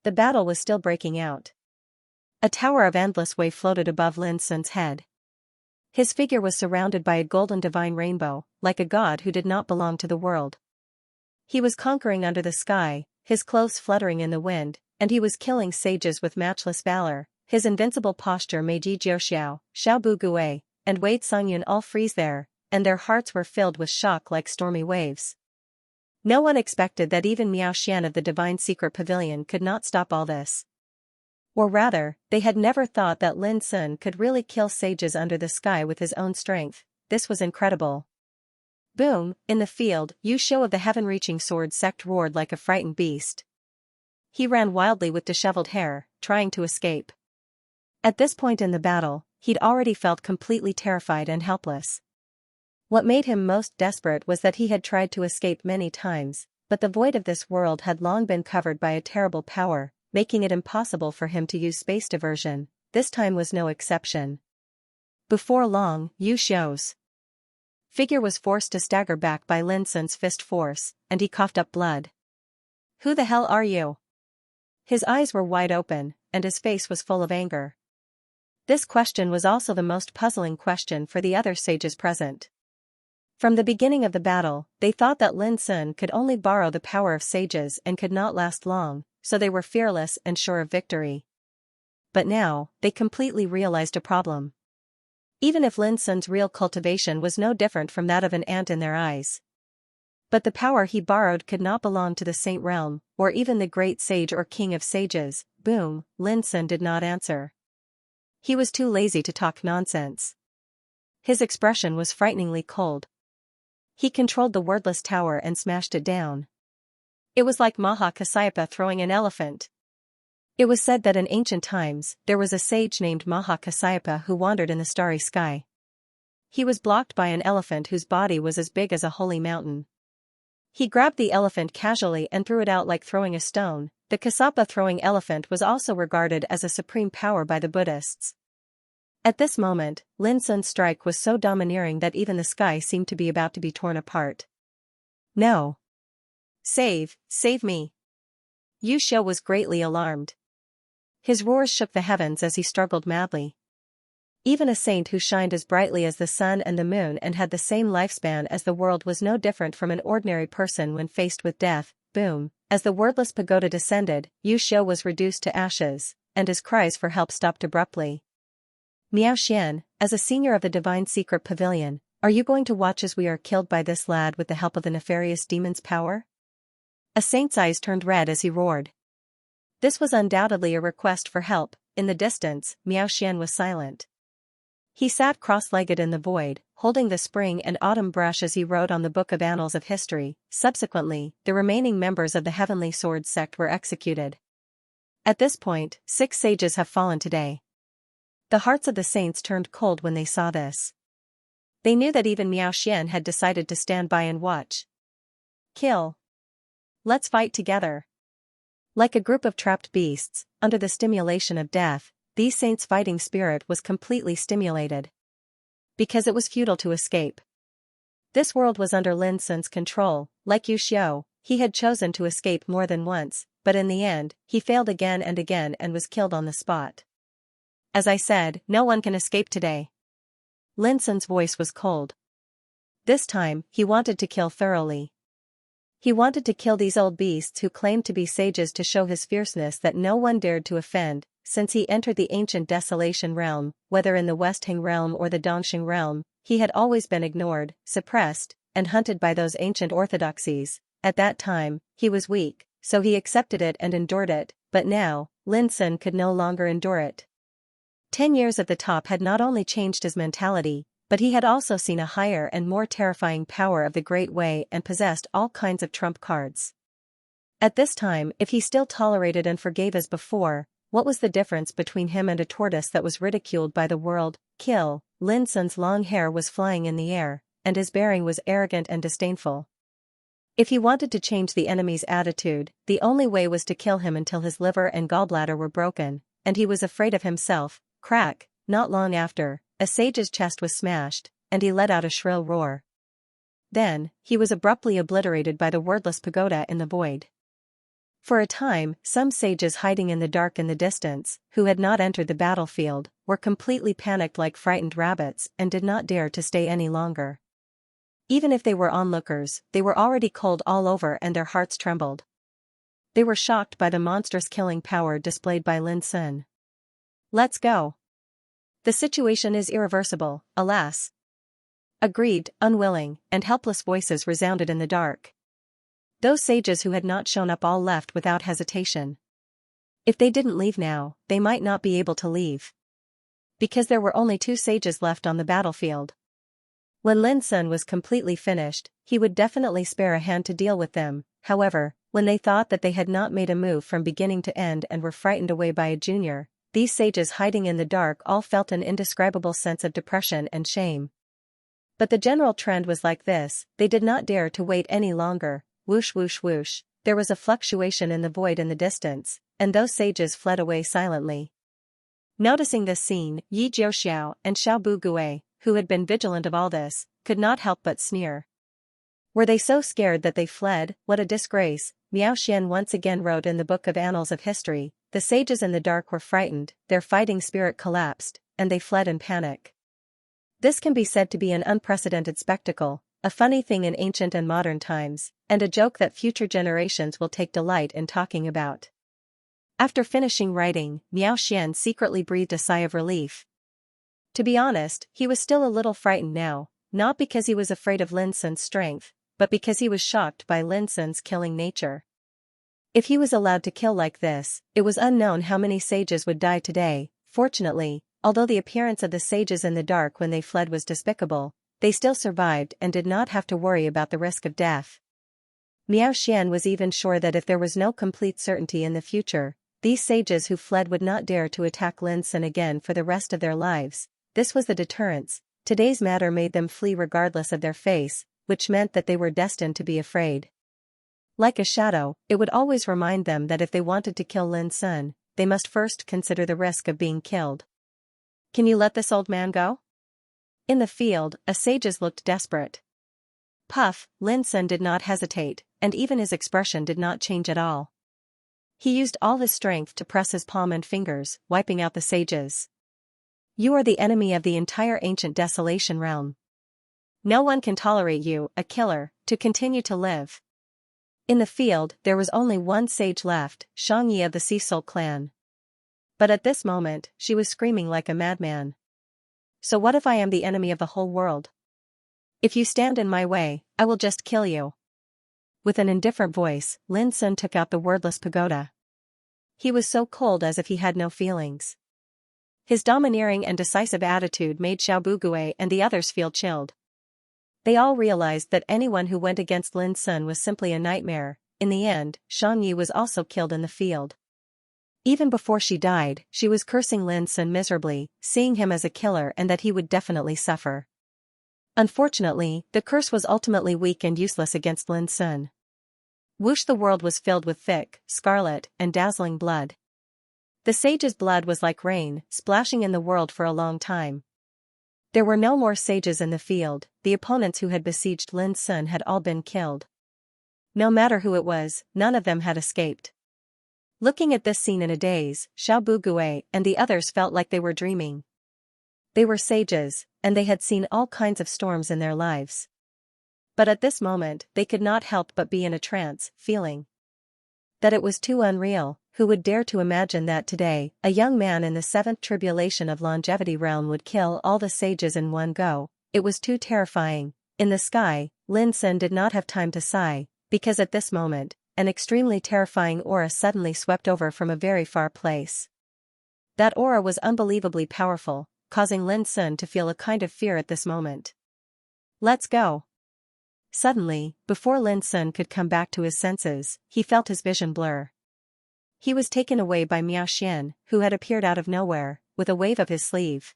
The battle was still breaking out. A tower of endless way floated above Lin Sun's head. His figure was surrounded by a golden divine rainbow, like a god who did not belong to the world. He was conquering under the sky, his clothes fluttering in the wind, and he was killing sages with matchless valor. His invincible posture made Yi Jiuxiao, Xiao Bu Gui, and Wei Songyun all freeze there, and their hearts were filled with shock like stormy waves. No one expected that even Miao Xian of the Divine Secret Pavilion could not stop all this. Or rather, they had never thought that Lin Sun could really kill sages under the sky with his own strength. This was incredible. Boom, in the field, Yu Shou of the heaven-reaching sword sect roared like a frightened beast. He ran wildly with disheveled hair, trying to escape. At this point in the battle, he'd already felt completely terrified and helpless. What made him most desperate was that he had tried to escape many times, but the void of this world had long been covered by a terrible power, making it impossible for him to use space diversion. This time was no exception. Before long, Yu Shou's figure was forced to stagger back by Lin Sun's fist force, and he coughed up blood. "Who the hell are you?" His eyes were wide open, and his face was full of anger. This question was also the most puzzling question for the other sages present. From the beginning of the battle, they thought that Lin Sun could only borrow the power of sages and could not last long, so they were fearless and sure of victory. But now, they completely realized a problem. Even if Lin Sun's real cultivation was no different from that of an ant in their eyes. But the power he borrowed could not belong to the Saint Realm, or even the great sage or king of sages. Boom, Lin Sun did not answer. He was too lazy to talk nonsense. His expression was frighteningly cold. He controlled the wordless tower and smashed it down. It was like Maha Kasyapa throwing an elephant. It was said that in ancient times, there was a sage named Maha Kasyapa who wandered in the starry sky. He was blocked by an elephant whose body was as big as a holy mountain. He grabbed the elephant casually and threw it out like throwing a stone. The Kasapa throwing elephant was also regarded as a supreme power by the Buddhists. At this moment, Lin Sun's strike was so domineering that even the sky seemed to be about to be torn apart. "No! Save me!" Yu Shou was greatly alarmed. His roars shook the heavens as he struggled madly. Even a saint who shined as brightly as the sun and the moon and had the same lifespan as the world was no different from an ordinary person when faced with death. Boom, as the wordless pagoda descended, Yu Shou was reduced to ashes, and his cries for help stopped abruptly. "Miao Xian, as a senior of the Divine Secret Pavilion, are you going to watch as we are killed by this lad with the help of the nefarious demon's power?" A saint's eyes turned red as he roared. This was undoubtedly a request for help. In the distance, Miao Xian was silent. He sat cross-legged in the void, holding the spring and autumn brush as he wrote on the book of annals of history. Subsequently, the remaining members of the Heavenly Sword sect were executed. At this point, 6 sages have fallen today. The hearts of the saints turned cold when they saw this. They knew that even Miao Xian had decided to stand by and watch. "Kill. Let's fight together." Like a group of trapped beasts, under the stimulation of death, these saints' fighting spirit was completely stimulated. Because it was futile to escape. This world was under Lin Sun's control. Like Yu Shou, he had chosen to escape more than once, but in the end, he failed again and was killed on the spot. "As I said, no one can escape today." Lin Sun's voice was cold. This time, he wanted to kill thoroughly. He wanted to kill these old beasts who claimed to be sages to show his fierceness that no one dared to offend. Since he entered the ancient Desolation realm, whether in the Westhang realm or the Dongxing realm, he had always been ignored, suppressed, and hunted by those ancient orthodoxies. At that time, he was weak, so he accepted it and endured it, but now, Lin Sun could no longer endure it. 10 years at the top had not only changed his mentality, but he had also seen a higher and more terrifying power of the Great Way and possessed all kinds of trump cards. At this time, if he still tolerated and forgave as before, what was the difference between him and a tortoise that was ridiculed by the world? Kill. Lin Sun's long hair was flying in the air, and his bearing was arrogant and disdainful. If he wanted to change the enemy's attitude, the only way was to kill him until his liver and gallbladder were broken, and he was afraid of himself. Crack, not long after, a sage's chest was smashed, and he let out a shrill roar. Then, he was abruptly obliterated by the wordless pagoda in the void. For a time, some sages hiding in the dark in the distance, who had not entered the battlefield, were completely panicked like frightened rabbits and did not dare to stay any longer. Even if they were onlookers, they were already cold all over and their hearts trembled. They were shocked by the monstrous killing power displayed by Lin Sun. "Let's go." The situation is irreversible, alas. Aggrieved, unwilling, and helpless voices resounded in the dark. Those sages who had not shown up all left without hesitation. If they didn't leave now, they might not be able to leave. Because there were only 2 sages left on the battlefield. When Lin Sun was completely finished, he would definitely spare a hand to deal with them. However, when they thought that they had not made a move from beginning to end and were frightened away by a junior, these sages hiding in the dark all felt an indescribable sense of depression and shame. But the general trend was like this: they did not dare to wait any longer. Whoosh whoosh whoosh, there was a fluctuation in the void in the distance, and those sages fled away silently. Noticing this scene, Yi Jiuxiao and Xiao Bugue, who had been vigilant of all this, could not help but sneer. Were they so scared that they fled? What a disgrace, Miao Xian once again wrote in the Book of Annals of History. The sages in the dark were frightened, their fighting spirit collapsed, and they fled in panic. This can be said to be an unprecedented spectacle, a funny thing in ancient and modern times, and a joke that future generations will take delight in talking about. After finishing writing, Miao Xian secretly breathed a sigh of relief. To be honest, he was still a little frightened now, not because he was afraid of Lin Sun's strength, but because he was shocked by Lin Sun's killing nature. If he was allowed to kill like this, it was unknown how many sages would die today. Fortunately, although the appearance of the sages in the dark when they fled was despicable, they still survived and did not have to worry about the risk of death. Miao Xian was even sure that if there was no complete certainty in the future, these sages who fled would not dare to attack Lin Sun again for the rest of their lives. This was the deterrence. Today's matter made them flee regardless of their face, which meant that they were destined to be afraid. Like a shadow, it would always remind them that if they wanted to kill Lin Sun, they must first consider the risk of being killed. Can you let this old man go? In the field, a sages looked desperate. Puff, Lin Sun did not hesitate, and even his expression did not change at all. He used all his strength to press his palm and fingers, wiping out the sages. You are the enemy of the entire ancient desolation realm. No one can tolerate you, a killer, to continue to live. In the field, there was only one sage left, Xianxia of the Sea Soul clan. But at this moment, she was screaming like a madman. So what if I am the enemy of the whole world? If you stand in my way, I will just kill you. With an indifferent voice, Lin Sun took out the wordless pagoda. He was so cold as if he had no feelings. His domineering and decisive attitude made Xiao Bugue and the others feel chilled. They all realized that anyone who went against Lin Sun was simply a nightmare. In the end, Xianxia was also killed in the field. Even before she died, she was cursing Lin Sun miserably, seeing him as a killer and that he would definitely suffer. Unfortunately, the curse was ultimately weak and useless against Lin Sun. Whoosh, the world was filled with thick, scarlet, and dazzling blood. The sage's blood was like rain, splashing in the world for a long time. There were no more sages in the field. The opponents who had besieged Lin Sun had all been killed. No matter who it was, none of them had escaped. Looking at this scene in a daze, Xiao Bugue and the others felt like they were dreaming. They were sages, and they had seen all kinds of storms in their lives. But at this moment, they could not help but be in a trance, feeling that it was too unreal. Who would dare to imagine that today, a young man in the 7th tribulation of longevity realm would kill all the sages in one go? It was too terrifying. In the sky, Lin Sun did not have time to sigh, because at this moment, an extremely terrifying aura suddenly swept over from a very far place. That aura was unbelievably powerful, causing Lin Sun to feel a kind of fear at this moment. Let's go. Suddenly, before Lin Sun could come back to his senses, he felt his vision blur. He was taken away by Miao Xian, who had appeared out of nowhere, with a wave of his sleeve.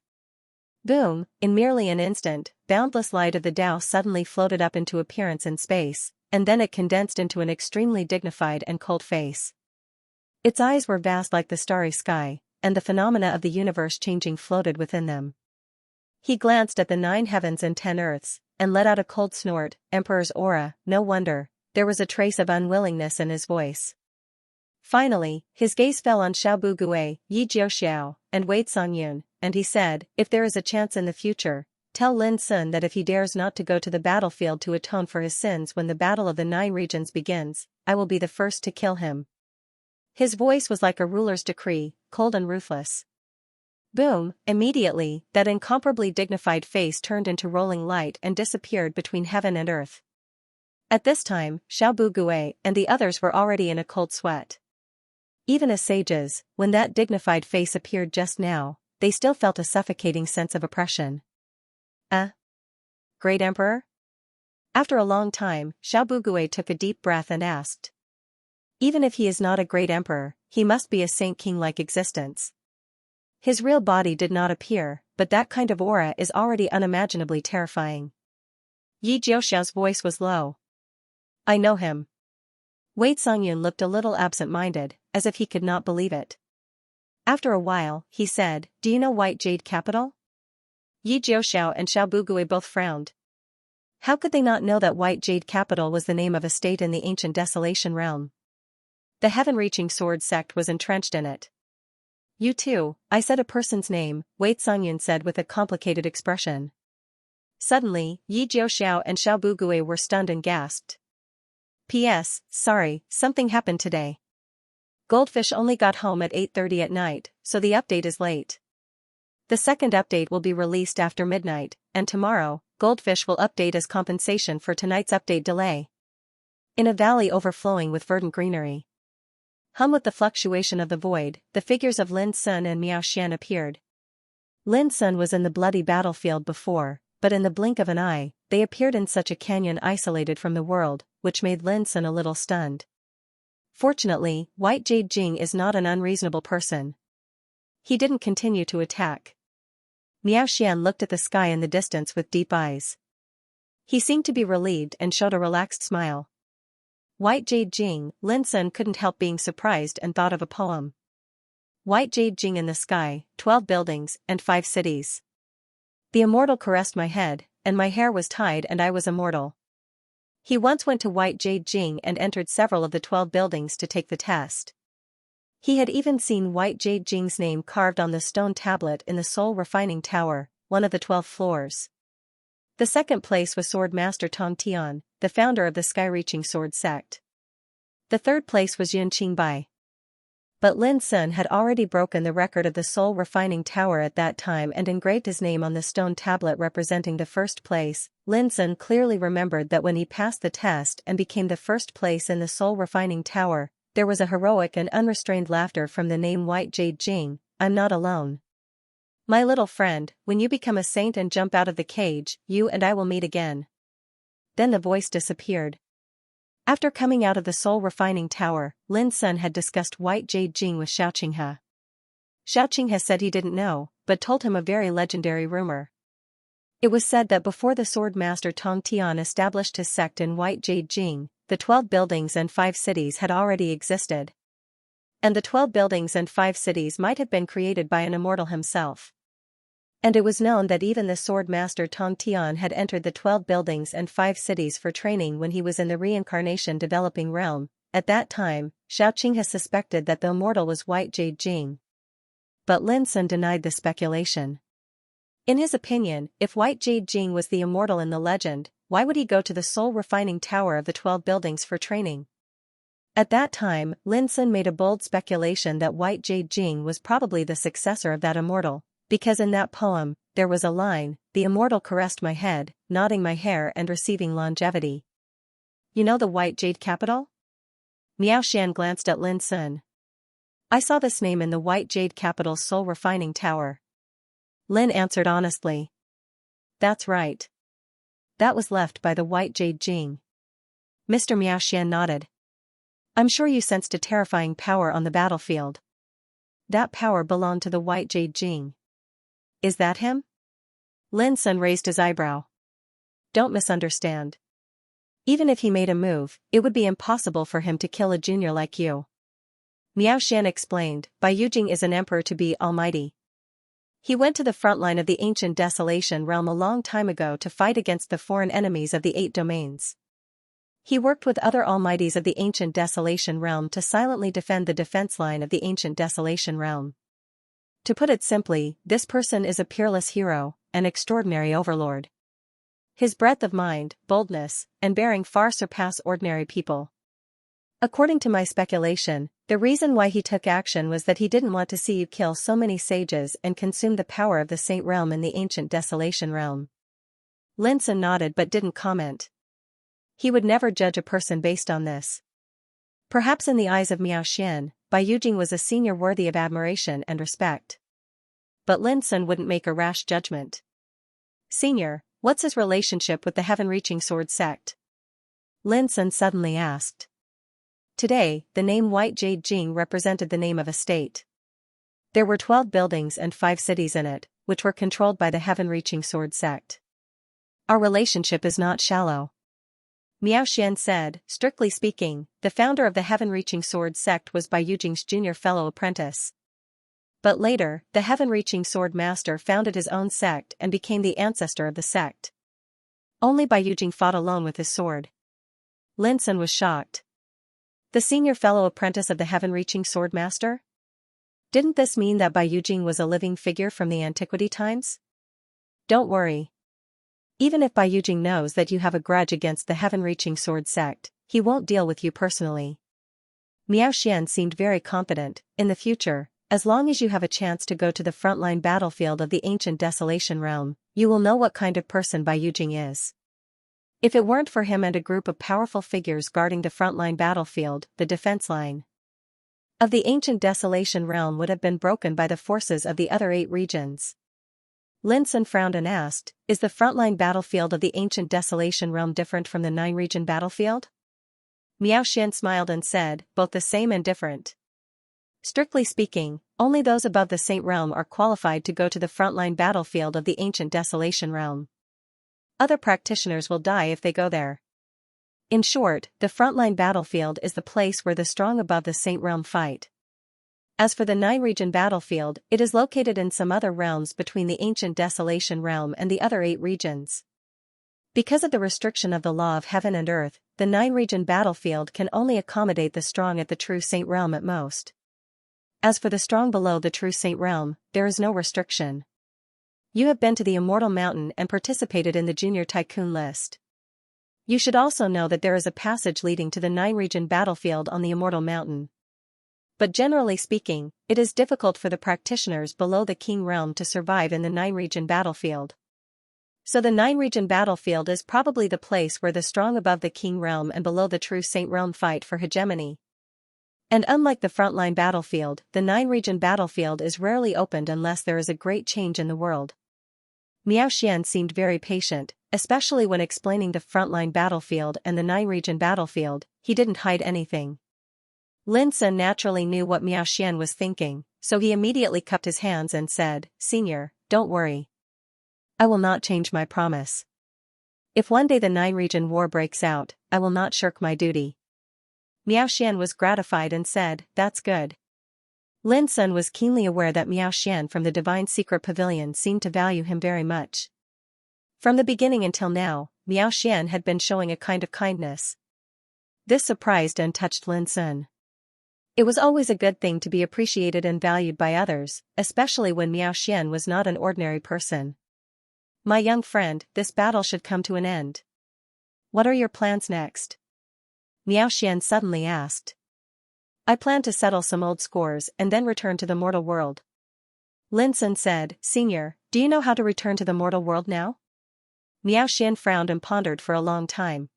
Boom, in merely an instant, boundless light of the Tao suddenly floated up into appearance in space, and then it condensed into an extremely dignified and cold face. Its eyes were vast like the starry sky, and the phenomena of the universe changing floated within them. He glanced at the 9 heavens and 10 earths, and let out a cold snort. Emperor's aura, no wonder. There was a trace of unwillingness in his voice. Finally, his gaze fell on Xiao Bugue, Yi Jiuxiao, and Wei Songyun, and he said, if there is a chance in the future, tell Lin Sun that if he dares not to go to the battlefield to atone for his sins when the battle of the 9 regions begins, I will be the first to kill him. His voice was like a ruler's decree, cold and ruthless. Boom, immediately, that incomparably dignified face turned into rolling light and disappeared between heaven and earth. At this time, Xiao Bugui and the others were already in a cold sweat. Even as sages, when that dignified face appeared just now, they still felt a suffocating sense of oppression. Great Emperor? After a long time, Xiao Bugui took a deep breath and asked. Even if he is not a great emperor, he must be a saint king-like existence. His real body did not appear, but that kind of aura is already unimaginably terrifying. Yi Jiuxiao's voice was low. I know him. Wei Songyun looked a little absent-minded, as if he could not believe it. After a while, he said, Do you know White Jade Capital? Yi Jiuxiao and Xiao Bugui both frowned. How could they not know that White Jade Capital was the name of a state in the ancient Desolation realm? The heaven-reaching sword sect was entrenched in it. You too, I said a person's name, Wei Songyun said with a complicated expression. Suddenly, Yi Jiuxiao and Xiao Bugui were stunned and gasped. P.S. Sorry, something happened today. Goldfish only got home at 8:30 at night, so the update is late. The second update will be released after midnight, and tomorrow, Goldfish will update as compensation for tonight's update delay. In a valley overflowing with verdant greenery. Hum with the fluctuation of the void, the figures of Lin Sun and Miao Xian appeared. Lin Sun was in the bloody battlefield before, but in the blink of an eye, they appeared in such a canyon isolated from the world, which made Lin Sun a little stunned. Fortunately, White Jade Jing is not an unreasonable person. He didn't continue to attack. Miao Xian looked at the sky in the distance with deep eyes. He seemed to be relieved and showed a relaxed smile. White Jade Jing, Lin Sun couldn't help being surprised and thought of a poem. White Jade Jing in the sky, 12 buildings, and 5 cities. The immortal caressed my head, and my hair was tied and I was immortal. He once went to White Jade Jing and entered several of the 12 buildings to take the test. He had even seen White Jade Jing's name carved on the stone tablet in the Soul Refining Tower, one of the 12 floors. The second place was Sword Master Tong Tian, the founder of the Sky-Reaching Sword Sect. The third place was Yun Qingbai. But Lin Sun had already broken the record of the Soul Refining Tower at that time and engraved his name on the stone tablet representing the first place. Lin Sun clearly remembered that when he passed the test and became the first place in the Soul Refining Tower, there was a heroic and unrestrained laughter from the name White Jade Jing. I'm not alone. My little friend, when you become a saint and jump out of the cage, you and I will meet again. Then the voice disappeared. After coming out of the Soul Refining Tower, Lin Sun had discussed White Jade Jing with Xianxia. Xianxia said he didn't know, but told him a very legendary rumor. It was said that before the Sword Master Tong Tian established his sect in White Jade Jing, the 12 buildings and 5 cities had already existed. And the 12 buildings and 5 cities might have been created by an immortal himself. And it was known that even the Sword Master Tong Tian had entered the 12 buildings and 5 cities for training when he was in the reincarnation developing realm. At that time, Xiaoqing has suspected that the immortal was White Jade Jing. But Lin Sun denied the speculation. In his opinion, if White Jade Jing was the immortal in the legend, why would he go to the Soul Refining Tower of the 12 buildings for training? At that time, Lin Sun made a bold speculation that White Jade Jing was probably the successor of that immortal. Because in that poem, there was a line, the immortal caressed my head, nodding my hair and receiving longevity. You know the White Jade Capital? Miao Xian glanced at Lin Sun. I saw this name in the White Jade Capital's Soul Refining Tower. Lin answered honestly. That's right. That was left by the White Jade Jing. Mr. Miao Xian nodded. I'm sure you sensed a terrifying power on the battlefield. That power belonged to the White Jade Jing. Is that him? Lin Sun raised his eyebrow. Don't misunderstand. Even if he made a move, it would be impossible for him to kill a junior like you. Miao Xian explained, Bai Yujing is an emperor to be almighty. He went to the front line of the ancient Desolation realm a long time ago to fight against the foreign enemies of the 8 domains. He worked with other almighties of the ancient Desolation realm to silently defend the defense line of the ancient Desolation realm. To put it simply, this person is a peerless hero, an extraordinary overlord. His breadth of mind, boldness, and bearing far surpass ordinary people. According to my speculation, the reason why he took action was that he didn't want to see you kill so many sages and consume the power of the Saint Realm in the ancient Desolation Realm. Lin Sun nodded but didn't comment. He would never judge a person based on this. Perhaps in the eyes of Miao Xian, Bai Yujing was a senior worthy of admiration and respect. But Lin Sun wouldn't make a rash judgment. Senior, what's his relationship with the heaven-reaching sword sect? Lin Sun suddenly asked. Today, the name White Jade Jing represented the name of a state. There were 12 buildings and 5 cities in it, which were controlled by the heaven-reaching sword sect. Our relationship is not shallow. Miao Xian said, strictly speaking, the founder of the heaven-reaching sword sect was Bai Yujing's junior fellow apprentice. But later, the heaven-reaching sword master founded his own sect and became the ancestor of the sect. Only Bai Yujing fought alone with his sword. Lin Sun was shocked. The senior fellow apprentice of the heaven-reaching sword master? Didn't this mean that Bai Yujing was a living figure from the antiquity times? Don't worry. Even if Bai Yujing knows that you have a grudge against the heaven-reaching sword sect, he won't deal with you personally. Miao Xian seemed very confident. In the future, as long as you have a chance to go to the frontline battlefield of the ancient Desolation Realm, you will know what kind of person Bai Yujing is. If it weren't for him and a group of powerful figures guarding the frontline battlefield, the defense line of the ancient Desolation Realm would have been broken by the forces of the other 8 regions. Lin Sun frowned and asked, is the frontline battlefield of the ancient Desolation Realm different from the 9-region battlefield? Miao Xian smiled and said, both the same and different. Strictly speaking, only those above the Saint Realm are qualified to go to the frontline battlefield of the ancient Desolation Realm. Other practitioners will die if they go there. In short, the frontline battlefield is the place where the strong above the Saint Realm fight. As for the 9-region battlefield, it is located in some other realms between the ancient Desolation Realm and the other 8 regions. Because of the restriction of the law of heaven and earth, the 9-region battlefield can only accommodate the strong at the true Saint Realm at most. As for the strong below the true Saint Realm, there is no restriction. You have been to the Immortal Mountain and participated in the Junior Tycoon list. You should also know that there is a passage leading to the 9-region battlefield on the Immortal Mountain. But generally speaking, it is difficult for the practitioners below the King Realm to survive in the 9-region battlefield. So the 9-region battlefield is probably the place where the strong above the King Realm and below the true Saint Realm fight for hegemony. And unlike the frontline battlefield, the 9-region battlefield is rarely opened unless there is a great change in the world. Miao Xian seemed very patient, especially when explaining the frontline battlefield and the 9-region battlefield. He didn't hide anything. Lin Sun naturally knew what Miao Xian was thinking, so he immediately cupped his hands and said, Senior, don't worry. I will not change my promise. If one day the 9-region war breaks out, I will not shirk my duty. Miao Xian was gratified and said, that's good. Lin Sun was keenly aware that Miao Xian from the Divine Secret Pavilion seemed to value him very much. From the beginning until now, Miao Xian had been showing a kind of kindness. This surprised and touched Lin Sun. It was always a good thing to be appreciated and valued by others, especially when Miao Xian was not an ordinary person. My young friend, this battle should come to an end. What are your plans next? Miao Xian suddenly asked. I plan to settle some old scores and then return to the mortal world. Lin Sun said, Senior, do you know how to return to the mortal world now? Miao Xian frowned and pondered for a long time.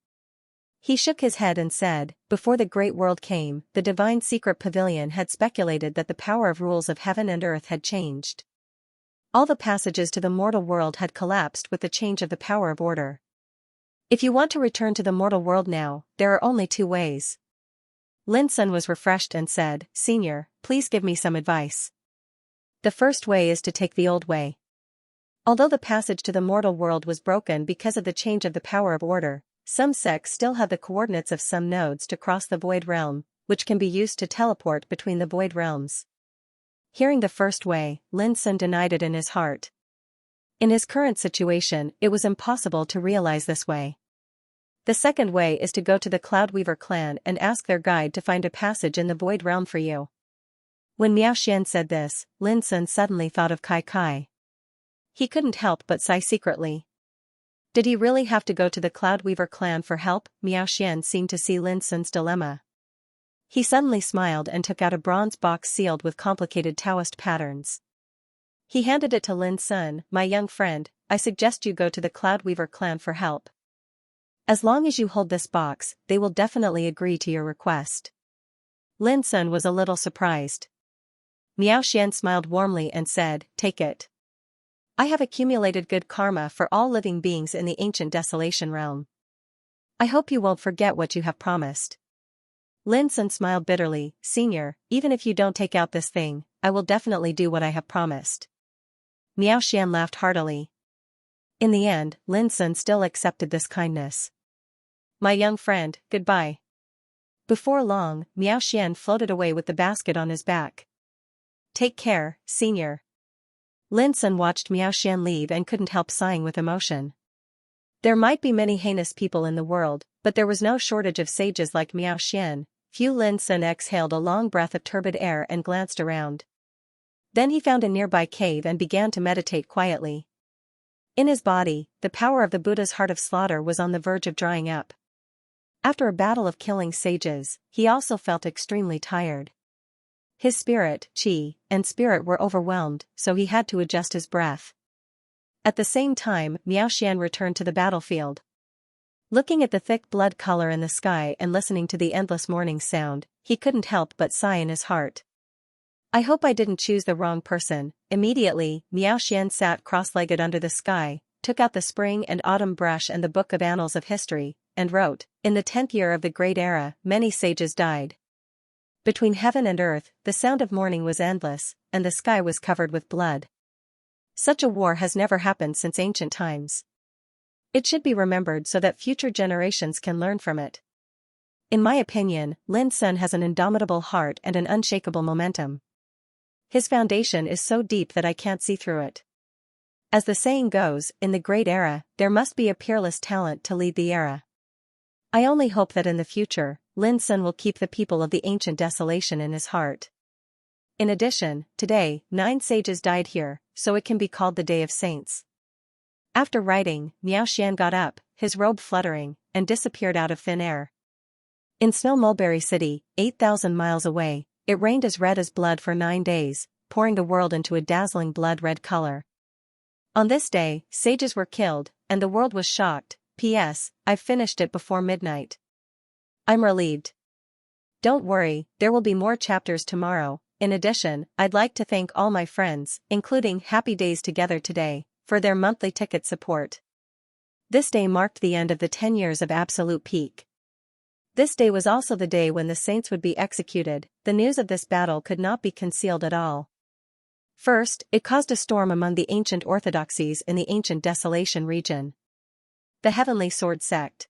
He shook his head and said, before the Great World came, the Divine Secret Pavilion had speculated that the power of rules of heaven and earth had changed. All the passages to the mortal world had collapsed with the change of the power of order. If you want to return to the mortal world now, there are only 2 ways. Lin Sun was refreshed and said, Senior, please give me some advice. The first way is to take the old way. Although the passage to the mortal world was broken because of the change of the power of order, some sects still have the coordinates of some nodes to cross the void realm, which can be used to teleport between the void realms. Hearing the first way, Lin Sun denied it in his heart. In his current situation, it was impossible to realize this way. The second way is to go to the Cloudweaver clan and ask their guide to find a passage in the void realm for you. When Miao Xian said this, Lin Sun suddenly thought of Kai Kai. He couldn't help but sigh secretly. Did he really have to go to the Cloudweaver clan for help? Miao Xian seemed to see Lin Sun's dilemma. He suddenly smiled and took out a bronze box sealed with complicated Taoist patterns. He handed it to Lin Sun. "My young friend, I suggest you go to the Cloudweaver clan for help. As long as you hold this box, they will definitely agree to your request." Lin Sun was a little surprised. Miao Xian smiled warmly and said, "Take it. I have accumulated good karma for all living beings in the ancient desolation realm. I hope you won't forget what you have promised." Lin Sun smiled bitterly, "Senior, even if you don't take out this thing, I will definitely do what I have promised." Miao Xian laughed heartily. In the end, Lin Sun still accepted this kindness. "My young friend, goodbye." Before long, Miao Xian floated away with the basket on his back. "Take care, senior." Lin Sun watched Miao Xian leave and couldn't help sighing with emotion. There might be many heinous people in the world, but there was no shortage of sages like Miao Xian. Lin Sun exhaled a long breath of turbid air and glanced around. Then he found a nearby cave and began to meditate quietly. In his body, the power of the Buddha's heart of slaughter was on the verge of drying up. After a battle of killing sages, he also felt extremely tired. His spirit, qi, and spirit were overwhelmed, so he had to adjust his breath. At the same time, Miao Xian returned to the battlefield. Looking at the thick blood color in the sky and listening to the endless morning sound, he couldn't help but sigh in his heart. "I hope I didn't choose the wrong person." Immediately, Miao Xian sat cross-legged under the sky, took out the spring and autumn brush and the book of annals of history, and wrote, "In the 10th year of the Great Era, many sages died. Between heaven and earth, the sound of mourning was endless, and the sky was covered with blood. Such a war has never happened since ancient times. It should be remembered so that future generations can learn from it. In my opinion, Lin Sun has an indomitable heart and an unshakable momentum. His foundation is so deep that I can't see through it. As the saying goes, in the great era, there must be a peerless talent to lead the era. I only hope that in the future, Lin Sun will keep the people of the ancient desolation in his heart." In addition, today, 9 sages died here, so it can be called the Day of Saints. After writing, Miao Xian got up, his robe fluttering, and disappeared out of thin air. In Snow Mulberry City, 8,000 miles away, it rained as red as blood for 9 days, pouring the world into a dazzling blood-red color. On this day, sages were killed, and the world was shocked. P.S. I've finished it before midnight. I'm relieved. Don't worry, there will be more chapters tomorrow. In addition, I'd like to thank all my friends, including Happy Days Together Today, for their monthly ticket support. This day marked the end of the 10 years of absolute peak. This day was also the day when the saints would be executed. The news of this battle could not be concealed at all. First, it caused a storm among the ancient orthodoxies in the ancient desolation region. The Heavenly Sword Sect.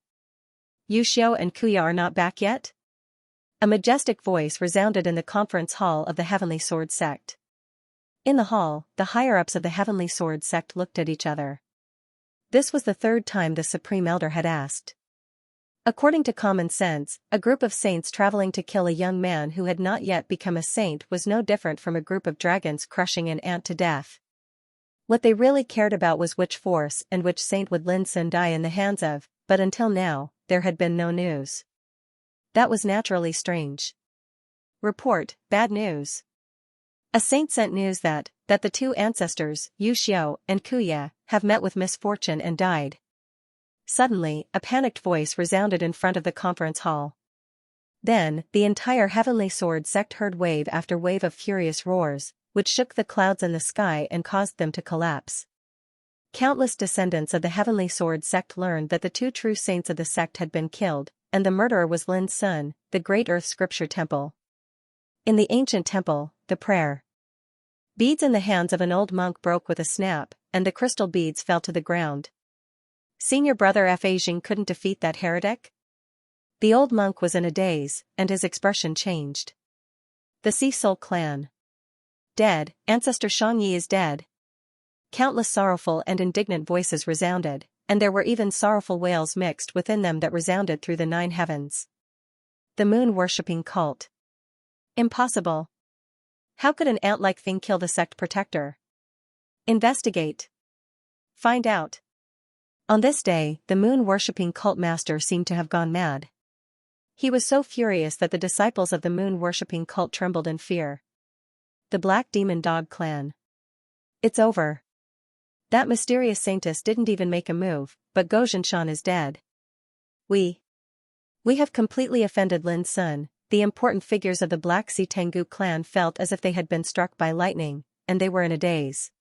"Yuxiu and Kuya are not back yet?" A majestic voice resounded in the conference hall of the Heavenly Sword Sect. In the hall, the higher-ups of the Heavenly Sword Sect looked at each other. This was the 3rd time the Supreme Elder had asked. According to common sense, a group of saints traveling to kill a young man who had not yet become a saint was no different from a group of dragons crushing an ant to death. What they really cared about was which force and which saint would Lin Sun die in the hands of, but until now, there had been no news. That was naturally strange. Report, bad news. A saint sent news that the 2 ancestors, Yuxiu and Kuya, have met with misfortune and died. Suddenly, a panicked voice resounded in front of the conference hall. Then, the entire Heavenly Sword Sect heard wave after wave of furious roars, which shook the clouds in the sky and caused them to collapse. Countless descendants of the Heavenly Sword Sect learned that the 2 true saints of the sect had been killed, and the murderer was Lin Sun, the Great Earth Scripture Temple. In the ancient temple, the prayer beads in the hands of an old monk broke with a snap, and the crystal beads fell to the ground. Senior brother Fa Jing couldn't defeat that heretic? The old monk was in a daze, and his expression changed. The Sea Soul clan. Dead, Ancestor Xianxia is dead. Countless sorrowful and indignant voices resounded, and there were even sorrowful wails mixed within them that resounded through the 9 heavens. The moon-worshipping cult. Impossible. How could an ant-like thing kill the sect protector? Investigate. Find out. On this day, the moon-worshipping cult master seemed to have gone mad. He was so furious that the disciples of the moon-worshipping cult trembled in fear. The Black Demon Dog Clan. It's over. That mysterious saintess didn't even make a move, but Go Xianxia is dead. We have completely offended Lin Sun. The important figures of the Black Sea Tengu clan felt as if they had been struck by lightning, and they were in a daze.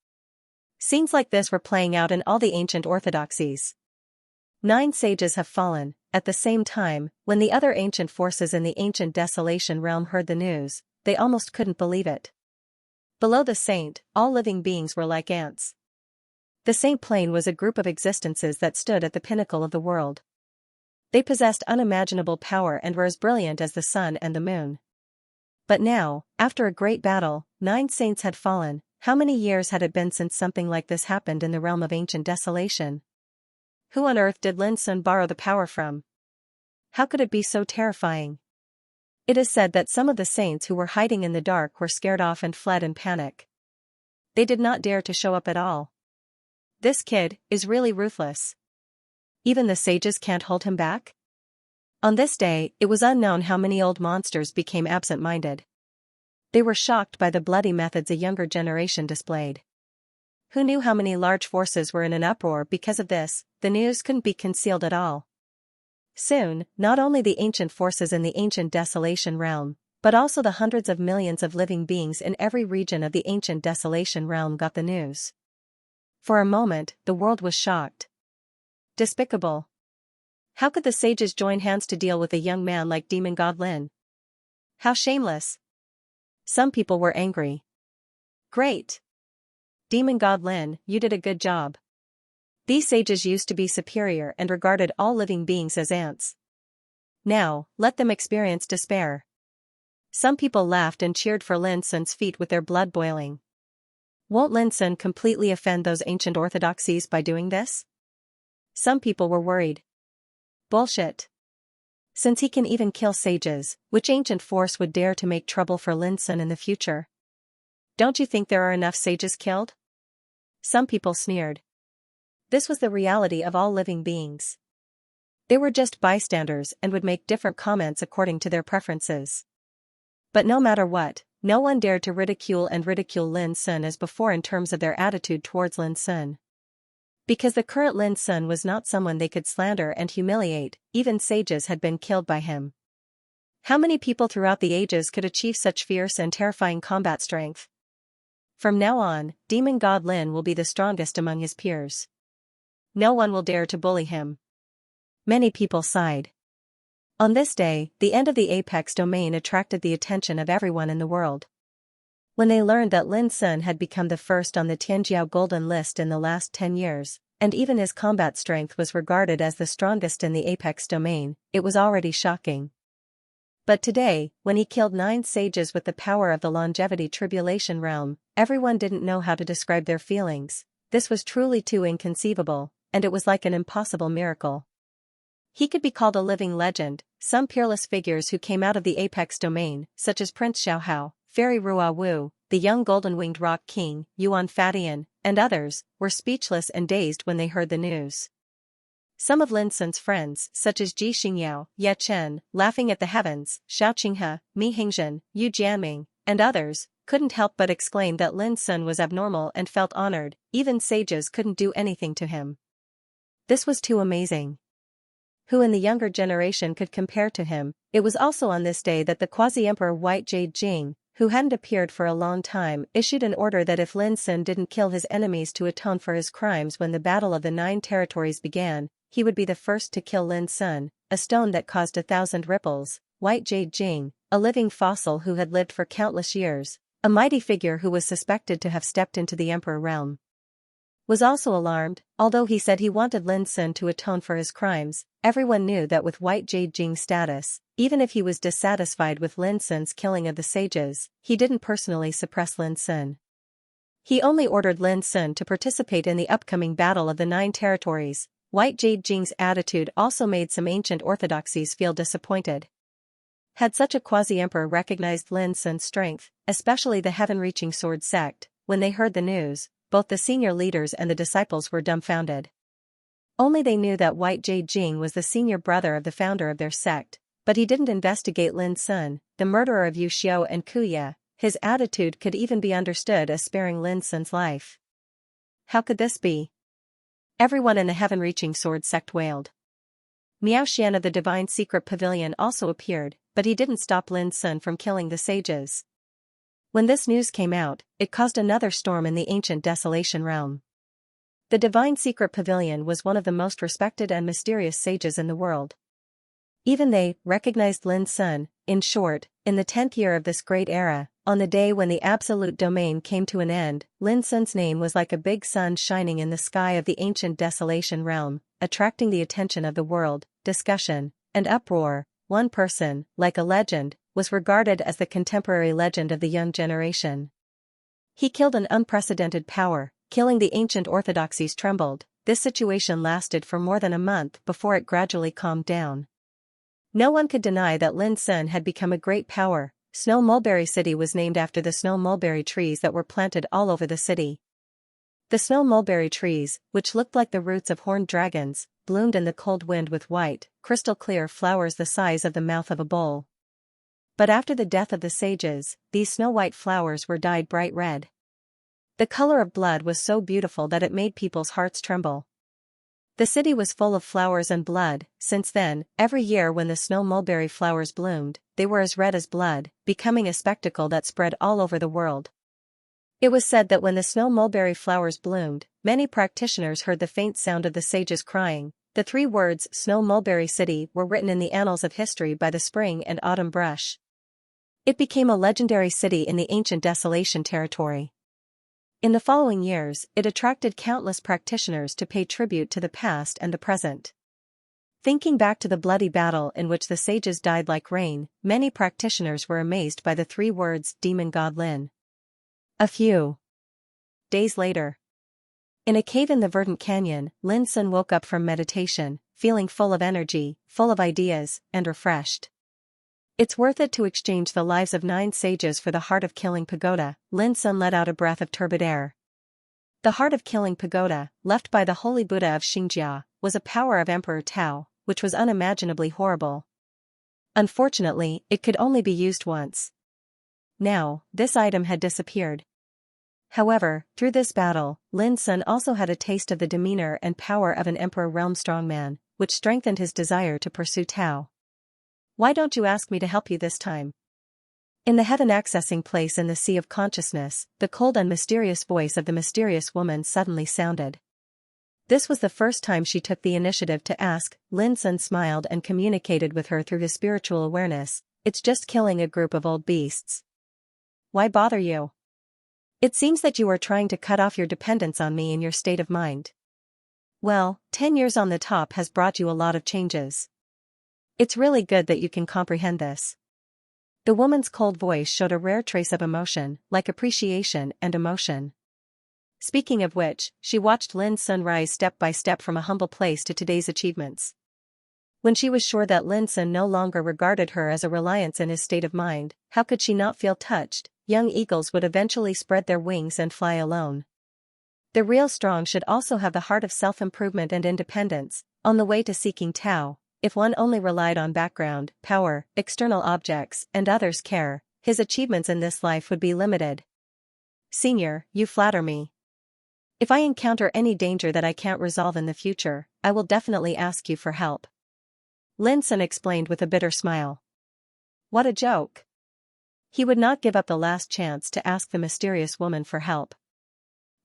Scenes like this were playing out in all the ancient orthodoxies. 9 sages have fallen. At the same time, when the other ancient forces in the ancient desolation realm heard the news, they almost couldn't believe it. Below the saint, all living beings were like ants. The saint plane was a group of existences that stood at the pinnacle of the world. They possessed unimaginable power and were as brilliant as the sun and the moon. But now, after a great battle, 9 saints had fallen. How many years had it been since something like this happened in the realm of ancient desolation? Who on earth did Lin Sun borrow the power from? How could it be so terrifying? It is said that some of the saints who were hiding in the dark were scared off and fled in panic. They did not dare to show up at all. This kid is really ruthless. Even the sages can't hold him back? On this day, it was unknown how many old monsters became absent-minded. They were shocked by the bloody methods a younger generation displayed. Who knew how many large forces were in an uproar because of this? The news couldn't be concealed at all. Soon, not only the ancient forces in the ancient desolation realm, but also the hundreds of millions of living beings in every region of the ancient desolation realm got the news. For a moment, the world was shocked. Despicable. How could the sages join hands to deal with a young man like Demon God Lin? How shameless. Some people were angry. Great. Demon God Lin, you did a good job. These sages used to be superior and regarded all living beings as ants. Now, let them experience despair. Some people laughed and cheered for Lin Sun's feat with their blood boiling. Won't Lin Sun completely offend those ancient orthodoxies by doing this? Some people were worried. Bullshit. Since he can even kill sages, which ancient force would dare to make trouble for Lin Sun in the future? Don't you think there are enough sages killed? Some people sneered. This was the reality of all living beings. They were just bystanders and would make different comments according to their preferences. But no matter what, no one dared to ridicule Lin Sun as before in terms of their attitude towards Lin Sun. Because the current Lin Sun was not someone they could slander and humiliate, even sages had been killed by him. How many people throughout the ages could achieve such fierce and terrifying combat strength? From now on, Demon God Lin will be the strongest among his peers. No one will dare to bully him. Many people sighed. On this day, the end of the Apex domain attracted the attention of everyone in the world. When they learned that Lin Sun had become the first on the Tianjiao Golden List in the last 10 years, and even his combat strength was regarded as the strongest in the Apex domain, it was already shocking. But today, when he killed 9 sages with the power of the longevity tribulation realm, everyone didn't know how to describe their feelings. This was truly too inconceivable, and it was like an impossible miracle. He could be called a living legend. Some peerless figures who came out of the Apex domain, such as Prince Xiaohao, Fairy Rua Wu, the young golden-winged rock king, Yuan Fatian, and others, were speechless and dazed when they heard the news. Some of Lin Sun's friends, such as Ji Xingyao, Ye Chen, laughing at the heavens, Xiao Qinghe, Mi Hingzhen, Yu Jianming, and others, couldn't help but exclaim that Lin Sun was abnormal and felt honored. Even sages couldn't do anything to him. This was too amazing. Who in the younger generation could compare to him? It was also on this day that the quasi-emperor White Jade Jing, who hadn't appeared for a long time, issued an order that if Lin Sun didn't kill his enemies to atone for his crimes when the Battle of the 9 Territories began, he would be the first to kill Lin Sun, a stone that caused 1,000 ripples. White Jade Jing, a living fossil who had lived for countless years, a mighty figure who was suspected to have stepped into the emperor realm, was also alarmed. Although he said he wanted Lin Sun to atone for his crimes, everyone knew that with White Jade Jing's status, even if he was dissatisfied with Lin Sun's killing of the sages, he didn't personally suppress Lin Sun. He only ordered Lin Sun to participate in the upcoming Battle of the 9 Territories. White Jade Jing's attitude also made some ancient orthodoxies feel disappointed. Had such a quasi-emperor recognized Lin Sun's strength, especially the heaven-reaching sword sect, when they heard the news, both the senior leaders and the disciples were dumbfounded. Only they knew that White Jade Jing was the senior brother of the founder of their sect, But he didn't investigate Lin Sun, the murderer of Yu Xiu and Kuya. His attitude could even be understood as sparing Lin Sun's life. How could this be? Everyone in the heaven-reaching sword sect wailed. Miao Xian of the Divine Secret Pavilion also appeared, but he didn't stop Lin Sun from killing the sages. When this news came out, it caused another storm in the ancient Desolation realm. The Divine Secret Pavilion was one of the most respected and mysterious sages in the world. Even they recognized Lin Sun. In short, in the 10th year of this great era, on the day when the absolute domain came to an end, Lin Sun's name was like a big sun shining in the sky of the ancient Desolation realm, attracting the attention of the world, discussion, and uproar. One person, like a legend, was regarded as the contemporary legend of the young generation. He killed an unprecedented power, killing the ancient orthodoxies trembled. This situation lasted for more than a month before it gradually calmed down. No one could deny that Lin Sun had become a great power. Snow Mulberry City was named after the snow mulberry trees that were planted all over the city. The snow mulberry trees, which looked like the roots of horned dragons, bloomed in the cold wind with white, crystal-clear flowers the size of the mouth of a bowl. But after the death of the sages, these snow-white flowers were dyed bright red. The color of blood was so beautiful that it made people's hearts tremble. The city was full of flowers and blood. Since then, every year when the snow mulberry flowers bloomed, they were as red as blood, becoming a spectacle that spread all over the world. It was said that when the snow mulberry flowers bloomed, many practitioners heard the faint sound of the sages crying. The 3 words Snow Mulberry City were written in the annals of history by the spring and autumn brush. It became a legendary city in the ancient Desolation territory. In the following years, it attracted countless practitioners to pay tribute to the past and the present. Thinking back to the bloody battle in which the sages died like rain, many practitioners were amazed by the 3 words Demon God Lin. A few days later, in a cave in the verdant canyon, Lin Sun woke up from meditation, feeling full of energy, full of ideas, and refreshed. It's worth it to exchange the lives of 9 sages for the Heart of Killing Pagoda. Lin Sun let out a breath of turbid air. The Heart of Killing Pagoda, left by the Holy Buddha of Xianxia, was a power of Emperor Tao, which was unimaginably horrible. Unfortunately, it could only be used once. Now, this item had disappeared. However, through this battle, Lin Sun also had a taste of the demeanor and power of an Emperor realm strongman, which strengthened his desire to pursue Tao. Why don't you ask me to help you this time? In the heaven accessing place in the sea of consciousness, the cold and mysterious voice of the mysterious woman suddenly sounded. This was the first time she took the initiative to ask. Lin Sun smiled and communicated with her through his spiritual awareness. It's just killing a group of old beasts. Why bother you? It seems that you are trying to cut off your dependence on me in your state of mind. Well, 10 years on the top has brought you a lot of changes. It's really good that you can comprehend this. The woman's cold voice showed a rare trace of emotion, like appreciation and emotion. Speaking of which, she watched Lin Sun rise step by step from a humble place to today's achievements. When she was sure that Lin Sun no longer regarded her as a reliance in his state of mind, how could she not feel touched? Young eagles would eventually spread their wings and fly alone. The real strong should also have the heart of self-improvement and independence. On the way to seeking Tao, if one only relied on background, power, external objects, and others' care, his achievements in this life would be limited. Senior, you flatter me. If I encounter any danger that I can't resolve in the future, I will definitely ask you for help. Lin Sun explained with a bitter smile. What a joke. He would not give up the last chance to ask the mysterious woman for help.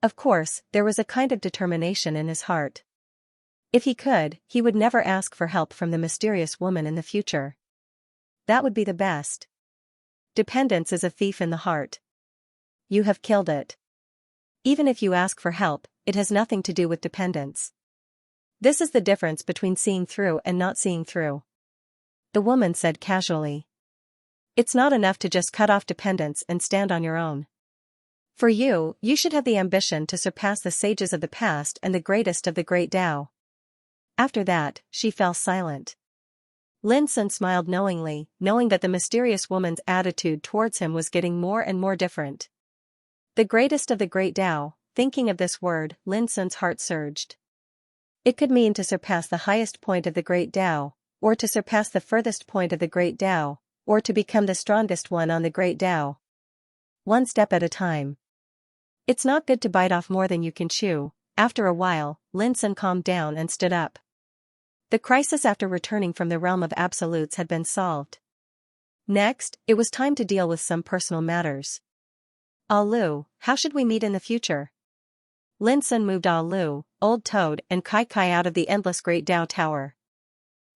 Of course, there was a kind of determination in his heart. If he could, he would never ask for help from the mysterious woman in the future. That would be the best. Dependence is a thief in the heart. You have killed it. Even if you ask for help, it has nothing to do with dependence. This is the difference between seeing through and not seeing through. The woman said casually. It's not enough to just cut off dependence and stand on your own. For you, you should have the ambition to surpass the sages of the past and the greatest of the great Tao. After that, she fell silent. Lin Sun smiled knowingly, knowing that the mysterious woman's attitude towards him was getting more and more different. The greatest of the great Tao. Thinking of this word, Lin Sun's heart surged. It could mean to surpass the highest point of the great Tao. or to surpass the furthest point of the Great Tao, or to become the strongest one on the Great Tao. One step at a time. It's not good to bite off more than you can chew. After a while, Lin Sun calmed down and stood up. The crisis after returning from the realm of absolutes had been solved. Next, it was time to deal with some personal matters. Lu, how should we meet in the future? Lin Sun moved Lu, Old Toad, and Kai Kai out of the endless Great Tao Tower.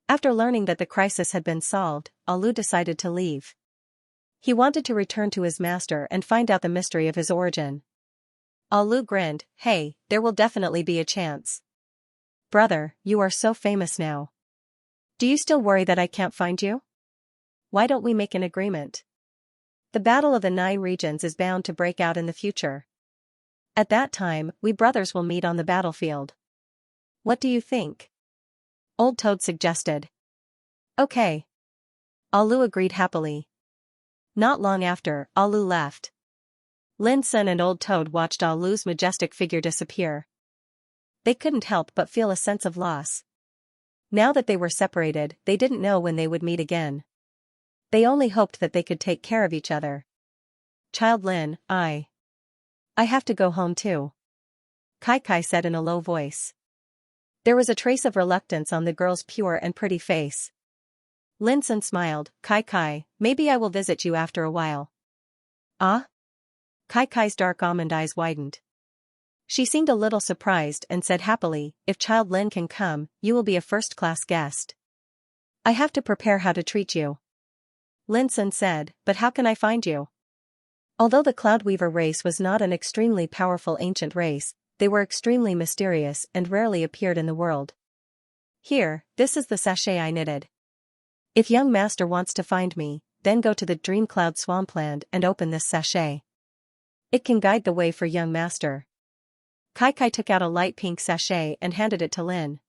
After learning that the crisis had been solved, Lu decided to leave. He wanted to return to his master and find out the mystery of his origin. Lu grinned, "Hey, there will definitely be a chance. Brother, you are so famous now. Do you still worry that I can't find you? Why don't we make an agreement? The Battle of the 9 Regions is bound to break out in the future. At that time, we brothers will meet on the battlefield. What do you think?" Old Toad suggested. Okay. Lu agreed happily. Not long after, Lu left. Lin Sun and Old Toad watched Lu's majestic figure disappear. They couldn't help but feel a sense of loss. Now that they were separated, they didn't know when they would meet again. They only hoped that they could take care of each other. "Child Lin, I have to go home too," Kai Kai said in a low voice. There was a trace of reluctance on the girl's pure and pretty face. Lin Sun smiled, "Kai Kai, maybe I will visit you after a while." "Ah?" Kai Kai's dark almond eyes widened. She seemed a little surprised and said happily, "If Child Lin can come, you will be a first-class guest. I have to prepare how to treat you." Lin Sun said, "But how can I find you?" Although the Cloudweaver race was not an extremely powerful ancient race, they were extremely mysterious and rarely appeared in the world. "Here, this is the sachet I knitted. If young master wants to find me, then go to the Dream Cloud Swampland and open this sachet. It can guide the way for young master." Kai Kai took out a light pink sachet and handed it to Lin.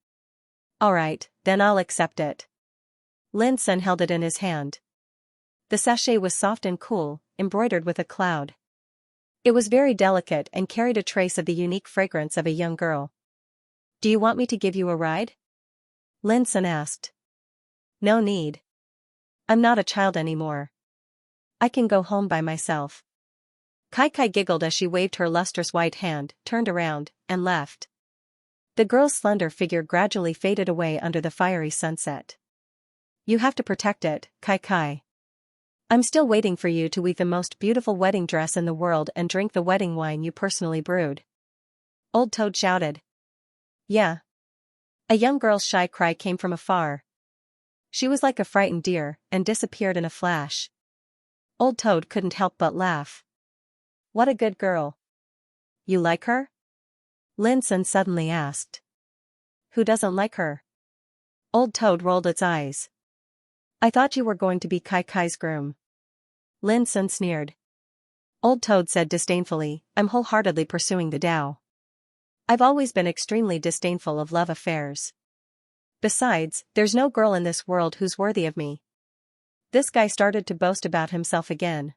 "Alright, then I'll accept it." Lin Sun held it in his hand. The sachet was soft and cool, embroidered with a cloud. It was very delicate and carried a trace of the unique fragrance of a young girl. "Do you want me to give you a ride?" Lin Sun asked. "No need. I'm not a child anymore. I can go home by myself." Kai Kai giggled as she waved her lustrous white hand, turned around, and left. The girl's slender figure gradually faded away under the fiery sunset. "You have to protect it, Kai Kai. I'm still waiting for you to weave the most beautiful wedding dress in the world and drink the wedding wine you personally brewed." Old Toad shouted. "Yeah." A young girl's shy cry came from afar. She was like a frightened deer, and disappeared in a flash. Old Toad couldn't help but laugh. "What a good girl. You like her?" Lin Sun suddenly asked. "Who doesn't like her?" Old Toad rolled its eyes. "I thought you were going to be Kai Kai's groom." Lin Sun sneered. Old Toad said disdainfully, "I'm wholeheartedly pursuing the Tao. I've always been extremely disdainful of love affairs. Besides, there's no girl in this world who's worthy of me." This guy started to boast about himself again.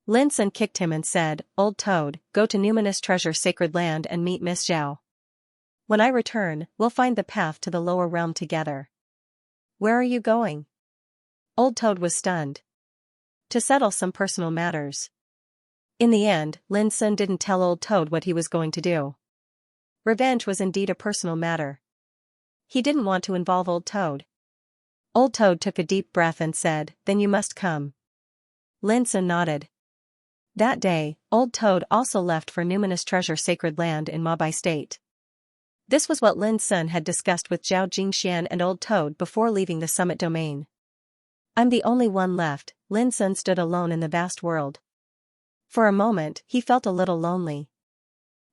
Lin Sun kicked him and said, "Old Toad, go to Numinous Treasure Sacred Land and meet Miss Zhao. When I return, we'll find the path to the lower realm together." "Where are you going?" Old Toad was stunned. "To settle some personal matters." In the end, Lin Sun didn't tell Old Toad what he was going to do. Revenge was indeed a personal matter. He didn't want to involve Old Toad. Old Toad took a deep breath and said, "Then you must come." Lin Sun nodded. That day, Old Toad also left for Numinous Treasure Sacred Land in Mabai State. This was what Lin Sun had discussed with Zhao Jingxian and Old Toad before leaving the summit domain. "I'm the only one left." Lin Sun stood alone in the vast world. For a moment, he felt a little lonely.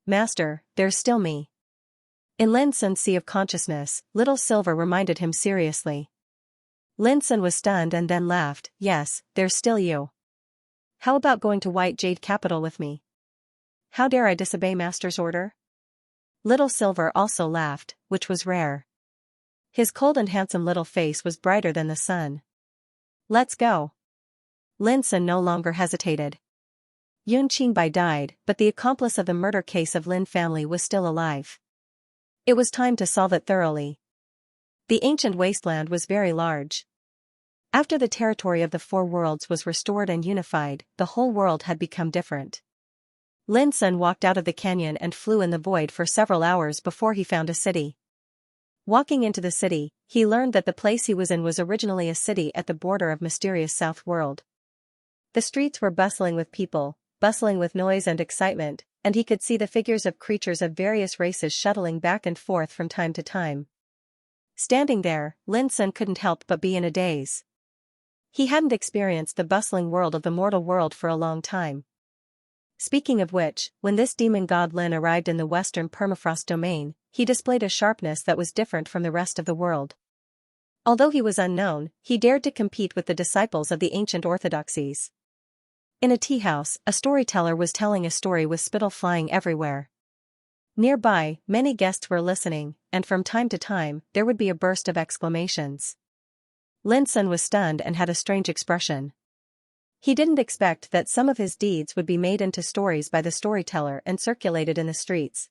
"Master, there's still me." In Lin Sun's sea of consciousness, Little Silver reminded him seriously. Lin Sun was stunned and then laughed, "Yes, there's still you. How about going to White Jade Capital with me? How dare I disobey Master's order?" Little Silver also laughed, which was rare. His cold and handsome little face was brighter than the sun. "Let's go." Lin Sun no longer hesitated. Yun Qingbai died, but the accomplice of the murder case of Lin family was still alive. It was time to solve it thoroughly. The ancient wasteland was very large. After the territory of the four worlds was restored and unified, the whole world had become different. Lin Sun walked out of the canyon and flew in the void for several hours before he found a city. Walking into the city, he learned that the place he was in was originally a city at the border of mysterious South World. The streets were bustling with people, bustling with noise and excitement, and he could see the figures of creatures of various races shuttling back and forth from time to time. Standing there, Lin Sun couldn't help but be in a daze. He hadn't experienced the bustling world of the mortal world for a long time. Speaking of which, when this demon god Lin arrived in the western permafrost domain, he displayed a sharpness that was different from the rest of the world. Although he was unknown, he dared to compete with the disciples of the ancient orthodoxies. In a tea house, a storyteller was telling a story with spittle flying everywhere. Nearby, many guests were listening, and from time to time, there would be a burst of exclamations. Lin Sun was stunned and had a strange expression. He didn't expect that some of his deeds would be made into stories by the storyteller and circulated in the streets.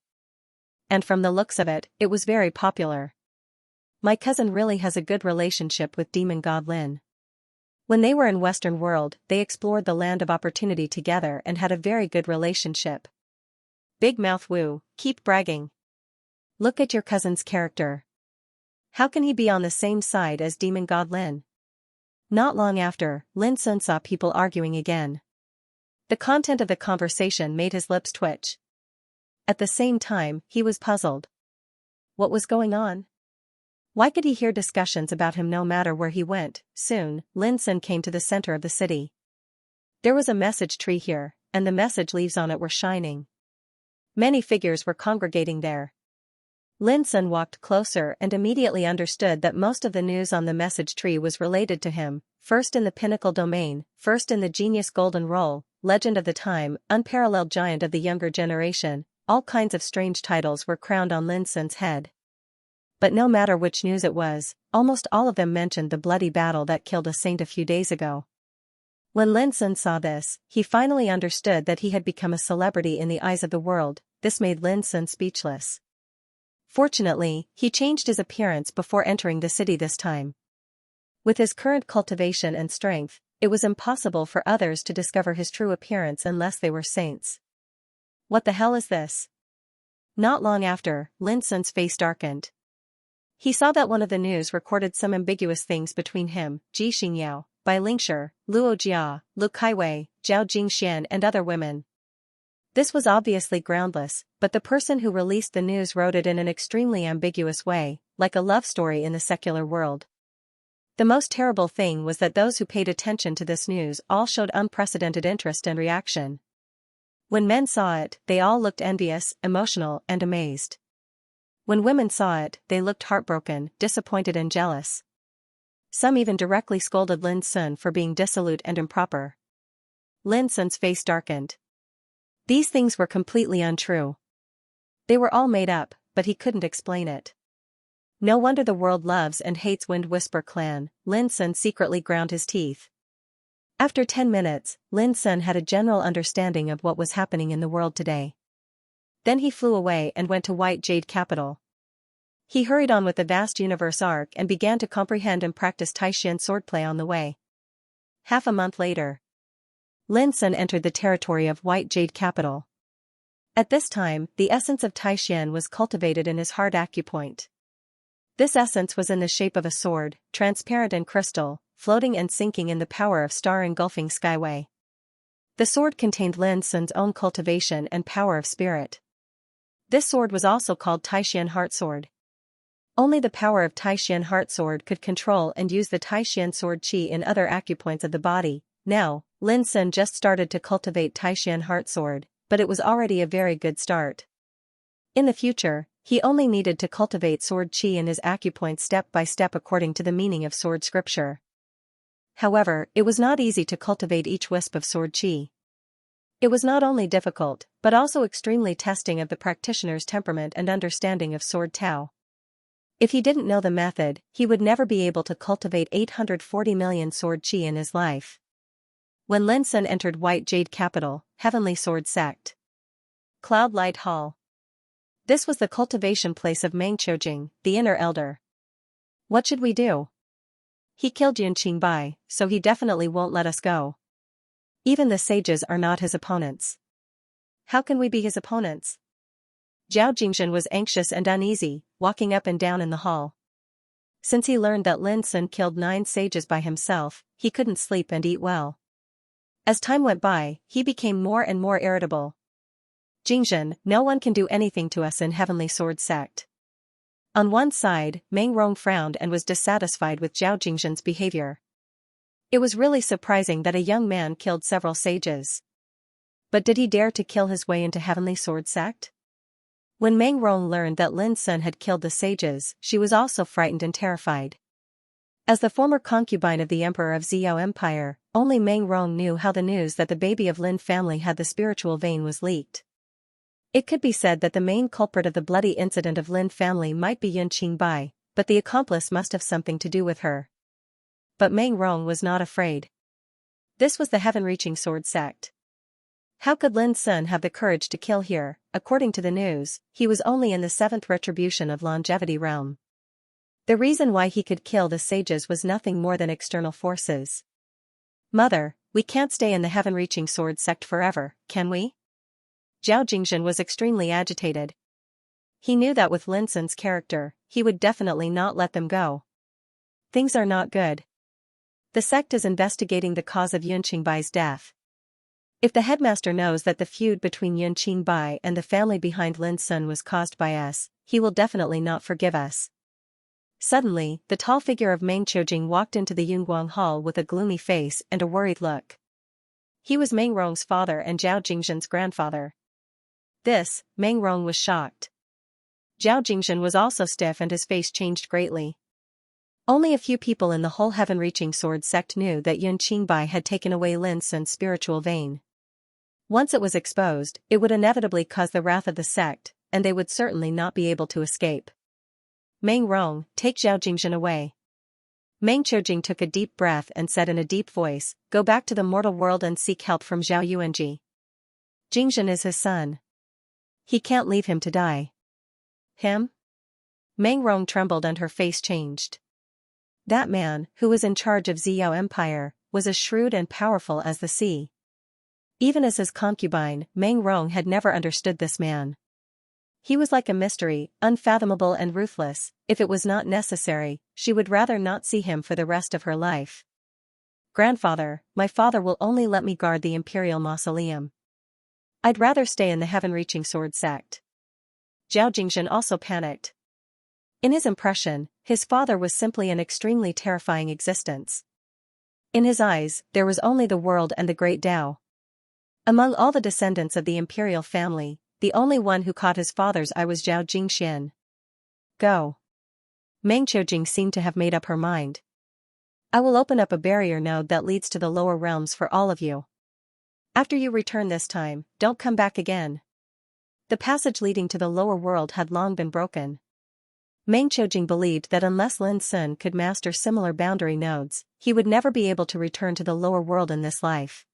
And from the looks of it, it was very popular. My cousin really has a good relationship with demon god Lin. When they were in Western World, they explored the land of opportunity together and had a very good relationship. Big mouth woo, keep bragging. Look at your cousin's character. How can he be on the same side as demon god Lin? Not long after, Lin Sun saw people arguing again. The content of the conversation made his lips twitch. At the same time, he was puzzled. What was going on? Why could he hear discussions about him no matter where he went? Soon, Lin Sun came to the center of the city. There was a message tree here, and the message leaves on it were shining. Many figures were congregating there. Lin Sun walked closer and immediately understood that most of the news on the message tree was related to him, first in the pinnacle domain, first in the genius golden roll, legend of the time, unparalleled giant of the younger generation. All kinds of strange titles were crowned on Lin Sun's head. But no matter which news it was, almost all of them mentioned the bloody battle that killed a saint a few days ago. When Lin Sun saw this, he finally understood that he had become a celebrity in the eyes of the world. This made Lin Sun speechless. Fortunately, he changed his appearance before entering the city this time. With his current cultivation and strength, it was impossible for others to discover his true appearance unless they were saints. What the hell is this? Not long after, Lin Sun's face darkened. He saw that one of the news recorded some ambiguous things between him, Ji Xingyao, Bai Lingshi, Luo Jia, Lu Kaiwei, Zhao Jingxian and other women. This was obviously groundless, but the person who released the news wrote it in an extremely ambiguous way, like a love story in the secular world. The most terrible thing was that those who paid attention to this news all showed unprecedented interest and reaction. When men saw it, they all looked envious, emotional, and amazed. When women saw it, they looked heartbroken, disappointed and jealous. Some even directly scolded Lin Sun for being dissolute and improper. Lin Sun's face darkened. These things were completely untrue. They were all made up, but he couldn't explain it. No wonder the world loves and hates Wind Whisper Clan. Lin Sun secretly ground his teeth. After 10 minutes, Lin Sun had a general understanding of what was happening in the world today. Then he flew away and went to White Jade Capital. He hurried on with the vast universe arc and began to comprehend and practice Taishan swordplay on the way. Half a month later, Lin Sun entered the territory of White Jade Capital. At this time, the essence of Taishan was cultivated in his heart acupoint. This essence was in the shape of a sword, transparent and crystal, floating and sinking in the power of star-engulfing skyway. The sword contained Lin Sun's own cultivation and power of spirit. This sword was also called Taishan Heart Sword. Only the power of Taishan Heart Sword could control and use the Taishan Sword Qi in other acupoints of the body. Now, Lin Sun just started to cultivate Taishan Heart Sword, but it was already a very good start. In the future, he only needed to cultivate Sword Qi in his acupoint step by step according to the meaning of sword scripture. However, it was not easy to cultivate each wisp of Sword Qi. It was not only difficult, but also extremely testing of the practitioner's temperament and understanding of Sword Tao. If he didn't know the method, he would never be able to cultivate 840 million Sword Qi in his life. When Lin Sun entered White Jade Capital, Heavenly Sword Sect. Cloud Light Hall. This was the cultivation place of Meng Qiujing, the inner elder. What should we do? He killed Yun Qingbai, so he definitely won't let us go. Even the sages are not his opponents. How can we be his opponents? Zhao Jingzhen was anxious and uneasy, walking up and down in the hall. Since he learned that Lin Sun killed 9 sages by himself, he couldn't sleep and eat well. As time went by, he became more and more irritable. Jingzhen, no one can do anything to us in Heavenly Sword Sect. On one side, Meng Rong frowned and was dissatisfied with Zhao Jingzhen's behavior. It was really surprising that a young man killed several sages. But did he dare to kill his way into Heavenly Sword Sect? When Meng Rong learned that Lin Sun had killed the sages, she was also frightened and terrified. As the former concubine of the Emperor of Xiao Empire, only Meng Rong knew how the news that the baby of Lin family had the spiritual vein was leaked. It could be said that the main culprit of the bloody incident of Lin family might be Yun Qingbai, but the accomplice must have something to do with her. But Meng Rong was not afraid. This was the heaven-reaching sword sect. How could Lin Sun have the courage to kill here? According to the news, he was only in the 7th retribution of longevity realm. The reason why he could kill the sages was nothing more than external forces. Mother, we can't stay in the heaven-reaching sword sect forever, can we? Zhao Jingzhen was extremely agitated. He knew that with Lin Sun's character, he would definitely not let them go. Things are not good. The sect is investigating the cause of Yun Qingbai's death. If the headmaster knows that the feud between Yun Qingbai and the family behind Lin Sun was caused by us, he will definitely not forgive us. Suddenly, the tall figure of Meng Qiujing walked into the Yunguang Hall with a gloomy face and a worried look. He was Meng Rong's father and Zhao Jingzhen's grandfather. Meng Rong was shocked. Zhao Jingzhen was also stiff and his face changed greatly. Only a few people in the whole heaven-reaching sword sect knew that Yun Qingbai had taken away Lin Sun's spiritual vein. Once it was exposed, it would inevitably cause the wrath of the sect, and they would certainly not be able to escape. Meng Rong, take Zhao Jingzhen away. Meng Qiujing took a deep breath and said in a deep voice, go back to the mortal world and seek help from Zhao Yuanji. Jingzhen is his son. He can't leave him to die. Him? Meng Rong trembled and her face changed. That man, who was in charge of Xiao Empire, was as shrewd and powerful as the sea. Even as his concubine, Meng Rong had never understood this man. He was like a mystery, unfathomable and ruthless. If it was not necessary, she would rather not see him for the rest of her life. Grandfather, my father will only let me guard the Imperial Mausoleum. I'd rather stay in the heaven-reaching sword sect. Zhao Jingzhen also panicked. In his impression, his father was simply an extremely terrifying existence. In his eyes, there was only the world and the great Tao. Among all the descendants of the imperial family, the only one who caught his father's eye was Zhao Jingxian. Go. Meng Qiujing seemed to have made up her mind. I will open up a barrier node that leads to the lower realms for all of you. After you return this time, don't come back again. The passage leading to the lower world had long been broken. Meng Qiujing believed that unless Lin Sun could master similar boundary nodes, he would never be able to return to the lower world in this life.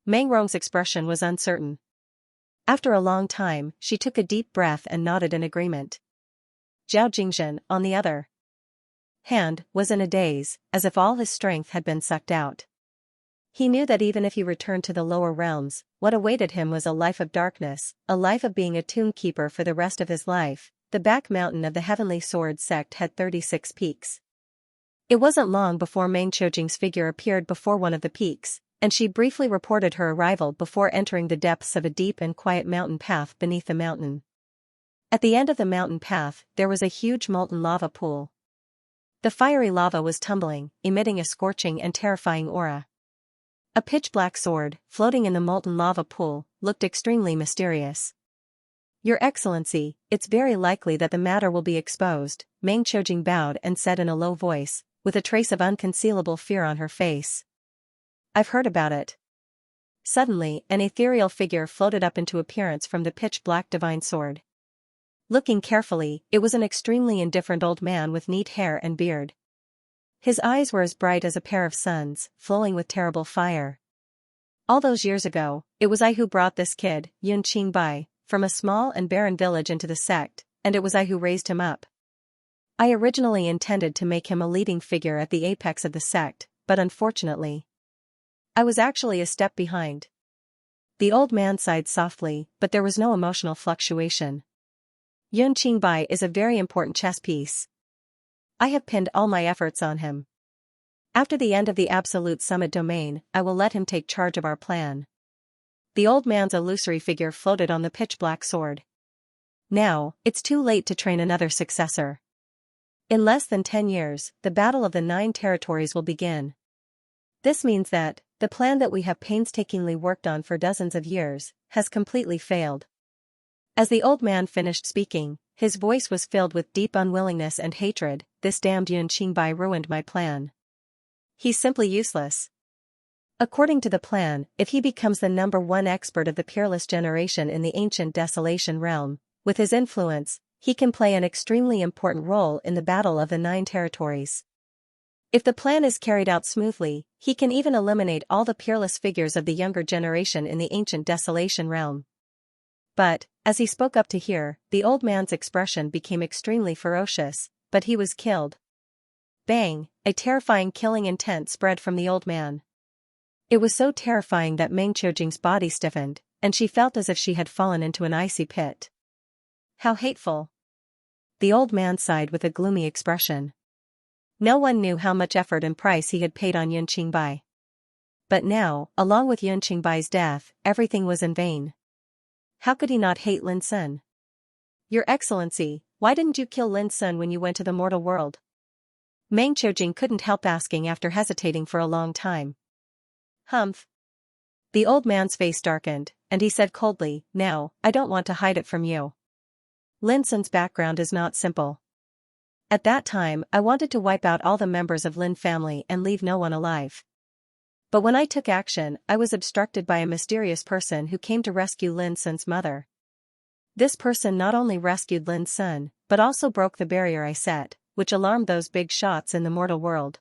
Meng Rong's expression was uncertain. After a long time, she took a deep breath and nodded in agreement. Zhao Jingzhen, on the other hand, was in a daze, as if all his strength had been sucked out. He knew that even if he returned to the lower realms, what awaited him was a life of darkness, a life of being a tomb keeper for the rest of his life. The back mountain of the Heavenly Sword sect had 36 peaks. It wasn't long before Meng Qiujing's figure appeared before one of the peaks, and she briefly reported her arrival before entering the depths of a deep and quiet mountain path beneath the mountain. At the end of the mountain path, there was a huge molten lava pool. The fiery lava was tumbling, emitting a scorching and terrifying aura. A pitch-black sword, floating in the molten lava pool, looked extremely mysterious. Your Excellency, it's very likely that the matter will be exposed, Meng Qiujing bowed and said in a low voice, with a trace of unconcealable fear on her face. I've heard about it. Suddenly, an ethereal figure floated up into appearance from the pitch-black divine sword. Looking carefully, it was an extremely indifferent old man with neat hair and beard. His eyes were as bright as a pair of suns, flowing with terrible fire. All those years ago, it was I who brought this kid, Yun Qingbai, from a small and barren village into the sect, and it was I who raised him up. I originally intended to make him a leading figure at the apex of the sect, but unfortunately, I was actually a step behind. The old man sighed softly, but there was no emotional fluctuation. Yun Qingbai is a very important chess piece. I have pinned all my efforts on him. After the end of the Absolute Summit domain, I will let him take charge of our plan. The old man's illusory figure floated on the pitch-black sword. Now, it's too late to train another successor. In less than 10 years, the Battle of the 9 Territories will begin. This means that, the plan that we have painstakingly worked on for dozens of years, has completely failed. As the old man finished speaking, his voice was filled with deep unwillingness and hatred. This damned Yun Qingbai ruined my plan. He's simply useless. According to the plan, if he becomes the #1 expert of the peerless generation in the ancient Desolation realm, with his influence, he can play an extremely important role in the Battle of the 9 Territories. If the plan is carried out smoothly, he can even eliminate all the peerless figures of the younger generation in the ancient Desolation realm. But, as he spoke up to hear, the old man's expression became extremely ferocious, but he was killed. Bang, a terrifying killing intent spread from the old man. It was so terrifying that Meng Qiujing's body stiffened, and she felt as if she had fallen into an icy pit. How hateful. The old man sighed with a gloomy expression. No one knew how much effort and price he had paid on Yun Qingbai. But now, along with Yun Qingbai's death, everything was in vain. How could he not hate Lin Sun? Your Excellency, why didn't you kill Lin Sun when you went to the mortal world? Meng Qiujing couldn't help asking after hesitating for a long time. Humph. The old man's face darkened, and he said coldly, "Now, I don't want to hide it from you. Lin Sun's background is not simple. At that time, I wanted to wipe out all the members of Lin family and leave no one alive. But when I took action, I was obstructed by a mysterious person who came to rescue Lin Sun's mother. This person not only rescued Lin Sun, but also broke the barrier I set, which alarmed those big shots in the mortal world."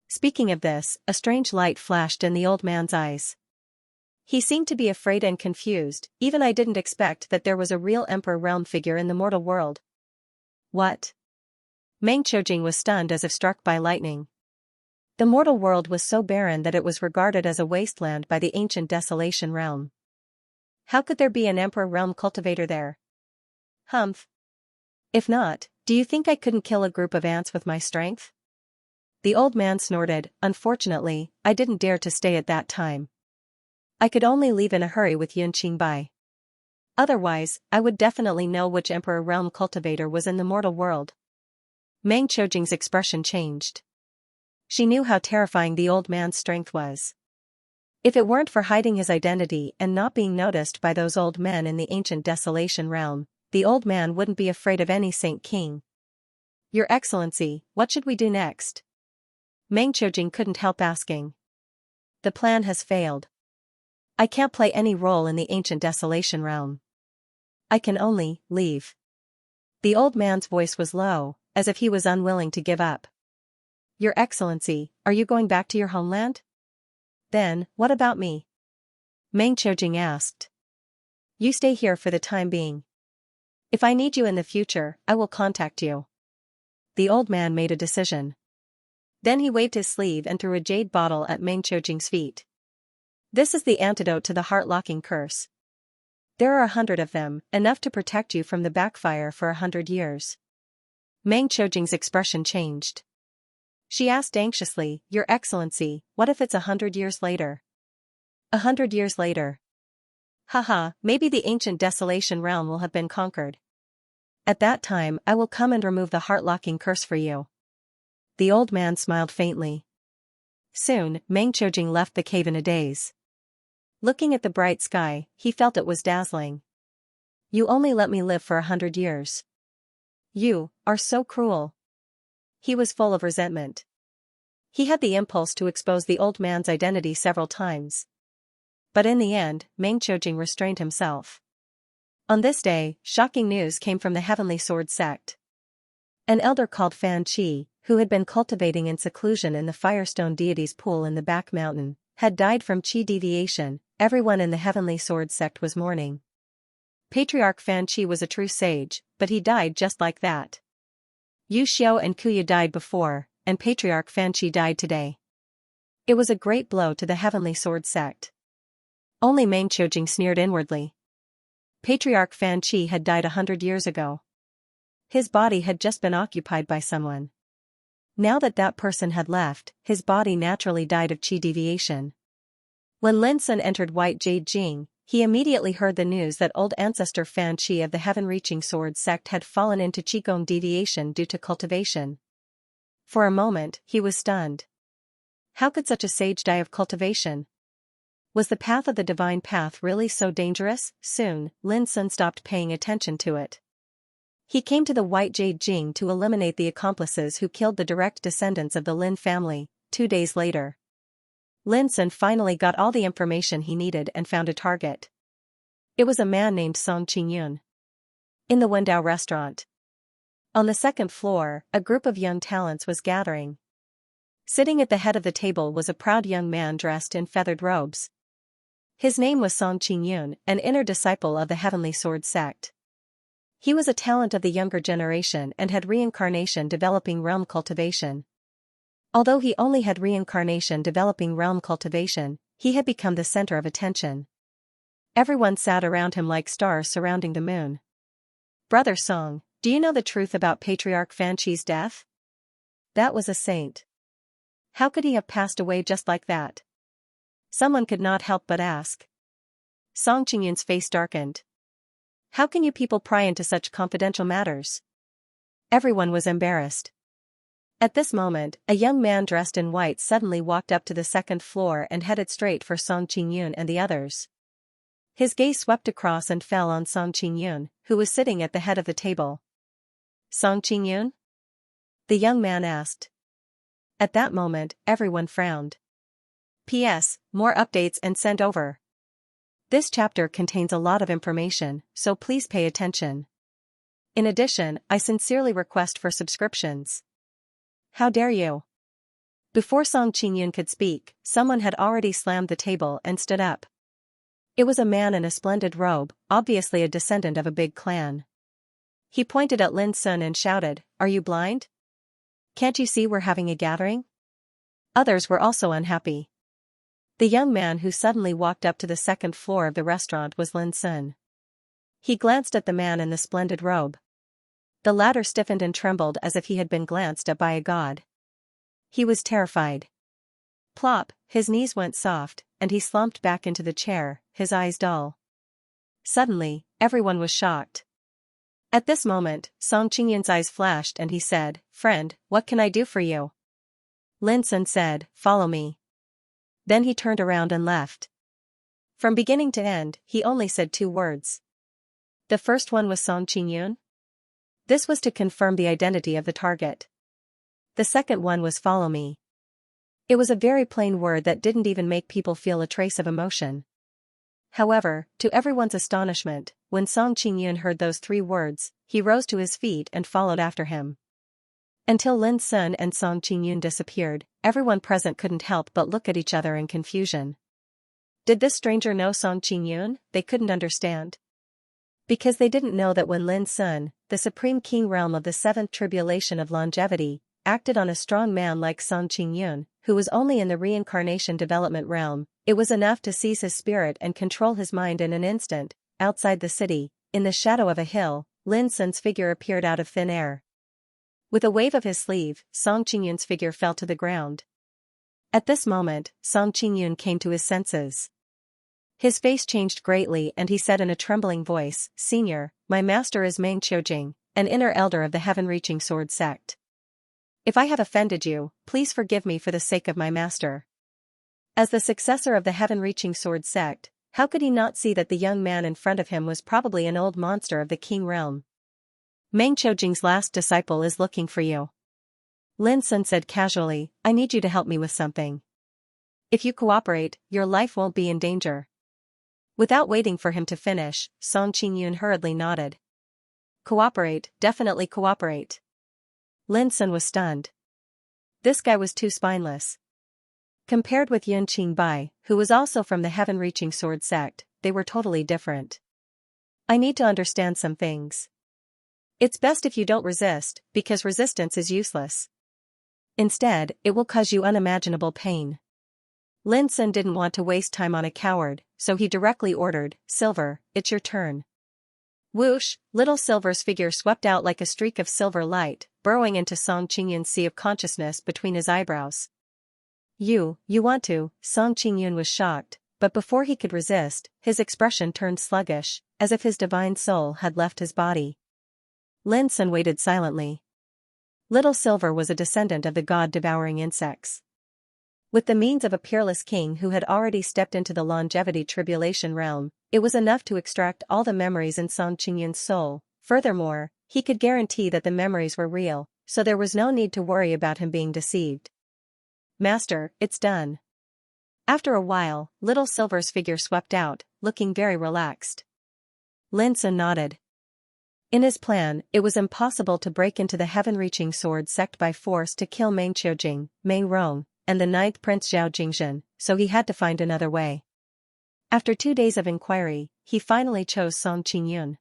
Speaking of this, a strange light flashed in the old man's eyes. He seemed to be afraid and confused. Even I didn't expect that there was a real Emperor Realm figure in the mortal world. What? Meng Qiujing was stunned as if struck by lightning. The mortal world was so barren that it was regarded as a wasteland by the ancient Desolation realm. How could there be an Emperor Realm cultivator there? Humph. If not, do you think I couldn't kill a group of ants with my strength? The old man snorted. Unfortunately, I didn't dare to stay at that time. I could only leave in a hurry with Yun Qingbai. Otherwise, I would definitely know which Emperor Realm cultivator was in the mortal world. Meng Qiujing's expression changed. She knew how terrifying the old man's strength was. If it weren't for hiding his identity and not being noticed by those old men in the ancient Desolation realm, the old man wouldn't be afraid of any Saint King. Your Excellency, what should we do next? Meng Qiujing couldn't help asking. The plan has failed. I can't play any role in the ancient Desolation realm. I can only leave. The old man's voice was low, as if he was unwilling to give up. Your Excellency, are you going back to your homeland? Then, what about me? Meng Qiujing asked. You stay here for the time being. If I need you in the future, I will contact you. The old man made a decision. Then he waved his sleeve and threw a jade bottle at Meng Qiujing's feet. This is the antidote to the heart-locking curse. There are 100 of them, enough to protect you from the backfire for 100 years. Meng Qiujing's expression changed. She asked anxiously, Your Excellency, what if it's 100 years later? 100 years later. Haha, maybe the ancient Desolation realm will have been conquered. At that time I will come and remove the heart-locking curse for you. The old man smiled faintly. Soon, Meng Qiujing left the cave in a daze. Looking at the bright sky, he felt it was dazzling. You only let me live for 100 years. You are so cruel. He was full of resentment. He had the impulse to expose the old man's identity several times. But in the end, Meng Qiujing restrained himself. On this day, shocking news came from the Heavenly Sword sect. An elder called Fan Qi, who had been cultivating in seclusion in the Firestone deity's pool in the back mountain, had died from Qi deviation. Everyone in the Heavenly Sword sect was mourning. Patriarch Fan Qi was a true sage, but he died just like that. Yu Xiao and Kuya died before, and Patriarch Fan Qi died today. It was a great blow to the Heavenly Sword sect. Only Meng Qiujing sneered inwardly. Patriarch Fan Qi had died 100 years ago. His body had just been occupied by someone. Now that that person had left, his body naturally died of qi deviation. When Lin Sun entered White Jade Jing, he immediately heard the news that old ancestor Fan Qi of the Heaven-Reaching Sword sect had fallen into qigong deviation due to cultivation. For a moment, he was stunned. How could such a sage die of cultivation? Was the path of the divine path really so dangerous? Soon, Lin Sun stopped paying attention to it. He came to the White Jade Jing to eliminate the accomplices who killed the direct descendants of the Lin family. 2 days later, Lin Sun finally got all the information he needed and found a target. It was a man named Song Qingyun. In the Wendao restaurant. On the second floor, a group of young talents was gathering. Sitting at the head of the table was a proud young man dressed in feathered robes. His name was Song Qingyun, an inner disciple of the Heavenly Sword sect. He was a talent of the younger generation and had reincarnation developing realm cultivation. Although he only had reincarnation developing realm cultivation, he had become the center of attention. Everyone sat around him like stars surrounding the moon. Brother Song, do you know the truth about Patriarch Fan Qi's death? That was a saint. How could he have passed away just like that? Someone could not help but ask. Song Qingyun's face darkened. How can you people pry into such confidential matters? Everyone was embarrassed. At this moment, a young man dressed in white suddenly walked up to the second floor and headed straight for Song Qingyun and the others. His gaze swept across and fell on Song Qingyun, who was sitting at the head of the table. Song Qingyun? The young man asked. At that moment, everyone frowned. P.S. More updates and send over. This chapter contains a lot of information, so please pay attention. In addition, I sincerely request for subscriptions. How dare you? Before Song Qingyun could speak, someone had already slammed the table and stood up. It was a man in a splendid robe, obviously a descendant of a big clan. He pointed at Lin Sun and shouted, "Are you blind? Can't you see we're having a gathering?" Others were also unhappy. The young man who suddenly walked up to the second floor of the restaurant was Lin Sun. He glanced at the man in the splendid robe. The latter stiffened and trembled as if he had been glanced at by a god. He was terrified. Plop, his knees went soft, and he slumped back into the chair, his eyes dull. Suddenly, everyone was shocked. At this moment, Song Qingyun's eyes flashed and he said, "Friend, what can I do for you?" Lin Sun said, "Follow me." Then he turned around and left. From beginning to end, he only said 2 words. The first one was Song Qingyun. This was to confirm the identity of the target. The second one was "follow me." It was a very plain word that didn't even make people feel a trace of emotion. However, to everyone's astonishment, when Song Qingyun heard those 3 words, he rose to his feet and followed after him. Until Lin Sun and Song Qingyun disappeared, everyone present couldn't help but look at each other in confusion. Did this stranger know Song Qingyun? They couldn't understand. Because they didn't know that when Lin Sun, the supreme king realm of the 7th tribulation of longevity, acted on a strong man like Song Qingyun, who was only in the reincarnation development realm, it was enough to seize his spirit and control his mind in an instant. Outside the city, in the shadow of a hill, Lin Sun's figure appeared out of thin air. With a wave of his sleeve, Song Qingyun's figure fell to the ground. At this moment, Song Qingyun came to his senses. His face changed greatly and he said in a trembling voice, "Senior, my master is Meng Qiujing, an inner elder of the Heaven-Reaching Sword sect. If I have offended you, please forgive me for the sake of my master." As the successor of the Heaven-Reaching Sword sect, how could he not see that the young man in front of him was probably an old monster of the king realm? "Meng Qiujing's last disciple is looking for you." Lin Sun said casually, "I need you to help me with something. If you cooperate, your life won't be in danger." Without waiting for him to finish, Song Qingyun hurriedly nodded. "Cooperate, definitely cooperate." Lin Sun was stunned. This guy was too spineless. Compared with Yun Qingbai, who was also from the Heaven-Reaching Sword sect, they were totally different. "I need to understand some things." It's best if you don't resist, because resistance is useless. Instead, it will cause you unimaginable pain. Lin Sun didn't want to waste time on a coward, so he directly ordered, "Silver, it's your turn." Whoosh, little Silver's figure swept out like a streak of silver light, burrowing into Song Qingyun's sea of consciousness between his eyebrows. You want to," Song Qingyun was shocked, but before he could resist, his expression turned sluggish, as if his divine soul had left his body. Lin Sun waited silently. Little Silver was a descendant of the god devouring insects. With the means of a peerless king who had already stepped into the longevity tribulation realm, it was enough to extract all the memories in Song Qingyun's soul. Furthermore, he could guarantee that the memories were real, so there was no need to worry about him being deceived. "Master, it's done." After a while, Little Silver's figure swept out, looking very relaxed. Lin Sun nodded. In his plan, it was impossible to break into the heaven-reaching sword sect by force to kill Meng Qiujing, Meng Rong, and the 9th Prince Zhao Jingzhen, so he had to find another way. After 2 days of inquiry, he finally chose Song Qingyun.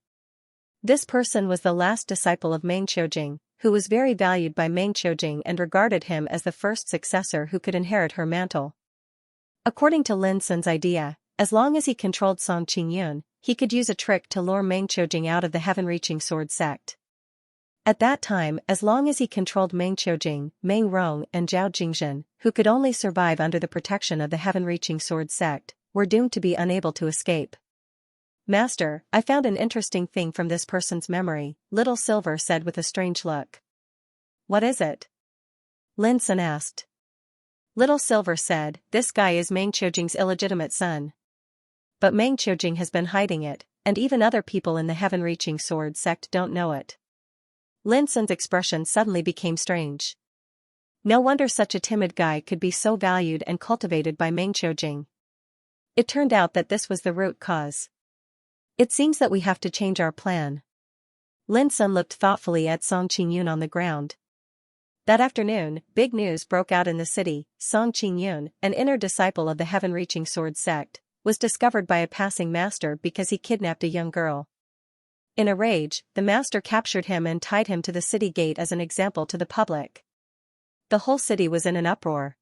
This person was the last disciple of Meng Qiujing, who was very valued by Meng Qiujing and regarded him as the first successor who could inherit her mantle. According to Lin Sun's idea, as long as he controlled Song Qingyun, he could use a trick to lure Meng Qiujing out of the heaven-reaching sword sect. At that time, as long as he controlled Meng Qiujing, Meng Rong and Zhao Jingzhen, who could only survive under the protection of the heaven-reaching sword sect, were doomed to be unable to escape. "Master, I found an interesting thing from this person's memory," Little Silver said with a strange look. "What is it?" Lin Sun asked. Little Silver said, "This guy is Meng Qiujing's illegitimate son. But Meng Qiujing has been hiding it, and even other people in the heaven-reaching sword sect don't know it." Lin Sun's expression suddenly became strange. No wonder such a timid guy could be so valued and cultivated by Meng Qiujing. It turned out that this was the root cause. "It seems that we have to change our plan." Lin Sun looked thoughtfully at Song Qingyun on the ground. That afternoon, big news broke out in the city. Song Qingyun, an inner disciple of the heaven-reaching sword sect, was discovered by a passing master because he kidnapped a young girl. In a rage, the master captured him and tied him to the city gate as an example to the public. The whole city was in an uproar.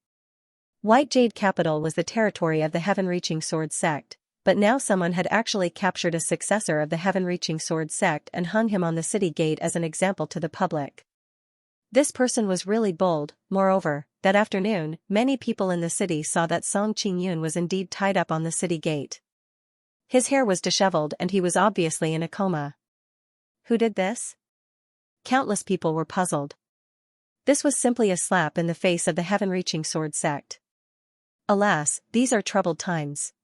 White Jade Capital was the territory of the heaven-reaching sword sect, but now someone had actually captured a successor of the heaven-reaching sword sect and hung him on the city gate as an example to the public. This person was really bold. Moreover, that afternoon, many people in the city saw that Song Qingyun was indeed tied up on the city gate. His hair was disheveled and he was obviously in a coma. Who did this? Countless people were puzzled. This was simply a slap in the face of the heaven-reaching sword sect. Alas, these are troubled times.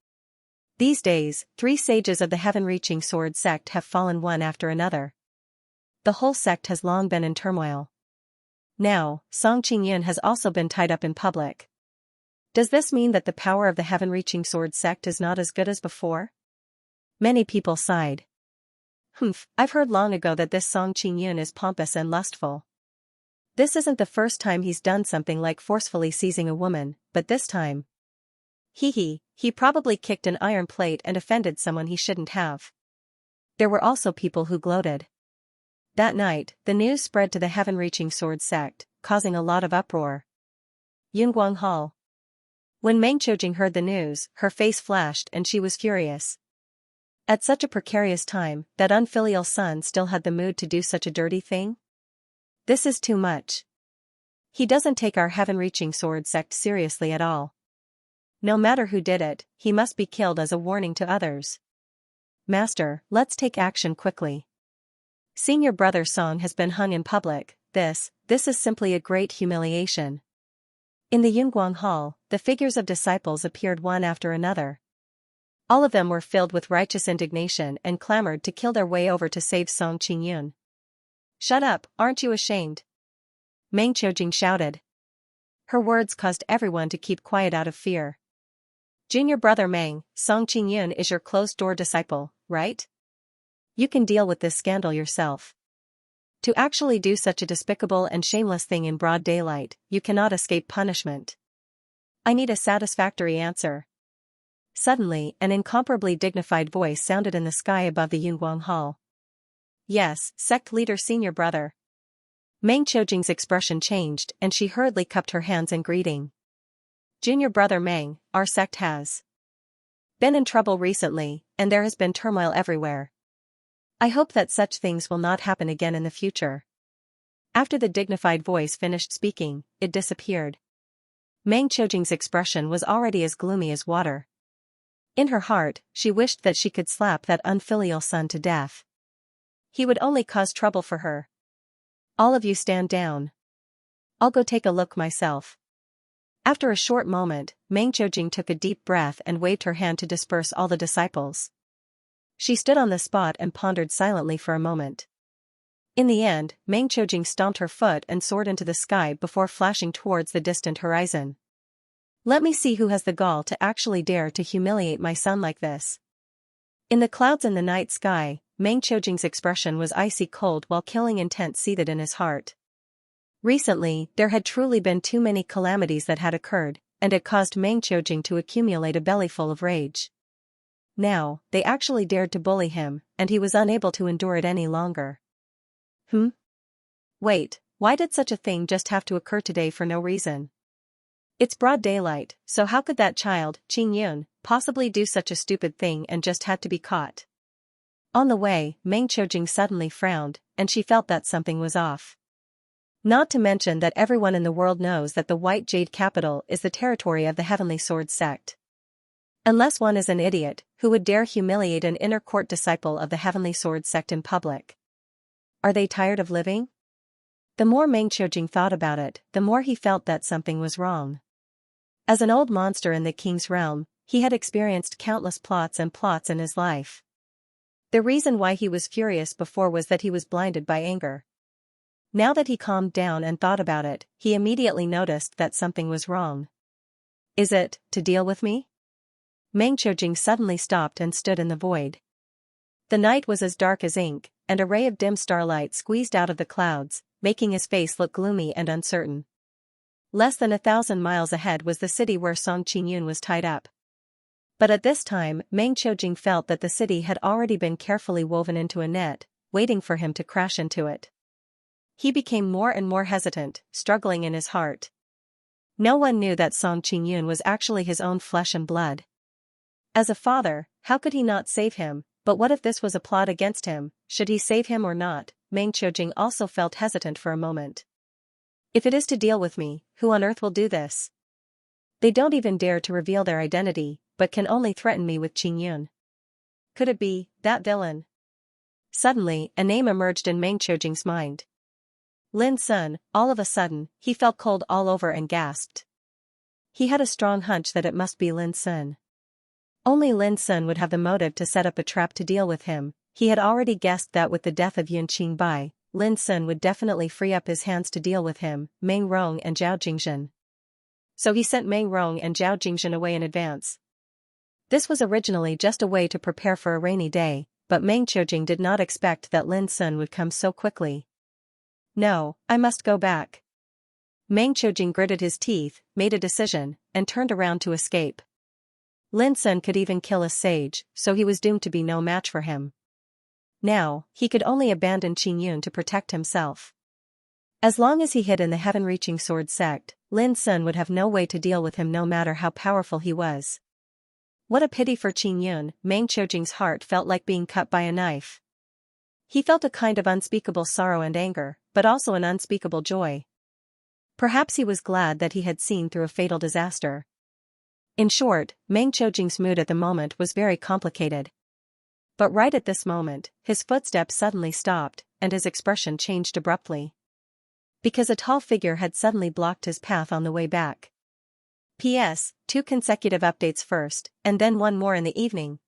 These days, 3 sages of the heaven-reaching sword sect have fallen one after another. The whole sect has long been in turmoil. Now, Song Qingyun has also been tied up in public. Does this mean that the power of the heaven-reaching sword sect is not as good as before? Many people sighed. I've heard long ago that this Song Qingyun is pompous and lustful. This isn't the first time he's done something like forcefully seizing a woman, but this time. He probably kicked an iron plate and offended someone he shouldn't have. There were also people who gloated. That night, the news spread to the heaven-reaching sword sect, causing a lot of uproar. Yunguang Hall. When Meng Qiujing heard the news, her face flashed and she was furious. At such a precarious time, that unfilial son still had the mood to do such a dirty thing? This is too much. He doesn't take our heaven-reaching sword sect seriously at all. No matter who did it, he must be killed as a warning to others. Master, let's take action quickly. Senior brother Song has been hung in public. This is simply a great humiliation. In the Yunguang Hall, the figures of disciples appeared one after another. All of them were filled with righteous indignation and clamored to kill their way over to save Song Qingyun. "Shut up, aren't you ashamed?" Meng Qiujing shouted. Her words caused everyone to keep quiet out of fear. "Junior brother Meng, Song Qingyun is your closed-door disciple, right? You can deal with this scandal yourself. To actually do such a despicable and shameless thing in broad daylight, you cannot escape punishment. I need a satisfactory answer." Suddenly, an incomparably dignified voice sounded in the sky above the Yunguang Hall. Yes, sect leader senior brother. Meng Qiujing's expression changed and she hurriedly cupped her hands in greeting. Junior brother Meng, our sect has been in trouble recently, and there has been turmoil everywhere. I hope that such things will not happen again in the future. After the dignified voice finished speaking, it disappeared. Meng Qiujing's expression was already as gloomy as water. In her heart, she wished that she could slap that unfilial son to death. He would only cause trouble for her. All of you stand down. I'll go take a look myself. After a short moment, Meng Qiujing took a deep breath and waved her hand to disperse all the disciples. She stood on the spot and pondered silently for a moment. In the end, Meng Qiujing stomped her foot and soared into the sky before flashing towards the distant horizon. Let me see who has the gall to actually dare to humiliate my son like this. In the clouds in the night sky, Meng Qiujing's expression was icy cold while killing intent seethed in his heart. Recently, there had truly been too many calamities that had occurred, and it caused Meng Qiujing to accumulate a bellyful of rage. Now, they actually dared to bully him, and he was unable to endure it any longer. Wait, why did such a thing just have to occur today for no reason? It's broad daylight, so how could that child, Qing Yun, possibly do such a stupid thing and just had to be caught? On the way, Meng Qiujing suddenly frowned, and she felt that something was off. Not to mention that everyone in the world knows that the White Jade capital is the territory of the Heavenly Sword sect. Unless one is an idiot, who would dare humiliate an inner court disciple of the Heavenly Sword sect in public? Are they tired of living? The more Meng Qiujing thought about it, the more he felt that something was wrong. As an old monster in the king's realm, he had experienced countless plots in his life. The reason why he was furious before was that he was blinded by anger. Now that he calmed down and thought about it, he immediately noticed that something was wrong. Is it to deal with me? Meng Qiujing suddenly stopped and stood in the void. The night was as dark as ink, and a ray of dim starlight squeezed out of the clouds, making his face look gloomy and uncertain. Less than 1,000 miles ahead was the city where Song Qingyun was tied up. But at this time, Meng Qiujing felt that the city had already been carefully woven into a net, waiting for him to crash into it. He became more and more hesitant, struggling in his heart. No one knew that Song Qingyun was actually his own flesh and blood. As a father, how could he not save him? But what if this was a plot against him? Should he save him or not? Meng Qiujing also felt hesitant for a moment. If it is to deal with me, who on earth will do this? They don't even dare to reveal their identity, but can only threaten me with Qingyun. Could it be that villain? Suddenly, a name emerged in Meng Qiujing's mind. Lin Sun. All of a sudden, he felt cold all over and gasped. He had a strong hunch that it must be Lin Sun. Only Lin Sun would have the motive to set up a trap to deal with him. He had already guessed that with the death of Yun Qingbai, Lin Sun would definitely free up his hands to deal with him, Meng Rong and Zhao Jingzhen. So he sent Meng Rong and Zhao Jingzhen away in advance. This was originally just a way to prepare for a rainy day, but Meng Qiujing did not expect that Lin Sun would come so quickly. No, I must go back. Meng Qiujing gritted his teeth, made a decision, and turned around to escape. Lin Sun could even kill a sage, so he was doomed to be no match for him. Now, he could only abandon Qingyun to protect himself. As long as he hid in the heaven-reaching sword sect, Lin Sun would have no way to deal with him no matter how powerful he was. What a pity for Qingyun. Meng Qiujing's heart felt like being cut by a knife. He felt a kind of unspeakable sorrow and anger, but also an unspeakable joy. Perhaps he was glad that he had seen through a fatal disaster. In short, Meng Qiujing's mood at the moment was very complicated. But right at this moment, his footsteps suddenly stopped, and his expression changed abruptly. Because a tall figure had suddenly blocked his path on the way back. P.S. 2 consecutive updates first, and then one more in the evening.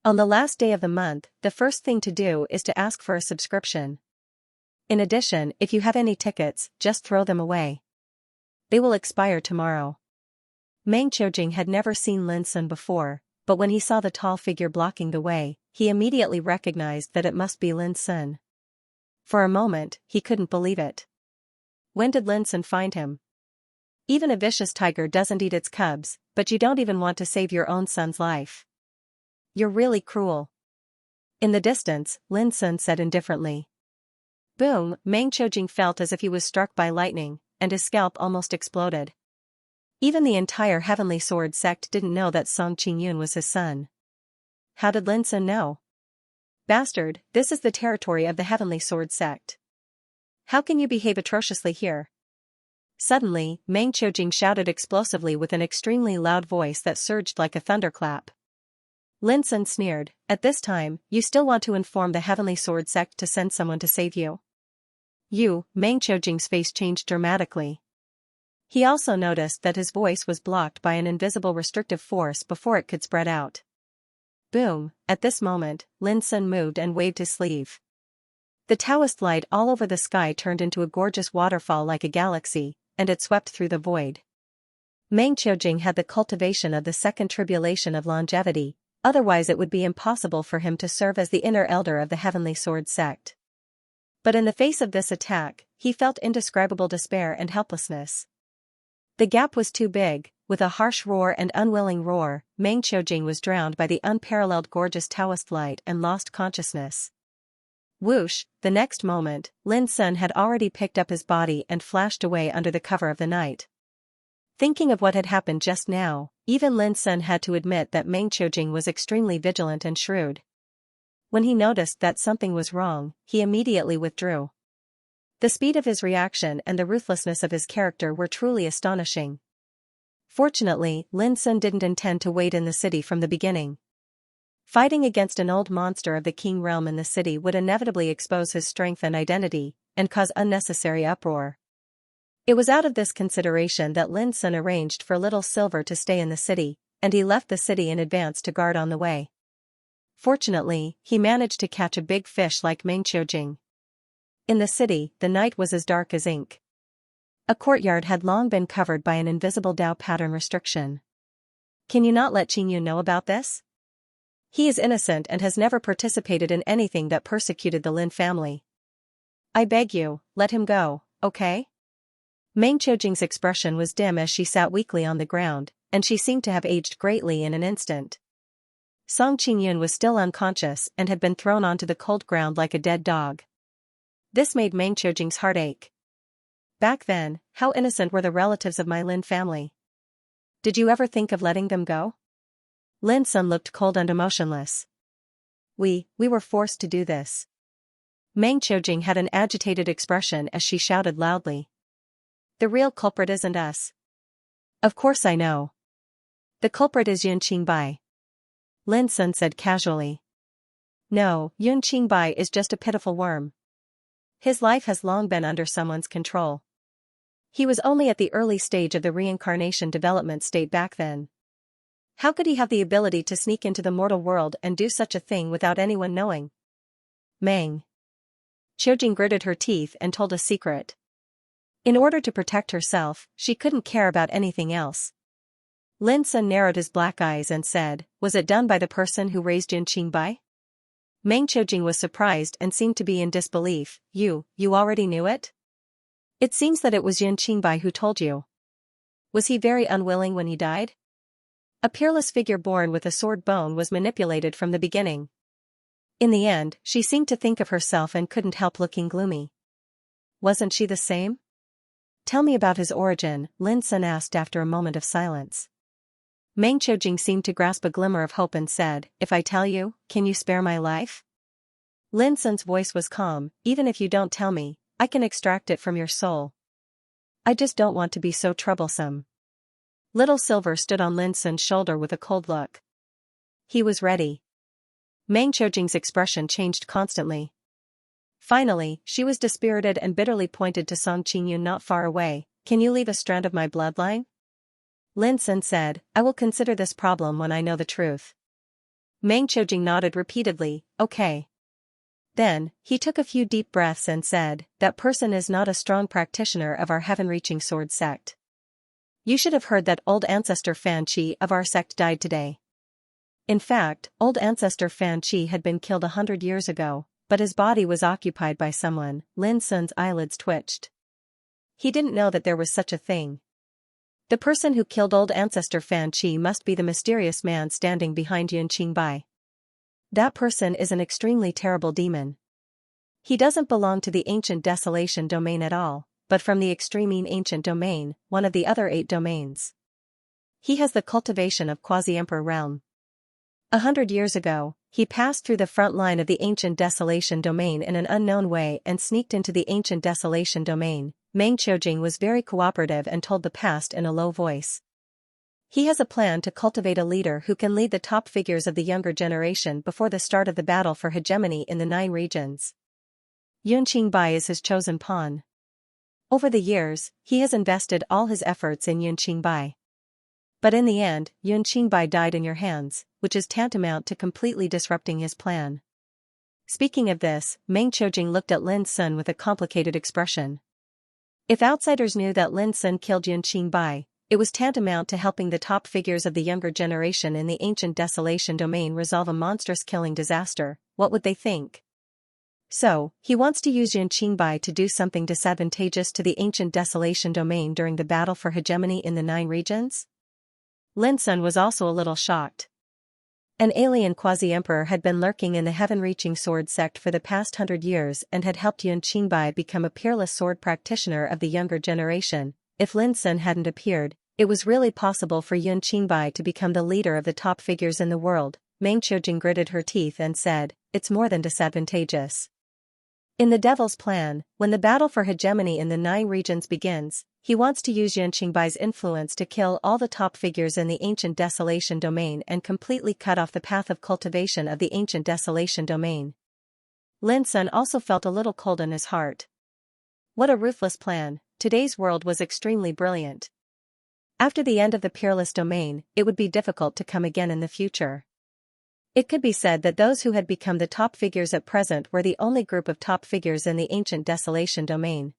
On the last day of the month, the first thing to do is to ask for a subscription. In addition, if you have any tickets, just throw them away. They will expire tomorrow. Meng Qiujing had never seen Lin Sun before, but when he saw the tall figure blocking the way, he immediately recognized that it must be Lin Sun. For a moment, he couldn't believe it. When did Lin Sun find him? Even a vicious tiger doesn't eat its cubs, but you don't even want to save your own son's life. You're really cruel. In the distance, Lin Sun said indifferently. Boom, Meng Qiujing felt as if he was struck by lightning, and his scalp almost exploded. Even the entire Heavenly Sword sect didn't know that Song Qingyun was his son. How did Lin Sun know? Bastard, this is the territory of the Heavenly Sword sect. How can you behave atrociously here? Suddenly, Meng Qiujing shouted explosively with an extremely loud voice that surged like a thunderclap. Lin Sun sneered, at this time, you still want to inform the Heavenly Sword sect to send someone to save you? Meng Qiujing's face changed dramatically. He also noticed that his voice was blocked by an invisible restrictive force before it could spread out. Boom, at this moment, Lin Sun moved and waved his sleeve. The Taoist light all over the sky turned into a gorgeous waterfall like a galaxy, and it swept through the void. Meng Qiujing had the cultivation of the second tribulation of longevity, otherwise it would be impossible for him to serve as the inner elder of the Heavenly Sword sect. But in the face of this attack, he felt indescribable despair and helplessness. The gap was too big. With a harsh roar and unwilling roar, Meng Qiujing was drowned by the unparalleled gorgeous Taoist light and lost consciousness. Whoosh, the next moment, Lin Sun had already picked up his body and flashed away under the cover of the night. Thinking of what had happened just now, even Lin Sun had to admit that Meng Qiujing was extremely vigilant and shrewd. When he noticed that something was wrong, he immediately withdrew. The speed of his reaction and the ruthlessness of his character were truly astonishing. Fortunately, Lin Sun didn't intend to wait in the city from the beginning. Fighting against an old monster of the King realm in the city would inevitably expose his strength and identity, and cause unnecessary uproar. It was out of this consideration that Lin Sun arranged for Little Silver to stay in the city, and he left the city in advance to guard on the way. Fortunately, he managed to catch a big fish like Meng Qiujing. In the city, the night was as dark as ink. A courtyard had long been covered by an invisible Dao pattern restriction. Can you not let Qingyun know about this? He is innocent and has never participated in anything that persecuted the Lin family. I beg you, let him go, okay? Meng Qiujing's expression was dim as she sat weakly on the ground, and she seemed to have aged greatly in an instant. Song Qingyun was still unconscious and had been thrown onto the cold ground like a dead dog. This made Meng Qiujing's heart ache. Back then, how innocent were the relatives of my Lin family? Did you ever think of letting them go? Lin Sun looked cold and emotionless. We were forced to do this. Meng Qiujing had an agitated expression as she shouted loudly. The real culprit isn't us. Of course I know. The culprit is Yun Qingbai. Lin Sun said casually. No, Yun Qingbai is just a pitiful worm. His life has long been under someone's control. He was only at the early stage of the reincarnation development state back then. How could he have the ability to sneak into the mortal world and do such a thing without anyone knowing? Meng Qiujing gritted her teeth and told a secret. In order to protect herself, she couldn't care about anything else. Lin Sun narrowed his black eyes and said, was it done by the person who raised Yun Qingbai? Meng Qiujing was surprised and seemed to be in disbelief. You already knew it? It seems that it was Yun Qingbai who told you. Was he very unwilling when he died? A peerless figure born with a sword bone was manipulated from the beginning. In the end, she seemed to think of herself and couldn't help looking gloomy. Wasn't she the same? Tell me about his origin, Lin Sun asked after a moment of silence. Meng Qiujing seemed to grasp a glimmer of hope and said, if I tell you, can you spare my life? Lin Sun's voice was calm, even if you don't tell me, I can extract it from your soul. I just don't want to be so troublesome. Little Silver stood on Lin Sun's shoulder with a cold look. He was ready. Meng Qiujing's expression changed constantly. Finally, she was dispirited and bitterly pointed to Song Qingyun not far away. Can you leave a strand of my bloodline? Lin Sun said, I will consider this problem when I know the truth. Meng Qiujing nodded repeatedly, okay. Then, he took a few deep breaths and said, that person is not a strong practitioner of our heaven-reaching sword sect. You should have heard that old ancestor Fan Qi of our sect died today. In fact, old ancestor Fan Qi had been killed 100 years ago, but his body was occupied by someone. Lin Sun's eyelids twitched. He didn't know that there was such a thing. The person who killed old ancestor Fan Qi must be the mysterious man standing behind Yun Qingbai. That person is an extremely terrible demon. He doesn't belong to the ancient desolation domain at all, but from the extreme ancient domain, one of the other 8 domains. He has the cultivation of quasi-emperor realm. 100 years ago, he passed through the front line of the ancient desolation domain in an unknown way and sneaked into the ancient desolation domain. Meng Qiujing was very cooperative and told the past in a low voice. He has a plan to cultivate a leader who can lead the top figures of the younger generation before the start of the battle for hegemony in the 9 regions. Yun Qingbai is his chosen pawn. Over the years, he has invested all his efforts in Yun Qingbai. But in the end, Yun Qingbai died in your hands, which is tantamount to completely disrupting his plan. Speaking of this, Meng Qiujing looked at Lin Sun with a complicated expression. If outsiders knew that Lin Sun killed Yun Qingbai, it was tantamount to helping the top figures of the younger generation in the ancient desolation domain resolve a monstrous killing disaster. What would they think? So, he wants to use Yun Qingbai to do something disadvantageous to the ancient desolation domain during the battle for hegemony in the 9 regions? Lin Sun was also a little shocked. An alien quasi-emperor had been lurking in the heaven-reaching sword sect for the past 100 years and had helped Yun Qingbai become a peerless sword practitioner of the younger generation. If Lin Sun hadn't appeared, it was really possible for Yun Qingbai to become the leader of the top figures in the world. Meng Qiujing gritted her teeth and said, "It's more than disadvantageous." In the devil's plan, when the battle for hegemony in the 9 regions begins, he wants to use Yun Qingbai's influence to kill all the top figures in the ancient desolation domain and completely cut off the path of cultivation of the ancient desolation domain. Lin Sun also felt a little cold in his heart. What a ruthless plan. Today's world was extremely brilliant. After the end of the peerless domain, it would be difficult to come again in the future. It could be said that those who had become the top figures at present were the only group of top figures in the ancient desolation domain.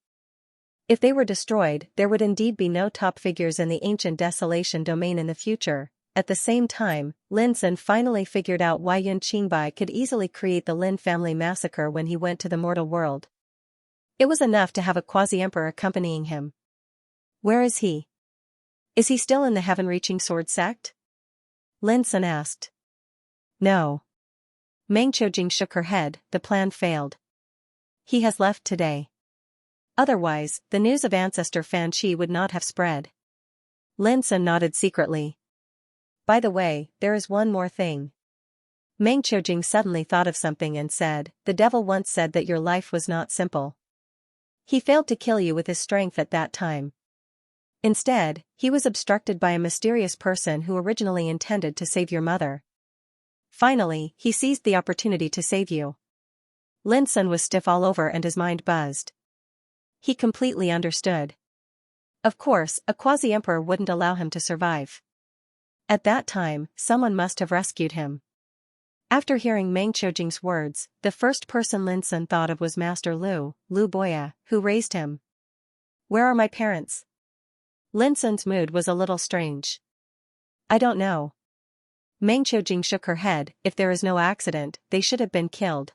If they were destroyed, there would indeed be no top figures in the ancient desolation domain in the future. At the same time, Lin Sun finally figured out why Yun Qingbai could easily create the Lin family massacre when he went to the mortal world. It was enough to have a quasi-emperor accompanying him. Where is he? Is he still in the heaven-reaching sword sect? Lin Sun asked. No. Meng Qiujing shook her head. The plan failed. He has left today. Otherwise, the news of ancestor Fan Qi would not have spread. Lin Sun nodded secretly. By the way, there is one more thing. Meng Qiujing suddenly thought of something and said, "The devil once said that your life was not simple. He failed to kill you with his strength at that time. Instead, he was obstructed by a mysterious person who originally intended to save your mother. Finally, he seized the opportunity to save you." Lin Sun was stiff all over and his mind buzzed. He completely understood. Of course, a quasi-emperor wouldn't allow him to survive. At that time, someone must have rescued him. After hearing Meng Qiujing's words, the first person Lin Sun thought of was Master Lu Boya, who raised him. Where are my parents? Lin Sun's mood was a little strange. I don't know. Meng Qiujing shook her head. If there is no accident, they should have been killed.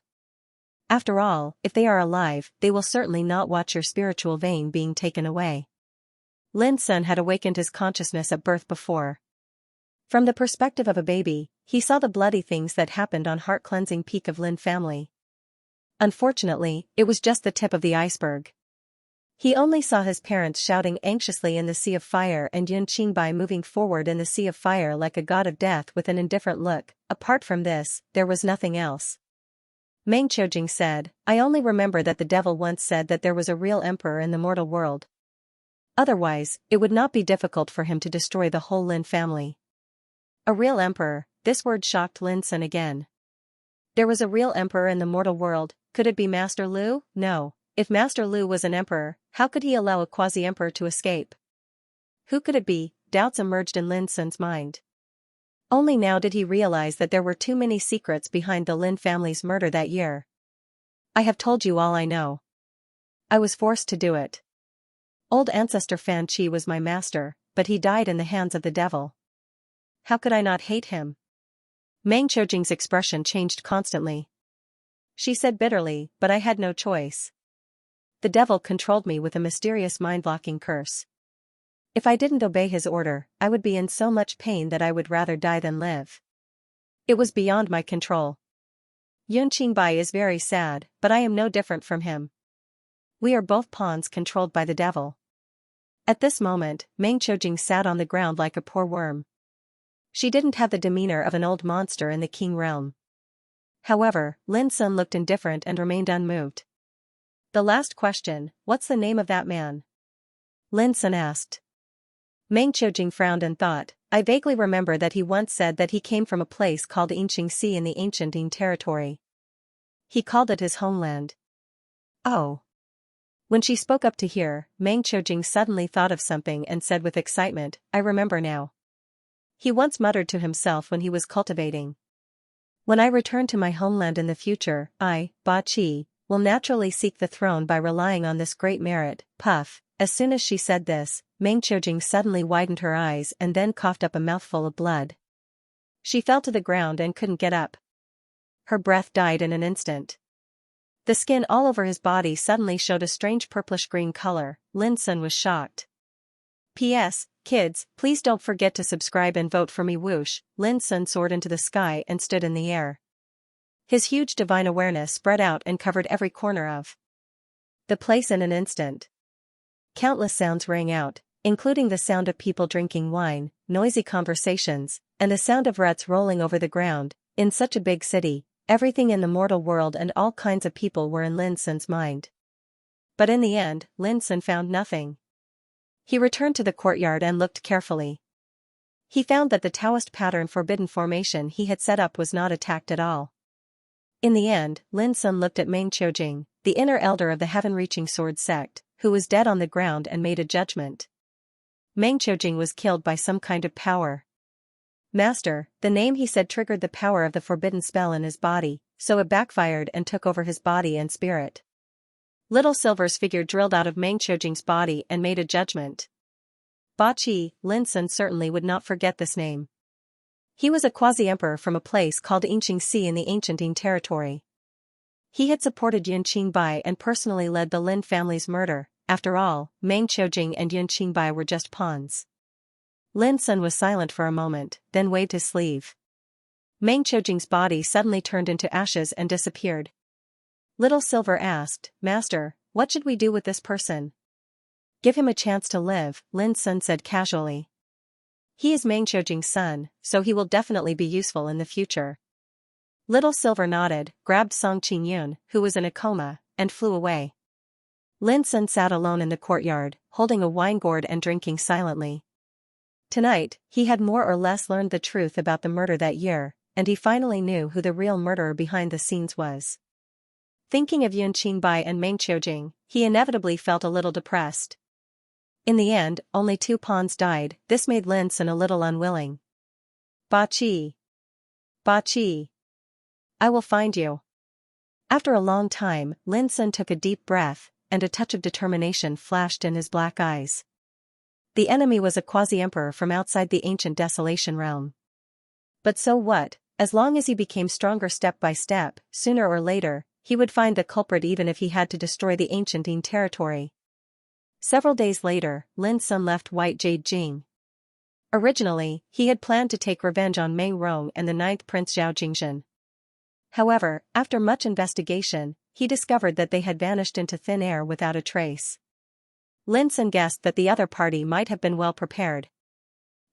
After all, if they are alive, they will certainly not watch your spiritual vein being taken away. Lin Sun had awakened his consciousness at birth before. From the perspective of a baby, he saw the bloody things that happened on heart-cleansing peak of Lin family. Unfortunately, it was just the tip of the iceberg. He only saw his parents shouting anxiously in the sea of fire and Yun Qingbai moving forward in the sea of fire like a god of death with an indifferent look. Apart from this, there was nothing else. Meng Qiujing said, I only remember that the devil once said that there was a real emperor in the mortal world. Otherwise, it would not be difficult for him to destroy the whole Lin family. A real emperor, this word shocked Lin Sun again. There was a real emperor in the mortal world. Could it be Master Lu? No. If Master Lu was an emperor, how could he allow a quasi-emperor to escape? Who could it be? Doubts emerged in Lin Sun's mind. Only now did he realize that there were too many secrets behind the Lin family's murder that year. I have told you all I know. I was forced to do it. Old ancestor Fan Qi was my master, but he died in the hands of the devil. How could I not hate him? Meng Qiujing's expression changed constantly. She said bitterly, but I had no choice. The devil controlled me with a mysterious mind-blocking curse. If I didn't obey his order, I would be in so much pain that I would rather die than live. It was beyond my control. Yun Qingbai is very sad, but I am no different from him. We are both pawns controlled by the devil. At this moment, Meng Qiujing sat on the ground like a poor worm. She didn't have the demeanor of an old monster in the Qing realm. However, Lin Sun looked indifferent and remained unmoved. The last question, what's the name of that man? Lin Sun asked. Meng Qiujing frowned and thought, I vaguely remember that he once said that he came from a place called Xianxia in the ancient Ying territory. He called it his homeland. Oh. When she spoke up to hear, Meng Qiujing suddenly thought of something and said with excitement, I remember now. He once muttered to himself when he was cultivating. When I return to my homeland in the future, I, Ba Qi, will naturally seek the throne by relying on this great merit. Puff. As soon as she said this, Meng Qiujing suddenly widened her eyes and then coughed up a mouthful of blood. She fell to the ground and couldn't get up. Her breath died in an instant. The skin all over his body suddenly showed a strange purplish-green color. Lin Sun was shocked. P.S. Kids, please don't forget to subscribe and vote for me. Whoosh. Lin Sun soared into the sky and stood in the air. His huge divine awareness spread out and covered every corner of the place in an instant. Countless sounds rang out, including the sound of people drinking wine, noisy conversations, and the sound of ruts rolling over the ground. In such a big city, everything in the mortal world and all kinds of people were in Lin Sun's mind. But in the end, Lin Sun found nothing. He returned to the courtyard and looked carefully. He found that the Taoist pattern forbidden formation he had set up was not attacked at all. In the end, Lin Sun looked at Meng Qiujing, the inner elder of the heaven-reaching sword sect, who was dead on the ground, and made a judgment. Meng Qiujing was killed by some kind of power. Master, the name he said triggered the power of the forbidden spell in his body, so it backfired and took over his body and spirit. Little Silver's figure drilled out of Meng Qiujing's body and made a judgment. Ba Qi, Lin Sun certainly would not forget this name. He was a quasi-emperor from a place called Xianxia in the ancient Ying territory. He had supported Yun Qingbai and personally led the Lin family's murder. After all, Meng Qiujing and Yun Qingbai were just pawns. Lin Sun was silent for a moment, then waved his sleeve. Meng Qiujing's body suddenly turned into ashes and disappeared. Little Silver asked, Master, what should we do with this person? Give him a chance to live, Lin Sun said casually. He is Meng Qiujing's son, so he will definitely be useful in the future. Little Silver nodded, grabbed Song Qingyun, who was in a coma, and flew away. Lin Sun sat alone in the courtyard, holding a wine gourd and drinking silently. Tonight, he had more or less learned the truth about the murder that year, and he finally knew who the real murderer behind the scenes was. Thinking of Yun Qingbai and Meng Qiujing, he inevitably felt a little depressed. In the end, only 2 pawns died. This made Lin Sun a little unwilling. Ba Qi. Ba Qi. I will find you. After a long time, Lin Sun took a deep breath, and a touch of determination flashed in his black eyes. The enemy was a quasi-emperor from outside the ancient Desolation realm. But so what? As long as he became stronger step by step, sooner or later, he would find the culprit even if he had to destroy the ancient Ying territory. Several days later, Lin Sun left White Jade Jing. Originally, he had planned to take revenge on Meng Rong and the 9th Prince Zhao Jingzhen. However, after much investigation, he discovered that they had vanished into thin air without a trace. Lin Sun guessed that the other party might have been well prepared.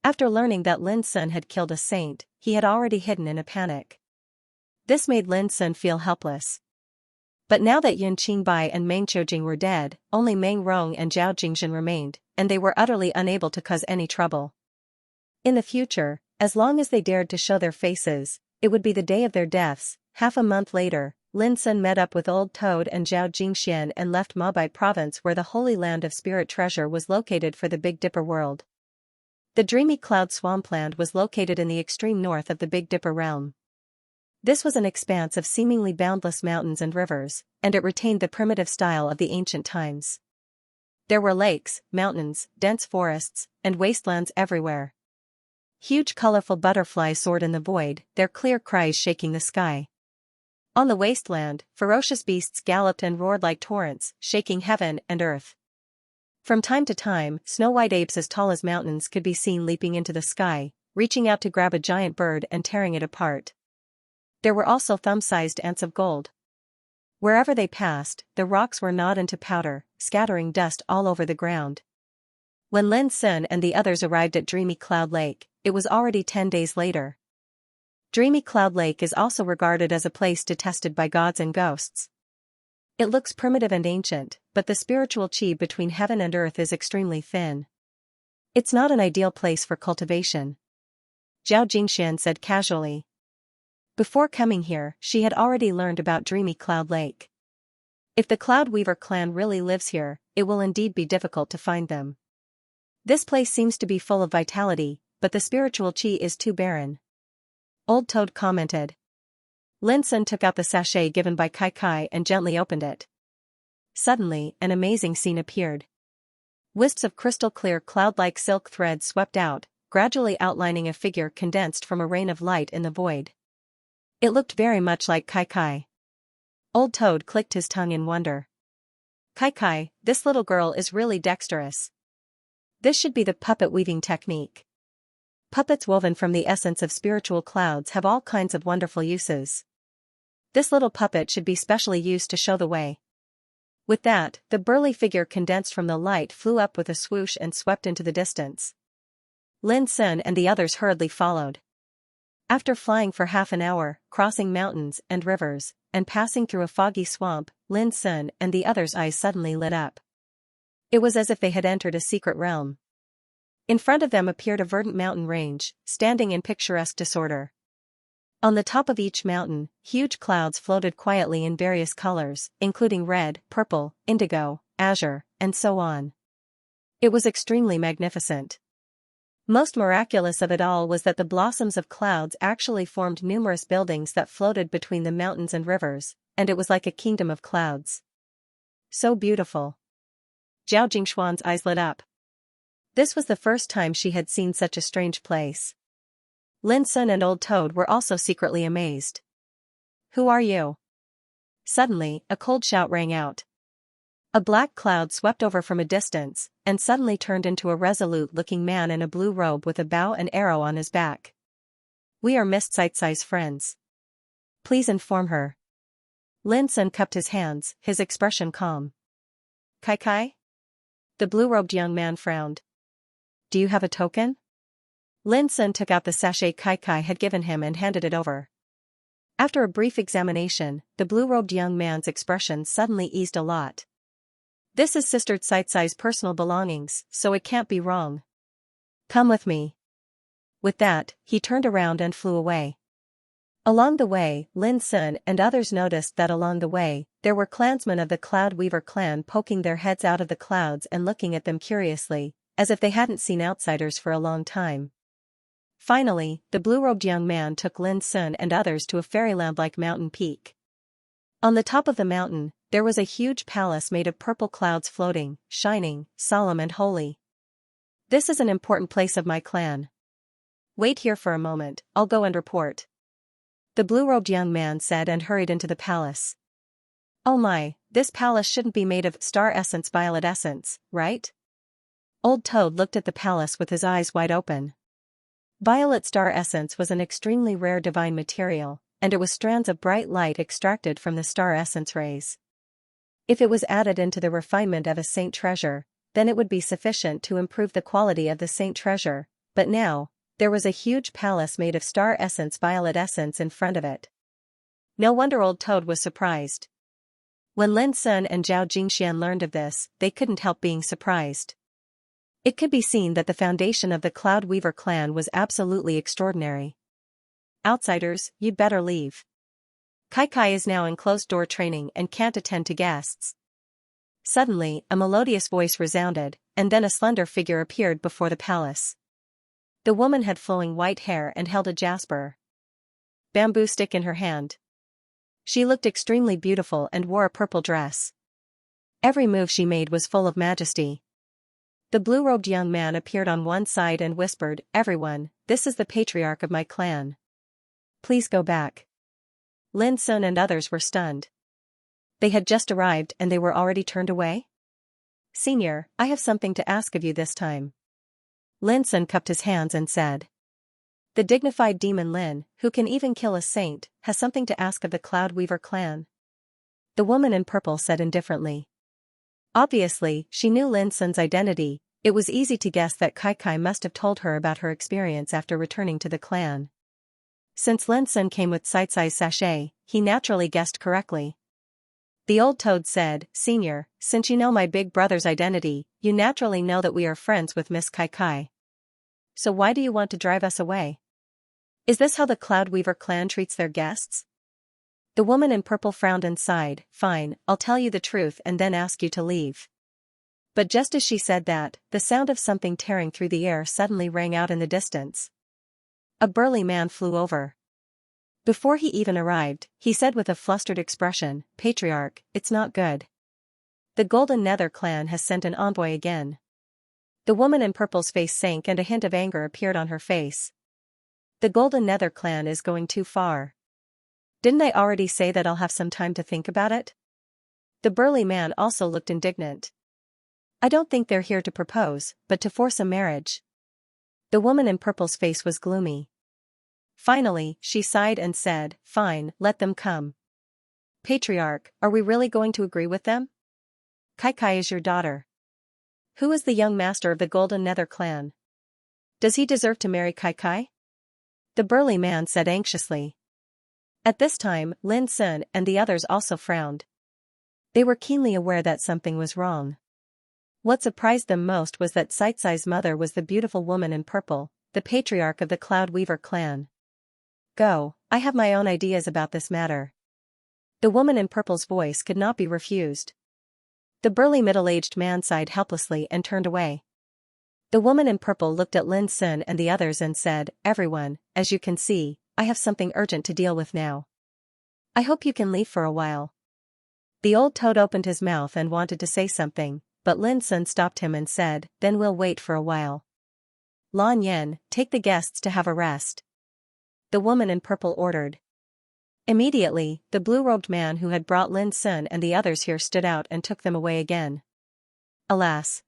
After learning that Lin Sun had killed a saint, he had already hidden in a panic. This made Lin Sun feel helpless. But now that Yun Qingbai and Meng Qiujing were dead, only Meng Rong and Zhao Jingzhen remained, and they were utterly unable to cause any trouble. In the future, as long as they dared to show their faces, it would be the day of their deaths. Half a month later, Lin Sun met up with Old Toad and Zhao Jingxian and left Mobite province where the Holy Land of Spirit treasure was located for the Big Dipper world. The dreamy cloud swampland was located in the extreme north of the Big Dipper realm. This was an expanse of seemingly boundless mountains and rivers, and it retained the primitive style of the ancient times. There were lakes, mountains, dense forests, and wastelands everywhere. Huge colorful butterflies soared in the void, their clear cries shaking the sky. On the wasteland, ferocious beasts galloped and roared like torrents, shaking heaven and earth. From time to time, snow-white apes as tall as mountains could be seen leaping into the sky, reaching out to grab a giant bird and tearing it apart. There were also thumb-sized ants of gold. Wherever they passed, the rocks were gnawed into powder, scattering dust all over the ground. When Lin Sun and the others arrived at Dreamy Cloud Lake, it was already 10 days later. Dreamy Cloud Lake is also regarded as a place detested by gods and ghosts. It looks primitive and ancient, but the spiritual chi between heaven and earth is extremely thin. It's not an ideal place for cultivation, Zhao Jingxian said casually. Before coming here, she had already learned about Dreamy Cloud Lake. If the Cloud Weaver clan really lives here, it will indeed be difficult to find them. This place seems to be full of vitality, but the spiritual chi is too barren. Old Toad commented. Lin Sun took out the sachet given by Kai Kai and gently opened it. Suddenly, an amazing scene appeared. Wisps of crystal-clear cloud-like silk thread swept out, gradually outlining a figure condensed from a rain of light in the void. It looked very much like Kai Kai. Old Toad clicked his tongue in wonder. Kai Kai, this little girl is really dexterous. This should be the puppet weaving technique. Puppets woven from the essence of spiritual clouds have all kinds of wonderful uses. This little puppet should be specially used to show the way. With that, the burly figure condensed from the light flew up with a swoosh and swept into the distance. Lin Sun and the others hurriedly followed. After flying for half an hour, crossing mountains and rivers, and passing through a foggy swamp, Lin Sun and the others' eyes suddenly lit up. It was as if they had entered a secret realm. In front of them appeared a verdant mountain range, standing in picturesque disorder. On the top of each mountain, huge clouds floated quietly in various colors, including red, purple, indigo, azure, and so on. It was extremely magnificent. Most miraculous of it all was that the blossoms of clouds actually formed numerous buildings that floated between the mountains and rivers, and it was like a kingdom of clouds. So beautiful. Zhao Jingxuan's eyes lit up. This was the first time she had seen such a strange place. Lin Sun and Old Toad were also secretly amazed. Who are you? Suddenly, a cold shout rang out. A black cloud swept over from a distance, and suddenly turned into a resolute-looking man in a blue robe with a bow and arrow on his back. We are Miss Xianxia's friends. Please inform her. Lin Sun cupped his hands, his expression calm. Kai Kai? The blue-robed young man frowned. Do you have a token? Lin Sun took out the sachet Kai Kai had given him and handed it over. After a brief examination, the blue-robed young man's expression suddenly eased a lot. This is Sister Xianxia's personal belongings, so it can't be wrong. Come with me. With that, he turned around and flew away. Along the way, Lin Sun and others noticed that along the way, there were clansmen of the Cloud Weaver clan poking their heads out of the clouds and looking at them curiously, as if they hadn't seen outsiders for a long time. Finally, the blue-robed young man took Lin Sun and others to a fairyland-like mountain peak. On the top of the mountain, there was a huge palace made of purple clouds floating, shining, solemn and holy. This is an important place of my clan. Wait here for a moment, I'll go and report. The blue-robed young man said and hurried into the palace. Oh my, this palace shouldn't be made of star essence violet essence, right? Old Toad looked at the palace with his eyes wide open. Violet star essence was an extremely rare divine material, and it was strands of bright light extracted from the star essence rays. If it was added into the refinement of a saint treasure, then it would be sufficient to improve the quality of the saint treasure, but now, there was a huge palace made of star essence violet essence in front of it. No wonder Old Toad was surprised. When Lin Sun and Zhao Jingxian learned of this, they couldn't help being surprised. It could be seen that the foundation of the Cloud Weaver clan was absolutely extraordinary. Outsiders, you'd better leave. Kai Kai is now in closed-door training and can't attend to guests. Suddenly, a melodious voice resounded, and then a slender figure appeared before the palace. The woman had flowing white hair and held a jasper bamboo stick in her hand. She looked extremely beautiful and wore a purple dress. Every move she made was full of majesty. The blue-robed young man appeared on one side and whispered, "Everyone, this is the patriarch of my clan. Please go back." Lin Sun and others were stunned. They had just arrived and they were already turned away? Senior, I have something to ask of you this time. Lin Sun cupped his hands and said. The dignified demon Lin, who can even kill a saint, has something to ask of the Cloud Weaver clan. The woman in purple said indifferently. Obviously, she knew Lin Sun's identity. It was easy to guess that Kai must have told her about her experience after returning to the clan. Since Lin Sun came with Xianxia's sachet, he naturally guessed correctly. The old toad said, "Senior, since you know my big brother's identity, you naturally know that we are friends with Miss Kai. So why do you want to drive us away? Is this how the Cloud Weaver clan treats their guests?" The woman in purple frowned and sighed. "Fine, I'll tell you the truth and then ask you to leave." But just as she said that, the sound of something tearing through the air suddenly rang out in the distance. A burly man flew over. Before he even arrived, he said with a flustered expression, "Patriarch, it's not good. The Golden Nether clan has sent an envoy again." The woman in purple's face sank and a hint of anger appeared on her face. The Golden Nether clan is going too far. Didn't I already say that I'll have some time to think about it? The burly man also looked indignant. I don't think they're here to propose, but to force a marriage. The woman in purple's face was gloomy. Finally, she sighed and said, "Fine, let them come." Patriarch, are we really going to agree with them? Kai is your daughter. Who is the young master of the Golden Nether clan? Does he deserve to marry Kai? The burly man said anxiously. At this time, Lin Sun and the others also frowned. They were keenly aware that something was wrong. What surprised them most was that Xianxia's mother was the beautiful woman in purple, the patriarch of the Cloud Weaver clan. Go, I have my own ideas about this matter. The woman in purple's voice could not be refused. The burly middle-aged man sighed helplessly and turned away. The woman in purple looked at Lin Sun and the others and said, "Everyone, as you can see, I have something urgent to deal with now. I hope you can leave for a while." The old toad opened his mouth and wanted to say something, but Lin Sun stopped him and said, "Then we'll wait for a while. Lan Yen, take the guests to have a rest." The woman in purple ordered. Immediately, the blue-robed man who had brought Lin Sun and the others here stood out and took them away again. Alas!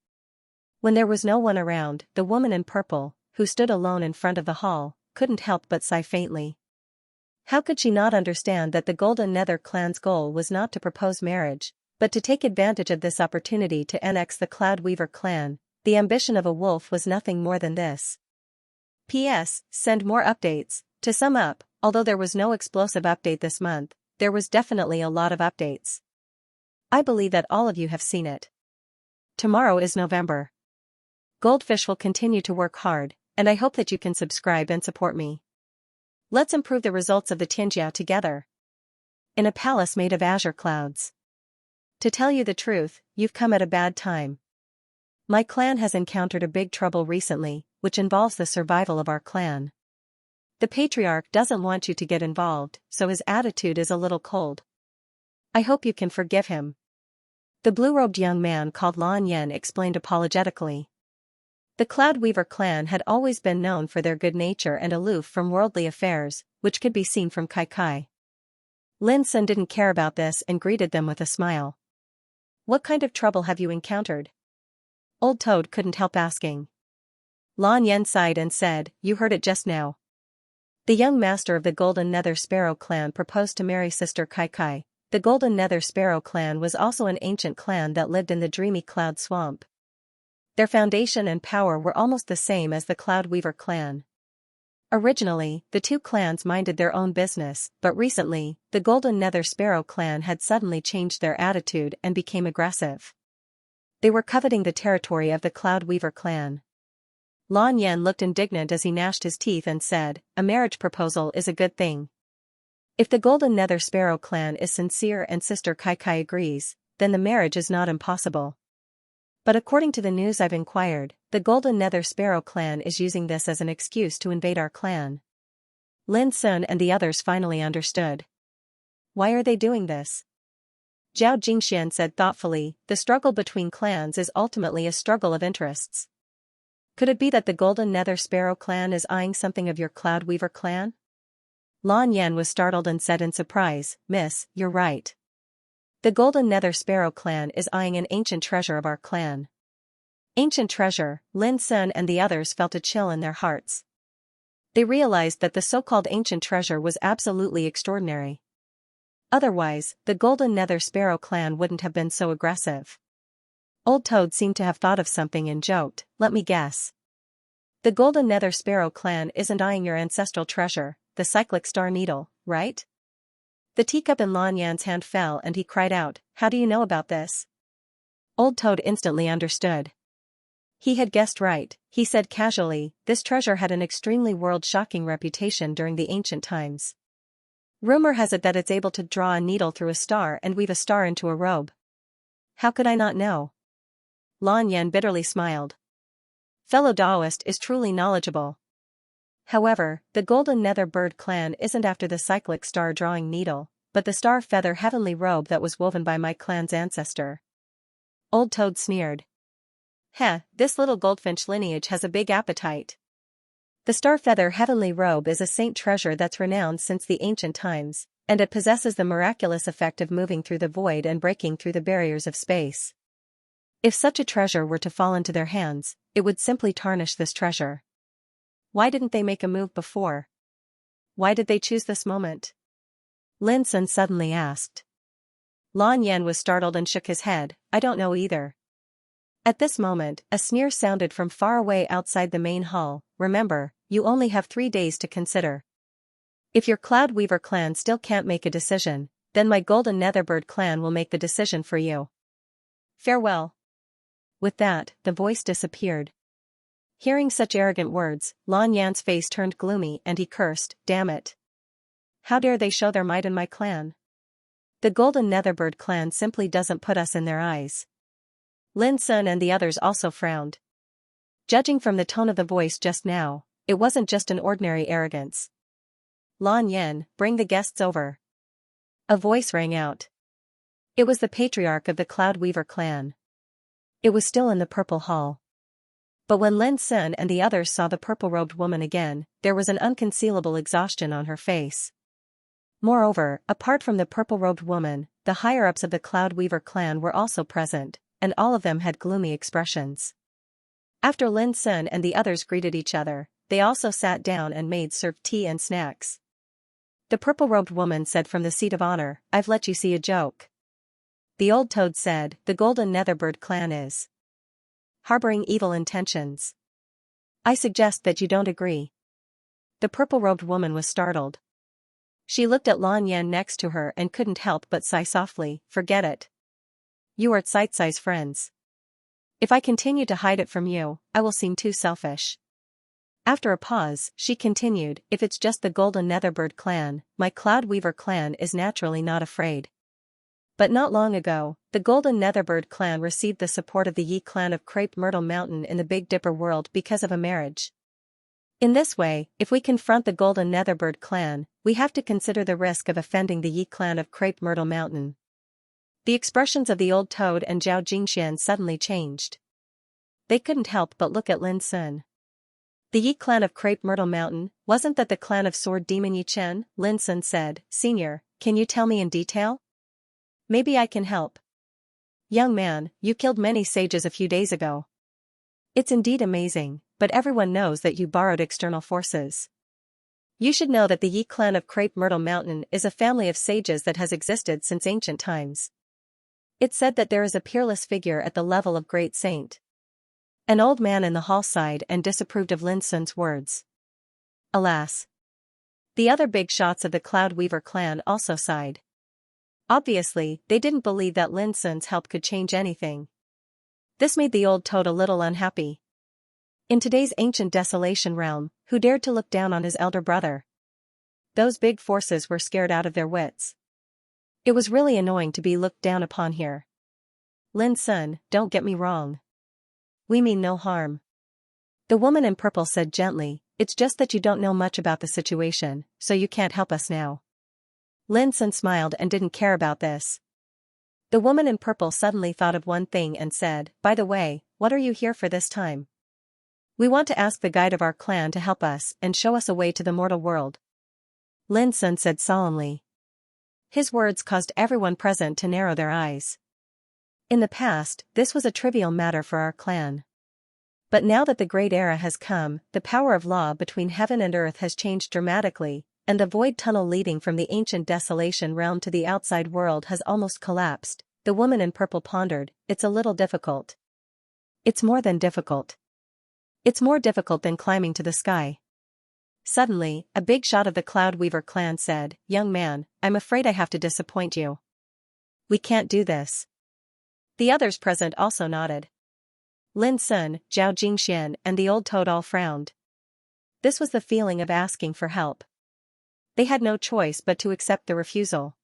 When there was no one around, the woman in purple, who stood alone in front of the hall, couldn't help but sigh faintly. How could she not understand that the Golden Nether clan's goal was not to propose marriage, but to take advantage of this opportunity to annex the Cloud Weaver clan? The ambition of a wolf was nothing more than this. P.S. Send more updates. To sum up, although there was no explosive update this month, there was definitely a lot of updates. I believe that all of you have seen it. Tomorrow is November. Goldfish will continue to work hard, and I hope that you can subscribe and support me. Let's improve the results of the Xianxia together. In a palace made of azure clouds. To tell you the truth, you've come at a bad time. My clan has encountered a big trouble recently, which involves the survival of our clan. The patriarch doesn't want you to get involved, so his attitude is a little cold. I hope you can forgive him. The blue-robed young man called Lan Yen explained apologetically. The Cloud Weaver clan had always been known for their good nature and aloof from worldly affairs, which could be seen from Kai. Lin Sun didn't care about this and greeted them with a smile. What kind of trouble have you encountered? Old Toad couldn't help asking. Lan Yen sighed and said, "You heard it just now. The young master of the Golden Nether Sparrow clan proposed to marry Sister Kai. The Golden Nether Sparrow clan was also an ancient clan that lived in the dreamy cloud swamp. Their foundation and power were almost the same as the Cloud Weaver clan. Originally, the two clans minded their own business, but recently, the Golden Nether Sparrow clan had suddenly changed their attitude and became aggressive. They were coveting the territory of the Cloud Weaver clan. Lan Yen looked indignant as he gnashed his teeth and said, "A marriage proposal is a good thing. If the Golden Nether Sparrow clan is sincere and Sister Kai agrees, then the marriage is not impossible. But according to the news I've inquired, the Golden Nether Sparrow clan is using this as an excuse to invade our clan." Lin Sun and the others finally understood. Why are they doing this? Zhao Jingxian said thoughtfully, "The struggle between clans is ultimately a struggle of interests. Could it be that the Golden Nether Sparrow clan is eyeing something of your Cloud Weaver clan?" Lan Yen was startled and said in surprise, "Miss, you're right. The Golden Nether Sparrow clan is eyeing an ancient treasure of our clan." Ancient treasure, Lin Sun and the others felt a chill in their hearts. They realized that the so-called ancient treasure was absolutely extraordinary. Otherwise, the Golden Nether Sparrow clan wouldn't have been so aggressive. Old Toad seemed to have thought of something and joked, "Let me guess. The Golden Nether Sparrow clan isn't eyeing your ancestral treasure, the cyclic star needle, right?" The teacup in Lan Yan's hand fell and he cried out, "How do you know about this?" Old Toad instantly understood. He had guessed right. He said casually, "This treasure had an extremely world-shocking reputation during the ancient times. Rumor has it that it's able to draw a needle through a star and weave a star into a robe." "How could I not know?" Lan Yan bitterly smiled. Fellow Taoist is truly knowledgeable. However, the Golden Nether Bird clan isn't after the cyclic star drawing needle, but the star feather heavenly robe that was woven by my clan's ancestor. Old Toad sneered. "Heh, this little goldfinch lineage has a big appetite. The star feather heavenly robe is a saint treasure that's renowned since the ancient times, and it possesses the miraculous effect of moving through the void and breaking through the barriers of space. If such a treasure were to fall into their hands, it would simply tarnish this treasure. Why didn't they make a move before? Why did they choose this moment?" Lin Sun suddenly asked. Lan Yan was startled and shook his head, "I don't know either." At this moment, a sneer sounded from far away outside the main hall. "Remember, you only have 3 days to consider. If your Cloud Weaver clan still can't make a decision, then my Golden Netherbird clan will make the decision for you. Farewell." With that, the voice disappeared. Hearing such arrogant words, Lan Yan's face turned gloomy and he cursed, "Damn it. How dare they show their might in my clan? The Golden Netherbird clan simply doesn't put us in their eyes." Lin Sun and the others also frowned. Judging from the tone of the voice just now, it wasn't just an ordinary arrogance. "Lan Yan, bring the guests over." A voice rang out. It was the patriarch of the Cloud Weaver clan. It was still in the purple hall. But when Lin Sun and the others saw the purple-robed woman again, there was an unconcealable exhaustion on her face. Moreover, apart from the purple-robed woman, the higher-ups of the Cloud Weaver clan were also present, and all of them had gloomy expressions. After Lin Sun and the others greeted each other, they also sat down and maids served tea and snacks. The purple-robed woman said from the seat of honor, "I've let you see a joke." The old toad said, "The Golden Netherbird clan is harboring evil intentions. I suggest that you don't agree." The purple-robed woman was startled. She looked at Lan Yan next to her and couldn't help but sigh softly, "Forget it. You are Tsai friends. If I continue to hide it from you, I will seem too selfish." After a pause, she continued, "If it's just the Golden Netherbird clan, my Cloud Weaver clan is naturally not afraid. But not long ago, the Golden Netherbird clan received the support of the Yi clan of Crepe Myrtle Mountain in the Big Dipper world because of a marriage. In this way, if we confront the Golden Netherbird clan, we have to consider the risk of offending the Yi clan of Crepe Myrtle Mountain." The expressions of the old toad and Zhao Jingxian suddenly changed. They couldn't help but look at Lin Sun. "The Yi clan of Crepe Myrtle Mountain, wasn't that the clan of Sword Demon Yi Chen?" Lin Sun said, "Senior, can you tell me in detail? Maybe I can help." "Young man, you killed many sages a few days ago. It's indeed amazing, but everyone knows that you borrowed external forces. You should know that the Yi clan of Crepe Myrtle Mountain is a family of sages that has existed since ancient times. It's said that there is a peerless figure at the level of great saint." An old man in the hall sighed and disapproved of Lin Sun's words. Alas. The other big shots of the Cloud Weaver clan also sighed. Obviously, they didn't believe that Lin Sun's help could change anything. This made the old toad a little unhappy. In today's ancient desolation realm, who dared to look down on his elder brother? Those big forces were scared out of their wits. It was really annoying to be looked down upon here. "Lin Sun, don't get me wrong. We mean no harm." The woman in purple said gently, "It's just that you don't know much about the situation, so you can't help us now." Lin Sun smiled and didn't care about this. The woman in purple suddenly thought of one thing and said, "By the way, what are you here for this time?" "We want to ask the guide of our clan to help us and show us a way to the mortal world," Lin Sun said solemnly. His words caused everyone present to narrow their eyes. In the past, this was a trivial matter for our clan. But now that the Great Era has come, the power of law between heaven and earth has changed dramatically, and the void tunnel leading from the ancient desolation realm to the outside world has almost collapsed. The woman in purple pondered, it's a little difficult. It's more than difficult. It's more difficult than climbing to the sky. Suddenly, a big shot of the Cloud Weaver clan said, young man, I'm afraid I have to disappoint you. We can't do this. The others present also nodded. Lin Sun, Zhao Jingxian, and the old toad all frowned. This was the feeling of asking for help. They had no choice but to accept the refusal.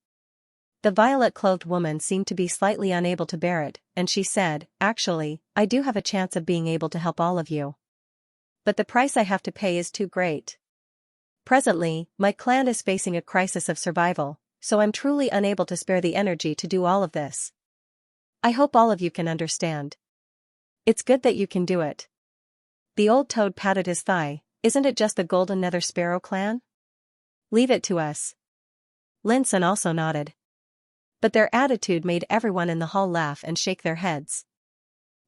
The violet-clothed woman seemed to be slightly unable to bear it, and she said, actually, I do have a chance of being able to help all of you. But the price I have to pay is too great. Presently, my clan is facing a crisis of survival, so I'm truly unable to spare the energy to do all of this. I hope all of you can understand. It's good that you can do it. The old toad patted his thigh, isn't it just the Golden Nether Sparrow clan? Leave it to us. Lin Sun also nodded. But their attitude made everyone in the hall laugh and shake their heads.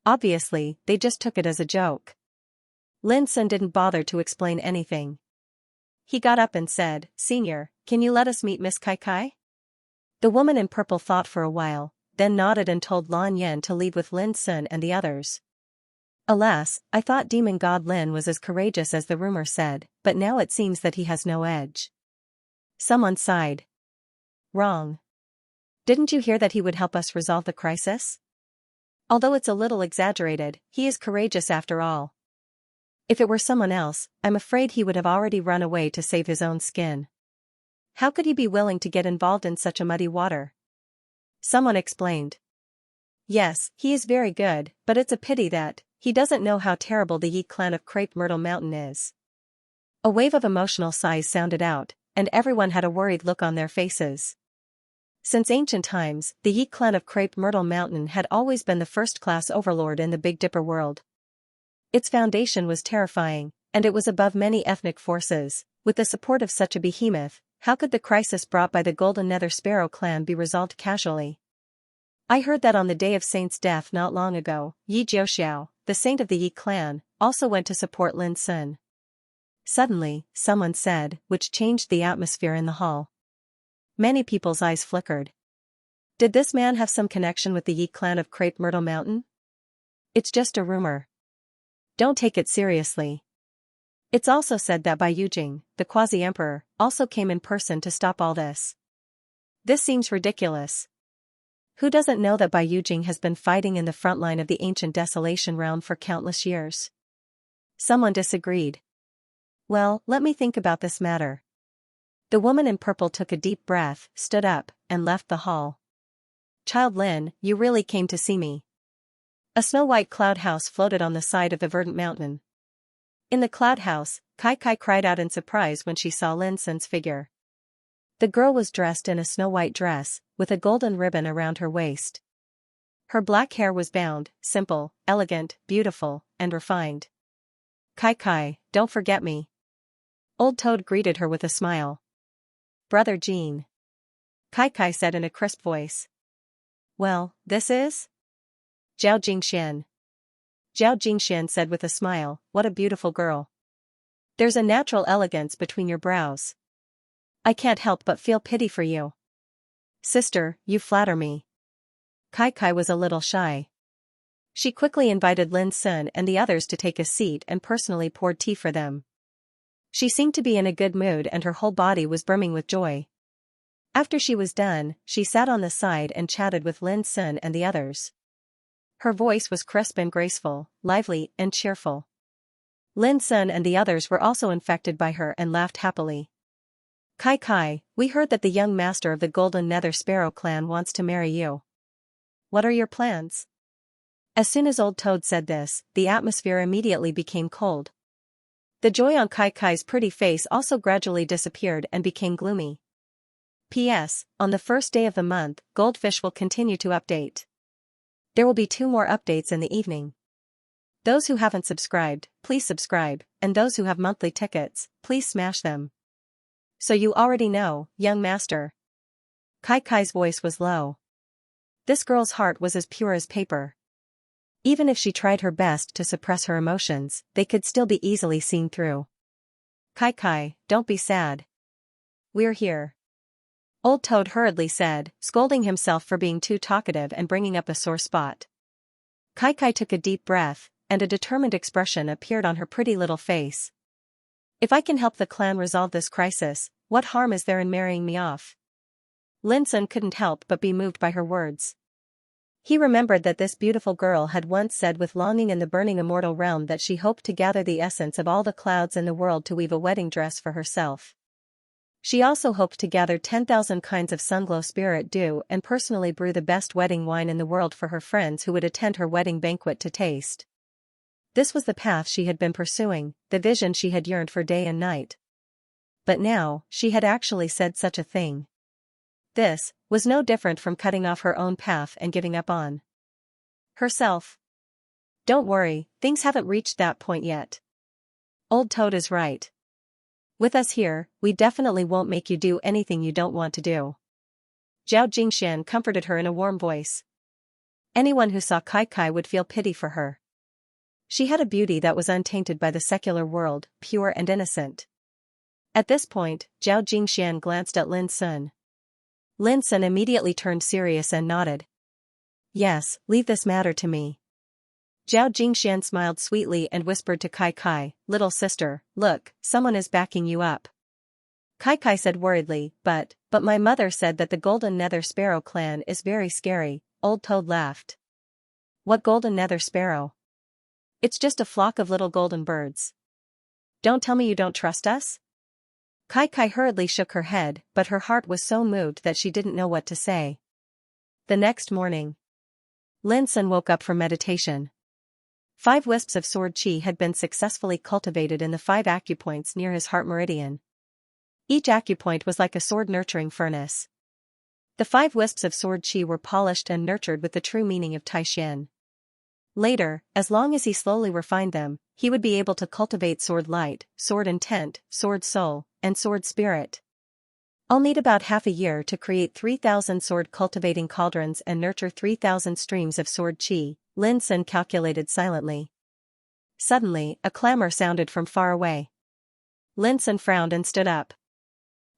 Obviously, they just took it as a joke. Lin Sun didn't bother to explain anything. He got up and said, Senior, can you let us meet Miss Kai Kai? The woman in purple thought for a while, then nodded and told Lan Yen to leave with Lin Sun and the others. Alas, I thought Demon God Lin was as courageous as the rumor said, but now it seems that he has no edge. Someone sighed. Wrong. Didn't you hear that he would help us resolve the crisis? Although it's a little exaggerated, he is courageous after all. If it were someone else, I'm afraid he would have already run away to save his own skin. How could he be willing to get involved in such a muddy water? Someone explained. Yes, he is very good, but it's a pity that he doesn't know how terrible the Yi clan of Crepe Myrtle Mountain is. A wave of emotional sighs sounded out, and everyone had a worried look on their faces. Since ancient times, the Yi clan of Crepe Myrtle Mountain had always been the first-class overlord in the Big Dipper world. Its foundation was terrifying, and it was above many ethnic forces. With the support of such a behemoth, how could the crisis brought by the Golden Nether Sparrow clan be resolved casually? I heard that on the day of Saint's death not long ago, Yi Jiuxiao, the saint of the Yi clan, also went to support Lin Sun. Suddenly, someone said, which changed the atmosphere in the hall. Many people's eyes flickered. Did this man have some connection with the Yi clan of Crepe Myrtle Mountain? It's just a rumor. Don't take it seriously. It's also said that Bai Yujing, the quasi-emperor, also came in person to stop all this. This seems ridiculous. Who doesn't know that Bai Yujing has been fighting in the front line of the ancient desolation realm for countless years? Someone disagreed. Well, let me think about this matter. The woman in purple took a deep breath, stood up, and left the hall. Child Lin, you really came to see me. A snow-white cloud house floated on the side of the verdant mountain. In the cloud house, Kai Kai cried out in surprise when she saw Lin Sun's figure. The girl was dressed in a snow-white dress, with a golden ribbon around her waist. Her black hair was bound, simple, elegant, beautiful, and refined. Kai Kai, don't forget me. Old Toad greeted her with a smile. Brother Jean. Kai Kai said in a crisp voice. Well, this is? Zhao Jingxian. Zhao Jingxian said with a smile, what a beautiful girl. There's a natural elegance between your brows. I can't help but feel pity for you. Sister, you flatter me. Kai Kai was a little shy. She quickly invited Lin Sun and the others to take a seat and personally poured tea for them. She seemed to be in a good mood and her whole body was brimming with joy. After she was done, she sat on the side and chatted with Lin Sun and the others. Her voice was crisp and graceful, lively and cheerful. Lin Sun and the others were also infected by her and laughed happily. Kai Kai, we heard that the young master of the Golden Nether Sparrow clan wants to marry you. What are your plans? As soon as Old Toad said this, the atmosphere immediately became cold. The joy on Kai Kai's pretty face also gradually disappeared and became gloomy. P.S. On the first day of the month, Goldfish will continue to update. There will be 2 more updates in the evening. Those who haven't subscribed, please subscribe, and those who have monthly tickets, please smash them. So you already know, young master. Kai Kai's voice was low. This girl's heart was as pure as paper. Even if she tried her best to suppress her emotions, they could still be easily seen through. Kai, don't be sad. We're here. Old Toad hurriedly said, scolding himself for being too talkative and bringing up a sore spot. Kai took a deep breath, and a determined expression appeared on her pretty little face. If I can help the clan resolve this crisis, what harm is there in marrying me off? Linsun couldn't help but be moved by her words. He remembered that this beautiful girl had once said with longing in the burning immortal realm that she hoped to gather the essence of all the clouds in the world to weave a wedding dress for herself. She also hoped to gather 10,000 kinds of sunglow spirit dew and personally brew the best wedding wine in the world for her friends who would attend her wedding banquet to taste. This was the path she had been pursuing, the vision she had yearned for day and night. But now, she had actually said such a thing. This was no different from cutting off her own path and giving up on herself. Don't worry, things haven't reached that point yet. Old Toad is right. With us here, we definitely won't make you do anything you don't want to do. Zhao Jingxian comforted her in a warm voice. Anyone who saw Kai would feel pity for her. She had a beauty that was untainted by the secular world, pure and innocent. At this point, Zhao Jingxian glanced at Lin Sun. Lin Sun immediately turned serious and nodded. Yes, leave this matter to me. Zhao Jingxian smiled sweetly and whispered to Kai, little sister, look, someone is backing you up. Kai said worriedly, but my mother said that the Golden Nether Sparrow clan is very scary. Old Toad laughed. What Golden Nether Sparrow? It's just a flock of little golden birds. Don't tell me you don't trust us? Kai hurriedly shook her head, but her heart was so moved that she didn't know what to say. The next morning, Lin Sun woke up from meditation. 5 wisps of sword chi had been successfully cultivated in the 5 acupoints near his heart meridian. Each acupoint was like a sword-nurturing furnace. The 5 wisps of sword chi were polished and nurtured with the true meaning of Taixin. Later, as long as he slowly refined them, he would be able to cultivate sword light, sword intent, sword soul, and sword spirit. I'll need about half a year to create 3,000 sword cultivating cauldrons and nurture 3,000 streams of sword chi, Lin Sun calculated silently. Suddenly, a clamor sounded from far away. Lin Sun frowned and stood up.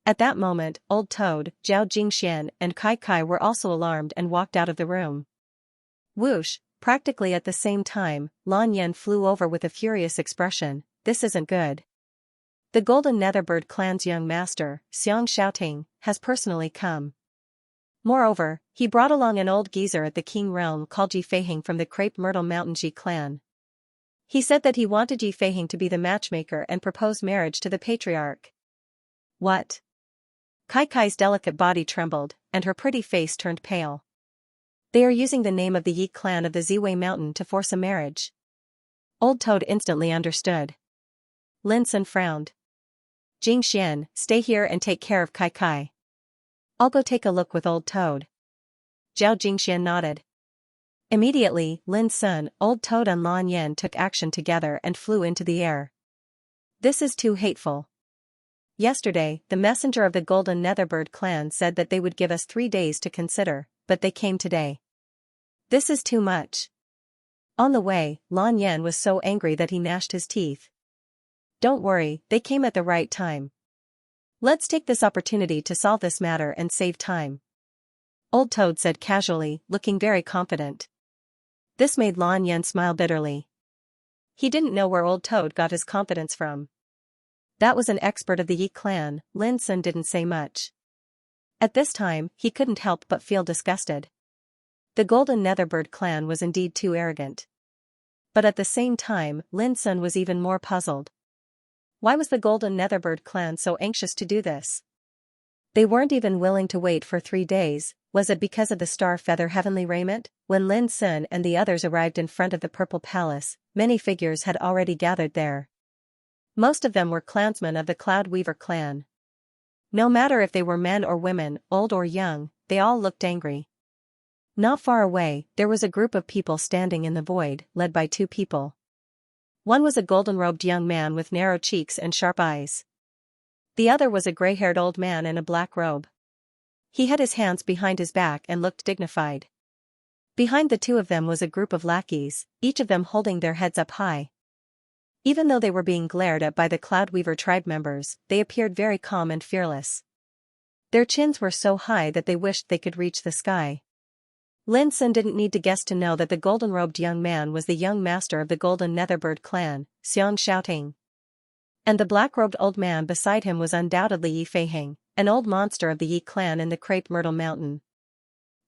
At that moment, Old Toad, Zhao Jingxian, and Kai were also alarmed and walked out of the room. Whoosh, practically at the same time, Lan Yan flew over with a furious expression. This isn't good. The Golden Netherbird clan's young master, Xianxia, has personally come. Moreover, he brought along an old geezer at the King realm called Ji Feihing from the Crepe Myrtle Mountain Ji clan. He said that he wanted Ji Feihing to be the matchmaker and propose marriage to the patriarch. What? Kai's delicate body trembled, and her pretty face turned pale. They are using the name of the Yi clan of the Ziwei Mountain to force a marriage. Old Toad instantly understood. Lin Sun frowned. Jingxian, stay here and take care of Kai. I'll go take a look with Old Toad. Zhao Jingxian nodded. Immediately, Lin Sun, Old Toad and Lan Yan took action together and flew into the air. This is too hateful. Yesterday, the messenger of the Golden Netherbird clan said that they would give us 3 days to consider, but they came today. This is too much. On the way, Lan Yan was so angry that he gnashed his teeth. Don't worry, they came at the right time. Let's take this opportunity to solve this matter and save time. Old Toad said casually, looking very confident. This made Lan Yan smile bitterly. He didn't know where Old Toad got his confidence from. That was an expert of the Yi clan. Lin Sun didn't say much. At this time, he couldn't help but feel disgusted. The Golden Netherbird clan was indeed too arrogant. But at the same time, Lin Sun was even more puzzled. Why was the Golden Netherbird clan so anxious to do this? They weren't even willing to wait for 3 days. Was it because of the star feather heavenly raiment? When Lin Sun and the others arrived in front of the Purple Palace, many figures had already gathered there. Most of them were clansmen of the Cloud Weaver clan. No matter if they were men or women, old or young, they all looked angry. Not far away, there was a group of people standing in the void, led by 2 people. One was a golden-robed young man with narrow cheeks and sharp eyes. The other was a gray-haired old man in a black robe. He had his hands behind his back and looked dignified. Behind the two of them was a group of lackeys, each of them holding their heads up high. Even though they were being glared at by the Cloudweaver tribe members, they appeared very calm and fearless. Their chins were so high that they wished they could reach the sky. Lin Sun didn't need to guess to know that the golden-robed young man was the young master of the Golden Netherbird clan, Xianxia. And the black-robed old man beside him was undoubtedly Yi Feiheng, an old monster of the Yi clan in the Crepe Myrtle Mountain.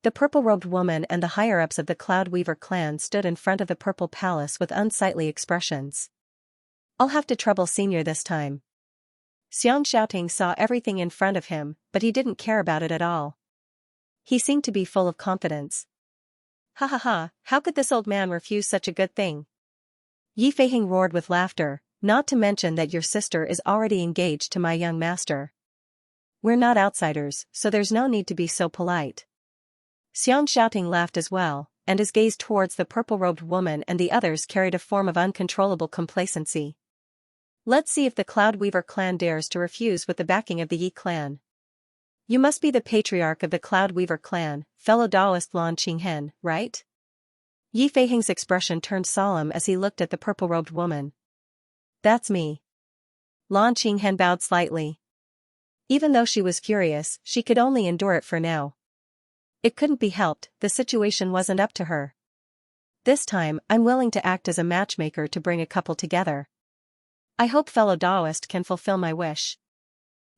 The purple-robed woman and the higher-ups of the Cloudweaver clan stood in front of the purple palace with unsightly expressions. "I'll have to trouble Senior this time." Xianxia saw everything in front of him, but he didn't care about it at all. He seemed to be full of confidence. "Ha ha ha, how could this old man refuse such a good thing?" Yi Feiheng roared with laughter, "Not to mention that your sister is already engaged to my young master. We're not outsiders, so there's no need to be so polite." Xianxia laughed as well, and his gaze towards the purple-robed woman and the others carried a form of uncontrollable complacency. "Let's see if the Cloudweaver clan dares to refuse with the backing of the Yi clan. You must be the patriarch of the Cloudweaver clan, fellow Taoist Lan Qinghen, right?" Yi Feiheng's expression turned solemn as he looked at the purple-robed woman. "That's me." Lan Qinghen bowed slightly. Even though she was furious, she could only endure it for now. It couldn't be helped, the situation wasn't up to her. "This time, I'm willing to act as a matchmaker to bring a couple together. I hope fellow Taoist can fulfill my wish."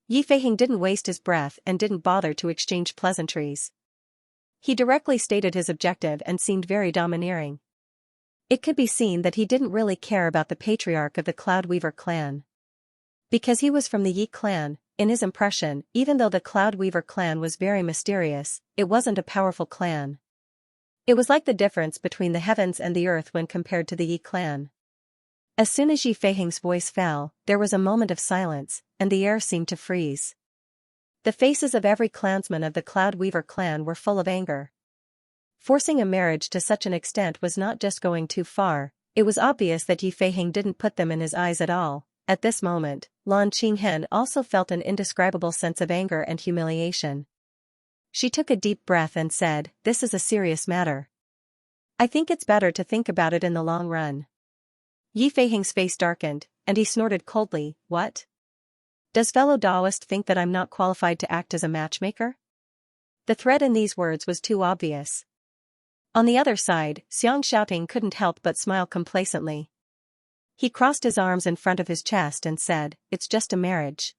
Yi Feiheng didn't waste his breath and didn't bother to exchange pleasantries. He directly stated his objective and seemed very domineering. It could be seen that he didn't really care about the patriarch of the Cloudweaver clan. Because he was from the Yi clan, in his impression, even though the Cloudweaver clan was very mysterious, it wasn't a powerful clan. It was like the difference between the heavens and the earth when compared to the Yi clan. As soon as Yi Feiheng's voice fell, there was a moment of silence, and the air seemed to freeze. The faces of every clansman of the Cloudweaver clan were full of anger. Forcing a marriage to such an extent was not just going too far, it was obvious that Yi Feiheng didn't put them in his eyes at all. At this moment, Lan Qinghen also felt an indescribable sense of anger and humiliation. She took a deep breath and said, "This is a serious matter. I think it's better to think about it in the long run." Yi Feiheng's face darkened, and he snorted coldly, "What? Does fellow Taoist think that I'm not qualified to act as a matchmaker?" The threat in these words was too obvious. On the other side, Xianxia couldn't help but smile complacently. He crossed his arms in front of his chest and said, "It's just a marriage.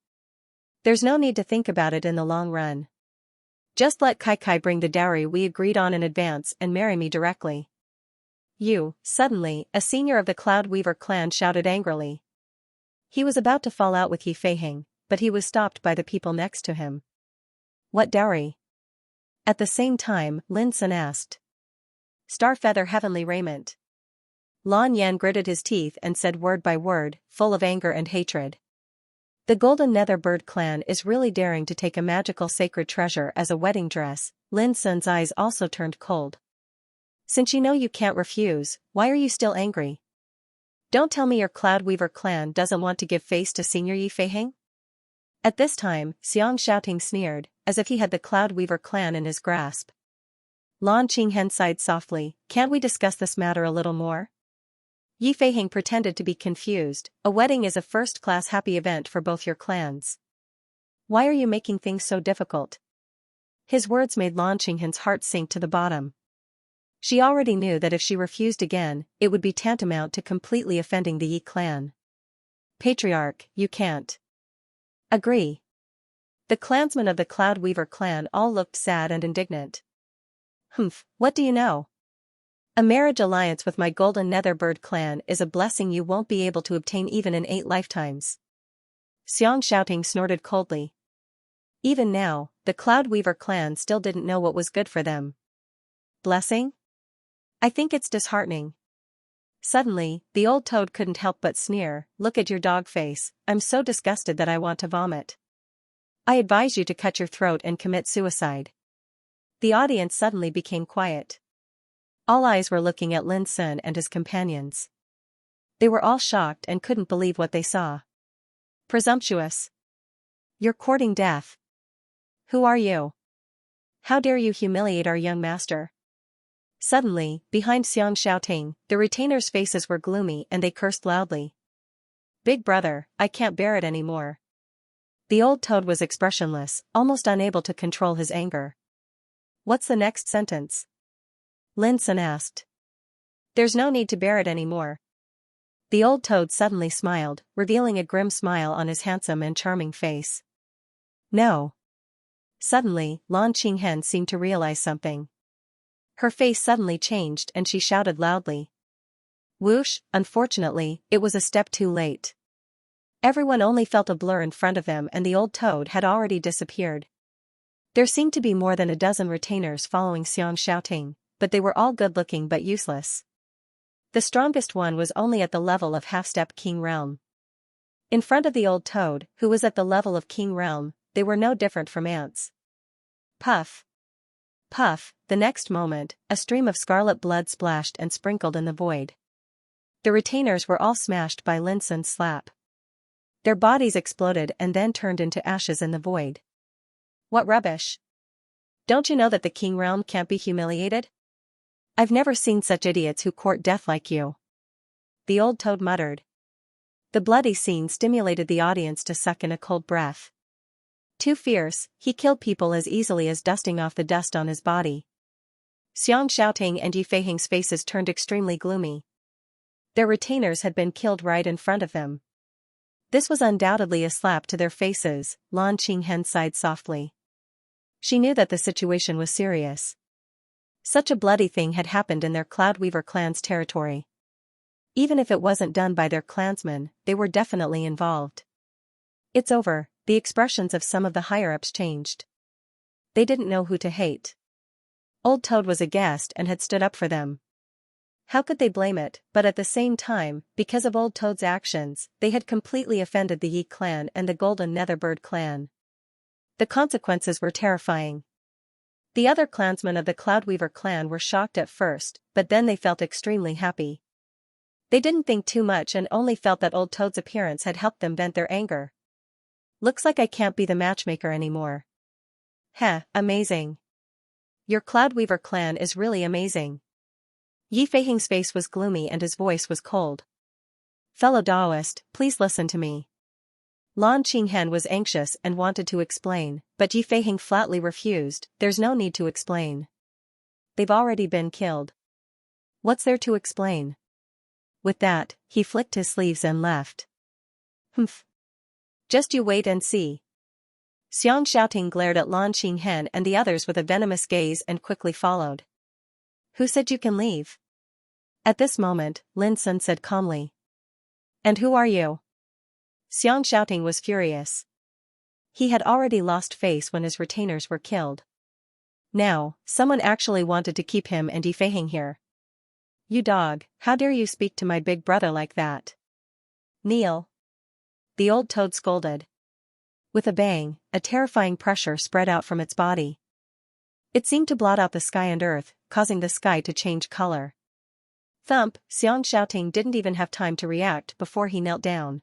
There's no need to think about it in the long run. Just let Kai bring the dowry we agreed on in advance and marry me directly." Suddenly, a senior of the Cloudweaver clan shouted angrily. He was about to fall out with Yi Feiheng, but he was stopped by the people next to him. "What dowry?" At the same time, Lin Sun asked. "Star feather heavenly raiment." Lan Yan gritted his teeth and said word by word, full of anger and hatred. "The Golden Netherbird clan is really daring to take a magical sacred treasure as a wedding dress." Lin Sun's eyes also turned cold. "Since you know you can't refuse, why are you still angry? Don't tell me your Cloudweaver clan doesn't want to give face to Senior Yi Feiheng?" At this time, Xianxia sneered, as if he had the Cloudweaver clan in his grasp. Lan Qinghen sighed softly, "Can't we discuss this matter a little more?" Yi Feiheng pretended to be confused. "A wedding is a first-class happy event for both your clans. Why are you making things so difficult?" His words made Lan Qinghen's heart sink to the bottom. She already knew that if she refused again, it would be tantamount to completely offending the Yi clan. "Patriarch, you can't agree." The clansmen of the Cloudweaver clan all looked sad and indignant. "Humph, what do you know? A marriage alliance with my Golden Netherbird clan is a blessing you won't be able to obtain even in 8 lifetimes." Xianxia snorted coldly. Even now, the Cloudweaver clan still didn't know what was good for them. "Blessing? I think it's disheartening." Suddenly, the old toad couldn't help but sneer, "Look at your dog face, I'm so disgusted that I want to vomit. I advise you to cut your throat and commit suicide." The audience suddenly became quiet. All eyes were looking at Lin Sun and his companions. They were all shocked and couldn't believe what they saw. "Presumptuous! You're courting death. Who are you? How dare you humiliate our young master?" Suddenly, behind Xianxia, the retainers' faces were gloomy and they cursed loudly. Big brother, I can't bear it anymore. The old toad was expressionless, almost unable to control his anger. What's the next sentence? Lin Sun asked. There's no need to bear it anymore. The old toad suddenly smiled, revealing a grim smile on his handsome and charming face. No. Suddenly, Lan Qinghen seemed to realize something. Her face suddenly changed and she shouted loudly. Whoosh, unfortunately, it was a step too late. Everyone only felt a blur in front of them and the old toad had already disappeared. There seemed to be more than a dozen retainers following Xianxia, but they were all good-looking but useless. The strongest one was only at the level of half-step King Realm. In front of the old toad, who was at the level of King Realm, they were no different from ants. Puff. Puff, the next moment, a stream of scarlet blood splashed and sprinkled in the void. The retainers were all smashed by Lin Sun's slap. Their bodies exploded and then turned into ashes in the void. What rubbish! Don't you know that the King Realm can't be humiliated? I've never seen such idiots who court death like you. The old toad muttered. The bloody scene stimulated the audience to suck in a cold breath. Too fierce, he killed people as easily as dusting off the dust on his body. Xianxia and Yi Feiheng's faces turned extremely gloomy. Their retainers had been killed right in front of them. This was undoubtedly a slap to their faces, Lan Qinghen sighed softly. She knew that the situation was serious. Such a bloody thing had happened in their Cloudweaver clan's territory. Even if it wasn't done by their clansmen, they were definitely involved. It's over, the expressions of some of the higher-ups changed. They didn't know who to hate. Old Toad was aghast and had stood up for them. How could they blame it, but at the same time, because of Old Toad's actions, they had completely offended the Yi clan and the Golden Netherbird clan. The consequences were terrifying. The other clansmen of the Cloudweaver clan were shocked at first, but then they felt extremely happy. They didn't think too much and only felt that Old Toad's appearance had helped them vent their anger. Looks like I can't be the matchmaker anymore. Heh, amazing. Your Cloudweaver clan is really amazing. Yi Feiheng's face was gloomy and his voice was cold. Fellow Daoist, please listen to me. Lan Qinghen was anxious and wanted to explain, but Yi Feiheng flatly refused. There's no need to explain. They've already been killed. What's there to explain? With that, he flicked his sleeves and left. Humph. Just you wait and see. Xianxia glared at Lan Qinghen and the others with a venomous gaze and quickly followed. Who said you can leave? At this moment, Lin Sun said calmly. And who are you? Xianxia was furious. He had already lost face when his retainers were killed. Now, someone actually wanted to keep him and Yi Feiheng here. You dog, how dare you speak to my big brother like that? Kneel. The old toad scolded. With a bang, a terrifying pressure spread out from its body. It seemed to blot out the sky and earth, causing the sky to change color. Thump, Xianxia didn't even have time to react before he knelt down.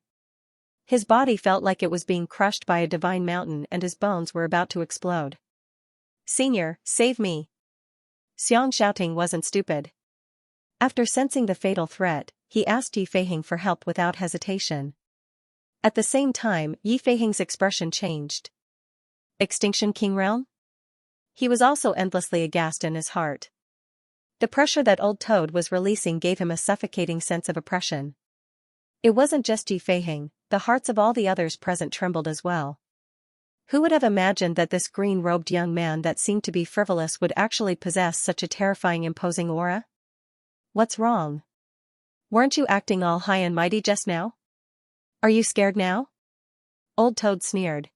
His body felt like it was being crushed by a divine mountain and his bones were about to explode. Senior, save me. Xianxia wasn't stupid. After sensing the fatal threat, he asked Yi Feiheng for help without hesitation. At the same time, Yi Feiheng's expression changed. Extinction King Realm? He was also endlessly aghast in his heart. The pressure that Old Toad was releasing gave him a suffocating sense of oppression. It wasn't just Yi Feiheng, the hearts of all the others present trembled as well. Who would have imagined that this green-robed young man that seemed to be frivolous would actually possess such a terrifying imposing aura? What's wrong? Weren't you acting all high and mighty just now? Are you scared now? Old Toad sneered.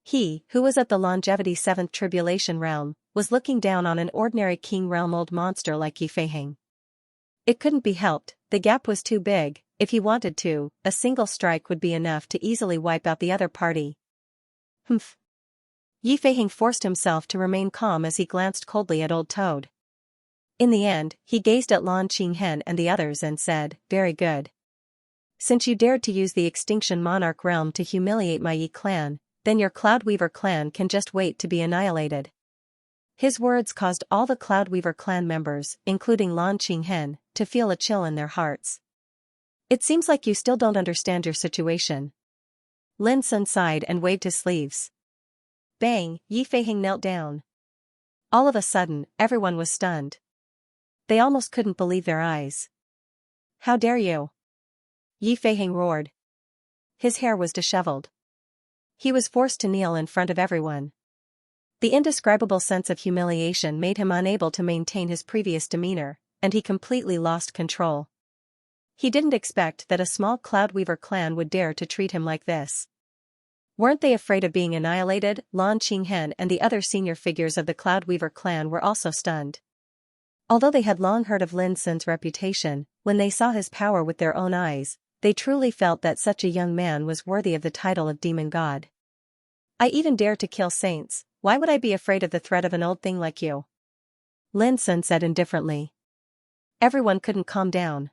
He, who was at the longevity 7th tribulation realm, was looking down on an ordinary king realm old monster like Yi Feiheng. It couldn't be helped, the gap was too big. If he wanted to, a single strike would be enough to easily wipe out the other party. Humph. Yi Feiheng forced himself to remain calm as he glanced coldly at Old Toad. In the end, he gazed at Lan Qinghen and the others and said, very good. Since you dared to use the Extinction Monarch realm to humiliate my Yi clan, then your Cloudweaver clan can just wait to be annihilated. His words caused all the Cloudweaver clan members, including Lan Qinghen, to feel a chill in their hearts. It seems like you still don't understand your situation. Lin Sun sighed and waved his sleeves. Bang, Yi Feiheng knelt down. All of a sudden, everyone was stunned. They almost couldn't believe their eyes. How dare you? Yi Feiheng roared. His hair was disheveled. He was forced to kneel in front of everyone. The indescribable sense of humiliation made him unable to maintain his previous demeanor, and he completely lost control. He didn't expect that a small Cloudweaver clan would dare to treat him like this. Weren't they afraid of being annihilated? Lan Qinghen and the other senior figures of the Cloudweaver clan were also stunned. Although they had long heard of Lin Sun's reputation, when they saw his power with their own eyes, they truly felt that such a young man was worthy of the title of demon god. I even dare to kill saints, why would I be afraid of the threat of an old thing like you? Lin Sun said indifferently. Everyone couldn't calm down.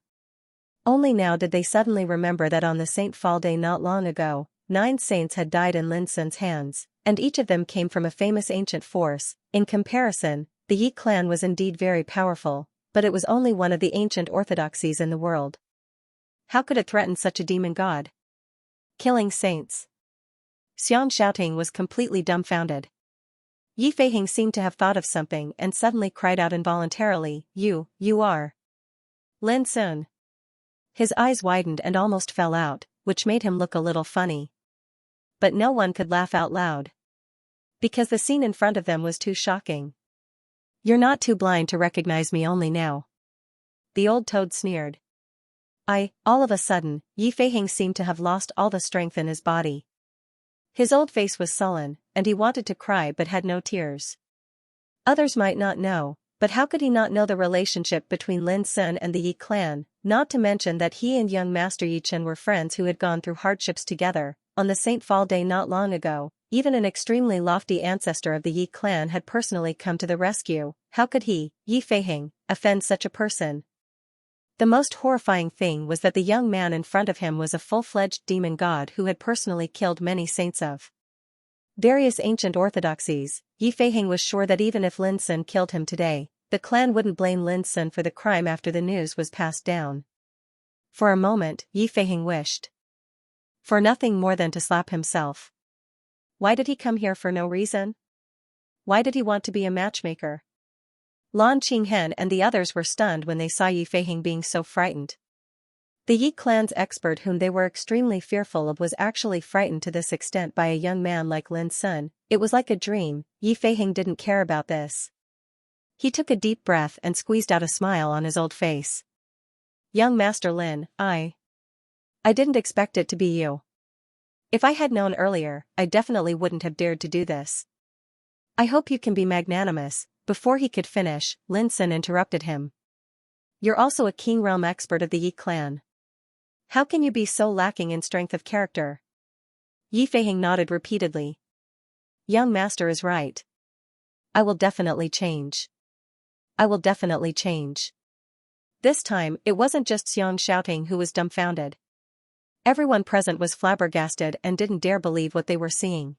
Only now did they suddenly remember that on the Saint Fall day not long ago, 9 saints had died in Lin Sun's hands, and each of them came from a famous ancient force. In comparison, the Yi clan was indeed very powerful, but it was only one of the ancient orthodoxies in the world. How could it threaten such a demon god? Killing saints. Xianxia was completely dumbfounded. Yi Feiheng seemed to have thought of something and suddenly cried out involuntarily, You are Lin Sun. His eyes widened and almost fell out, which made him look a little funny. But no one could laugh out loud. Because the scene in front of them was too shocking. You're not too blind to recognize me only now. The old toad sneered. All of a sudden, Yi Feiheng seemed to have lost all the strength in his body. His old face was sullen, and he wanted to cry but had no tears. Others might not know, but how could he not know the relationship between Lin Sun and the Yi clan, not to mention that he and young Master Yi Chen were friends who had gone through hardships together. On the Saint Fall day not long ago, even an extremely lofty ancestor of the Yi clan had personally come to the rescue. How could he, Yi Feiheng, offend such a person? The most horrifying thing was that the young man in front of him was a full-fledged demon god who had personally killed many saints of various ancient orthodoxies. Yi Feiheng was sure that even if Lin Sun killed him today, the clan wouldn't blame Lin Sun for the crime after the news was passed down. For a moment, Yi Feiheng wished for nothing more than to slap himself. Why did he come here for no reason? Why did he want to be a matchmaker? Lan Qinghen and the others were stunned when they saw Yi Feiheng being so frightened. The Yi clan's expert whom they were extremely fearful of was actually frightened to this extent by a young man like Lin Sun. It was like a dream. Yi Feiheng didn't care about this. He took a deep breath and squeezed out a smile on his old face. Young Master Lin, I didn't expect it to be you. If I had known earlier, I definitely wouldn't have dared to do this. I hope you can be magnanimous. Before he could finish, Lin Sun interrupted him. You're also a King Realm expert of the Yi clan. How can you be so lacking in strength of character? Yi Feiheng nodded repeatedly. Young Master is right. I will definitely change. I will definitely change. This time, it wasn't just Xianxia who was dumbfounded. Everyone present was flabbergasted and didn't dare believe what they were seeing.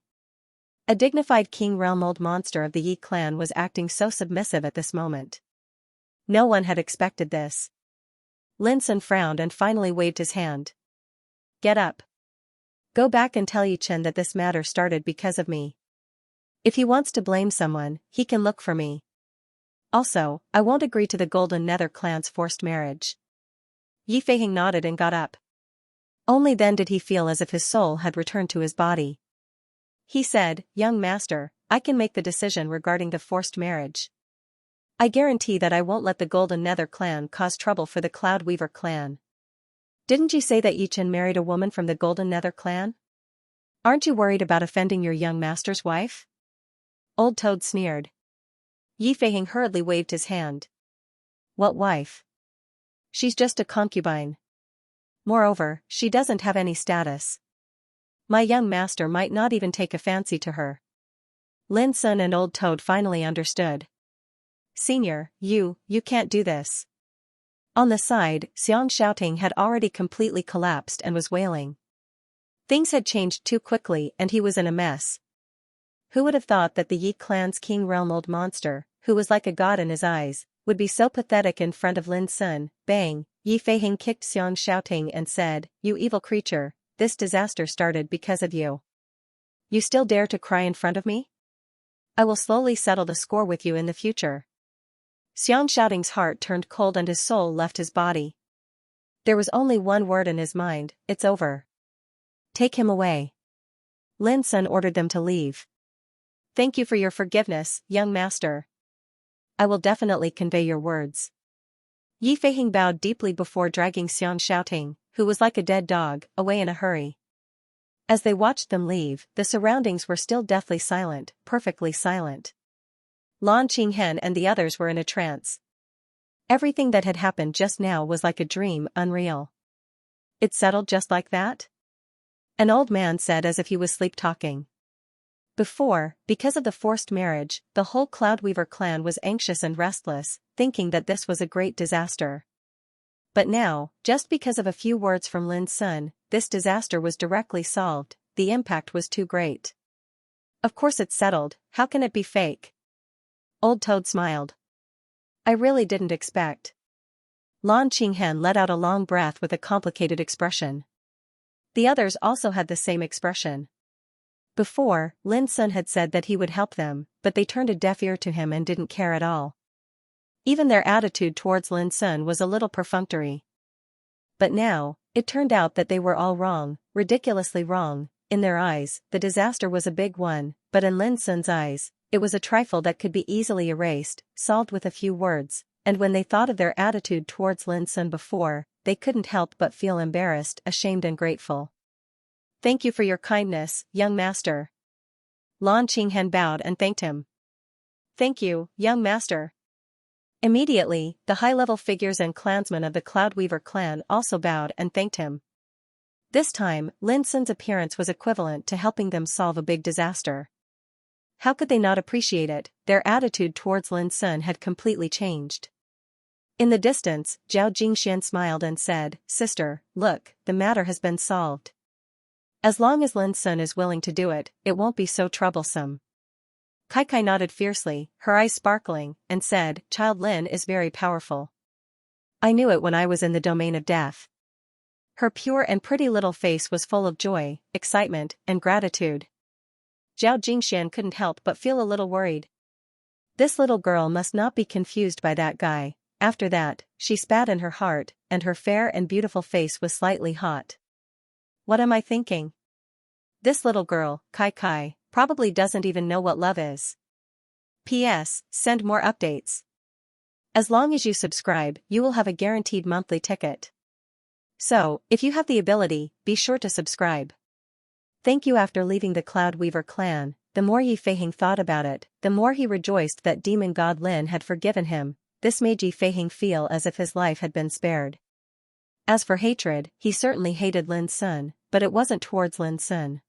A dignified King Realm old monster of the Yi clan was acting so submissive at this moment. No one had expected this. Lin Sun frowned and finally waved his hand. Get up. Go back and tell Yi Chen that this matter started because of me. If he wants to blame someone, he can look for me. Also, I won't agree to the Golden Nether clan's forced marriage. Yi Feiheng nodded and got up. Only then did he feel as if his soul had returned to his body. He said, Young Master, I can make the decision regarding the forced marriage. I guarantee that I won't let the Golden Nether clan cause trouble for the Cloudweaver clan. Didn't you say that Yi Chen married a woman from the Golden Nether clan? Aren't you worried about offending your young master's wife? Old Toad sneered. Yi Feiheng hurriedly waved his hand. What wife? She's just a concubine. Moreover, she doesn't have any status. My young master might not even take a fancy to her. Lin Sun and Old Toad finally understood. Senior, you can't do this. On the side, Xianxia had already completely collapsed and was wailing. Things had changed too quickly and he was in a mess. Who would have thought that the Yi clan's king realm old monster, who was like a god in his eyes, would be so pathetic in front of Lin Sun? Bang! Yi Feiheng kicked Xianxia and said, "You evil creature, this disaster started because of you. You still dare to cry in front of me? I will slowly settle the score with you in the future." Xianxia's heart turned cold and his soul left his body. There was only one word in his mind: it's over. Take him away. Lin Sun ordered them to leave. "Thank you for your forgiveness, young master. I will definitely convey your words." Yi Feiheng bowed deeply before dragging Xianxia, who was like a dead dog, away in a hurry. As they watched them leave, the surroundings were still deathly silent, perfectly silent. Lan Qinghen and the others were in a trance. Everything that had happened just now was like a dream, unreal. "It settled just like that?" an old man said as if he was sleep-talking. Before, because of the forced marriage, the whole Cloudweaver clan was anxious and restless, thinking that this was a great disaster. But now, just because of a few words from Lin Sun, this disaster was directly solved. The impact was too great. "Of course it's settled, how can it be fake?" Old Toad smiled. "I really didn't expect." Lan Qinghen let out a long breath with a complicated expression. The others also had the same expression. Before, Lin Sun had said that he would help them, but they turned a deaf ear to him and didn't care at all. Even their attitude towards Lin Sun was a little perfunctory. But now, it turned out that they were all wrong, ridiculously wrong. In their eyes, the disaster was a big one, but in Lin Sun's eyes, it was a trifle that could be easily erased, solved with a few words, and when they thought of their attitude towards Lin Sun before, they couldn't help but feel embarrassed, ashamed and grateful. "Thank you for your kindness, young master." Lan Qinghen bowed and thanked him. "Thank you, young master." Immediately, the high-level figures and clansmen of the Cloudweaver clan also bowed and thanked him. This time, Lin Sun's appearance was equivalent to helping them solve a big disaster. How could they not appreciate it? Their attitude towards Lin Sun had completely changed. In the distance, Zhao Jingxian smiled and said, "Sister, look, the matter has been solved. As long as Lin Sun is willing to do it, it won't be so troublesome." Kai nodded fiercely, her eyes sparkling, and said, "Child Lin is very powerful. I knew it when I was in the domain of death." Her pure and pretty little face was full of joy, excitement, and gratitude. Zhao Jingxian couldn't help but feel a little worried. This little girl must not be confused by that guy. After that, she spat in her heart, and her fair and beautiful face was slightly hot. "What am I thinking? This little girl, Kai, probably doesn't even know what love is." P.S. Send more updates. As long as you subscribe, you will have a guaranteed monthly ticket. So, if you have the ability, be sure to subscribe. Thank you. After leaving the Cloudweaver clan, the more Yi Feiheng thought about it, the more he rejoiced that demon god Lin had forgiven him. This made Yi Feiheng feel as if his life had been spared. As for hatred, he certainly hated Lin Sun, but it wasn't towards Lin Sun.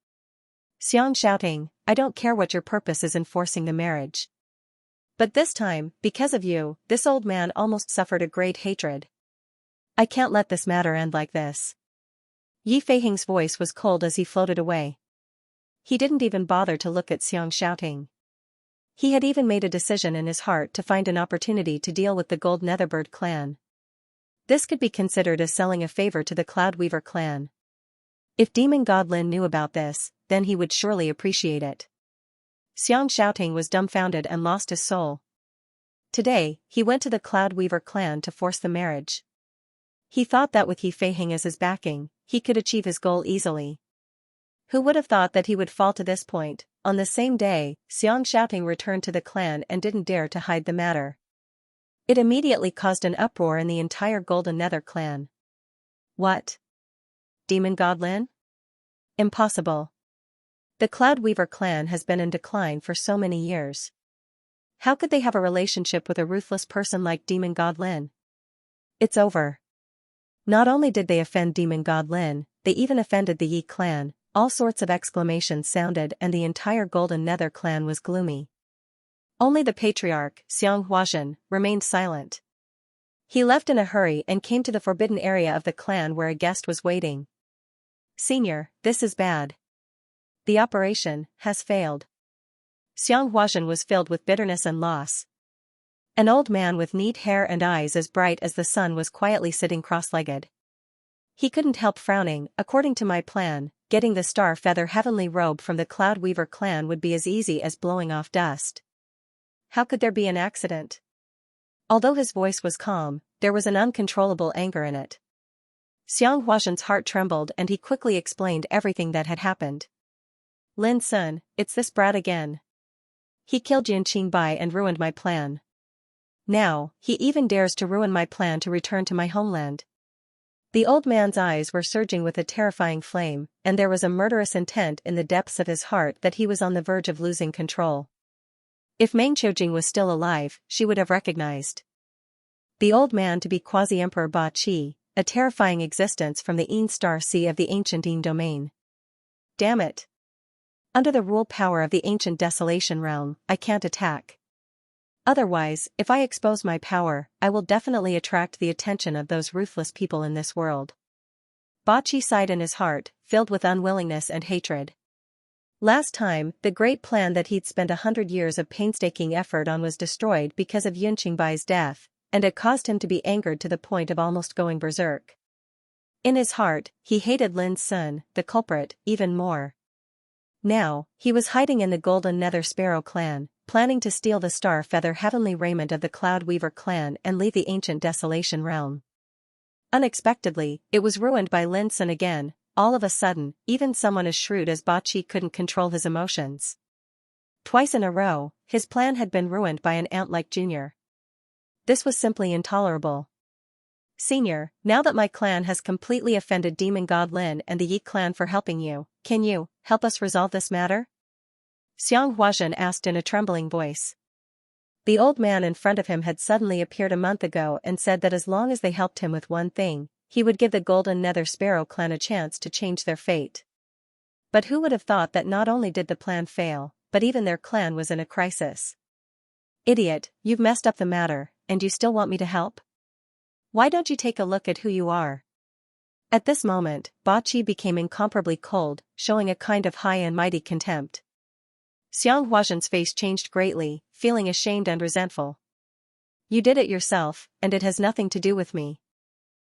Xianxia, "I don't care what your purpose is in forcing the marriage. But this time, because of you, this old man almost suffered a great hatred. I can't let this matter end like this." Yi Feiheng's voice was cold as he floated away. He didn't even bother to look at Xianxia. He had even made a decision in his heart to find an opportunity to deal with the Gold Netherbird clan. This could be considered as selling a favor to the Cloudweaver clan. If Demon God Lin knew about this, then he would surely appreciate it. Xianxia was dumbfounded and lost his soul. Today, he went to the Cloudweaver clan to force the marriage. He thought that with Yi Feiheng as his backing, he could achieve his goal easily. Who would have thought that he would fall to this point? On the same day, Xianxia returned to the clan and didn't dare to hide the matter. It immediately caused an uproar in the entire Golden Nether clan. What? Demon God Lin? Impossible. The Cloudweaver clan has been in decline for so many years. How could they have a relationship with a ruthless person like Demon God Lin? It's over. Not only did they offend Demon God Lin, they even offended the Yi clan. All sorts of exclamations sounded and the entire Golden Nether clan was gloomy. Only the patriarch, Xianxia, remained silent. He left in a hurry and came to the forbidden area of the clan where a guest was waiting. "Senior, this is bad. The operation has failed." Xianxia was filled with bitterness and loss. An old man with neat hair and eyes as bright as the sun was quietly sitting cross-legged. He couldn't help frowning. According to my plan, getting the star feather heavenly robe from the Cloud Weaver clan would be as easy as blowing off dust. How could there be an accident? Although his voice was calm, there was an uncontrollable anger in it. Xianxia's heart trembled and he quickly explained everything that had happened. Lin Sun, it's this brat again. He killed Xianxia and ruined my plan. Now, he even dares to ruin my plan to return to my homeland. The old man's eyes were surging with a terrifying flame, and there was a murderous intent in the depths of his heart that he was on the verge of losing control. If Meng Qiujing was still alive, she would have recognized the old man to be Quasi-Emperor Ba Qi, a terrifying existence from the Yin Star Sea of the ancient Yin domain. Damn it! Under the rule power of the ancient Desolation realm, I can't attack. Otherwise, if I expose my power, I will definitely attract the attention of those ruthless people in this world. Ba Qi sighed in his heart, filled with unwillingness and hatred. Last time, the great plan that he'd spent 100 years of painstaking effort on was destroyed because of Xianxia's death, and it caused him to be angered to the point of almost going berserk. In his heart, he hated Lin Sun, the culprit, even more. Now, he was hiding in the Golden Nether Sparrow clan, planning to steal the star feather heavenly raiment of the Cloud Weaver clan and leave the ancient Desolation realm. Unexpectedly, it was ruined by Lin Sun again. All of a sudden, even someone as shrewd as Ba Qi couldn't control his emotions. Twice in a row, his plan had been ruined by an ant-like junior. This was simply intolerable. Senior, now that my clan has completely offended Demon God Lin and the Yi clan for helping you, can you help us resolve this matter? Xianxia asked in a trembling voice. The old man in front of him had suddenly appeared a month ago and said that as long as they helped him with one thing, he would give the Golden Nether Sparrow clan a chance to change their fate. But who would have thought that not only did the plan fail, but even their clan was in a crisis? Idiot, you've messed up the matter, and you still want me to help? Why don't you take a look at who you are? At this moment, Ba Qi became incomparably cold, showing a kind of high and mighty contempt. Xianxia's face changed greatly, feeling ashamed and resentful. You did it yourself, and it has nothing to do with me.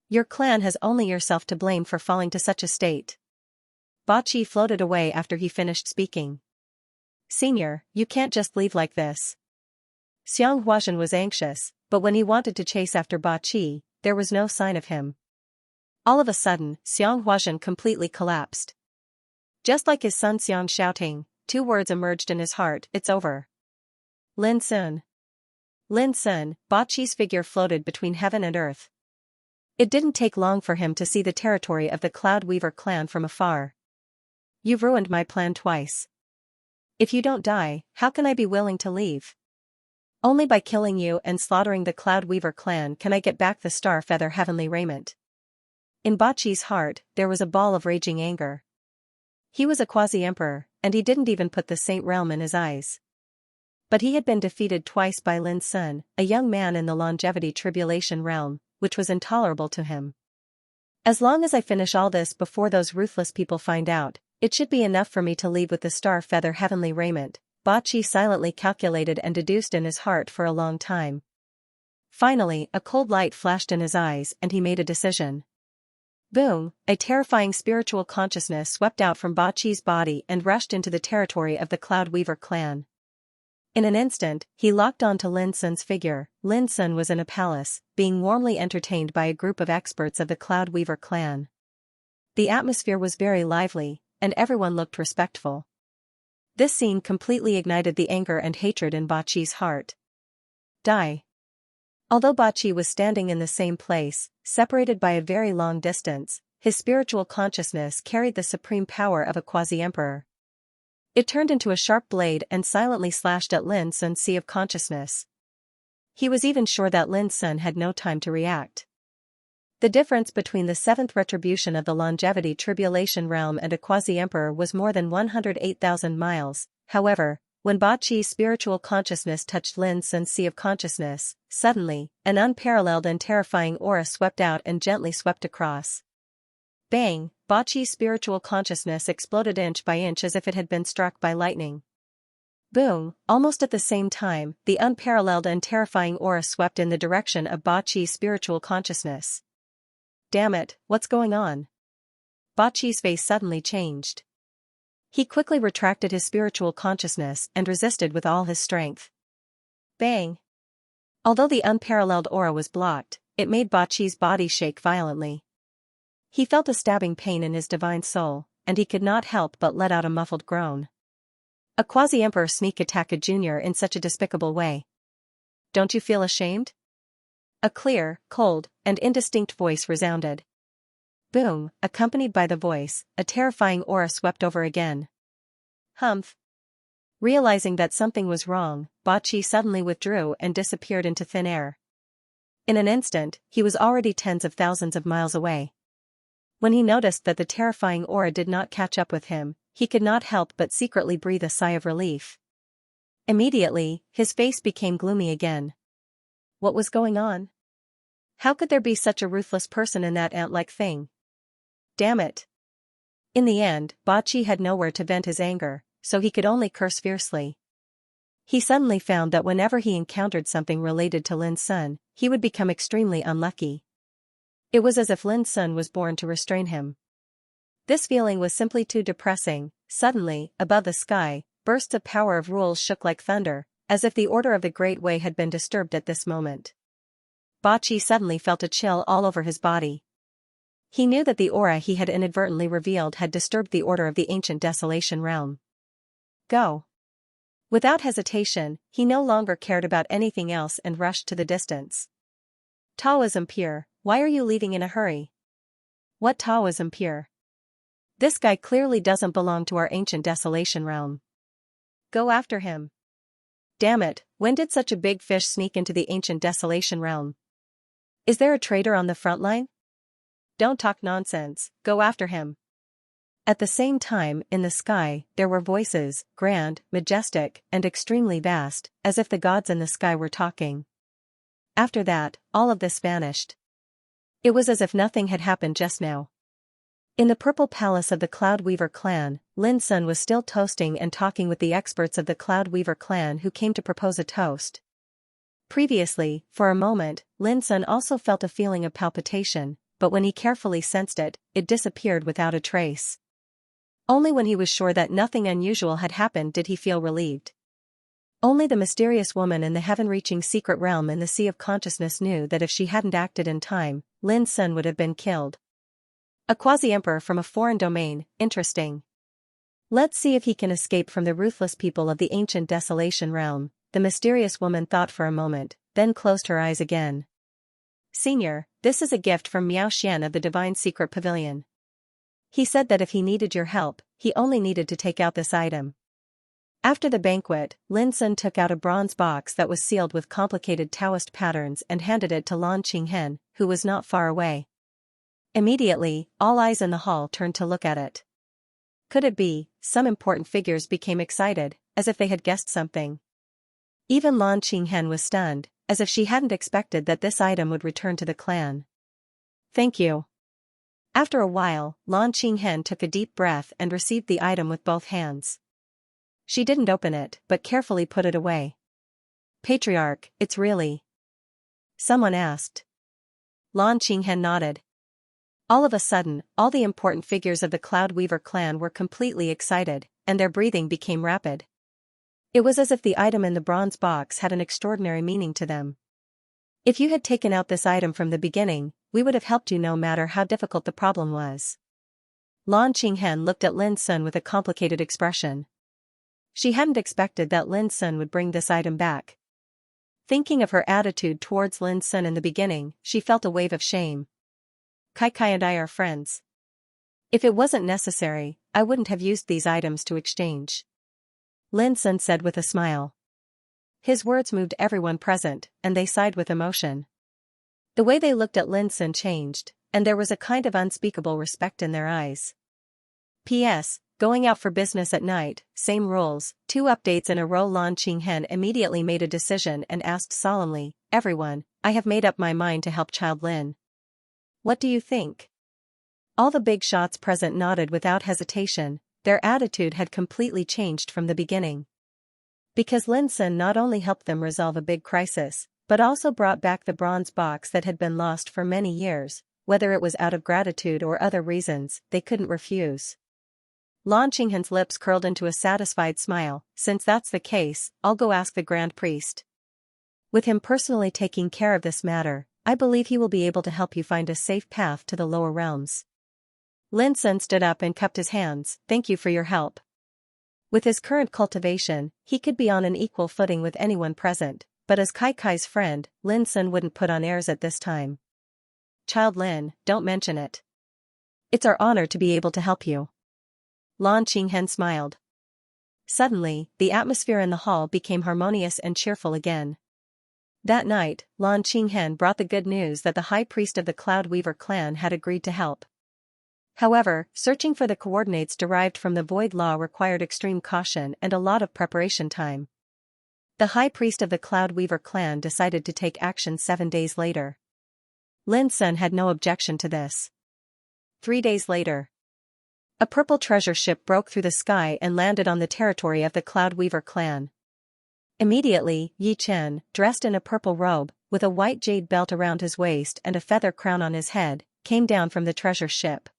Your clan has only yourself to blame for falling to such a state. Ba Qi floated away after he finished speaking. Senior, you can't just leave like this. Xianxia was anxious, but when he wanted to chase after Ba Qi, there was no sign of him. All of a sudden, Xianxia completely collapsed. Just like his son Xian shouting, two words emerged in his heart, it's over. Lin Sun. Lin Sun, Ba Qi's figure floated between heaven and earth. It didn't take long for him to see the territory of the Cloud Weaver clan from afar. You've ruined my plan twice. If you don't die, how can I be willing to leave? Only by killing you and slaughtering the Cloud Weaver clan can I get back the star feather heavenly raiment. In Ba Qi's heart, there was a ball of raging anger. He was a quasi-emperor, and he didn't even put the Saint Realm in his eyes. But he had been defeated twice by Lin Sun, a young man in the Longevity Tribulation realm, which was intolerable to him. As long as I finish all this before those ruthless people find out, it should be enough for me to leave with the star feather heavenly raiment, Ba Qi silently calculated and deduced in his heart for a long time. Finally, a cold light flashed in his eyes and he made a decision. Boom! A terrifying spiritual consciousness swept out from Ba Qi's body and rushed into the territory of the Cloud Weaver clan. In an instant, he locked onto Lin Sun's figure. Lin Sun was in a palace, being warmly entertained by a group of experts of the Cloud Weaver clan. The atmosphere was very lively, and everyone looked respectful. This scene completely ignited the anger and hatred in Ba Qi's heart. Die. Although Ba Qi was standing in the same place, separated by a very long distance, his spiritual consciousness carried the supreme power of a quasi-emperor. It turned into a sharp blade and silently slashed at Lin Sun's sea of consciousness. He was even sure that Lin Sun had no time to react. The difference between the seventh retribution of the Longevity Tribulation realm and a quasi-emperor was more than 108,000 miles. However, when Ba Qi's spiritual consciousness touched Lin Sun's sea of consciousness, suddenly, an unparalleled and terrifying aura swept out and gently swept across. Bang! Ba Qi's spiritual consciousness exploded inch by inch as if it had been struck by lightning. Boom, almost at the same time, the unparalleled and terrifying aura swept in the direction of Ba Qi's spiritual consciousness. Damn it, what's going on? Ba Qi's face suddenly changed. He quickly retracted his spiritual consciousness and resisted with all his strength. Bang! Although the unparalleled aura was blocked, it made Ba Qi's body shake violently. He felt a stabbing pain in his divine soul, and he could not help but let out a muffled groan. A quasi-emperor sneak attack a junior in such a despicable way. Don't you feel ashamed? A clear, cold, and indistinct voice resounded. Boom, accompanied by the voice, a terrifying aura swept over again. Humph. Realizing that something was wrong, Ba Qi suddenly withdrew and disappeared into thin air. In an instant, he was already tens of thousands of miles away. When he noticed that the terrifying aura did not catch up with him, he could not help but secretly breathe a sigh of relief. Immediately, his face became gloomy again. What was going on? How could there be such a ruthless person in that ant-like thing? Damn it! In the end, Ba Qi had nowhere to vent his anger, so he could only curse fiercely. He suddenly found that whenever he encountered something related to Lin Sun, he would become extremely unlucky. It was as if Lin Sun was born to restrain him. This feeling was simply too depressing. Suddenly, above the sky, bursts of power of rules shook like thunder, as if the order of the Great Way had been disturbed at this moment. Ba Qi suddenly felt a chill all over his body. He knew that the aura he had inadvertently revealed had disturbed the order of the ancient Desolation realm. Go. Without hesitation, he no longer cared about anything else and rushed to the distance. Taoism pure, why are you leaving in a hurry? What Taoism pure? This guy clearly doesn't belong to our ancient Desolation realm. Go after him. Damn it, when did such a big fish sneak into the ancient Desolation realm? Is there a traitor on the front line? Don't talk nonsense, go after him. At the same time, in the sky, there were voices, grand, majestic, and extremely vast, as if the gods in the sky were talking. After that, all of this vanished. It was as if nothing had happened just now. In the purple palace of the Cloud Weaver clan, Lin Sun was still toasting and talking with the experts of the Cloud Weaver clan who came to propose a toast. Previously, for a moment, Lin Sun also felt a feeling of palpitation, but when he carefully sensed it, it disappeared without a trace. Only when he was sure that nothing unusual had happened did he feel relieved. Only the mysterious woman in the heaven-reaching secret realm in the Sea of Consciousness knew that if she hadn't acted in time, Lin Sun would have been killed. A quasi-emperor from a foreign domain, interesting. Let's see if he can escape from the ruthless people of the ancient Desolation realm, the mysterious woman thought for a moment, then closed her eyes again. Senior, this is a gift from Miao Xian of the Divine Secret Pavilion. He said that if he needed your help, he only needed to take out this item. After the banquet, Lin Sun took out a bronze box that was sealed with complicated Taoist patterns and handed it to Lan Qinghen, who was not far away. Immediately, all eyes in the hall turned to look at it. Could it be? Some important figures became excited, as if they had guessed something. Even Lan Qinghen was stunned, as if she hadn't expected that this item would return to the clan. Thank you. After a while, Lan Qinghen took a deep breath and received the item with both hands. She didn't open it, but carefully put it away. Patriarch, it's really... Someone asked. Lan Qinghen nodded. All of a sudden, all the important figures of the Cloud Weaver clan were completely excited, and their breathing became rapid. It was as if the item in the bronze box had an extraordinary meaning to them. If you had taken out this item from the beginning, we would have helped you no matter how difficult the problem was. Lan Qinghen looked at Lin Sun with a complicated expression. She hadn't expected that Lin Sun would bring this item back. Thinking of her attitude towards Lin Sun in the beginning, she felt a wave of shame. Kai and I are friends. If it wasn't necessary, I wouldn't have used these items to exchange. Lin Sun said with a smile. His words moved everyone present, and they sighed with emotion. The way they looked at Lin Sun changed, and there was a kind of unspeakable respect in their eyes. P.S. Going out for business at night, same rules, 2 updates in a row. Lan Qinghen immediately made a decision and asked solemnly, everyone, I have made up my mind to help Child Lin. What do you think? All the big shots present nodded without hesitation, their attitude had completely changed from the beginning. Because Lin Sun not only helped them resolve a big crisis, but also brought back the bronze box that had been lost for many years, whether it was out of gratitude or other reasons, they couldn't refuse. Lan Qinghen's lips curled into a satisfied smile. Since that's the case, I'll go ask the Grand Priest. With him personally taking care of this matter, I believe he will be able to help you find a safe path to the lower realms. Lin Sun stood up and cupped his hands. Thank you for your help. With his current cultivation, he could be on an equal footing with anyone present, but as Kai Kai's friend, Lin Sun wouldn't put on airs at this time. Child Lin, don't mention it. It's our honor to be able to help you. Lan Qinghen smiled. Suddenly, the atmosphere in the hall became harmonious and cheerful again. That night, Lan Qinghen brought the good news that the high priest of the Cloud Weaver clan had agreed to help. However, searching for the coordinates derived from the Void Law required extreme caution and a lot of preparation time. The high priest of the Cloud Weaver clan decided to take action 7 days later. Lin Sun had no objection to this. 3 days later, a purple treasure ship broke through the sky and landed on the territory of the Cloud Weaver clan. Immediately, Yi Chen, dressed in a purple robe, with a white jade belt around his waist and a feather crown on his head, came down from the treasure ship.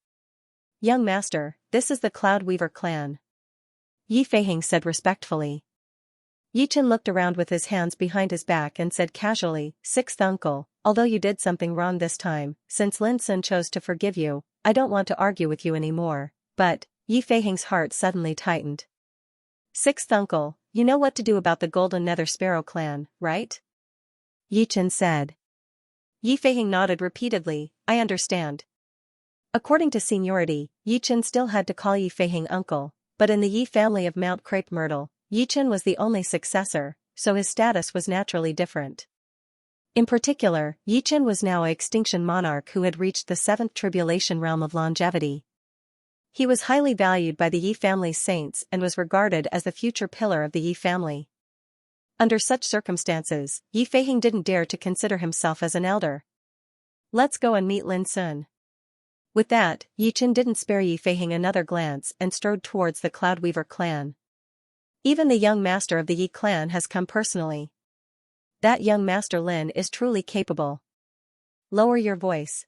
Young master, this is the Cloud Weaver clan. Yi Feiheng said respectfully. Yi Chen looked around with his hands behind his back and said casually, Sixth uncle, although you did something wrong this time, since Lin Sun chose to forgive you, I don't want to argue with you anymore. But, Yi Feiheng's heart suddenly tightened. Sixth uncle, you know what to do about the Golden Nether Sparrow clan, right? Yi Chen said. Yi Feiheng nodded repeatedly, I understand. According to seniority, Yi Chen still had to call Yi Feiheng uncle, but in the Yi family of Mount Crepe Myrtle, Yi Chen was the only successor, so his status was naturally different. In particular, Yi Chen was now an extinction monarch who had reached the 7th tribulation realm of longevity. He was highly valued by the Yi family's saints and was regarded as the future pillar of the Yi family. Under such circumstances, Yi Feiheng didn't dare to consider himself as an elder. Let's go and meet Lin Sun. With that, Yi Chen didn't spare Yi Feiheng another glance and strode towards the Cloudweaver clan. Even the young master of the Yi clan has come personally. That young master Lin is truly capable. Lower your voice.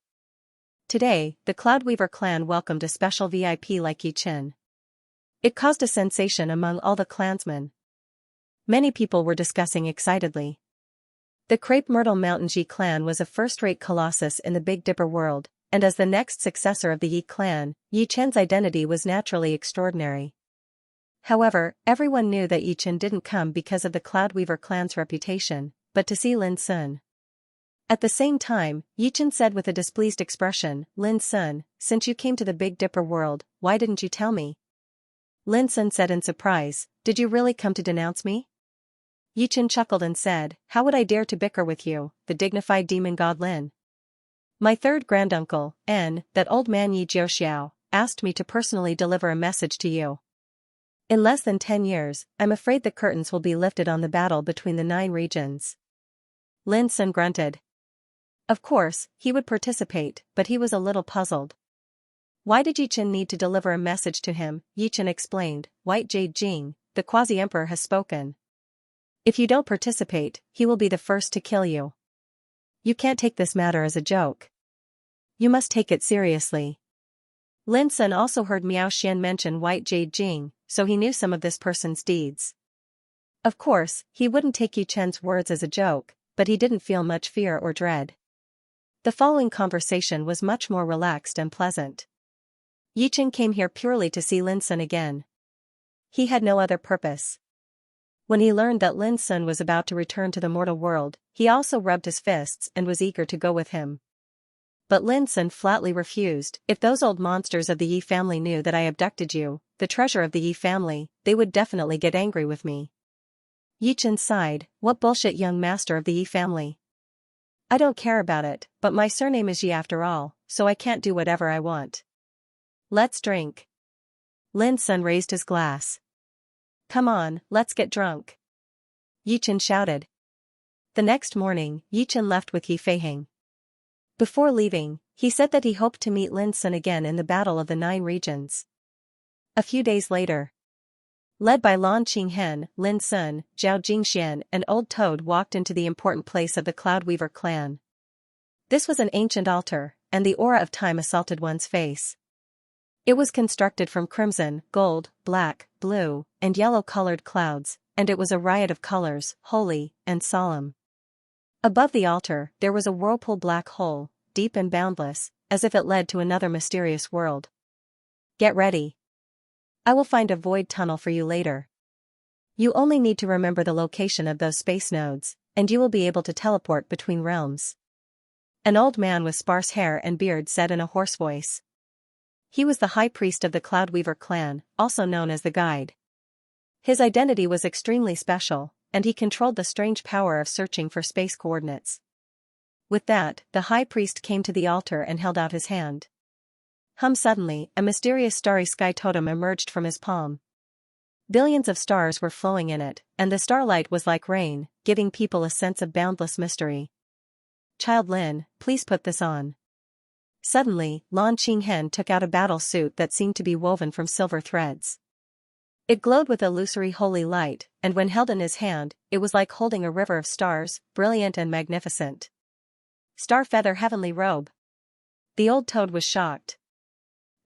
Today, the Cloudweaver clan welcomed a special VIP like Yi Chen. It caused a sensation among all the clansmen. Many people were discussing excitedly. The Crepe Myrtle Mountains Yi clan was a first-rate colossus in the Big Dipper world, and as the next successor of the Yi clan, Yi Chen's identity was naturally extraordinary. However, everyone knew that Yi Chen didn't come because of the Cloudweaver clan's reputation, but to see Lin Sun. At the same time, Yi Chen said with a displeased expression, Lin Sun, since you came to the Big Dipper world, why didn't you tell me? Lin Sun said in surprise, did you really come to denounce me? Yi Chen chuckled and said, how would I dare to bicker with you, the dignified demon god Lin? My third granduncle, N, that old man Yi Jiuxiao, asked me to personally deliver a message to you. In less than 10 years, I'm afraid the curtains will be lifted on the battle between the 9 regions. Lin Sun grunted. Of course, he would participate, but he was a little puzzled. Why did Yi Chen need to deliver a message to him? Yi Chen explained, White Jade Jing, the quasi-emperor has spoken. If you don't participate, he will be the first to kill you. You can't take this matter as a joke. You must take it seriously. Lin Sun also heard Miao Xian mention White Jade Jing, so he knew some of this person's deeds. Of course, he wouldn't take Yi Chen's words as a joke, but he didn't feel much fear or dread. The following conversation was much more relaxed and pleasant. Yi Chen came here purely to see Lin Sun again. He had no other purpose. When he learned that Lin Sun was about to return to the mortal world, he also rubbed his fists and was eager to go with him. But Lin Sun flatly refused. If those old monsters of the Yi family knew that I abducted you, the treasure of the Yi family, they would definitely get angry with me. Yi Chen sighed, what bullshit, young master of the Yi family. I don't care about it, but my surname is Yi after all, so I can't do whatever I want. Let's drink. Lin Sun raised his glass. Come on, let's get drunk. Yi Chen shouted. The next morning, Yi Chen left with Yi Feiheng. Before leaving, he said that he hoped to meet Lin Sun again in the Battle of the 9 Regions. A few days later, Led by Lan Qinghen, Lin Sun, Zhao Jingxian and Old Toad walked into the important place of the Cloudweaver clan. This was an ancient altar, and the aura of time assaulted one's face. It was constructed from crimson, gold, black, blue, and yellow-colored clouds, and it was a riot of colors, holy and solemn. Above the altar, there was a whirlpool black hole, deep and boundless, as if it led to another mysterious world. Get ready. I will find a void tunnel for you later. You only need to remember the location of those space nodes, and you will be able to teleport between realms. An old man with sparse hair and beard said in a hoarse voice. He was the high priest of the Cloudweaver clan, also known as the Guide. His identity was extremely special, and he controlled the strange power of searching for space coordinates. With that, the high priest came to the altar and held out his hand. Suddenly, a mysterious starry sky totem emerged from his palm. Billions of stars were flowing in it, and the starlight was like rain, giving people a sense of boundless mystery. Child Lin, please put this on. Suddenly, Lan Qinghen took out a battle suit that seemed to be woven from silver threads. It glowed with illusory holy light, and when held in his hand, it was like holding a river of stars, brilliant and magnificent. Star feather heavenly robe. The old toad was shocked.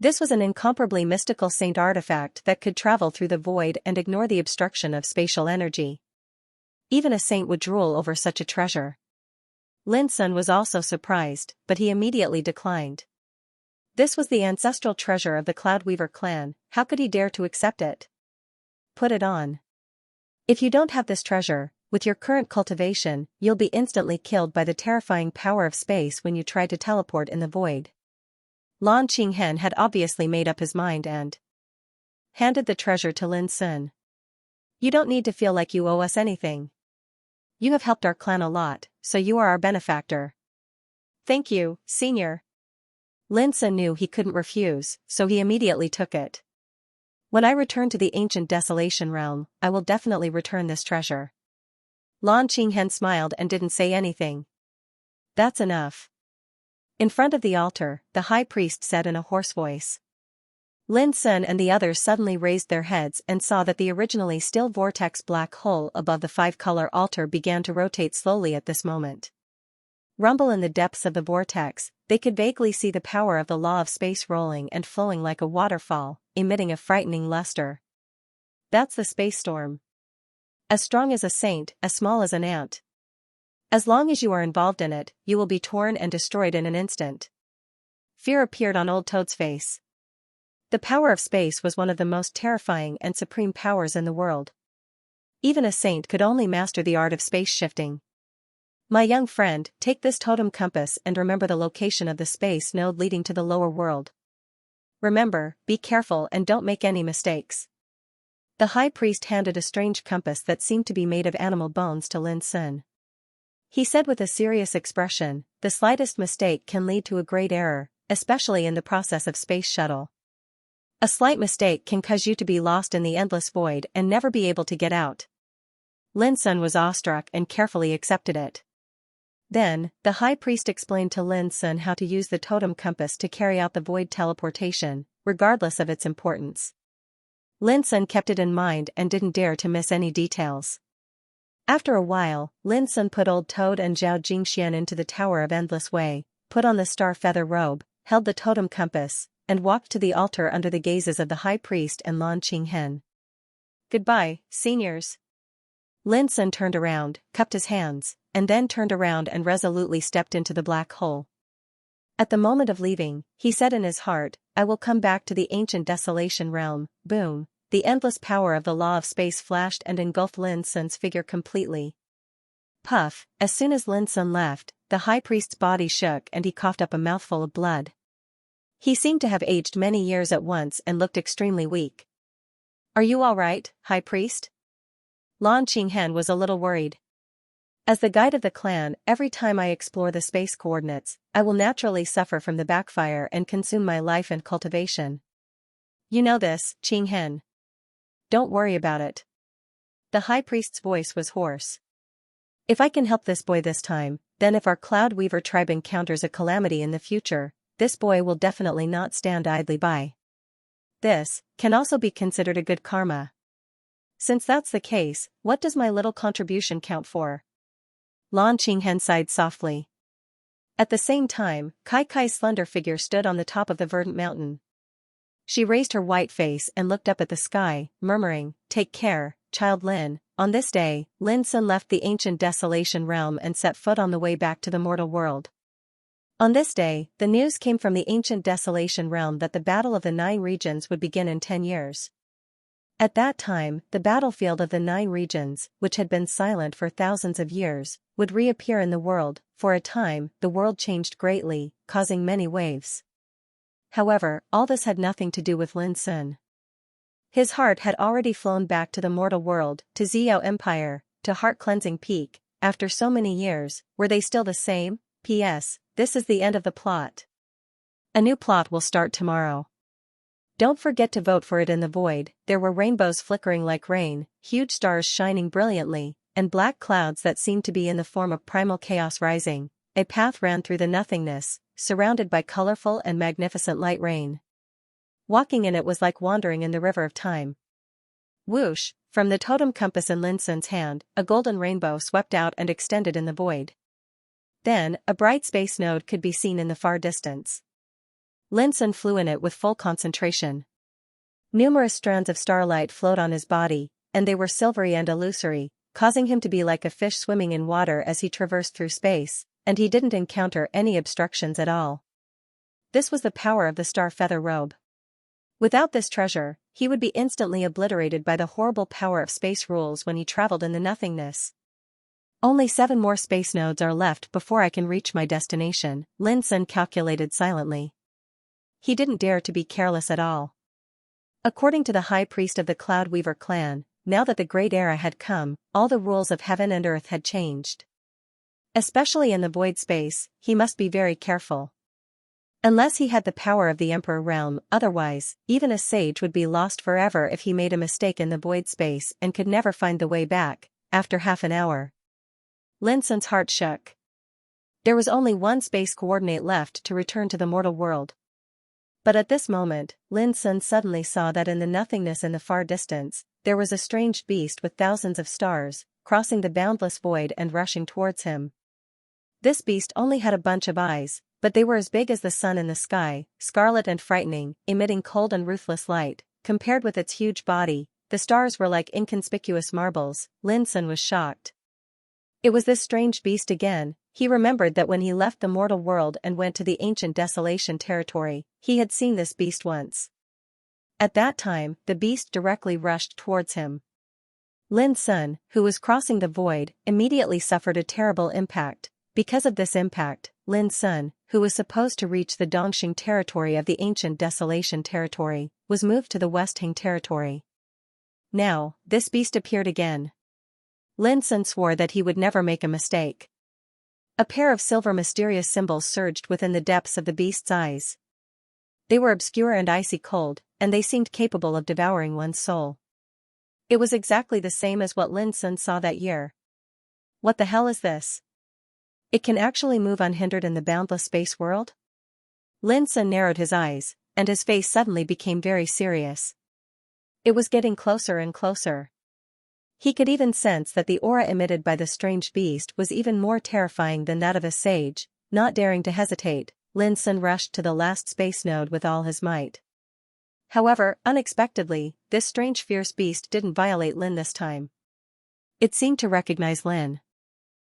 This was an incomparably mystical saint artifact that could travel through the void and ignore the obstruction of spatial energy. Even a saint would drool over such a treasure. Lin Sun was also surprised, but he immediately declined. This was the ancestral treasure of the Cloudweaver clan, how could he dare to accept it? Put it on. If you don't have this treasure, with your current cultivation, you'll be instantly killed by the terrifying power of space when you try to teleport in the void. Lan Qinghen had obviously made up his mind and handed the treasure to Lin Sun. You don't need to feel like you owe us anything. You have helped our clan a lot, so you are our benefactor. Thank you, senior. Lin Sun knew he couldn't refuse, so he immediately took it. When I return to the ancient Desolation realm, I will definitely return this treasure. Lan Qinghen smiled and didn't say anything. That's enough. In front of the altar, the high priest said in a hoarse voice. Lin Sun and the others suddenly raised their heads and saw that the originally still vortex black hole above the five-color altar began to rotate slowly at this moment. Rumble in the depths of the vortex, they could vaguely see the power of the law of space rolling and flowing like a waterfall, emitting a frightening luster. That's the space storm. As strong as a saint, as small as an ant. As long as you are involved in it, you will be torn and destroyed in an instant. Fear appeared on Old Toad's face. The power of space was one of the most terrifying and supreme powers in the world. Even a saint could only master the art of space shifting. My young friend, take this totem compass and remember the location of the space node leading to the lower world. Remember, be careful and don't make any mistakes. The high priest handed a strange compass that seemed to be made of animal bones to Lin Sun. He said with a serious expression, the slightest mistake can lead to a great error, especially in the process of space shuttle. A slight mistake can cause you to be lost in the endless void and never be able to get out. Lin Sun was awestruck and carefully accepted it. Then, the high priest explained to Lin Sun how to use the totem compass to carry out the void teleportation, regardless of its importance. Lin Sun kept it in mind and didn't dare to miss any details. After a while, Lin Sun put Old Toad and Zhao Jingxian into the Tower of Endless Way, put on the star feather robe, held the totem compass, and walked to the altar under the gazes of the high priest and Lan Qinghen. Goodbye, seniors. Lin Sun turned around, cupped his hands, and then turned around and resolutely stepped into the black hole. At the moment of leaving, he said in his heart, I will come back to the ancient Desolation realm. Boom. The endless power of the law of space flashed and engulfed Lin Sun's figure completely. Puff, as soon as Lin Sun left, the high priest's body shook and he coughed up a mouthful of blood. He seemed to have aged many years at once and looked extremely weak. Are you all right, high priest? Lan Qinghen was a little worried. As the guide of the clan, every time I explore the space coordinates, I will naturally suffer from the backfire and consume my life and cultivation. You know this, Qinghen. Don't worry about it. The high priest's voice was hoarse. If I can help this boy this time, then if our Cloudweaver tribe encounters a calamity in the future, this boy will definitely not stand idly by. This can also be considered a good karma. Since that's the case, what does my little contribution count for? Lan Qinghen sighed softly. At the same time, Kai Kai's slender figure stood on the top of the verdant mountain. She raised her white face and looked up at the sky, murmuring, "Take care, child Lin." On this day, Lin Sun left the ancient desolation realm and set foot on the way back to the mortal world. On this day, the news came from the ancient desolation realm that the Battle of the Nine Regions would begin in 10 years. At that time, the battlefield of the Nine Regions, which had been silent for thousands of years, would reappear in the world. For a time, the world changed greatly, causing many waves. However, all this had nothing to do with Lin Sun. His heart had already flown back to the mortal world, to Xiao Empire, to Heart-Cleansing Peak. After so many years, were they still the same? P.S. This is the end of the plot. A new plot will start tomorrow. Don't forget to vote for it in the void. There were rainbows flickering like rain, huge stars shining brilliantly, and black clouds that seemed to be in the form of primal chaos rising. A path ran through the nothingness, surrounded by colorful and magnificent light rain. Walking in it was like wandering in the river of time. Whoosh, from the totem compass in Lin Sun's hand, a golden rainbow swept out and extended in the void. Then, a bright space node could be seen in the far distance. Lin Sun flew in it with full concentration. Numerous strands of starlight flowed on his body, and they were silvery and illusory, causing him to be like a fish swimming in water as he traversed through space, and he didn't encounter any obstructions at all. This was the power of the star feather robe. Without this treasure, he would be instantly obliterated by the horrible power of space rules when he traveled in the nothingness. Only 7 more space nodes are left before I can reach my destination, Lin Sun calculated silently. He didn't dare to be careless at all. According to the high priest of the Cloud Weaver clan, now that the great era had come, all the rules of heaven and earth had changed. Especially in the void space, he must be very careful. Unless he had the power of the Emperor realm, otherwise, even a sage would be lost forever if he made a mistake in the void space and could never find the way back. After half an hour, Lin Sun's heart shook. There was only one space coordinate left to return to the mortal world. But at this moment, Lin Sun suddenly saw that in the nothingness in the far distance, there was a strange beast with thousands of stars, crossing the boundless void and rushing towards him. This beast only had a bunch of eyes, but they were as big as the sun in the sky, scarlet and frightening, emitting cold and ruthless light. Compared with its huge body, the stars were like inconspicuous marbles. Lin Sun was shocked. It was this strange beast again. He remembered that when he left the mortal world and went to the ancient desolation territory, he had seen this beast once. At that time, the beast directly rushed towards him. Lin Sun, who was crossing the void, immediately suffered a terrible impact. Because of this impact, Lin Sun, who was supposed to reach the Dongxing territory of the ancient desolation territory, was moved to the Westhang territory. Now, this beast appeared again. Lin Sun swore that he would never make a mistake. A pair of silver mysterious symbols surged within the depths of the beast's eyes. They were obscure and icy cold, and they seemed capable of devouring one's soul. It was exactly the same as what Lin Sun saw that year. What the hell is this? It can actually move unhindered in the boundless space world? Lin Sun narrowed his eyes, and his face suddenly became very serious. It was getting closer and closer. He could even sense that the aura emitted by the strange beast was even more terrifying than that of a sage. Not daring to hesitate, Lin Sun rushed to the last space node with all his might. However, unexpectedly, this strange fierce beast didn't violate Lin this time. It seemed to recognize Lin.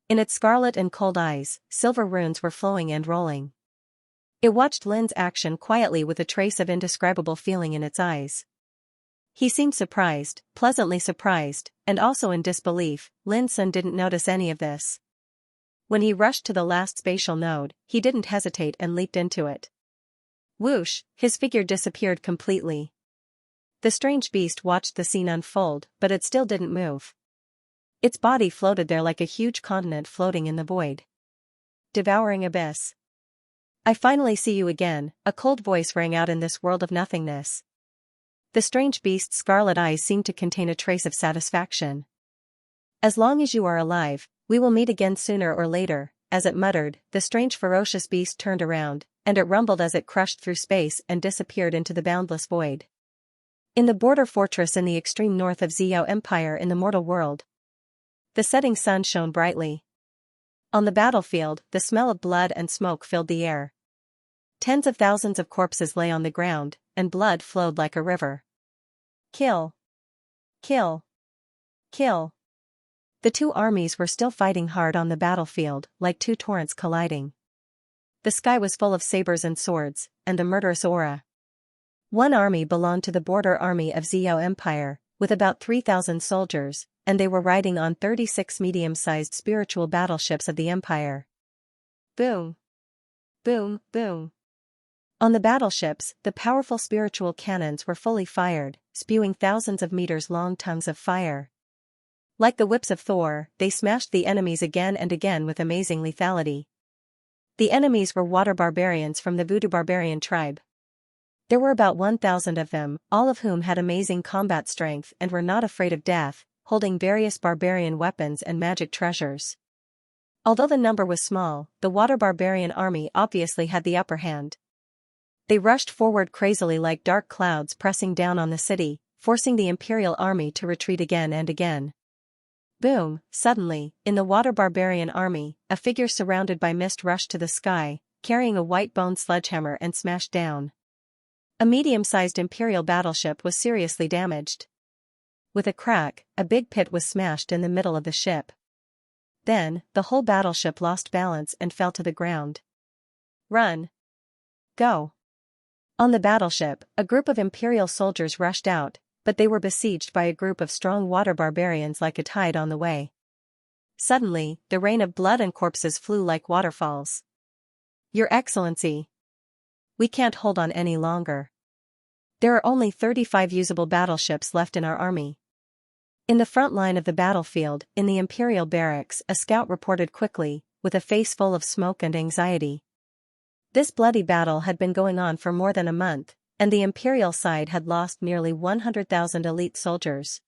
In its scarlet and cold eyes, silver runes were flowing and rolling. It watched Lin's action quietly with a trace of indescribable feeling in its eyes. He seemed surprised, pleasantly surprised, and also in disbelief. Lin Sun didn't notice any of this. When he rushed to the last spatial node, he didn't hesitate and leaped into it. Whoosh, his figure disappeared completely. The strange beast watched the scene unfold, but it still didn't move. Its body floated there like a huge continent floating in the void. Devouring abyss. I finally see you again, a cold voice rang out in this world of nothingness. The strange beast's scarlet eyes seemed to contain a trace of satisfaction. As long as you are alive, we will meet again sooner or later. As it muttered, the strange ferocious beast turned around, and it rumbled as it crushed through space and disappeared into the boundless void. In the border fortress in the extreme north of Xiao Empire in the mortal world, the setting sun shone brightly. On the battlefield, the smell of blood and smoke filled the air. Tens of thousands of corpses lay on the ground, and blood flowed like a river. Kill! Kill! Kill! The two armies were still fighting hard on the battlefield, like two torrents colliding. The sky was full of sabers and swords, and the murderous aura. One army belonged to the border army of Xiao Empire, with about 3,000 soldiers, and they were riding on 36 medium-sized spiritual battleships of the Empire. Boom! Boom, boom! On the battleships, the powerful spiritual cannons were fully fired, spewing thousands of meters-long tongues of fire. Like the whips of Thor, they smashed the enemies again and again with amazing lethality. The enemies were water barbarians from the Voodoo barbarian tribe. There were about 1,000 of them, all of whom had amazing combat strength and were not afraid of death, holding various barbarian weapons and magic treasures. Although the number was small, the water barbarian army obviously had the upper hand. They rushed forward crazily like dark clouds pressing down on the city, forcing the Imperial army to retreat again and again. Boom! Suddenly, in the water barbarian army, a figure surrounded by mist rushed to the sky, carrying a white bone sledgehammer and smashed down. A medium-sized Imperial battleship was seriously damaged. With a crack, a big pit was smashed in the middle of the ship. Then, the whole battleship lost balance and fell to the ground. Run! Go! On the battleship, a group of Imperial soldiers rushed out, but they were besieged by a group of strong water barbarians like a tide on the way. Suddenly, the rain of blood and corpses flew like waterfalls. Your Excellency! We can't hold on any longer. There are only 35 usable battleships left in our army. In the front line of the battlefield, in the Imperial barracks, a scout reported quickly, with a face full of smoke and anxiety. This bloody battle had been going on for more than a month, and the Imperial side had lost nearly 100,000 elite soldiers.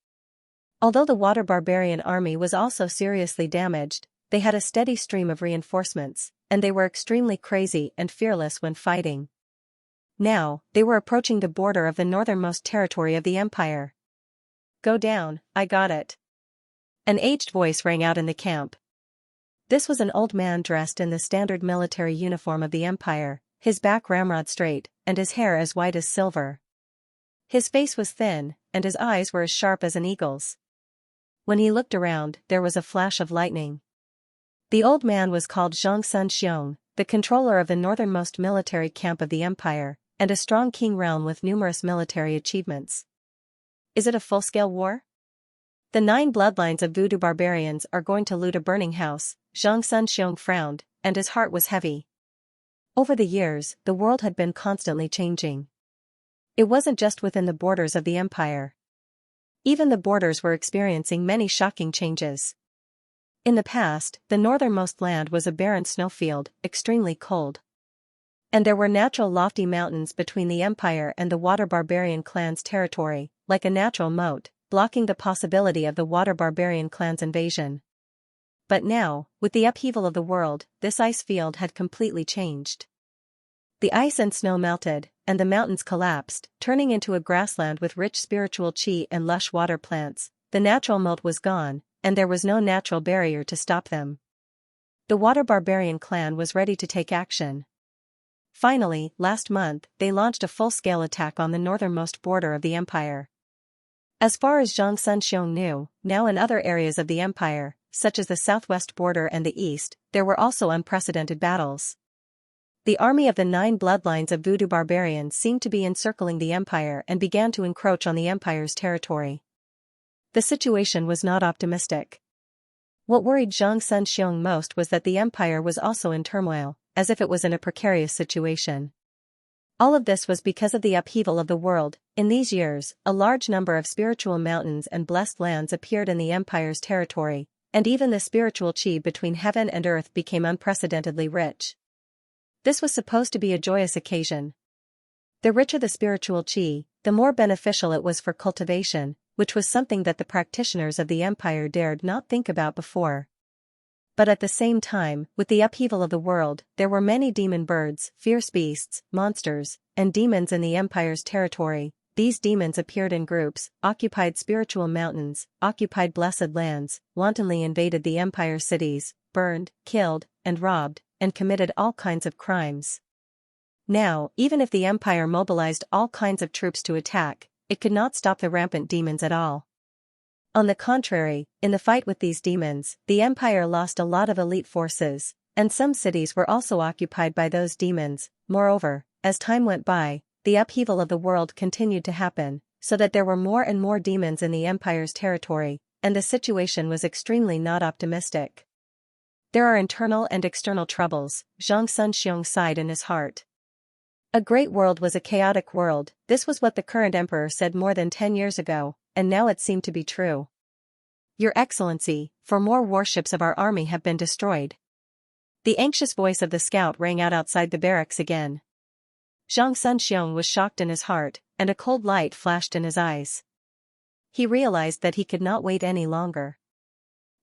Although the water barbarian army was also seriously damaged, they had a steady stream of reinforcements, and they were extremely crazy and fearless when fighting. Now, they were approaching the border of the northernmost territory of the Empire. Go down, I got it. An aged voice rang out in the camp. This was an old man dressed in the standard military uniform of the Empire, his back ramrod straight, and his hair as white as silver. His face was thin, and his eyes were as sharp as an eagle's. When he looked around, there was a flash of lightning. The old man was called Xianxia, the controller of the northernmost military camp of the Empire, and a strong king realm with numerous military achievements. Is it a full-scale war? The 9 bloodlines of Voodoo barbarians are going to loot a burning house. Xianxia frowned, and his heart was heavy. Over the years, the world had been constantly changing. It wasn't just within the borders of the Empire. Even the borders were experiencing many shocking changes. In the past, the northernmost land was a barren snowfield, extremely cold. And there were natural lofty mountains between the Empire and the water barbarian clan's territory, like a natural moat, blocking the possibility of the water barbarian clan's invasion. But now, with the upheaval of the world, this ice field had completely changed. The ice and snow melted, and the mountains collapsed, turning into a grassland with rich spiritual chi and lush water plants. The natural moat was gone, and there was no natural barrier to stop them. The water barbarian clan was ready to take action. Finally, last month, they launched a full-scale attack on the northernmost border of the Empire. As far as Xianxia knew, now in other areas of the Empire, such as the southwest border and the east, there were also unprecedented battles. The army of the 9 bloodlines of Voodoo barbarians seemed to be encircling the Empire and began to encroach on the Empire's territory. The situation was not optimistic. What worried Xianxia most was that the Empire was also in turmoil, as if it was in a precarious situation. All of this was because of the upheaval of the world. In these years, a large number of spiritual mountains and blessed lands appeared in the Empire's territory, and even the spiritual chi between heaven and earth became unprecedentedly rich. This was supposed to be a joyous occasion. The richer the spiritual chi, the more beneficial it was for cultivation, which was something that the practitioners of the Empire dared not think about before. But at the same time, with the upheaval of the world, there were many demon birds, fierce beasts, monsters, and demons in the Empire's territory, these demons appeared in groups, occupied spiritual mountains, occupied blessed lands, wantonly invaded the empire's cities, burned, killed, and robbed, and committed all kinds of crimes. Now, even if the empire mobilized all kinds of troops to attack, it could not stop the rampant demons at all. On the contrary, in the fight with these demons, the empire lost a lot of elite forces, and some cities were also occupied by those demons. Moreover, as time went by, the upheaval of the world continued to happen, so that there were more and more demons in the empire's territory, and the situation was extremely not optimistic. There are internal and external troubles, Xianxia sighed in his heart. A great world was a chaotic world, this was what the current emperor said more than 10 years ago, and now it seemed to be true. Your Excellency, 4 more warships of our army have been destroyed. The anxious voice of the scout rang out outside the barracks again. Xianxia was shocked in his heart, and a cold light flashed in his eyes. He realized that he could not wait any longer.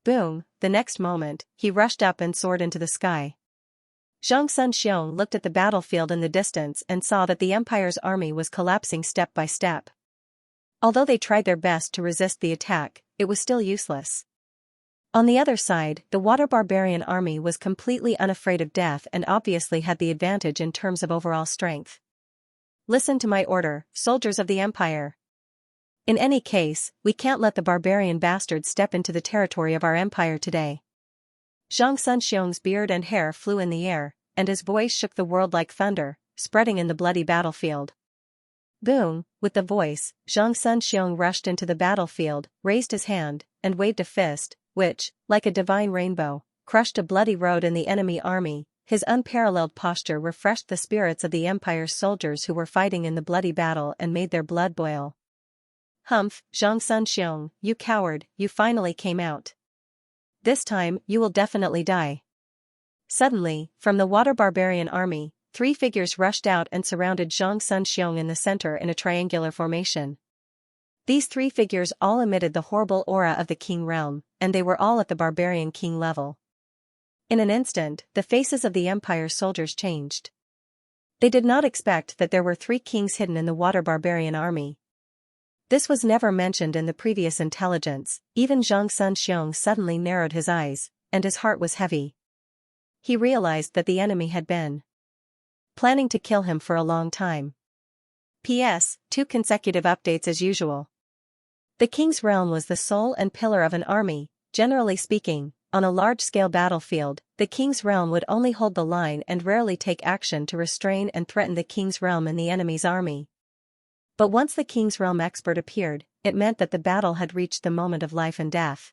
Boom, the next moment, he rushed up and soared into the sky. Xianxia looked at the battlefield in the distance and saw that the empire's army was collapsing step by step. Although they tried their best to resist the attack, it was still useless. On the other side, the water barbarian army was completely unafraid of death and obviously had the advantage in terms of overall strength. Listen to my order, soldiers of the empire. In any case, we can't let the barbarian bastards step into the territory of our empire today. Xianxia's beard and hair flew in the air, and his voice shook the world like thunder, spreading in the bloody battlefield. Boom, with the voice, Xianxia rushed into the battlefield, raised his hand, and waved a fist, which, like a divine rainbow, crushed a bloody road in the enemy army. His unparalleled posture refreshed the spirits of the empire's soldiers who were fighting in the bloody battle and made their blood boil. Humph, Xianxia, you coward, you finally came out. This time, you will definitely die. Suddenly, from the water barbarian army, 3 figures rushed out and surrounded Xianxia in the center in a triangular formation. These 3 figures all emitted the horrible aura of the king realm, and they were all at the barbarian king level. In an instant, the faces of the empire's soldiers changed. They did not expect that there were 3 kings hidden in the water barbarian army. This was never mentioned in the previous intelligence. Even Xianxia suddenly narrowed his eyes, and his heart was heavy. He realized that the enemy had been planning to kill him for a long time. P.S. 2 consecutive updates as usual. The king's realm was the soul and pillar of an army. Generally speaking, on a large-scale battlefield, the king's realm would only hold the line and rarely take action to restrain and threaten the king's realm and the enemy's army. But once the king's realm expert appeared, it meant that the battle had reached the moment of life and death.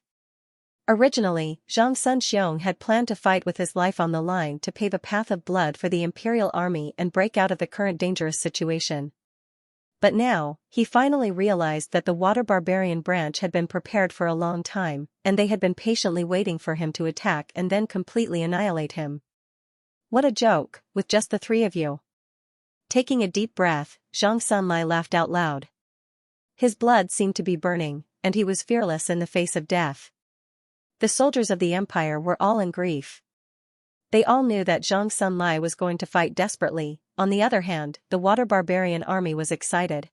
Originally, Xianxia had planned to fight with his life on the line to pave a path of blood for the imperial army and break out of the current dangerous situation. But now, he finally realized that the water barbarian branch had been prepared for a long time, and they had been patiently waiting for him to attack and then completely annihilate him. What a joke, with just the 3 of you. Taking a deep breath, Xianxia laughed out loud. His blood seemed to be burning, and he was fearless in the face of death. The soldiers of the empire were all in grief. They all knew that Xianxia was going to fight desperately. On the other hand, the water barbarian army was excited.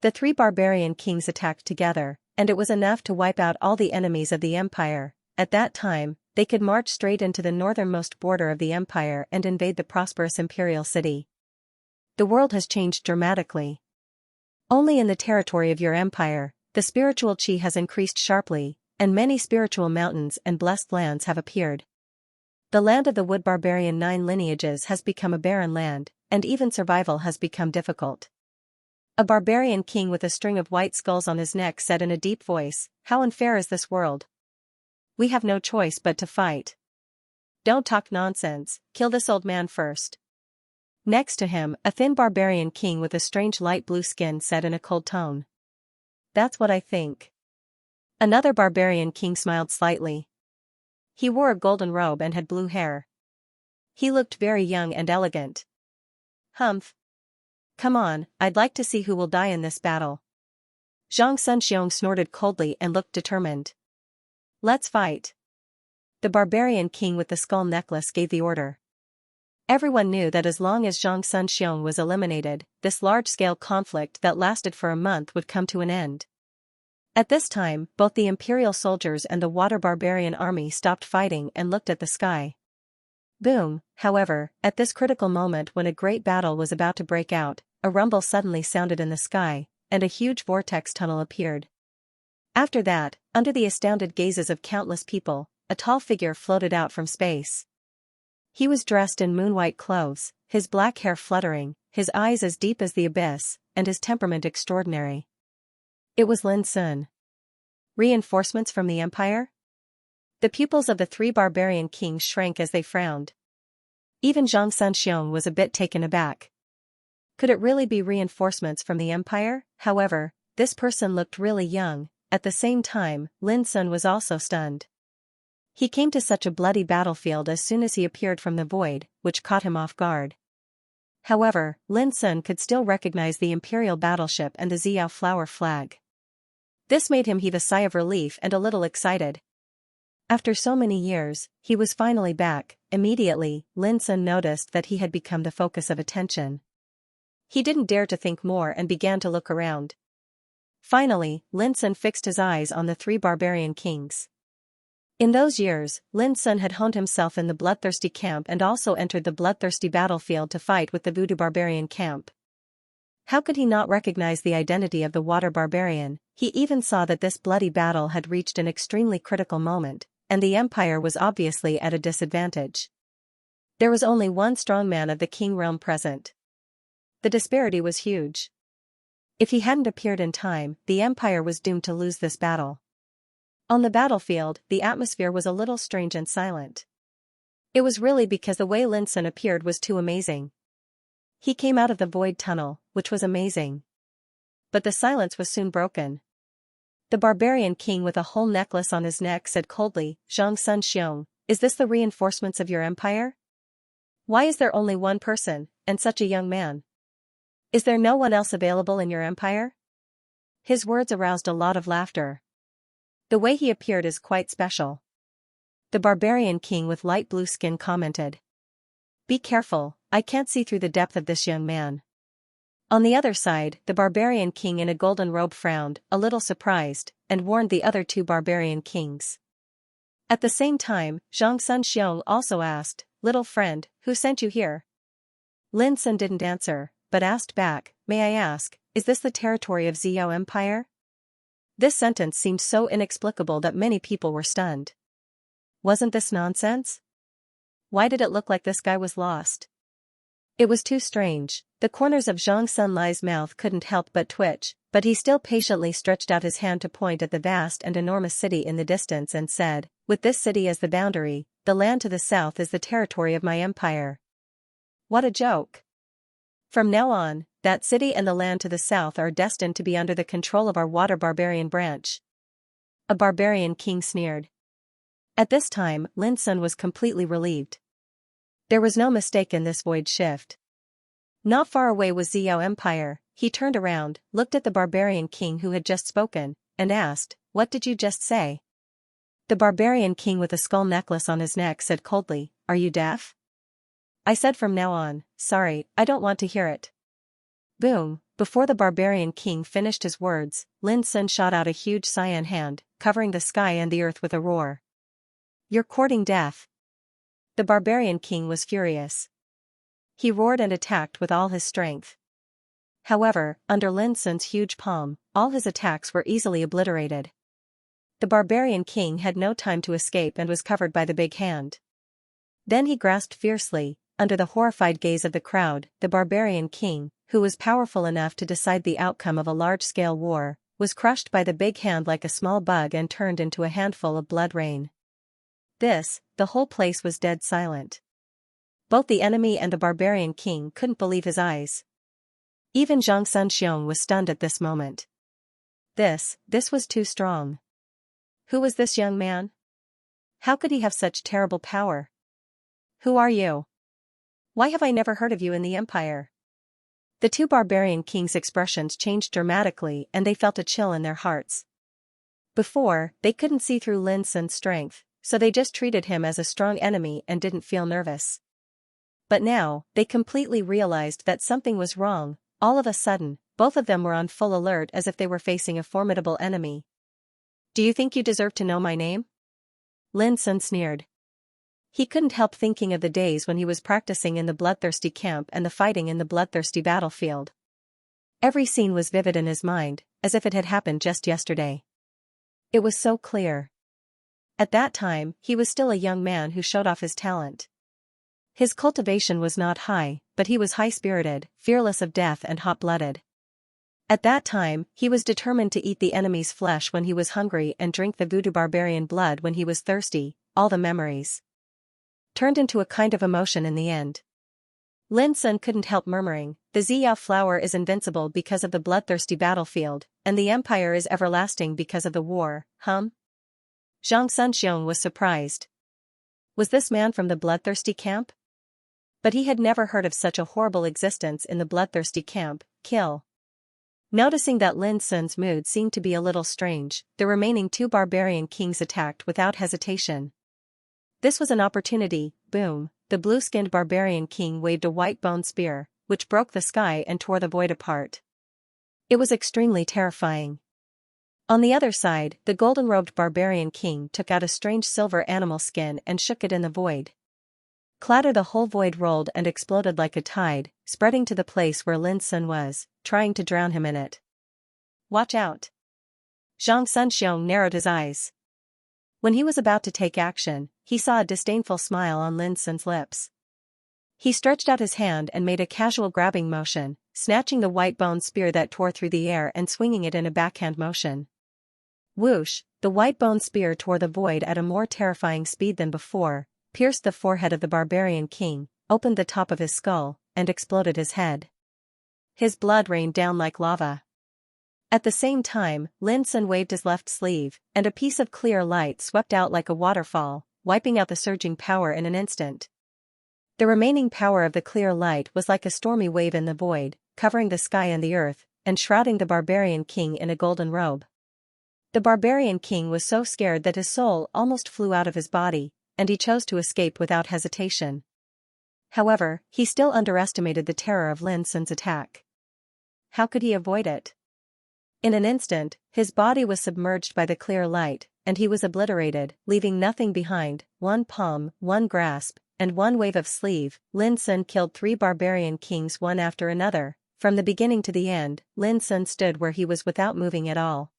The 3 barbarian kings attacked together, and it was enough to wipe out all the enemies of the empire. At that time, they could march straight into the northernmost border of the empire and invade the prosperous imperial city. The world has changed dramatically. Only in the territory of your empire, the spiritual chi has increased sharply, and many spiritual mountains and blessed lands have appeared. The land of the wood barbarian 9 lineages has become a barren land, and even survival has become difficult. A barbarian king with a string of white skulls on his neck said in a deep voice, "How unfair is this world? We have no choice but to fight." "Don't talk nonsense, kill this old man first." Next to him, a thin barbarian king with a strange light blue skin said in a cold tone. "That's what I think." Another barbarian king smiled slightly. He wore a golden robe and had blue hair. He looked very young and elegant. "Humph. Come on, I'd like to see who will die in this battle." Xianxia snorted coldly and looked determined. "Let's fight." The barbarian king with the skull necklace gave the order. Everyone knew that as long as Xianxia was eliminated, this large-scale conflict that lasted for a month would come to an end. At this time, both the imperial soldiers and the water barbarian army stopped fighting and looked at the sky. Boom, however, at this critical moment when a great battle was about to break out, a rumble suddenly sounded in the sky, and a huge vortex tunnel appeared. After that, under the astounded gazes of countless people, a tall figure floated out from space. He was dressed in moon-white clothes, his black hair fluttering, his eyes as deep as the abyss, and his temperament extraordinary. It was Lin Sun. Reinforcements from the Empire? The pupils of the three barbarian kings shrank as they frowned. Even Xianxia was a bit taken aback. Could it really be reinforcements from the Empire? However, this person looked really young. At the same time, Lin Sun was also stunned. He came to such a bloody battlefield as soon as he appeared from the void, which caught him off guard. However, Lin Sun could still recognize the imperial battleship and the Xiao flower flag. This made him heave a sigh of relief and a little excited. After so many years, he was finally back. Immediately, Lin Sun noticed that he had become the focus of attention. He didn't dare to think more and began to look around. Finally, Lin Sun fixed his eyes on the three barbarian kings. In those years, Lin Sun had honed himself in the bloodthirsty camp and also entered the bloodthirsty battlefield to fight with the voodoo barbarian camp. How could he not recognize the identity of the water barbarian? He even saw that this bloody battle had reached an extremely critical moment, and the Empire was obviously at a disadvantage. There was only one strong man of the king realm present. The disparity was huge. If he hadn't appeared in time, the Empire was doomed to lose this battle. On the battlefield, the atmosphere was a little strange and silent. It was really because the way Lin Sun appeared was too amazing. He came out of the void tunnel, which was amazing. But the silence was soon broken. The barbarian king with a whole necklace on his neck said coldly, "Xianxia, is this the reinforcements of your empire? Why is there only one person, and such a young man? Is there no one else available in your empire?" His words aroused a lot of laughter. The way he appeared is quite special. The barbarian king with light blue skin commented. "Be careful, I can't see through the depth of this young man." On the other side, the barbarian king in a golden robe frowned, a little surprised, and warned the other two barbarian kings. At the same time, Xianxia also asked, "Little friend, who sent you here?" Lin Sun didn't answer, but asked back, "May I ask, is this the territory of Xiao Empire?" This sentence seemed so inexplicable that many people were stunned. Wasn't this nonsense? Why did it look like this guy was lost? It was too strange. The corners of Zhang Sunlai's mouth couldn't help but twitch, but he still patiently stretched out his hand to point at the vast and enormous city in the distance and said, "With this city as the boundary, the land to the south is the territory of my empire." What a joke! From now on, that city and the land to the south are destined to be under the control of our water barbarian branch. A barbarian king sneered. At this time, Lin Sun was completely relieved. There was no mistake in this void shift. Not far away was Xiao Empire. He turned around, looked at the barbarian king who had just spoken, and asked, "What did you just say?" The barbarian king with a skull necklace on his neck said coldly, "Are you deaf?" "I said from now on, sorry, I don't want to hear it." Boom! Before the barbarian king finished his words, Lin Sun shot out a huge cyan hand, covering the sky and the earth with a roar. "You're courting death." The barbarian king was furious. He roared and attacked with all his strength. However, under Lin Sun's huge palm, all his attacks were easily obliterated. The barbarian king had no time to escape and was covered by the big hand. Then he grasped fiercely, under the horrified gaze of the crowd, the barbarian king, who was powerful enough to decide the outcome of a large-scale war, was crushed by the big hand like a small bug and turned into a handful of blood rain. The whole place was dead silent. Both the enemy and the barbarian king couldn't believe his eyes. Even Zhang Sunxiong was stunned at this moment. This was too strong. Who was this young man? How could he have such terrible power? Who are you? Why have I never heard of you in the Empire? The two barbarian kings' expressions changed dramatically and they felt a chill in their hearts. Before, they couldn't see through Lin Sun's strength, so they just treated him as a strong enemy and didn't feel nervous. But now, they completely realized that something was wrong. All of a sudden, both of them were on full alert as if they were facing a formidable enemy. "Do you think you deserve to know my name?" Lin Sun sneered. He couldn't help thinking of the days when he was practicing in the bloodthirsty camp and the fighting in the bloodthirsty battlefield. Every scene was vivid in his mind, as if it had happened just yesterday. It was so clear. At that time, he was still a young man who showed off his talent. His cultivation was not high, but he was high-spirited, fearless of death and hot-blooded. At that time, he was determined to eat the enemy's flesh when he was hungry and drink the voodoo barbarian blood when he was thirsty. All the memories turned into a kind of emotion in the end. Lin Sun couldn't help murmuring, "The Ziyao flower is invincible because of the bloodthirsty battlefield, and the empire is everlasting because of the war, Xianxia was surprised. Was this man from the bloodthirsty camp? But he had never heard of such a horrible existence in the bloodthirsty camp. Kill. Noticing that Lin Sun's mood seemed to be a little strange, the remaining two barbarian kings attacked without hesitation. This was an opportunity. Boom, the blue-skinned barbarian king waved a white bone spear, which broke the sky and tore the void apart. It was extremely terrifying. On the other side, the golden-robed barbarian king took out a strange silver animal skin and shook it in the void. Clatter, the whole void rolled and exploded like a tide, spreading to the place where Lin Sun was, trying to drown him in it. "Watch out." Xianxia narrowed his eyes. When he was about to take action, he saw a disdainful smile on Lin Sun's lips. He stretched out his hand and made a casual grabbing motion, snatching the white bone spear that tore through the air and swinging it in a backhand motion. Whoosh, the white bone spear tore the void at a more terrifying speed than before, pierced the forehead of the barbarian king, opened the top of his skull, and exploded his head. His blood rained down like lava. At the same time, Lin Sun waved his left sleeve, and a piece of clear light swept out like a waterfall, wiping out the surging power in an instant. The remaining power of the clear light was like a stormy wave in the void, covering the sky and the earth, and shrouding the barbarian king in a golden robe. The barbarian king was so scared that his soul almost flew out of his body, and he chose to escape without hesitation. However, he still underestimated the terror of Lin Sun's attack. How could he avoid it? In an instant, his body was submerged by the clear light, and he was obliterated, leaving nothing behind. One palm, one grasp, and one wave of sleeve, Lin Sun killed 3 barbarian kings one after another. From the beginning to the end, Lin Sun stood where he was without moving at all.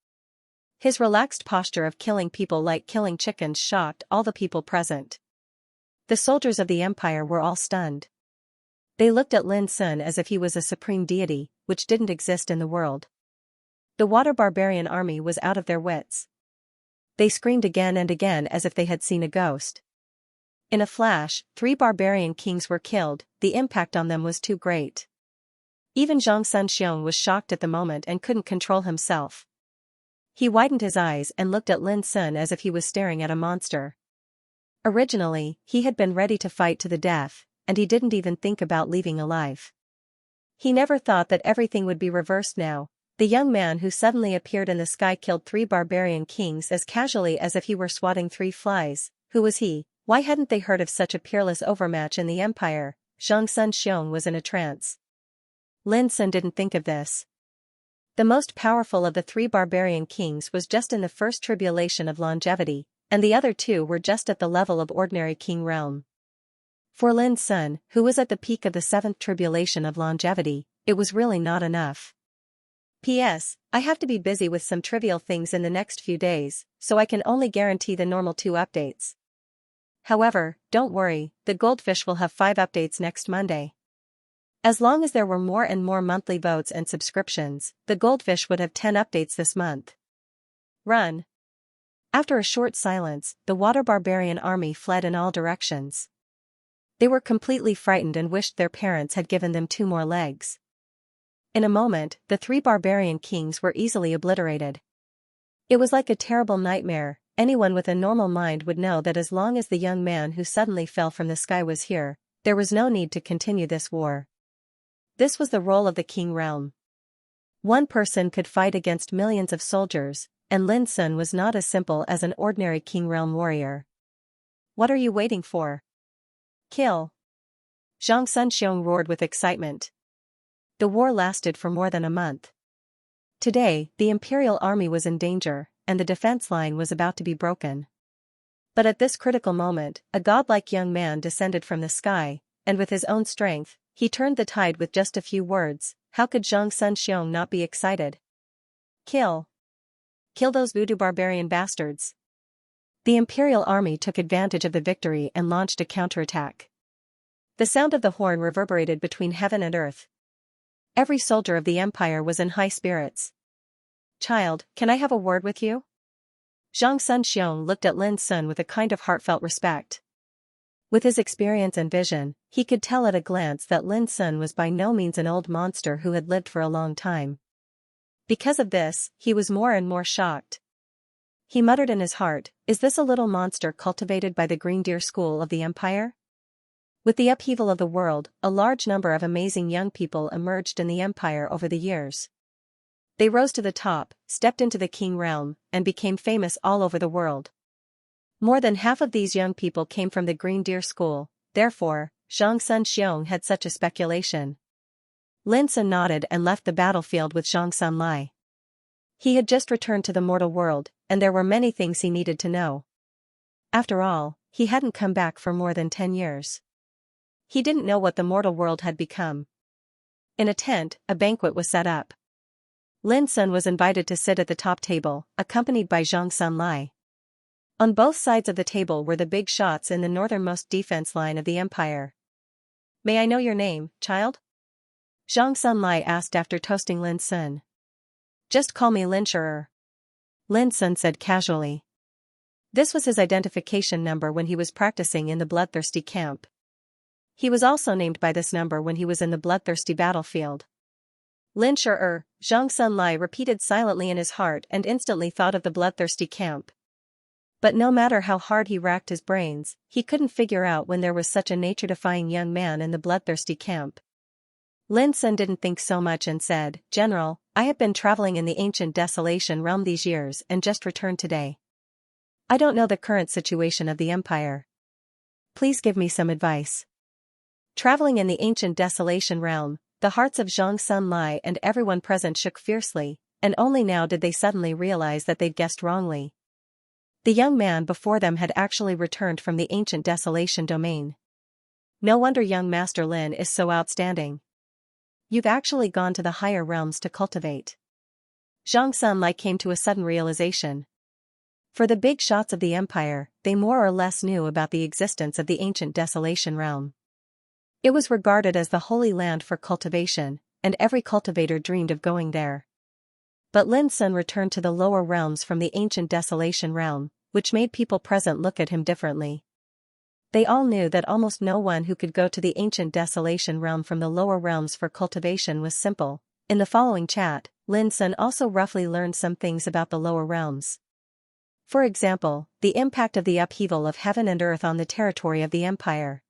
His relaxed posture of killing people like killing chickens shocked all the people present. The soldiers of the empire were all stunned. They looked at Lin Sun as if he was a supreme deity, which didn't exist in the world. The water barbarian army was out of their wits. They screamed again and again as if they had seen a ghost. In a flash, 3 barbarian kings were killed. The impact on them was too great. Even Xianxia was shocked at the moment and couldn't control himself. He widened his eyes and looked at Lin Sun as if he was staring at a monster. Originally, he had been ready to fight to the death, and he didn't even think about leaving alive. He never thought that everything would be reversed now. The young man who suddenly appeared in the sky killed 3 barbarian kings as casually as if he were swatting 3 flies. Who was he? Why hadn't they heard of such a peerless overmatch in the empire? Xianxia was in a trance. Lin Sun didn't think of this. The most powerful of the 3 barbarian kings was just in the first tribulation of longevity, and the other 2 were just at the level of ordinary king realm. For Lin Sun, who was at the peak of the 7th tribulation of longevity, it was really not enough. P.S. I have to be busy with some trivial things in the next few days, so I can only guarantee the normal 2 updates. However, don't worry, the goldfish will have 5 updates next Monday. As long as there were more and more monthly votes and subscriptions, the goldfish would have 10 updates this month. Run. After a short silence, the water barbarian army fled in all directions. They were completely frightened and wished their parents had given them 2 more legs. In a moment, the 3 barbarian kings were easily obliterated. It was like a terrible nightmare. Anyone with a normal mind would know that as long as the young man who suddenly fell from the sky was here, there was no need to continue this war. This was the role of the king realm. One person could fight against millions of soldiers, and Lin Sun was not as simple as an ordinary king realm warrior. What are you waiting for? Kill. Zhang Sunxiong roared with excitement. The war lasted for more than a month. Today, the imperial army was in danger, and the defense line was about to be broken. But at this critical moment, a godlike young man descended from the sky, and with his own strength, he turned the tide with just a few words. How could Zhang Sunxiong not be excited? Kill! Kill those voodoo barbarian bastards! The imperial army took advantage of the victory and launched a counterattack. The sound of the horn reverberated between heaven and earth. Every soldier of the empire was in high spirits. Child, can I have a word with you? Zhang Sunxiong looked at Lin Sun with a kind of heartfelt respect. With his experience and vision, he could tell at a glance that Lin Sun was by no means an old monster who had lived for a long time. Because of this, he was more and more shocked. He muttered in his heart, is this a little monster cultivated by the Green Deer School of the Empire? With the upheaval of the world, a large number of amazing young people emerged in the Empire over the years. They rose to the top, stepped into the King realm, and became famous all over the world. More than half of these young people came from the Green Deer School, therefore, Zhang Sunxiong had such a speculation. Lin Sun nodded and left the battlefield with Zhang Sunlai. He had just returned to the mortal world, and there were many things he needed to know. After all, he hadn't come back for more than 10 years. He didn't know what the mortal world had become. In a tent, a banquet was set up. Lin Sun was invited to sit at the top table, accompanied by Zhang Sunlai. On both sides of the table were the big shots in the northernmost defense line of the empire. May I know your name, child? Zhang Sunlai asked after toasting Lin Sun. Just call me Lin Shi'er. Lin Sun said casually. This was his identification number when he was practicing in the bloodthirsty camp. He was also named by this number when he was in the bloodthirsty battlefield. Lin Shi'er, Zhang Sunlai repeated silently in his heart and instantly thought of the bloodthirsty camp. But no matter how hard he racked his brains, he couldn't figure out when there was such a nature-defying young man in the bloodthirsty camp. Lin Sun didn't think so much and said, General, I have been traveling in the ancient desolation realm these years and just returned today. I don't know the current situation of the empire. Please give me some advice. Traveling in the ancient desolation realm, the hearts of Zhang Sunlai and everyone present shook fiercely, and only now did they suddenly realize that they'd guessed wrongly. The young man before them had actually returned from the ancient desolation domain. No wonder young Master Lin is so outstanding. You've actually gone to the higher realms to cultivate. Zhang Sunlai came to a sudden realization. For the big shots of the empire, they more or less knew about the existence of the ancient desolation realm. It was regarded as the holy land for cultivation, and every cultivator dreamed of going there. But Lin Sun returned to the lower realms from the ancient desolation realm, which made people present look at him differently. They all knew that almost no one who could go to the ancient desolation realm from the lower realms for cultivation was simple. In the following chat, Lin Sun also roughly learned some things about the lower realms. For example, the impact of the upheaval of heaven and earth on the territory of the empire.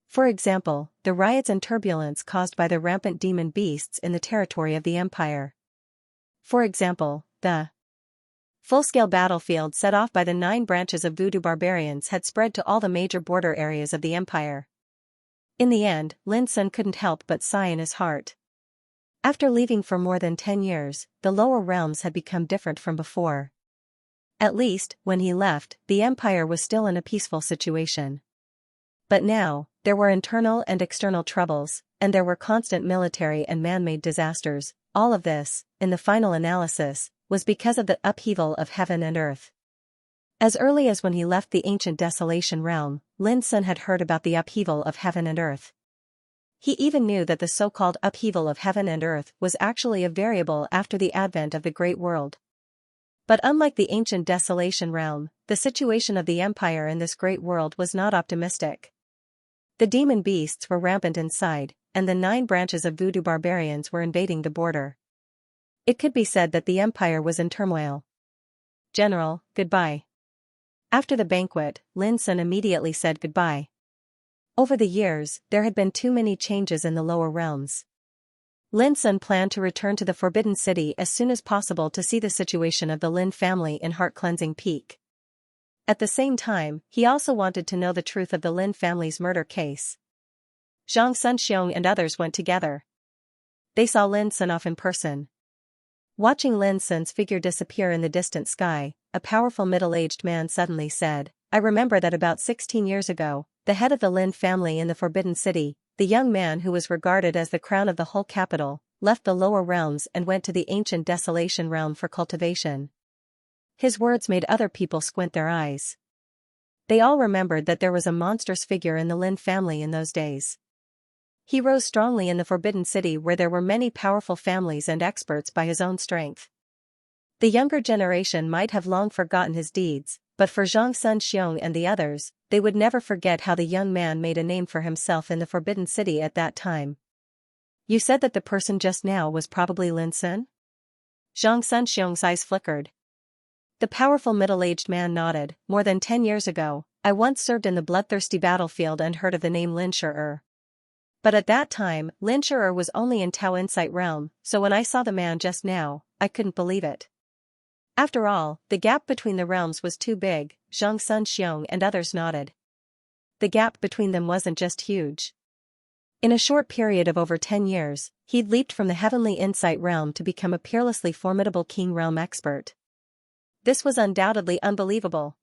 For example, the riots and turbulence caused by the rampant demon beasts in the territory of the empire. For example, the full-scale battlefield set off by the 9 branches of voodoo barbarians had spread to all the major border areas of the empire. In the end, Lin Sun couldn't help but sigh in his heart. After leaving for more than 10 years, the lower realms had become different from before. At least, when he left, the empire was still in a peaceful situation. But now, there were internal and external troubles, and there were constant military and man-made disasters. All of this, in the final analysis, was because of the upheaval of heaven and earth. As early as when he left the ancient desolation realm, Lin Sun had heard about the upheaval of heaven and earth. He even knew that the so-called upheaval of heaven and earth was actually a variable after the advent of the Great World. But unlike the ancient desolation realm, the situation of the empire in this great world was not optimistic. The demon beasts were rampant inside, and the 9 branches of voodoo barbarians were invading the border. It could be said that the empire was in turmoil. General, goodbye. After the banquet, Lin Sun immediately said goodbye. Over the years, there had been too many changes in the lower realms. Lin Sun planned to return to the Forbidden City as soon as possible to see the situation of the Lin family in Heart-Cleansing Peak. At the same time, he also wanted to know the truth of the Lin family's murder case. Zhang Sunxiong and others went together. They saw Lin Sun off in person. Watching Lin Sun's figure disappear in the distant sky, a powerful middle-aged man suddenly said, "I remember that about 16 years ago, the head of the Lin family in the Forbidden City, the young man who was regarded as the crown of the whole capital, left the lower realms and went to the ancient Desolation realm for cultivation." His words made other people squint their eyes. They all remembered that there was a monstrous figure in the Lin family in those days. He rose strongly in the Forbidden City where there were many powerful families and experts by his own strength. The younger generation might have long forgotten his deeds, but for Zhang Sunxiong and the others, they would never forget how the young man made a name for himself in the Forbidden City at that time. "You said that the person just now was probably Lin Sun?" Zhang Sunxiong's eyes flickered. The powerful middle-aged man nodded. "More than 10 years ago, I once served in the bloodthirsty battlefield and heard of the name Lin Shi. But at that time, Lin Shi was only in Tao Insight realm, so when I saw the man just now, I couldn't believe it. After all, the gap between the realms was too big." Zhang Sunxiong and others nodded. The gap between them wasn't just huge. In a short period of over 10 years, he'd leaped from the Heavenly Insight realm to become a peerlessly formidable King realm expert. This was undoubtedly unbelievable.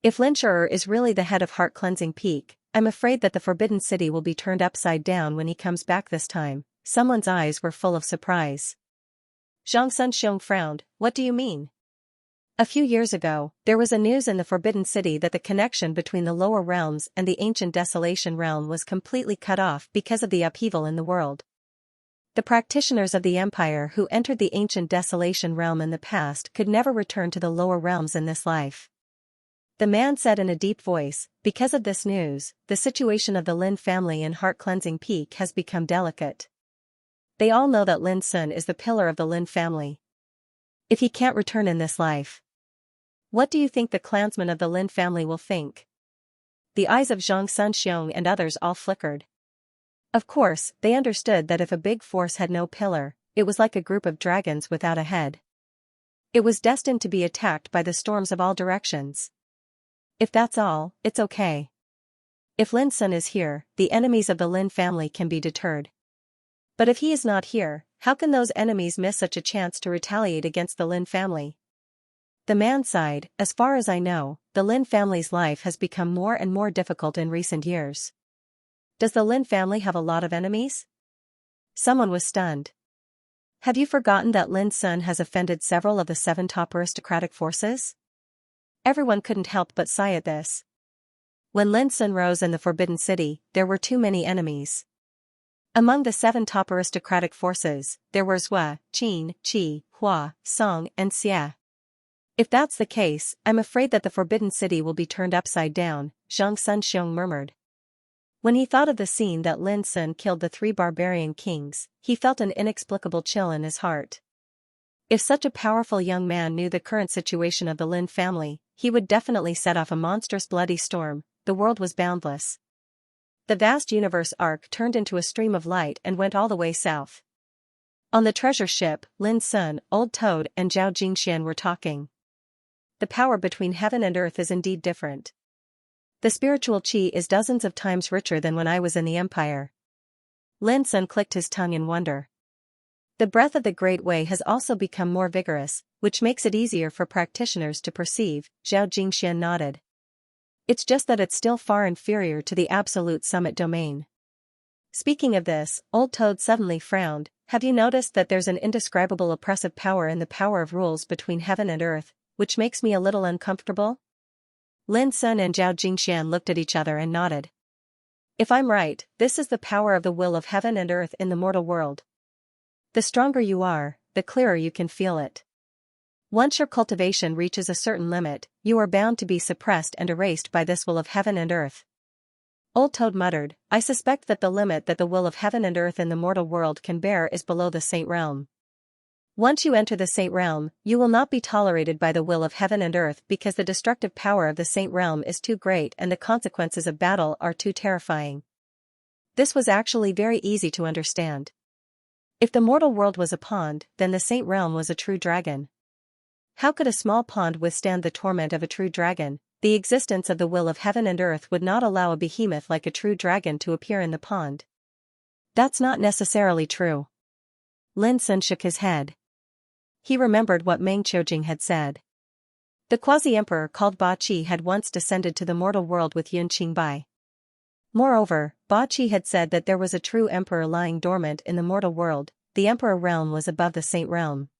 If Lin Shi is really the head of Heart Cleansing Peak, I'm afraid that the Forbidden City will be turned upside down when he comes back this time. Someone's eyes were full of surprise. Zhang Sunxiong frowned. "What do you mean?" "A few years ago, there was a news in the Forbidden City that the connection between the lower realms and the ancient Desolation realm was completely cut off because of the upheaval in the world. The practitioners of the Empire who entered the ancient Desolation realm in the past could never return to the lower realms in this life." The man said in a deep voice, "Because of this news, the situation of the Lin family in Heart Cleansing Peak has become delicate. They all know that Lin Sun is the pillar of the Lin family. If he can't return in this life, what do you think the clansmen of the Lin family will think?" The eyes of Zhang Sunxiong and others all flickered. Of course, they understood that if a big force had no pillar, it was like a group of dragons without a head. It was destined to be attacked by the storms of all directions. If that's all, it's okay. If Lin Sun is here, the enemies of the Lin family can be deterred. But if he is not here, how can those enemies miss such a chance to retaliate against the Lin family? The man sighed. "As far as I know, the Lin family's life has become more and more difficult in recent years." "Does the Lin family have a lot of enemies?" Someone was stunned. "Have you forgotten that Lin Sun has offended several of the 7 top aristocratic forces?" Everyone couldn't help but sigh at this. When Lin Sun rose in the Forbidden City, there were too many enemies. Among the 7 top aristocratic forces, there were Zhua, Qin, Qi, Hua, Song, and Xie. "If that's the case, I'm afraid that the Forbidden City will be turned upside down," Zhang Sunxiong murmured. When he thought of the scene that Lin Sun killed the 3 barbarian kings, he felt an inexplicable chill in his heart. If such a powerful young man knew the current situation of the Lin family, he would definitely set off a monstrous bloody storm. The world was boundless. The vast universe arc turned into a stream of light and went all the way south. On the treasure ship, Lin Sun, Old Toad and Zhao Jingxian were talking. "The power between heaven and earth is indeed different. The spiritual qi is dozens of times richer than when I was in the Empire." Lin Sun clicked his tongue in wonder. "The breath of the Great Way has also become more vigorous, which makes it easier for practitioners to perceive." Zhao Jingxian nodded. "It's just that it's still far inferior to the absolute summit domain." Speaking of this, Old Toad suddenly frowned. "Have you noticed that there's an indescribable oppressive power in the power of rules between heaven and earth, which makes me a little uncomfortable?" Lin Sun and Zhao Jingxian looked at each other and nodded. "If I'm right, this is the power of the will of heaven and earth in the mortal world. The stronger you are, the clearer you can feel it. Once your cultivation reaches a certain limit, you are bound to be suppressed and erased by this will of heaven and earth." Old Toad muttered, "I suspect that the limit that the will of heaven and earth in the mortal world can bear is below the Saint Realm. Once you enter the Saint Realm, you will not be tolerated by the will of heaven and earth because the destructive power of the Saint Realm is too great and the consequences of battle are too terrifying." This was actually very easy to understand. If the mortal world was a pond, then the Saint Realm was a true dragon. How could a small pond withstand the torment of a true dragon? The existence of the will of heaven and earth would not allow a behemoth like a true dragon to appear in the pond. That's not necessarily true. Lin Sun shook his head. He remembered what Meng Qiujing had said. The quasi-emperor called Ba Qi had once descended to the mortal world with Yun Qingbai. Moreover, Ba Qi had said that there was a true emperor lying dormant in the mortal world. The emperor realm was above the saint realm.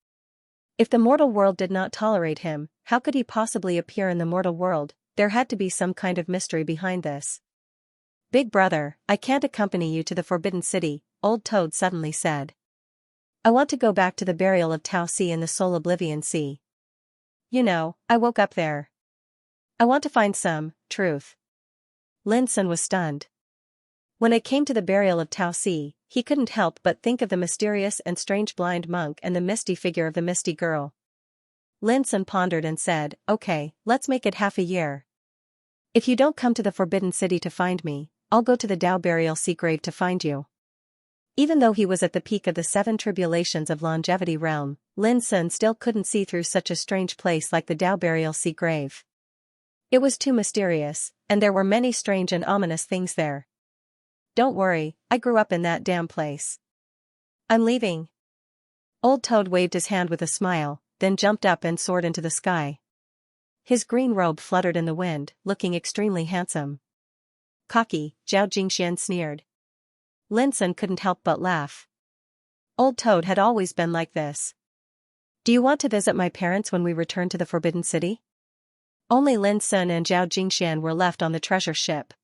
If the mortal world did not tolerate him, how could he possibly appear in the mortal world? There had to be some kind of mystery behind this. Big brother, I can't accompany you to the Forbidden City, Old Toad suddenly said. I want to go back to the burial of Tao Si in the Soul Oblivion Sea. You know, I woke up there. I want to find some truth. Lin Sun was stunned. When it came to the burial of Tao Si, he couldn't help but think of the mysterious and strange blind monk and the misty figure of the misty girl. Lin Sun pondered and said, okay, let's make it half a year. If you don't come to the Forbidden City to find me, I'll go to the Dao Burial Sea Grave to find you. Even though he was at the peak of the 7 tribulations of longevity realm, Lin Sun still couldn't see through such a strange place like the Dao Burial Sea Grave. It was too mysterious, and there were many strange and ominous things there. Don't worry, I grew up in that damn place. I'm leaving. Old Toad waved his hand with a smile, then jumped up and soared into the sky. His green robe fluttered in the wind, looking extremely handsome. Cocky, Zhao Jingxian sneered. Lin Sun couldn't help but laugh. Old Toad had always been like this. Do you want to visit my parents when we return to the Forbidden City? Only Lin Sun and Zhao Jingxian were left on the treasure ship.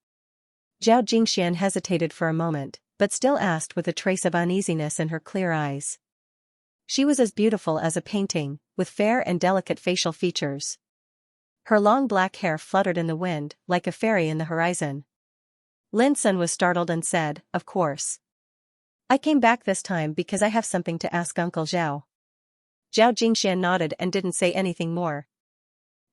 Zhao Jingxian hesitated for a moment, but still asked with a trace of uneasiness in her clear eyes. She was as beautiful as a painting, with fair and delicate facial features. Her long black hair fluttered in the wind, like a fairy in the horizon. Lin Sun was startled and said, of course. I came back this time because I have something to ask Uncle Zhao. Zhao Jingxian nodded and didn't say anything more.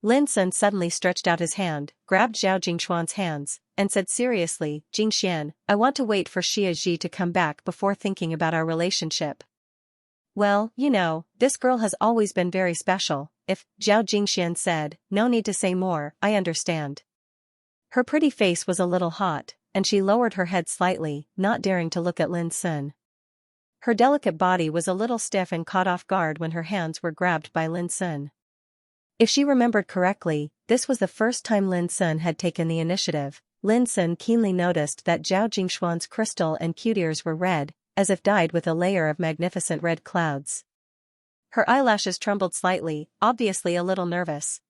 Lin Sun suddenly stretched out his hand, grabbed Zhao Jingxuan's hands, and said seriously, Jingxian, I want to wait for Xia Ji to come back before thinking about our relationship. Well, you know, this girl has always been very special. If, Zhao Jingxian said, no need to say more, I understand. Her pretty face was a little hot, and she lowered her head slightly, not daring to look at Lin Sun. Her delicate body was a little stiff and caught off guard when her hands were grabbed by Lin Sun. If she remembered correctly, this was the first time Lin Sun had taken the initiative. Lin Sun keenly noticed that Zhao Jingxuan's crystal and cute ears were red, as if dyed with a layer of magnificent red clouds. Her eyelashes trembled slightly, obviously a little nervous.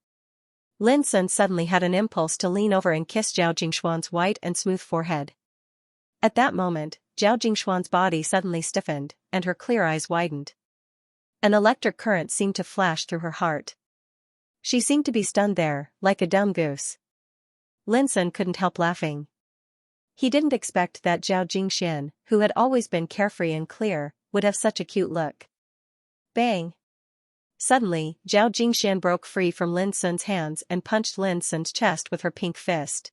Lin Sun suddenly had an impulse to lean over and kiss Zhao Jingxuan's white and smooth forehead. At that moment, Zhao Jingxuan's body suddenly stiffened, and her clear eyes widened. An electric current seemed to flash through her heart. She seemed to be stunned there, like a dumb goose. Lin Sun couldn't help laughing. He didn't expect that Zhao Jingxian, who had always been carefree and clear, would have such a cute look. Bang! Suddenly, Zhao Jingxian broke free from Lin Sun's hands and punched Lin Sun's chest with her pink fist.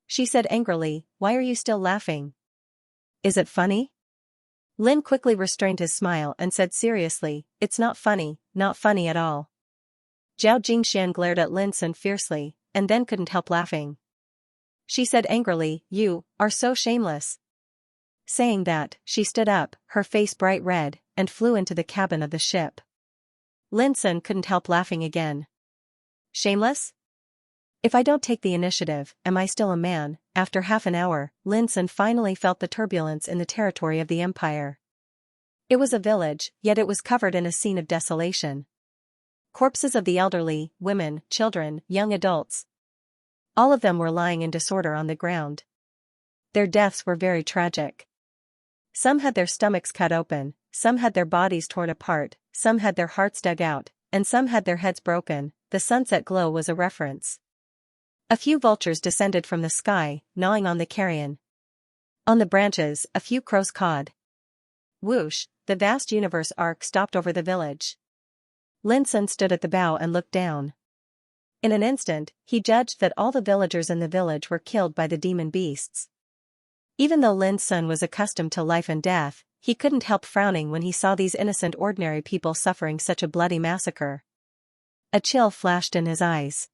She said angrily, why are you still laughing? Is it funny? Lin quickly restrained his smile and said seriously, it's not funny at all. Zhao Jingxian glared at Lin Sun fiercely, and then couldn't help laughing. She said angrily, you are so shameless. Saying that, she stood up, her face bright red, and flew into the cabin of the ship. Lin Sun couldn't help laughing again. Shameless? If I don't take the initiative, am I still a man? After half an hour, Lin Sun finally felt the turbulence in the territory of the empire. It was a village, yet it was covered in a scene of desolation. Corpses of the elderly, women, children, young adults. All of them were lying in disorder on the ground. Their deaths were very tragic. Some had their stomachs cut open, some had their bodies torn apart, some had their hearts dug out, and some had their heads broken. The sunset glow was a reference. A few vultures descended from the sky, gnawing on the carrion. On the branches, a few crows cawed. Whoosh, the vast universe arc stopped over the village. Lin Sun stood at the bow and looked down. In an instant, he judged that all the villagers in the village were killed by the demon beasts. Even though Lin Sun was accustomed to life and death, he couldn't help frowning when he saw these innocent ordinary people suffering such a bloody massacre. A chill flashed in his eyes.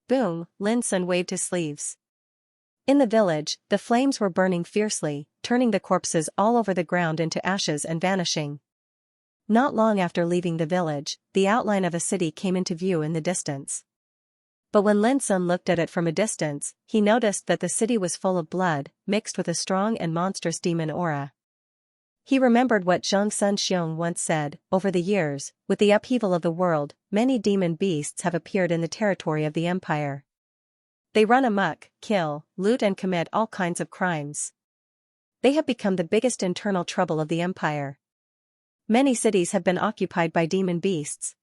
Boom, Lin Sun waved his sleeves. In the village, the flames were burning fiercely, turning the corpses all over the ground into ashes and vanishing. Not long after leaving the village, the outline of a city came into view in the distance. But when Lin Sun looked at it from a distance, he noticed that the city was full of blood, mixed with a strong and monstrous demon aura. He remembered what Xianxia once said: over the years, with the upheaval of the world, many demon beasts have appeared in the territory of the empire. They run amok, kill, loot and commit all kinds of crimes. They have become the biggest internal trouble of the empire. Many cities have been occupied by demon beasts.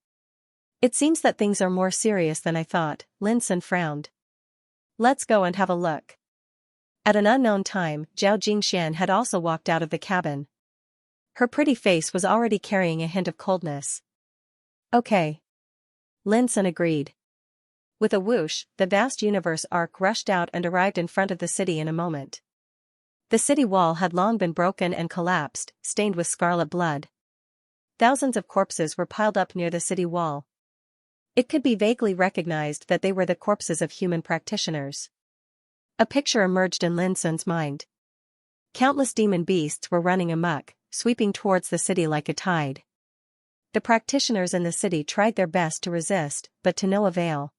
It seems that things are more serious than I thought, Lin Sun frowned. Let's go and have a look. At an unknown time, Zhao Jingxian had also walked out of the cabin. Her pretty face was already carrying a hint of coldness. Okay. Lin Sun agreed. With a whoosh, the vast universe arc rushed out and arrived in front of the city in a moment. The city wall had long been broken and collapsed, stained with scarlet blood. Thousands of corpses were piled up near the city wall. It could be vaguely recognized that they were the corpses of human practitioners. A picture emerged in Lin Sun's mind. Countless demon beasts were running amok, sweeping towards the city like a tide. The practitioners in the city tried their best to resist, but to no avail.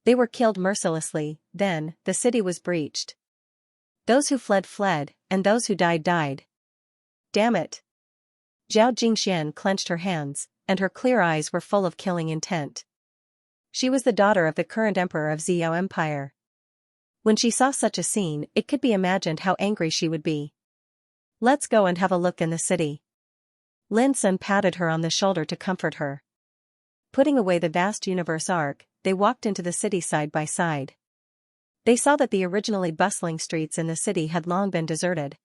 They were killed mercilessly. Then, the city was breached. Those who fled fled, and those who died died. Damn it! Zhao Jingxian clenched her hands, and her clear eyes were full of killing intent. She was the daughter of the current emperor of Xiao Empire. When she saw such a scene, it could be imagined how angry she would be. Let's go and have a look in the city. Lin Sun patted her on the shoulder to comfort her. Putting away the vast universe arc, they walked into the city side by side. They saw that the originally bustling streets in the city had long been deserted.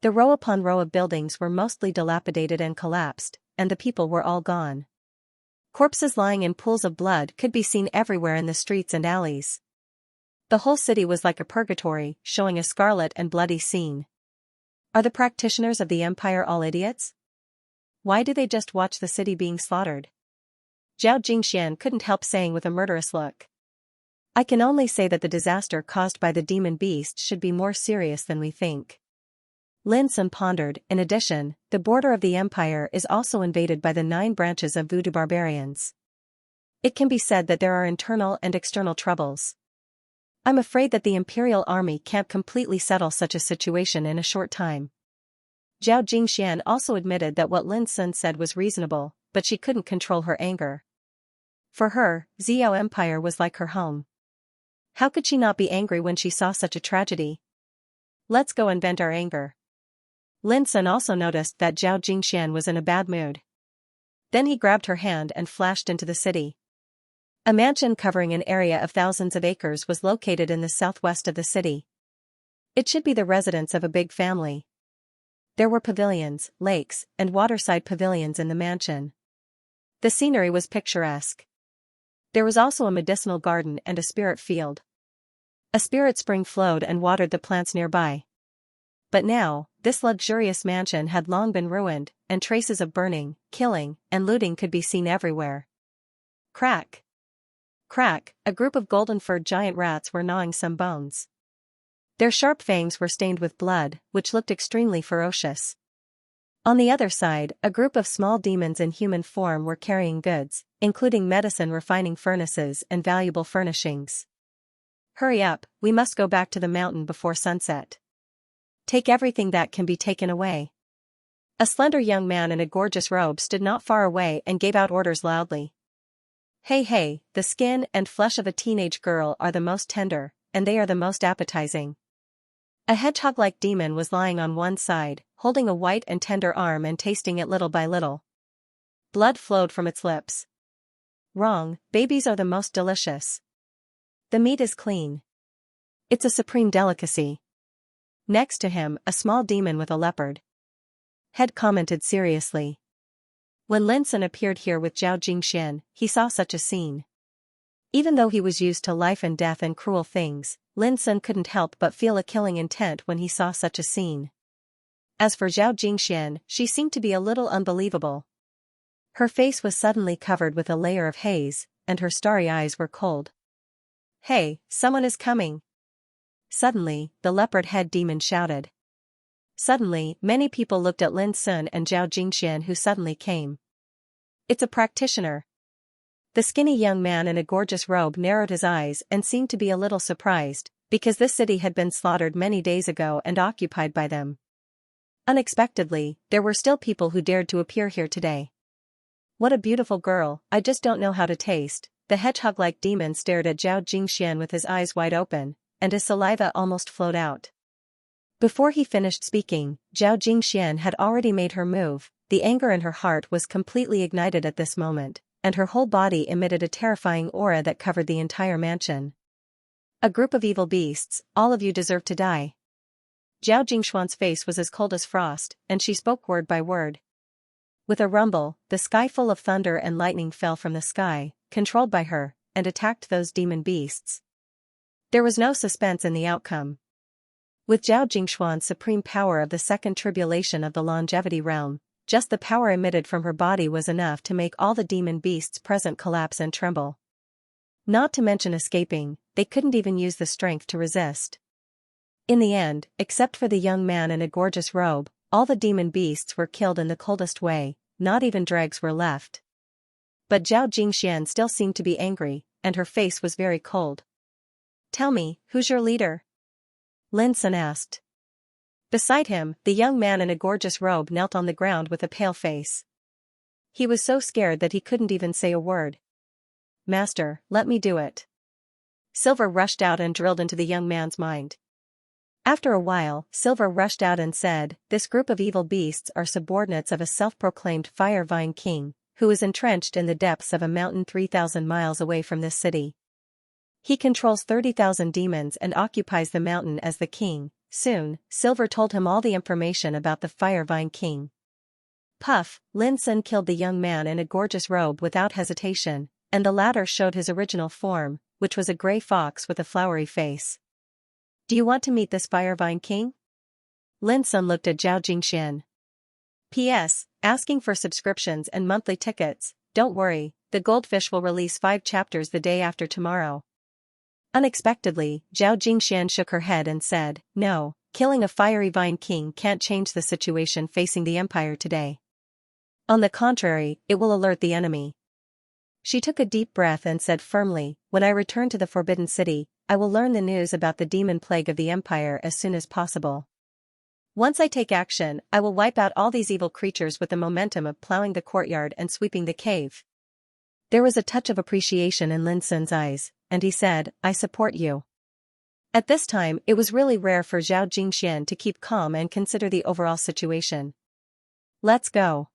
The row upon row of buildings were mostly dilapidated and collapsed, and the people were all gone. Corpses lying in pools of blood could be seen everywhere in the streets and alleys. The whole city was like a purgatory, showing a scarlet and bloody scene. Are the practitioners of the empire all idiots? Why do they just watch the city being slaughtered? Zhao Jingxian couldn't help saying with a murderous look. I can only say that the disaster caused by the demon beast should be more serious than we think. Lin Sun pondered. In addition, the border of the empire is also invaded by the 9 branches of voodoo barbarians. It can be said that there are internal and external troubles. I'm afraid that the imperial army can't completely settle such a situation in a short time. Zhao Jingxian also admitted that what Lin Sun said was reasonable, but she couldn't control her anger. For her, Xiao Empire was like her home. How could she not be angry when she saw such a tragedy? Let's go and vent our anger. Lin Sun also noticed that Zhao Jingxian was in a bad mood. Then he grabbed her hand and flashed into the city. A mansion covering an area of thousands of acres was located in the southwest of the city. It should be the residence of a big family. There were pavilions, lakes, and waterside pavilions in the mansion. The scenery was picturesque. There was also a medicinal garden and a spirit field. A spirit spring flowed and watered the plants nearby. But now, this luxurious mansion had long been ruined, and traces of burning, killing, and looting could be seen everywhere. Crack! Crack! A group of golden-furred giant rats were gnawing some bones. Their sharp fangs were stained with blood, which looked extremely ferocious. On the other side, a group of small demons in human form were carrying goods, including medicine refining furnaces and valuable furnishings. Hurry up, we must go back to the mountain before sunset. Take everything that can be taken away. A slender young man in a gorgeous robe stood not far away and gave out orders loudly. Hey, the skin and flesh of a teenage girl are the most tender, and they are the most appetizing. A hedgehog-like demon was lying on one side, holding a white and tender arm and tasting it little by little. Blood flowed from its lips. Wrong, babies are the most delicious. The meat is clean. It's a supreme delicacy. Next to him, a small demon with a leopard head commented seriously. When Lin Sun appeared here with Zhao Jingxian, he saw such a scene. Even though he was used to life and death and cruel things, Lin Sun couldn't help but feel a killing intent when he saw such a scene. As for Zhao Jingxian, she seemed to be a little unbelievable. Her face was suddenly covered with a layer of haze, and her starry eyes were cold. Hey, someone is coming! Suddenly, the leopard head demon shouted. Suddenly, many people looked at Lin Sun and Zhao Jingxian, who suddenly came. It's a practitioner. The skinny young man in a gorgeous robe narrowed his eyes and seemed to be a little surprised, because this city had been slaughtered many days ago and occupied by them. Unexpectedly, there were still people who dared to appear here today. What a beautiful girl, I just don't know how to taste. The hedgehog-like demon stared at Zhao Jingxian with his eyes wide open, and his saliva almost flowed out. Before he finished speaking, Zhao Jingxian had already made her move. The anger in her heart was completely ignited at this moment, and her whole body emitted a terrifying aura that covered the entire mansion. A group of evil beasts, all of you deserve to die. Zhao Jingxuan's face was as cold as frost, and she spoke word by word. With a rumble, the sky full of thunder and lightning fell from the sky, controlled by her, and attacked those demon beasts. There was no suspense in the outcome. With Zhao Jingxuan's supreme power of the second tribulation of the longevity realm, just the power emitted from her body was enough to make all the demon beasts present collapse and tremble. Not to mention escaping, they couldn't even use the strength to resist. In the end, except for the young man in a gorgeous robe, all the demon beasts were killed in the coldest way, not even dregs were left. But Zhao Jingxian still seemed to be angry, and her face was very cold. Tell me, who's your leader? Lin Sun asked. Beside him, the young man in a gorgeous robe knelt on the ground with a pale face. He was so scared that he couldn't even say a word. Master, let me do it. Silver rushed out and drilled into the young man's mind. After a while, Silver rushed out and said, This group of evil beasts are subordinates of a self-proclaimed Fire Vine King, who is entrenched in the depths of a mountain 3,000 miles away from this city. He controls 30,000 demons and occupies the mountain as the king. Soon, Silver told him all the information about the Fire Vine King. Puff, Lin Sun killed the young man in a gorgeous robe without hesitation, and the latter showed his original form, which was a gray fox with a flowery face. Do you want to meet this Fire Vine King? Lin Sun looked at Zhao Jingxian. P.S. Asking for subscriptions and monthly tickets. Don't worry, the Goldfish will release 5 chapters the day after tomorrow. Unexpectedly, Zhao Jingxian shook her head and said, No, killing a Fiery Vine King can't change the situation facing the Empire today. On the contrary, it will alert the enemy. She took a deep breath and said firmly, When I return to the Forbidden City, I will learn the news about the demon plague of the Empire as soon as possible. Once I take action, I will wipe out all these evil creatures with the momentum of plowing the courtyard and sweeping the cave. There was a touch of appreciation in Lin Sun's eyes, and he said, I support you. At this time, it was really rare for Zhao Jingxian to keep calm and consider the overall situation. Let's go.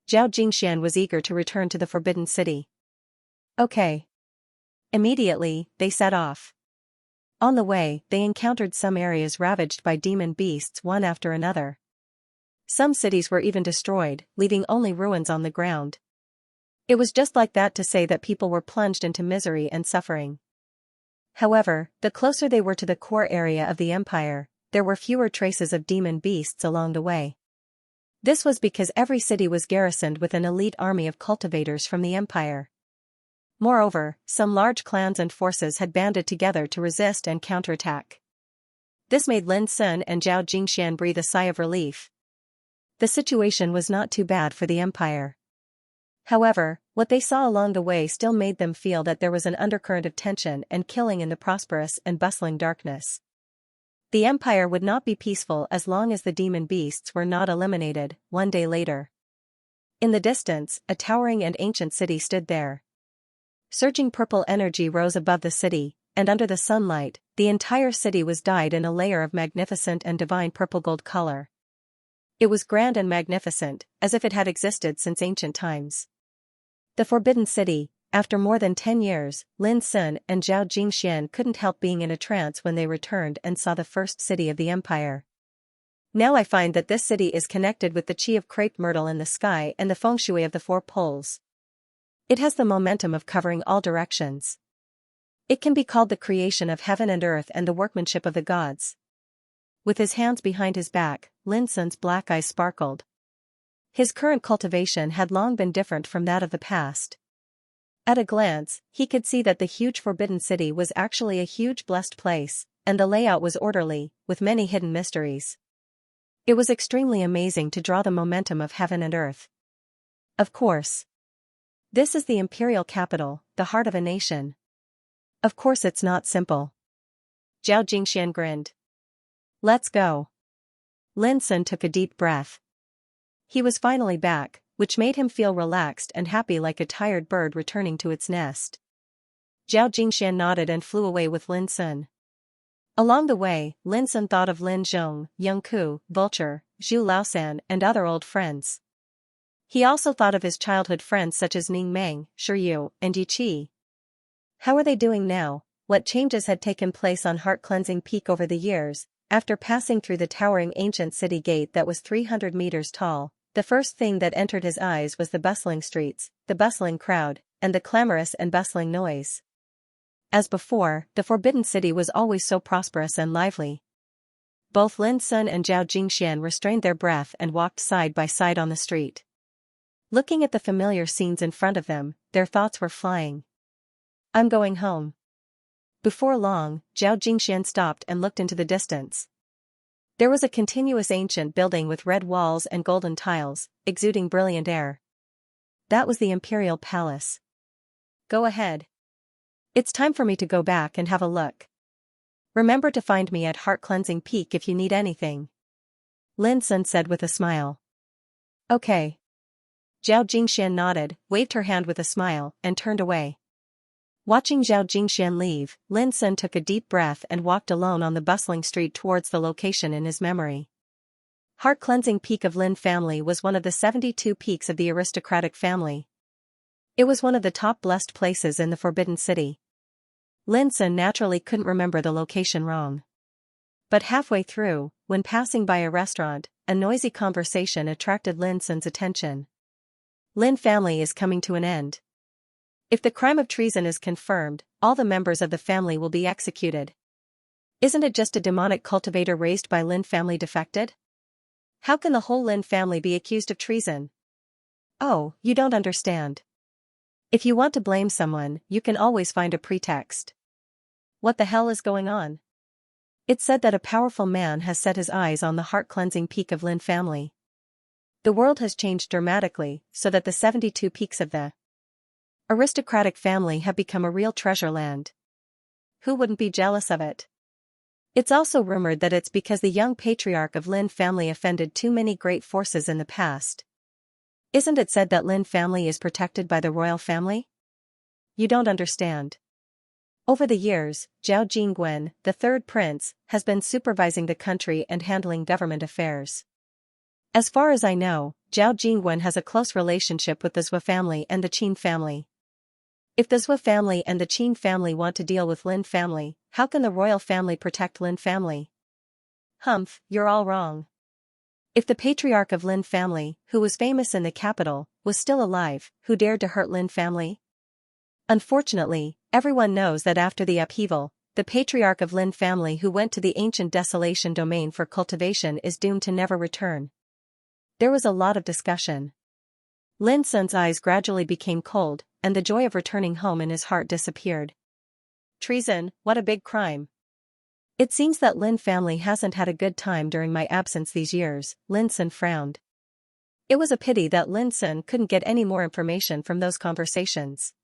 Zhao Jingxian was eager to return to the Forbidden City. Okay. Immediately, they set off. On the way, they encountered some areas ravaged by demon beasts one after another. Some cities were even destroyed, leaving only ruins on the ground. It was just like that to say that people were plunged into misery and suffering. However, the closer they were to the core area of the Empire, there were fewer traces of demon beasts along the way. This was because every city was garrisoned with an elite army of cultivators from the Empire. Moreover, some large clans and forces had banded together to resist and counterattack. This made Lin Sun and Zhao Jingxian breathe a sigh of relief. The situation was not too bad for the Empire. However, what they saw along the way still made them feel that there was an undercurrent of tension and killing in the prosperous and bustling darkness. The Empire would not be peaceful as long as the demon beasts were not eliminated. One day later, in the distance, a towering and ancient city stood there. Surging purple energy rose above the city, and under the sunlight, the entire city was dyed in a layer of magnificent and divine purple-gold color. It was grand and magnificent, as if it had existed since ancient times. The Forbidden City. After more than 10 years, Lin Sun and Zhao Jingxian couldn't help being in a trance when they returned and saw the first city of the Empire. Now I find that this city is connected with the chi of crepe myrtle in the sky and the feng shui of the 4 poles. It has the momentum of covering all directions. It can be called the creation of heaven and earth and the workmanship of the gods. With his hands behind his back, Lin Sun's black eyes sparkled. His current cultivation had long been different from that of the past. At a glance, he could see that the huge forbidden city was actually a huge blessed place, and the layout was orderly, with many hidden mysteries. It was extremely amazing to draw the momentum of heaven and earth. Of course. This is the imperial capital, the heart of a nation. Of course it's not simple. Zhao Jingxian grinned. Let's go. Lin Sun took a deep breath. He was finally back, which made him feel relaxed and happy like a tired bird returning to its nest. Zhao Jingxian nodded and flew away with Lin Sun. Along the way, Lin Sun thought of Lin Zhong, Young Ku, Vulture, Zhu Laosan and other old friends. He also thought of his childhood friends such as Ning Meng, Shiyu, and Yi Qi. How are they doing now? What changes had taken place on Heart-Cleansing Peak over the years? After passing through the towering ancient city gate that was 300 meters tall, the first thing that entered his eyes was the bustling streets, the bustling crowd, and the clamorous and bustling noise. As before, the Forbidden City was always so prosperous and lively. Both Lin Sun and Zhao Jingxian restrained their breath and walked side by side on the street. Looking at the familiar scenes in front of them, their thoughts were flying. I'm going home. Before long, Zhao Jingxian stopped and looked into the distance. There was a continuous ancient building with red walls and golden tiles, exuding brilliant air. That was the Imperial Palace. Go ahead. It's time for me to go back and have a look. Remember to find me at Heart-Cleansing Peak if you need anything. Lin Sun said with a smile. Okay. Zhao Jingxian nodded, waved her hand with a smile, and turned away. Watching Zhao Jingxian leave, Lin Sun took a deep breath and walked alone on the bustling street towards the location in his memory. Heart-Cleansing Peak of Lin family was one of the 72 peaks of the aristocratic family. It was one of the top blessed places in the Forbidden City. Lin Sun naturally couldn't remember the location wrong. But halfway through, when passing by a restaurant, a noisy conversation attracted Lin Sun's attention. Lin family is coming to an end. If the crime of treason is confirmed, all the members of the family will be executed. Isn't it just a demonic cultivator raised by Lin family defected? How can the whole Lin family be accused of treason? Oh, you don't understand. If you want to blame someone, you can always find a pretext. What the hell is going on? It's said that a powerful man has set his eyes on the heart-cleansing peak of Lin family. The world has changed dramatically, so that the 72 peaks of the aristocratic family have become a real treasure land. Who wouldn't be jealous of it? It's also rumored that it's because the young patriarch of Lin family offended too many great forces in the past. Isn't it said that Lin family is protected by the royal family? You don't understand. Over the years, Zhao Jingwen, the third prince, has been supervising the country and handling government affairs. As far as I know, Zhao Jingwen has a close relationship with the Zhou family and the Qin family. If the Zhou family and the Qin family want to deal with Lin family, how can the royal family protect Lin family? Humph, you're all wrong. If the patriarch of Lin family, who was famous in the capital, was still alive, who dared to hurt Lin family? Unfortunately, everyone knows that after the upheaval, the patriarch of Lin family who went to the ancient desolation domain for cultivation is doomed to never return. There was a lot of discussion. Lin Sun's eyes gradually became cold, and the joy of returning home in his heart disappeared. Treason, what a big crime. It seems that Lin family hasn't had a good time during my absence these years, Lin Sun frowned. It was a pity that Lin Sun couldn't get any more information from those conversations.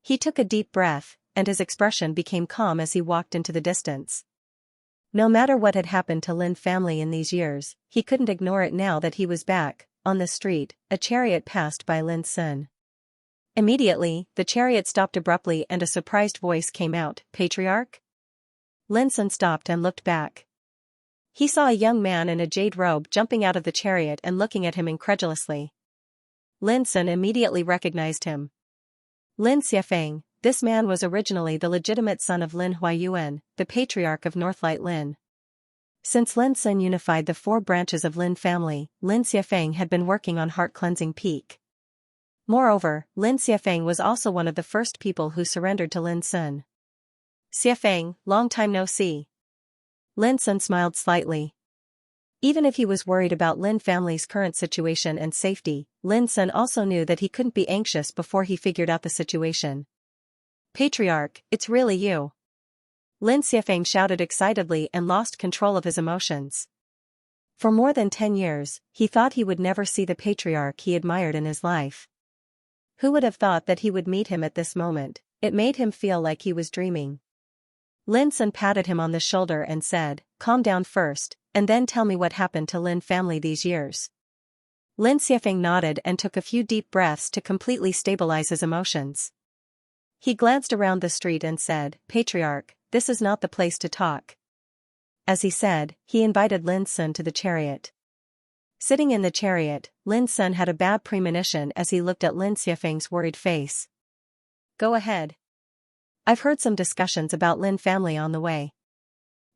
He took a deep breath, and his expression became calm as he walked into the distance. No matter what had happened to Lin family in these years, he couldn't ignore it now that he was back. On the street, a chariot passed by Lin Sun. Immediately, the chariot stopped abruptly and a surprised voice came out, Patriarch? Lin Sun stopped and looked back. He saw a young man in a jade robe jumping out of the chariot and looking at him incredulously. Lin Sun immediately recognized him. Lin Xiafeng. This man was originally the legitimate son of Lin Huayuan, the patriarch of Northlight Lin. Since Lin Sun unified the 4 branches of Lin family, Lin Xiafeng had been working on Heart-Cleansing Peak. Moreover, Lin Xiafeng was also one of the first people who surrendered to Lin Sun. Xiafeng, long time no see. Lin Sun smiled slightly. Even if he was worried about Lin family's current situation and safety, Lin Sun also knew that he couldn't be anxious before he figured out the situation. Patriarch, it's really you. Lin Xiafeng shouted excitedly and lost control of his emotions. For more than 10 years, he thought he would never see the patriarch he admired in his life. Who would have thought that he would meet him at this moment? It made him feel like he was dreaming. Lin Sun patted him on the shoulder and said, "Calm down first, and then tell me what happened to Lin family these years." Lin Xiafeng nodded and took a few deep breaths to completely stabilize his emotions. He glanced around the street and said, "Patriarch, this is not the place to talk." As he said, he invited Lin Sun to the chariot. Sitting in the chariot, Lin Sun had a bad premonition as he looked at Lin Xiafeng's worried face. "Go ahead. I've heard some discussions about Lin family on the way."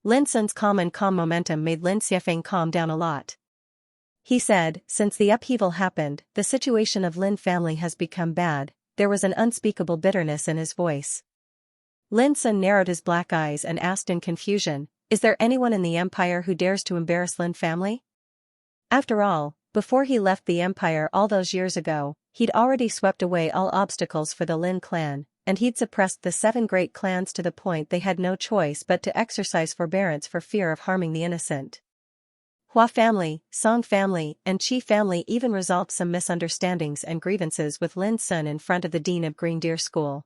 Lin Sun's calm momentum made Lin Xiafeng calm down a lot. He said, "Since the upheaval happened, the situation of Lin family has become bad." There was an unspeakable bitterness in his voice. Lin Sun narrowed his black eyes and asked in confusion, "Is there anyone in the empire who dares to embarrass Lin family?" After all, before he left the empire all those years ago, he'd already swept away all obstacles for the Lin clan, and he'd suppressed the 7 great clans to the point they had no choice but to exercise forbearance for fear of harming the innocent. Hua family, Song family, and Qi family even resolved some misunderstandings and grievances with Lin Sun in front of the dean of Green Deer School.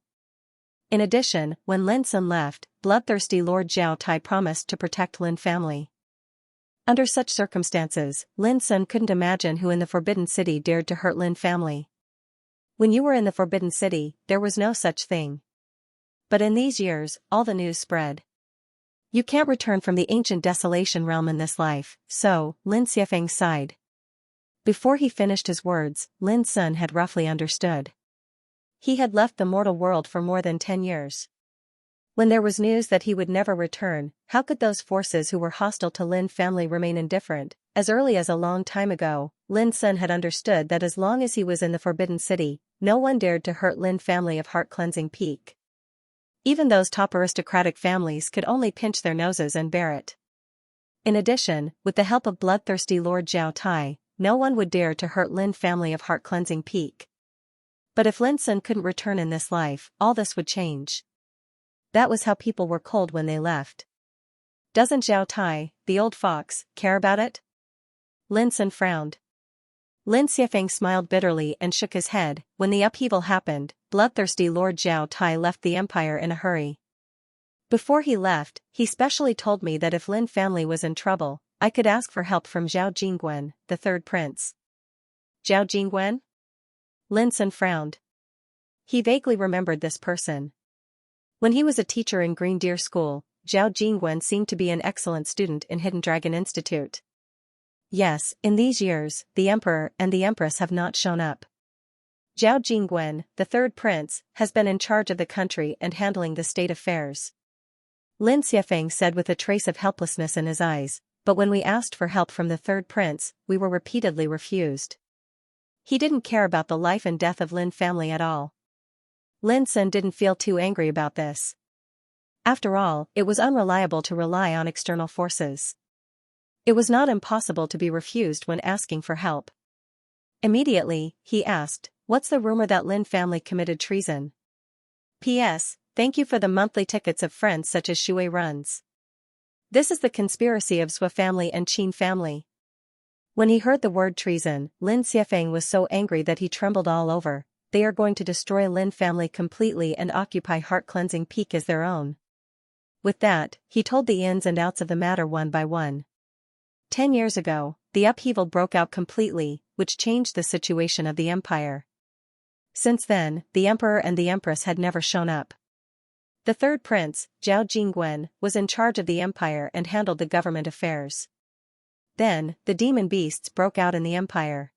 In addition, when Lin Sun left, bloodthirsty Lord Zhao Tai promised to protect Lin family. Under such circumstances, Lin Sun couldn't imagine who in the Forbidden City dared to hurt Lin family. When you were in the Forbidden City, there was no such thing. But in these years, all the news spread. You can't return from the ancient desolation realm in this life, so, Lin Xiafeng sighed. Before he finished his words, Lin Sun had roughly understood. He had left the mortal world for more than 10 years. When there was news that he would never return, how could those forces who were hostile to Lin family remain indifferent? As early as a long time ago, Lin Sun had understood that as long as he was in the Forbidden City, no one dared to hurt Lin family of Heart-Cleansing Peak. Even those top aristocratic families could only pinch their noses and bear it. In addition, with the help of bloodthirsty Lord Zhao Tai, no one would dare to hurt Lin family of Heart-Cleansing Peak. But if Lin Sun couldn't return in this life, all this would change. That was how people were cold when they left. Doesn't Zhao Tai, the old fox, care about it? Lin Sun frowned. Lin Xiafeng smiled bitterly and shook his head. When the upheaval happened, bloodthirsty Lord Zhao Tai left the empire in a hurry. Before he left, he specially told me that if Lin family was in trouble, I could ask for help from Zhao Jingwen, the third prince. Zhao Jingwen? Lin Sun frowned. He vaguely remembered this person. When he was a teacher in Green Deer School, Zhao Jingwen seemed to be an excellent student in Hidden Dragon Institute. Yes, in these years, the Emperor and the Empress have not shown up. Zhao Jingwen, the third prince, has been in charge of the country and handling the state affairs. Lin Xiafeng said with a trace of helplessness in his eyes, but when we asked for help from the third prince, we were repeatedly refused. He didn't care about the life and death of Lin family at all. Lin Sun didn't feel too angry about this. After all, it was unreliable to rely on external forces. It was not impossible to be refused when asking for help. Immediately, he asked, "What's the rumor that Lin family committed treason?" P.S. Thank you for the monthly tickets of friends such as Shui runs. This is the conspiracy of Zhou family and Qin family. When he heard the word treason, Lin Xiafeng was so angry that he trembled all over. They are going to destroy Lin family completely and occupy Heart-Cleansing Peak as their own. With that, he told the ins and outs of the matter one by one. 10 years ago, the upheaval broke out completely, which changed the situation of the empire. Since then, the emperor and the empress had never shown up. The third prince, Zhao Jingwen, was in charge of the empire and handled the government affairs. Then, the demon beasts broke out in the empire.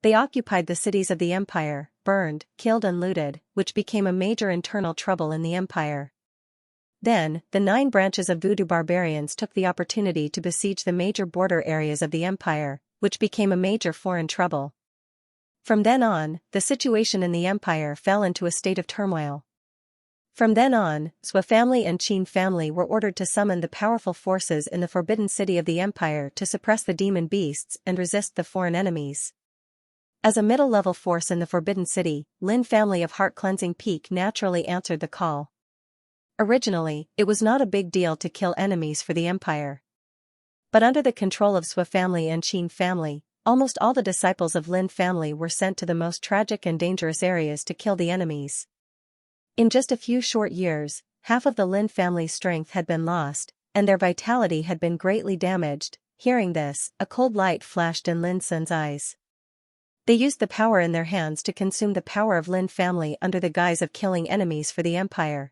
They occupied the cities of the empire, burned, killed and looted, which became a major internal trouble in the empire. Then, the 9 branches of voodoo barbarians took the opportunity to besiege the major border areas of the empire, which became a major foreign trouble. From then on, the situation in the empire fell into a state of turmoil. From then on, Xue family and Qin family were ordered to summon the powerful forces in the Forbidden City of the Empire to suppress the demon beasts and resist the foreign enemies. As a middle-level force in the Forbidden City, Lin family of Heart Cleansing Peak naturally answered the call. Originally, it was not a big deal to kill enemies for the Empire. But under the control of Xue family and Qin family, almost all the disciples of Lin family were sent to the most tragic and dangerous areas to kill the enemies. In just a few short years, half of the Lin family's strength had been lost, and their vitality had been greatly damaged. Hearing this, a cold light flashed in Lin Sun's eyes. They used the power in their hands to consume the power of Lin family under the guise of killing enemies for the Empire.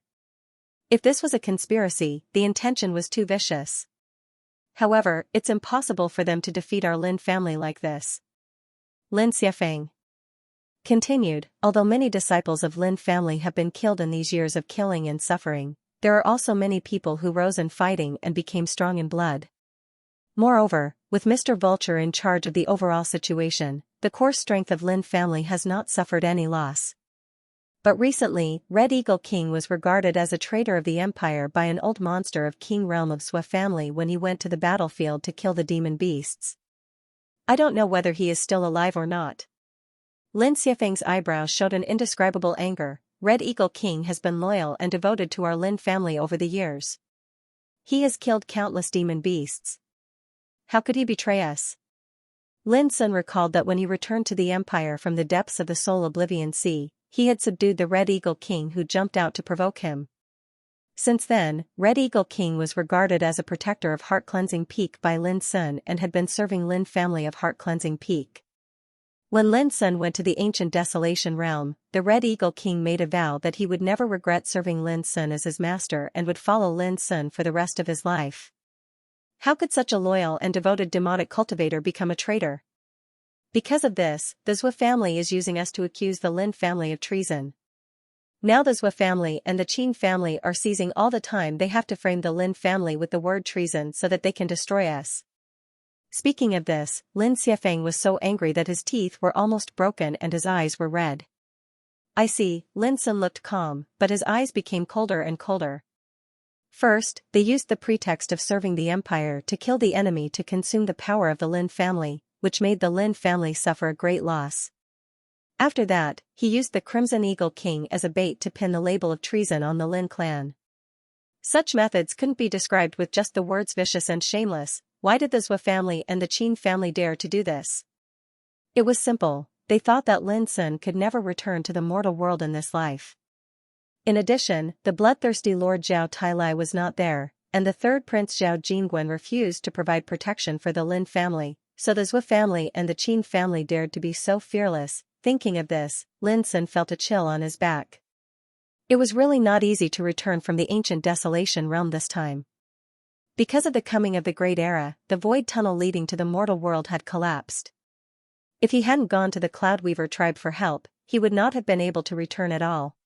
If this was a conspiracy, the intention was too vicious. However, it's impossible for them to defeat our Lin family like this. Lin Xiefeng continued, although many disciples of Lin family have been killed in these years of killing and suffering, there are also many people who rose in fighting and became strong in blood. Moreover, with Mr. Vulture in charge of the overall situation, the core strength of Lin family has not suffered any loss. But recently, Red Eagle King was regarded as a traitor of the Empire by an old monster of King Realm of Xue family when he went to the battlefield to kill the demon beasts. I don't know whether he is still alive or not. Lin Xiefeng's eyebrows showed an indescribable anger. Red Eagle King has been loyal and devoted to our Lin family over the years. He has killed countless demon beasts. How could he betray us? Lin Sun recalled that when he returned to the Empire from the depths of the Soul Oblivion Sea, he had subdued the Red Eagle King who jumped out to provoke him. Since then, Red Eagle King was regarded as a protector of Heart Cleansing Peak by Lin Sun and had been serving Lin family of Heart Cleansing Peak. When Lin Sun went to the ancient Desolation Realm, the Red Eagle King made a vow that he would never regret serving Lin Sun as his master and would follow Lin Sun for the rest of his life. How could such a loyal and devoted demonic cultivator become a traitor? Because of this, the Xue family is using us to accuse the Lin family of treason. Now the Xue family and the Qin family are seizing all the time they have to frame the Lin family with the word treason so that they can destroy us. Speaking of this, Lin Xiefeng was so angry that his teeth were almost broken and his eyes were red. I see, Lin Sun looked calm, but his eyes became colder and colder. First, they used the pretext of serving the Empire to kill the enemy to consume the power of the Lin family, which made the Lin family suffer a great loss. After that, he used the Crimson Eagle King as a bait to pin the label of treason on the Lin clan. Such methods couldn't be described with just the words vicious and shameless. Why did the Xue family and the Qin family dare to do this? It was simple. They thought that Lin Sun could never return to the mortal world in this life. In addition, the bloodthirsty Lord Zhao Tailai was not there, and the third Prince Zhao Jingguan refused to provide protection for the Lin family, so the Xue family and the Qin family dared to be so fearless. Thinking of this, Lin Sun felt a chill on his back. It was really not easy to return from the ancient Desolation Realm this time. Because of the coming of the Great Era, the void tunnel leading to the mortal world had collapsed. If he hadn't gone to the Cloudweaver tribe for help, he would not have been able to return at all.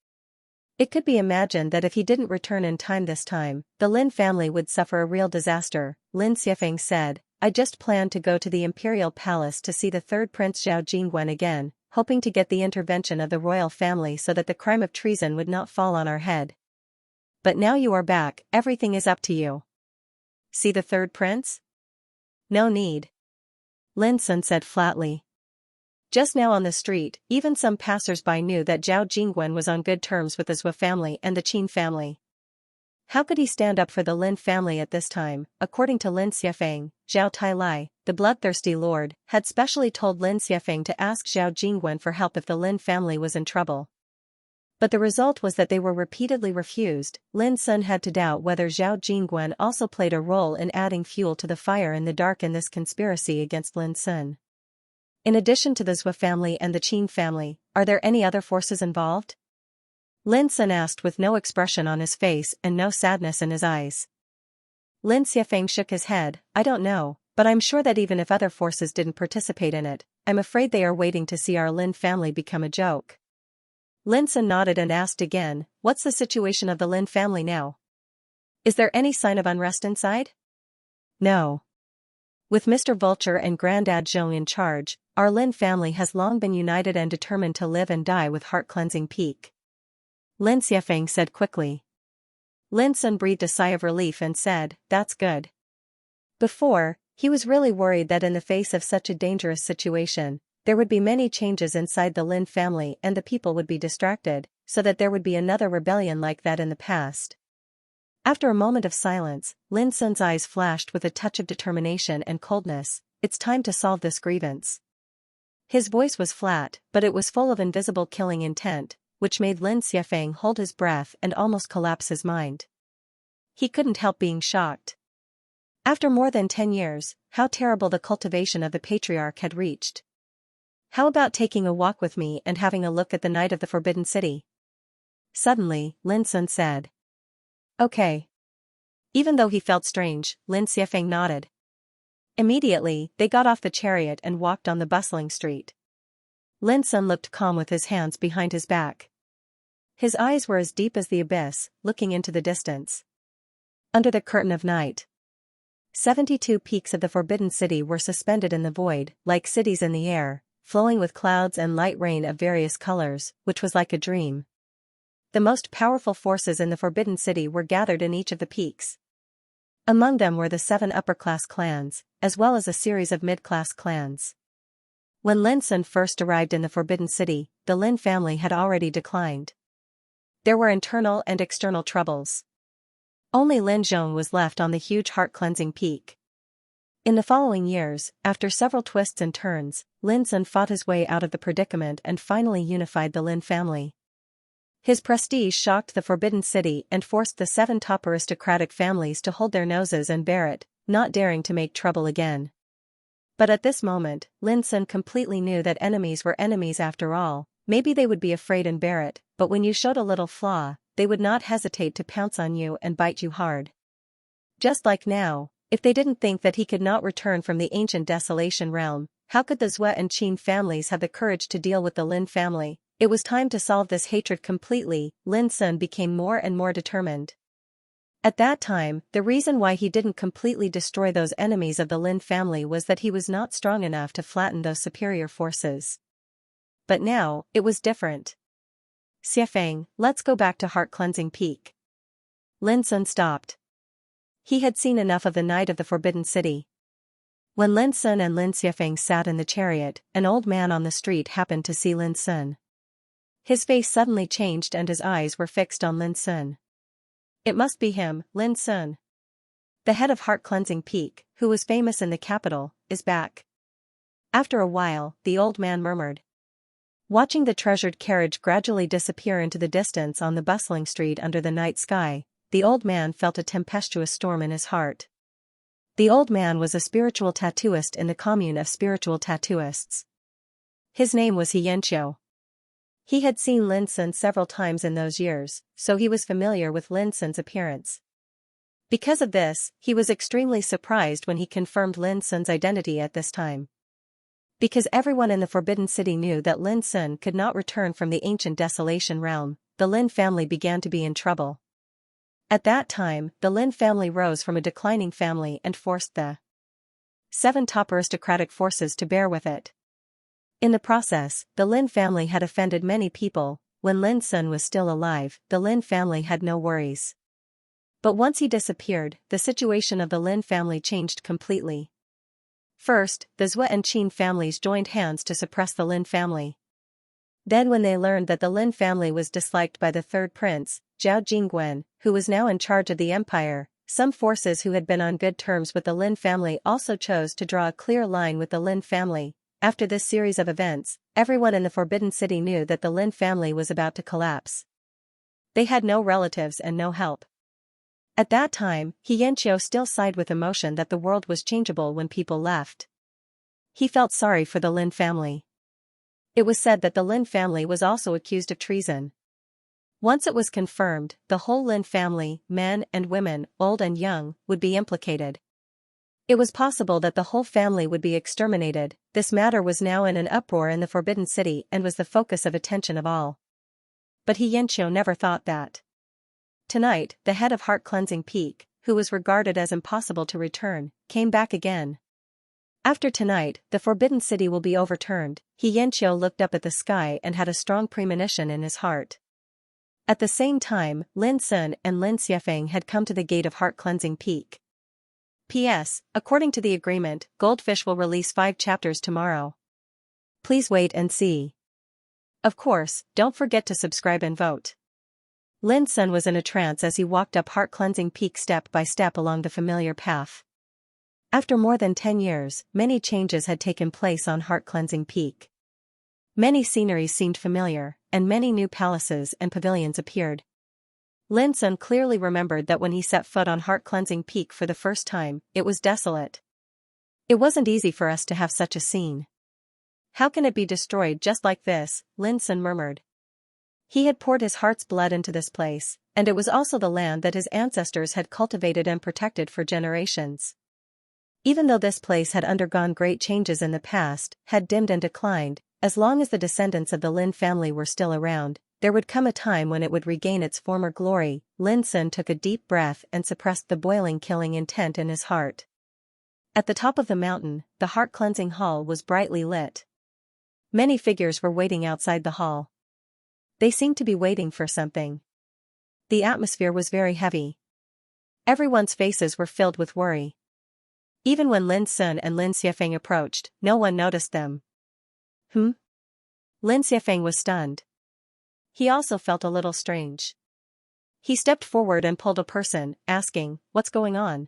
It could be imagined that if he didn't return in time this time, the Lin family would suffer a real disaster. Lin Xiefeng said, I just planned to go to the Imperial Palace to see the third Prince Zhao Jingguan again, hoping to get the intervention of the royal family so that the crime of treason would not fall on our head. But now you are back, everything is up to you. See the third prince? No need. Lin Sun said flatly. Just now on the street, even some passers-by knew that Zhao Jingguan was on good terms with the Xue family and the Qin family. How could he stand up for the Lin family at this time? According to Lin Xiefeng, Zhao Tailai, the bloodthirsty lord, had specially told Lin Xiefeng to ask Zhao Jingguan for help if the Lin family was in trouble. But the result was that they were repeatedly refused. Lin Sun had to doubt whether Zhao Jingguan also played a role in adding fuel to the fire in the dark in this conspiracy against Lin Sun. In addition to the Xue family and the Qin family, are there any other forces involved? Lin Sun asked with no expression on his face and no sadness in his eyes. Lin Xiefeng shook his head, I don't know, but I'm sure that even if other forces didn't participate in it, I'm afraid they are waiting to see our Lin family become a joke. Lin Sun nodded and asked again, what's the situation of the Lin family now? Is there any sign of unrest inside? No. With Mr. Vulture and Grandad Zhong in charge, our Lin family has long been united and determined to live and die with Heart Cleansing Peak. Lin Xiafeng said quickly. Lin Sun breathed a sigh of relief and said, "That's good." Before, he was really worried that in the face of such a dangerous situation, there would be many changes inside the Lin family and the people would be distracted, so that there would be another rebellion like that in the past. After a moment of silence, Lin Sun's eyes flashed with a touch of determination and coldness. "It's time to solve this grievance." His voice was flat, but it was full of invisible killing intent, which made Lin Xiafeng hold his breath and almost collapse his mind. He couldn't help being shocked. After more than 10 years, how terrible the cultivation of the patriarch had reached. "How about taking a walk with me and having a look at the night of the Forbidden City?" Suddenly, Lin Sun said. "Okay." Even though he felt strange, Lin Xiafeng nodded. Immediately, they got off the chariot and walked on the bustling street. Lin Sun looked calm with his hands behind his back. His eyes were as deep as the abyss, looking into the distance. Under the curtain of night, 72 peaks of the Forbidden City were suspended in the void, like cities in the air, flowing with clouds and light rain of various colors, which was like a dream. The most powerful forces in the Forbidden City were gathered in each of the peaks. Among them were the 7 upper-class clans, as well as a series of mid-class clans. When Lin Sun first arrived in the Forbidden City, the Lin family had already declined. There were internal and external troubles. Only Lin Zhong was left on the huge heart-cleansing peak. In the following years, after several twists and turns, Lin Sun fought his way out of the predicament and finally unified the Lin family. His prestige shocked the Forbidden City and forced the 7 top aristocratic families to hold their noses and bear it, not daring to make trouble again. But at this moment, Lin Sun completely knew that enemies were enemies after all. Maybe they would be afraid and bear it, but when you showed a little flaw, they would not hesitate to pounce on you and bite you hard. Just like now, if they didn't think that he could not return from the ancient desolation realm, how could the Zhou and Qin families have the courage to deal with the Lin family? It was time to solve this hatred completely. Lin Sun became more and more determined. At that time, the reason why he didn't completely destroy those enemies of the Lin family was that he was not strong enough to flatten those superior forces. But now, it was different. "Xiafeng, let's go back to Heart Cleansing Peak." Lin Sun stopped. He had seen enough of the night of the Forbidden City. When Lin Sun and Lin Xiafeng sat in the chariot, an old man on the street happened to see Lin Sun. His face suddenly changed and his eyes were fixed on Lin Sun. "It must be him, Lin Sun. The head of Heart Cleansing Peak, who was famous in the capital, is back." After a while, the old man murmured. Watching the treasured carriage gradually disappear into the distance on the bustling street under the night sky, the old man felt a tempestuous storm in his heart. The old man was a spiritual tattooist in the commune of spiritual tattooists. His name was Xianxia. He had seen Lin Sun several times in those years, so he was familiar with Lin Sun's appearance. Because of this, he was extremely surprised when he confirmed Lin Sun's identity at this time. Because everyone in the Forbidden City knew that Lin Sun could not return from the ancient desolation realm, the Lin family began to be in trouble. At that time, the Lin family rose from a declining family and forced the 7 top aristocratic forces to bear with it. In the process, the Lin family had offended many people. When Lin Sun was still alive, the Lin family had no worries. But once he disappeared, the situation of the Lin family changed completely. First, the Zhou and Qin families joined hands to suppress the Lin family. Then when they learned that the Lin family was disliked by the third prince, Zhao Jingguan, who was now in charge of the empire, some forces who had been on good terms with the Lin family also chose to draw a clear line with the Lin family. After this series of events, everyone in the Forbidden City knew that the Lin family was about to collapse. They had no relatives and no help. At that time, Xianxia still sighed with emotion that the world was changeable when people left. He felt sorry for the Lin family. It was said that the Lin family was also accused of treason. Once it was confirmed, the whole Lin family, men and women, old and young, would be implicated. It was possible that the whole family would be exterminated. This matter was now in an uproar in the Forbidden City and was the focus of attention of all. But Xianxia never thought that. Tonight, the head of Heart Cleansing Peak, who was regarded as impossible to return, came back again. After tonight, the Forbidden City will be overturned. Xianxia looked up at the sky and had a strong premonition in his heart. At the same time, Lin Sun and Lin Xiefeng had come to the gate of Heart Cleansing Peak. P.S. According to the agreement, Goldfish will release 5 chapters tomorrow. Please wait and see. Of course, don't forget to subscribe and vote. Lin Sun was in a trance as he walked up Heart Cleansing Peak step by step along the familiar path. After more than 10 years, many changes had taken place on Heart Cleansing Peak. Many sceneries seemed familiar, and many new palaces and pavilions appeared. Lin Sun clearly remembered that when he set foot on Heart Cleansing Peak for the first time, it was desolate. It wasn't easy for us to have such a scene. How can it be destroyed just like this? Lin Sun murmured. He had poured his heart's blood into this place, and it was also the land that his ancestors had cultivated and protected for generations. Even though this place had undergone great changes in the past, had dimmed and declined, as long as the descendants of the Lin family were still around, there would come a time when it would regain its former glory. Lin Sun took a deep breath and suppressed the boiling killing intent in his heart. At the top of the mountain, the heart-cleansing hall was brightly lit. Many figures were waiting outside the hall. They seemed to be waiting for something. The atmosphere was very heavy. Everyone's faces were filled with worry. Even when Lin Sun and Lin Xiefeng approached, no one noticed them. Lin Xiefeng was stunned. He also felt a little strange. He stepped forward and pulled a person, asking, "What's going on?"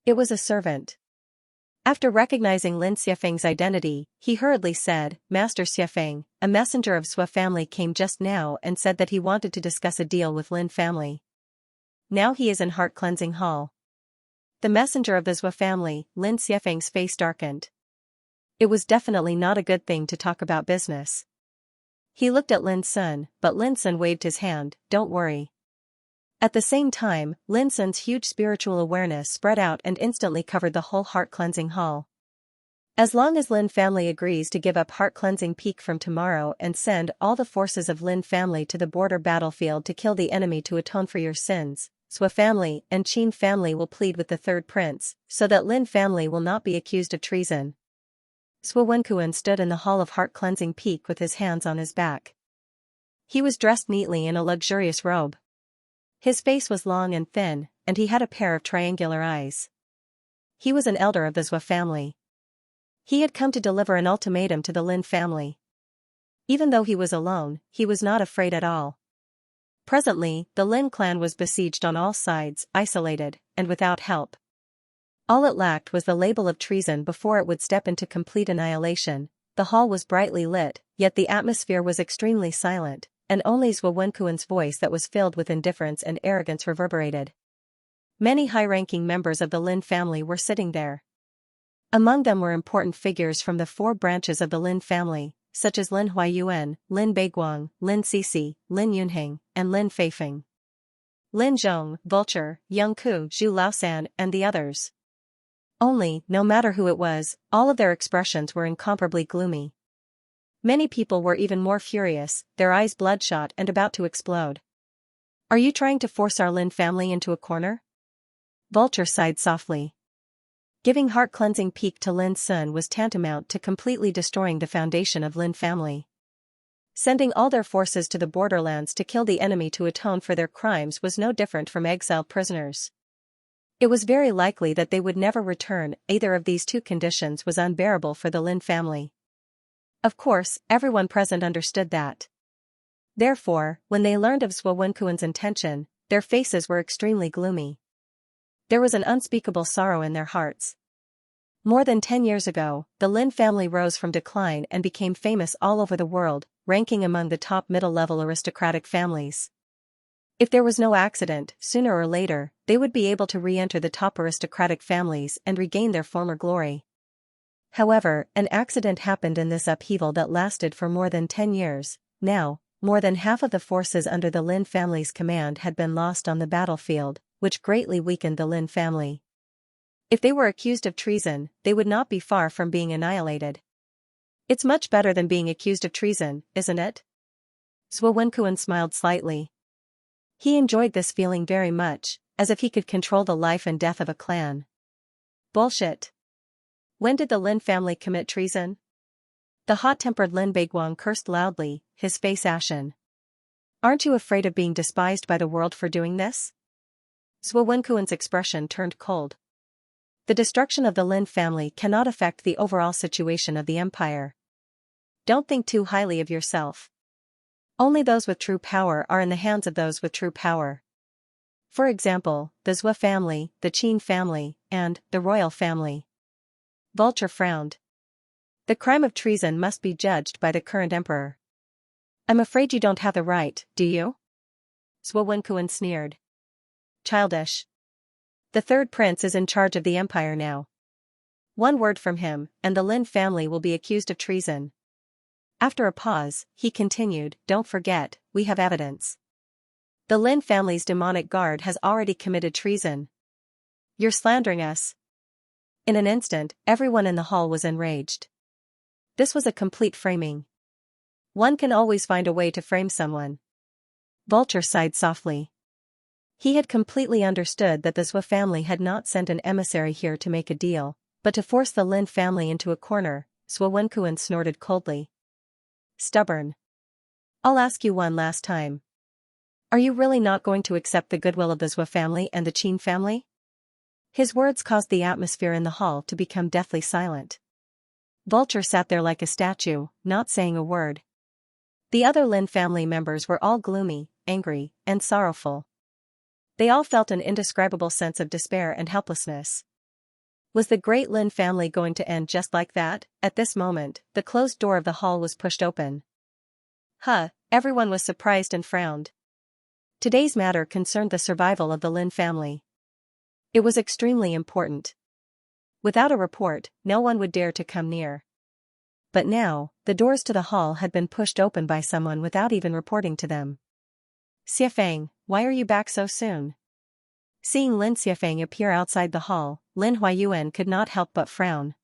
It was a servant. After recognizing Lin Xiefeng's identity, he hurriedly said, "Master Xiefeng, a messenger of Sui family came just now and said that he wanted to discuss a deal with Lin family. Now he is in Heart Cleansing Hall." The messenger of the Sui family. Lin Xiefeng's face darkened. It was definitely not a good thing to talk about business. He looked at Lin Sun, but Lin Sun waved his hand, "Don't worry." At the same time, Lin Sun's huge spiritual awareness spread out and instantly covered the whole Heart Cleansing Hall. As long as Lin family agrees to give up Heart Cleansing Peak from tomorrow and send all the forces of Lin family to the border battlefield to kill the enemy to atone for your sins, Sui family and Qin family will plead with the third prince, so that Lin family will not be accused of treason. Sui Wenkuan stood in the hall of Heart Cleansing Peak with his hands on his back. He was dressed neatly in a luxurious robe. His face was long and thin, and he had a pair of triangular eyes. He was an elder of the Sui family. He had come to deliver an ultimatum to the Lin family. Even though he was alone, he was not afraid at all. Presently, the Lin clan was besieged on all sides, isolated, and without help. All it lacked was the label of treason before it would step into complete annihilation. The hall was brightly lit, yet the atmosphere was extremely silent, and only Sui Wenkuan's voice that was filled with indifference and arrogance reverberated. Many high-ranking members of the Lin family were sitting there. Among them were important figures from the 4 branches of the Lin family, such as Lin Huayuan, Lin Beiguang, Lin Sisi, Lin Yunheng, and Lin Feifeng. Lin Zhong, Vulture, Young Ku, Zhu Laosan, and the others. Only, no matter who it was, all of their expressions were incomparably gloomy. Many people were even more furious, their eyes bloodshot and about to explode. "Are you trying to force our Lin family into a corner?" Vulture sighed softly. Giving Heart Cleansing Peak to Lin Sun was tantamount to completely destroying the foundation of Lin family. Sending all their forces to the borderlands to kill the enemy to atone for their crimes was no different from exiled prisoners. It was very likely that they would never return. Either of these 2 conditions was unbearable for the Lin family. Of course, everyone present understood that. Therefore, when they learned of Sui Wenkuan's intention, their faces were extremely gloomy. There was an unspeakable sorrow in their hearts. More than 10 years ago, the Lin family rose from decline and became famous all over the world, ranking among the top middle-level aristocratic families. If there was no accident, sooner or later, they would be able to re-enter the top aristocratic families and regain their former glory. However, an accident happened in this upheaval that lasted for more than 10 years. Now, more than half of the forces under the Lin family's command had been lost on the battlefield, which greatly weakened the Lin family. If they were accused of treason, they would not be far from being annihilated. It's much better than being accused of treason, isn't it? Sui Wenkuan smiled slightly. He enjoyed this feeling very much, as if he could control the life and death of a clan. Bullshit. When did the Lin family commit treason? The hot-tempered Lin Beiguang cursed loudly, his face ashen. Aren't you afraid of being despised by the world for doing this? Zhuo Wenkuan's expression turned cold. The destruction of the Lin family cannot affect the overall situation of the empire. Don't think too highly of yourself. Only those with true power are in the hands of those with true power. For example, the Zhou family, the Qin family, and the royal family. Vulture frowned. The crime of treason must be judged by the current emperor. I'm afraid you don't have the right, do you? Zhuo Wenkuan sneered. Childish. The third prince is in charge of the empire now. One word from him, and the Lin family will be accused of treason. After a pause, he continued, don't forget, we have evidence. The Lin family's demonic guard has already committed treason. You're slandering us. In an instant, everyone in the hall was enraged. This was a complete framing. One can always find a way to frame someone. Vulture sighed softly. He had completely understood that the Zhou family had not sent an emissary here to make a deal, but to force the Lin family into a corner. Zhuo Wenkuan snorted coldly. Stubborn. I'll ask you one last time. Are you really not going to accept the goodwill of the Zhou family and the Qin family? His words caused the atmosphere in the hall to become deathly silent. Vulture sat there like a statue, not saying a word. The other Lin family members were all gloomy, angry, and sorrowful. They all felt an indescribable sense of despair and helplessness. Was the great Lin family going to end just like that? At this moment, the closed door of the hall was pushed open. Everyone was surprised and frowned. Today's matter concerned the survival of the Lin family. It was extremely important. Without a report, no one would dare to come near. But now, the doors to the hall had been pushed open by someone without even reporting to them. Xiafeng, why are you back so soon? Seeing Lin Xiafeng appear outside the hall, Lin Huayuan could not help but frown.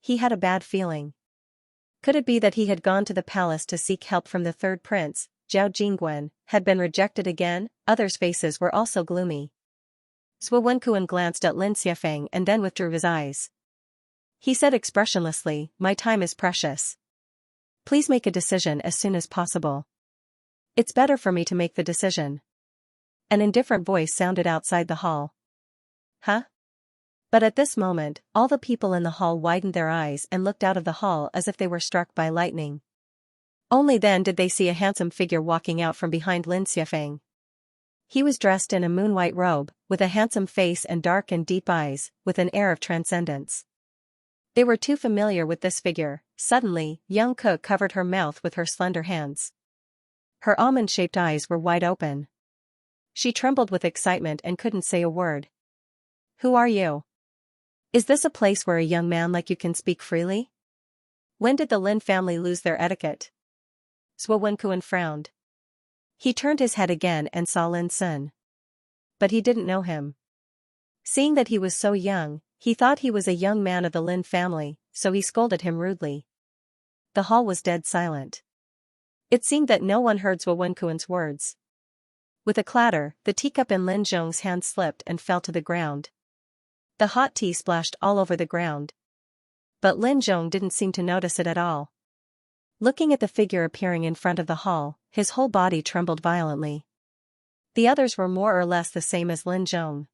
He had a bad feeling. Could it be that he had gone to the palace to seek help from the third prince, Zhao Jingguan, had been rejected again? Others' faces were also gloomy. Zhuo Wenkuan glanced at Lin Xiafeng and then withdrew his eyes. He said expressionlessly, my time is precious. Please make a decision as soon as possible. It's better for me to make the decision. An indifferent voice sounded outside the hall. But at this moment, all the people in the hall widened their eyes and looked out of the hall as if they were struck by lightning. Only then did they see a handsome figure walking out from behind Lin Xiafeng. He was dressed in a moon-white robe, with a handsome face and dark and deep eyes, with an air of transcendence. They were too familiar with this figure. Suddenly, young Ke covered her mouth with her slender hands. Her almond-shaped eyes were wide open. She trembled with excitement and couldn't say a word. Who are you? Is this a place where a young man like you can speak freely? When did the Lin family lose their etiquette? Zhuo Wenkuan frowned. He turned his head again and saw Lin Sun. But he didn't know him. Seeing that he was so young, he thought he was a young man of the Lin family, so he scolded him rudely. The hall was dead silent. It seemed that no one heard Zhuo Wenkuan's words. With a clatter, the teacup in Lin Zhong's hand slipped and fell to the ground. The hot tea splashed all over the ground. But Lin Zhong didn't seem to notice it at all. Looking at the figure appearing in front of the hall, his whole body trembled violently. The others were more or less the same as Lin Zhong.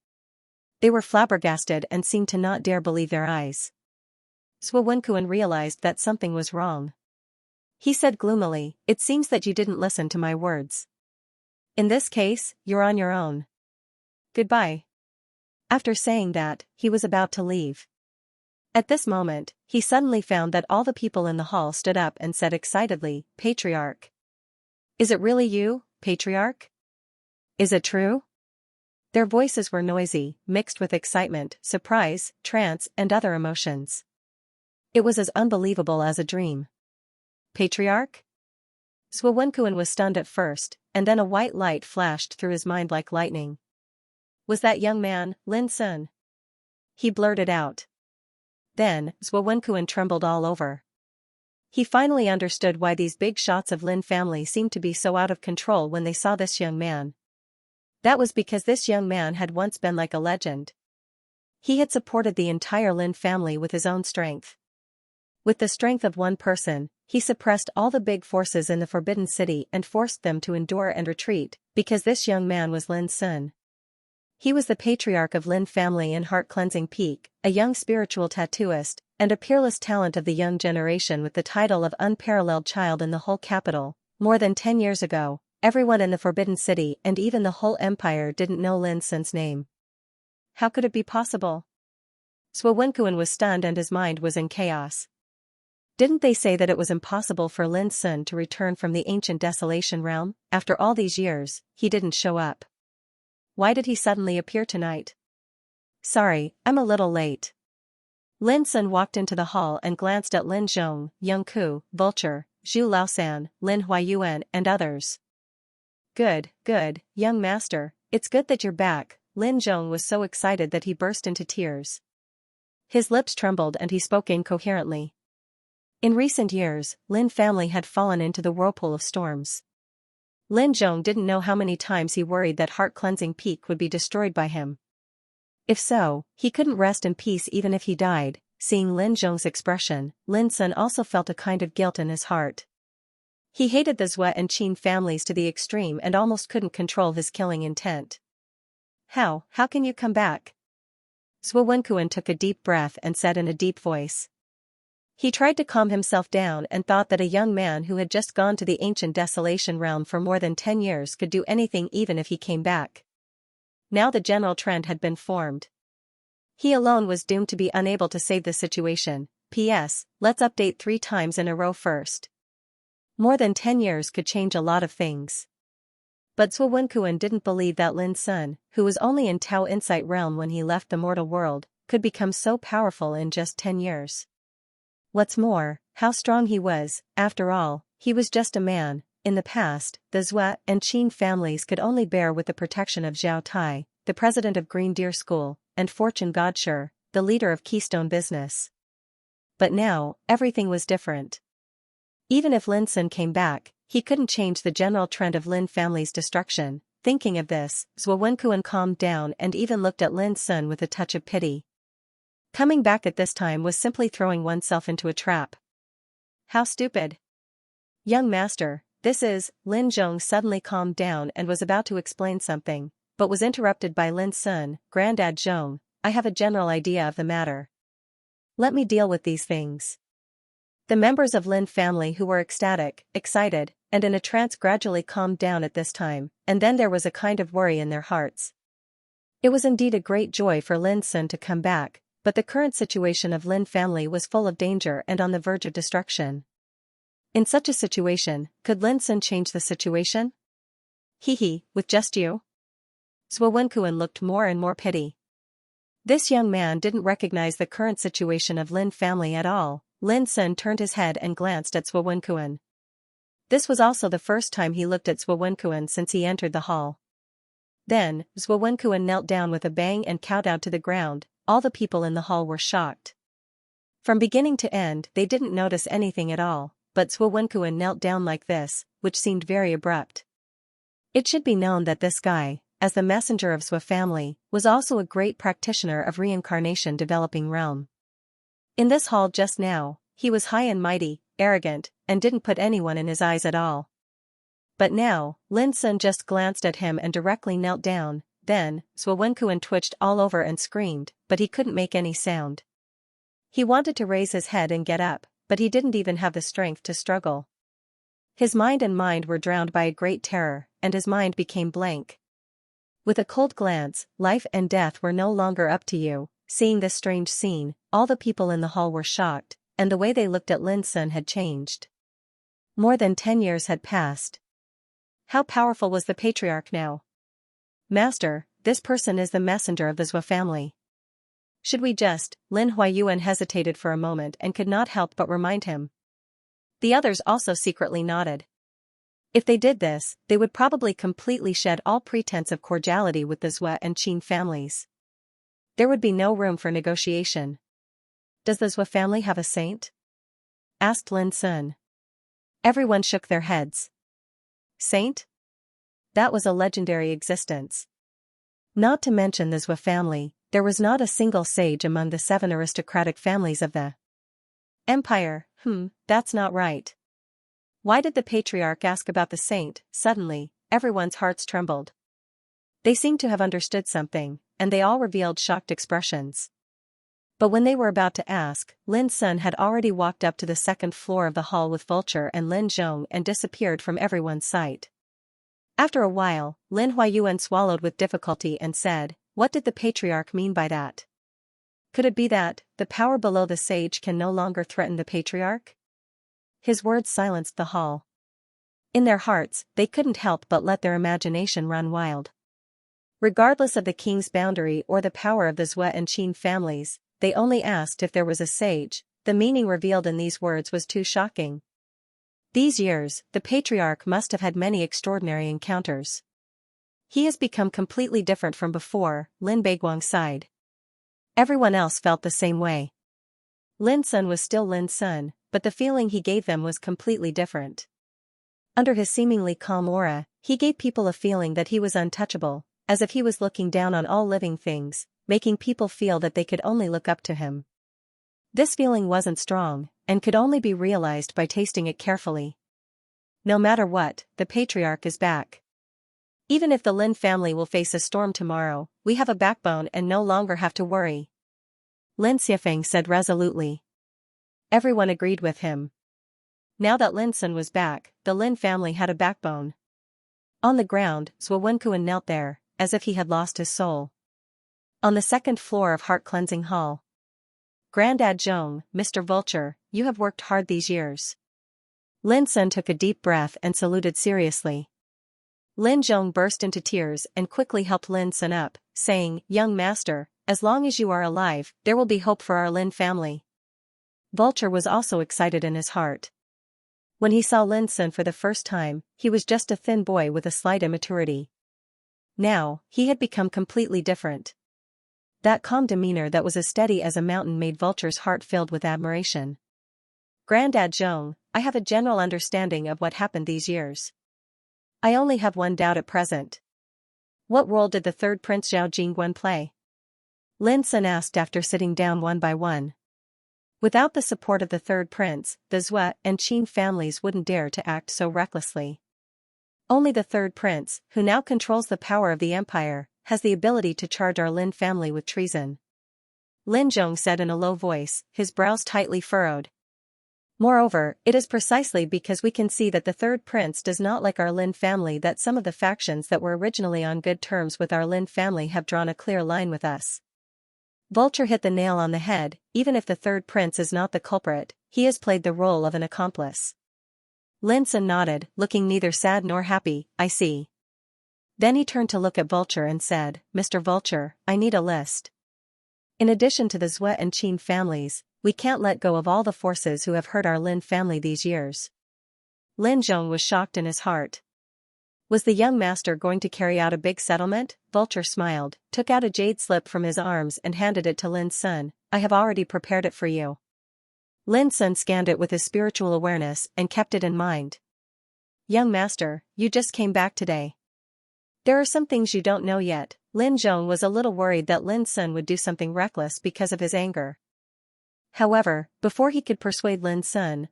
They were flabbergasted and seemed to not dare believe their eyes. Zhuo Wenkuan realized that something was wrong. He said gloomily, it seems that you didn't listen to my words. In this case, you're on your own. Goodbye. After saying that, he was about to leave. At this moment, he suddenly found that all the people in the hall stood up and said excitedly, Patriarch. Is it really you, Patriarch? Is it true? Their voices were noisy, mixed with excitement, surprise, trance, and other emotions. It was as unbelievable as a dream. Patriarch? Zhuo Wenkuan was stunned at first, and then a white light flashed through his mind like lightning. Was that young man, Lin Sun? He blurted out. Then, Zhuo Wenkuan trembled all over. He finally understood why these big shots of Lin family seemed to be so out of control when they saw this young man. That was because this young man had once been like a legend. He had supported the entire Lin family with his own strength. With the strength of one person, He suppressed all the big forces in the Forbidden City and forced them to endure and retreat, because this young man was Lin Sun. He was the patriarch of Lin family in Heart-Cleansing Peak, a young spiritual tattooist, and a peerless talent of the young generation with the title of unparalleled child in the whole capital. More than 10 years ago, everyone in the Forbidden City and even the whole empire didn't know Lin Sun's name. How could it be possible? Sui Wenkuan was stunned and his mind was in chaos. Didn't they say that it was impossible for Lin Sun to return from the ancient Desolation realm? After all these years, he didn't show up. Why did he suddenly appear tonight? Sorry, I'm a little late. Lin Sun walked into the hall and glanced at Lin Zhong, Young Ku, Vulture, Zhu Laosan, Lin Huayuan and others. Good, young master, it's good that you're back. Lin Zhong was so excited that he burst into tears. His lips trembled and he spoke incoherently. In recent years, Lin family had fallen into the whirlpool of storms. Lin Zhong didn't know how many times he worried that Heart-Cleansing Peak would be destroyed by him. If so, he couldn't rest in peace even if he died. Seeing Lin Zhong's expression, Lin Sun also felt a kind of guilt in his heart. He hated the Zhue and Qin families to the extreme and almost couldn't control his killing intent. How can you come back? Sui Wenkuan took a deep breath and said in a deep voice. He tried to calm himself down and thought that a young man who had just gone to the ancient Desolation realm for more than 10 years could do anything even if he came back. Now the general trend had been formed. He alone was doomed to be unable to save the situation. P.S. Let's update 3 times in a row first. More than 10 years could change a lot of things. But Sui Wenkuan didn't believe that Lin Sun, who was only in Tao Insight realm when he left the mortal world, could become so powerful in just 10 years. What's more, how strong he was. After all, he was just a man. In the past, the Zhue and Qin families could only bear with the protection of Zhao Tai, the president of Green Deer School, and Fortune Godshire, the leader of Keystone Business. But now, everything was different. Even if Lin Sun came back, he couldn't change the general trend of Lin family's destruction. Thinking of this, Sui Wenkuan calmed down and even looked at Lin Sun with a touch of pity. Coming back at this time was simply throwing oneself into a trap. How stupid. Young master, this is. Lin Zhong suddenly calmed down and was about to explain something, but was interrupted by Lin Sun. Grandad Zhong, I have a general idea of the matter. Let me deal with these things. The members of Lin family who were ecstatic, excited, and in a trance gradually calmed down at this time, and then there was a kind of worry in their hearts. It was indeed a great joy for Lin Sun to come back, but the current situation of Lin family was full of danger and on the verge of destruction. In such a situation, could Lin Sun change the situation? With just you? Sui Wenkuan looked more and more pity. This young man didn't recognize the current situation of Lin family at all. Lin Sun turned his head and glanced at Sui Wenkuan. This was also the first time he looked at Sui Wenkuan since he entered the hall. Then, Sui Wenkuan knelt down with a bang and kowtowed to the ground. All the people in the hall were shocked. From beginning to end they didn't notice anything at all, but Sui Wenkuan knelt down like this, which seemed very abrupt. It should be known that this guy, as the messenger of Zhue family, was also a great practitioner of reincarnation developing realm. In this hall just now, he was high and mighty, arrogant, and didn't put anyone in his eyes at all. But now, Lin Sun just glanced at him and directly knelt down. Then, Sui Wenkuan twitched all over and screamed, but he couldn't make any sound. He wanted to raise his head and get up, but he didn't even have the strength to struggle. His mind were drowned by a great terror, and his mind became blank. With a cold glance, life and death were no longer up to you. Seeing this strange scene, all the people in the hall were shocked, and the way they looked at Lin Sun had changed. More than 10 years had passed. How powerful was the patriarch now? Master, this person is the messenger of the Zhue family. Should we just? Lin Huayuan hesitated for a moment and could not help but remind him. The others also secretly nodded. If they did this, they would probably completely shed all pretense of cordiality with the Zhue and Qin families. There would be no room for negotiation. Does the Zhue family have a saint? Asked Lin Sun. Everyone shook their heads. Saint? That was a legendary existence. Not to mention the Zhue family, there was not a single sage among the 7 aristocratic families of the empire. That's not right. Why did the patriarch ask about the saint? Suddenly, everyone's hearts trembled. They seemed to have understood something, and they all revealed shocked expressions. But when they were about to ask, Lin Sun had already walked up to the second floor of the hall with Vulture and Lin Zhong and disappeared from everyone's sight. After a while, Lin Huayuan swallowed with difficulty and said, "What did the patriarch mean by that? Could it be that the power below the sage can no longer threaten the patriarch?" His words silenced the hall. In their hearts, they couldn't help but let their imagination run wild. Regardless of the king's boundary or the power of the Zhue and Qin families, they only asked if there was a sage. The meaning revealed in these words was too shocking. These years, the patriarch must have had many extraordinary encounters. He has become completely different from before, Lin Beiguang sighed. Everyone else felt the same way. Lin Sun was still Lin Sun, but the feeling he gave them was completely different. Under his seemingly calm aura, he gave people a feeling that he was untouchable, as if he was looking down on all living things, making people feel that they could only look up to him. This feeling wasn't strong, and could only be realized by tasting it carefully. No matter what, the patriarch is back. Even if the Lin family will face a storm tomorrow, we have a backbone and no longer have to worry. Lin Xiafeng said resolutely. Everyone agreed with him. Now that Lin Sun was back, the Lin family had a backbone. On the ground, Zhou Wenkuan knelt there, as if he had lost his soul. On the second floor of Heart Cleansing Hall. Grandad Zhong, Mr. Vulture, you have worked hard these years. Lin Sun took a deep breath and saluted seriously. Lin Zhong burst into tears and quickly helped Lin Sun up, saying, "Young master, as long as you are alive, there will be hope for our Lin family." Vulture was also excited in his heart. When he saw Lin Sun for the first time, he was just a thin boy with a slight immaturity. Now, he had become completely different. That calm demeanor that was as steady as a mountain made Vulture's heart filled with admiration. Grandad Zhong, I have a general understanding of what happened these years. I only have one doubt at present. What role did the third prince Zhao Jingguan play? Lin Sun asked after sitting down one by one. Without the support of the third prince, the Zhue and Qin families wouldn't dare to act so recklessly. Only the third prince, who now controls the power of the empire, has the ability to charge our Lin family with treason. Lin Zhong said in a low voice, his brows tightly furrowed. Moreover, it is precisely because we can see that the third prince does not like our Lin family that some of the factions that were originally on good terms with our Lin family have drawn a clear line with us. Vulture hit the nail on the head. Even if the third prince is not the culprit, he has played the role of an accomplice. Lin Sun nodded, looking neither sad nor happy. I see. Then he turned to look at Vulture and said, Mr. Vulture, I need a list. In addition to the Zhue and Qin families, we can't let go of all the forces who have hurt our Lin family these years. Lin Zhong was shocked in his heart. Was the young master going to carry out a big settlement? Vulture smiled, took out a jade slip from his arms and handed it to Lin Sun. I have already prepared it for you. Lin Sun scanned it with his spiritual awareness and kept it in mind. Young master, you just came back today. There are some things you don't know yet. Lin Zhong was a little worried that Lin Sun would do something reckless because of his anger. However, before he could persuade Lin Sun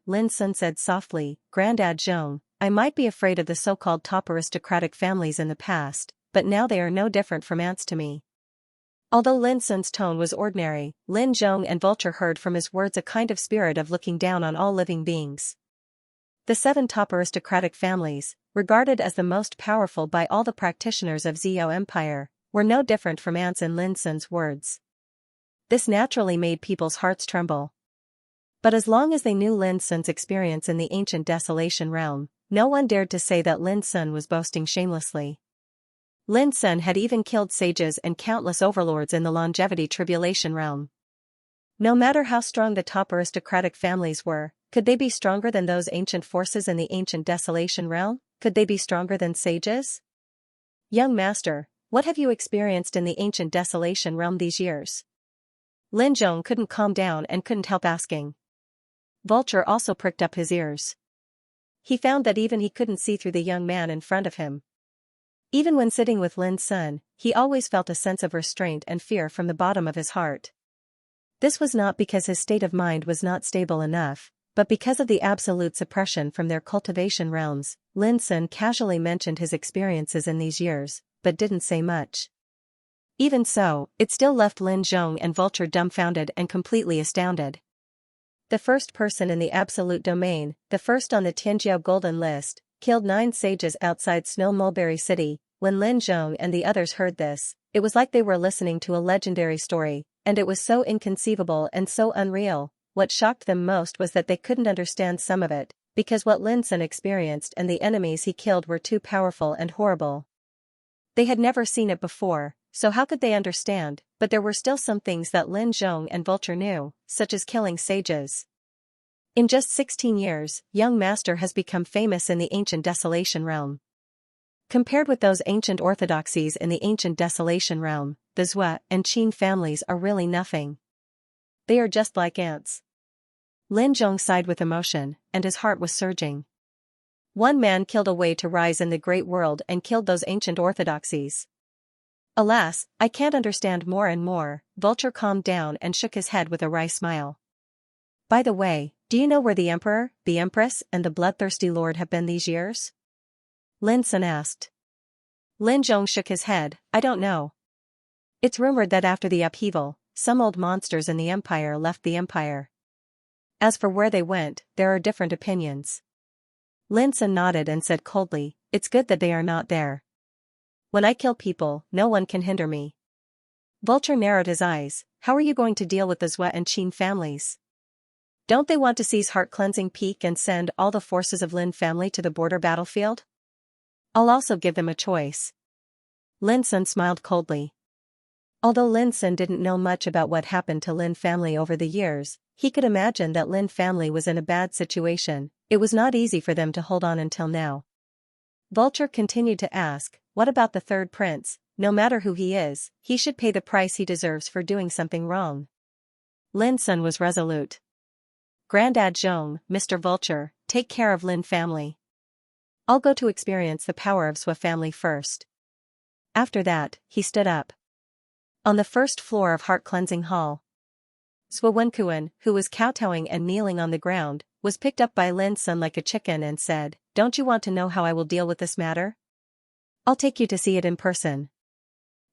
said softly, Grandad Zhong, I might be afraid of the so-called top aristocratic families in the past, but now they are no different from ants to me. Although Lin Sun's tone was ordinary, Lin Zhong and Vulture heard from his words a kind of spirit of looking down on all living beings. The 7 top aristocratic families, regarded as the most powerful by all the practitioners of Zhou Empire, were no different from ants in Lin Sun's words. This naturally made people's hearts tremble. But as long as they knew Lin Sun's experience in the ancient Desolation realm, no one dared to say that Lin Sun was boasting shamelessly. Lin Sun had even killed sages and countless overlords in the Longevity Tribulation realm. No matter how strong the top aristocratic families were, could they be stronger than those ancient forces in the ancient Desolation realm? Could they be stronger than sages? Young master, what have you experienced in the ancient Desolation realm these years? Lin Zhong couldn't calm down and couldn't help asking. Vulture also pricked up his ears. He found that even he couldn't see through the young man in front of him. Even when sitting with Lin Sun, he always felt a sense of restraint and fear from the bottom of his heart. This was not because his state of mind was not stable enough, but because of the absolute suppression from their cultivation realms, Lin Sun casually mentioned his experiences in these years, but didn't say much. Even so, it still left Lin Zhong and Vulture dumbfounded and completely astounded. The first person in the absolute domain, the first on the Tianjiao Golden List, killed 9 sages outside Snow Mulberry City. When Lin Zhong and the others heard this, it was like they were listening to a legendary story, and it was so inconceivable and so unreal. What shocked them most was that they couldn't understand some of it, because what Lin Sun experienced and the enemies he killed were too powerful and horrible. They had never seen it before, so how could they understand? But there were still some things that Lin Zhong and Vulture knew, such as killing sages. In just 16 years, young master has become famous in the ancient Desolation realm. Compared with those ancient orthodoxies in the ancient Desolation realm, the Zhua and Qin families are really nothing. They are just like ants. Lin Zhong sighed with emotion, and his heart was surging. One man killed a way to rise in the great world and killed those ancient orthodoxies. Alas, I can't understand more and more. Vulture calmed down and shook his head with a wry smile. By the way, do you know where the Emperor, the Empress, and the bloodthirsty Lord have been these years? Lin Sun asked. Lin Zhong shook his head. I don't know. It's rumored that after the upheaval, some old monsters in the Empire left the Empire. As for where they went, there are different opinions. Lin Sun nodded and said coldly, it's good that they are not there. When I kill people, no one can hinder me. Vulture narrowed his eyes. How are you going to deal with the Zhua and Qin families? Don't they want to seize Heart-Cleansing Peak and send all the forces of Lin family to the border battlefield? I'll also give them a choice. Lin Sun smiled coldly. Although Lin Sun didn't know much about what happened to Lin family over the years, he could imagine that Lin family was in a bad situation. It was not easy for them to hold on until now. Vulture continued to ask, what about the third prince? No matter who he is, he should pay the price he deserves for doing something wrong. Lin Sun was resolute. Grandad Zhong, Mr. Vulture, take care of Lin family. I'll go to experience the power of Zhua family first. After that, he stood up. On the first floor of Heart Cleansing Hall, Zhua Wenkuan, who was kowtowing and kneeling on the ground, was picked up by Lin Sun like a chicken and said, don't you want to know how I will deal with this matter? I'll take you to see it in person.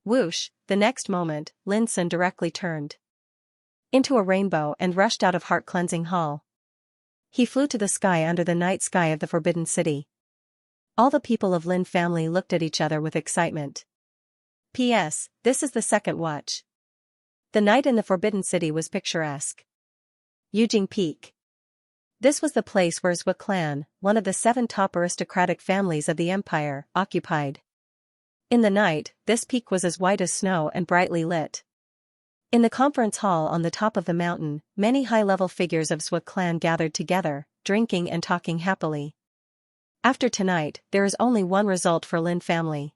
Whoosh, the next moment, Lin Sun directly turned into a rainbow and rushed out of Heart Cleansing Hall. He flew to the sky under the night sky of the Forbidden City. All the people of Lin family looked at each other with excitement. P.S. This is the second watch. The night in the Forbidden City was picturesque. Yujing Peak. This was the place where Zhua clan, one of the 7 top aristocratic families of the empire, occupied. In the night, this peak was as white as snow and brightly lit. In the conference hall on the top of the mountain, many high-level figures of Zhua clan gathered together, drinking and talking happily. After tonight, there is only one result for Lin family.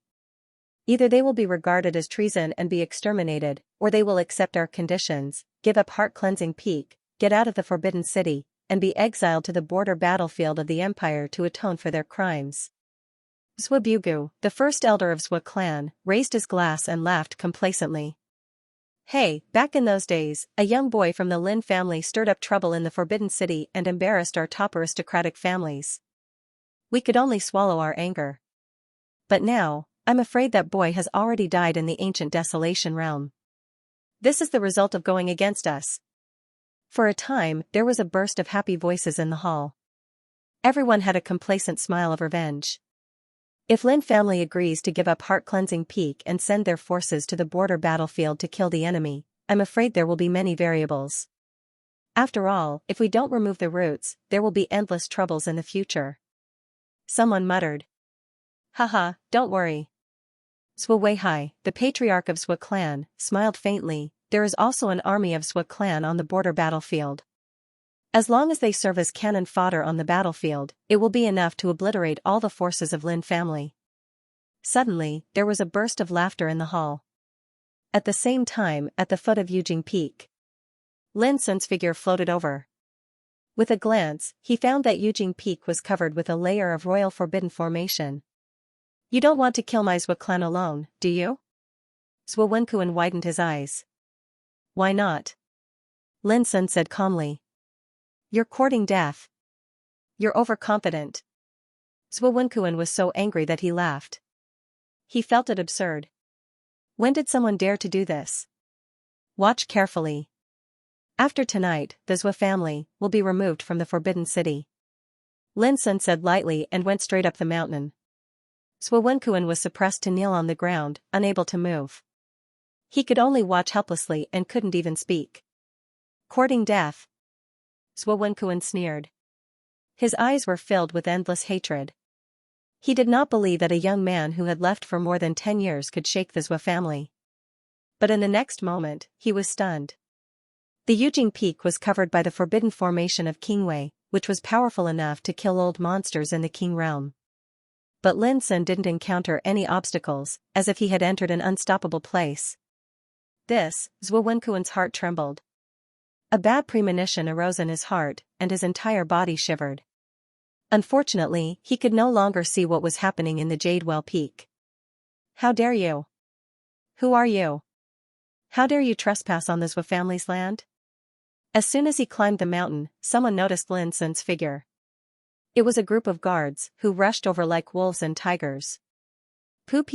Either they will be regarded as treason and be exterminated, or they will accept our conditions, give up Heart Cleansing Peak, get out of the Forbidden City, and be exiled to the border battlefield of the Empire to atone for their crimes. Zhua Bugu, the first elder of Zhua clan, raised his glass and laughed complacently. Hey, back in those days, a young boy from the Lin family stirred up trouble in the Forbidden City and embarrassed our top aristocratic families. We could only swallow our anger. But now, I'm afraid that boy has already died in the ancient Desolation realm. This is the result of going against us. For a time, there was a burst of happy voices in the hall. Everyone had a complacent smile of revenge. If Lin family agrees to give up Heart Cleansing Peak and send their forces to the border battlefield to kill the enemy, I'm afraid there will be many variables. After all, if we don't remove the roots, there will be endless troubles in the future. Someone muttered. Haha, don't worry. Zhua Weihai, the patriarch of Zhua clan, smiled faintly. There is also an army of Zhua clan on the border battlefield. As long as they serve as cannon fodder on the battlefield, it will be enough to obliterate all the forces of Lin family. Suddenly, there was a burst of laughter in the hall. At the same time, at the foot of Yujing Peak, Lin Sun's figure floated over. With a glance, he found that Yujing Peak was covered with a layer of royal forbidden formation. You don't want to kill my Zhua clan alone, do you? Zhua Wenkuan widened his eyes. Why not? Lin Sun said calmly. You're courting death. You're overconfident. Zhou Wenkuan was so angry that he laughed. He felt it absurd. When did someone dare to do this? Watch carefully. After tonight, the Zhou family will be removed from the Forbidden City. Lin Sun said lightly and went straight up the mountain. Zhou Wenkuan was suppressed to kneel on the ground, unable to move. He could only watch helplessly and couldn't even speak. Courting death? Zhou Wenkuan sneered. His eyes were filled with endless hatred. He did not believe that a young man who had left for more than 10 years could shake the Zhou family. But in the next moment, he was stunned. The Yujing Peak was covered by the forbidden formation of Qingwei, which was powerful enough to kill old monsters in the Qing realm. But Lin Sun didn't encounter any obstacles, as if he had entered an unstoppable place. Zhou Wenkuan's heart trembled. A bad premonition arose in his heart, and his entire body shivered. Unfortunately, he could no longer see what was happening in the Jadewell Peak. How dare you? Who are you? How dare you trespass on the Zhou family's land? As soon as he climbed the mountain, someone noticed Lin Sun's figure. It was a group of guards, who rushed over like wolves and tigers. Pu,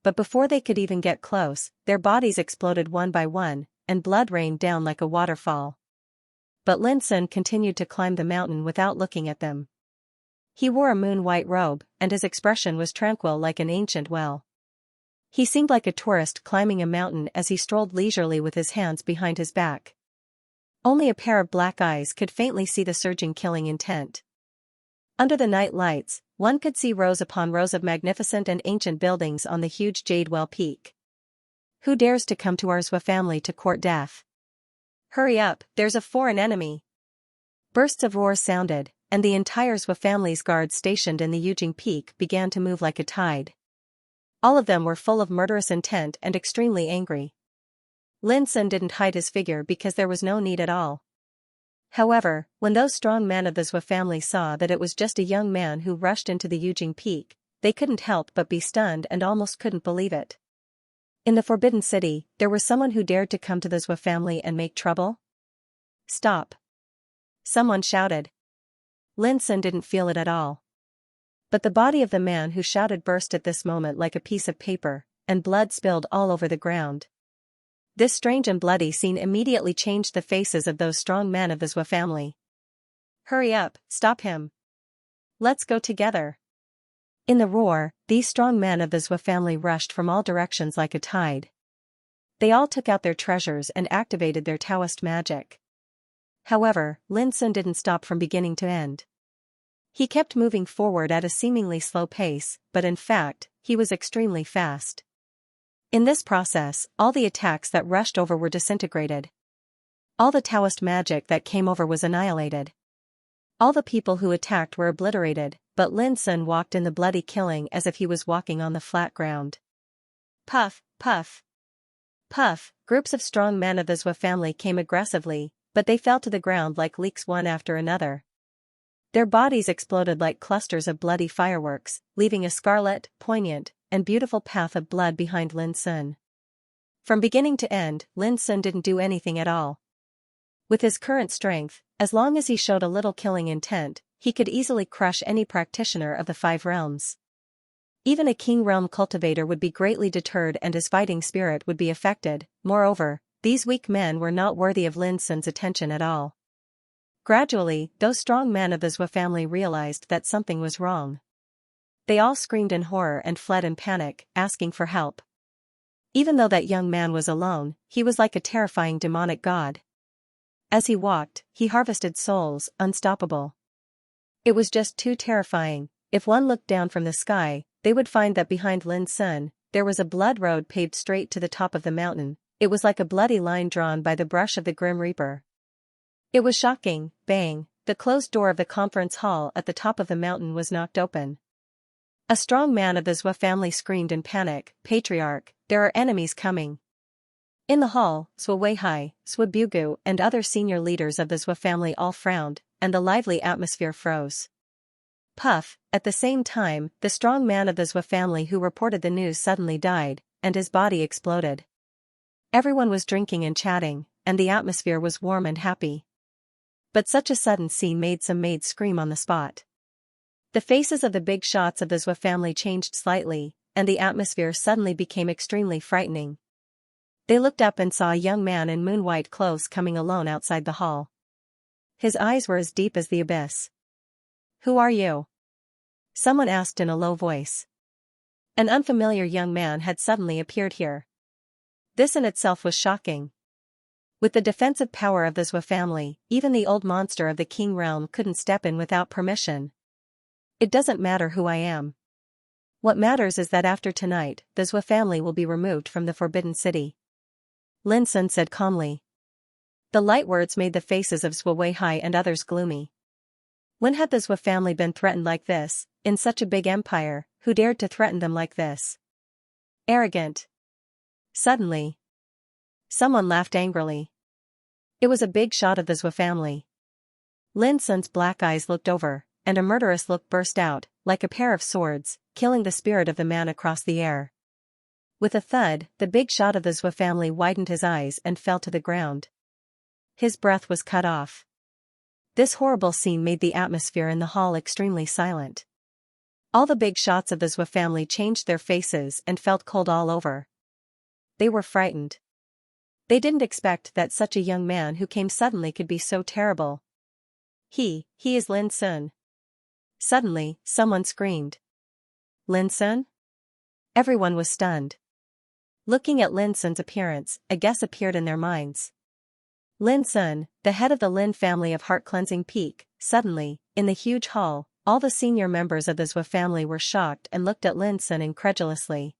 but before they could even get close, their bodies exploded one by one, and blood rained down like a waterfall. But Lin Sun continued to climb the mountain without looking at them. He wore a moon-white robe, and his expression was tranquil like an ancient well. He seemed like a tourist climbing a mountain as he strolled leisurely with his hands behind his back. Only a pair of black eyes could faintly see the surging killing intent. Under the night lights, one could see rows upon rows of magnificent and ancient buildings on the huge Jadewell Peak. Who dares to come to our Zhou family to court death? Hurry up, there's a foreign enemy! Bursts of roars sounded, and the entire Zhou family's guards stationed in the Yujing Peak began to move like a tide. All of them were full of murderous intent and extremely angry. Lin Sun didn't hide his figure because there was no need at all. However, when those strong men of the Zhou family saw that it was just a young man who rushed into the Yujing Peak, they couldn't help but be stunned and almost couldn't believe it. In the Forbidden City, there was someone who dared to come to the Zhou family and make trouble? Stop! Someone shouted. Lin Sun didn't feel it at all. But the body of the man who shouted burst at this moment like a piece of paper, and blood spilled all over the ground. This strange and bloody scene immediately changed the faces of those strong men of the Zhou family. Hurry up, stop him! Let's go together! In the roar, these strong men of the Zhou family rushed from all directions like a tide. They all took out their treasures and activated their Taoist magic. However, Lin Sun didn't stop from beginning to end. He kept moving forward at a seemingly slow pace, but in fact, he was extremely fast. In this process, all the attacks that rushed over were disintegrated. All the Taoist magic that came over was annihilated. All the people who attacked were obliterated, but Lin Sun walked in the bloody killing as if he was walking on the flat ground. Puff, puff. Puff, groups of strong men of the Zhou family came aggressively, but they fell to the ground like leaks one after another. Their bodies exploded like clusters of bloody fireworks, leaving a scarlet, poignant, and beautiful path of blood behind Lin Sun. From beginning to end, Lin Sun didn't do anything at all. With his current strength, as long as he showed a little killing intent, he could easily crush any practitioner of the 5 realms. Even a King realm cultivator would be greatly deterred and his fighting spirit would be affected. Moreover, these weak men were not worthy of Lin Sun's attention at all. Gradually, those strong men of the Zhou family realized that something was wrong. They all screamed in horror and fled in panic, asking for help. Even though that young man was alone, he was like a terrifying demonic god. As he walked, he harvested souls, unstoppable. It was just too terrifying. If one looked down from the sky, they would find that behind Lin Sun, there was a blood road paved straight to the top of the mountain. It was like a bloody line drawn by the brush of the Grim Reaper. It was shocking. Bang, the closed door of the conference hall at the top of the mountain was knocked open. A strong man of the Zhou family screamed in panic, "Patriarch, there are enemies coming." In the hall, Zhou Weihai, Zhou Bugu and other senior leaders of the Zhou family all frowned, and the lively atmosphere froze. Puff, at the same time, the strong man of the Zhou family who reported the news suddenly died, and his body exploded. Everyone was drinking and chatting, and the atmosphere was warm and happy. But such a sudden scene made some maids scream on the spot. The faces of the big shots of the Zhou family changed slightly, and the atmosphere suddenly became extremely frightening. They looked up and saw a young man in moon-white clothes coming alone outside the hall. His eyes were as deep as the abyss. "Who are you?" someone asked in a low voice. An unfamiliar young man had suddenly appeared here. This in itself was shocking. With the defensive power of the Zhou family, even the old monster of the King realm couldn't step in without permission. "It doesn't matter who I am. What matters is that after tonight, the Zhou family will be removed from the Forbidden City," Lin Sun said calmly. The light words made the faces of Zhou Weihai and others gloomy. When had the Zhou family been threatened like this, in such a big empire? Who dared to threaten them like this? Arrogant. Suddenly, someone laughed angrily. It was a big shot of the Zhou family. Lin Sun's black eyes looked over, and a murderous look burst out, like a pair of swords, killing the spirit of the man across the air. With a thud, the big shot of the Zhou family widened his eyes and fell to the ground. His breath was cut off. This horrible scene made the atmosphere in the hall extremely silent. All the big shots of the Zhou family changed their faces and felt cold all over. They were frightened. They didn't expect that such a young man who came suddenly could be so terrible. He is Lin Sun." Suddenly, someone screamed. "Lin Sun?" Everyone was stunned. Looking at Lin Sun's appearance, a guess appeared in their minds. Lin Sun, the head of the Lin family of Heart Cleansing Peak. Suddenly, in the huge hall, all the senior members of the Zhou family were shocked and looked at Lin Sun incredulously.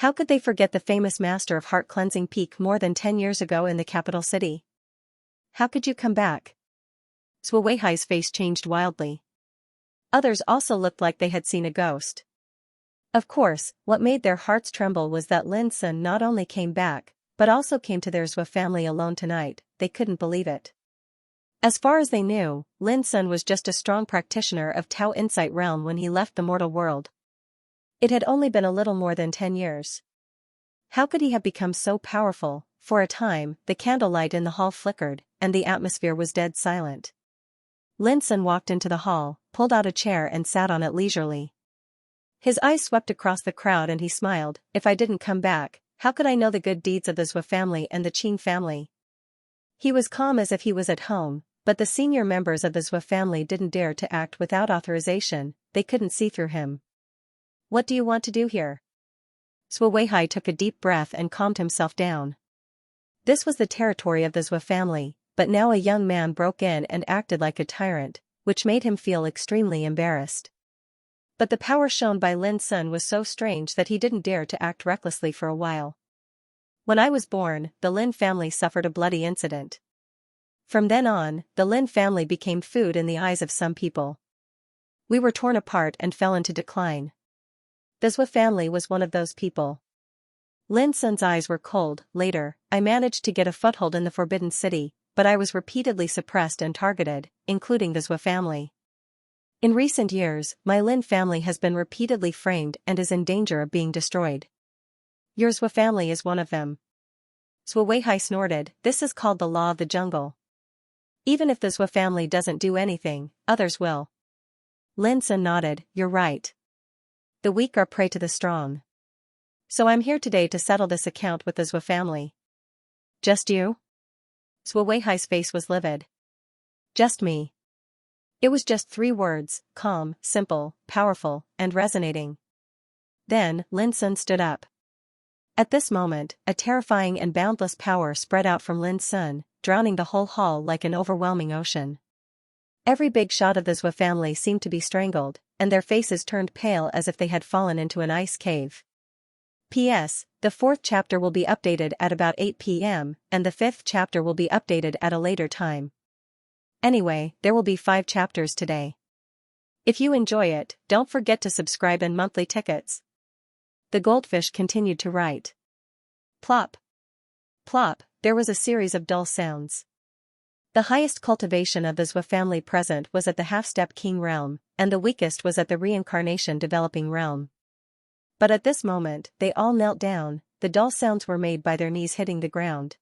How could they forget the famous master of Heart Cleansing Peak more than 10 years ago in the capital city? "How could you come back?" Zhou Weihai's face changed wildly. Others also looked like they had seen a ghost. Of course, what made their hearts tremble was that Lin Sun not only came back, but also came to their Zhou family alone tonight. They couldn't believe it. As far as they knew, Lin Sun was just a strong practitioner of Tao Insight Realm when he left the mortal world. It had only been a little more than 10 years. How could he have become so powerful? For a time, the candlelight in the hall flickered, and the atmosphere was dead silent. Lin Sun walked into the hall, pulled out a chair and sat on it leisurely. His eyes swept across the crowd and he smiled. "If I didn't come back, how could I know the good deeds of the Zhou family and the Qing family?" He was calm as if he was at home, but the senior members of the Zhou family didn't dare to act without authorization. They couldn't see through him. "What do you want to do here?" Zhou Weihai took a deep breath and calmed himself down. This was the territory of the Zhou family, but now a young man broke in and acted like a tyrant, which made him feel extremely embarrassed. But the power shown by Lin Sun was so strange that he didn't dare to act recklessly for a while. "When I was born, the Lin family suffered a bloody incident. From then on, the Lin family became food in the eyes of some people. We were torn apart and fell into decline. The Zhou family was one of those people." Lin Sun's eyes were cold. "Later, I managed to get a foothold in the Forbidden City, but I was repeatedly suppressed and targeted, including the Zhou family. In recent years, my Lin family has been repeatedly framed and is in danger of being destroyed. Your Zhou family is one of them." Zhou Weihai snorted. "This is called the law of the jungle. Even if the Zhou family doesn't do anything, others will." Lin Sun nodded. "You're right. The weak are prey to the strong. So I'm here today to settle this account with the Zhou family." "Just you?" Zhou Weihai's face was livid. "Just me." It was just 3 words, calm, simple, powerful, and resonating. Then, Lin Sun stood up. At this moment, a terrifying and boundless power spread out from Lin Sun, drowning the whole hall like an overwhelming ocean. Every big shot of the Zhou family seemed to be strangled, and their faces turned pale as if they had fallen into an ice cave. P.S. The 4th chapter will be updated at about 8 p.m., and the 5th chapter will be updated at a later time. Anyway, there will be 5 chapters today. If you enjoy it, don't forget to subscribe and monthly tickets. The goldfish continued to write. Plop. Plop, there was a series of dull sounds. The highest cultivation of the Zhou family present was at the half-step king realm, and the weakest was at the reincarnation developing realm. But at this moment, they all knelt down. The dull sounds were made by their knees hitting the ground.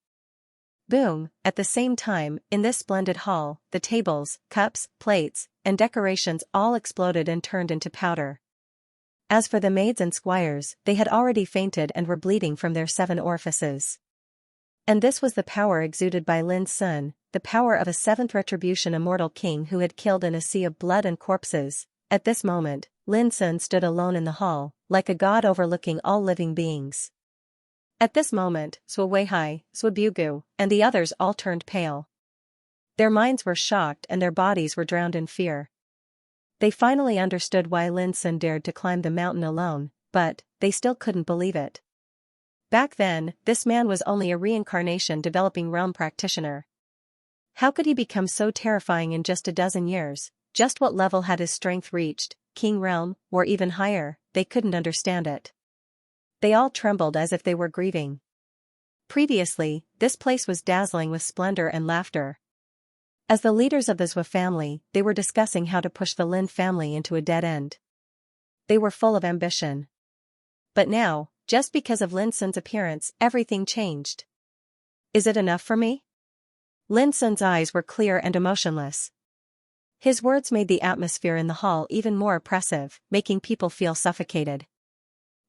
Boom! At the same time, in this splendid hall, the tables, cups, plates, and decorations all exploded and turned into powder. As for the maids and squires, they had already fainted and were bleeding from their 7 orifices. And this was the power exuded by Lin Sun, the power of a 7th retribution immortal king who had killed in a sea of blood and corpses. At this moment, Lin Sun stood alone in the hall, like a god overlooking all living beings. At this moment, Sui Weihai, Sui Bugu, and the others all turned pale. Their minds were shocked and their bodies were drowned in fear. They finally understood why Lin Sun dared to climb the mountain alone, but they still couldn't believe it. Back then, this man was only a reincarnation developing realm practitioner. How could he become so terrifying in just a dozen years? Just what level had his strength reached, king realm, or even higher? They couldn't understand it. They all trembled as if they were grieving. Previously, this place was dazzling with splendor and laughter. As the leaders of the Zhou family, they were discussing how to push the Lin family into a dead end. They were full of ambition. But now, just because of Lin Sun's appearance, everything changed. Is it enough for me? Lin Sun's eyes were clear and emotionless. His words made the atmosphere in the hall even more oppressive, making people feel suffocated.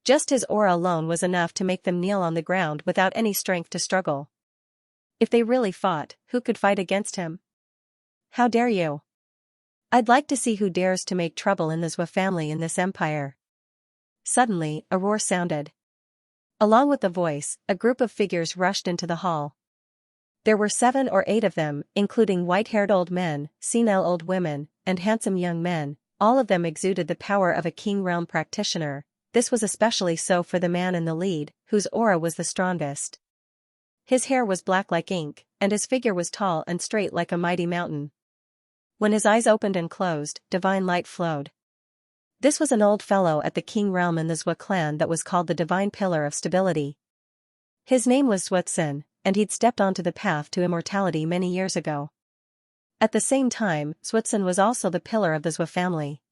Just his aura alone was enough to make them kneel on the ground without any strength to struggle. If they really fought, who could fight against him? How dare you? I'd like to see who dares to make trouble in the Zhou family in this empire. Suddenly, a roar sounded. Along with the voice, a group of figures rushed into the hall. There were 7 or 8 of them, including white-haired old men, senile old women, and handsome young men. All of them exuded the power of a king realm practitioner. This was especially so for the man in the lead, whose aura was the strongest. His hair was black like ink, and his figure was tall and straight like a mighty mountain. When his eyes opened and closed, divine light flowed. This was an old fellow at the king realm in the Zhou clan that was called the divine pillar of stability. His name was Xuetsun, and he'd stepped onto the path to immortality many years ago. At the same time, Xuetsun was also the pillar of the Zhou family.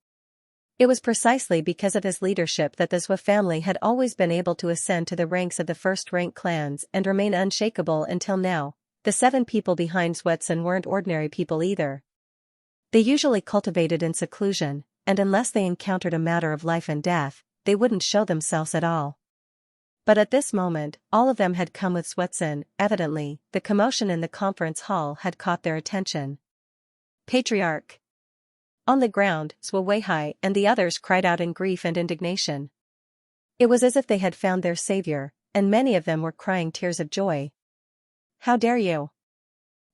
It was precisely because of his leadership that the Zhou family had always been able to ascend to the ranks of the first-rank clans and remain unshakable until now. The 7 people behind Xuetsun weren't ordinary people either. They usually cultivated in seclusion, and unless they encountered a matter of life and death, they wouldn't show themselves at all. But at this moment, all of them had come with Xuetsun. Evidently, the commotion in the conference hall had caught their attention. Patriarch! On the ground, Sui Weihai and the others cried out in grief and indignation. It was as if they had found their savior, and many of them were crying tears of joy. How dare you!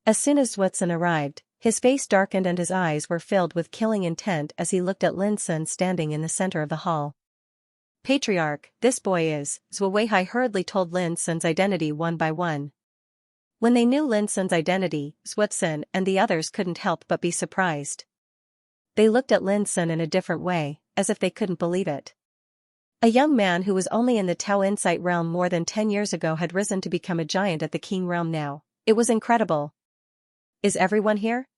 As soon as Xuetsun arrived, his face darkened and his eyes were filled with killing intent as he looked at Lin Sun standing in the center of the hall. Patriarch, this boy is, Sui Weihai hurriedly told Lin Sun's identity one by one. When they knew Lin Sun's identity, Xuetsun and the others couldn't help but be surprised. They looked at Lin Sun in a different way, as if they couldn't believe it. A young man who was only in the Tao Insight realm more than 10 years ago had risen to become a giant at the king realm now. It was incredible. Is everyone here?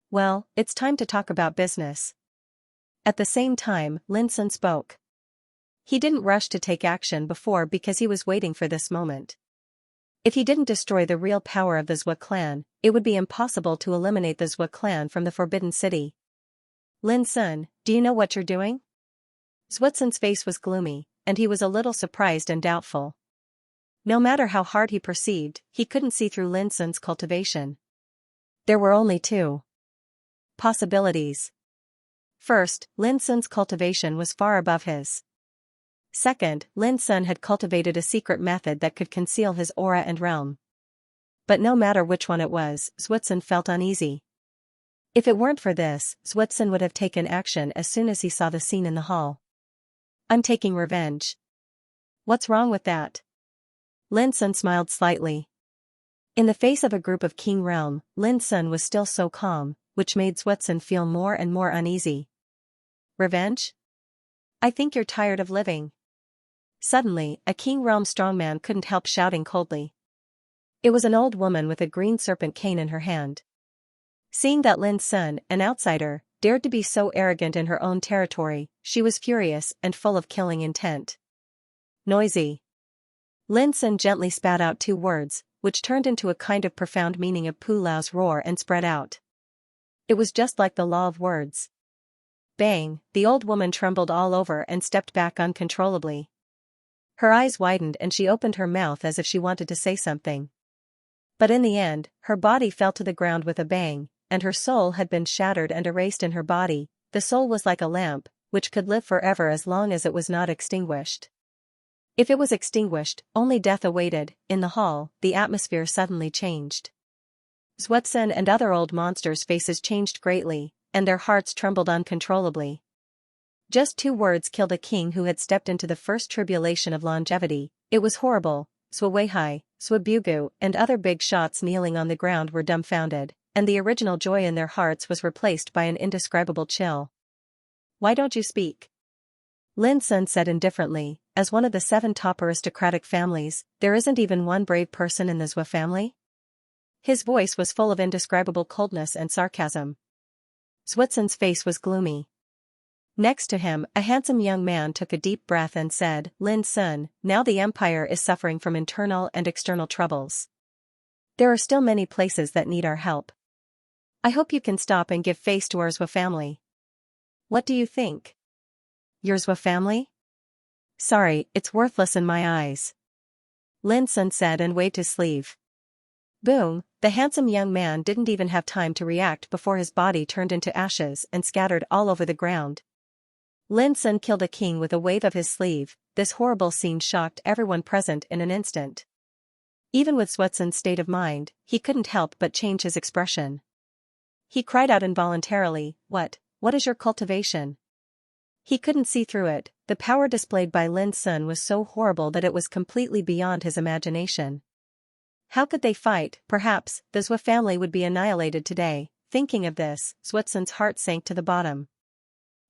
Well, it's time to talk about business. At the same time, Lin Sun spoke. He didn't rush to take action before because he was waiting for this moment. If he didn't destroy the real power of the Zhou clan, it would be impossible to eliminate the Zhou clan from the Forbidden City. Lin Sun, do you know what you're doing? Xuetsun's face was gloomy, and he was a little surprised and doubtful. No matter how hard he perceived, he couldn't see through Lin Sun's cultivation. There were only 2 possibilities. First, Lin Sun's cultivation was far above his. Second, Lin Sun had cultivated a secret method that could conceal his aura and realm. But no matter which one it was, Xuetsun felt uneasy. If it weren't for this, Xuetsun would have taken action as soon as he saw the scene in the hall. I'm taking revenge. What's wrong with that? Lin Sun smiled slightly. In the face of a group of King Realm, Lin Sun was still so calm, which made Xuetsun feel more and more uneasy. Revenge? I think you're tired of living. Suddenly, a King Realm strongman couldn't help shouting coldly. It was an old woman with a green serpent cane in her hand. Seeing that Lin Sun, an outsider, dared to be so arrogant in her own territory, she was furious and full of killing intent. Noisy. Lin Sun gently spat out 2 words, which turned into a kind of profound meaning of Pu Lao's roar and spread out. It was just like the law of words. Bang, the old woman trembled all over and stepped back uncontrollably. Her eyes widened and she opened her mouth as if she wanted to say something. But in the end, her body fell to the ground with a bang, and her soul had been shattered and erased in her body. The soul was like a lamp, which could live forever as long as it was not extinguished. If it was extinguished, only death awaited. In the hall, the atmosphere suddenly changed. Xuetzin and other old monsters' faces changed greatly, and their hearts trembled uncontrollably. Just 2 words killed a king who had stepped into the first tribulation of longevity. It was horrible. Suweihai, Suebugu, and other big shots kneeling on the ground were dumbfounded, and the original joy in their hearts was replaced by an indescribable chill. "Why don't you speak?" Lin Sun said indifferently. "As one of the 7 top aristocratic families, there isn't even one brave person in the Zhou family?" His voice was full of indescribable coldness and sarcasm. Xuetzin's face was gloomy. Next to him, a handsome young man took a deep breath and said, "Lin Sun, now the empire is suffering from internal and external troubles. There are still many places that need our help. I hope you can stop and give face to our Zhou family." "What do you think?" "Your Zhou family? Sorry, it's worthless in my eyes," Lin Sun said and waved his sleeve. Boom, the handsome young man didn't even have time to react before his body turned into ashes and scattered all over the ground. Lin Sun killed a king with a wave of his sleeve. This horrible scene shocked everyone present in an instant. Even with Xuetzin's state of mind, he couldn't help but change his expression. He cried out involuntarily, What is your cultivation?" He couldn't see through it. The power displayed by Lin Sun was so horrible that it was completely beyond his imagination. How could they fight? Perhaps the Zhou family would be annihilated today. Thinking of this, Xuetzin's heart sank to the bottom.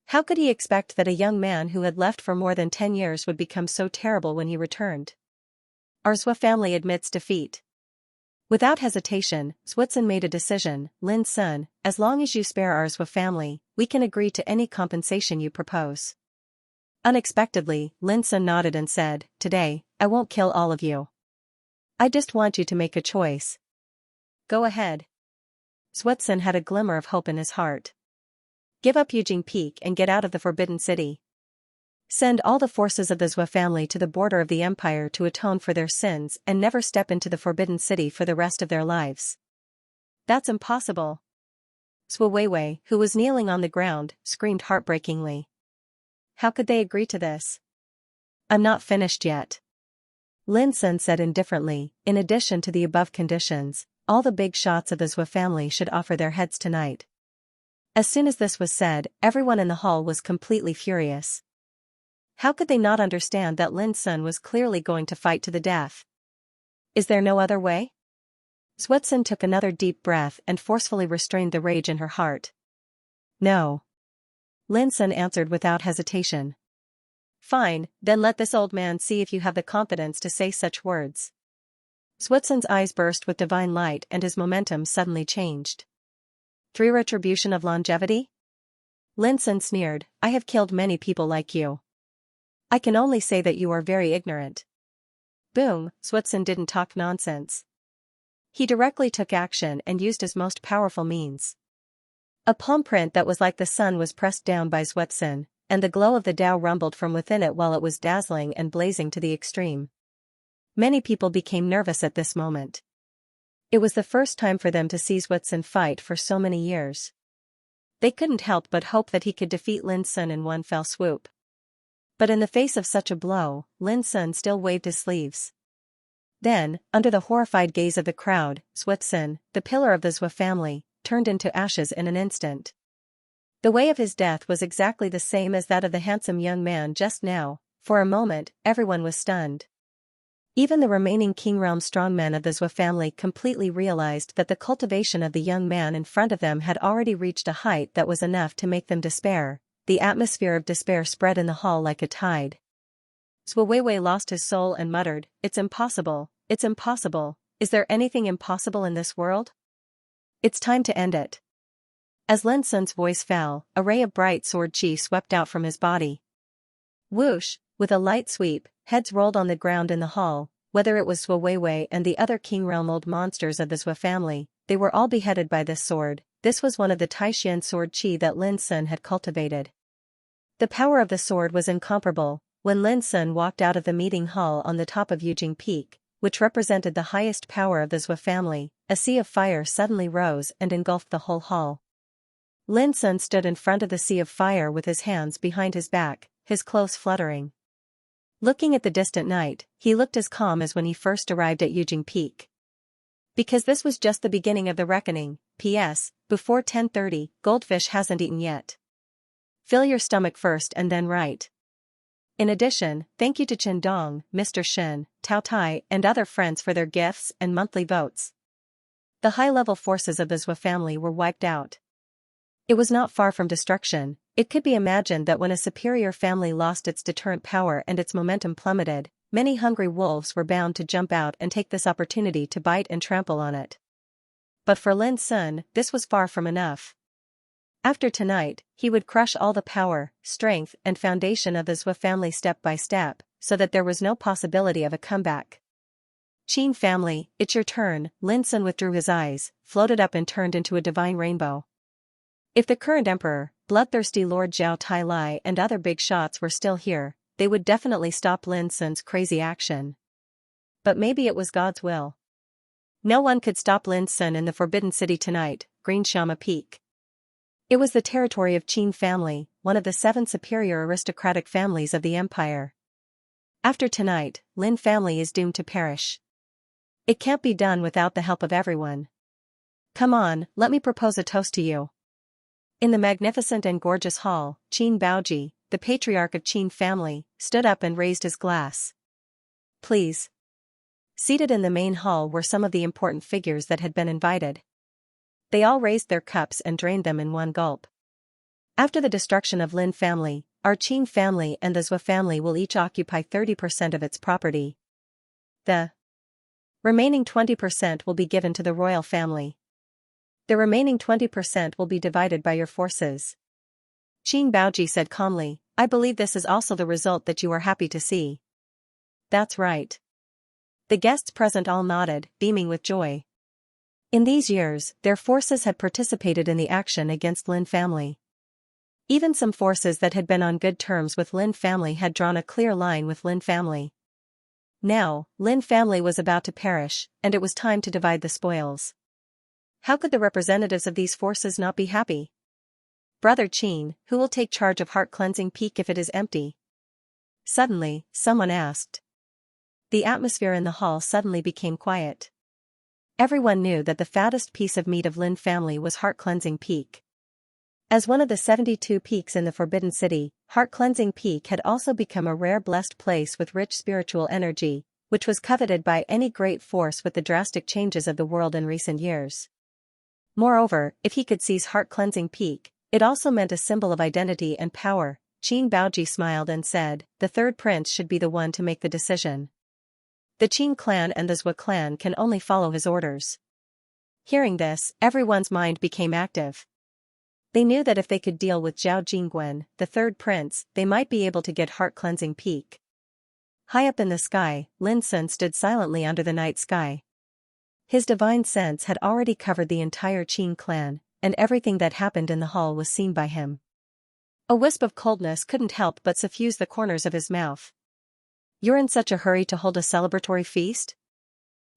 How could he expect that a young man who had left for more than 10 years would become so terrible when he returned? "Our Zhou family admits defeat." Without hesitation, Xuetzin made a decision. "Lin Sun, as long as you spare our Zhou family, we can agree to any compensation you propose." Unexpectedly, Lin Sun nodded and said, "Today, I won't kill all of you. I just want you to make a choice." "Go ahead." Xuetzin had a glimmer of hope in his heart. "Give up Yujing Peak and get out of the Forbidden City. Send all the forces of the Zhou family to the border of the empire to atone for their sins and never step into the Forbidden City for the rest of their lives." "That's impossible." Zhou Weiwei, who was kneeling on the ground, screamed heartbreakingly. "How could they agree to this?" "I'm not finished yet," Lin Sun said indifferently. "In addition to the above conditions, all the big shots of the Zhou family should offer their heads tonight." As soon as this was said, everyone in the hall was completely furious. How could they not understand that Lin Sun was clearly going to fight to the death? Is there no other way? Xuetzin took another deep breath and forcefully restrained the rage in her heart. "No." Lin Sun answered without hesitation. "Fine, then let this old man see if you have the confidence to say such words." Xuetzin's eyes burst with divine light and his momentum suddenly changed. 3 Retribution of longevity? Lin Sun sneered, "I have killed many people like you. I can only say that you are very ignorant." Boom, Xuetzin didn't talk nonsense. He directly took action and used his most powerful means. A palm print that was like the sun was pressed down by Xuetzin, and the glow of the Tao rumbled from within it while it was dazzling and blazing to the extreme. Many people became nervous at this moment. It was the first time for them to see Xuetzin fight for so many years. They couldn't help but hope that he could defeat Lin Sun in one fell swoop. But in the face of such a blow, Lin Sun still waved his sleeves. Then, under the horrified gaze of the crowd, Xuetzin, the pillar of the Zhou family, turned into ashes in an instant. The way of his death was exactly the same as that of the handsome young man just now. For a moment, everyone was stunned. Even the remaining King Realm strongmen of the Zhou family completely realized that the cultivation of the young man in front of them had already reached a height that was enough to make them despair. The atmosphere of despair spread in the hall like a tide. Zhou Weiwei lost his soul and muttered, "It's impossible, it's impossible. Is there anything impossible in this world? It's time to end it." As Lin Sun's voice fell, a ray of bright sword chi swept out from his body. Whoosh, with a light sweep, heads rolled on the ground in the hall, whether it was Sui Weiwei and the other king realm old monsters of the Sui family, they were all beheaded by this sword. This was one of the Taishan sword chi that Lin Sun had cultivated. The power of the sword was incomparable. When Lin Sun walked out of the meeting hall on the top of Yujing Peak, which represented the highest power of the Sui family, a sea of fire suddenly rose and engulfed the whole hall. Lin Sun stood in front of the sea of fire with his hands behind his back, his clothes fluttering. Looking at the distant night, he looked as calm as when he first arrived at Yujing Peak. Because this was just the beginning of the reckoning. P.S. Before 10:30, Goldfish hasn't eaten yet. Fill your stomach first and then write. In addition, thank you to Chen Dong, Mr. Shen, Tao Tai and other friends for their gifts and monthly votes. The high-level forces of the Zhou family were wiped out. It was not far from destruction. It could be imagined that when a superior family lost its deterrent power and its momentum plummeted, many hungry wolves were bound to jump out and take this opportunity to bite and trample on it. But for Lin Sun, this was far from enough. After tonight, he would crush all the power, strength and foundation of the Zhou family step by step, so that there was no possibility of a comeback. Qin family, it's your turn. Lin Sun withdrew his eyes, floated up and turned into a divine rainbow. If the current emperor, bloodthirsty Lord Zhao Tai and other big shots were still here, they would definitely stop Lin Sun's crazy action. But maybe it was God's will. No one could stop Lin Sun in the Forbidden City tonight, Green Shama Peak. It was the territory of Qin family, one of the 7 superior aristocratic families of the empire. After tonight, Lin family is doomed to perish. It can't be done without the help of everyone. Come on, let me propose a toast to you. In the magnificent and gorgeous hall, Qin Baoji, the patriarch of Qin family, stood up and raised his glass. Please. Seated in the main hall were some of the important figures that had been invited. They all raised their cups and drained them in one gulp. After the destruction of Lin family, our Qin family and the Zhou family will each occupy 30% of its property. The remaining 20% will be given to the royal family. The remaining 20% will be divided by your forces. Qin Baoji said calmly, I believe this is also the result that you are happy to see. That's right. The guests present all nodded, beaming with joy. In these years, their forces had participated in the action against Lin family. Even some forces that had been on good terms with Lin family had drawn a clear line with Lin family. Now, Lin family was about to perish, and it was time to divide the spoils. How could the representatives of these forces not be happy? Brother Qin, who will take charge of Heart Cleansing Peak if it is empty? Suddenly, someone asked. The atmosphere in the hall suddenly became quiet. Everyone knew that the fattest piece of meat of Lin family was Heart Cleansing Peak. As one of the 72 peaks in the Forbidden City, Heart Cleansing Peak had also become a rare blessed place with rich spiritual energy, which was coveted by any great force with the drastic changes of the world in recent years. Moreover, if he could seize Heart Cleansing Peak, it also meant a symbol of identity and power. Qin Baoji smiled and said, the third prince should be the one to make the decision. The Qin clan and the Zhou clan can only follow his orders. Hearing this, everyone's mind became active. They knew that if they could deal with Zhao Jingguan, the third prince, they might be able to get Heart Cleansing Peak. High up in the sky, Lin Sun stood silently under the night sky. His divine sense had already covered the entire Qin clan, and everything that happened in the hall was seen by him. A wisp of coldness couldn't help but suffuse the corners of his mouth. You're in such a hurry to hold a celebratory feast?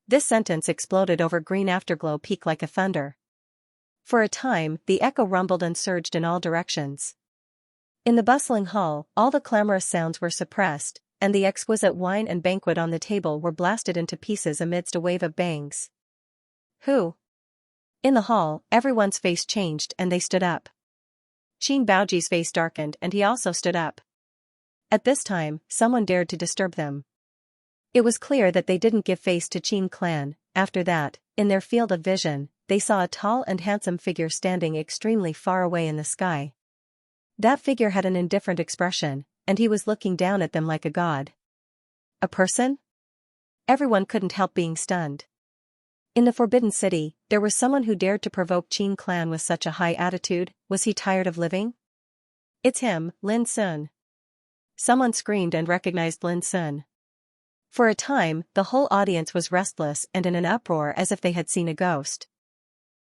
This sentence exploded over Green Afterglow Peak like a thunder. For a time, the echo rumbled and surged in all directions. In the bustling hall, all the clamorous sounds were suppressed, and the exquisite wine and banquet on the table were blasted into pieces amidst a wave of bangs. Who? In the hall, everyone's face changed and they stood up. Qin Baoji's face darkened and he also stood up. At this time, someone dared to disturb them. It was clear that they didn't give face to Qin clan. After that, in their field of vision, they saw a tall and handsome figure standing extremely far away in the sky. That figure had an indifferent expression, and he was looking down at them like a god. A person? Everyone couldn't help being stunned. In the Forbidden City, there was someone who dared to provoke Qin clan with such a high attitude. Was he tired of living? It's him, Lin Sun. Someone screamed and recognized Lin Sun. For a time, the whole audience was restless and in an uproar as if they had seen a ghost.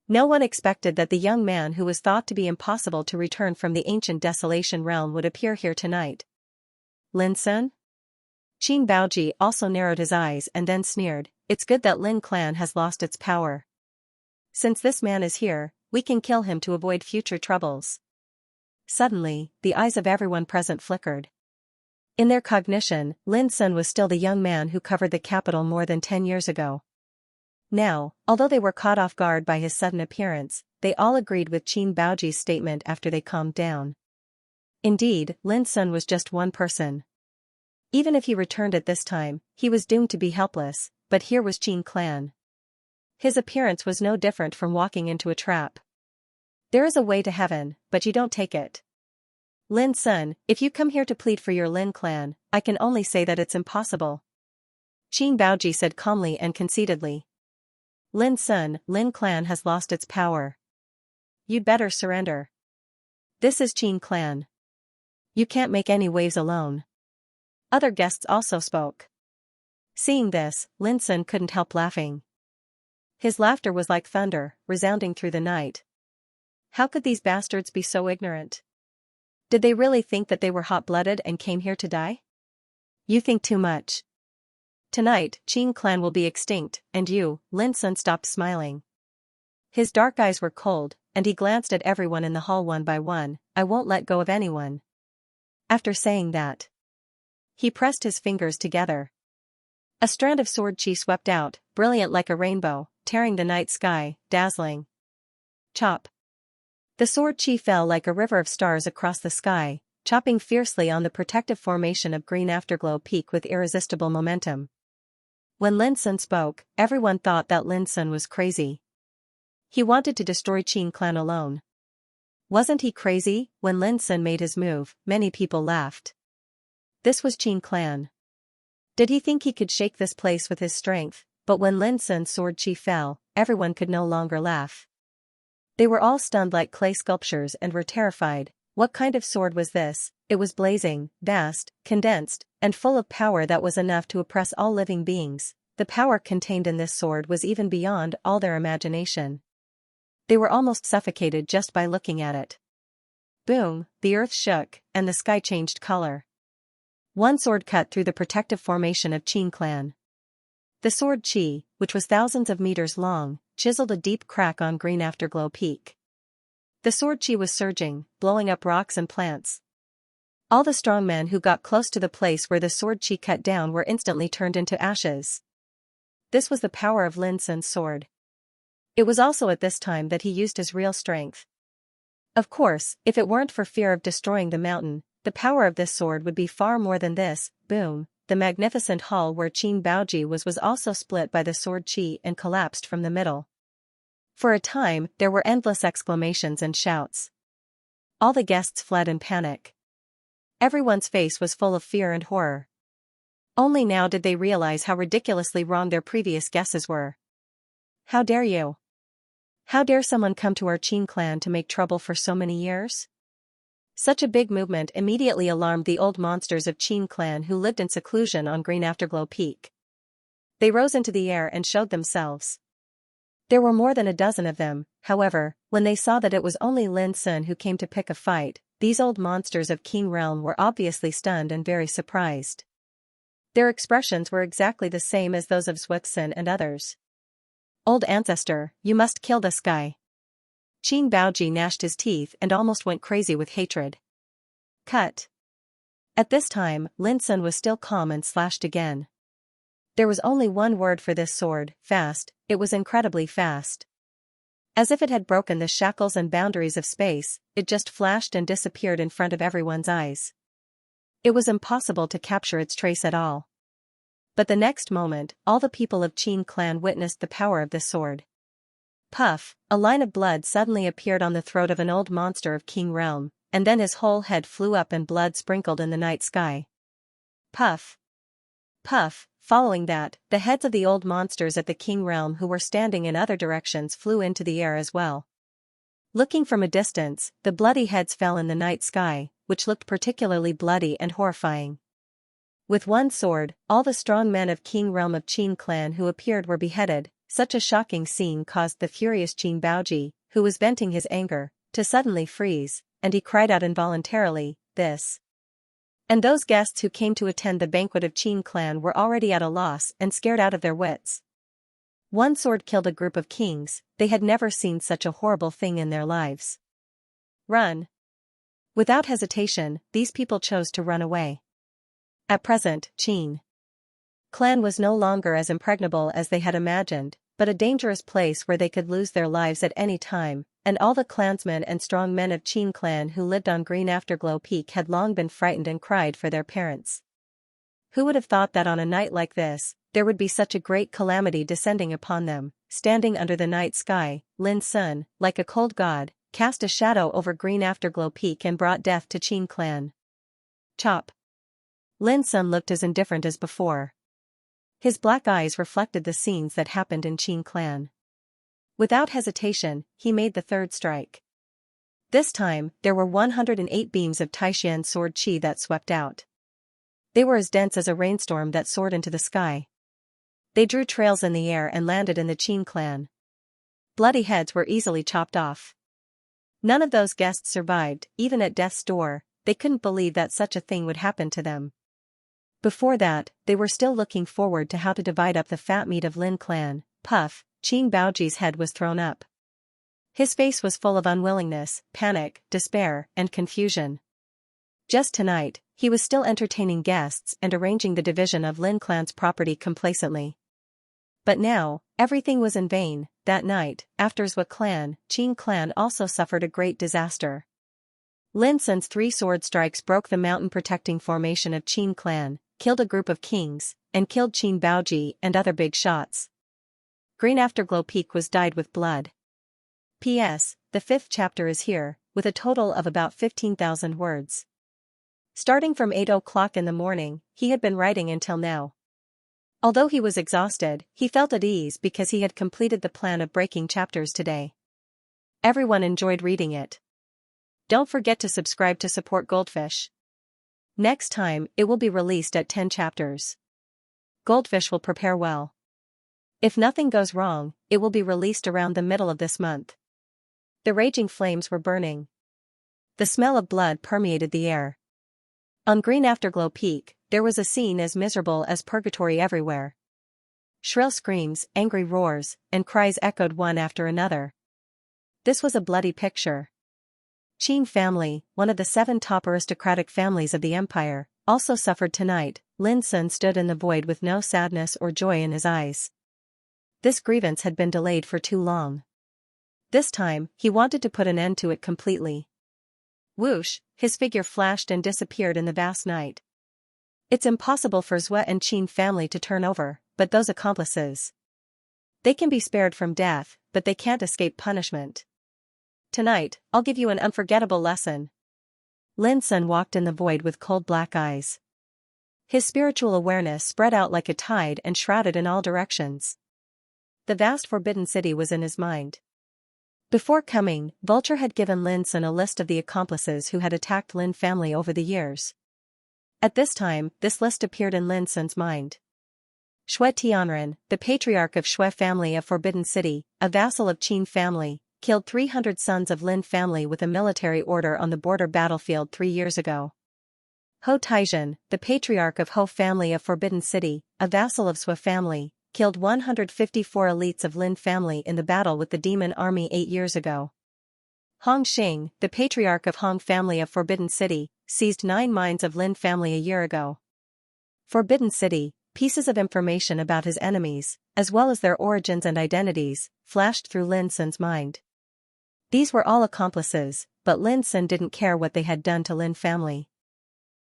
No one expected that the young man who was thought to be impossible to return from the ancient desolation realm would appear here tonight. Lin Sun? Qin Baoji also narrowed his eyes and then sneered, "It's good that Lin clan has lost its power. Since this man is here, we can kill him to avoid future troubles." Suddenly, the eyes of everyone present flickered. In their cognition, Lin Sun was still the young man who covered the capital more than 10 years ago. Now, although they were caught off guard by his sudden appearance, they all agreed with Qin Baoji's statement after they calmed down. Indeed, Lin Sun was just one person. Even if he returned at this time, he was doomed to be helpless, but here was Qin clan. His appearance was no different from walking into a trap. There is a way to heaven, but you don't take it. Lin Sun, if you come here to plead for your Lin clan, I can only say that it's impossible. Qin Baoji said calmly and conceitedly. Lin Sun, Lin clan has lost its power. You'd better surrender. This is Qin clan. You can't make any waves alone. Other guests also spoke. Seeing this, Lin Sun couldn't help laughing. His laughter was like thunder, resounding through the night. How could these bastards be so ignorant? Did they really think that they were hot-blooded and came here to die? You think too much. Tonight, Qin clan will be extinct, and you, Lin Sun, stopped smiling. His dark eyes were cold, and he glanced at everyone in the hall one by one. I won't let go of anyone. After saying that, he pressed his fingers together. A strand of sword chi swept out, brilliant like a rainbow, tearing the night sky, dazzling. Chop. The sword chi fell like a river of stars across the sky, chopping fiercely on the protective formation of Green Afterglow Peak with irresistible momentum. When Lin Sun spoke, everyone thought that Lin Sun was crazy. He wanted to destroy Qin clan alone. Wasn't he crazy? When Lin Sun made his move, many people laughed. This was Qin clan. Did he think he could shake this place with his strength? But when Lin Sun's sword chi fell, everyone could no longer laugh. They were all stunned like clay sculptures and were terrified. What kind of sword was this? It was blazing, vast, condensed, and full of power that was enough to oppress all living beings. The power contained in this sword was even beyond all their imagination. They were almost suffocated just by looking at it. Boom, the earth shook, and the sky changed color. One sword cut through the protective formation of Qin clan. The sword chi, which was thousands of meters long, chiseled a deep crack on Green Afterglow Peak. The sword chi was surging, blowing up rocks and plants. All the strongmen who got close to the place where the sword chi cut down were instantly turned into ashes. This was the power of Lin Sun's sword. It was also at this time that he used his real strength. Of course, if it weren't for fear of destroying the mountain, the power of this sword would be far more than this. Boom, the magnificent hall where Qin Baoji was also split by the sword chi and collapsed from the middle. For a time, there were endless exclamations and shouts. All the guests fled in panic. Everyone's face was full of fear and horror. Only now did they realize how ridiculously wrong their previous guesses were. How dare you? How dare someone come to our Qin clan to make trouble for so many years? Such a big movement immediately alarmed the old monsters of Qin clan who lived in seclusion on Green Afterglow Peak. They rose into the air and showed themselves. There were more than a dozen of them. However, when they saw that it was only Lin Sun who came to pick a fight, these old monsters of Qin realm were obviously stunned and very surprised. Their expressions were exactly the same as those of Zwixen and others. Old ancestor, you must kill this guy. Qin Baoji gnashed his teeth and almost went crazy with hatred. Cut. At this time, Lin Sun was still calm and slashed again. There was only one word for this sword, fast. It was incredibly fast. As if it had broken the shackles and boundaries of space, it just flashed and disappeared in front of everyone's eyes. It was impossible to capture its trace at all. But the next moment, all the people of Qin clan witnessed the power of this sword. Puff, a line of blood suddenly appeared on the throat of an old monster of Qin realm, and then his whole head flew up and blood sprinkled in the night sky. Puff. Puff. Following that, the heads of the old monsters at the Qin realm who were standing in other directions flew into the air as well. Looking from a distance, the bloody heads fell in the night sky, which looked particularly bloody and horrifying. With one sword, all the strong men of King realm of Qin clan who appeared were beheaded. Such a shocking scene caused the furious Qin Baoji, who was venting his anger, to suddenly freeze, and he cried out involuntarily, "This!" And those guests who came to attend the banquet of Qin clan were already at a loss and scared out of their wits. One sword killed a group of kings. They had never seen such a horrible thing in their lives. Run! Without hesitation, these people chose to run away. At present, Qin clan was no longer as impregnable as they had imagined, but a dangerous place where they could lose their lives at any time, and all the clansmen and strong men of Qin clan who lived on Green Afterglow Peak had long been frightened and cried for their parents. Who would have thought that on a night like this, there would be such a great calamity descending upon them? Standing under the night sky, Lin Sun, like a cold god, cast a shadow over Green Afterglow Peak and brought death to Qin clan. Chop! Lin Sun looked as indifferent as before. His black eyes reflected the scenes that happened in Qin clan. Without hesitation, he made the third strike. This time, there were 108 beams of Taishan sword qi that swept out. They were as dense as a rainstorm that soared into the sky. They drew trails in the air and landed in the Qin clan. Bloody heads were easily chopped off. None of those guests survived. Even at death's door, they couldn't believe that such a thing would happen to them. Before that, they were still looking forward to how to divide up the fat meat of Lin clan. Puff, Qin Baoji's head was thrown up. His face was full of unwillingness, panic, despair, and confusion. Just tonight, he was still entertaining guests and arranging the division of Lin clan's property complacently. But now, everything was in vain. That night, after Zhua clan, Qin clan also suffered a great disaster. Lin Sun's 3 sword strikes broke the mountain protecting formation of Qin clan, killed a group of kings, and killed Qin Baoji and other big shots. Green Afterglow Peak was dyed with blood. P.S. The 5th chapter is here, with a total of about 15,000 words. Starting from 8 o'clock in the morning, he had been writing until now. Although he was exhausted, he felt at ease because he had completed the plan of breaking chapters today. Everyone enjoyed reading it. Don't forget to subscribe to support Goldfish. Next time, it will be released at 10 chapters. Goldfish will prepare well. If nothing goes wrong, it will be released around the middle of this month. The raging flames were burning. The smell of blood permeated the air. On Green Afterglow Peak, there was a scene as miserable as purgatory everywhere. Shrill screams, angry roars, and cries echoed one after another. This was a bloody picture. Qin family, one of the 7 top aristocratic families of the empire, also suffered tonight. Lin Sun stood in the void with no sadness or joy in his eyes. This grievance had been delayed for too long. This time, he wanted to put an end to it completely. Whoosh, his figure flashed and disappeared in the vast night. It's impossible for Zhua and Qin family to turn over, but those accomplices. They can be spared from death, but they can't escape punishment. Tonight, I'll give you an unforgettable lesson. Lin Sun walked in the void with cold black eyes. His spiritual awareness spread out like a tide and shrouded in all directions. The vast forbidden city was in his mind. Before coming, Vulture had given Lin Sun a list of the accomplices who had attacked Lin family over the years. At this time, this list appeared in Lin Sun's mind. Xue Tianren, the patriarch of Xue family of Forbidden City, a vassal of Qin family, killed 300 sons of Lin family with a military order on the border battlefield 3 years ago. Ho Taizhen, the patriarch of Ho family of Forbidden City, a vassal of Xue family, killed 154 elites of Lin family in the battle with the demon army 8 years ago. Hong Xing, the patriarch of Hong family of Forbidden City, seized 9 mines of Lin family a year ago. Forbidden City, pieces of information about his enemies, as well as their origins and identities, flashed through Lin Sun's mind. These were all accomplices, but Lin Sun didn't care what they had done to Lin family.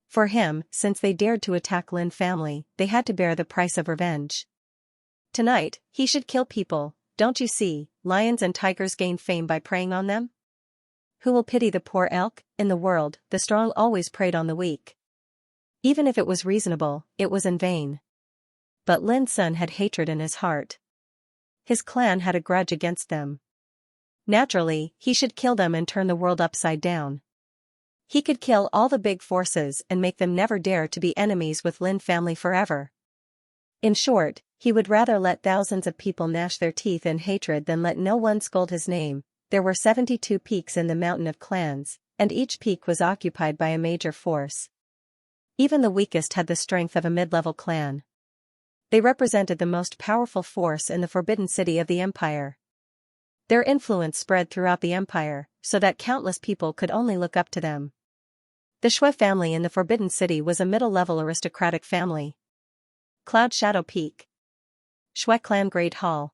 For him, since they dared to attack Lin family, they had to bear the price of revenge. Tonight, he should kill people. Don't you see, lions and tigers gain fame by preying on them? Who will pity the poor elk? In the world, the strong always preyed on the weak. Even if it was reasonable, it was in vain. But Lin Sun had hatred in his heart. His clan had a grudge against them. Naturally, he should kill them and turn the world upside down. He could kill all the big forces and make them never dare to be enemies with Lin family forever. In short, he would rather let thousands of people gnash their teeth in hatred than let no one scold his name. There were 72 peaks in the mountain of clans, and each peak was occupied by a major force. Even the weakest had the strength of a mid-level clan. They represented the most powerful force in the Forbidden City of the Empire. Their influence spread throughout the Empire, so that countless people could only look up to them. The Shui family in the Forbidden City was a middle-level aristocratic family. Cloud Shadow Peak. Shui Clan Great Hall.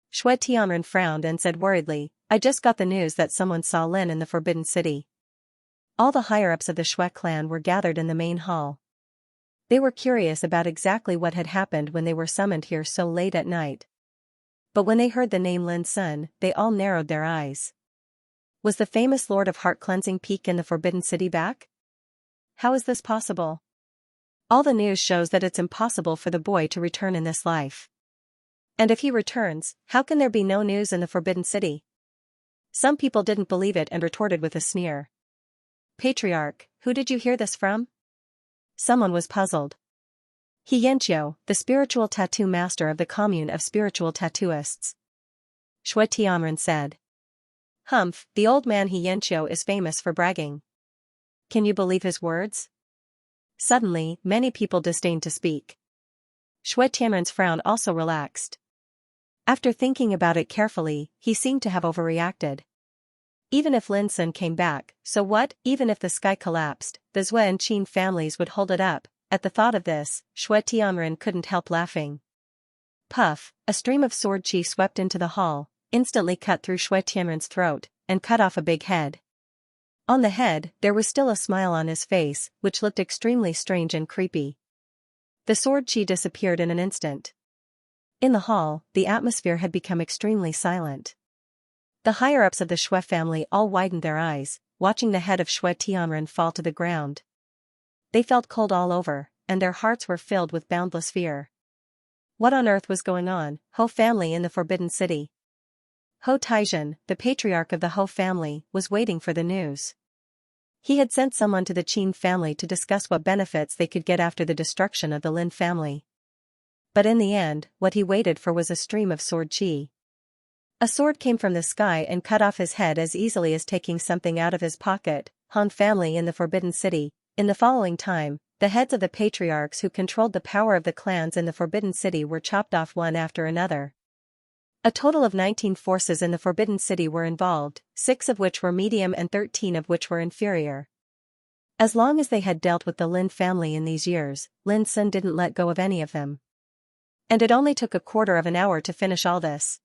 Shui Tianren frowned and said worriedly, I just got the news that someone saw Lin in the Forbidden City. All the higher-ups of the Shui clan were gathered in the main hall. They were curious about exactly what had happened when they were summoned here so late at night. But when they heard the name Lin Sun, they all narrowed their eyes. Was the famous Lord of Heart-Cleansing Peak in the Forbidden City back? How is this possible? All the news shows that it's impossible for the boy to return in this life. And if he returns, how can there be no news in the Forbidden City? Some people didn't believe it and retorted with a sneer. Patriarch, who did you hear this from? Someone was puzzled. Xianxia, the spiritual tattoo master of the commune of spiritual tattooists. Shui Tianren said. Humph, the old man Xianxia is famous for bragging. Can you believe his words? Suddenly, many people disdained to speak. Shui Tianren's frown also relaxed. After thinking about it carefully, he seemed to have overreacted. Even if Lin Sun came back, so what? Even if the sky collapsed, the Zhui and Qin families would hold it up. At the thought of this, Shui Tianren couldn't help laughing. Puff, a stream of sword chi swept into the hall, instantly cut through Shui Tianren's throat, and cut off a big head. On the head, there was still a smile on his face, which looked extremely strange and creepy. The sword chi disappeared in an instant. In the hall, the atmosphere had become extremely silent. The higher-ups of the Shui family all widened their eyes, watching the head of Shui Tianren fall to the ground. They felt cold all over, and their hearts were filled with boundless fear. What on earth was going on? Ho family in the Forbidden City. Ho Taizhen, the patriarch of the Ho family, was waiting for the news. He had sent someone to the Qin family to discuss what benefits they could get after the destruction of the Lin family. But in the end, what he waited for was a stream of sword chi. A sword came from the sky and cut off his head as easily as taking something out of his pocket. Han family in the Forbidden City. In the following time, the heads of the patriarchs who controlled the power of the clans in the Forbidden City were chopped off one after another. A total of 19 forces in the Forbidden City were involved, 6 of which were medium and 13 of which were inferior. As long as they had dealt with the Lin family in these years, Lin Sun didn't let go of any of them. And it only took a quarter of an hour to finish all this.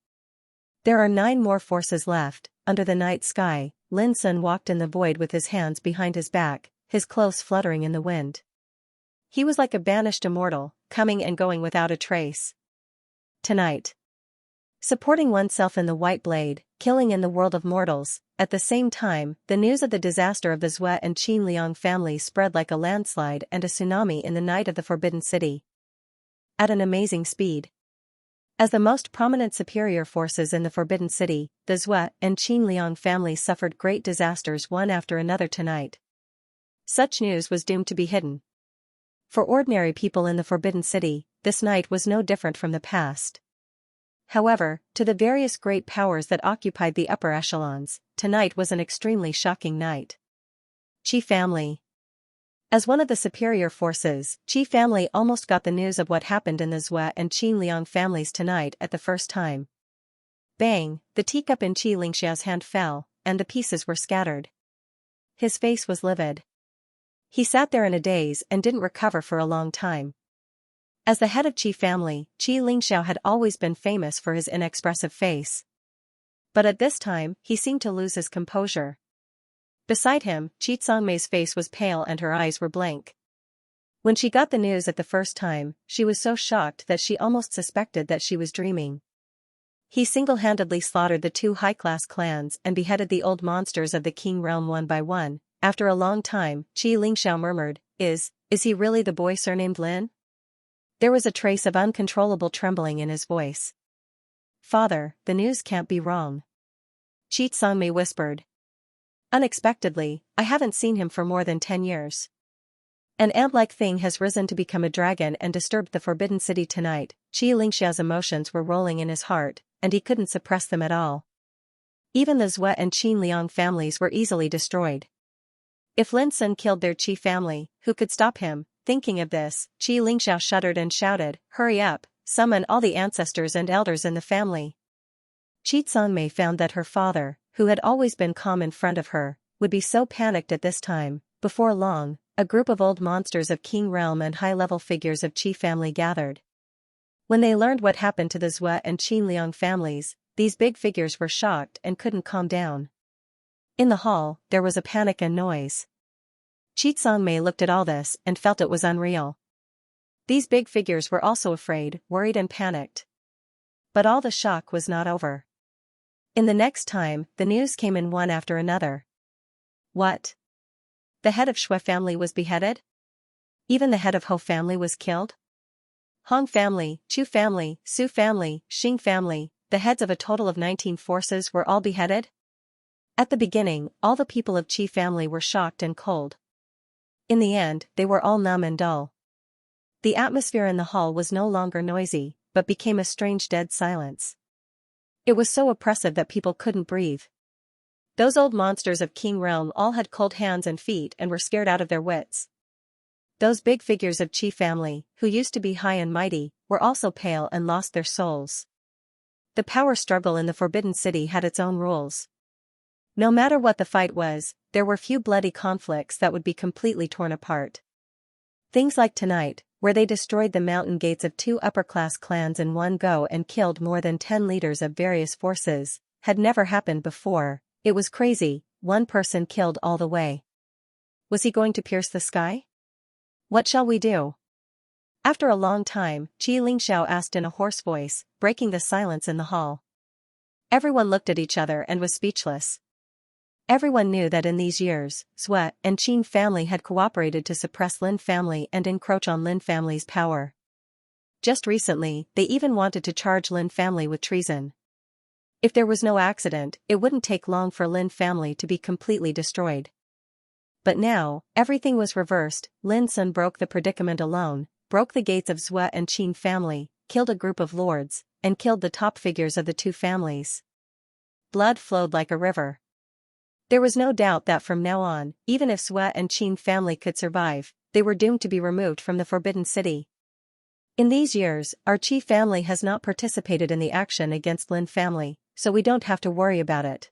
There are 9 more forces left. Under the night sky, Lin Sun walked in the void with his hands behind his back, his clothes fluttering in the wind. He was like a banished immortal, coming and going without a trace. Tonight. Supporting oneself in the white blade, killing in the world of mortals. At the same time, the news of the disaster of the Zhui and Qin Liang families spread like a landslide and a tsunami in the night of the Forbidden City. At an amazing speed. As the most prominent superior forces in the Forbidden City, the Zhui and Qin Liang families suffered great disasters one after another tonight. Such news was doomed to be hidden. For ordinary people in the Forbidden City, this night was no different from the past. However, to the various great powers that occupied the upper echelons, tonight was an extremely shocking night. Qi family. As one of the superior forces, Qi family almost got the news of what happened in the Zhui and Qin Liang families tonight at the first time. Bang, the teacup in Qi Lingxia's hand fell, and the pieces were scattered. His face was livid. He sat there in a daze and didn't recover for a long time. As the head of Qi family, Qi Lingxiao had always been famous for his inexpressive face. But at this time, he seemed to lose his composure. Beside him, Qi Tsangmei's face was pale and her eyes were blank. When she got the news at the first time, she was so shocked that she almost suspected that she was dreaming. He single-handedly slaughtered the 2 high-class clans and beheaded the old monsters of the Qing realm one by one. After a long time, Qi Lingxiao murmured, Is he really the boy surnamed Lin? There was a trace of uncontrollable trembling in his voice. Father, the news can't be wrong. Qi Tsangmei whispered. Unexpectedly, I haven't seen him for more than 10 years. An ant-like thing has risen to become a dragon and disturbed the Forbidden City tonight. Xianxia's emotions were rolling in his heart, and he couldn't suppress them at all. Even the Zue and Qin Liang families were easily destroyed. If Lin Sun killed their Qi family, who could stop him? Thinking of this, Qi Lingxiao shuddered and shouted, "Hurry up, summon all the ancestors and elders in the family." Qi Zhongmei found that her father, who had always been calm in front of her, would be so panicked at this time. Before long, a group of old monsters of Qing realm and high-level figures of Qi family gathered. When they learned what happened to the Zue and Qin Liang families, these big figures were shocked and couldn't calm down. In the hall, there was a panic and noise. Qi Zhongmei looked at all this and felt it was unreal. These big figures were also afraid, worried and panicked. But all the shock was not over. In the next time, the news came in one after another. What? The head of Shui family was beheaded? Even the head of Ho family was killed? Hong family, Chu family, Su family, Xing family, the heads of a total of 19 forces were all beheaded? At the beginning, all the people of Qi family were shocked and cold. In the end, they were all numb and dull. The atmosphere in the hall was no longer noisy, but became a strange dead silence. It was so oppressive that people couldn't breathe. Those old monsters of Qing realm all had cold hands and feet and were scared out of their wits. Those big figures of Qi family, who used to be high and mighty, were also pale and lost their souls. The power struggle in the Forbidden City had its own rules. No matter what the fight was, there were few bloody conflicts that would be completely torn apart. Things like tonight, where they destroyed the mountain gates of 2 upper-class clans in one go and killed more than 10 leaders of various forces, had never happened before. It was crazy, one person killed all the way. Was he going to pierce the sky? What shall we do? After a long time, Qi Lingxiao asked in a hoarse voice, breaking the silence in the hall. Everyone looked at each other and was speechless. Everyone knew that in these years, Zue and Qin family had cooperated to suppress Lin family and encroach on Lin family's power. Just recently, they even wanted to charge Lin family with treason. If there was no accident, it wouldn't take long for Lin family to be completely destroyed. But now, everything was reversed. Lin Sun broke the predicament alone, broke the gates of Zue and Qin family, killed a group of lords, and killed the top figures of the 2 families. Blood flowed like a river. There was no doubt that from now on, even if Zue and Qin family could survive, they were doomed to be removed from the Forbidden City. In these years, our Qi family has not participated in the action against Lin family, so we don't have to worry about it.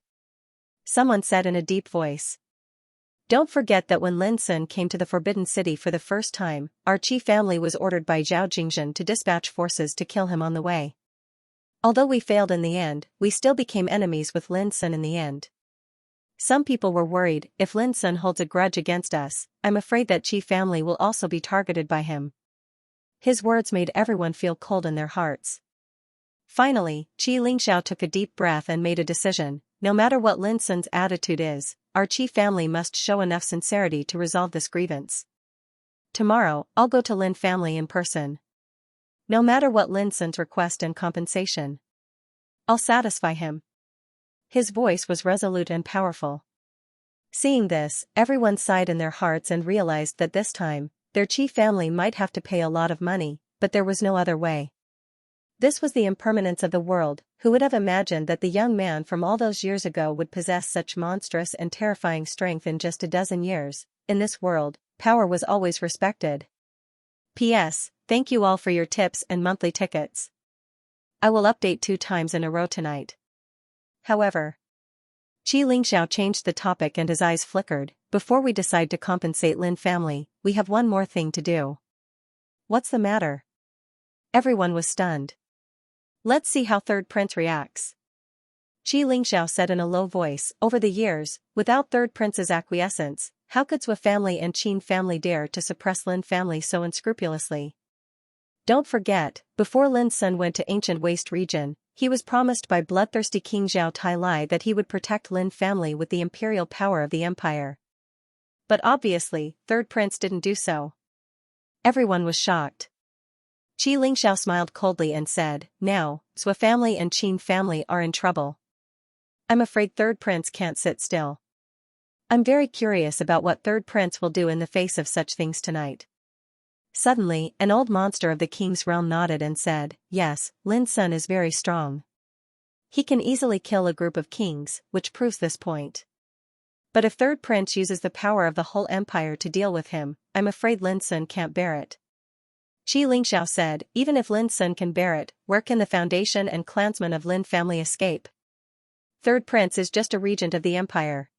Someone said in a deep voice. Don't forget that when Lin Sun came to the Forbidden City for the first time, our Qi family was ordered by Zhao Jingzhen to dispatch forces to kill him on the way. Although we failed in the end, we still became enemies with Lin Sun in the end. Some people were worried, if Lin Sun holds a grudge against us, I'm afraid that Qi family will also be targeted by him. His words made everyone feel cold in their hearts. Finally, Qi Lingxiao took a deep breath and made a decision. No matter what Lin Sun's attitude is, our Qi family must show enough sincerity to resolve this grievance. Tomorrow, I'll go to Lin family in person. No matter what Lin Sun's request and compensation, I'll satisfy him. His voice was resolute and powerful. Seeing this, everyone sighed in their hearts and realized that this time, their Qi family might have to pay a lot of money, but there was no other way. This was the impermanence of the world. Who would have imagined that the young man from all those years ago would possess such monstrous and terrifying strength in just a dozen years? In this world, power was always respected. P.S. Thank you all for your tips and monthly tickets. I will update 2 times in a row tonight. However, Qi Lingxiao changed the topic and his eyes flickered. Before we decide to compensate Lin family, we have one more thing to do. What's the matter? Everyone was stunned. Let's see how Third Prince reacts. Qi Lingxiao said in a low voice, over the years, without Third Prince's acquiescence, how could Zue family and Qin family dare to suppress Lin family so unscrupulously? Don't forget, before Lin Sun went to ancient waste region, he was promised by bloodthirsty King Zhao Tai that he would protect Lin family with the imperial power of the empire. But obviously, Third Prince didn't do so. Everyone was shocked. Qi Lingxiao smiled coldly and said, now, Zue family and Qin family are in trouble. I'm afraid Third Prince can't sit still. I'm very curious about what third prince will do in the face of such things tonight. Suddenly, an old monster of the king's realm nodded and said, yes, Lin's son is very strong. He can easily kill a group of kings, which proves this point. But if third prince uses the power of the whole empire to deal with him, I'm afraid Lin's son can't bear it. Xianxia said, even if Lin's son can bear it, where can the foundation and clansmen of Lin family escape? Third prince is just a regent of the empire.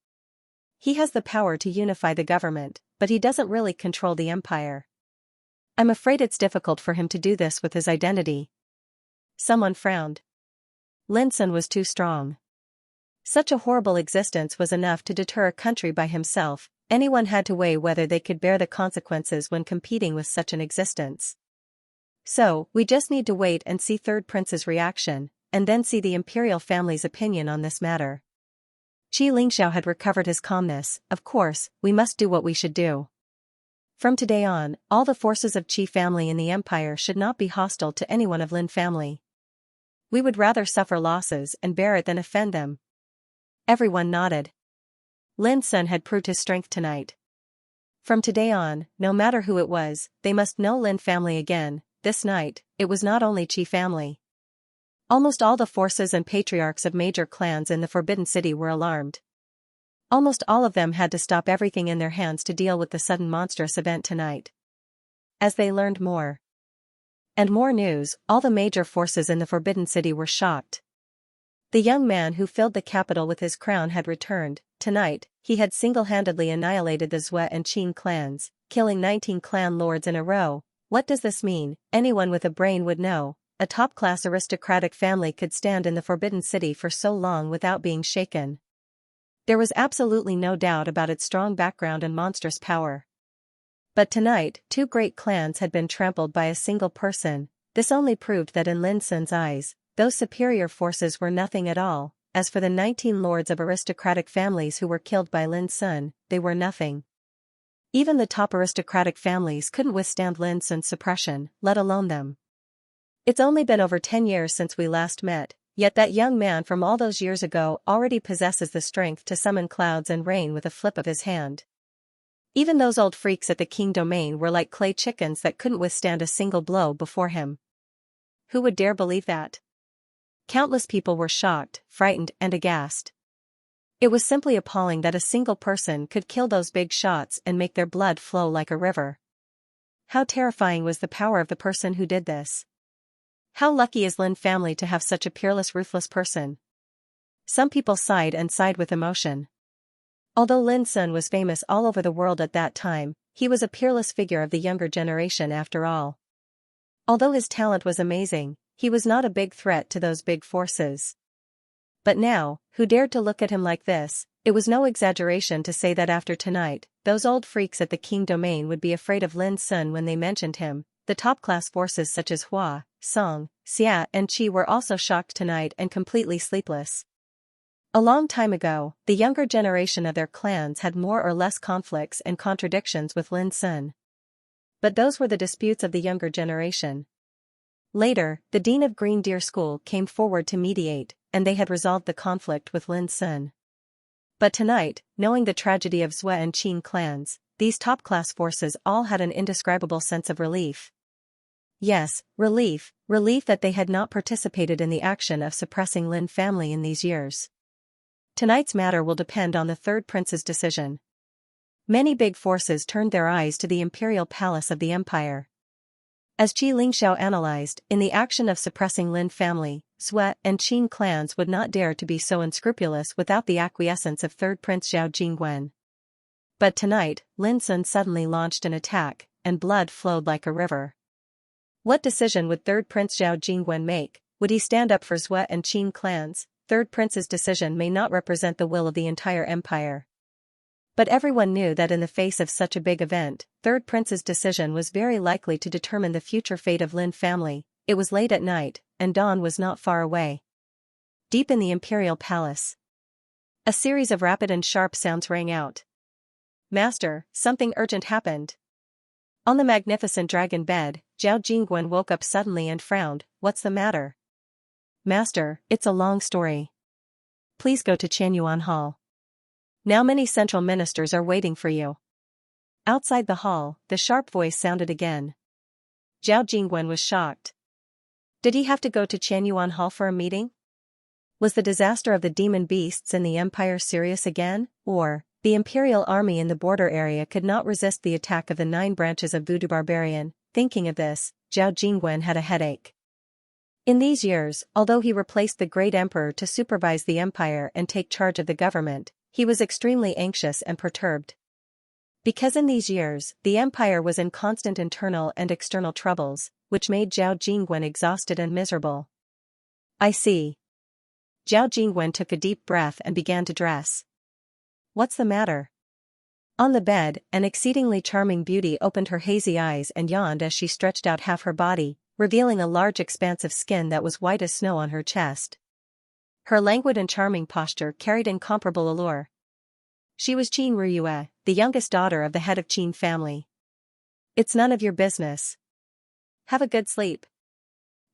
He has the power to unify the government, but he doesn't really control the empire. I'm afraid it's difficult for him to do this with his identity. Someone frowned. Lin's son was too strong. Such a horrible existence was enough to deter a country by himself. Anyone had to weigh whether they could bear the consequences when competing with such an existence. So, we just need to wait and see third prince's reaction, and then see the imperial family's opinion on this matter. Xianxia had recovered his calmness. Of course, we must do what we should do. From today on, all the forces of Qi family in the empire should not be hostile to anyone of Lin family. We would rather suffer losses and bear it than offend them. Everyone nodded. Lin's son had proved his strength tonight. From today on, no matter who it was, they must know Lin family again. This night, it was not only Qi family. Almost all the forces and patriarchs of major clans in the Forbidden City were alarmed. Almost all of them had to stop everything in their hands to deal with the sudden monstrous event tonight. As they learned more and more news, all the major forces in the Forbidden City were shocked. The young man who filled the capital with his crown had returned. Tonight, he had single-handedly annihilated the Zhue and Qin clans, killing 19 clan lords in a row. What does this mean? Anyone with a brain would know. A top-class aristocratic family could stand in the Forbidden City for so long without being shaken. There was absolutely no doubt about its strong background and monstrous power. But tonight, 2 great clans had been trampled by a single person. This only proved that in Lin's son's eyes, those superior forces were nothing at all. As for the 19 lords of aristocratic families who were killed by Lin's son, they were nothing. Even the top aristocratic families couldn't withstand Lin's son's suppression, let alone them. It's only been over 10 years since we last met, yet that young man from all those years ago already possesses the strength to summon clouds and rain with a flip of his hand. Even those old freaks at the king domain were like clay chickens that couldn't withstand a single blow before him. Who would dare believe that? Countless people were shocked, frightened, and aghast. It was simply appalling that a single person could kill those big shots and make their blood flow like a river. How terrifying was the power of the person who did this? How lucky is Lin family to have such a peerless, ruthless person? Some people sighed and sighed with emotion. Although Lin's son was famous all over the world at that time, he was a peerless figure of the younger generation after all. Although his talent was amazing, he was not a big threat to those big forces. But now, who dared to look at him like this? It was no exaggeration to say that after tonight, those old freaks at the king domain would be afraid of Lin's son when they mentioned him. The top-class forces such as Hua, Song, Xia and Qi were also shocked tonight and completely sleepless. A long time ago, the younger generation of their clans had more or less conflicts and contradictions with Lin's son. But those were the disputes of the younger generation. Later, the dean of Green Deer School came forward to mediate, and they had resolved the conflict with Lin's son. But tonight, knowing the tragedy of Zhue and Qin clans, these top-class forces all had an indescribable sense of relief. Yes, relief that they had not participated in the action of suppressing Lin family in these years. Tonight's matter will depend on the third prince's decision. Many big forces turned their eyes to the imperial palace of the empire. As Xianxia analyzed, in the action of suppressing Lin family, Zhue and Qin clans would not dare to be so unscrupulous without the acquiescence of third prince Zhao Jingwen. But tonight, Lin's son suddenly launched an attack, and blood flowed like a river. What decision would third prince Zhao Jingwen make? Would he stand up for Zhue and Qin clans? Third prince's decision may not represent the will of the entire empire. But everyone knew that in the face of such a big event, third prince's decision was very likely to determine the future fate of Lin family. It was late at night, and dawn was not far away. Deep in the imperial palace, a series of rapid and sharp sounds rang out. Master, something urgent happened. On the magnificent dragon bed, Zhao Jingwen woke up suddenly and frowned. What's the matter? Master, it's a long story. Please go to Qianyuan Hall. Now many central ministers are waiting for you. Outside the hall, the sharp voice sounded again. Zhao Jingwen was shocked. Did he have to go to Qianyuan Hall for a meeting? Was the disaster of the demon beasts in the empire serious again, or the imperial army in the border area could not resist the attack of the 9 branches of voodoo barbarian? Thinking of this, Zhao Jingwen had a headache. In these years, although he replaced the great emperor to supervise the empire and take charge of the government, he was extremely anxious and perturbed. Because in these years, the empire was in constant internal and external troubles, which made Zhao Jingwen exhausted and miserable. I see. Zhao Jingwen took a deep breath and began to dress. What's the matter? On the bed, an exceedingly charming beauty opened her hazy eyes and yawned as she stretched out half her body, revealing a large expanse of skin that was white as snow on her chest. Her languid and charming posture carried incomparable allure. She was Qin Ruyue, the youngest daughter of the head of Qin family. It's none of your business. Have a good sleep.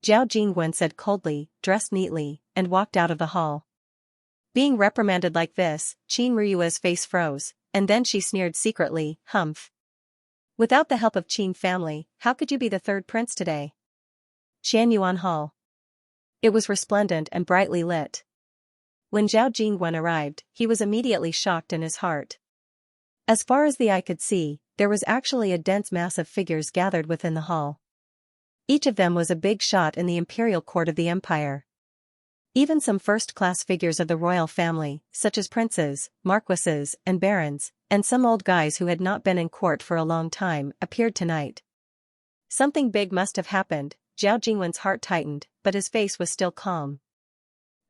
Zhao Jingwen said coldly, dressed neatly, and walked out of the hall. Being reprimanded like this, Qin Ruyue's face froze, and then she sneered secretly, humph. Without the help of Qin family, how could you be the 3rd prince today? Qianyuan Hall. It was resplendent and brightly lit. When Zhao Jingwen arrived, he was immediately shocked in his heart. As far as the eye could see, there was actually a dense mass of figures gathered within the hall. Each of them was a big shot in the imperial court of the empire. Even some first-class figures of the royal family, such as princes, marquises, and barons, and some old guys who had not been in court for a long time, appeared tonight. Something big must have happened. Zhao Jingwen's heart tightened, but his face was still calm.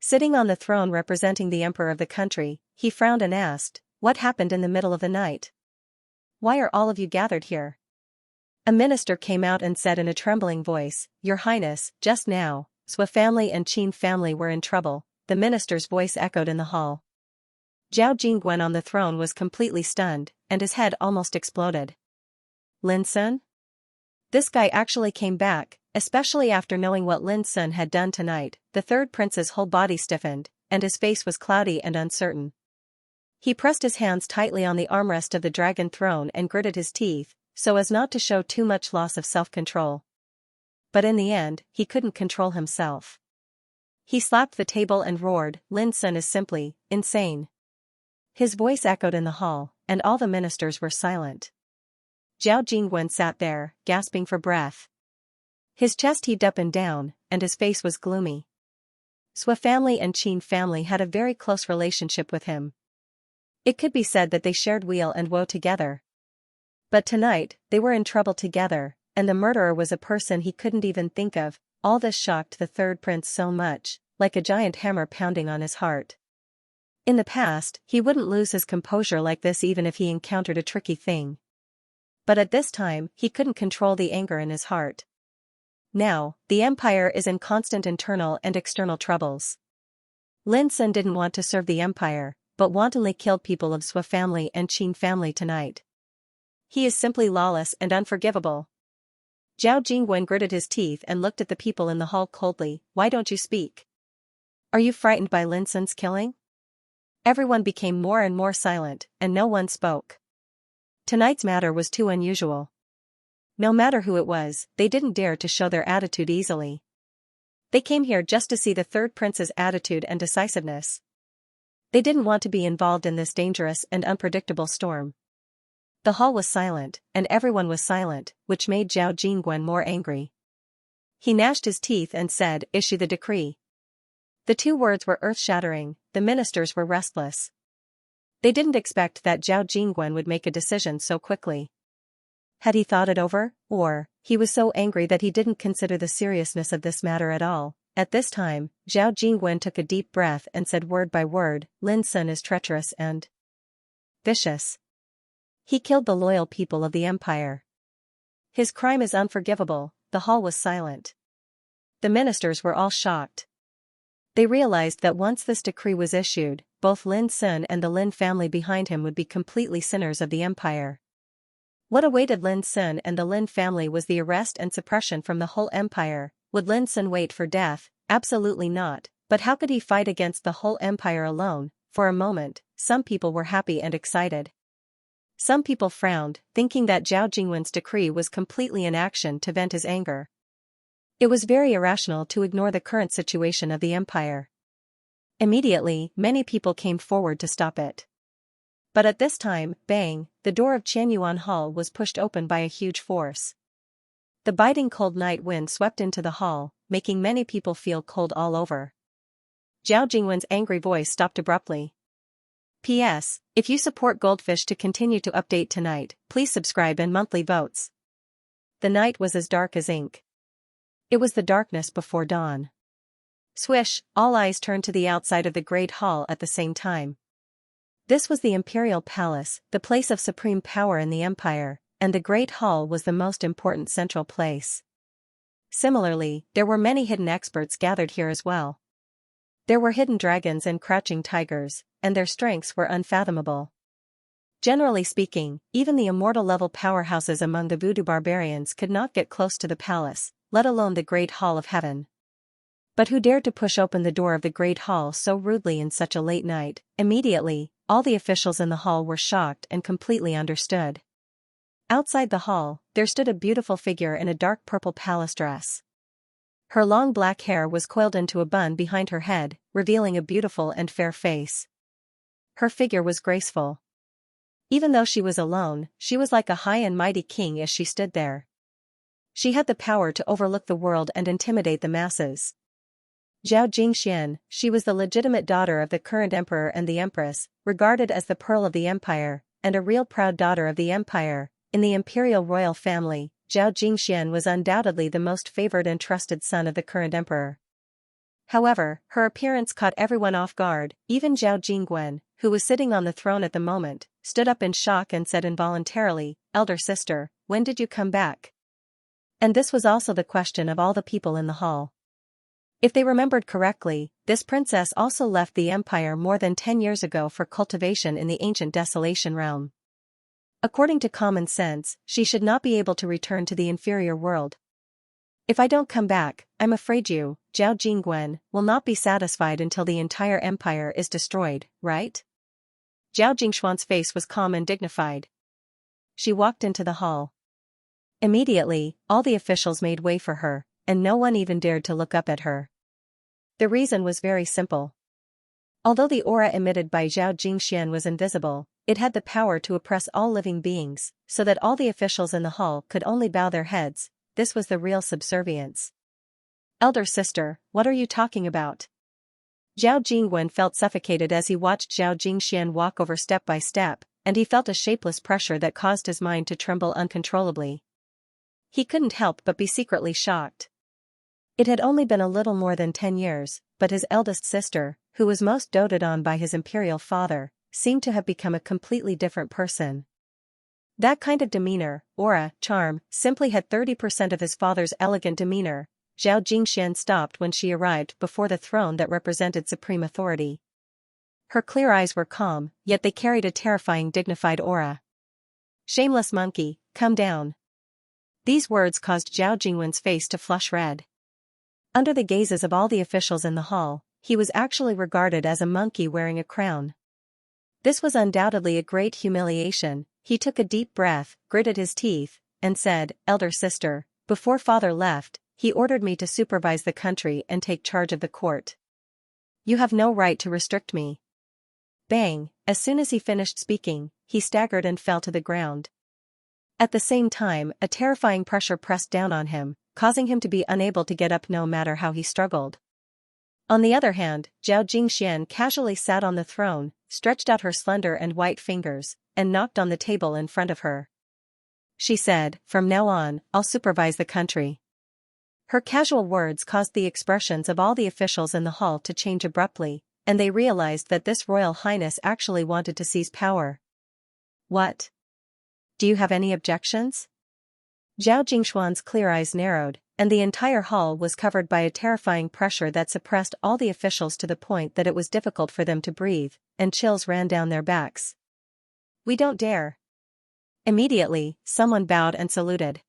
Sitting on the throne representing the emperor of the country, he frowned and asked, "What happened in the middle of the night? Why are all of you gathered here?" A minister came out and said in a trembling voice, "Your Highness, just now, Sui family and Qin family were in trouble." The minister's voice echoed in the hall. Zhao Jingwen on the throne was completely stunned, and his head almost exploded. Lin Sun? This guy actually came back, especially after knowing what Lin Sun had done tonight. The 3rd prince's whole body stiffened, and his face was cloudy and uncertain. He pressed his hands tightly on the armrest of the dragon throne and gritted his teeth, so as not to show too much loss of self-control. But in the end, he couldn't control himself. He slapped the table and roared, "Lin Sun is simply insane." His voice echoed in the hall, and all the ministers were silent. Zhao Jingwen sat there, gasping for breath. His chest heaved up and down, and his face was gloomy. Sui family and Qin family had a very close relationship with him. It could be said that they shared weal and woe together. But tonight, they were in trouble together, and the murderer was a person he couldn't even think of. All this shocked the 3rd prince so much, like a giant hammer pounding on his heart. In the past, he wouldn't lose his composure like this even if he encountered a tricky thing. But at this time, he couldn't control the anger in his heart. Now, the empire is in constant internal and external troubles. Lin Sun didn't want to serve the empire, but wantonly killed people of Sui family and Qin family tonight. He is simply lawless and unforgivable. Zhao Jingwen gritted his teeth and looked at the people in the hall coldly. "Why don't you speak? Are you frightened by Lin Sun's killing?" Everyone became more and more silent, and no one spoke. Tonight's matter was too unusual. No matter who it was, they didn't dare to show their attitude easily. They came here just to see the 3rd prince's attitude and decisiveness. They didn't want to be involved in this dangerous and unpredictable storm. The hall was silent, and everyone was silent, which made Zhao Jingwen more angry. He gnashed his teeth and said, "Issue the decree." The 2 words were earth-shattering. The ministers were restless. They didn't expect that Zhao Jingwen would make a decision so quickly. Had he thought it over, or he was so angry that he didn't consider the seriousness of this matter at all? At this time, Zhao Jingwen took a deep breath and said word by word, "Lin Sun is treacherous and vicious. He killed the loyal people of the empire. His crime is unforgivable." The hall was silent. The ministers were all shocked. They realized that once this decree was issued, both Lin Sun and the Lin family behind him would be completely sinners of the empire. What awaited Lin Sun and the Lin family was the arrest and suppression from the whole empire. Would Lin Sun wait for death? Absolutely not. But how could he fight against the whole empire alone? For a moment, some people were happy and excited. Some people frowned, thinking that Zhao Jingwen's decree was completely in action to vent his anger. It was very irrational to ignore the current situation of the empire. Immediately, many people came forward to stop it. But at this time, bang, the door of Qianyuan Hall was pushed open by a huge force. The biting cold night wind swept into the hall, making many people feel cold all over. Zhao Jingwen's angry voice stopped abruptly. P.S. If you support Goldfish to continue to update tonight, please subscribe and monthly votes. The night was as dark as ink. It was the darkness before dawn. Swish, all eyes turned to the outside of the Great Hall at the same time. This was the Imperial Palace, the place of supreme power in the Empire, and the Great Hall was the most important central place. Similarly, there were many hidden experts gathered here as well. There were hidden dragons and crouching tigers, and their strengths were unfathomable. Generally speaking, even the immortal-level powerhouses among the voodoo barbarians could not get close to the palace, let alone the Great Hall of Heaven. But who dared to push open the door of the Great Hall so rudely in such a late night? Immediately, all the officials in the hall were shocked and completely understood. Outside the hall, there stood a beautiful figure in a dark purple palace dress. Her long black hair was coiled into a bun behind her head, revealing a beautiful and fair face. Her figure was graceful. Even though she was alone, she was like a high and mighty king as she stood there. She had the power to overlook the world and intimidate the masses. Zhao Jingxian, she was the legitimate daughter of the current emperor and the empress, regarded as the pearl of the empire, and a real proud daughter of the empire. In the imperial royal family, Zhao Jingxian was undoubtedly the most favored and trusted son of the current emperor. However, her appearance caught everyone off guard. Even Zhao Jingwen, who was sitting on the throne at the moment, stood up in shock and said involuntarily, "Elder sister, when did you come back?" And this was also the question of all the people in the hall. If they remembered correctly, this princess also left the empire more than 10 years ago for cultivation in the ancient Desolation realm. According to common sense, she should not be able to return to the inferior world. If I don't come back, I'm afraid you, Zhao Jingwen, will not be satisfied until the entire empire is destroyed, right? Zhao Jingshuan's face was calm and dignified. She walked into the hall. Immediately, all the officials made way for her, and no one even dared to look up at her. The reason was very simple. Although the aura emitted by Zhao Jingxian was invisible, it had the power to oppress all living beings, so that all the officials in the hall could only bow their heads. This was the real subservience. "Elder sister, what are you talking about?" Zhao Jingwen felt suffocated as he watched Zhao Jingxian walk over step by step, and he felt a shapeless pressure that caused his mind to tremble uncontrollably. He couldn't help but be secretly shocked. It had only been a little more than 10 years, but his eldest sister, who was most doted on by his imperial father, seemed to have become a completely different person. That kind of demeanor, aura, charm, simply had 30% of his father's elegant demeanor. Zhao Jingxian stopped when she arrived before the throne that represented supreme authority. Her clear eyes were calm, yet they carried a terrifying dignified aura. "Shameless monkey, come down." These words caused Zhao Jingwen's face to flush red. Under the gazes of all the officials in the hall, he was actually regarded as a monkey wearing a crown. This was undoubtedly a great humiliation. He took a deep breath, gritted his teeth, and said, "Elder sister, before father left, he ordered me to supervise the country and take charge of the court. You have no right to restrict me." Bang! As soon as he finished speaking, he staggered and fell to the ground. At the same time, a terrifying pressure pressed down on him, causing him to be unable to get up no matter how he struggled. On the other hand, Zhao Jingxian casually sat on the throne, stretched out her slender and white fingers, and knocked on the table in front of her. She said, "From now on, I'll supervise the country." Her casual words caused the expressions of all the officials in the hall to change abruptly, and they realized that this royal highness actually wanted to seize power. "What? Do you have any objections?" Zhao Jingshuan's clear eyes narrowed, and the entire hall was covered by a terrifying pressure that suppressed all the officials to the point that it was difficult for them to breathe, and chills ran down their backs. "We don't dare." Immediately, someone bowed and saluted.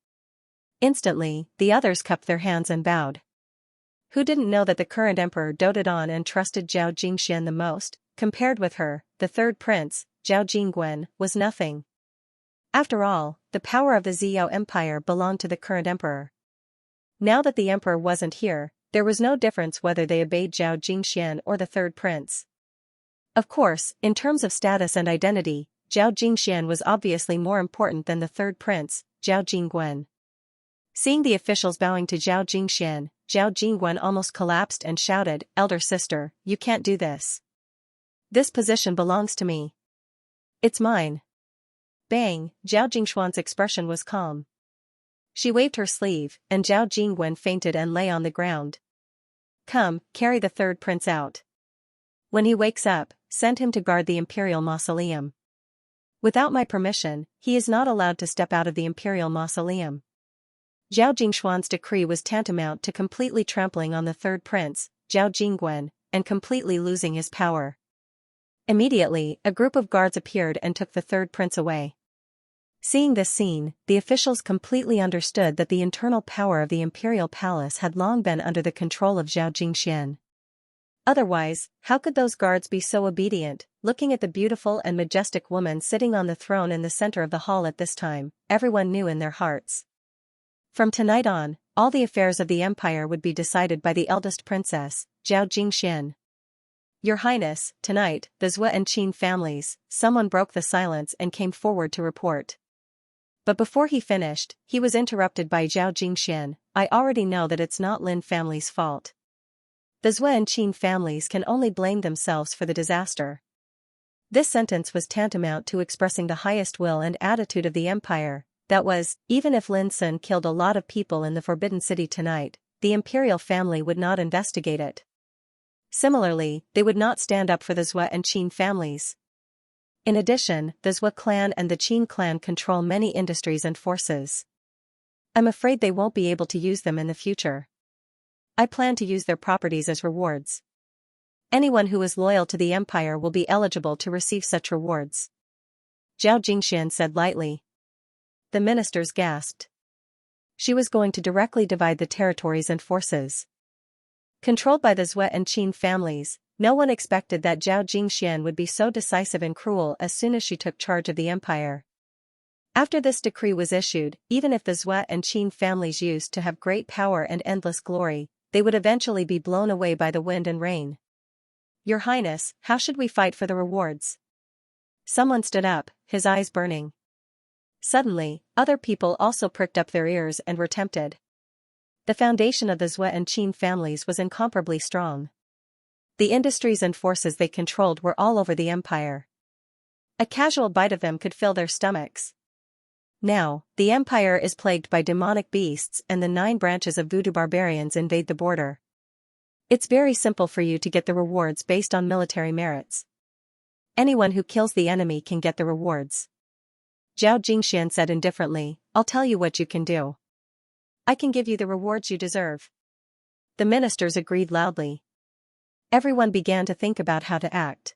Instantly, the others cupped their hands and bowed. Who didn't know that the current emperor doted on and trusted Zhao Jingxian the most? compared with her, the third prince, Zhao Jingguan, was nothing. After all, the power of the Ziyao Empire belonged to the current emperor. Now that the emperor wasn't here, there was no difference whether they obeyed Zhao Jingxian or the third prince. Of course, in terms of status and identity, Zhao Jingxian was obviously more important than the third prince, Zhao Jingguan. Seeing the officials bowing to Zhao Jingxian, Zhao Jingguan almost collapsed and shouted, "Elder sister, you can't do this. This position belongs to me. It's mine." Bang, Zhao Jingxuan's expression was calm. She waved her sleeve, and Zhao Jingguan fainted and lay on the ground. "Come, carry the third prince out. When he wakes up, send him to guard the imperial mausoleum. Without my permission, he is not allowed to step out of the imperial mausoleum." Zhao Jingxuan's decree was tantamount to completely trampling on the third prince, Zhao Jingguan, and completely losing his power. Immediately, a group of guards appeared and took the third prince away. Seeing this scene, the officials completely understood that the internal power of the imperial palace had long been under the control of Zhao Jingxian. Otherwise, how could those guards be so obedient? Looking at the beautiful and majestic woman sitting on the throne in the center of the hall at this time, everyone knew in their hearts. From tonight on, all the affairs of the empire would be decided by the eldest princess, Zhao Jingxian. "Your Highness, tonight, the Zhou and Qin families," someone broke the silence and came forward to report. But before he finished, he was interrupted by Zhao Jingxian. "I already know that it's not Lin family's fault. The Zhou and Qin families can only blame themselves for the disaster." This sentence was tantamount to expressing the highest will and attitude of the empire. That was, even if Lin Sun killed a lot of people in the Forbidden City tonight, the imperial family would not investigate it. Similarly, they would not stand up for the Zhou and Qin families. In addition, the Zhou clan and the Qin clan control many industries and forces. I'm afraid they won't be able to use them in the future. I plan to use their properties as rewards. Anyone who is loyal to the empire will be eligible to receive such rewards." Zhao Jingxian said lightly. The ministers gasped. She was going to directly divide the territories and forces controlled by the Zhou and Qin families. No one expected that Zhao Jingxian would be so decisive and cruel as soon as she took charge of the empire. After this decree was issued, even if the Zhou and Qin families used to have great power and endless glory, they would eventually be blown away by the wind and rain. "Your Highness, how should we fight for the rewards?" Someone stood up, his eyes burning. Suddenly, other people also pricked up their ears and were tempted. The foundation of the Zhou and Qin families was incomparably strong. The industries and forces they controlled were all over the empire. A casual bite of them could fill their stomachs. Now, the empire is plagued by demonic beasts and the 9 branches of voodoo barbarians invade the border. It's very simple for you to get the rewards based on military merits. Anyone who kills the enemy can get the rewards. Zhao Jingxian said indifferently, "I'll tell you what you can do. I can give you the rewards you deserve." The ministers agreed loudly. Everyone began to think about how to act.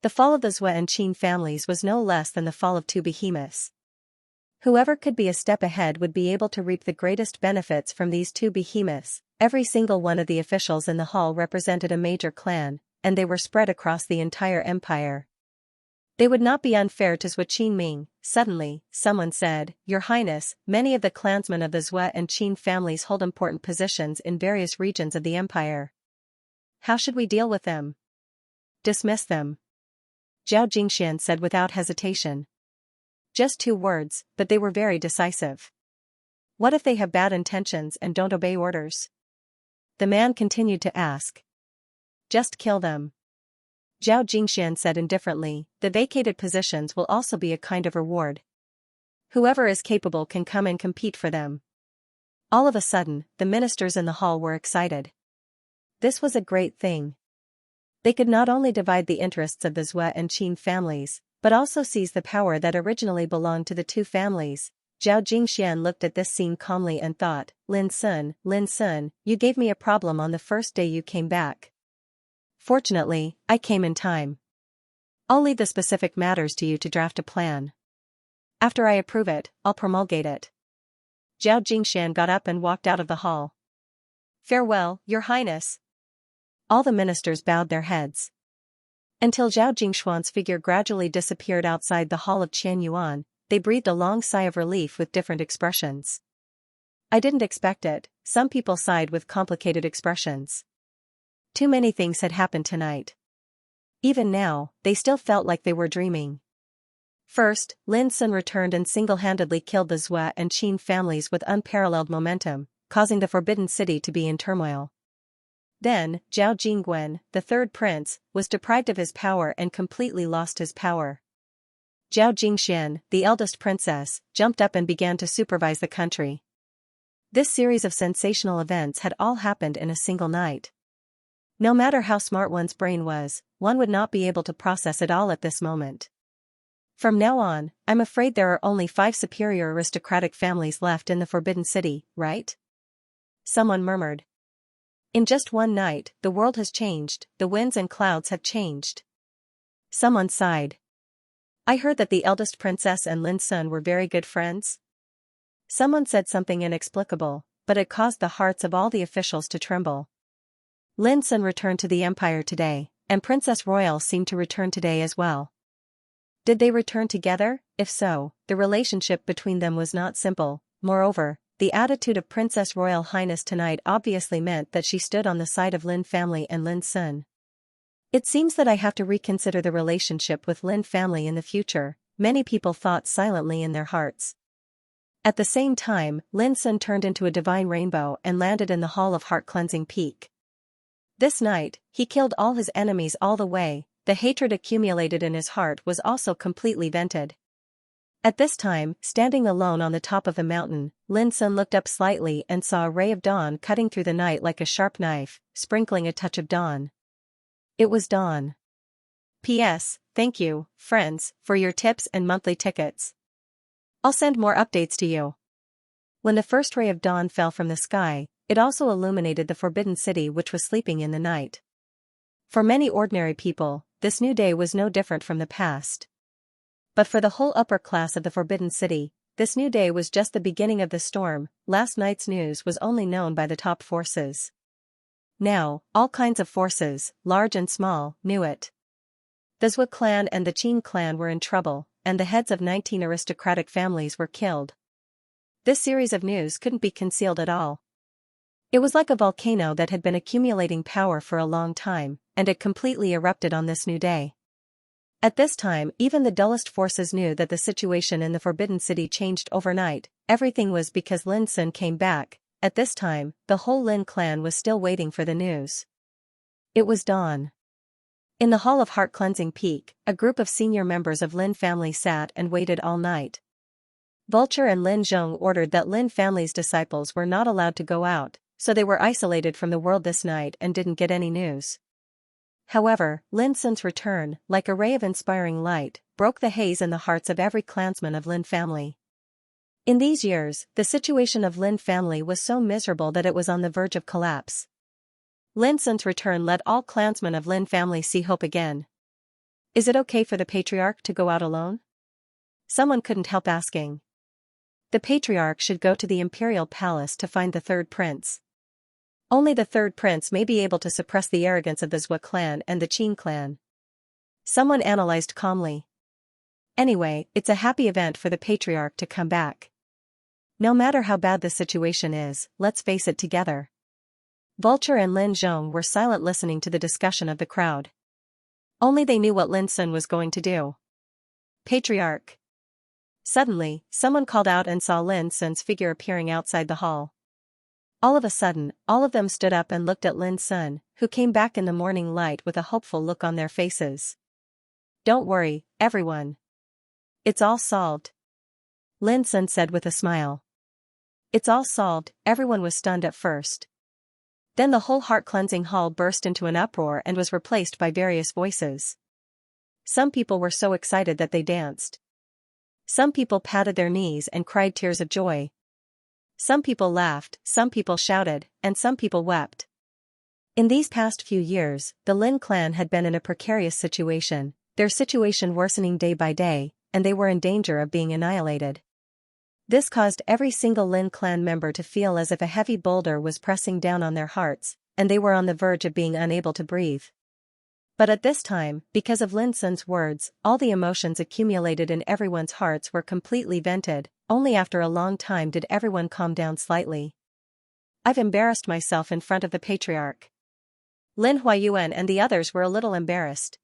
The fall of the Zhou and Qin families was no less than the fall of 2 behemoths. Whoever could be a step ahead would be able to reap the greatest benefits from these 2 behemoths. Every single one of the officials in the hall represented a major clan, and they were spread across the entire empire. They would not be unfair to Zhou Qinming. Suddenly, someone said, "Your Highness, many of the clansmen of the Zhou and Qin families hold important positions in various regions of the empire. How should we deal with them?" "Dismiss them," Zhao Jingxian said without hesitation. Just 2 words, but they were very decisive. What if they have bad intentions and don't obey orders? The man continued to ask. "Just kill them," Zhao Jingxian said indifferently. "The vacated positions will also be a kind of reward. Whoever is capable can come and compete for them." All of a sudden, the ministers in the hall were excited. This was a great thing. They could not only divide the interests of the Zhou and Qin families, but also seize the power that originally belonged to the 2 families. Zhao Jingxian looked at this scene calmly and thought, Lin Sun, you gave me a problem on the first day you came back. Fortunately, I came in time. I'll leave the specific matters to you to draft a plan. After I approve it, I'll promulgate it." Zhao Jingxian got up and walked out of the hall. "Farewell, Your Highness." All the ministers bowed their heads. Until Zhao Jingshuan's figure gradually disappeared outside the hall of Qianyuan, they breathed a long sigh of relief with different expressions. I didn't expect it, some people sighed with complicated expressions. Too many things had happened tonight. Even now, they still felt like they were dreaming. First, Lin Sun returned and single-handedly killed the Zhua and Qin families with unparalleled momentum, causing the Forbidden City to be in turmoil. Then, Zhao Jingwen, the third prince, was deprived of his power and completely lost his power. Zhao Jingxian, the eldest princess, jumped up and began to supervise the country. This series of sensational events had all happened in a single night. No matter how smart one's brain was, one would not be able to process it all at this moment. From now on, I'm afraid there are only 5 superior aristocratic families left in the Forbidden City, right? Someone murmured. In just one night, the world has changed, the winds and clouds have changed. Someone sighed. I heard that the eldest princess and Lin Sun were very good friends. Someone said something inexplicable, but it caused the hearts of all the officials to tremble. Lin Sun returned to the empire today, and Princess Royal seemed to return today as well. Did they return together? If so, the relationship between them was not simple. Moreover, the attitude of Princess Royal Highness tonight obviously meant that she stood on the side of Lin family and Lin Sun. It seems that I have to reconsider the relationship with Lin family in the future, many people thought silently in their hearts. At the same time, Lin Sun turned into a divine rainbow and landed in the Hall of Heart-Cleansing Peak. This night, he killed all his enemies all the way. The hatred accumulated in his heart was also completely vented. At this time, standing alone on the top of the mountain, Lin Sun looked up slightly and saw a ray of dawn cutting through the night like a sharp knife, sprinkling a touch of dawn. It was dawn. P.S. Thank you, friends, for your tips and monthly tickets. I'll send more updates to you. When the first ray of dawn fell from the sky, it also illuminated the Forbidden City which was sleeping in the night. For many ordinary people, this new day was no different from the past. But for the whole upper class of the Forbidden City, this new day was just the beginning of the storm. Last night's news was only known by the top forces. Now, all kinds of forces, large and small, knew it. The Zhou clan and the Qin clan were in trouble, and the heads of 19 aristocratic families were killed. This series of news couldn't be concealed at all. It was like a volcano that had been accumulating power for a long time, and it completely erupted on this new day. At this time, even the dullest forces knew that the situation in the Forbidden City changed overnight. Everything was because Lin Sun came back. At this time, the whole Lin clan was still waiting for the news. It was dawn. In the Hall of Heart-Cleansing Peak, a group of senior members of Lin family sat and waited all night. Vulture and Lin Zhong ordered that Lin family's disciples were not allowed to go out, so they were isolated from the world this night and didn't get any news. However, Lin Sun's return, like a ray of inspiring light, broke the haze in the hearts of every clansman of Lin family. In these years, the situation of Lin family was so miserable that it was on the verge of collapse. Lin Sun's return let all clansmen of Lin family see hope again. Is it okay for the patriarch to go out alone? Someone couldn't help asking. The patriarch should go to the imperial palace to find the third prince. Only the third prince may be able to suppress the arrogance of the Zhou clan and the Qin clan. Someone analyzed calmly. Anyway, it's a happy event for the patriarch to come back. No matter how bad the situation is, let's face it together. Vulture and Lin Zhong were silent listening to the discussion of the crowd. Only they knew what Lin Sun was going to do. Patriarch. Suddenly, someone called out and saw Lin Sun's figure appearing outside the hall. All of a sudden, all of them stood up and looked at Lin Sun, who came back in the morning light with a hopeful look on their faces. Don't worry, everyone. It's all solved. Lin Sun said with a smile. It's all solved. Everyone was stunned at first. Then the whole heart-cleansing hall burst into an uproar and was replaced by various voices. Some people were so excited that they danced. Some people patted their knees and cried tears of joy. Some people laughed, some people shouted, and some people wept. In these past few years, the Lin clan had been in a precarious situation, their situation worsening day by day, and they were in danger of being annihilated. This caused every single Lin clan member to feel as if a heavy boulder was pressing down on their hearts, and they were on the verge of being unable to breathe. But at this time, because of Lin Sun's words, all the emotions accumulated in everyone's hearts were completely vented. Only after a long time did everyone calm down slightly. I've embarrassed myself in front of the patriarch. Lin Huayuan and the others were a little embarrassed.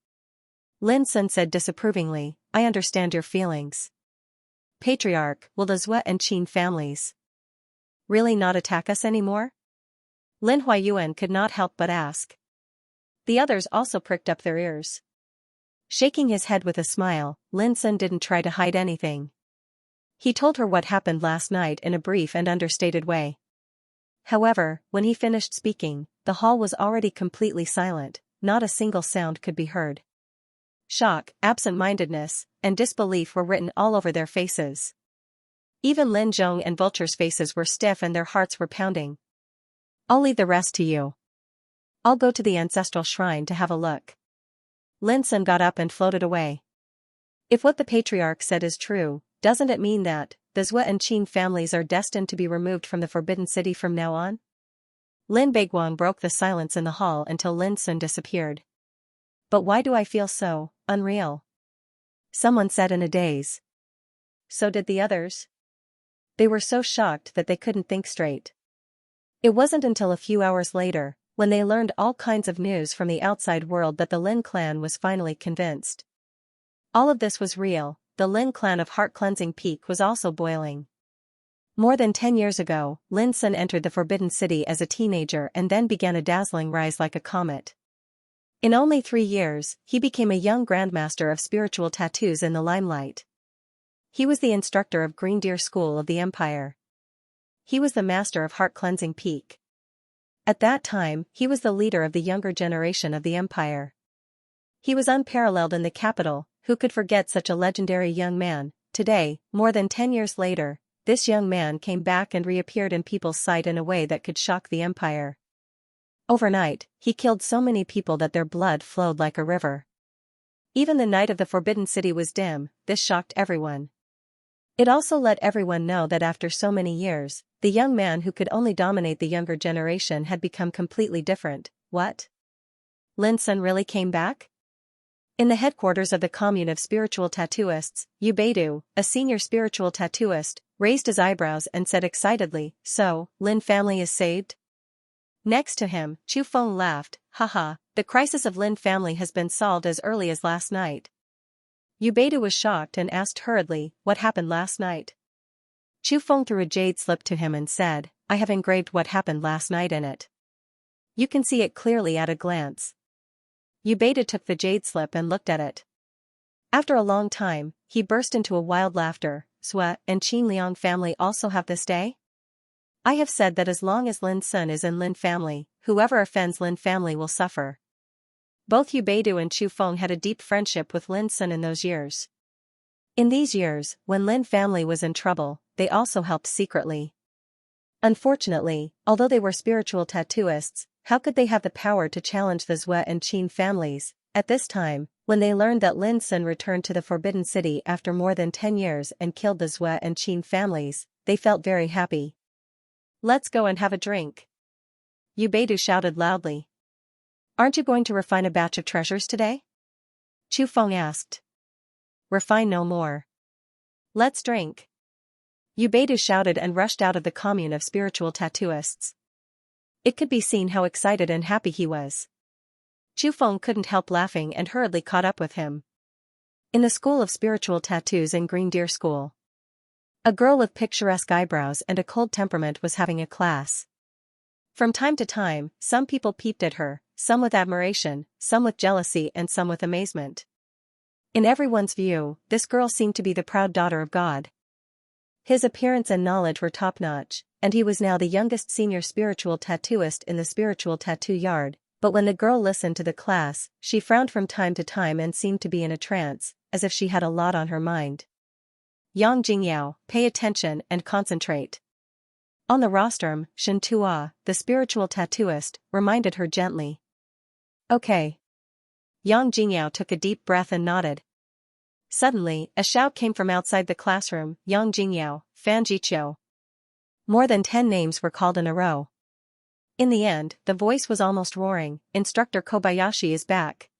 Lin Sun said disapprovingly, I understand your feelings. Patriarch, will the Zhue and Qin families really not attack us anymore? Lin Huayuan could not help but ask. The others also pricked up their ears. Shaking his head with a smile, Lin Sun didn't try to hide anything. He told her what happened last night in a brief and understated way. However, when he finished speaking, the hall was already completely silent, not a single sound could be heard. Shock, absent-mindedness, and disbelief were written all over their faces. Even Lin Zhong and Vulture's faces were stiff and their hearts were pounding. I'll leave the rest to you. I'll go to the ancestral shrine to have a look. Lin Sun got up and floated away. If what the patriarch said is true, doesn't it mean that the Zhue and Qin families are destined to be removed from the Forbidden City from now on? Lin Beiguang broke the silence in the hall until Lin Sun disappeared. But why do I feel so unreal? Someone said in a daze. So did the others. They were so shocked that they couldn't think straight. It wasn't until a few hours later, when they learned all kinds of news from the outside world, that the Lin clan was finally convinced. All of this was real. The Lin clan of Heart Cleansing Peak was also boiling. More than 10 years ago, Lin Sun entered the Forbidden City as a teenager and then began a dazzling rise like a comet. In only 3 years, he became a young grandmaster of spiritual tattoos in the limelight. He was the instructor of Green Deer School of the Empire. He was the master of Heart Cleansing Peak. At that time, he was the leader of the younger generation of the Empire. He was unparalleled in the capital. Who could forget such a legendary young man? Today, more than 10 years later, this young man came back and reappeared in people's sight in a way that could shock the Empire. Overnight, he killed so many people that their blood flowed like a river. Even the night of the Forbidden City was dim. This shocked everyone. It also let everyone know that after so many years, the young man who could only dominate the younger generation had become completely different. What? Lin Sun really came back? In the headquarters of the commune of spiritual tattooists, Yu Beidu, a senior spiritual tattooist, raised his eyebrows and said excitedly, So, Lin family is saved? Next to him, Chu Feng laughed, haha, the crisis of Lin family has been solved as early as last night. Yu Beidu was shocked and asked hurriedly, what happened last night? Chu Feng threw a jade slip to him and said, I have engraved what happened last night in it. You can see it clearly at a glance. Yu Beidu took the jade slip and looked at it. After a long time, he burst into a wild laughter. Zhue and Qin Liang family also have this day? I have said that as long as Lin Sun is in Lin family, whoever offends Lin family will suffer. Both Yu Beidu and Chu Feng had a deep friendship with Lin Sun in those years. In these years, when Lin family was in trouble, they also helped secretly. Unfortunately, although they were spiritual tattooists, how could they have the power to challenge the Zhue and Qin families? At this time, when they learned that Lin Sun returned to the Forbidden City after more than 10 years and killed the Zhue and Qin families, they felt very happy. Let's go and have a drink. Yu Beidu shouted loudly. Aren't you going to refine a batch of treasures today? Chu Feng asked. Refine no more. Let's drink. Yu Beidu shouted and rushed out of the commune of spiritual tattooists. It could be seen how excited and happy he was. Chu Feng couldn't help laughing and hurriedly caught up with him. In the School of Spiritual Tattoos in Green Deer School, a girl with picturesque eyebrows and a cold temperament was having a class. From time to time, some people peeped at her, some with admiration, some with jealousy and some with amazement. In everyone's view, this girl seemed to be the proud daughter of God. His appearance and knowledge were top-notch, and he was now the youngest senior spiritual tattooist in the spiritual tattoo yard, but when the girl listened to the class, she frowned from time to time and seemed to be in a trance, as if she had a lot on her mind. Yang Jingyao, pay attention and concentrate. On the rostrum, Shen Tua, the spiritual tattooist, reminded her gently. Okay. Yang Jingyao took a deep breath and nodded. Suddenly, a shout came from outside the classroom, Yang Jingyao, Fan Jiqiu. More than 10 names were called in a row. In the end, the voice was almost roaring, Instructor Kobayashi is back.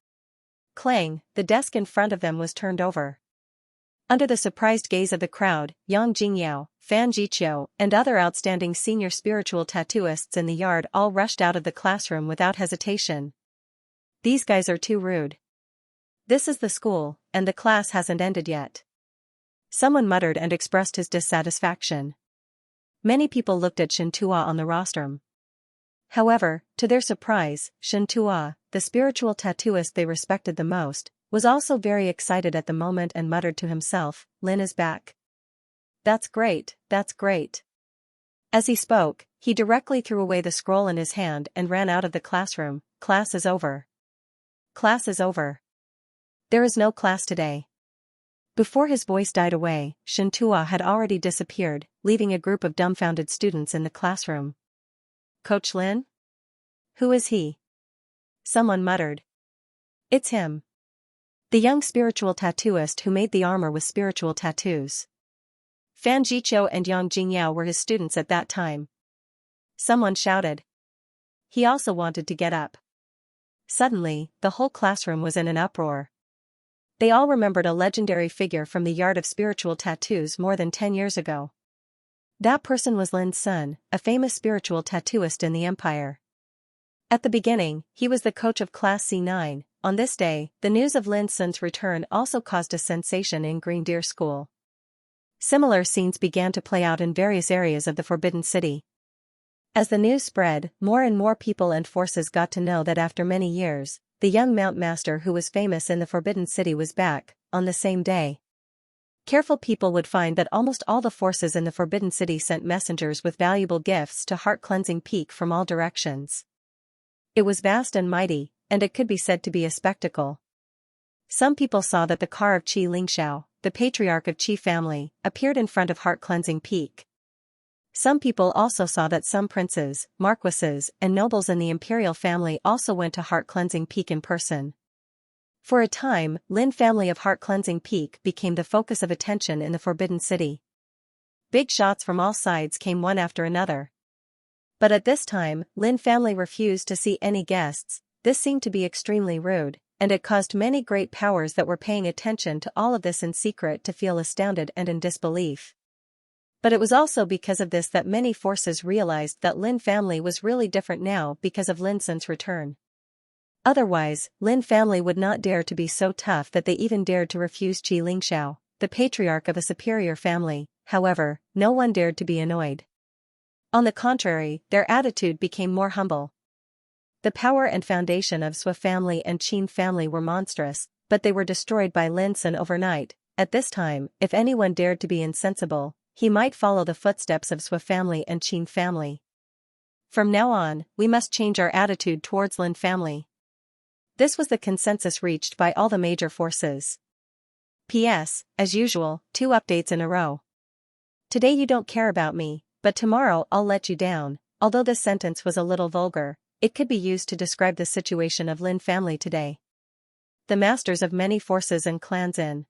clang, the desk in front of them was turned over. Under the surprised gaze of the crowd, Yang Jingyao, Fan Jiqiu, and other outstanding senior spiritual tattooists in the yard all rushed out of the classroom without hesitation. These guys are too rude. This is the school, and the class hasn't ended yet. Someone muttered and expressed his dissatisfaction. Many people looked at Xianxia on the rostrum. However, to their surprise, Xianxia, the spiritual tattooist they respected the most, was also very excited at the moment and muttered to himself, "Lin is back. That's great, that's great." As he spoke, he directly threw away the scroll in his hand and ran out of the classroom. Class is over. Class is over. There is no class today. Before his voice died away, Xianxia had already disappeared, leaving a group of dumbfounded students in the classroom. Coach Lin? Who is he? Someone muttered. It's him. The young spiritual tattooist who made the armor with spiritual tattoos. Fan Jiqiu and Yang Jingyao were his students at that time. Someone shouted. He also wanted to get up. Suddenly, the whole classroom was in an uproar. They all remembered a legendary figure from the yard of spiritual tattoos more than 10 years ago. That person was Lin's son, a famous spiritual tattooist in the empire. At the beginning, he was the coach of Class C9. On this day, the news of Lin's son's return also caused a sensation in Green Deer School. Similar scenes began to play out in various areas of the Forbidden City. As the news spread, more and more people and forces got to know that after many years, the young Mount Master who was famous in the Forbidden City was back, on the same day. Careful people would find that almost all the forces in the Forbidden City sent messengers with valuable gifts to Heart Cleansing Peak from all directions. It was vast and mighty, and it could be said to be a spectacle. Some people saw that the car of Qi Lingxiao, the patriarch of Qi family, appeared in front of Heart Cleansing Peak. Some people also saw that some princes, marquises, and nobles in the imperial family also went to Heart Cleansing Peak in person. For a time, Lin family of Heart Cleansing Peak became the focus of attention in the Forbidden City. Big shots from all sides came one after another. But at this time, Lin family refused to see any guests. This seemed to be extremely rude, and it caused many great powers that were paying attention to all of this in secret to feel astounded and in disbelief. But it was also because of this that many forces realized that Lin family was really different now because of Lin Sun's return. Otherwise, Lin family would not dare to be so tough that they even dared to refuse Qi Lingxiao, the patriarch of a superior family. However, no one dared to be annoyed. On the contrary, their attitude became more humble. The power and foundation of Sui family and Qin family were monstrous, but they were destroyed by Lin Sun overnight. At this time, if anyone dared to be insensible, he might follow the footsteps of Sui family and Qin family. From now on, we must change our attitude towards Lin family. This was the consensus reached by all the major forces. P.S. As usual, 2 updates in a row. Today you don't care about me, but tomorrow I'll let you down. Although this sentence was a little vulgar, it could be used to describe the situation of Lin family today. The masters of many forces and clans in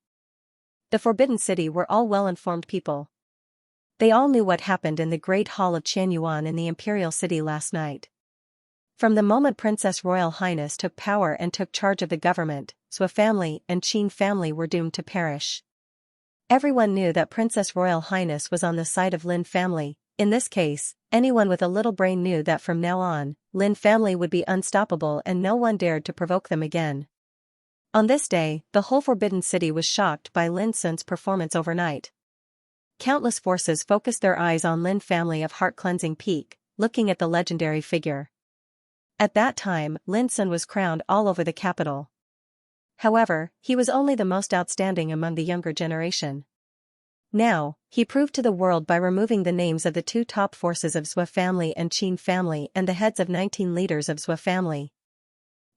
the Forbidden City were all well-informed people. They all knew what happened in the Great Hall of Qianyuan in the Imperial City last night. From the moment Princess Royal Highness took power and took charge of the government, Sui family and Qin family were doomed to perish. Everyone knew that Princess Royal Highness was on the side of Lin family. In this case, anyone with a little brain knew that from now on, Lin family would be unstoppable and no one dared to provoke them again. On this day, the whole Forbidden City was shocked by Lin Sun's performance overnight. Countless forces focused their eyes on Lin family of Heart Cleansing Peak, looking at the legendary figure. At that time, Lin Sun was crowned all over the capital. However, he was only the most outstanding among the younger generation. Now, he proved to the world by removing the names of the 2 top forces of Sui family and Qin family and the heads of 19 leaders of Sui family.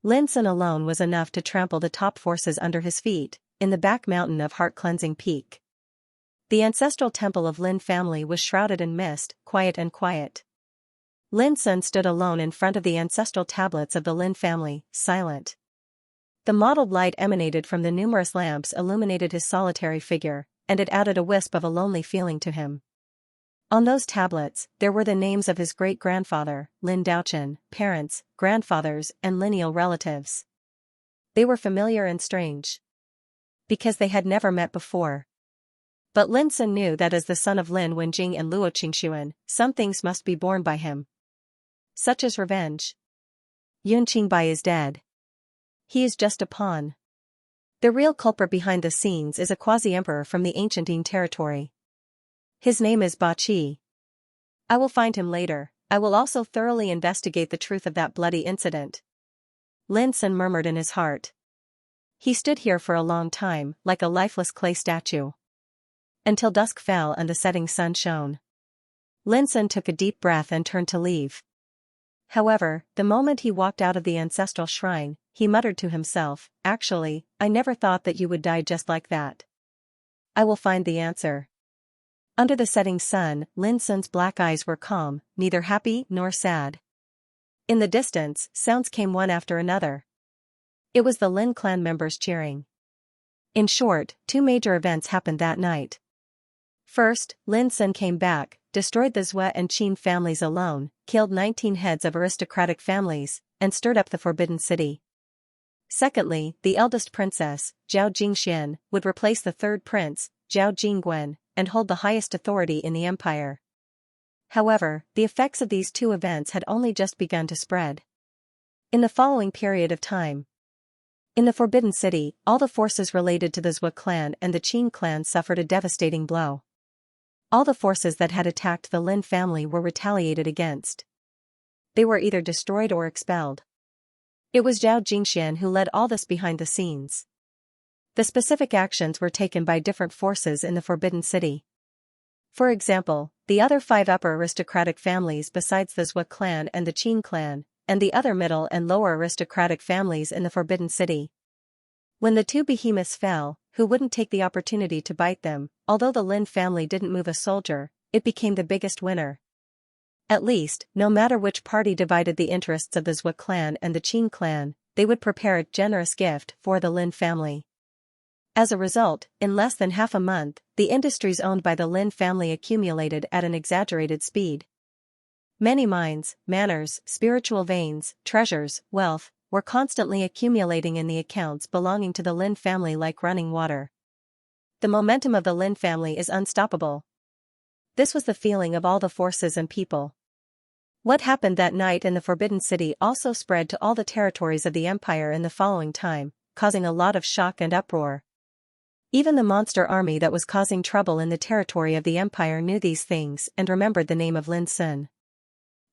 Lin Sun alone was enough to trample the top forces under his feet, in the back mountain of Heart Cleansing Peak. The ancestral temple of Lin family was shrouded in mist, quiet and quiet. Lin Sun stood alone in front of the ancestral tablets of the Lin family, silent. The mottled light emanated from the numerous lamps illuminated his solitary figure, and it added a wisp of a lonely feeling to him. On those tablets, there were the names of his great-grandfather, Lin Daochen, parents, grandfathers, and lineal relatives. They were familiar and strange, because they had never met before. But Lin Sun knew that as the son of Lin Wenjing and Luo Qingxuan, some things must be borne by him. Such as revenge. Yun Qingbai is dead. He is just a pawn. The real culprit behind the scenes is a quasi-emperor from the ancient Ying territory. His name is Ba Qi. I will find him later. I will also thoroughly investigate the truth of that bloody incident. Lin Sun murmured in his heart. He stood here for a long time, like a lifeless clay statue, until dusk fell and the setting sun shone. Lin Sun took a deep breath and turned to leave. However, the moment he walked out of the ancestral shrine, he muttered to himself, "Actually, I never thought that you would die just like that. I will find the answer." Under the setting sun, Lin Sun's black eyes were calm, neither happy nor sad. In the distance, sounds came one after another. It was the Lin clan members cheering. In short, two major events happened that night. First, Lin Sun came back, destroyed the Zhou and Qin families alone, killed 19 heads of aristocratic families, and stirred up the Forbidden City. Secondly, the eldest princess, Zhao Jingxian, would replace the third prince, Zhao Jingguan, and hold the highest authority in the empire. However, the effects of these two events had only just begun to spread. In the following period of time, in the Forbidden City, all the forces related to the Zhou clan and the Qin clan suffered a devastating blow. All the forces that had attacked the Lin family were retaliated against. They were either destroyed or expelled. It was Zhao Jingxian who led all this behind the scenes. The specific actions were taken by different forces in the Forbidden City. For example, the other 5 upper aristocratic families besides the Zhou clan and the Qin clan, and the other middle and lower aristocratic families in the Forbidden City. When the two behemoths fell, who wouldn't take the opportunity to bite them? Although the Lin family didn't move a soldier, it became the biggest winner. At least, no matter which party divided the interests of the Zhou clan and the Qin clan, they would prepare a generous gift for the Lin family. As a result, in less than half a month, the industries owned by the Lin family accumulated at an exaggerated speed. Many mines, manors, spiritual veins, treasures, wealth, were constantly accumulating in the accounts belonging to the Lin family like running water. The momentum of the Lin family is unstoppable. This was the feeling of all the forces and people. What happened that night in the Forbidden City also spread to all the territories of the empire in the following time, causing a lot of shock and uproar. Even the monster army that was causing trouble in the territory of the empire knew these things and remembered the name of Lin Sun.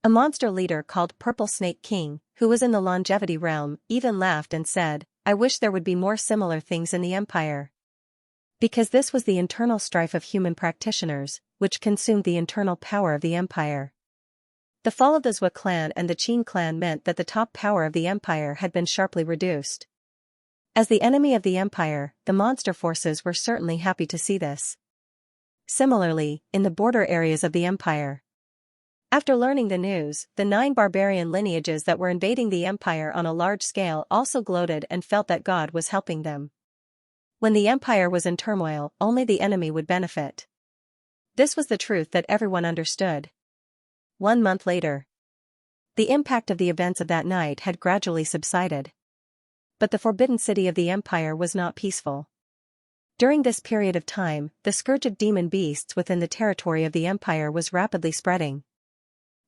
A monster leader called Purple Snake King, who was in the longevity realm, even laughed and said, "I wish there would be more similar things in the empire." Because this was the internal strife of human practitioners, which consumed the internal power of the empire. The fall of the Zhou clan and the Qin clan meant that the top power of the empire had been sharply reduced. As the enemy of the empire, the monster forces were certainly happy to see this. Similarly, in the border areas of the empire. After learning the news, the 9 barbarian lineages that were invading the empire on a large scale also gloated and felt that God was helping them. When the empire was in turmoil, only the enemy would benefit. This was the truth that everyone understood. 1 month later, the impact of the events of that night had gradually subsided. But the Forbidden City of the empire was not peaceful. During this period of time, the scourge of demon beasts within the territory of the empire was rapidly spreading.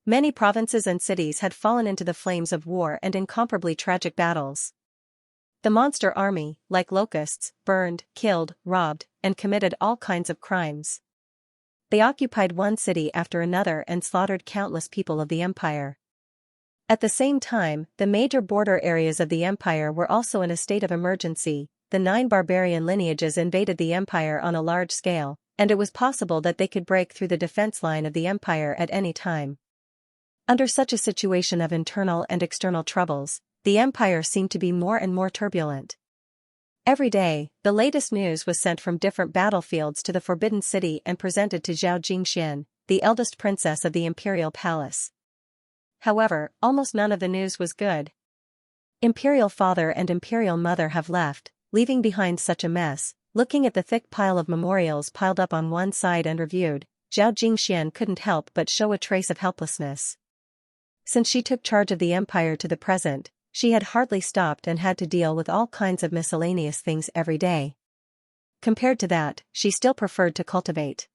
Many provinces and cities had fallen into the flames of war and incomparably tragic battles. The monster army, like locusts, burned, killed, robbed, and committed all kinds of crimes. They occupied one city after another and slaughtered countless people of the empire. At the same time, the major border areas of the empire were also in a state of emergency. The 9 barbarian lineages invaded the empire on a large scale, and it was possible that they could break through the defense line of the empire at any time. Under such a situation of internal and external troubles, the empire seemed to be more and more turbulent. Every day, the latest news was sent from different battlefields to the Forbidden City and presented to Zhao Jingxian, the eldest princess of the imperial palace. However, almost none of the news was good. Imperial father and imperial mother have left, leaving behind such a mess. Looking at the thick pile of memorials piled up on one side and reviewed, Zhao Jingxian couldn't help but show a trace of helplessness. Since she took charge of the empire to the present, she had hardly stopped and had to deal with all kinds of miscellaneous things every day. Compared to that, she still preferred to cultivate.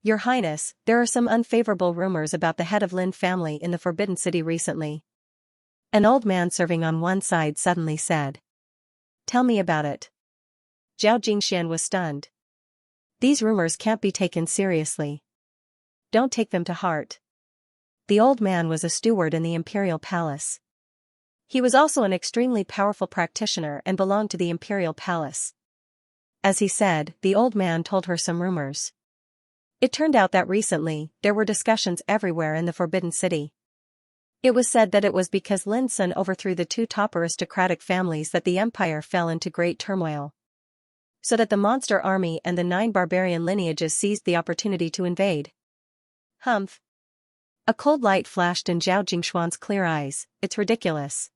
Your Highness, there are some unfavorable rumors about the head of Lin family in the Forbidden City recently. An old man serving on one side suddenly said. Tell me about it. Zhao Jingxian was stunned. These rumors can't be taken seriously. Don't take them to heart. The old man was a steward in the imperial palace. He was also an extremely powerful practitioner and belonged to the imperial palace. As he said, the old man told her some rumors. It turned out that recently, there were discussions everywhere in the Forbidden City. It was said that it was because Lin Sun overthrew the two top aristocratic families that the empire fell into great turmoil. So that the monster army and the 9 barbarian lineages seized the opportunity to invade. Humph. A cold light flashed in Zhao Jingshuan's clear eyes. It's ridiculous.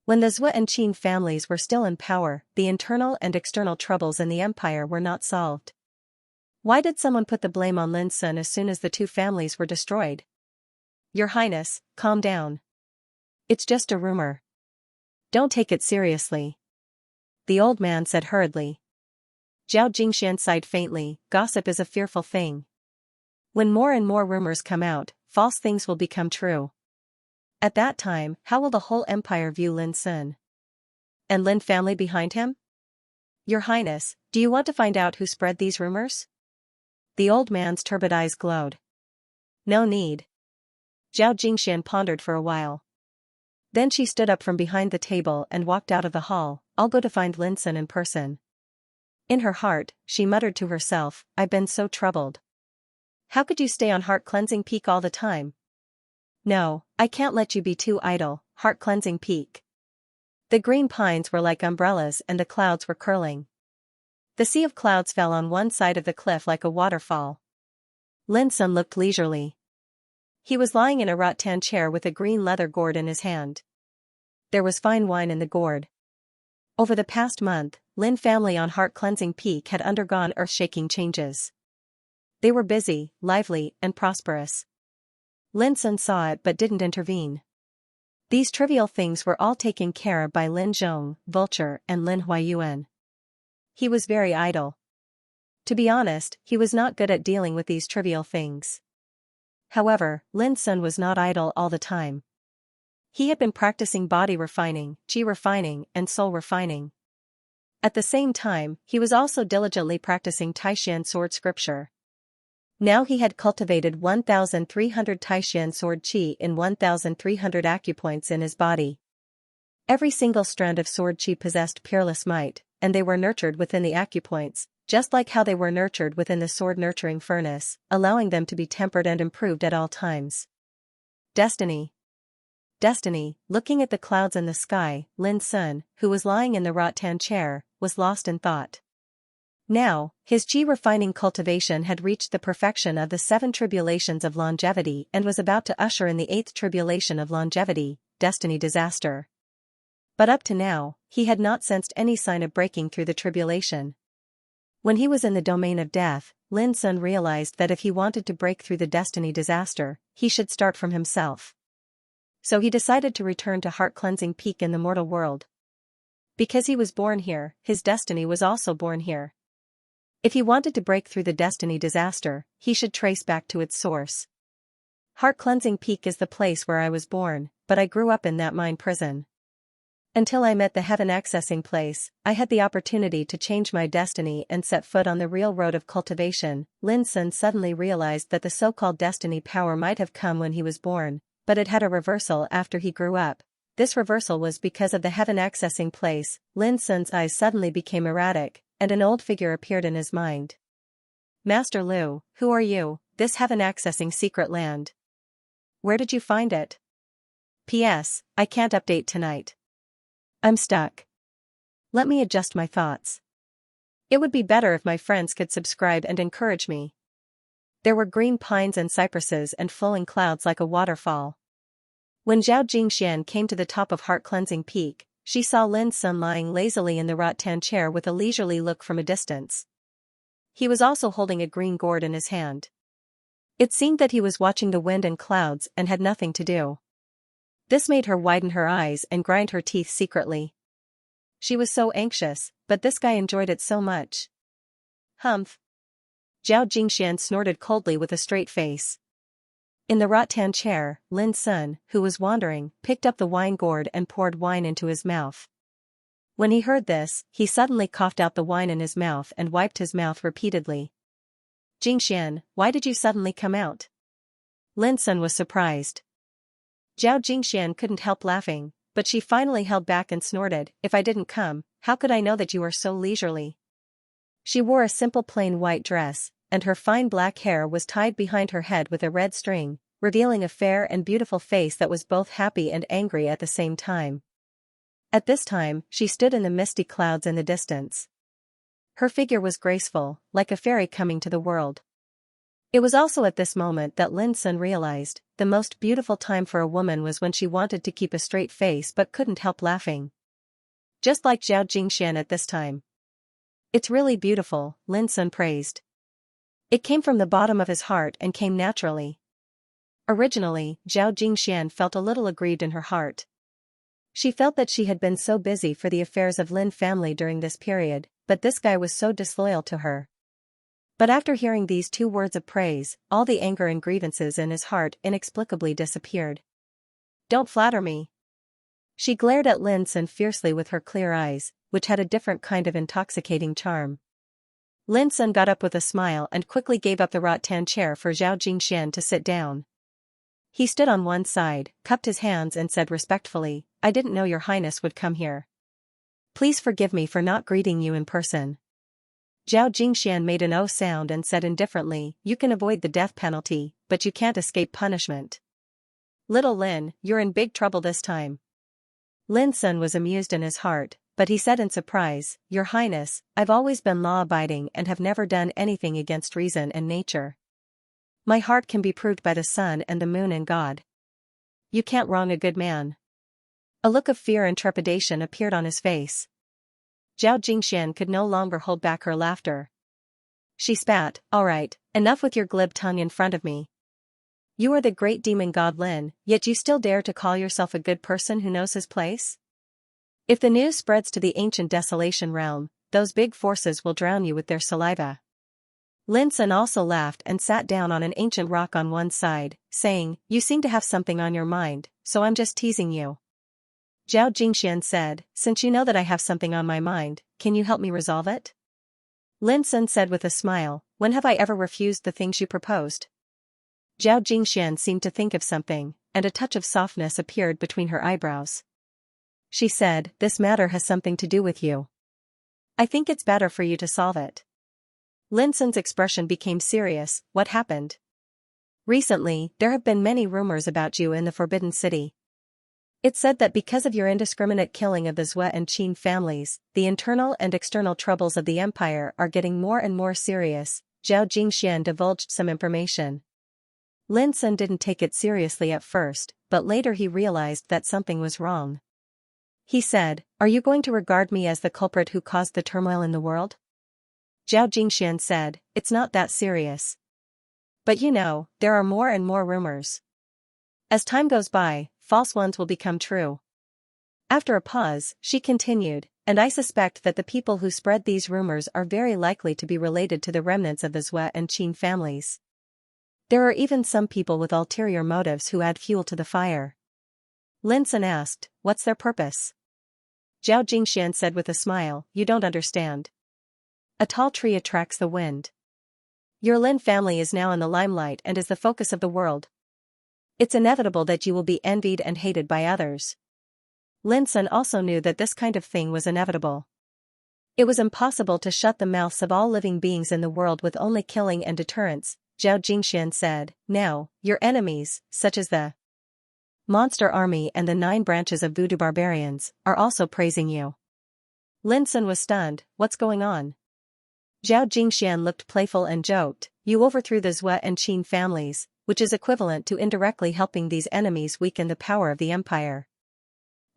When the Zhou and Qin families were still in power, the internal and external troubles in the empire were not solved. Why did someone put the blame on Lin Sun as soon as the two families were destroyed? Your Highness, calm down. It's just a rumor. Don't take it seriously. The old man said hurriedly. Zhao Jingxian sighed faintly. Gossip is a fearful thing. When more and more rumors come out, false things will become true. At that time, how will the whole empire view Lin Sun? And Lin family behind him? Your Highness, do you want to find out who spread these rumors? The old man's turbid eyes glowed. No need. Zhao Jingxian pondered for a while. Then she stood up from behind the table and walked out of the hall. I'll go to find Lin Sun in person. In her heart, she muttered to herself, I've been so troubled. How could you stay on Heart Cleansing Peak all the time? No, I can't let you be too idle, Heart Cleansing Peak. The green pines were like umbrellas and the clouds were curling. The sea of clouds fell on one side of the cliff like a waterfall. Lin Sun looked leisurely. He was lying in a rattan chair with a green leather gourd in his hand. There was fine wine in the gourd. Over the past month, Lin family on Heart Cleansing Peak had undergone earth-shaking changes. They were busy, lively, and prosperous. Lin Sun saw it but didn't intervene. These trivial things were all taken care of by Lin Zhong, Vulture, and Lin Huayuan. He was very idle. To be honest, he was not good at dealing with these trivial things. However, Lin Sun was not idle all the time. He had been practicing body refining, chi refining, and soul refining. At the same time, he was also diligently practicing Taishan sword scripture. Now he had cultivated 1,300 Taishan sword qi in 1,300 acupoints in his body. Every single strand of sword qi possessed peerless might, and they were nurtured within the acupoints, just like how they were nurtured within the sword nurturing furnace, allowing them to be tempered and improved at all times. Destiny. Destiny, looking at the clouds in the sky, Lin Sun, who was lying in the rattan chair, was lost in thought. Now, his qi refining cultivation had reached the perfection of the 7 tribulations of longevity and was about to usher in the 8th tribulation of longevity, destiny disaster. But up to now, he had not sensed any sign of breaking through the tribulation. When he was in the domain of death, Lin Sun realized that if he wanted to break through the destiny disaster, he should start from himself. So he decided to return to Heart Cleansing Peak in the mortal world. Because he was born here, his destiny was also born here. If he wanted to break through the destiny disaster, he should trace back to its source. Heart Cleansing Peak is the place where I was born, but I grew up in that mind prison. Until I met the heaven accessing place, I had the opportunity to change my destiny and set foot on the real road of cultivation. Lin Sun suddenly realized that the so-called destiny power might have come when he was born, but it had a reversal after he grew up. This reversal was because of the heaven accessing place. Lin Sun's eyes suddenly became erratic, and an old figure appeared in his mind. Master Lu, who are you? This heaven accessing secret land. Where did you find it? P.S. I can't update tonight. I'm stuck. Let me adjust my thoughts. It would be better if my friends could subscribe and encourage me. There were green pines and cypresses and flowing clouds like a waterfall. When Zhao Jingxian came to the top of Heart Cleansing Peak, she saw Lin Sun lying lazily in the rattan chair with a leisurely look from a distance. He was also holding a green gourd in his hand. It seemed that he was watching the wind and clouds and had nothing to do. This made her widen her eyes and grind her teeth secretly. She was so anxious, but this guy enjoyed it so much. Humph. Zhao Jingxian snorted coldly with a straight face. In the rattan chair, Lin Sun, who was wandering, picked up the wine gourd and poured wine into his mouth. When he heard this, he suddenly coughed out the wine in his mouth and wiped his mouth repeatedly. Jingxian, why did you suddenly come out? Lin Sun was surprised. Zhao Jingxian couldn't help laughing, but she finally held back and snorted, if I didn't come, how could I know that you are so leisurely? She wore a simple plain white dress, and her fine black hair was tied behind her head with a red string, revealing a fair and beautiful face that was both happy and angry at the same time. At this time, she stood in the misty clouds in the distance. Her figure was graceful, like a fairy coming to the world. It was also at this moment that Lin Sun realized, the most beautiful time for a woman was when she wanted to keep a straight face but couldn't help laughing. Just like Zhao Jingxian at this time. It's really beautiful, Lin Sun praised. It came from the bottom of his heart and came naturally. Originally, Zhao Jingxian felt a little aggrieved in her heart. She felt that she had been so busy for the affairs of Lin family during this period, but this guy was so disloyal to her. But after hearing these 2 words of praise, all the anger and grievances in his heart inexplicably disappeared. Don't flatter me. She glared at Lin Sun fiercely with her clear eyes, which had a different kind of intoxicating charm. Lin Sun got up with a smile and quickly gave up the rattan chair for Zhao Jingxian to sit down. He stood on one side, cupped his hands and said respectfully, I didn't know your highness would come here. Please forgive me for not greeting you in person. Zhao Jingxian made an O sound and said indifferently, you can avoid the death penalty, but you can't escape punishment. Little Lin, you're in big trouble this time. Lin Sun was amused in his heart, but he said in surprise, Your Highness, I've always been law-abiding and have never done anything against reason and nature. My heart can be proved by the sun and the moon and God. You can't wrong a good man. A look of fear and trepidation appeared on his face. Zhao Jingxian could no longer hold back her laughter. She spat, all right, enough with your glib tongue in front of me. You are the great demon god Lin, yet you still dare to call yourself a good person who knows his place? If the news spreads to the ancient desolation realm, those big forces will drown you with their saliva. Lin Sun also laughed and sat down on an ancient rock on one side, saying, You seem to have something on your mind, so I'm just teasing you. Zhao Jingxian said, Since you know that I have something on my mind, can you help me resolve it? Lin Sun said with a smile, When have I ever refused the things you proposed? Zhao Jingxian seemed to think of something, and a touch of softness appeared between her eyebrows. She said, This matter has something to do with you. I think it's better for you to solve it. Lin Sun's expression became serious. What happened? Recently, there have been many rumors about you in the Forbidden City. It's said that because of your indiscriminate killing of the Zhou and Qin families, the internal and external troubles of the empire are getting more and more serious. Zhao Jingxian divulged some information. Lin Sun didn't take it seriously at first, but later he realized that something was wrong. He said, Are you going to regard me as the culprit who caused the turmoil in the world? Zhao Jingxian said, It's not that serious. But you know, there are more and more rumors. As time goes by, false ones will become true. After a pause, she continued, And I suspect that the people who spread these rumors are very likely to be related to the remnants of the Zhou and Qin families. There are even some people with ulterior motives who add fuel to the fire. Lin Sun asked, What's their purpose? Zhao Jingxian said with a smile, You don't understand. A tall tree attracts the wind. Your Lin family is now in the limelight and is the focus of the world. It's inevitable that you will be envied and hated by others. Lin Sun also knew that this kind of thing was inevitable. It was impossible to shut the mouths of all living beings in the world with only killing and deterrence, Zhao Jingxian said. Now, your enemies, such as the Monster Army and the 9 branches of voodoo barbarians, are also praising you. Lin Sun was stunned. What's going on? Zhao Jingxian looked playful and joked, You overthrew the Zhou and Qin families, which is equivalent to indirectly helping these enemies weaken the power of the empire.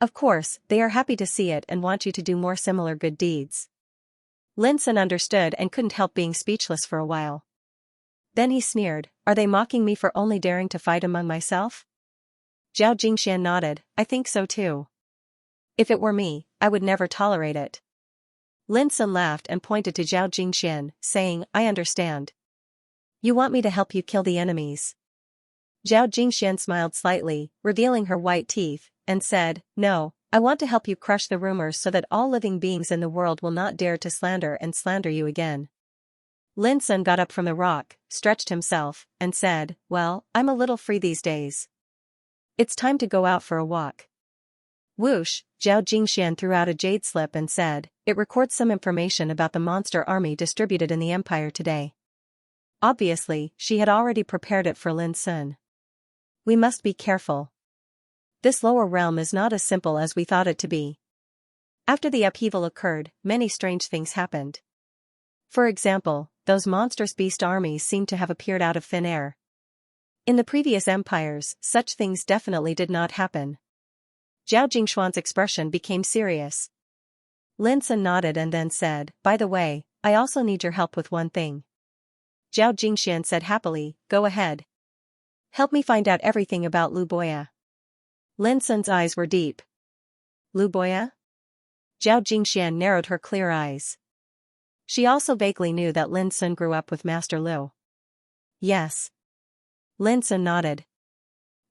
Of course, they are happy to see it and want you to do more similar good deeds. Lin Sun understood and couldn't help being speechless for a while. Then he sneered, Are they mocking me for only daring to fight among myself? Zhao Jingxian nodded, I think so too. If it were me, I would never tolerate it. Lin Sun laughed and pointed to Zhao Jingxian, saying, I understand. You want me to help you kill the enemies. Zhao Jingxian smiled slightly, revealing her white teeth, and said, No, I want to help you crush the rumors so that all living beings in the world will not dare to slander you again. Lin Sun got up from the rock, stretched himself, and said, Well, I'm a little free these days. It's time to go out for a walk. Whoosh, Zhao Jingxian threw out a jade slip and said, It records some information about the monster army distributed in the empire today. Obviously, she had already prepared it for Lin Sun. We must be careful. This lower realm is not as simple as we thought it to be. After the upheaval occurred, many strange things happened. For example, those monstrous beast armies seem to have appeared out of thin air. In the previous empires, such things definitely did not happen. Zhao Jingshuan's expression became serious. Lin Sun nodded and then said, By the way, I also need your help with one thing. Zhao Jingxian said happily, Go ahead. Help me find out everything about Lu Boya. Lin Sun's eyes were deep. Lu Boya? Zhao Jingxian narrowed her clear eyes. She also vaguely knew that Lin Sun grew up with Master Lu. Yes. Lin Sun nodded.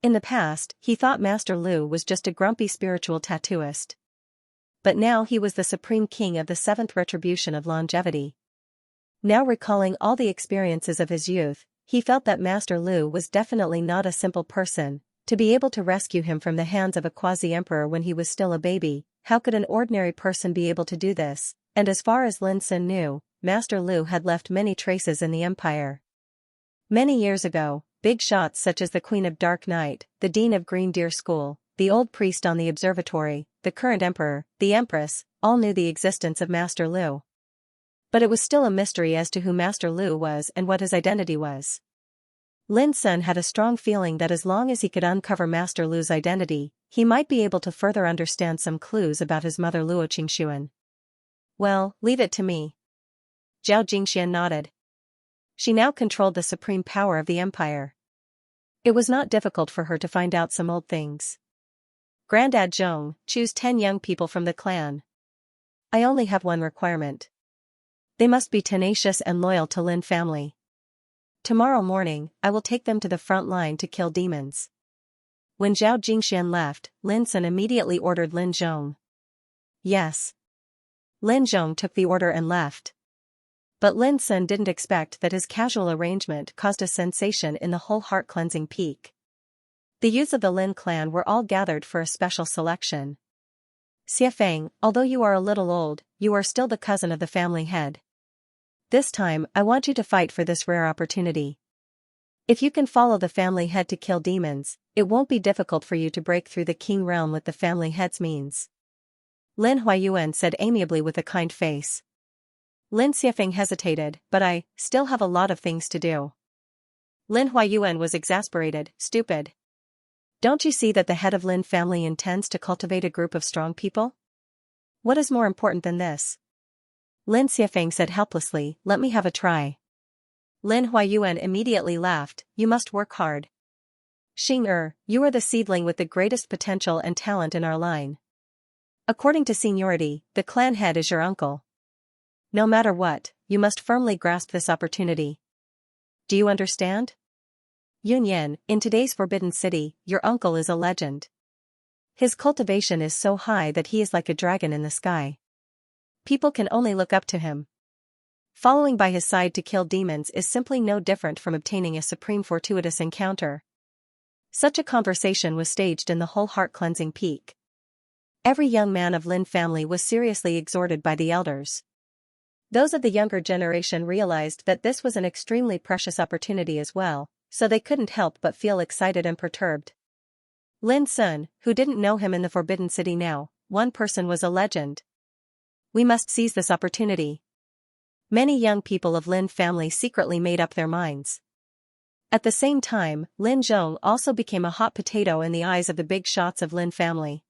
In the past, he thought Master Lu was just a grumpy spiritual tattooist. But now he was the supreme king of the seventh retribution of longevity. Now recalling all the experiences of his youth, he felt that Master Lu was definitely not a simple person. To be able to rescue him from the hands of a quasi-emperor when he was still a baby, how could an ordinary person be able to do this? And as far as Lin Sun knew, Master Lu had left many traces in the empire. Many years ago, big shots such as the Queen of Dark Night, the Dean of Green Deer School, the old priest on the observatory, the current emperor, the empress, all knew the existence of Master Lu. But it was still a mystery as to who Master Lu was and what his identity was. Lin Sun had a strong feeling that as long as he could uncover Master Lu's identity, he might be able to further understand some clues about his mother Luo Qingxuan. Well, leave it to me. Zhao Jingxian nodded. She now controlled the supreme power of the empire. It was not difficult for her to find out some old things. Grandad Zhong, choose 10 young people from the clan. I only have one requirement. They must be tenacious and loyal to Lin family. Tomorrow morning, I will take them to the front line to kill demons. When Zhao Jingxian left, Lin Sun immediately ordered Lin Zhong. Yes. Lin Zhong took the order and left. But Lin Sun didn't expect that his casual arrangement caused a sensation in the whole heart-cleansing peak. The youths of the Lin clan were all gathered for a special selection. Xiafeng, although you are a little old, you are still the cousin of the family head. This time, I want you to fight for this rare opportunity. If you can follow the family head to kill demons, it won't be difficult for you to break through the king realm with the family head's means. Lin Huayuan said amiably with a kind face. Lin Xiafeng hesitated, but I still have a lot of things to do. Lin Huayuan was exasperated, stupid. Don't you see that the head of Lin family intends to cultivate a group of strong people? What is more important than this? Lin Xiafeng said helplessly, let me have a try. Lin Huayuan immediately laughed, you must work hard. Xing you are the seedling with the greatest potential and talent in our line. According to seniority, the clan head is your uncle. No matter what, you must firmly grasp this opportunity. Do you understand? Yunyan, in today's Forbidden City, your uncle is a legend. His cultivation is so high that he is like a dragon in the sky. People can only look up to him. Following by his side to kill demons is simply no different from obtaining a supreme fortuitous encounter. Such a conversation was staged in the whole heart-cleansing peak. Every young man of Lin family was seriously exhorted by the elders. Those of the younger generation realized that this was an extremely precious opportunity as well, so they couldn't help but feel excited and perturbed. Lin Sun, who didn't know him in the Forbidden City now, one person was a legend. We must seize this opportunity. Many young people of Lin family secretly made up their minds. At the same time, Lin Zhong also became a hot potato in the eyes of the big shots of Lin family.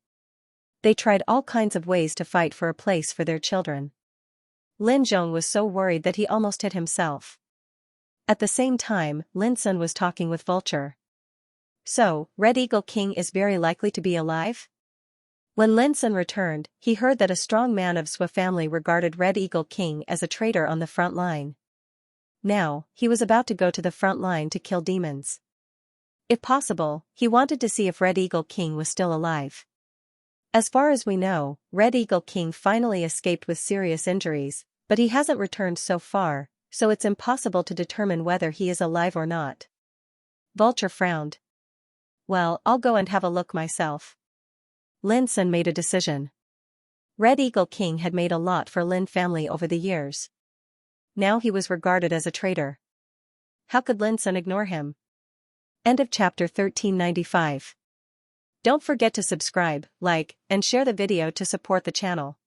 They tried all kinds of ways to fight for a place for their children. Lin Zhong was so worried that he almost hit himself. At the same time, Lin Sun was talking with Vulture. So, Red Eagle King is very likely to be alive? When Lin Sun returned, he heard that a strong man of Sui family regarded Red Eagle King as a traitor on the front line. Now, he was about to go to the front line to kill demons. If possible, he wanted to see if Red Eagle King was still alive. As far as we know, Red Eagle King finally escaped with serious injuries, but he hasn't returned so far, so it's impossible to determine whether he is alive or not. Vulture frowned. Well, I'll go and have a look myself. Lin Sun made a decision. Red Eagle King had made a lot for Lin family over the years. Now he was regarded as a traitor. How could Lin Sun ignore him? End of chapter 1395. Don't forget to subscribe, like, and share the video to support the channel.